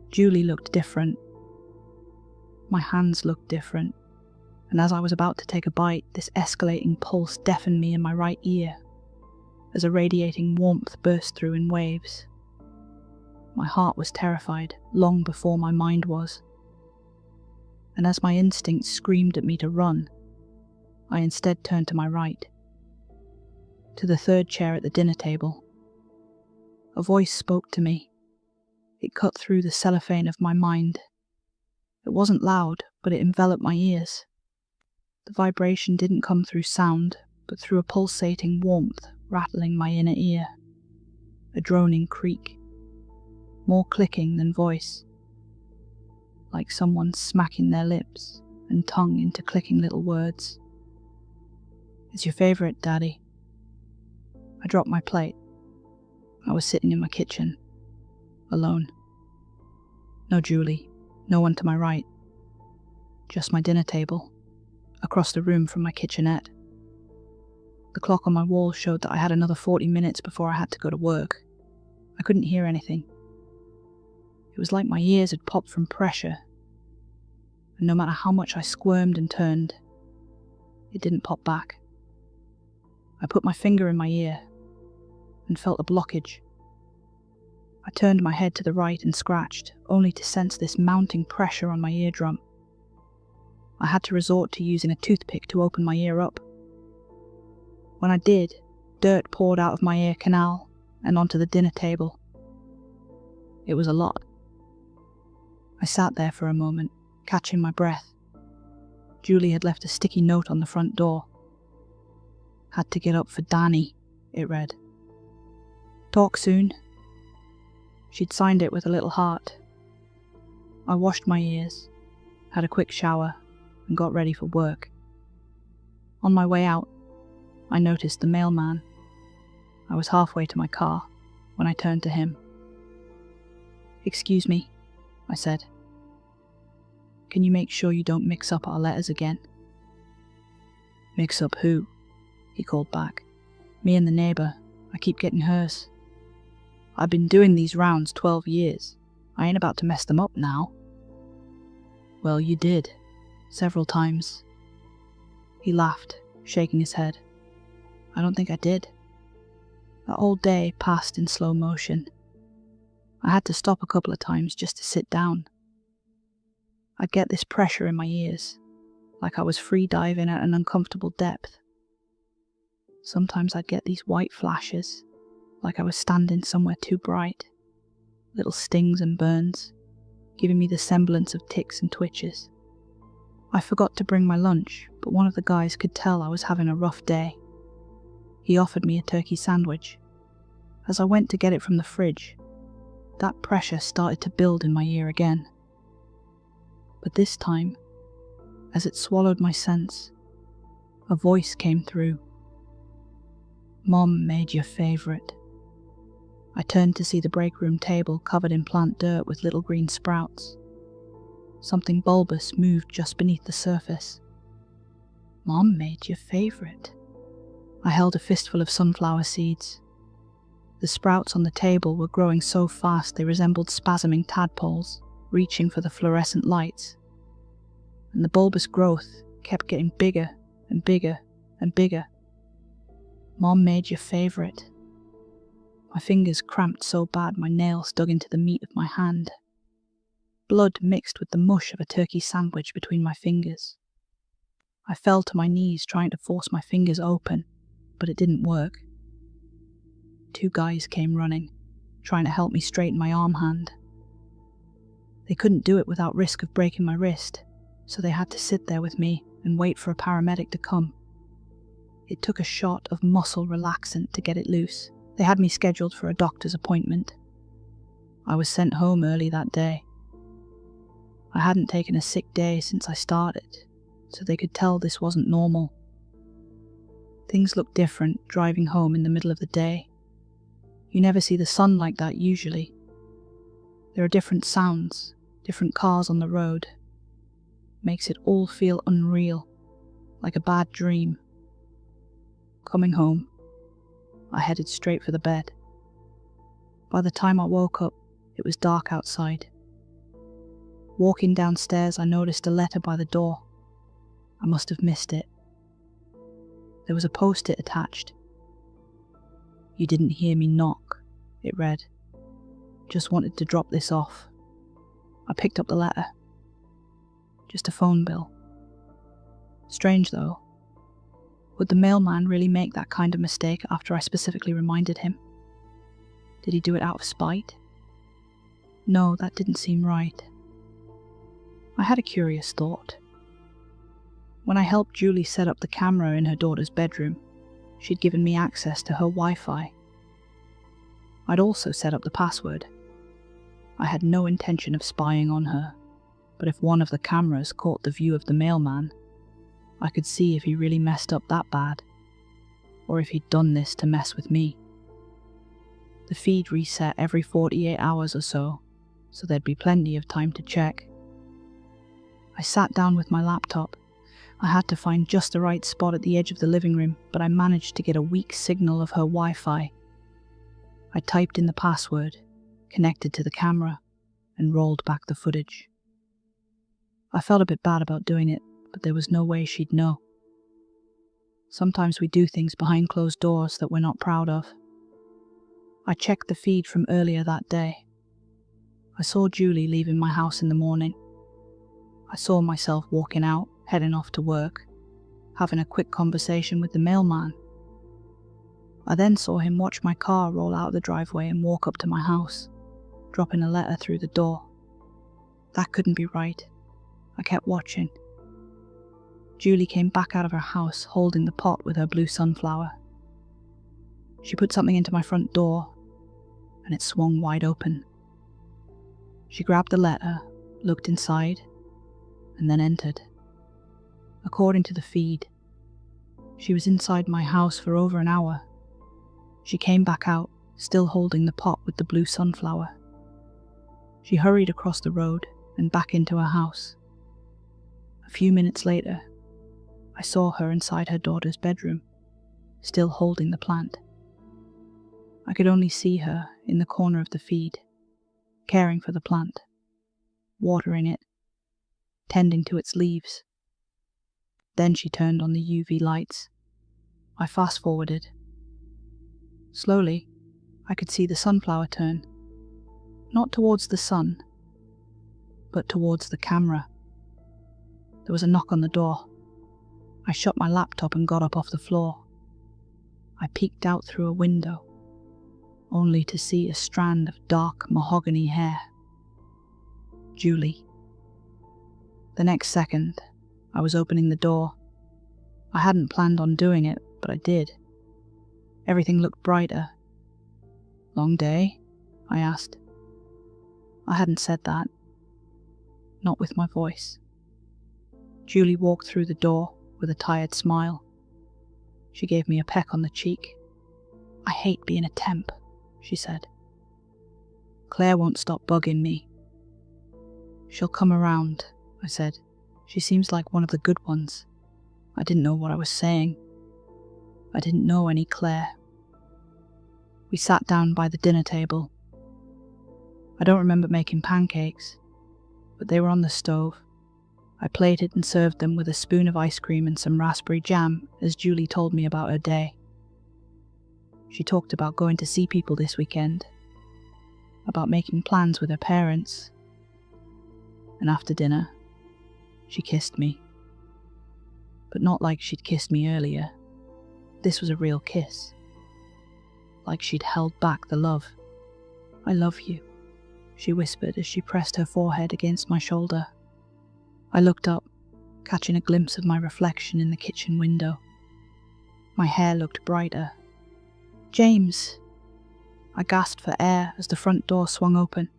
Julie looked different. My hands looked different, and as I was about to take a bite, this escalating pulse deafened me in my right ear, as a radiating warmth burst through in waves. My heart was terrified, long before my mind was. And as my instincts screamed at me to run, I instead turned to my right, to the third chair at the dinner table. A voice spoke to me. It cut through the cellophane of my mind. It wasn't loud, but it enveloped my ears. The vibration didn't come through sound, but through a pulsating warmth rattling my inner ear. A droning creak. More clicking than voice. Like someone smacking their lips and tongue into clicking little words. "It's your favourite, Daddy." I dropped my plate. I was sitting in my kitchen, alone. No Julie, no one to my right. Just my dinner table, across the room from my kitchenette. The clock on my wall showed that I had another 40 minutes before I had to go to work. I couldn't hear anything. It was like my ears had popped from pressure, and no matter how much I squirmed and turned, it didn't pop back. I put my finger in my ear and felt a blockage. I turned my head to the right and scratched, only to sense this mounting pressure on my eardrum. I had to resort to using a toothpick to open my ear up. When I did, dirt poured out of my ear canal and onto the dinner table. It was a lot. I sat there for a moment, catching my breath. Julie had left a sticky note on the front door. Had to get up for Danny, it read. Talk soon. She'd signed it with a little heart. I washed my ears, had a quick shower, and got ready for work. On my way out, I noticed the mailman. I was halfway to my car when I turned to him. Excuse me, I said. Can you make sure you don't mix up our letters again? Mix up who? He called back. Me and the neighbour. I keep getting hers. I've been doing these rounds 12 years. I ain't about to mess them up now. Well, you did. Several times. He laughed, shaking his head. I don't think I did. That whole day passed in slow motion. I had to stop a couple of times just to sit down. I'd get this pressure in my ears, like I was free diving at an uncomfortable depth. Sometimes I'd get these white flashes, like I was standing somewhere too bright. Little stings and burns, giving me the semblance of ticks and twitches. I forgot to bring my lunch, but one of the guys could tell I was having a rough day. He offered me a turkey sandwich. As I went to get it from the fridge, that pressure started to build in my ear again. But this time, as it swallowed my sense, a voice came through. Mom made your favourite. I turned to see the break room table covered in plant dirt with little green sprouts. Something bulbous moved just beneath the surface. Mom made your favourite. I held a fistful of sunflower seeds. The sprouts on the table were growing so fast they resembled spasming tadpoles, reaching for the fluorescent lights. And the bulbous growth kept getting bigger and bigger and bigger. Mom made your favourite. My fingers cramped so bad my nails dug into the meat of my hand. Blood mixed with the mush of a turkey sandwich between my fingers. I fell to my knees trying to force my fingers open, but it didn't work. 2 guys came running, trying to help me straighten my arm hand. They couldn't do it without risk of breaking my wrist, so they had to sit there with me and wait for a paramedic to come. It took a shot of muscle relaxant to get it loose. They had me scheduled for a doctor's appointment. I was sent home early that day. I hadn't taken a sick day since I started, so they could tell this wasn't normal. Things looked different driving home in the middle of the day. You never see the sun like that usually. There are different sounds, different cars on the road. Makes it all feel unreal, like a bad dream. Coming home, I headed straight for the bed. By the time I woke up, it was dark outside. Walking downstairs, I noticed a letter by the door. I must have missed it. There was a post-it attached. You didn't hear me knock, it read. Just wanted to drop this off. I picked up the letter. Just a phone bill. Strange though. Would the mailman really make that kind of mistake after I specifically reminded him? Did he do it out of spite? No, that didn't seem right. I had a curious thought. When I helped Julie set up the camera in her daughter's bedroom, she'd given me access to her Wi-Fi. I'd also set up the password. I had no intention of spying on her, but if one of the cameras caught the view of the mailman, I could see if he really messed up that bad, or if he'd done this to mess with me. The feed reset every 48 hours or so there'd be plenty of time to check. I sat down with my laptop. I had to find just the right spot at the edge of the living room, but I managed to get a weak signal of her Wi-Fi. I typed in the password, connected to the camera, and rolled back the footage. I felt a bit bad about doing it, but there was no way she'd know. Sometimes we do things behind closed doors that we're not proud of. I checked the feed from earlier that day. I saw Julie leaving my house in the morning. I saw myself walking out, heading off to work, having a quick conversation with the mailman. I then saw him watch my car roll out of the driveway and walk up to my house, dropping a letter through the door. That couldn't be right. I kept watching. Julie came back out of her house holding the pot with her blue sunflower. She put something into my front door, and it swung wide open. She grabbed the letter, looked inside, and then entered. According to the feed, she was inside my house for over an hour. She came back out, still holding the pot with the blue sunflower. She hurried across the road and back into her house. A few minutes later, I saw her inside her daughter's bedroom, still holding the plant. I could only see her in the corner of the feed, caring for the plant, watering it, tending to its leaves. Then she turned on the UV lights. I fast-forwarded. Slowly, I could see the sunflower turn, not towards the sun, but towards the camera. There was a knock on the door. I shut my laptop and got up off the floor. I peeked out through a window, only to see a strand of dark mahogany hair. Julie. The next second, I was opening the door. I hadn't planned on doing it, but I did. Everything looked brighter. Long day? I asked. I hadn't said that. Not with my voice. Julie walked through the door with a tired smile. She gave me a peck on the cheek. "I hate being a temp," she said. "Claire won't stop bugging me." "She'll come around," I said. "She seems like one of the good ones." I didn't know what I was saying. I didn't know any Claire. We sat down by the dinner table. I don't remember making pancakes, but they were on the stove. I plated and served them with a spoon of ice cream and some raspberry jam as Julie told me about her day. She talked about going to see people this weekend, about making plans with her parents, and after dinner, she kissed me. But not like she'd kissed me earlier. This was a real kiss. Like she'd held back the love. "I love you," she whispered as she pressed her forehead against my shoulder. I looked up, catching a glimpse of my reflection in the kitchen window. My hair looked brighter. "James!" I gasped for air as the front door swung open.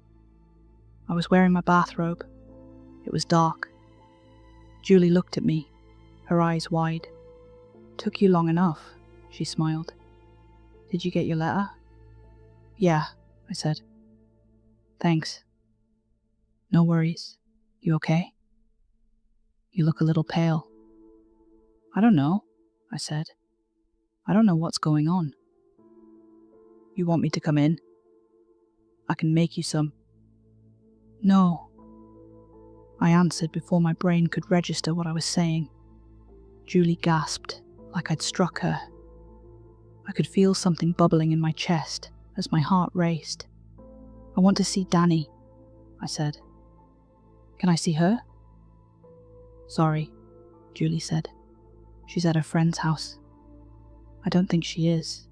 I was wearing my bathrobe. It was dark. Julie looked at me, her eyes wide. "Took you long enough," she smiled. "Did you get your letter?" "Yeah," I said. "Thanks." "No worries. You okay?" "You look a little pale." "I don't know," I said. "I don't know what's going on." "You want me to come in? I can make you some." "No," I answered before my brain could register what I was saying. Julie gasped, like I'd struck her. I could feel something bubbling in my chest as my heart raced. "I want to see Danny," I said. "Can I see her?" "Sorry," Julie said. "She's at her friend's house." "I don't think she is."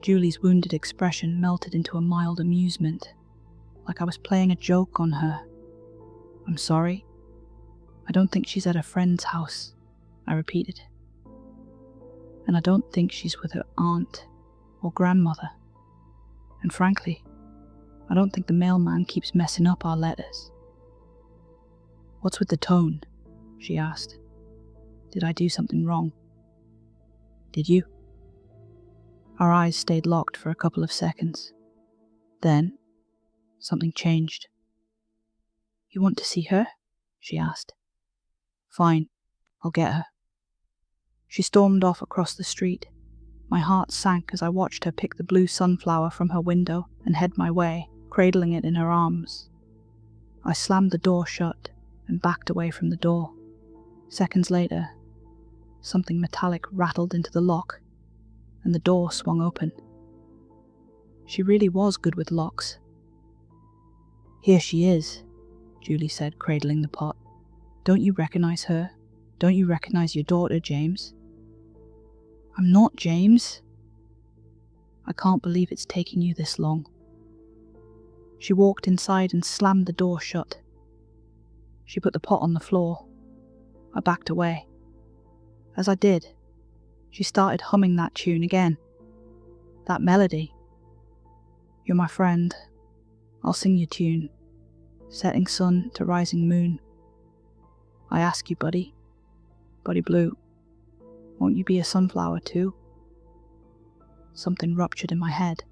Julie's wounded expression melted into a mild amusement, like I was playing a joke on her. "I'm sorry. I don't think she's at her friend's house," I repeated. "And I don't think she's with her aunt or grandmother. And frankly, I don't think the mailman keeps messing up our letters." "What's with the tone?" she asked. "Did I do something wrong?" "Did you?" Our eyes stayed locked for a couple of seconds. Then, something changed. "You want to see her?" she asked. "Fine, I'll get her." She stormed off across the street. My heart sank as I watched her pick the blue sunflower from her window and head my way, cradling it in her arms. I slammed the door shut and backed away from the door. Seconds later, something metallic rattled into the lock, and the door swung open. She really was good with locks. "Here she is," Julie said, cradling the pot. Don't you recognize her? Don't you recognize your daughter, James? I'm not James. I can't believe it's taking you this long. She walked inside and slammed the door shut. She put the pot on the floor. I backed away. As I did, she started humming that tune again. That melody. You're my friend. I'll sing your tune. Setting sun to rising moon. I ask you, buddy. Buddy Blue, won't you be a sunflower too? Something ruptured in my head.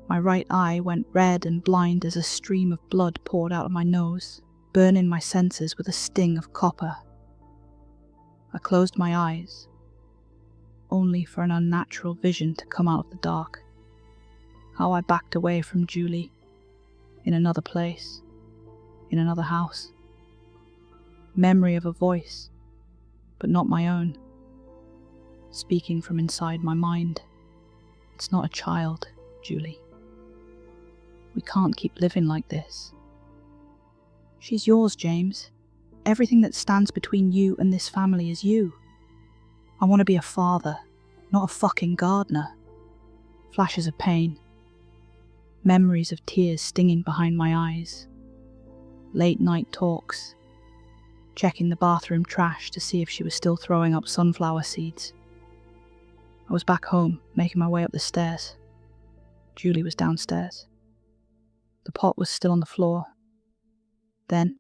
My right eye went red and blind as a stream of blood poured out of my nose, burning my senses with a sting of copper. I closed my eyes, only for an unnatural vision to come out of the dark. How I backed away from Julie, in another place, in another house. Memory of a voice, but not my own, speaking from inside my mind. It's not a child, Julie. We can't keep living like this. She's yours, James. Everything that stands between you and this family is you. I want to be a father, not a fucking gardener. Flashes of pain. Memories of tears stinging behind my eyes. Late night talks. Checking the bathroom trash to see if she was still throwing up sunflower seeds. I was back home, making my way up the stairs. Julie was downstairs. The pot was still on the floor. Then,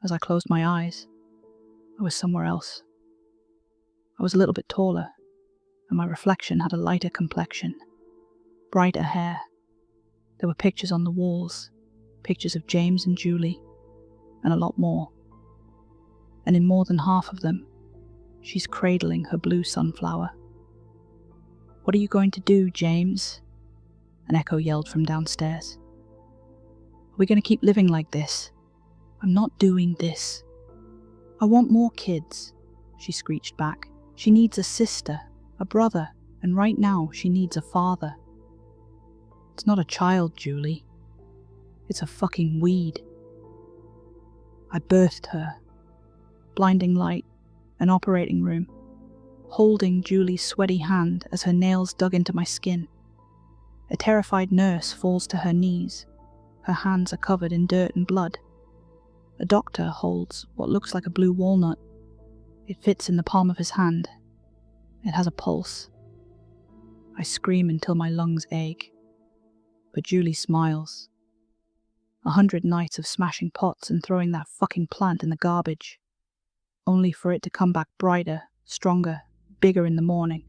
as I closed my eyes, I was somewhere else. I was a little bit taller, and my reflection had a lighter complexion, brighter hair. There were pictures on the walls, pictures of James and Julie, and a lot more. And in more than half of them, she's cradling her blue sunflower. What are you going to do, James? An echo yelled from downstairs. Are we going to keep living like this? I'm not doing this. I want more kids, she screeched back. She needs a sister, a brother, and right now she needs a father. It's not a child, Julie. It's a fucking weed. I birthed her. Blinding light, an operating room, holding Julie's sweaty hand as her nails dug into my skin. A terrified nurse falls to her knees. Her hands are covered in dirt and blood. A doctor holds what looks like a blue walnut. It fits in the palm of his hand. It has a pulse. I scream until my lungs ache. But Julie smiles. 100 nights of smashing pots and throwing that fucking plant in the garbage. Only for it to come back brighter, stronger, bigger in the morning.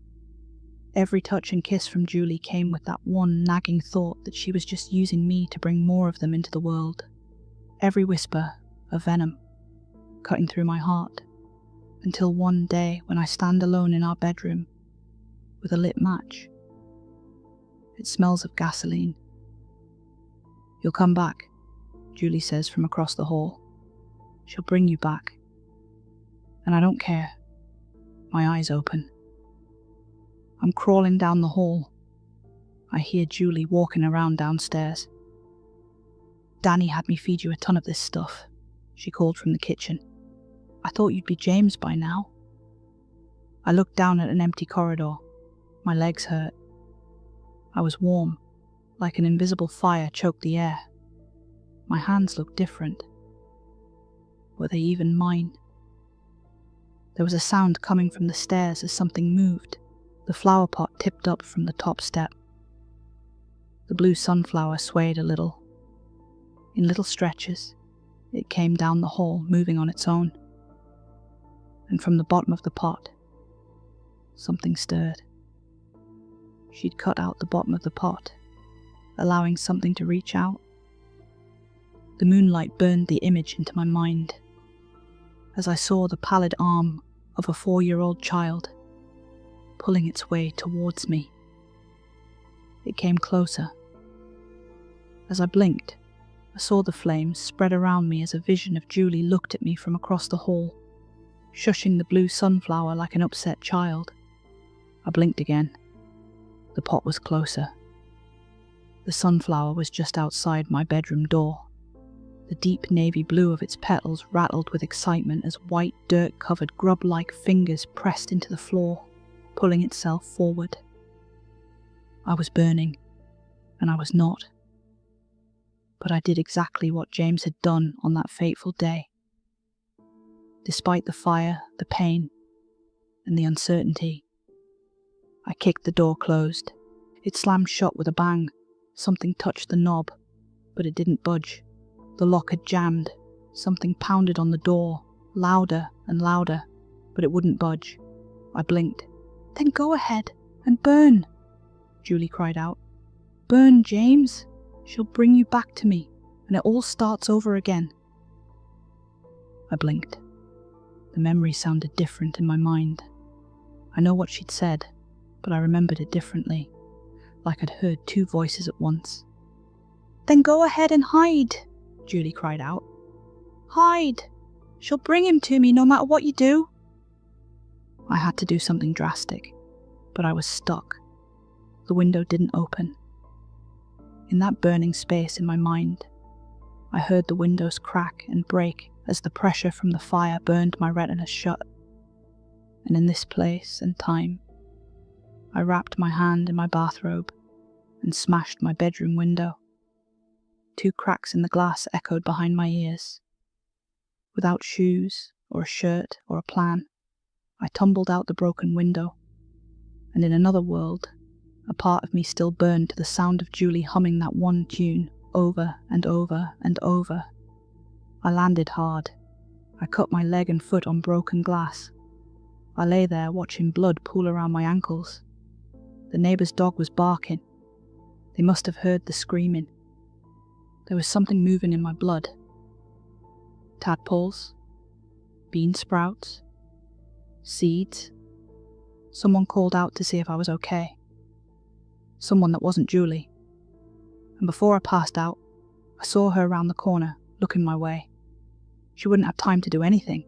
Every touch and kiss from Julie came with that one nagging thought that she was just using me to bring more of them into the world. Every whisper of venom, cutting through my heart, until one day when I stand alone in our bedroom with a lit match. It smells of gasoline. You'll come back, Julie says from across the hall. She'll bring you back. And I don't care. My eyes open. I'm crawling down the hall. I hear Julie walking around downstairs. Danny had me feed you a ton of this stuff, she called from the kitchen. I thought you'd be James by now. I looked down at an empty corridor. My legs hurt. I was warm, like an invisible fire choked the air. My hands looked different. Were they even mine? There was a sound coming from the stairs as something moved. The flower pot tipped up from the top step. The blue sunflower swayed a little. In little stretches, it came down the hall, moving on its own. And from the bottom of the pot, something stirred. She'd cut out the bottom of the pot, allowing something to reach out. The moonlight burned the image into my mind, as I saw the pallid arm of a 4-year-old child pulling its way towards me. It came closer. As I blinked, I saw the flames spread around me as a vision of Julie looked at me from across the hall, shushing the blue sunflower like an upset child. I blinked again. The pot was closer. The sunflower was just outside my bedroom door. The deep navy blue of its petals rattled with excitement as white, dirt-covered, grub-like fingers pressed into the floor, pulling itself forward. I was burning, and I was not. But I did exactly what James had done on that fateful day. Despite the fire, the pain, and the uncertainty, I kicked the door closed. It slammed shut with a bang. Something touched the knob, but it didn't budge. The lock had jammed. Something pounded on the door, louder and louder, but it wouldn't budge. I blinked. "Then go ahead and burn," Julie cried out. "Burn, James. She'll bring you back to me, and it all starts over again." I blinked. The memory sounded different in my mind. I know what she'd said, but I remembered it differently, like I'd heard two voices at once. "Then go ahead and hide," Julie cried out. "Hide! She'll bring him to me no matter what you do." I had to do something drastic, but I was stuck. The window didn't open. In that burning space in my mind, I heard the windows crack and break as the pressure from the fire burned my retinas shut. And in this place and time, I wrapped my hand in my bathrobe and smashed my bedroom window. 2 cracks in the glass echoed behind my ears. Without shoes or a shirt or a plan, I tumbled out the broken window, and in another world, a part of me still burned to the sound of Julie humming that one tune over and over and over. I landed hard. I cut my leg and foot on broken glass. I lay there watching blood pool around my ankles. The neighbour's dog was barking. They must have heard the screaming. There was something moving in my blood. Tadpoles, bean sprouts, seeds. Someone called out to see if I was okay. Someone that wasn't Julie. And before I passed out, I saw her around the corner, looking my way. She wouldn't have time to do anything.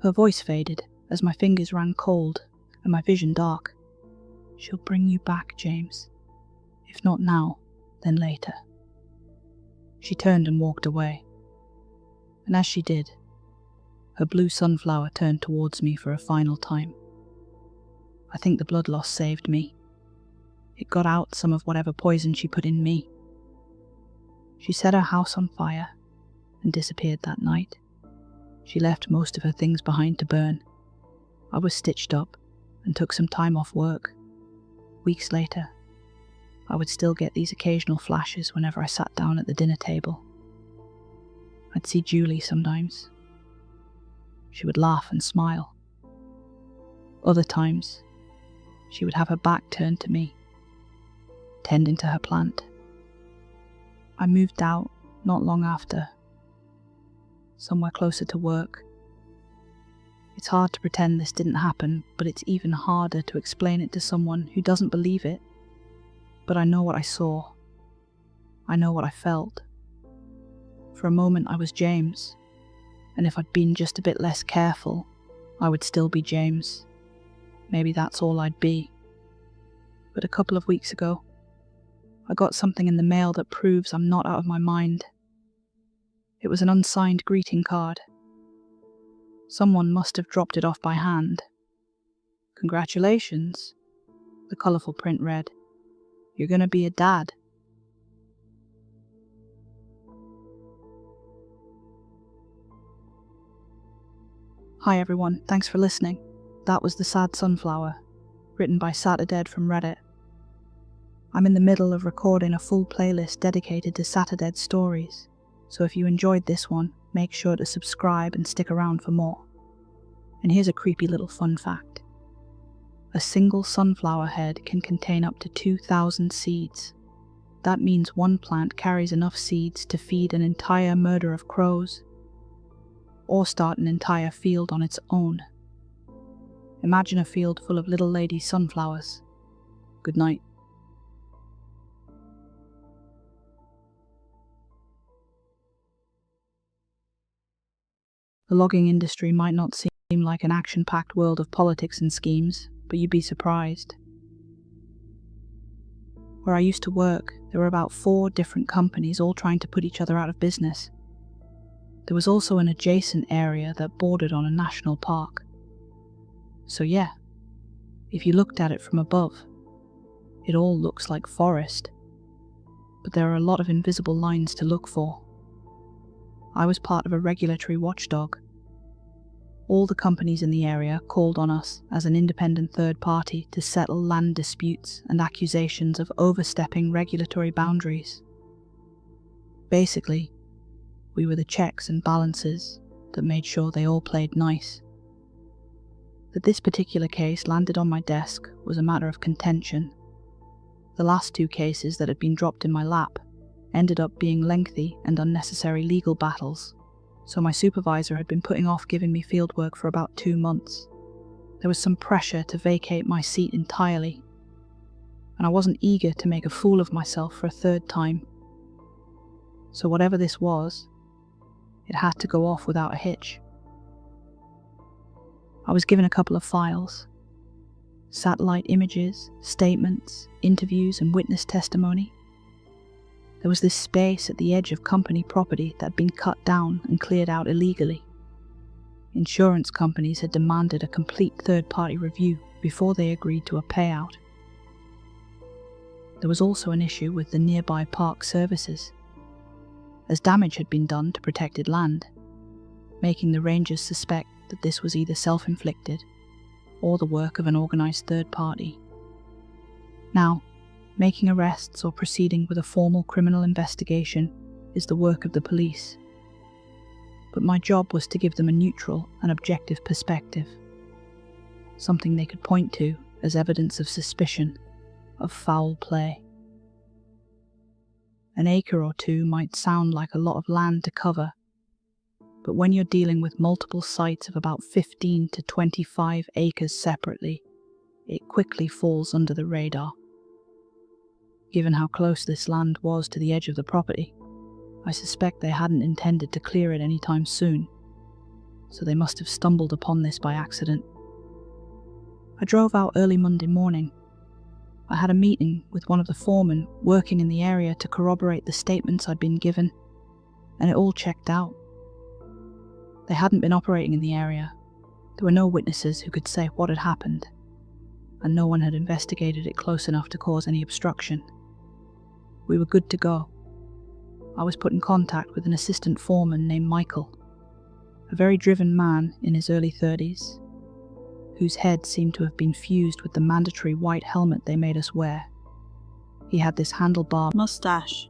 Her voice faded as my fingers ran cold and my vision dark. "She'll bring you back, James. If not now, then later." She turned and walked away. And as she did, her blue sunflower turned towards me for a final time. I think the blood loss saved me. It got out some of whatever poison she put in me. She set her house on fire and disappeared that night. She left most of her things behind to burn. I was stitched up and took some time off work. Weeks later, I would still get these occasional flashes whenever I sat down at the dinner table. I'd see Julie sometimes. She would laugh and smile. Other times, she would have her back turned to me, tending to her plant. I moved out not long after, somewhere closer to work. It's hard to pretend this didn't happen, but it's even harder to explain it to someone who doesn't believe it. But I know what I saw. I know what I felt. For a moment I was James, and if I'd been just a bit less careful, I would still be James. Maybe that's all I'd be. But a couple of weeks ago, I got something in the mail that proves I'm not out of my mind. It was an unsigned greeting card. Someone must have dropped it off by hand. "Congratulations," the colourful print read. "You're gonna be a dad." Hi everyone, thanks for listening. That was The Sad Sunflower, written by Saturday from Reddit. I'm in the middle of recording a full playlist dedicated to Saturday stories, so if you enjoyed this one, make sure to subscribe and stick around for more. And here's a creepy little fun fact. A single sunflower head can contain up to 2,000 seeds. That means one plant carries enough seeds to feed an entire murder of crows, or start an entire field on its own. Imagine a field full of little lady sunflowers. Good night. The logging industry might not seem like an action-packed world of politics and schemes, but you'd be surprised. Where I used to work, there were about 4 different companies all trying to put each other out of business. There was also an adjacent area that bordered on a national park. So yeah, if you looked at it from above, it all looks like forest. But there are a lot of invisible lines to look for. I was part of a regulatory watchdog. All the companies in the area called on us as an independent third party to settle land disputes and accusations of overstepping regulatory boundaries. Basically, we were the checks and balances that made sure they all played nice. That this particular case landed on my desk was a matter of contention. The last 2 cases that had been dropped in my lap ended up being lengthy and unnecessary legal battles, so my supervisor had been putting off giving me fieldwork for about 2 months. There was some pressure to vacate my seat entirely, and I wasn't eager to make a fool of myself for a 3rd time. So whatever this was, it had to go off without a hitch. I was given a couple of files: satellite images, statements, interviews, and witness testimony. There was this space at the edge of company property that had been cut down and cleared out illegally. Insurance companies had demanded a complete third-party review before they agreed to a payout. There was also an issue with the nearby park services, as damage had been done to protected land, making the rangers suspect that this was either self-inflicted or the work of an organised third party. Now, making arrests or proceeding with a formal criminal investigation is the work of the police. But my job was to give them a neutral and objective perspective, something they could point to as evidence of suspicion, of foul play. An acre or 2 might sound like a lot of land to cover, but when you're dealing with multiple sites of about 15 to 25 acres separately, it quickly falls under the radar. Given how close this land was to the edge of the property, I suspect they hadn't intended to clear it anytime soon, so they must have stumbled upon this by accident. I drove out early Monday morning. I had a meeting with one of the foremen working in the area to corroborate the statements I'd been given, and it all checked out. They hadn't been operating in the area. There were no witnesses who could say what had happened, and no one had investigated it close enough to cause any obstruction. We were good to go. I was put in contact with an assistant foreman named Michael, a very driven man in his early 30s, whose head seemed to have been fused with the mandatory white helmet they made us wear. He had this handlebar mustache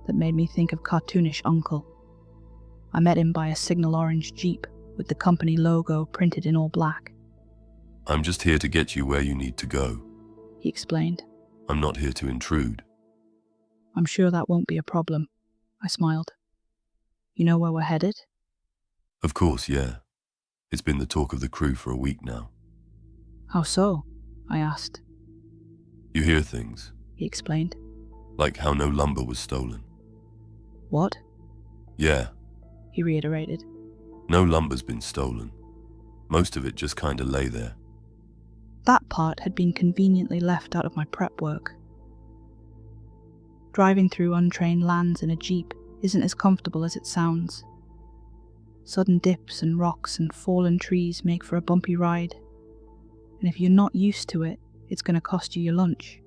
that made me think of cartoonish uncle. I met him by a signal orange Jeep with the company logo printed in all black. "I'm just here to get you where you need to go," he explained. "I'm not here to intrude." "I'm sure that won't be a problem," I smiled. "You know where we're headed?" "Of course, yeah. It's been the talk of the crew for a week now." "How so?" I asked. "You hear things, He explained. like how no lumber was stolen." "What?" "Yeah, He reiterated. no lumber's been stolen. Most of it just kinda lay there." That part had been conveniently left out of my prep work. Driving through untrained lands in a Jeep isn't as comfortable as it sounds. Sudden dips and rocks and fallen trees make for a bumpy ride, and if you're not used to it, it's going to cost you your lunch.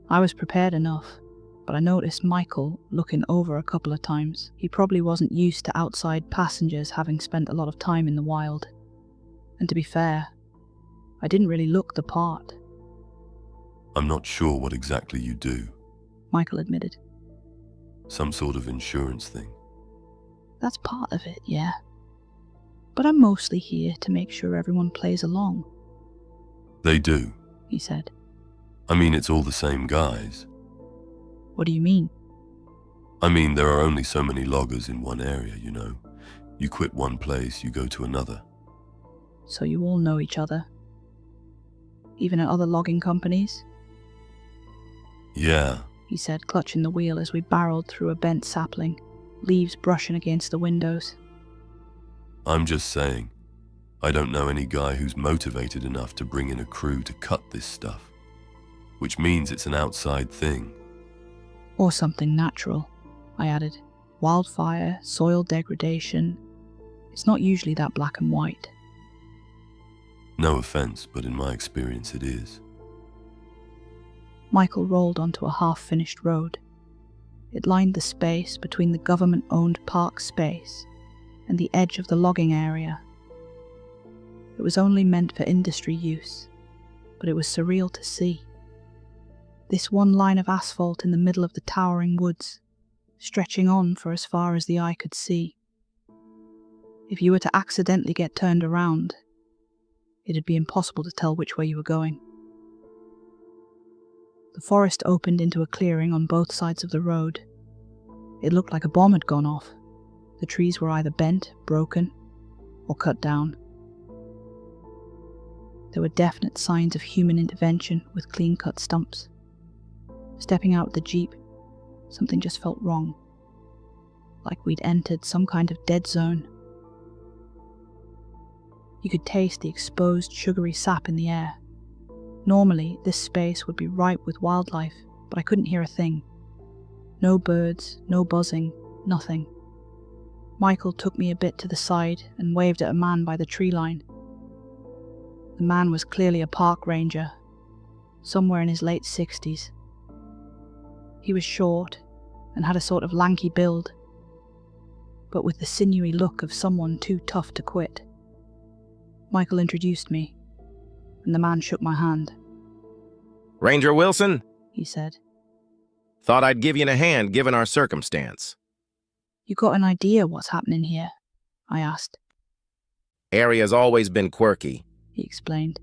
I was prepared enough, but I noticed Michael looking over a couple of times. He probably wasn't used to outside passengers having spent a lot of time in the wild. And to be fair, I didn't really look the part, "I'm not sure what exactly you do. Michael admitted. Some sort of insurance thing." "That's part of it, yeah. But I'm mostly here to make sure everyone plays along," "They do. he said. I mean, it's all the same guys. "What do you mean?" I mean, there are only so many loggers in one area, you know. You quit one place, you go to another." "So you all know each other? Even at other logging companies?" "Yeah, he said, clutching the wheel as we barreled through a bent sapling, leaves brushing against the windows. I'm just saying, I don't know any guy who's motivated enough to bring in a crew to cut this stuff." which means it's an outside thing. Or something natural, I added. Wildfire, soil degradation. It's not usually that black and white. No offense, but in my experience it is. Michael rolled onto a half-finished road. It lined the space between the government-owned park space and the edge of the logging area. It was only meant for industry use, but it was surreal to see. This one line of asphalt in the middle of the towering woods, stretching on for as far as the eye could see. If you were to accidentally get turned around, it'd be impossible to tell which way you were going. The forest opened into a clearing on both sides of the road. It looked like a bomb had gone off. The trees were either bent, broken, or cut down. There were definite signs of human intervention with clean-cut stumps. Stepping out of the jeep, something just felt wrong. Like we'd entered some kind of dead zone. You could taste the exposed, sugary sap in the air. Normally, this space would be ripe with wildlife, but I couldn't hear a thing. No birds, no buzzing, nothing. Michael took me a bit to the side and waved at a man by the tree line. The man was clearly a park ranger, somewhere in his late 60s. He was short and had a sort of lanky build, but with the sinewy look of someone too tough to quit. Michael introduced me, and the man shook my hand. "Ranger Wilson," he said. "Thought I'd give you a hand given our circumstance." You got an idea what's happening here? I asked. "Area's always been quirky. He explained.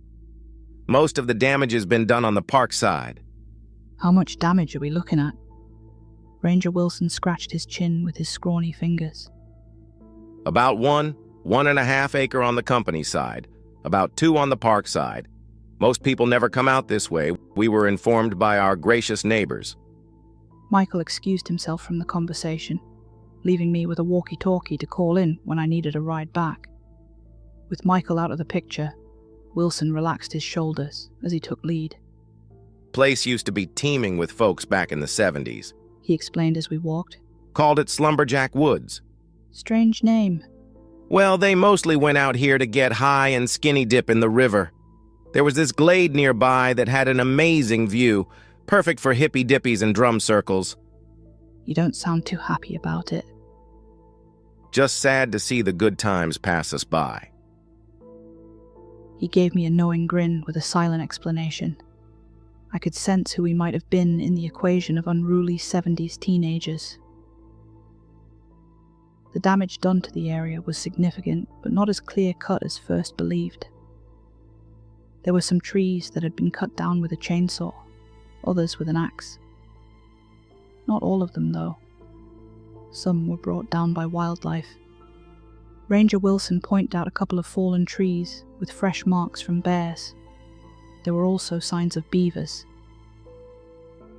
Most of the damage has been done on the park side." How much damage are we looking at? Ranger Wilson scratched his chin with his scrawny fingers. About 1.5 acre on the company side, about 2 on the park side. Most people never come out this way. We were informed by our gracious neighbors. Michael excused himself from the conversation, leaving me with a walkie-talkie to call in when I needed a ride back. With Michael out of the picture, Wilson relaxed his shoulders as he took lead. Place used to be teeming with folks back in the 70s. He explained as we walked. Called it Slumberjack Woods. Strange name. Well, they mostly went out here to get high and skinny dip in the river. There was this glade nearby that had an amazing view, perfect for hippy-dippies and drum circles. You don't sound too happy about it. Just sad to see the good times pass us by. He gave me a knowing grin with a silent explanation. I could sense who we might have been in the equation of unruly 70s teenagers. The damage done to the area was significant, but not as clear-cut as first believed. There were some trees that had been cut down with a chainsaw, others with an axe. Not all of them, though. Some were brought down by wildlife. Ranger Wilson pointed out a couple of fallen trees with fresh marks from bears. There were also signs of beavers.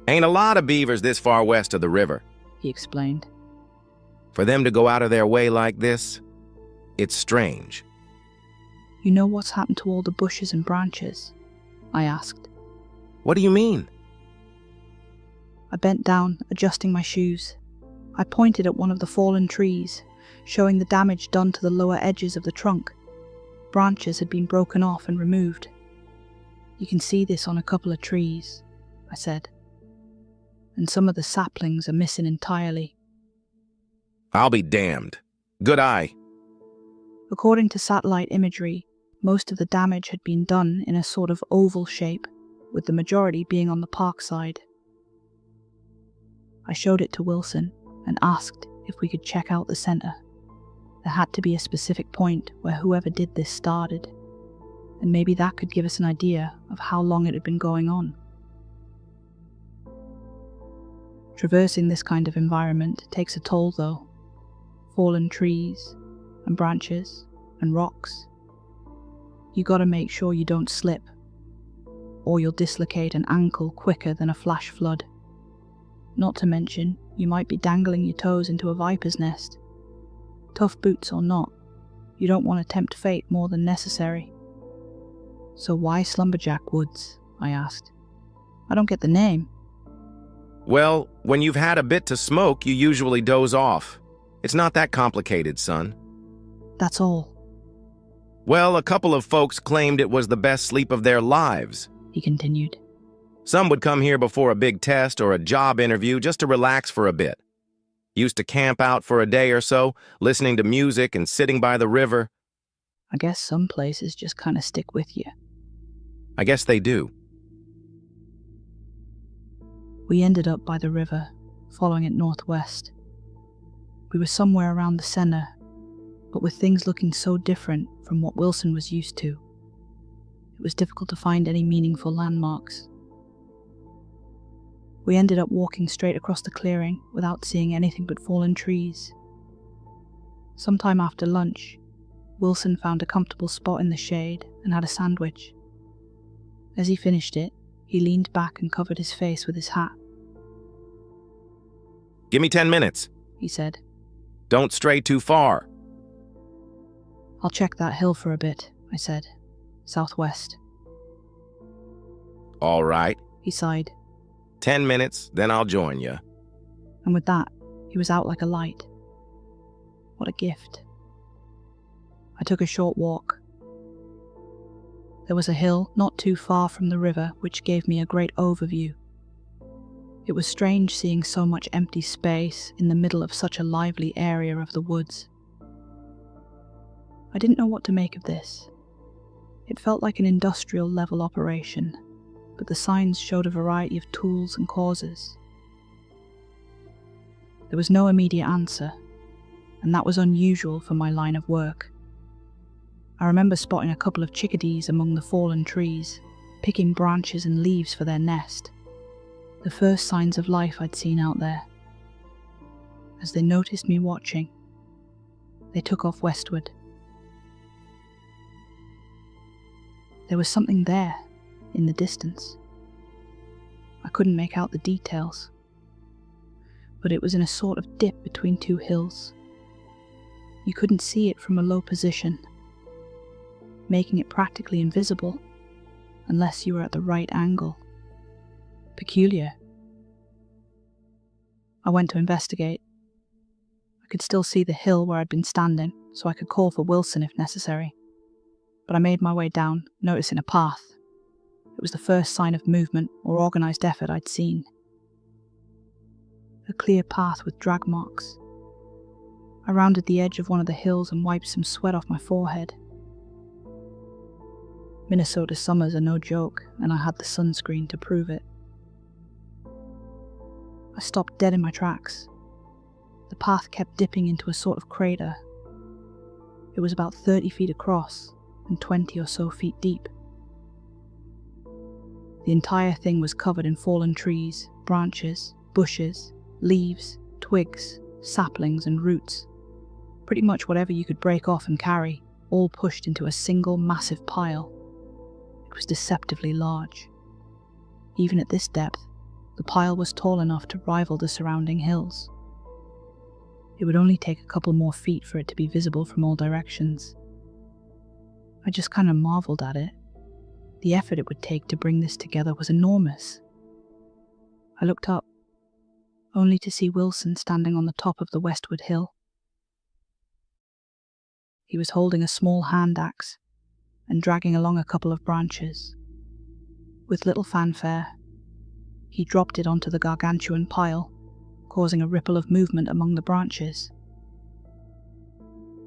Ain't a lot of beavers this far west of the river. He explained. For them to go out of their way like this, it's strange. You know what's happened to all the bushes and branches? I asked. What do you mean? I bent down, adjusting my shoes. I pointed at one of the fallen trees, showing the damage done to the lower edges of the trunk. Branches had been broken off and removed. You can see this on a couple of trees, I said. And some of the saplings are missing entirely. I'll be damned. Good eye. According to satellite imagery, most of the damage had been done in a sort of oval shape, with the majority being on the park side. I showed it to Wilson and asked if we could check out the center. There had to be a specific point where whoever did this started, and maybe that could give us an idea of how long it had been going on. Traversing this kind of environment takes a toll, though. Fallen trees, and branches, and rocks. You gotta make sure you don't slip, or you'll dislocate an ankle quicker than a flash flood. Not to mention, you might be dangling your toes into a viper's nest. Tough boots or not, you don't want to tempt fate more than necessary. So why Slumberjack Woods? I asked. I don't get the name. Well, when you've had a bit to smoke, you usually doze off. It's not that complicated, son. That's all, Well, a couple of folks claimed it was the best sleep of their lives. he continued. Some would come here before a big test or a job interview just to relax for a bit. Used to camp out for a day or so, listening to music and sitting by the river. I guess some places just kind of stick with you. I guess they do. We ended up by the river, following it northwest. We were somewhere around the center, but with things looking so different from what Wilson was used to, it was difficult to find any meaningful landmarks. We ended up walking straight across the clearing without seeing anything but fallen trees. Sometime after lunch, Wilson found a comfortable spot in the shade and had a sandwich. As he finished it, he leaned back and covered his face with his hat. Give me 10 minutes. He said, Don't stray too far. "I'll check that hill for a bit," I said. "Southwest." All right. He sighed, 10 minutes, then I'll join you. and with that, he was out like a light. What a gift. I took a short walk. There was a hill not too far from the river which gave me a great overview. It was strange seeing so much empty space in the middle of such a lively area of the woods. I didn't know what to make of this. It felt like an industrial level operation, but the signs showed a variety of tools and causes. There was no immediate answer, and that was unusual for my line of work. I remember spotting a couple of chickadees among the fallen trees, picking branches and leaves for their nest, the first signs of life I'd seen out there. As they noticed me watching, they took off westward. There was something there, in the distance. I couldn't make out the details, but it was in a sort of dip between two hills. You couldn't see it from a low position, making it practically invisible unless you were at the right angle. Peculiar. I went to investigate. I could still see the hill where I'd been standing, so I could call for Wilson if necessary. But I made my way down, noticing a path. It was the first sign of movement or organised effort I'd seen. A clear path with drag marks. I rounded the edge of one of the hills and wiped some sweat off my forehead. Minnesota summers are no joke, and I had the sunscreen to prove it. I stopped dead in my tracks. The path kept dipping into a sort of crater. It was about 30 feet across and 20 or so feet deep. The entire thing was covered in fallen trees, branches, bushes, leaves, twigs, saplings and roots. Pretty much whatever you could break off and carry, all pushed into a single massive pile. It was deceptively large. Even at this depth, the pile was tall enough to rival the surrounding hills. It would only take a couple more feet for it to be visible from all directions. I just kind of marveled at it. The effort it would take to bring this together was enormous. I looked up, only to see Wilson standing on the top of the westward hill. He was holding a small hand axe and dragging along a couple of branches. With little fanfare, he dropped it onto the gargantuan pile, causing a ripple of movement among the branches.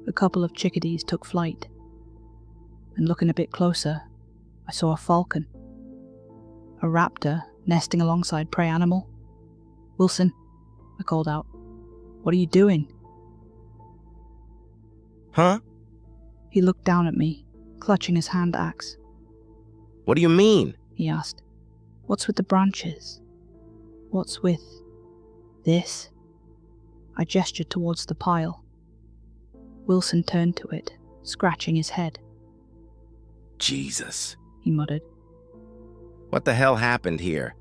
A couple of chickadees took flight, and looking a bit closer, I saw a falcon. A raptor nesting alongside prey animal. "Wilson," I called out, "what are you doing?" Huh? He looked down at me, clutching his hand axe. What do you mean? He asked. "What's with the branches? What's with this?" I gestured towards the pile. Wilson turned to it, scratching his head. Jesus. He muttered. What the hell happened here?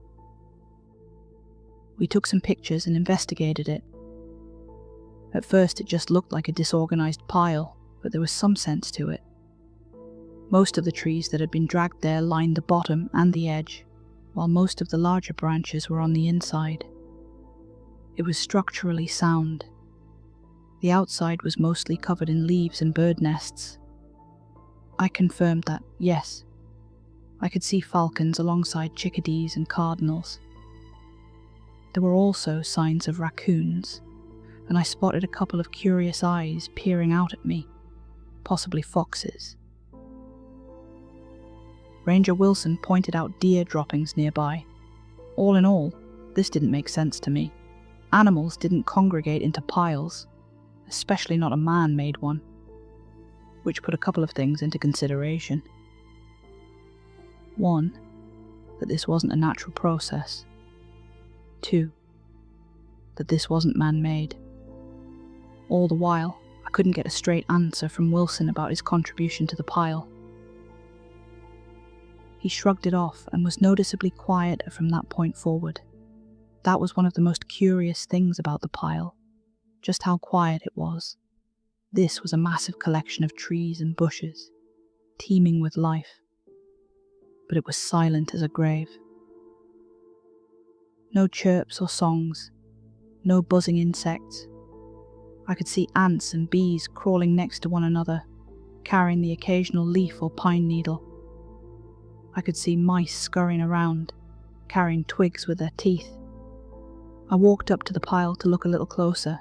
We took some pictures and investigated it. At first it just looked like a disorganized pile, but there was some sense to it. Most of the trees that had been dragged there lined the bottom and the edge, while most of the larger branches were on the inside. It was structurally sound. The outside was mostly covered in leaves and bird nests. I confirmed that, yes, I could see falcons alongside chickadees and cardinals. There were also signs of raccoons, and I spotted a couple of curious eyes peering out at me, possibly foxes. Ranger Wilson pointed out deer droppings nearby. All in all, this didn't make sense to me. Animals didn't congregate into piles, especially not a man-made one, which put a couple of things into consideration. One, that this wasn't a natural process. Two, that this wasn't man-made. All the while, I couldn't get a straight answer from Wilson about his contribution to the pile. He shrugged it off and was noticeably quieter from that point forward. That was one of the most curious things about the pile, just how quiet it was. This was a massive collection of trees and bushes, teeming with life, but it was silent as a grave. No chirps or songs, no buzzing insects. I could see ants and bees crawling next to one another, carrying the occasional leaf or pine needle. I could see mice scurrying around, carrying twigs with their teeth. I walked up to the pile to look a little closer.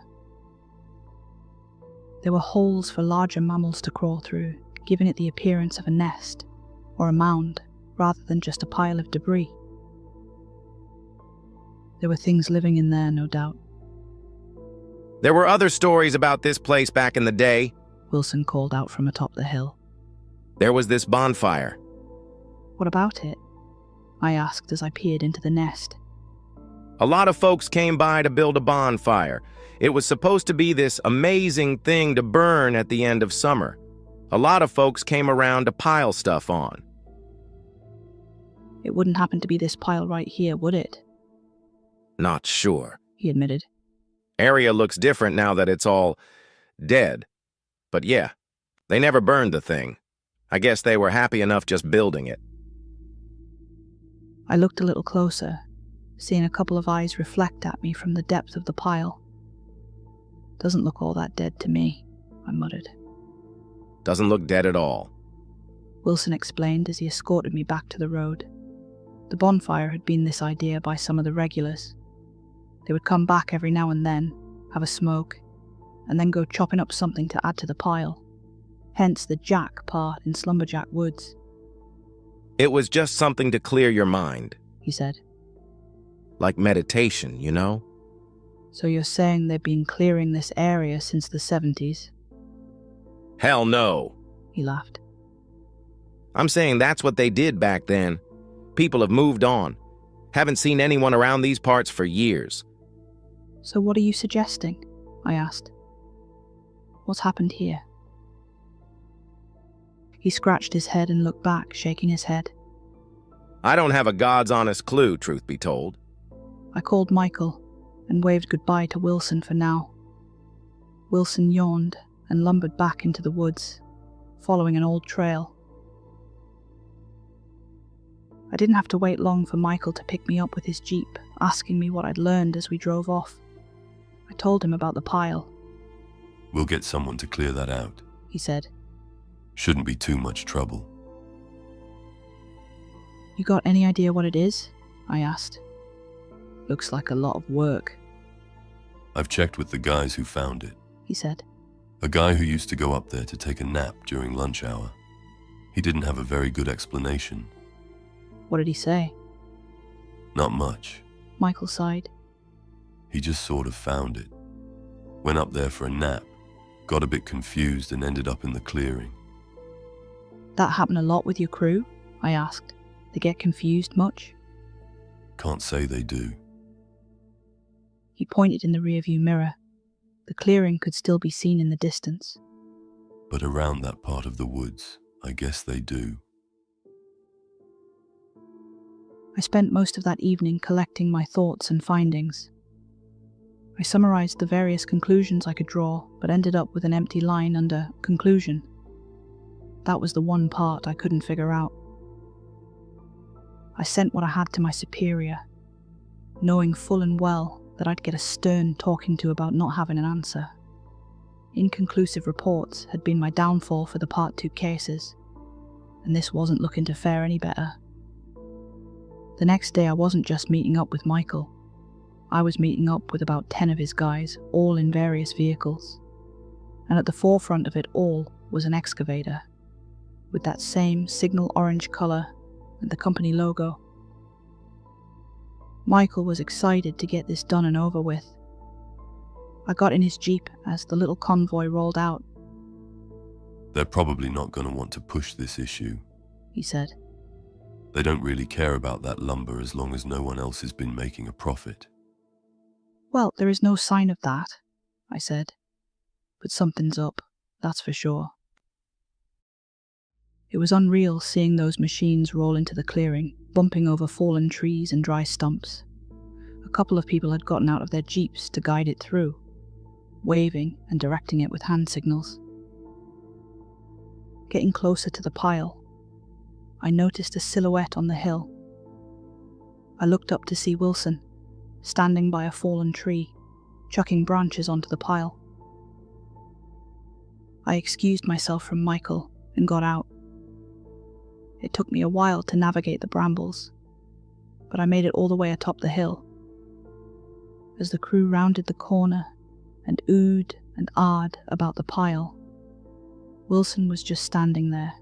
There were holes for larger mammals to crawl through, giving it the appearance of a nest, or a mound, rather than just a pile of debris. There were things living in there, no doubt. There were other stories about this place back in the day. Wilson called out from atop the hill. There was this bonfire. What about it? I asked as I peered into the nest. A lot of folks came by to build a bonfire. It was supposed to be this amazing thing to burn at the end of summer. A lot of folks came around to pile stuff on. It wouldn't happen to be this pile right here, would it? Not sure, he admitted. Area looks different now that it's all dead. But yeah, they never burned the thing. I guess they were happy enough just building it. I looked a little closer, seeing a couple of eyes reflect at me from the depth of the pile. Doesn't look all that dead to me, I muttered. Doesn't look dead at all, Wilson explained as he escorted me back to the road. The bonfire had been this idea by some of the regulars. They would come back every now and then, have a smoke, and then go chopping up something to add to the pile. Hence the jack part in Slumberjack Woods. It was just something to clear your mind, he said. Like meditation, you know? So you're saying they've been clearing this area since the 70s? Hell no, he laughed. I'm saying that's what they did back then. People have moved on. Haven't seen anyone around these parts for years. So what are you suggesting? I asked. What's happened here? He scratched his head and looked back, shaking his head. I don't have a God's honest clue, truth be told. I called Michael and waved goodbye to Wilson for now. Wilson yawned and lumbered back into the woods, following an old trail. I didn't have to wait long for Michael to pick me up with his jeep, asking me what I'd learned as we drove off. I told him about the pile. We'll get someone to clear that out, he said. Shouldn't be too much trouble. You got any idea what it is? I asked. Looks like a lot of work. I've checked with the guys who found it, he said. A guy who used to go up there to take a nap during lunch hour. He didn't have a very good explanation. What did he say? Not much. Michael sighed. He just sort of found it. Went up there for a nap, got a bit confused and ended up in the clearing. That happen a lot with your crew? I asked. They get confused much? Can't say they do. He pointed in the rearview mirror. The clearing could still be seen in the distance. But around that part of the woods, I guess they do. I spent most of that evening collecting my thoughts and findings. I summarized the various conclusions I could draw, but ended up with an empty line under conclusion. That was the one part I couldn't figure out. I sent what I had to my superior, knowing full and well that I'd get a stern talking to about not having an answer. Inconclusive reports had been my downfall for the Part 2 cases, and this wasn't looking to fare any better. The next day I wasn't just meeting up with Michael. I was meeting up with about 10 of his guys, all in various vehicles. And at the forefront of it all was an excavator, with that same signal orange colour and the company logo. Michael was excited to get this done and over with. I got in his Jeep as the little convoy rolled out. They're probably not going to want to push this issue, He said. They don't really care about that lumber as long as no one else has been making a profit. Well, there is no sign of that, I said. But something's up, that's for sure. It was unreal seeing those machines roll into the clearing, bumping over fallen trees and dry stumps. A couple of people had gotten out of their jeeps to guide it through, waving and directing it with hand signals. Getting closer to the pile, I noticed a silhouette on the hill. I looked up to see Wilson, standing by a fallen tree, chucking branches onto the pile. I excused myself from Michael and got out. It took me a while to navigate the brambles, but I made it all the way atop the hill. As the crew rounded the corner and oohed and ahed about the pile, Wilson was just standing there,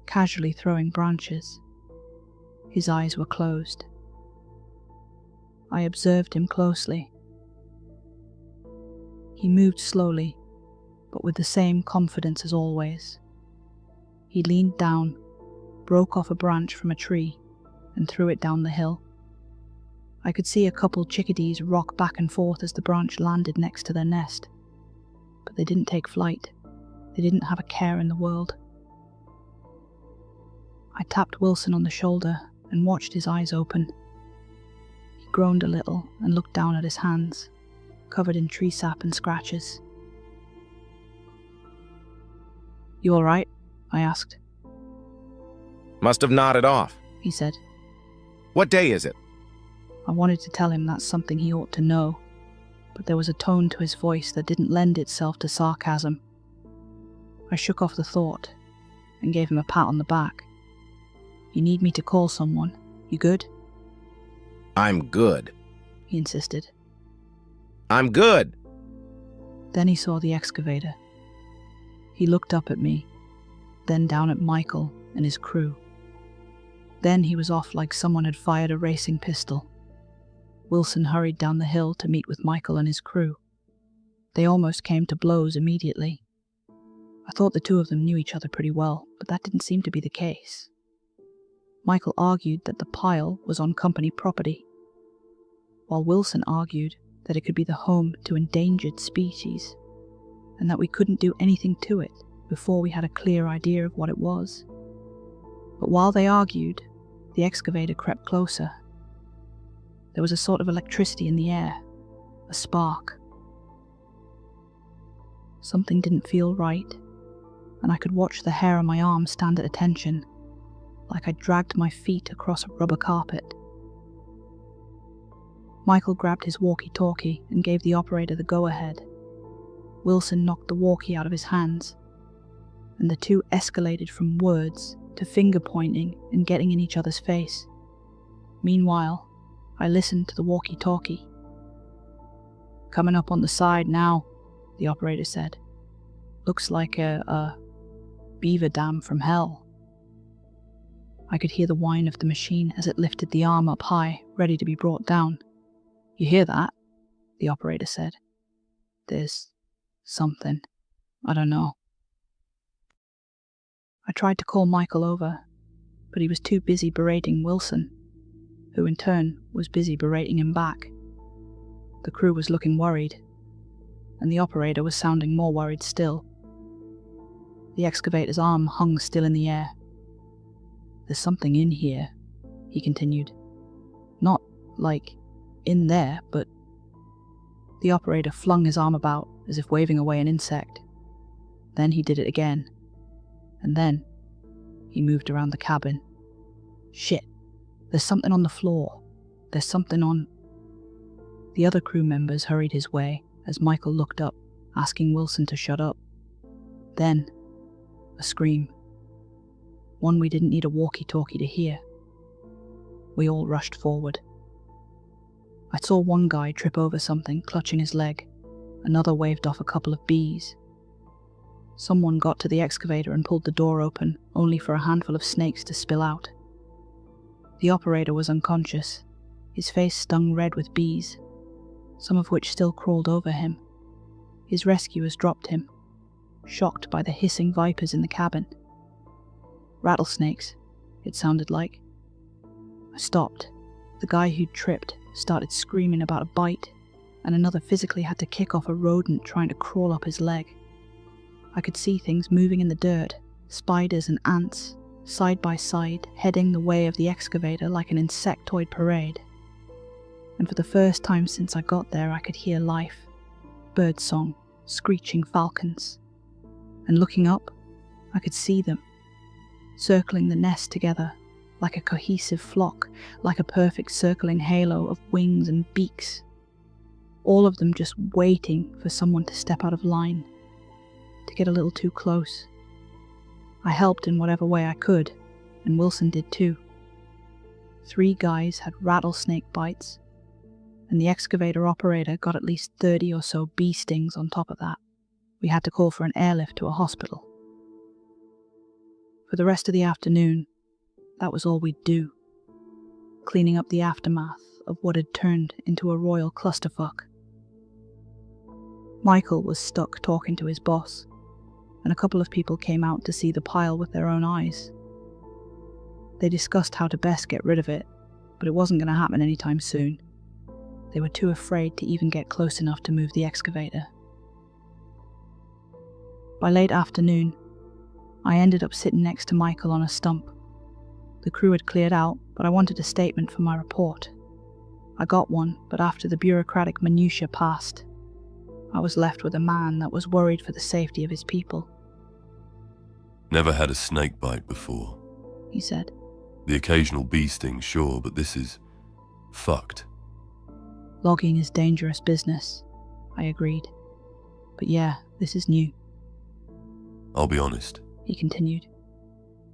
casually throwing branches. His eyes were closed. I observed him closely. He moved slowly, but with the same confidence as always. He leaned down, broke off a branch from a tree, and threw it down the hill. I could see a couple chickadees rock back and forth as the branch landed next to their nest, but they didn't take flight. They didn't have a care in the world. I tapped Wilson on the shoulder and watched his eyes open. He groaned a little and looked down at his hands, covered in tree sap and scratches. "You all right?" I asked. Must have nodded off. He said. What day is it? I wanted to tell him that's something he ought to know, but there was a tone to his voice that didn't lend itself to sarcasm. I shook off the thought and gave him a pat on the back. "You need me to call someone? You good?" I'm good. He insisted. I'm good. Then he saw the excavator. He looked up at me, then down at Michael and his crew. Then he was off like someone had fired a racing pistol. Wilson hurried down the hill to meet with Michael and his crew. They almost came to blows immediately. I thought the two of them knew each other pretty well, but that didn't seem to be the case. Michael argued that the pile was on company property, while Wilson argued that it could be the home to endangered species, and that we couldn't do anything to it before we had a clear idea of what it was. But while they argued, the excavator crept closer. There was a sort of electricity in the air, a spark. Something didn't feel right, and I could watch the hair on my arm stand at attention, like I dragged my feet across a rubber carpet. Michael grabbed his walkie-talkie and gave the operator the go-ahead. Wilson knocked the walkie out of his hands, and the two escalated from words to finger-pointing and getting in each other's face. Meanwhile, I listened to the walkie-talkie. "Coming up on the side now," the operator said. "Looks like a beaver dam from hell." I could hear the whine of the machine as it lifted the arm up high, ready to be brought down. "You hear that?" the operator said. "There's something. I don't know." I tried to call Michael over, but he was too busy berating Wilson, who in turn was busy berating him back. The crew was looking worried, and the operator was sounding more worried still. The excavator's arm hung still in the air. "There's something in here," he continued. "Not, like, in there, but..." The operator flung his arm about as if waving away an insect. Then he did it again. And then he moved around the cabin. "Shit," There's something on the floor. There's something on... The other crew members hurried his way as Michael looked up, asking Wilson to shut up. Then, a scream. One we didn't need a walkie-talkie to hear. We all rushed forward. I saw one guy trip over something, clutching his leg. Another waved off a couple of bees. Someone got to the excavator and pulled the door open, only for a handful of snakes to spill out. The operator was unconscious, his face stung red with bees, some of which still crawled over him. His rescuers dropped him, shocked by the hissing vipers in the cabin. Rattlesnakes, it sounded like. I stopped. The guy who'd tripped started screaming about a bite, and another physically had to kick off a rodent trying to crawl up his leg. I could see things moving in the dirt, spiders and ants, side by side, heading the way of the excavator like an insectoid parade. And for the first time since I got there, I could hear life. Birdsong, screeching falcons. And looking up, I could see them, circling the nest together, like a cohesive flock, like a perfect circling halo of wings and beaks. All of them just waiting for someone to step out of line, to get a little too close. I helped in whatever way I could, and Wilson did too. 3 guys had rattlesnake bites, and the excavator operator got at least 30 or so bee stings on top of that. We had to call for an airlift to a hospital. For the rest of the afternoon, that was all we'd do, cleaning up the aftermath of what had turned into a royal clusterfuck. Michael was stuck talking to his boss, and a couple of people came out to see the pile with their own eyes. They discussed how to best get rid of it, but it wasn't going to happen anytime soon. They were too afraid to even get close enough to move the excavator. By late afternoon, I ended up sitting next to Michael on a stump. The crew had cleared out, but I wanted a statement for my report. I got one, but after the bureaucratic minutiae passed, I was left with a man that was worried for the safety of his people. Never had a snake bite before, He said. The occasional bee sting, sure, but this is fucked. Logging is dangerous business, I agreed. But yeah, this is new, I'll be honest, he continued.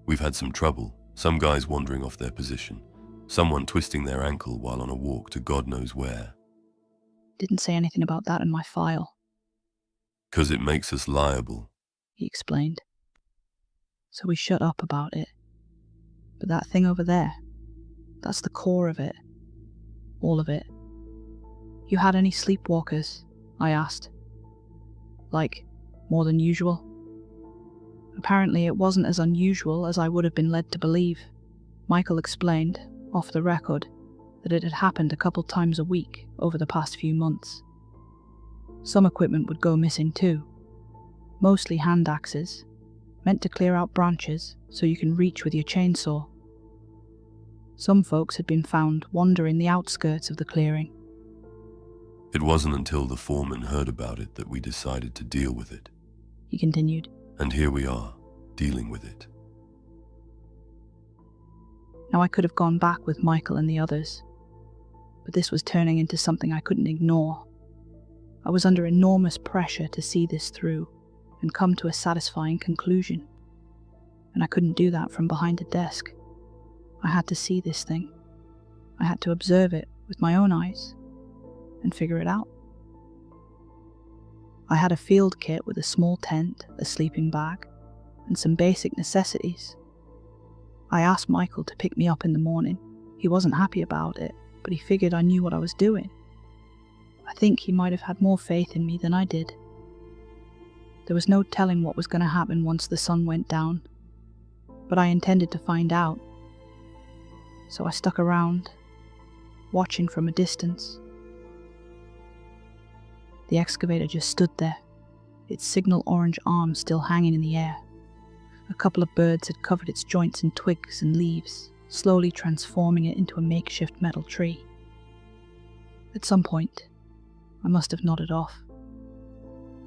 we've had some trouble. Some guys wandering off their position. Someone twisting their ankle while on a walk to God knows where. Didn't say anything about that in my file, 'Cause it makes us liable. he explained. So we shut up about it. But that thing over there, that's the core of it. All of it. You had any sleepwalkers? I asked. Like, more than usual? Apparently it wasn't as unusual as I would have been led to believe. Michael explained, off the record, that it had happened a couple times a week over the past few months. Some equipment would go missing too. Mostly hand axes, meant to clear out branches so you can reach with your chainsaw. Some folks had been found wandering the outskirts of the clearing. It wasn't until the foreman heard about it that we decided to deal with it. He continued. And here we are, dealing with it. Now I could have gone back with Michael and the others, but this was turning into something I couldn't ignore. I was under enormous pressure to see this through and come to a satisfying conclusion, and I couldn't do that from behind a desk. I had to see this thing. I had to observe it with my own eyes and figure it out. I had a field kit with a small tent, a sleeping bag, and some basic necessities. I asked Michael to pick me up in the morning. He wasn't happy about it, but he figured I knew what I was doing. I think he might have had more faith in me than I did. There was no telling what was going to happen once the sun went down, but I intended to find out. So I stuck around, watching from a distance. The excavator just stood there, its signal orange arm still hanging in the air. A couple of birds had covered its joints in twigs and leaves, slowly transforming it into a makeshift metal tree. At some point, I must have nodded off.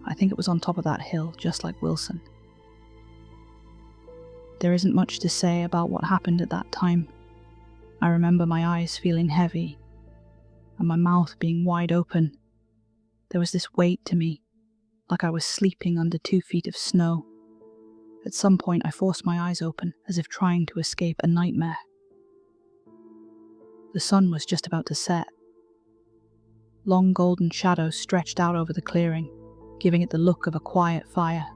I think it was on top of that hill, just like Wilson. There isn't much to say about what happened at that time. I remember my eyes feeling heavy and my mouth being wide open. There was this weight to me, like I was sleeping under 2 feet of snow. At some point I forced my eyes open, as if trying to escape a nightmare. The sun was just about to set. Long golden shadows stretched out over the clearing, giving it the look of a quiet fire.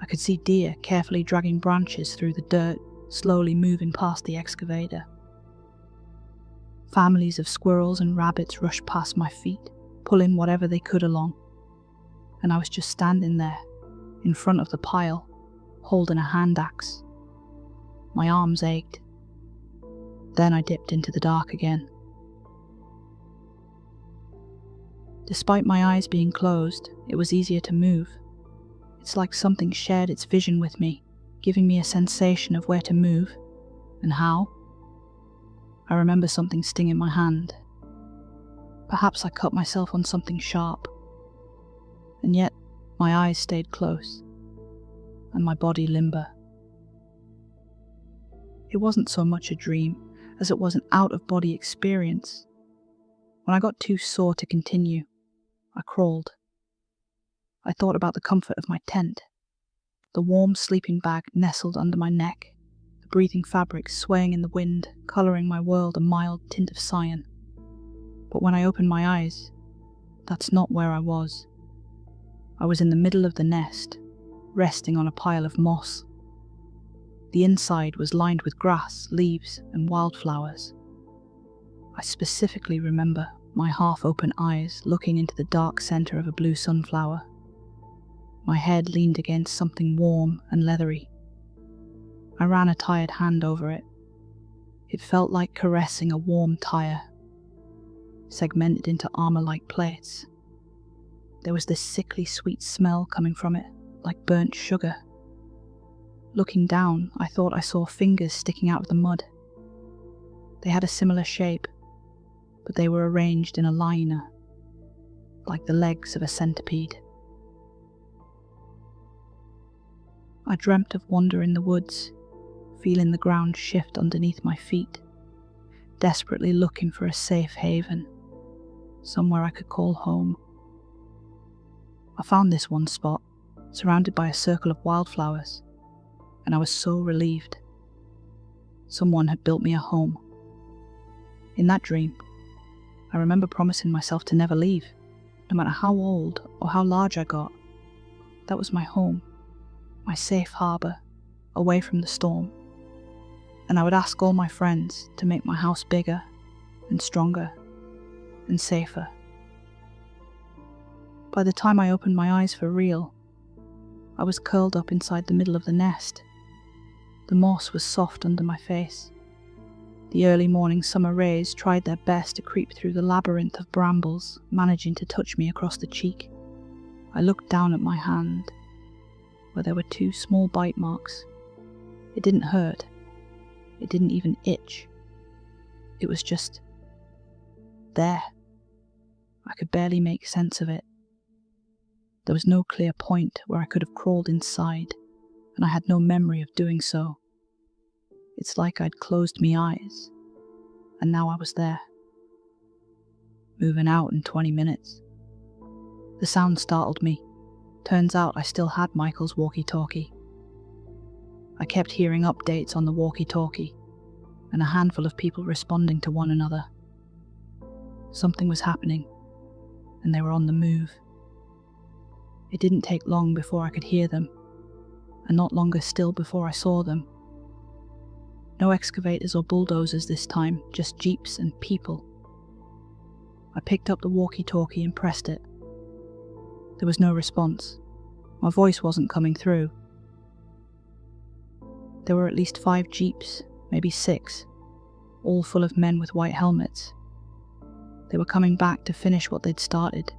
I could see deer carefully dragging branches through the dirt, slowly moving past the excavator. Families of squirrels and rabbits rushed past my feet, pulling whatever they could along, and I was just standing there, in front of the pile, holding a hand axe. My arms ached. Then I dipped into the dark again. Despite my eyes being closed, it was easier to move. It's like something shared its vision with me, giving me a sensation of where to move and how. I remember something stinging my hand. Perhaps I cut myself on something sharp. And yet, my eyes stayed close, and my body limber. It wasn't so much a dream as it was an out-of-body experience. When I got too sore to continue, I crawled. I thought about the comfort of my tent, the warm sleeping bag nestled under my neck, the breathing fabric swaying in the wind, colouring my world a mild tint of cyan. But when I opened my eyes, that's not where I was. I was in the middle of the nest, resting on a pile of moss. The inside was lined with grass, leaves, and wildflowers. I specifically remember my half-open eyes looking into the dark centre of a blue sunflower. My head leaned against something warm and leathery. I ran a tired hand over it. It felt like caressing a warm tire, segmented into armour-like plates. There was this sickly sweet smell coming from it, like burnt sugar. Looking down, I thought I saw fingers sticking out of the mud. They had a similar shape, but they were arranged in a liner, like the legs of a centipede. I dreamt of wandering the woods, feeling the ground shift underneath my feet, desperately looking for a safe haven, somewhere I could call home. I found this one spot, surrounded by a circle of wildflowers, and I was so relieved. Someone had built me a home. In that dream, I remember promising myself to never leave, no matter how old or how large I got. That was my home, my safe harbour, away from the storm. And I would ask all my friends to make my house bigger and stronger and safer. By the time I opened my eyes for real, I was curled up inside the middle of the nest. The moss was soft under my face. The early morning summer rays tried their best to creep through the labyrinth of brambles, managing to touch me across the cheek. I looked down at my hand, where there were 2 small bite marks. It didn't hurt. It didn't even itch. It was just there. I could barely make sense of it. There was no clear point where I could have crawled inside, and I had no memory of doing so. It's like I'd closed me eyes, and now I was there. Moving out in 20 minutes. The sound startled me. Turns out I still had Michael's walkie-talkie. I kept hearing updates on the walkie-talkie, and a handful of people responding to one another. Something was happening, and they were on the move. It didn't take long before I could hear them, and not longer still before I saw them. No excavators or bulldozers this time, just jeeps and people. I picked up the walkie-talkie and pressed it. There was no response. My voice wasn't coming through. There were at least 5 jeeps, maybe 6, all full of men with white helmets. They were coming back to finish what they'd started.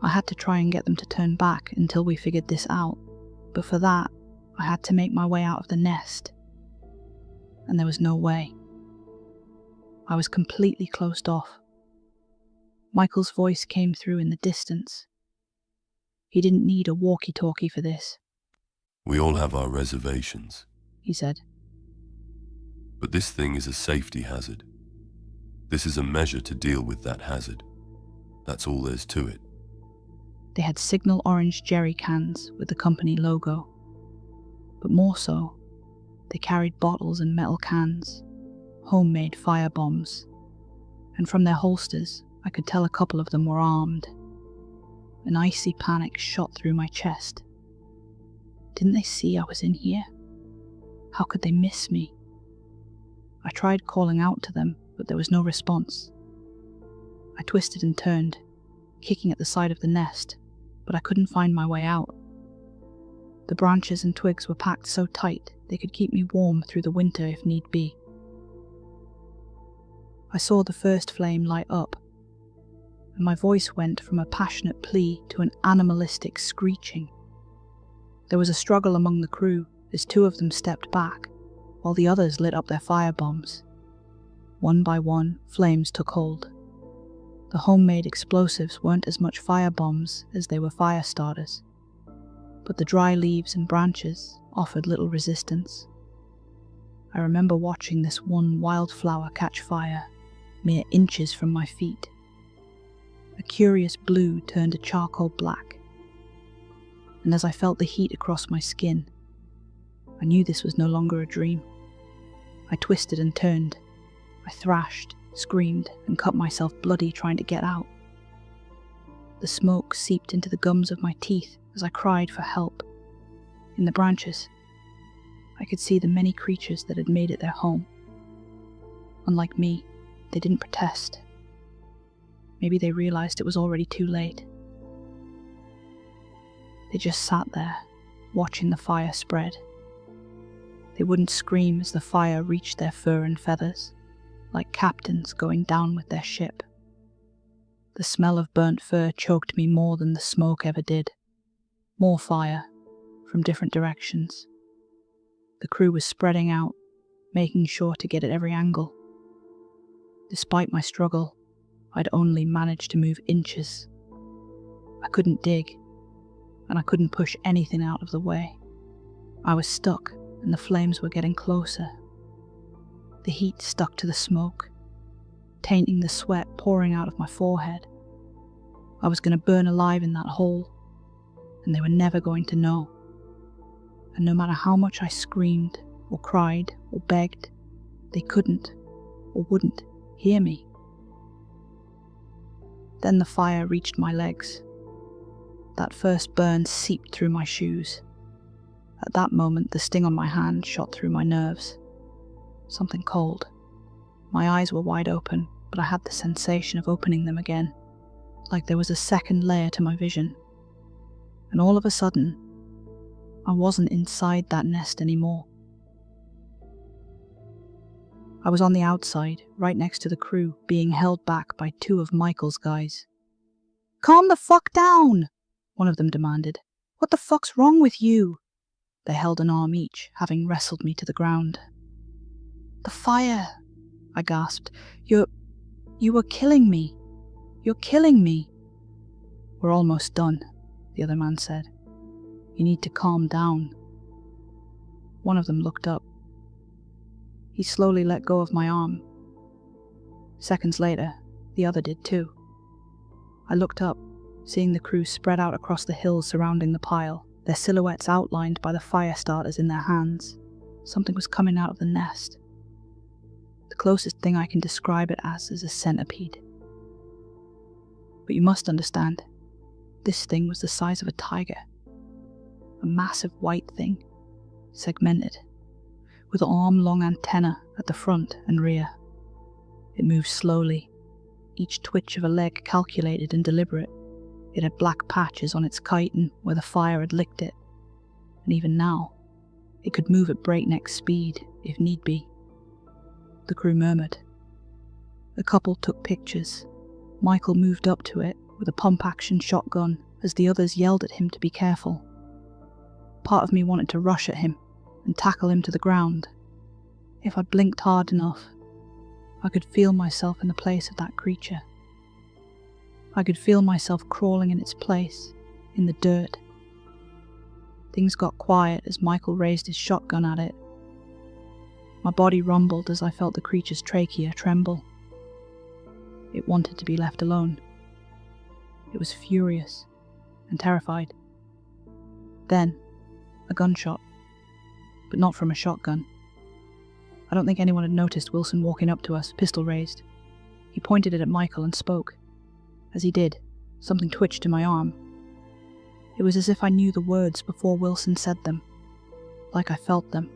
I had to try and get them to turn back until we figured this out, but for that, I had to make my way out of the nest. And there was no way. I was completely closed off. Michael's voice came through in the distance. He didn't need a walkie-talkie for this, We all have our reservations, he said. But this thing is a safety hazard. This is a measure to deal with that hazard. That's all there's to it. They had signal orange jerry cans with the company logo. But more so, they carried bottles and metal cans, homemade fire bombs. And from their holsters, I could tell a couple of them were armed. An icy panic shot through my chest. Didn't they see I was in here? How could they miss me? I tried calling out to them, but there was no response. I twisted and turned, kicking at the side of the nest, but I couldn't find my way out. The branches and twigs were packed so tight they could keep me warm through the winter if need be. I saw the first flame light up, and my voice went from a passionate plea to an animalistic screeching. There was a struggle among the crew as two of them stepped back, while the others lit up their fire bombs. One by one, flames took hold. The homemade explosives weren't as much fire bombs as they were fire starters, but the dry leaves and branches offered little resistance. I remember watching this one wildflower catch fire, mere inches from my feet. A curious blue turned a charcoal black, and as I felt the heat across my skin, I knew this was no longer a dream. I twisted and turned. I thrashed, screamed, and cut myself bloody trying to get out. The smoke seeped into the gums of my teeth as I cried for help. In the branches, I could see the many creatures that had made it their home. Unlike me, they didn't protest. Maybe they realized it was already too late. They just sat there, watching the fire spread. They wouldn't scream as the fire reached their fur and feathers, like captains going down with their ship. The smell of burnt fur choked me more than the smoke ever did. More fire, from different directions. The crew was spreading out, making sure to get at every angle. Despite my struggle, I'd only managed to move inches. I couldn't dig, and I couldn't push anything out of the way. I was stuck, and the flames were getting closer. The heat stuck to the smoke, tainting the sweat pouring out of my forehead. I was going to burn alive in that hole, and they were never going to know. And no matter how much I screamed, or cried, or begged, they couldn't, or wouldn't, hear me. Then the fire reached my legs. That first burn seeped through my shoes. At that moment, the sting on my hand shot through my nerves. Something cold. My eyes were wide open, but I had the sensation of opening them again, like there was a second layer to my vision. And all of a sudden, I wasn't inside that nest anymore. I was on the outside, right next to the crew, being held back by two of Michael's guys. "Calm the fuck down!" one of them demanded. "What the fuck's wrong with you?" They held an arm each, having wrestled me to the ground. "The fire," I gasped. You were killing me. You're killing me." "We're almost done," the other man said. "You need to calm down." One of them looked up. He slowly let go of my arm. Seconds later, the other did too. I looked up, seeing the crew spread out across the hills surrounding the pile, their silhouettes outlined by the fire starters in their hands. Something was coming out of the nest. The closest thing I can describe it as is a centipede. But you must understand, this thing was the size of a tiger. A massive white thing, segmented, with arm-long antennae at the front and rear. It moved slowly, each twitch of a leg calculated and deliberate. It had black patches on its chitin where the fire had licked it, and even now, it could move at breakneck speed if need be. The crew murmured. A couple took pictures. Michael moved up to it with a pump-action shotgun as the others yelled at him to be careful. Part of me wanted to rush at him and tackle him to the ground. If I blinked hard enough, I could feel myself in the place of that creature. I could feel myself crawling in its place, in the dirt. Things got quiet as Michael raised his shotgun at it. My body rumbled as I felt the creature's trachea tremble. It wanted to be left alone. It was furious and terrified. Then, a gunshot, but not from a shotgun. I don't think anyone had noticed Wilson walking up to us, pistol raised. He pointed it at Michael and spoke. As he did, something twitched in my arm. It was as if I knew the words before Wilson said them, like I felt them.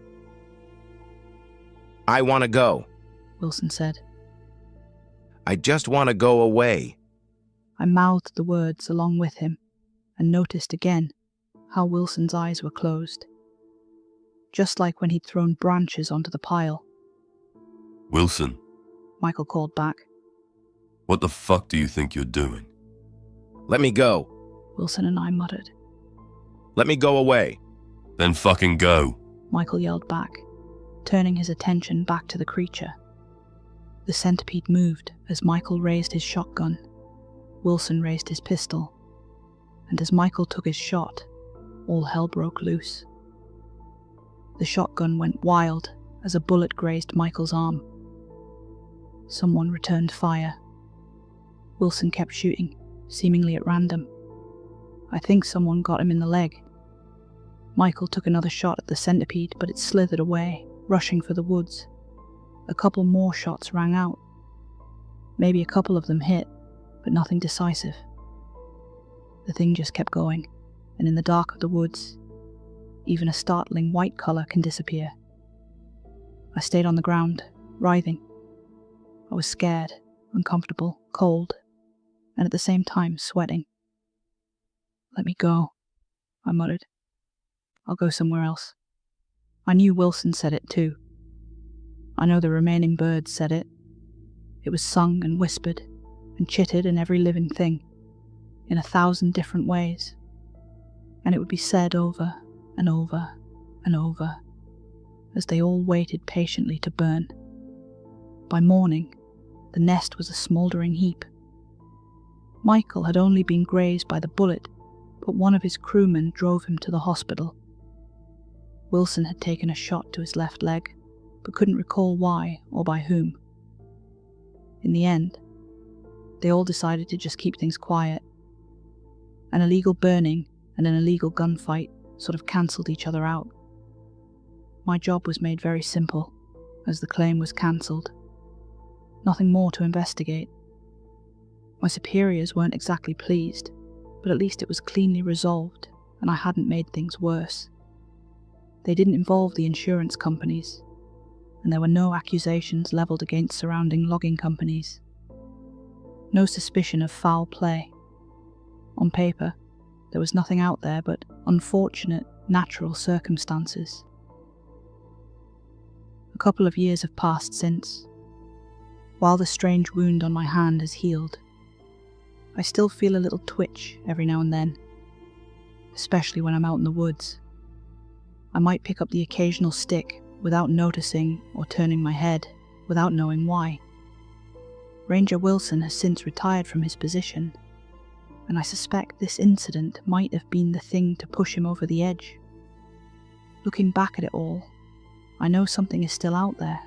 I want to go. Wilson said. I just want to go away. I mouthed the words along with him and noticed again how Wilson's eyes were closed, just like when he'd thrown branches onto the pile. Wilson, Michael called back. what the fuck do you think you're doing? Let me go. Wilson and I muttered. Let me go away. Then fucking go. Michael yelled back, turning his attention back to the creature. The centipede moved as Michael raised his shotgun. Wilson raised his pistol. And as Michael took his shot, all hell broke loose. The shotgun went wild as a bullet grazed Michael's arm. Someone returned fire. Wilson kept shooting, seemingly at random. I think someone got him in the leg. Michael took another shot at the centipede, but it slithered away, rushing for the woods. A couple more shots rang out. Maybe a couple of them hit, but nothing decisive. The thing just kept going, and in the dark of the woods, even a startling white colour can disappear. I stayed on the ground, writhing. I was scared, uncomfortable, cold, and at the same time sweating. Let me go, I muttered. I'll go somewhere else. I knew Wilson said it too. I know the remaining birds said it. It was sung and whispered and chittered in every living thing, in 1,000 different ways. And it would be said over and over and over, as they all waited patiently to burn. By morning, the nest was a smouldering heap. Michael had only been grazed by the bullet, but one of his crewmen drove him to the hospital. Wilson had taken a shot to his left leg, but couldn't recall why or by whom. In the end, they all decided to just keep things quiet. An illegal burning and an illegal gunfight sort of cancelled each other out. My job was made very simple, as the claim was cancelled. Nothing more to investigate. My superiors weren't exactly pleased, but at least it was cleanly resolved, and I hadn't made things worse. They didn't involve the insurance companies, and there were no accusations levelled against surrounding logging companies. No suspicion of foul play. On paper, there was nothing out there but unfortunate, natural circumstances. A couple of years have passed since. While the strange wound on my hand has healed, I still feel a little twitch every now and then, especially when I'm out in the woods. I might pick up the occasional stick without noticing or turning my head, without knowing why. Ranger Wilson has since retired from his position, and I suspect this incident might have been the thing to push him over the edge. Looking back at it all, I know something is still out there.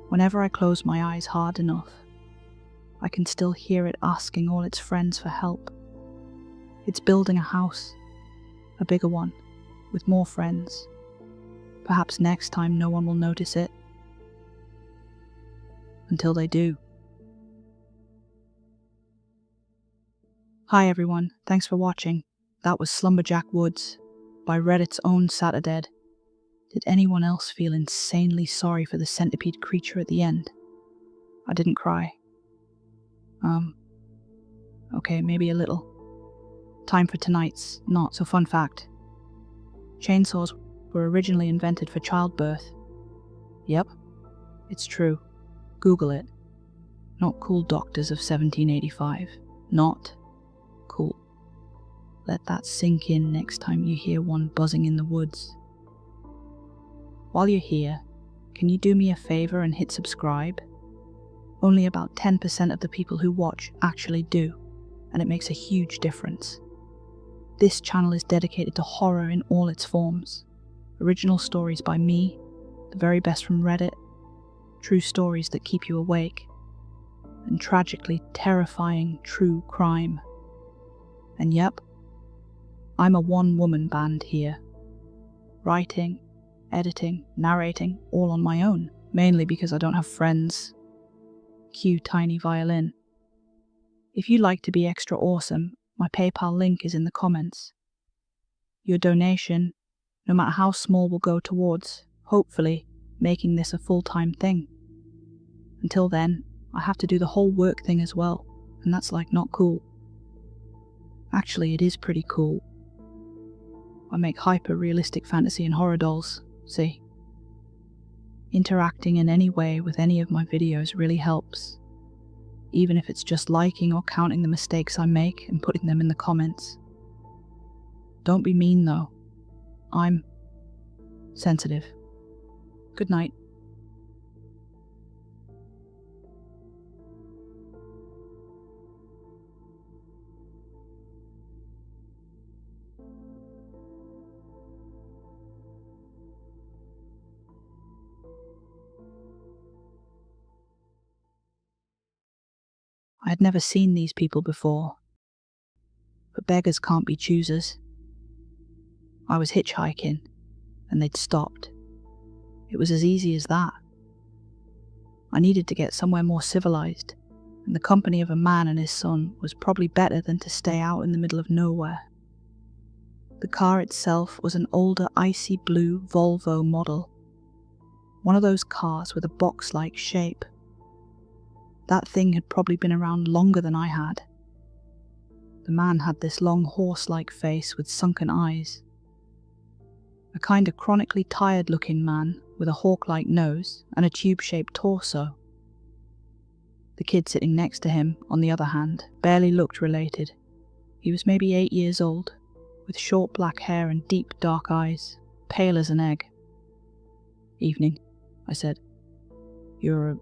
Whenever I close my eyes hard enough, I can still hear it asking all its friends for help. It's building a house, a bigger one, with more friends. Perhaps next time no one will notice it. Until they do. Hi everyone, thanks for watching. That was Slumberjack Woods, by Reddit's own Saturday. Did anyone else feel insanely sorry for the centipede creature at the end? I didn't cry. Okay, maybe a little. Time for tonight's not so fun fact. Chainsaws were originally invented for childbirth. Yep, it's true. Google it. Not cool doctors of 1785. Not cool. Let that sink in next time you hear one buzzing in the woods. While you're here, can you do me a favor and hit subscribe? Only about 10% of the people who watch actually do, and it makes a huge difference. This channel is dedicated to horror in all its forms. Original stories by me, the very best from Reddit, true stories that keep you awake, and tragically terrifying true crime. And yep, I'm a one-woman band here. Writing, editing, narrating, all on my own, mainly because I don't have friends. Cue tiny violin. If you'd like to be extra awesome, my PayPal link is in the comments. Your donation, no matter how small, will go towards, hopefully, making this a full-time thing. Until then, I have to do the whole work thing as well, and that's like not cool. Actually, it is pretty cool. I make hyper-realistic fantasy and horror dolls, see? Interacting in any way with any of my videos really helps, even if it's just liking or counting the mistakes I make and putting them in the comments. Don't be mean though. I'm sensitive. Good night. I had never seen these people before, but beggars can't be choosers. I was hitchhiking, and they'd stopped. It was as easy as that. I needed to get somewhere more civilized, and the company of a man and his son was probably better than to stay out in the middle of nowhere. The car itself was an older icy blue Volvo model, one of those cars with a box-like shape. That thing had probably been around longer than I had. The man had this long horse-like face with sunken eyes. A kind of chronically tired-looking man with a hawk-like nose and a tube-shaped torso. The kid sitting next to him, on the other hand, barely looked related. He was maybe 8 years old, with short black hair and deep dark eyes, pale as an egg. "Evening," I said. You're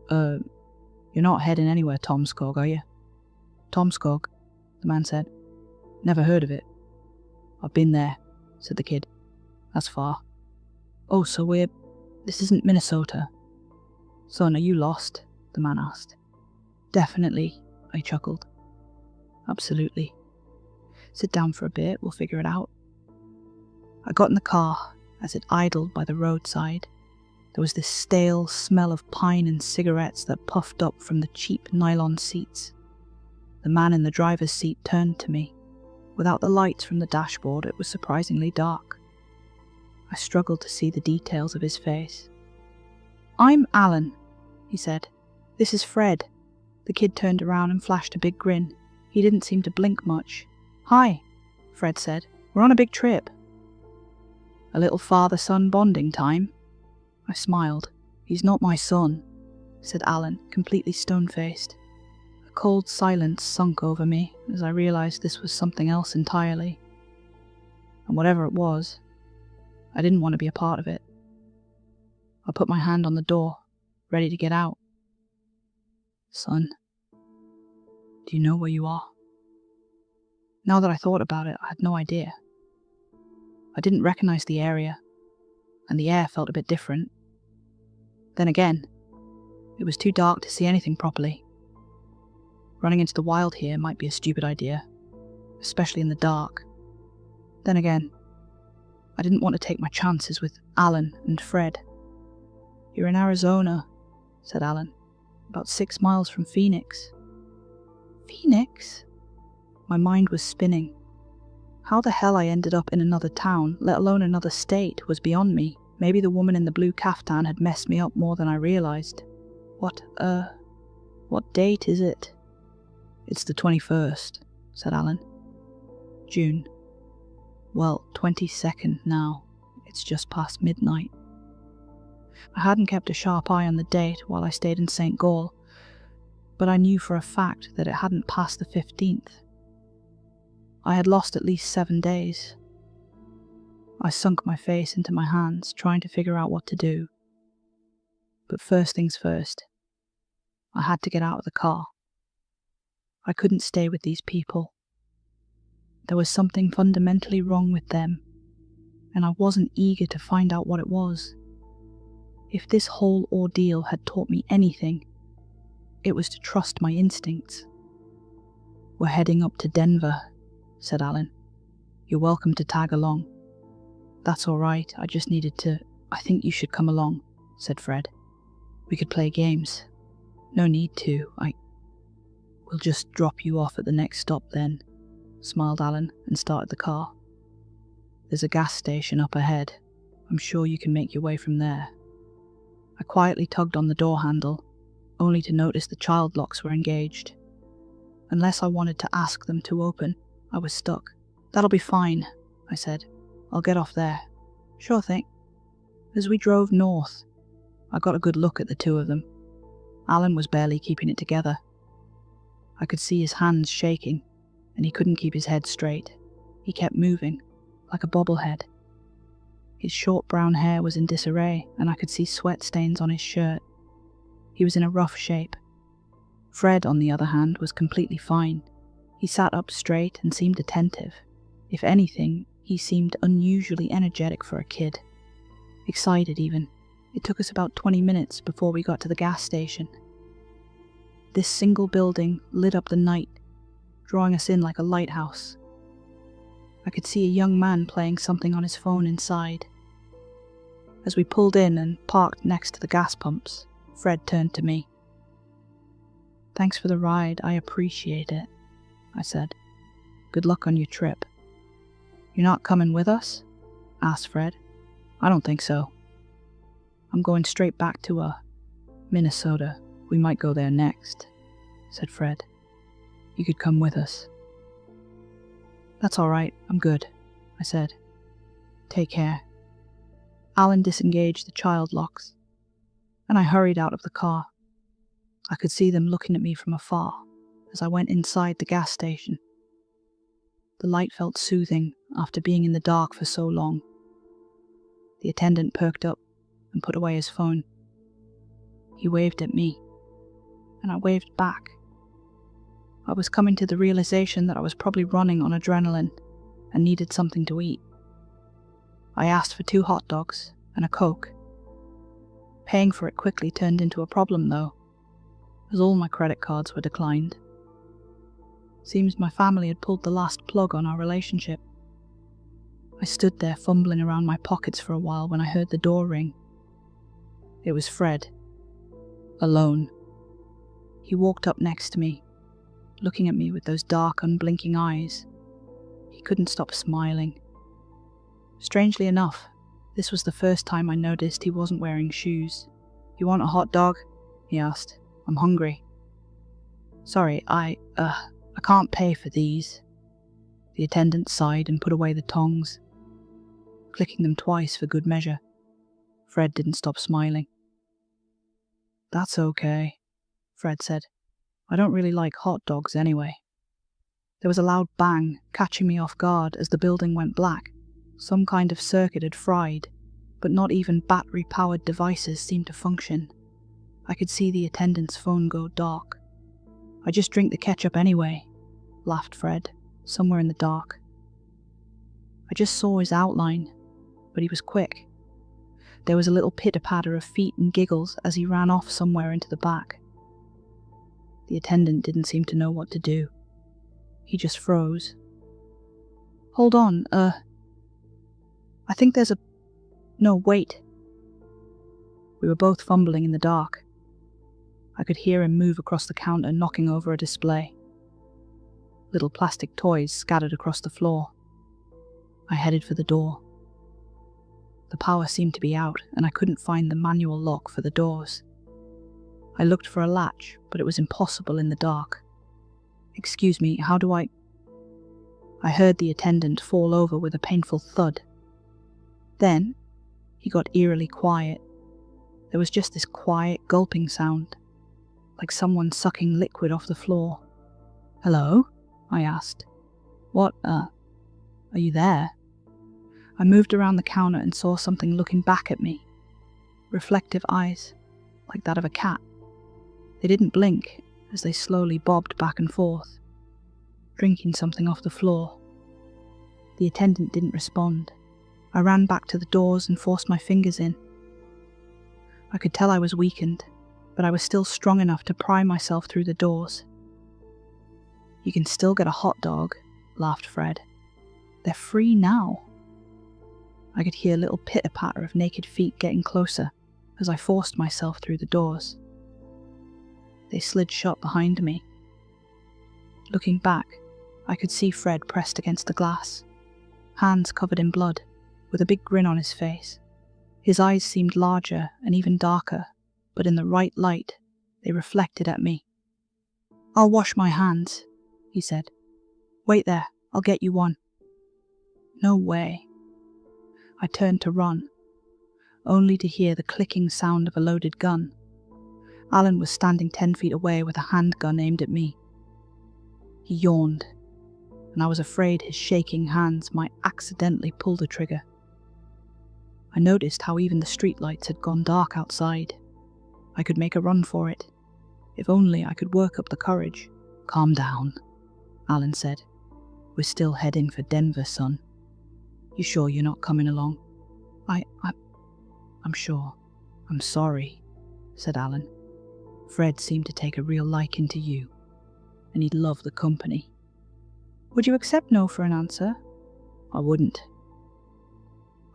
not heading anywhere, Tomskog, are you?" "Tomskog," the man said. "Never heard of it." "I've been there," said the kid. "That's far." "Oh, so this isn't Minnesota." "Son, are you lost?" the man asked. "Definitely," I chuckled. "Absolutely. Sit down for a bit, we'll figure it out." I got in the car as it idled by the roadside. There was this stale smell of pine and cigarettes that puffed up from the cheap nylon seats. The man in the driver's seat turned to me. Without the lights from the dashboard, it was surprisingly dark. I struggled to see the details of his face. "I'm Alan," he said. "This is Fred." The kid turned around and flashed a big grin. He didn't seem to blink much. "Hi," Fred said. "We're on a big trip." "A little father-son bonding time?" I smiled. "He's not my son," said Alan, completely stone-faced. A cold silence sunk over me as I realized this was something else entirely. And whatever it was, I didn't want to be a part of it. I put my hand on the door, ready to get out. "Son, do you know where you are?" Now that I thought about it, I had no idea. I didn't recognize the area, and the air felt a bit different. Then again, it was too dark to see anything properly. Running into the wild here might be a stupid idea, especially in the dark. Then again, I didn't want to take my chances with Alan and Fred. "You're in Arizona," said Alan, "about 6 miles from Phoenix." Phoenix? My mind was spinning. How the hell I ended up in another town, let alone another state, was beyond me. Maybe the woman in the blue caftan had messed me up more than I realized. What date is it?" "It's the 21st, said Alan. "June. Well, 22nd now. It's just past midnight." I hadn't kept a sharp eye on the date while I stayed in St. Gall, but I knew for a fact that it hadn't passed the 15th. I had lost at least 7 days. I sunk my face into my hands, trying to figure out what to do. But first things first, I had to get out of the car. I couldn't stay with these people. There was something fundamentally wrong with them, and I wasn't eager to find out what it was. If this whole ordeal had taught me anything, it was to trust my instincts. "We're heading up to Denver," said Alan. "You're welcome to tag along." "That's all right, I just needed to... I think you should come along," said Fred. "We could play games." "No need to, We'll just drop you off at the next stop then," smiled Alan and started the car. "There's a gas station up ahead. I'm sure you can make your way from there." I quietly tugged on the door handle, only to notice the child locks were engaged. Unless I wanted to ask them to open, I was stuck. "That'll be fine," I said. "I'll get off there." "Sure thing." As we drove north, I got a good look at the two of them. Alan was barely keeping it together. I could see his hands shaking, and he couldn't keep his head straight. He kept moving, like a bobblehead. His short brown hair was in disarray, and I could see sweat stains on his shirt. He was in a rough shape. Fred, on the other hand, was completely fine. He sat up straight and seemed attentive. If anything, he seemed unusually energetic for a kid. Excited, even. It took us about 20 minutes before we got to the gas station. This single building lit up the night, drawing us in like a lighthouse. I could see a young man playing something on his phone inside. As we pulled in and parked next to the gas pumps, Fred turned to me. "Thanks for the ride, I appreciate it," I said. "Good luck on your trip." "You're not coming with us?" asked Fred. "I don't think so. I'm going straight back to Minnesota. We might go there next," said Fred. "You could come with us." "That's all right, I'm good," I said. "Take care." Alan disengaged the child locks, and I hurried out of the car. I could see them looking at me from afar as I went inside the gas station. The light felt soothing after being in the dark for so long. The attendant perked up and put away his phone. He waved at me, and I waved back. I was coming to the realization that I was probably running on adrenaline and needed something to eat. I asked for 2 hot dogs and a Coke. Paying for it quickly turned into a problem, though, as all my credit cards were declined. Seems my family had pulled the last plug on our relationship. I stood there fumbling around my pockets for a while when I heard the door ring. It was Fred. Alone. He walked up next to me, looking at me with those dark, unblinking eyes. He couldn't stop smiling. Strangely enough, this was the first time I noticed he wasn't wearing shoes. "You want a hot dog?" he asked. "I'm hungry." "Sorry, I can't pay for these." The attendant sighed and put away the tongs, clicking them twice for good measure. Fred didn't stop smiling. "That's okay," Fred said. "I don't really like hot dogs anyway." There was a loud bang, catching me off guard as the building went black. Some kind of circuit had fried, but not even battery-powered devices seemed to function. I could see the attendant's phone go dark. "I just drink the ketchup anyway," laughed Fred, somewhere in the dark. I just saw his outline, but he was quick. There was a little pitter-patter of feet and giggles as he ran off somewhere into the back. The attendant didn't seem to know what to do. He just froze. "Hold on, I think there's a... No, wait." We were both fumbling in the dark. I could hear him move across the counter, knocking over a display. Little plastic toys scattered across the floor. I headed for the door. The power seemed to be out, and I couldn't find the manual lock for the doors. I looked for a latch, but it was impossible in the dark. "Excuse me, how do I..." I heard the attendant fall over with a painful thud. Then, he got eerily quiet. There was just this quiet, gulping sound, like someone sucking liquid off the floor. "Hello?" I asked. "What, are you there?" I moved around the counter and saw something looking back at me. Reflective eyes, like that of a cat. They didn't blink as they slowly bobbed back and forth, drinking something off the floor. The attendant didn't respond. I ran back to the doors and forced my fingers in. I could tell I was weakened, but I was still strong enough to pry myself through the doors. "You can still get a hot dog," laughed Fred. "They're free now." I could hear a little pitter-patter of naked feet getting closer as I forced myself through the doors. They slid shut behind me. Looking back, I could see Fred pressed against the glass, hands covered in blood, with a big grin on his face. His eyes seemed larger and even darker, but in the right light, they reflected at me. "I'll wash my hands," he said. "Wait there, I'll get you one." No way. I turned to run, only to hear the clicking sound of a loaded gun. Alan was standing 10 feet away with a handgun aimed at me. He yawned, and I was afraid his shaking hands might accidentally pull the trigger. I noticed how even the streetlights had gone dark outside. I could make a run for it, if only I could work up the courage. "Calm down," Alan said. "We're still heading for Denver, son. You sure you're not coming along?" I'm sure. "I'm sorry," said Alan. "Fred seemed to take a real liking to you, and he'd love the company." "Would you accept no for an answer?" "I wouldn't."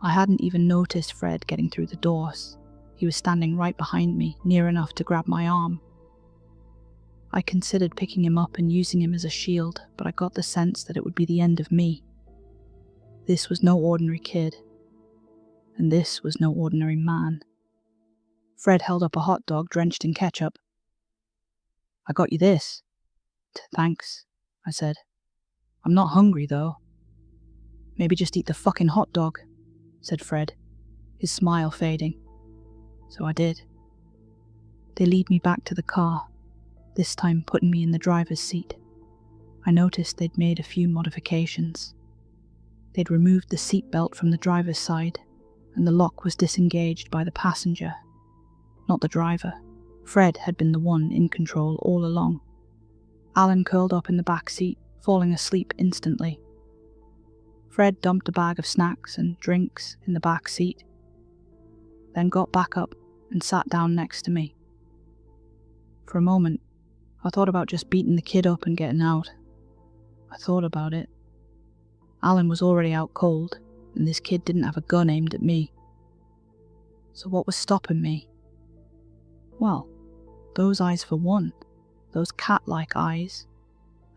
I hadn't even noticed Fred getting through the doors. He was standing right behind me, near enough to grab my arm. I considered picking him up and using him as a shield, but I got the sense that it would be the end of me. This was no ordinary kid, and this was no ordinary man. Fred held up a hot dog drenched in ketchup. "I got you this." "Thanks," I said. "I'm not hungry, though." "Maybe just eat the fucking hot dog," said Fred, his smile fading. So I did. They lead me back to the car, this time putting me in the driver's seat. I noticed they'd made a few modifications. They'd removed the seat belt from the driver's side, and the lock was disengaged by the passenger, not the driver. Fred had been the one in control all along. Alan curled up in the back seat, falling asleep instantly. Fred dumped a bag of snacks and drinks in the back seat, then got back up and sat down next to me. For a moment, I thought about just beating the kid up and getting out. I thought about it. Alan was already out cold, and this kid didn't have a gun aimed at me. So what was stopping me? Well, those eyes for one, those cat-like eyes,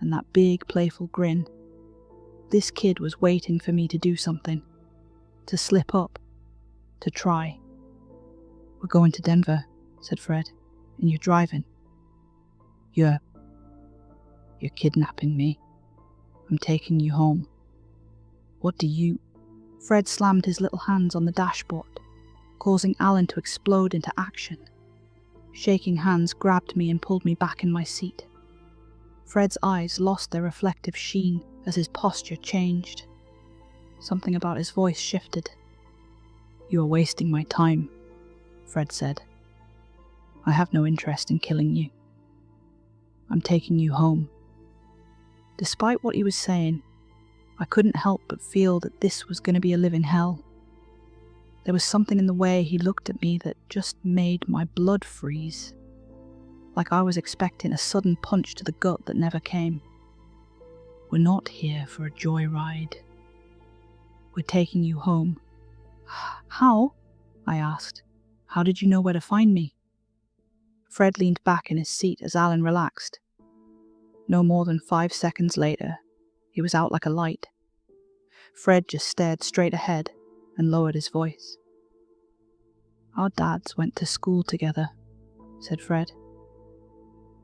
and that big playful grin. This kid was waiting for me to do something, to slip up, to try. "We're going to Denver," said Fred, "and you're driving. You're kidnapping me. I'm taking you home. What do you—" Fred slammed his little hands on the dashboard, causing Alan to explode into action. Shaking hands grabbed me and pulled me back in my seat. Fred's eyes lost their reflective sheen as his posture changed. Something about his voice shifted. "You are wasting my time," Fred said. "I have no interest in killing you. I'm taking you home." Despite what he was saying, I couldn't help but feel that this was going to be a living hell. There was something in the way he looked at me that just made my blood freeze, like I was expecting a sudden punch to the gut that never came. "We're not here for a joyride. We're taking you home." "How?" I asked. "How did you know where to find me?" Fred leaned back in his seat as Alan relaxed. No more than 5 seconds later, he was out like a light. Fred just stared straight ahead and lowered his voice. "Our dads went to school together," said Fred.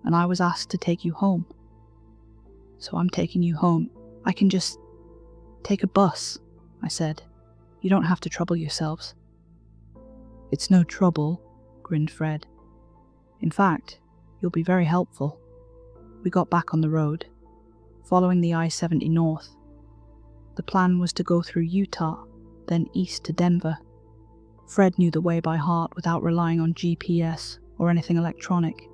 "And I was asked to take you home. So I'm taking you home. I can just take a bus," I said. "You don't have to trouble yourselves." "It's no trouble," grinned Fred. "In fact, you'll be very helpful." We got back on the road, following the I-70 north. The plan was to go through Utah, then east to Denver. Fred knew the way by heart without relying on GPS or anything electronic.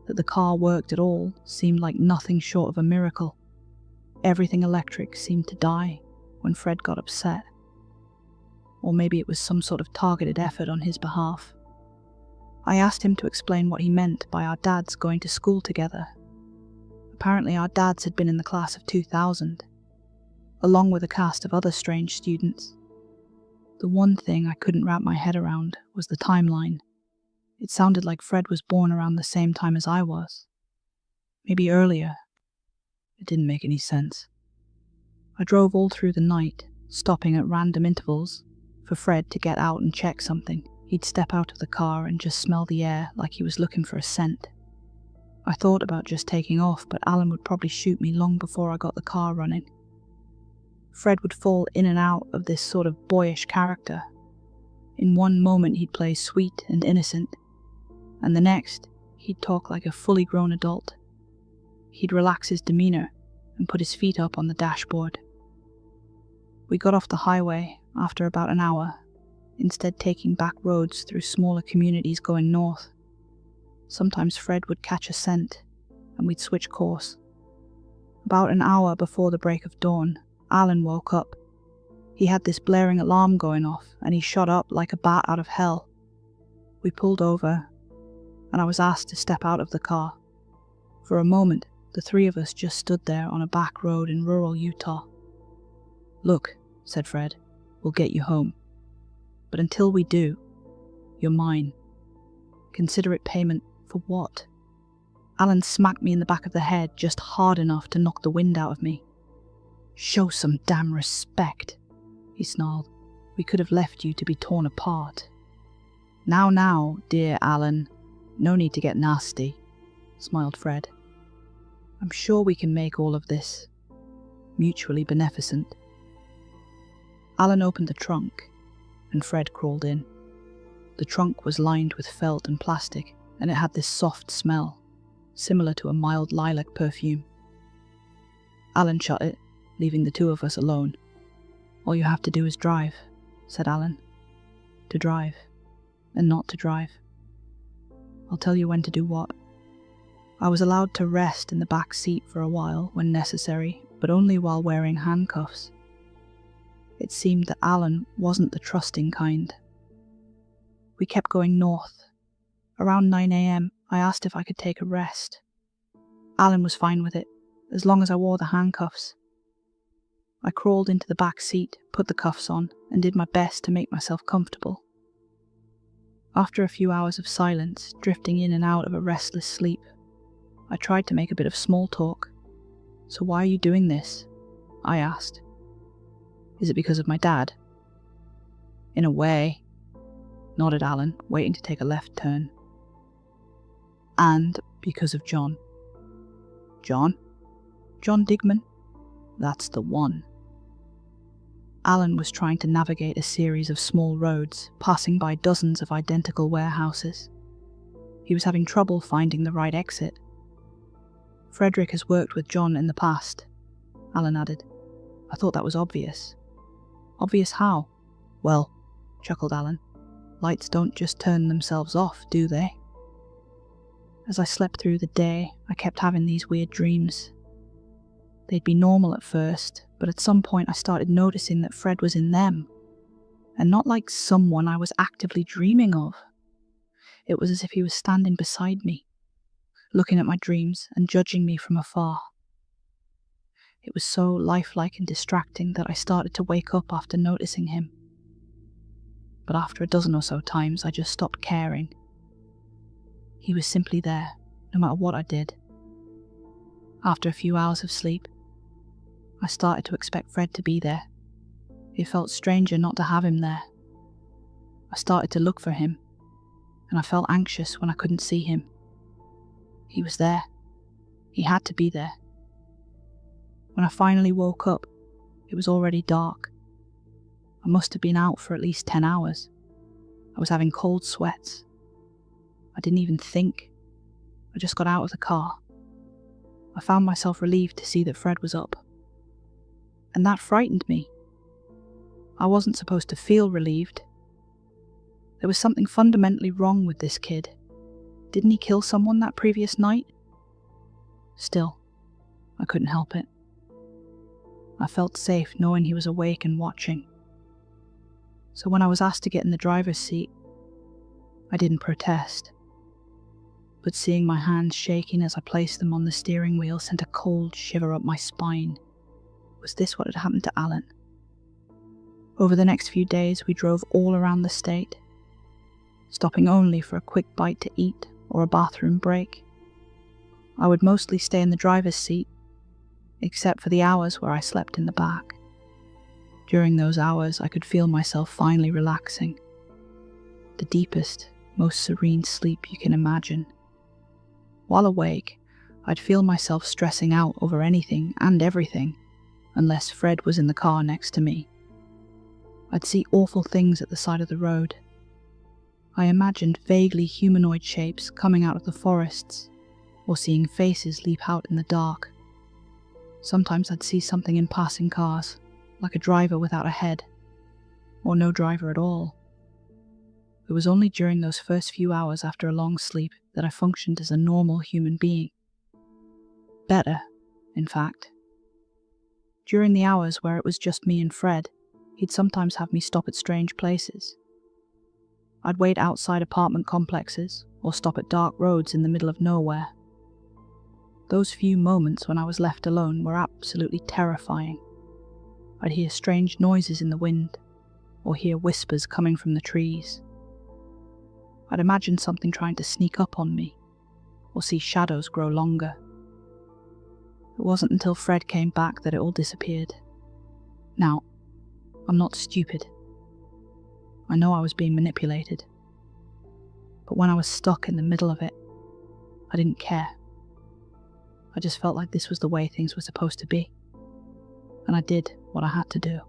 That the car worked at all seemed like nothing short of a miracle. Everything electric seemed to die when Fred got upset. Or maybe it was some sort of targeted effort on his behalf. I asked him to explain what he meant by our dads going to school together. Apparently our dads had been in the class of 2000, along with a cast of other strange students. The one thing I couldn't wrap my head around was the timeline. It sounded like Fred was born around the same time as I was. Maybe earlier. It didn't make any sense. I drove all through the night, stopping at random intervals for Fred to get out and check something. He'd step out of the car and just smell the air like he was looking for a scent. I thought about just taking off, but Alan would probably shoot me long before I got the car running. Fred would fall in and out of this sort of boyish character. In one moment he'd play sweet and innocent, and the next he'd talk like a fully grown adult. He'd relax his demeanor and put his feet up on the dashboard. We got off the highway after about an hour, instead taking back roads through smaller communities going north. Sometimes Fred would catch a scent, and we'd switch course. About an hour before the break of dawn, Alan woke up. He had this blaring alarm going off, and he shot up like a bat out of hell. We pulled over, and I was asked to step out of the car. For a moment, the three of us just stood there on a back road in rural Utah. "Look," said Fred, "we'll get you home. But until we do, you're mine." Considerate payment for what? Alan smacked me in the back of the head just hard enough to knock the wind out of me. "Show some damn respect," he snarled. "We could have left you to be torn apart." Now, dear Alan, no need to get nasty," smiled Fred. "I'm sure we can make all of this mutually beneficent." Alan opened the trunk, and Fred crawled in. The trunk was lined with felt and plastic, and it had this soft smell, similar to a mild lilac perfume. Alan shut it, leaving the two of us alone. "All you have to do is drive," said Alan. "To drive, and not to drive. I'll tell you when to do what." I was allowed to rest in the back seat for a while when necessary, but only while wearing handcuffs. It seemed that Alan wasn't the trusting kind. We kept going north. Around 9 a.m, I asked if I could take a rest. Alan was fine with it, as long as I wore the handcuffs. I crawled into the back seat, put the cuffs on, and did my best to make myself comfortable. After a few hours of silence, drifting in and out of a restless sleep, I tried to make a bit of small talk. "So why are you doing this?" I asked. "Is it because of my dad?" "In a way," nodded Alan, waiting to take a left turn. "And because of John." "John? John Digman? That's the one." Alan was trying to navigate a series of small roads, passing by dozens of identical warehouses. He was having trouble finding the right exit. "Frederick has worked with John in the past," Alan added. "I thought that was obvious." "Obvious how?" "Well," chuckled Alan, "lights don't just turn themselves off, do they?" As I slept through the day, I kept having these weird dreams. They'd be normal at first, but at some point I started noticing that Fred was in them, and not like someone I was actively dreaming of. It was as if he was standing beside me, looking at my dreams and judging me from afar. It was so lifelike and distracting that I started to wake up after noticing him. But after a dozen or so times, I just stopped caring. He was simply there, no matter what I did. After a few hours of sleep, I started to expect Fred to be there. It felt stranger not to have him there. I started to look for him, and I felt anxious when I couldn't see him. He was there. He had to be there. When I finally woke up, it was already dark. I must have been out for at least 10 hours. I was having cold sweats. I didn't even think. I just got out of the car. I found myself relieved to see that Fred was up. And that frightened me. I wasn't supposed to feel relieved. There was something fundamentally wrong with this kid. Didn't he kill someone that previous night? Still, I couldn't help it. I felt safe knowing he was awake and watching. So when I was asked to get in the driver's seat, I didn't protest, but seeing my hands shaking as I placed them on the steering wheel sent a cold shiver up my spine. Was this what had happened to Alan? Over the next few days, we drove all around the state, stopping only for a quick bite to eat or a bathroom break. I would mostly stay in the driver's seat, except for the hours where I slept in the back. During those hours, I could feel myself finally relaxing. The deepest, most serene sleep you can imagine. While awake, I'd feel myself stressing out over anything and everything, unless Fred was in the car next to me. I'd see awful things at the side of the road. I imagined vaguely humanoid shapes coming out of the forests, or seeing faces leap out in the dark. Sometimes I'd see something in passing cars, like a driver without a head, or no driver at all. It was only during those first few hours after a long sleep that I functioned as a normal human being. Better, in fact. During the hours where it was just me and Fred, he'd sometimes have me stop at strange places. I'd wait outside apartment complexes, or stop at dark roads in the middle of nowhere. Those few moments when I was left alone were absolutely terrifying. I'd hear strange noises in the wind, or hear whispers coming from the trees. I'd imagine something trying to sneak up on me, or see shadows grow longer. It wasn't until Fred came back that it all disappeared. Now, I'm not stupid. I know I was being manipulated. But when I was stuck in the middle of it, I didn't care. I just felt like this was the way things were supposed to be. And I did what I had to do.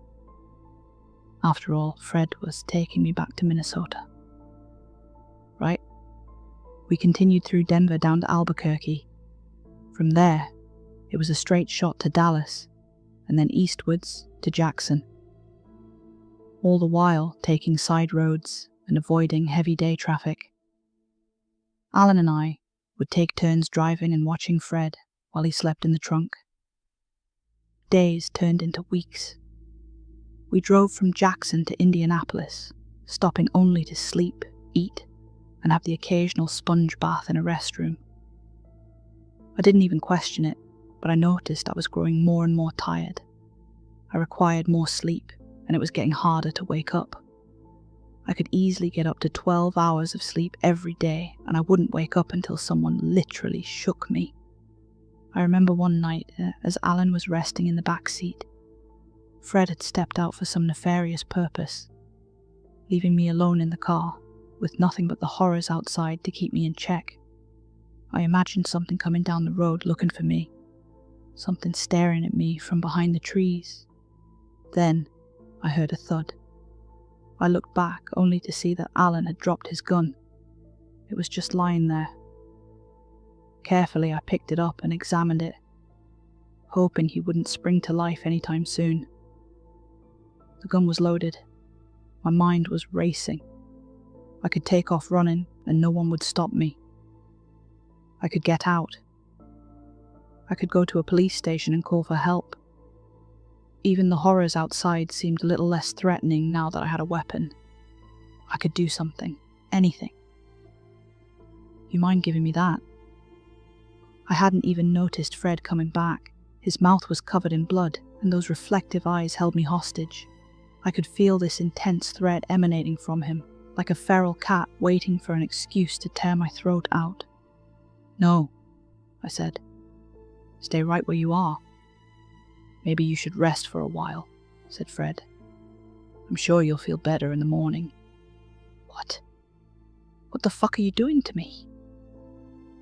After all, Fred was taking me back to Minnesota. Right? We continued through Denver down to Albuquerque. From there, it was a straight shot to Dallas, and then eastwards to Jackson. All the while taking side roads and avoiding heavy day traffic. Alan and I would take turns driving and watching Fred while he slept in the trunk. Days turned into weeks. We drove from Jackson to Indianapolis, stopping only to sleep, eat, and have the occasional sponge bath in a restroom. I didn't even question it, but I noticed I was growing more and more tired. I required more sleep, and it was getting harder to wake up. I could easily get up to 12 hours of sleep every day, and I wouldn't wake up until someone literally shook me. I remember one night, as Alan was resting in the back seat, Fred had stepped out for some nefarious purpose, leaving me alone in the car, with nothing but the horrors outside to keep me in check. I imagined something coming down the road looking for me, something staring at me from behind the trees. Then, I heard a thud. I looked back only to see that Alan had dropped his gun. It was just lying there. Carefully I picked it up and examined it, hoping he wouldn't spring to life anytime soon. The gun was loaded. My mind was racing. I could take off running and no one would stop me. I could get out. I could go to a police station and call for help. Even the horrors outside seemed a little less threatening now that I had a weapon. I could do something, anything. You mind giving me that? I hadn't even noticed Fred coming back. His mouth was covered in blood, and those reflective eyes held me hostage. I could feel this intense threat emanating from him, like a feral cat waiting for an excuse to tear my throat out. "No," I said. "Stay right where you are." "Maybe you should rest for a while," said Fred. "I'm sure you'll feel better in the morning." What? What the fuck are you doing to me?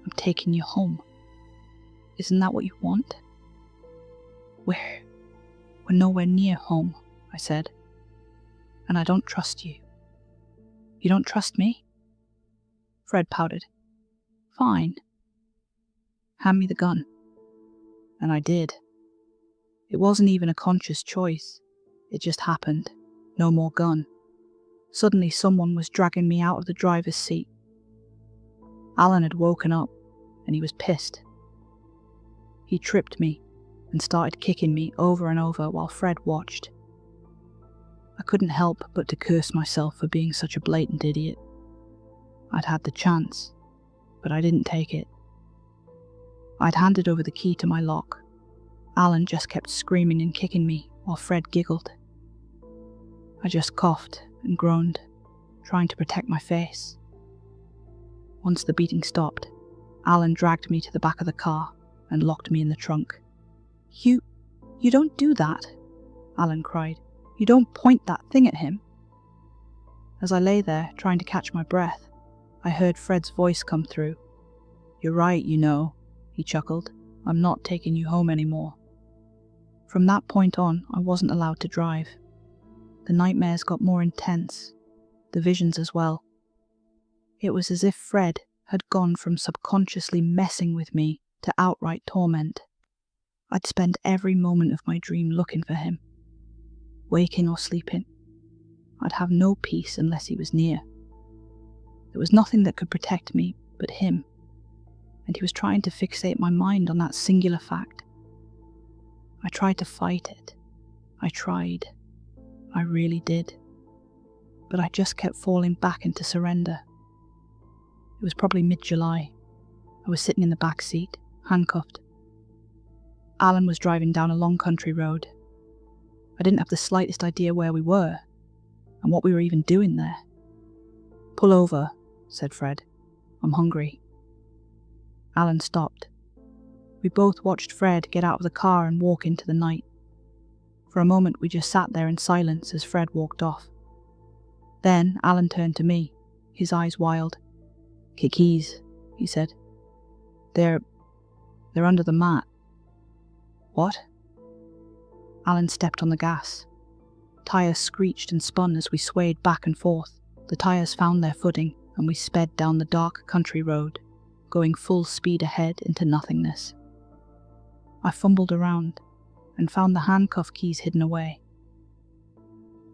"I'm taking you home. Isn't that what you want?" We're nowhere near home," I said. "And I don't trust you." "You don't trust me?" Fred pouted. "Fine. Hand me the gun." And I did. It wasn't even a conscious choice. It just happened. No more gun. Suddenly someone was dragging me out of the driver's seat. Alan had woken up, and he was pissed. He tripped me and started kicking me over and over while Fred watched. I couldn't help but to curse myself for being such a blatant idiot. I'd had the chance, but I didn't take it. I'd handed over the key to my lock. Alan just kept screaming and kicking me while Fred giggled. I just coughed and groaned, trying to protect my face. Once the beating stopped, Alan dragged me to the back of the car and locked me in the trunk. You don't do that," Alan cried. "You don't point that thing at him." As I lay there, trying to catch my breath, I heard Fred's voice come through. "You're right, you know," he chuckled. "I'm not taking you home anymore." From that point on, I wasn't allowed to drive. The nightmares got more intense, the visions as well. It was as if Fred had gone from subconsciously messing with me to outright torment. I'd spend every moment of my dream looking for him. Waking or sleeping, I'd have no peace unless he was near. There was nothing that could protect me but him, and he was trying to fixate my mind on that singular fact. I tried to fight it. I tried. I really did. But I just kept falling back into surrender. It was probably mid-July. I was sitting in the back seat, handcuffed. Alan was driving down a long country road. I didn't have the slightest idea where we were, and what we were even doing there. "Pull over," said Fred. "I'm hungry." Alan stopped. We both watched Fred get out of the car and walk into the night. For a moment we just sat there in silence as Fred walked off. Then Alan turned to me, his eyes wild. "Keys," he said. They're under the mat." "What?" Alan stepped on the gas. Tires screeched and spun as we swayed back and forth. The tires found their footing, and we sped down the dark country road, going full speed ahead into nothingness. I fumbled around and found the handcuff keys hidden away.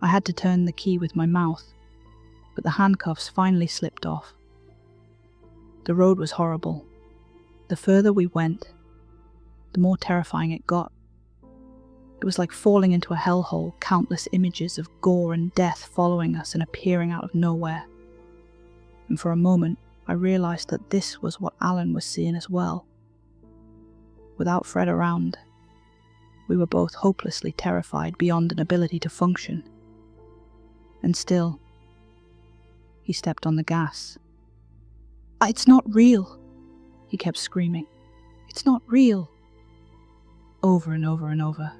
I had to turn the key with my mouth, but the handcuffs finally slipped off. The road was horrible. The further we went, the more terrifying it got. It was like falling into a hellhole, countless images of gore and death following us and appearing out of nowhere. And for a moment, I realized that this was what Alan was seeing as well. Without Fred around, we were both hopelessly terrified beyond an ability to function. And still, he stepped on the gas. "It's not real," he kept screaming. "It's not real." Over and over and over.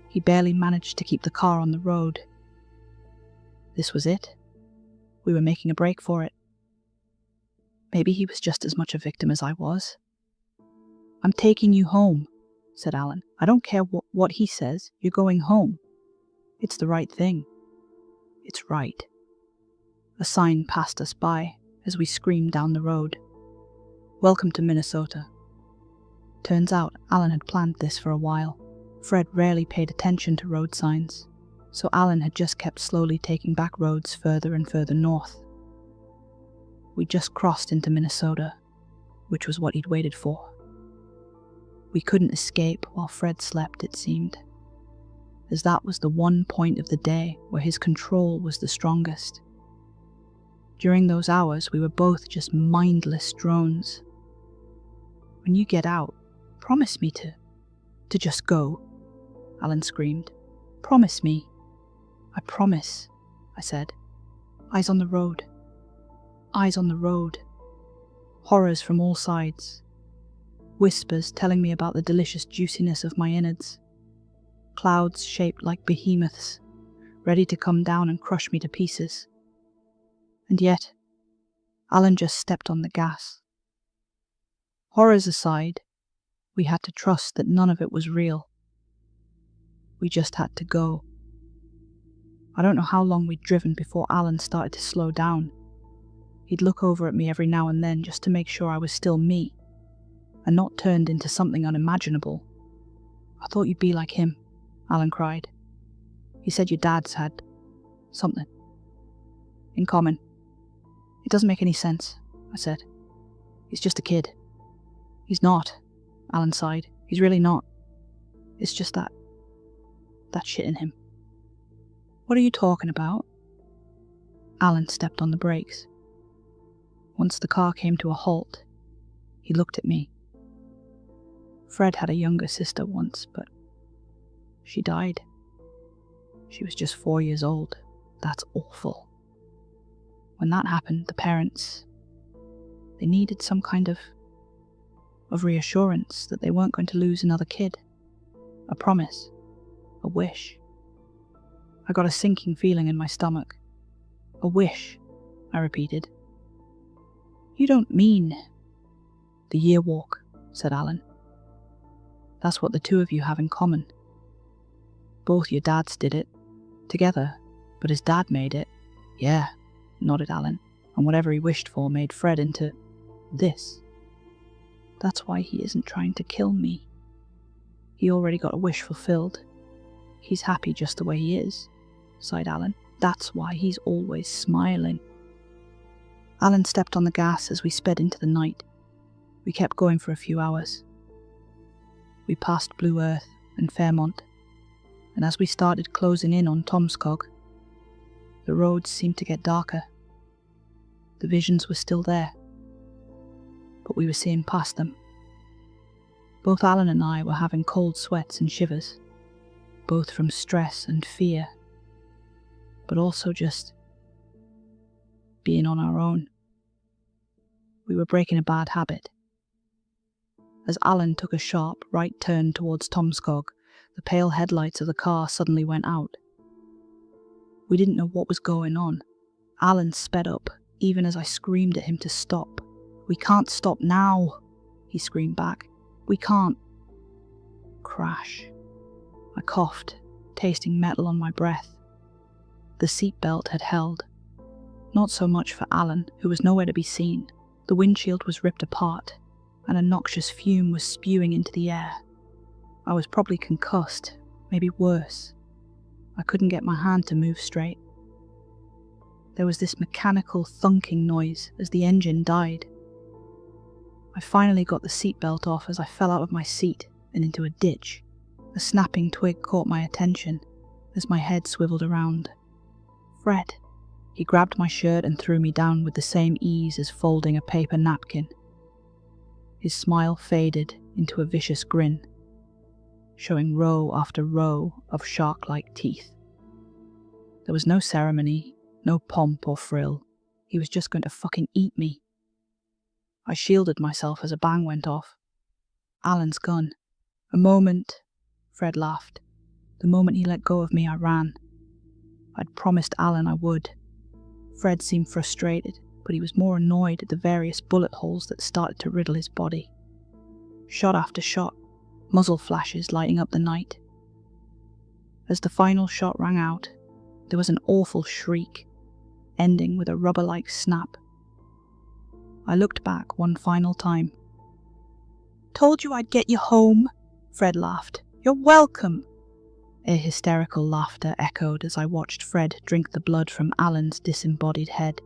He barely managed to keep the car on the road. This was it. We were making a break for it. Maybe he was just as much a victim as I was. "I'm taking you home," said Alan. "I don't care what he says. You're going home. It's the right thing. It's right." A sign passed us by as we screamed down the road. "Welcome to Minnesota." Turns out Alan had planned this for a while. Fred rarely paid attention to road signs, so Alan had just kept slowly taking back roads further and further north. We just crossed into Minnesota, which was what he'd waited for. We couldn't escape while Fred slept, it seemed, as that was the one point of the day where his control was the strongest. During those hours, we were both just mindless drones. "When you get out, promise me to just go," Alan screamed. "Promise me." "I promise," I said. Eyes on the road. Eyes on the road. Horrors from all sides. Whispers telling me about the delicious juiciness of my innards. Clouds shaped like behemoths, ready to come down and crush me to pieces. And yet, Alan just stepped on the gas. Horrors aside, we had to trust that none of it was real. We just had to go. I don't know how long we'd driven before Alan started to slow down. He'd look over at me every now and then just to make sure I was still me, and not turned into something unimaginable. "I thought you'd be like him," Alan cried. "He said your dad's had something in common." "It doesn't make any sense," I said. "He's just a kid." "He's not," Alan sighed. "He's really not. It's just that shit in him." "What are you talking about?" Alan stepped on the brakes. Once the car came to a halt, he looked at me. Fred had a younger sister once, but she died. She was just 4 years old. That's awful. When that happened, the parents, they needed some kind of reassurance that they weren't going to lose another kid. A promise. A wish. I got a sinking feeling in my stomach. A wish, I repeated. You don't mean... The year walk, said Alan. That's what the two of you have in common. Both your dads did it, together, but his dad made it. Yeah, nodded Alan, and whatever he wished for made Fred into... this. That's why he isn't trying to kill me. He already got a wish fulfilled. He's happy just the way he is, sighed Alan. That's why he's always smiling. Alan stepped on the gas as we sped into the night. We kept going for a few hours. We passed Blue Earth and Fairmont, and as we started closing in on Tomskog, the roads seemed to get darker. The visions were still there, but we were seeing past them. Both Alan and I were having cold sweats and shivers, both from stress and fear, but also just being on our own. We were breaking a bad habit. As Alan took a sharp right turn towards Tomskog, the pale headlights of the car suddenly went out. We didn't know what was going on. Alan sped up, even as I screamed at him to stop. We can't stop now, he screamed back. We can't. Crash. I coughed, tasting metal on my breath. The seatbelt had held. Not so much for Alan, who was nowhere to be seen. The windshield was ripped apart, and a noxious fume was spewing into the air. I was probably concussed, maybe worse. I couldn't get my hand to move straight. There was this mechanical thunking noise as the engine died. I finally got the seatbelt off as I fell out of my seat and into a ditch. A snapping twig caught my attention as my head swiveled around. Fred. He grabbed my shirt and threw me down with the same ease as folding a paper napkin. His smile faded into a vicious grin, showing row after row of shark-like teeth. There was no ceremony, no pomp or frill. He was just going to fucking eat me. I shielded myself as a bang went off. Alan's gun. A moment, Fred laughed. The moment he let go of me, I ran. I'd promised Alan I would. Fred seemed frustrated, but he was more annoyed at the various bullet holes that started to riddle his body. Shot after shot, muzzle flashes lighting up the night. As the final shot rang out, there was an awful shriek, ending with a rubber-like snap. I looked back one final time. Told you I'd get you home, Fred laughed. You're welcome. A hysterical laughter echoed as I watched Fred drink the blood from Alan's disembodied head.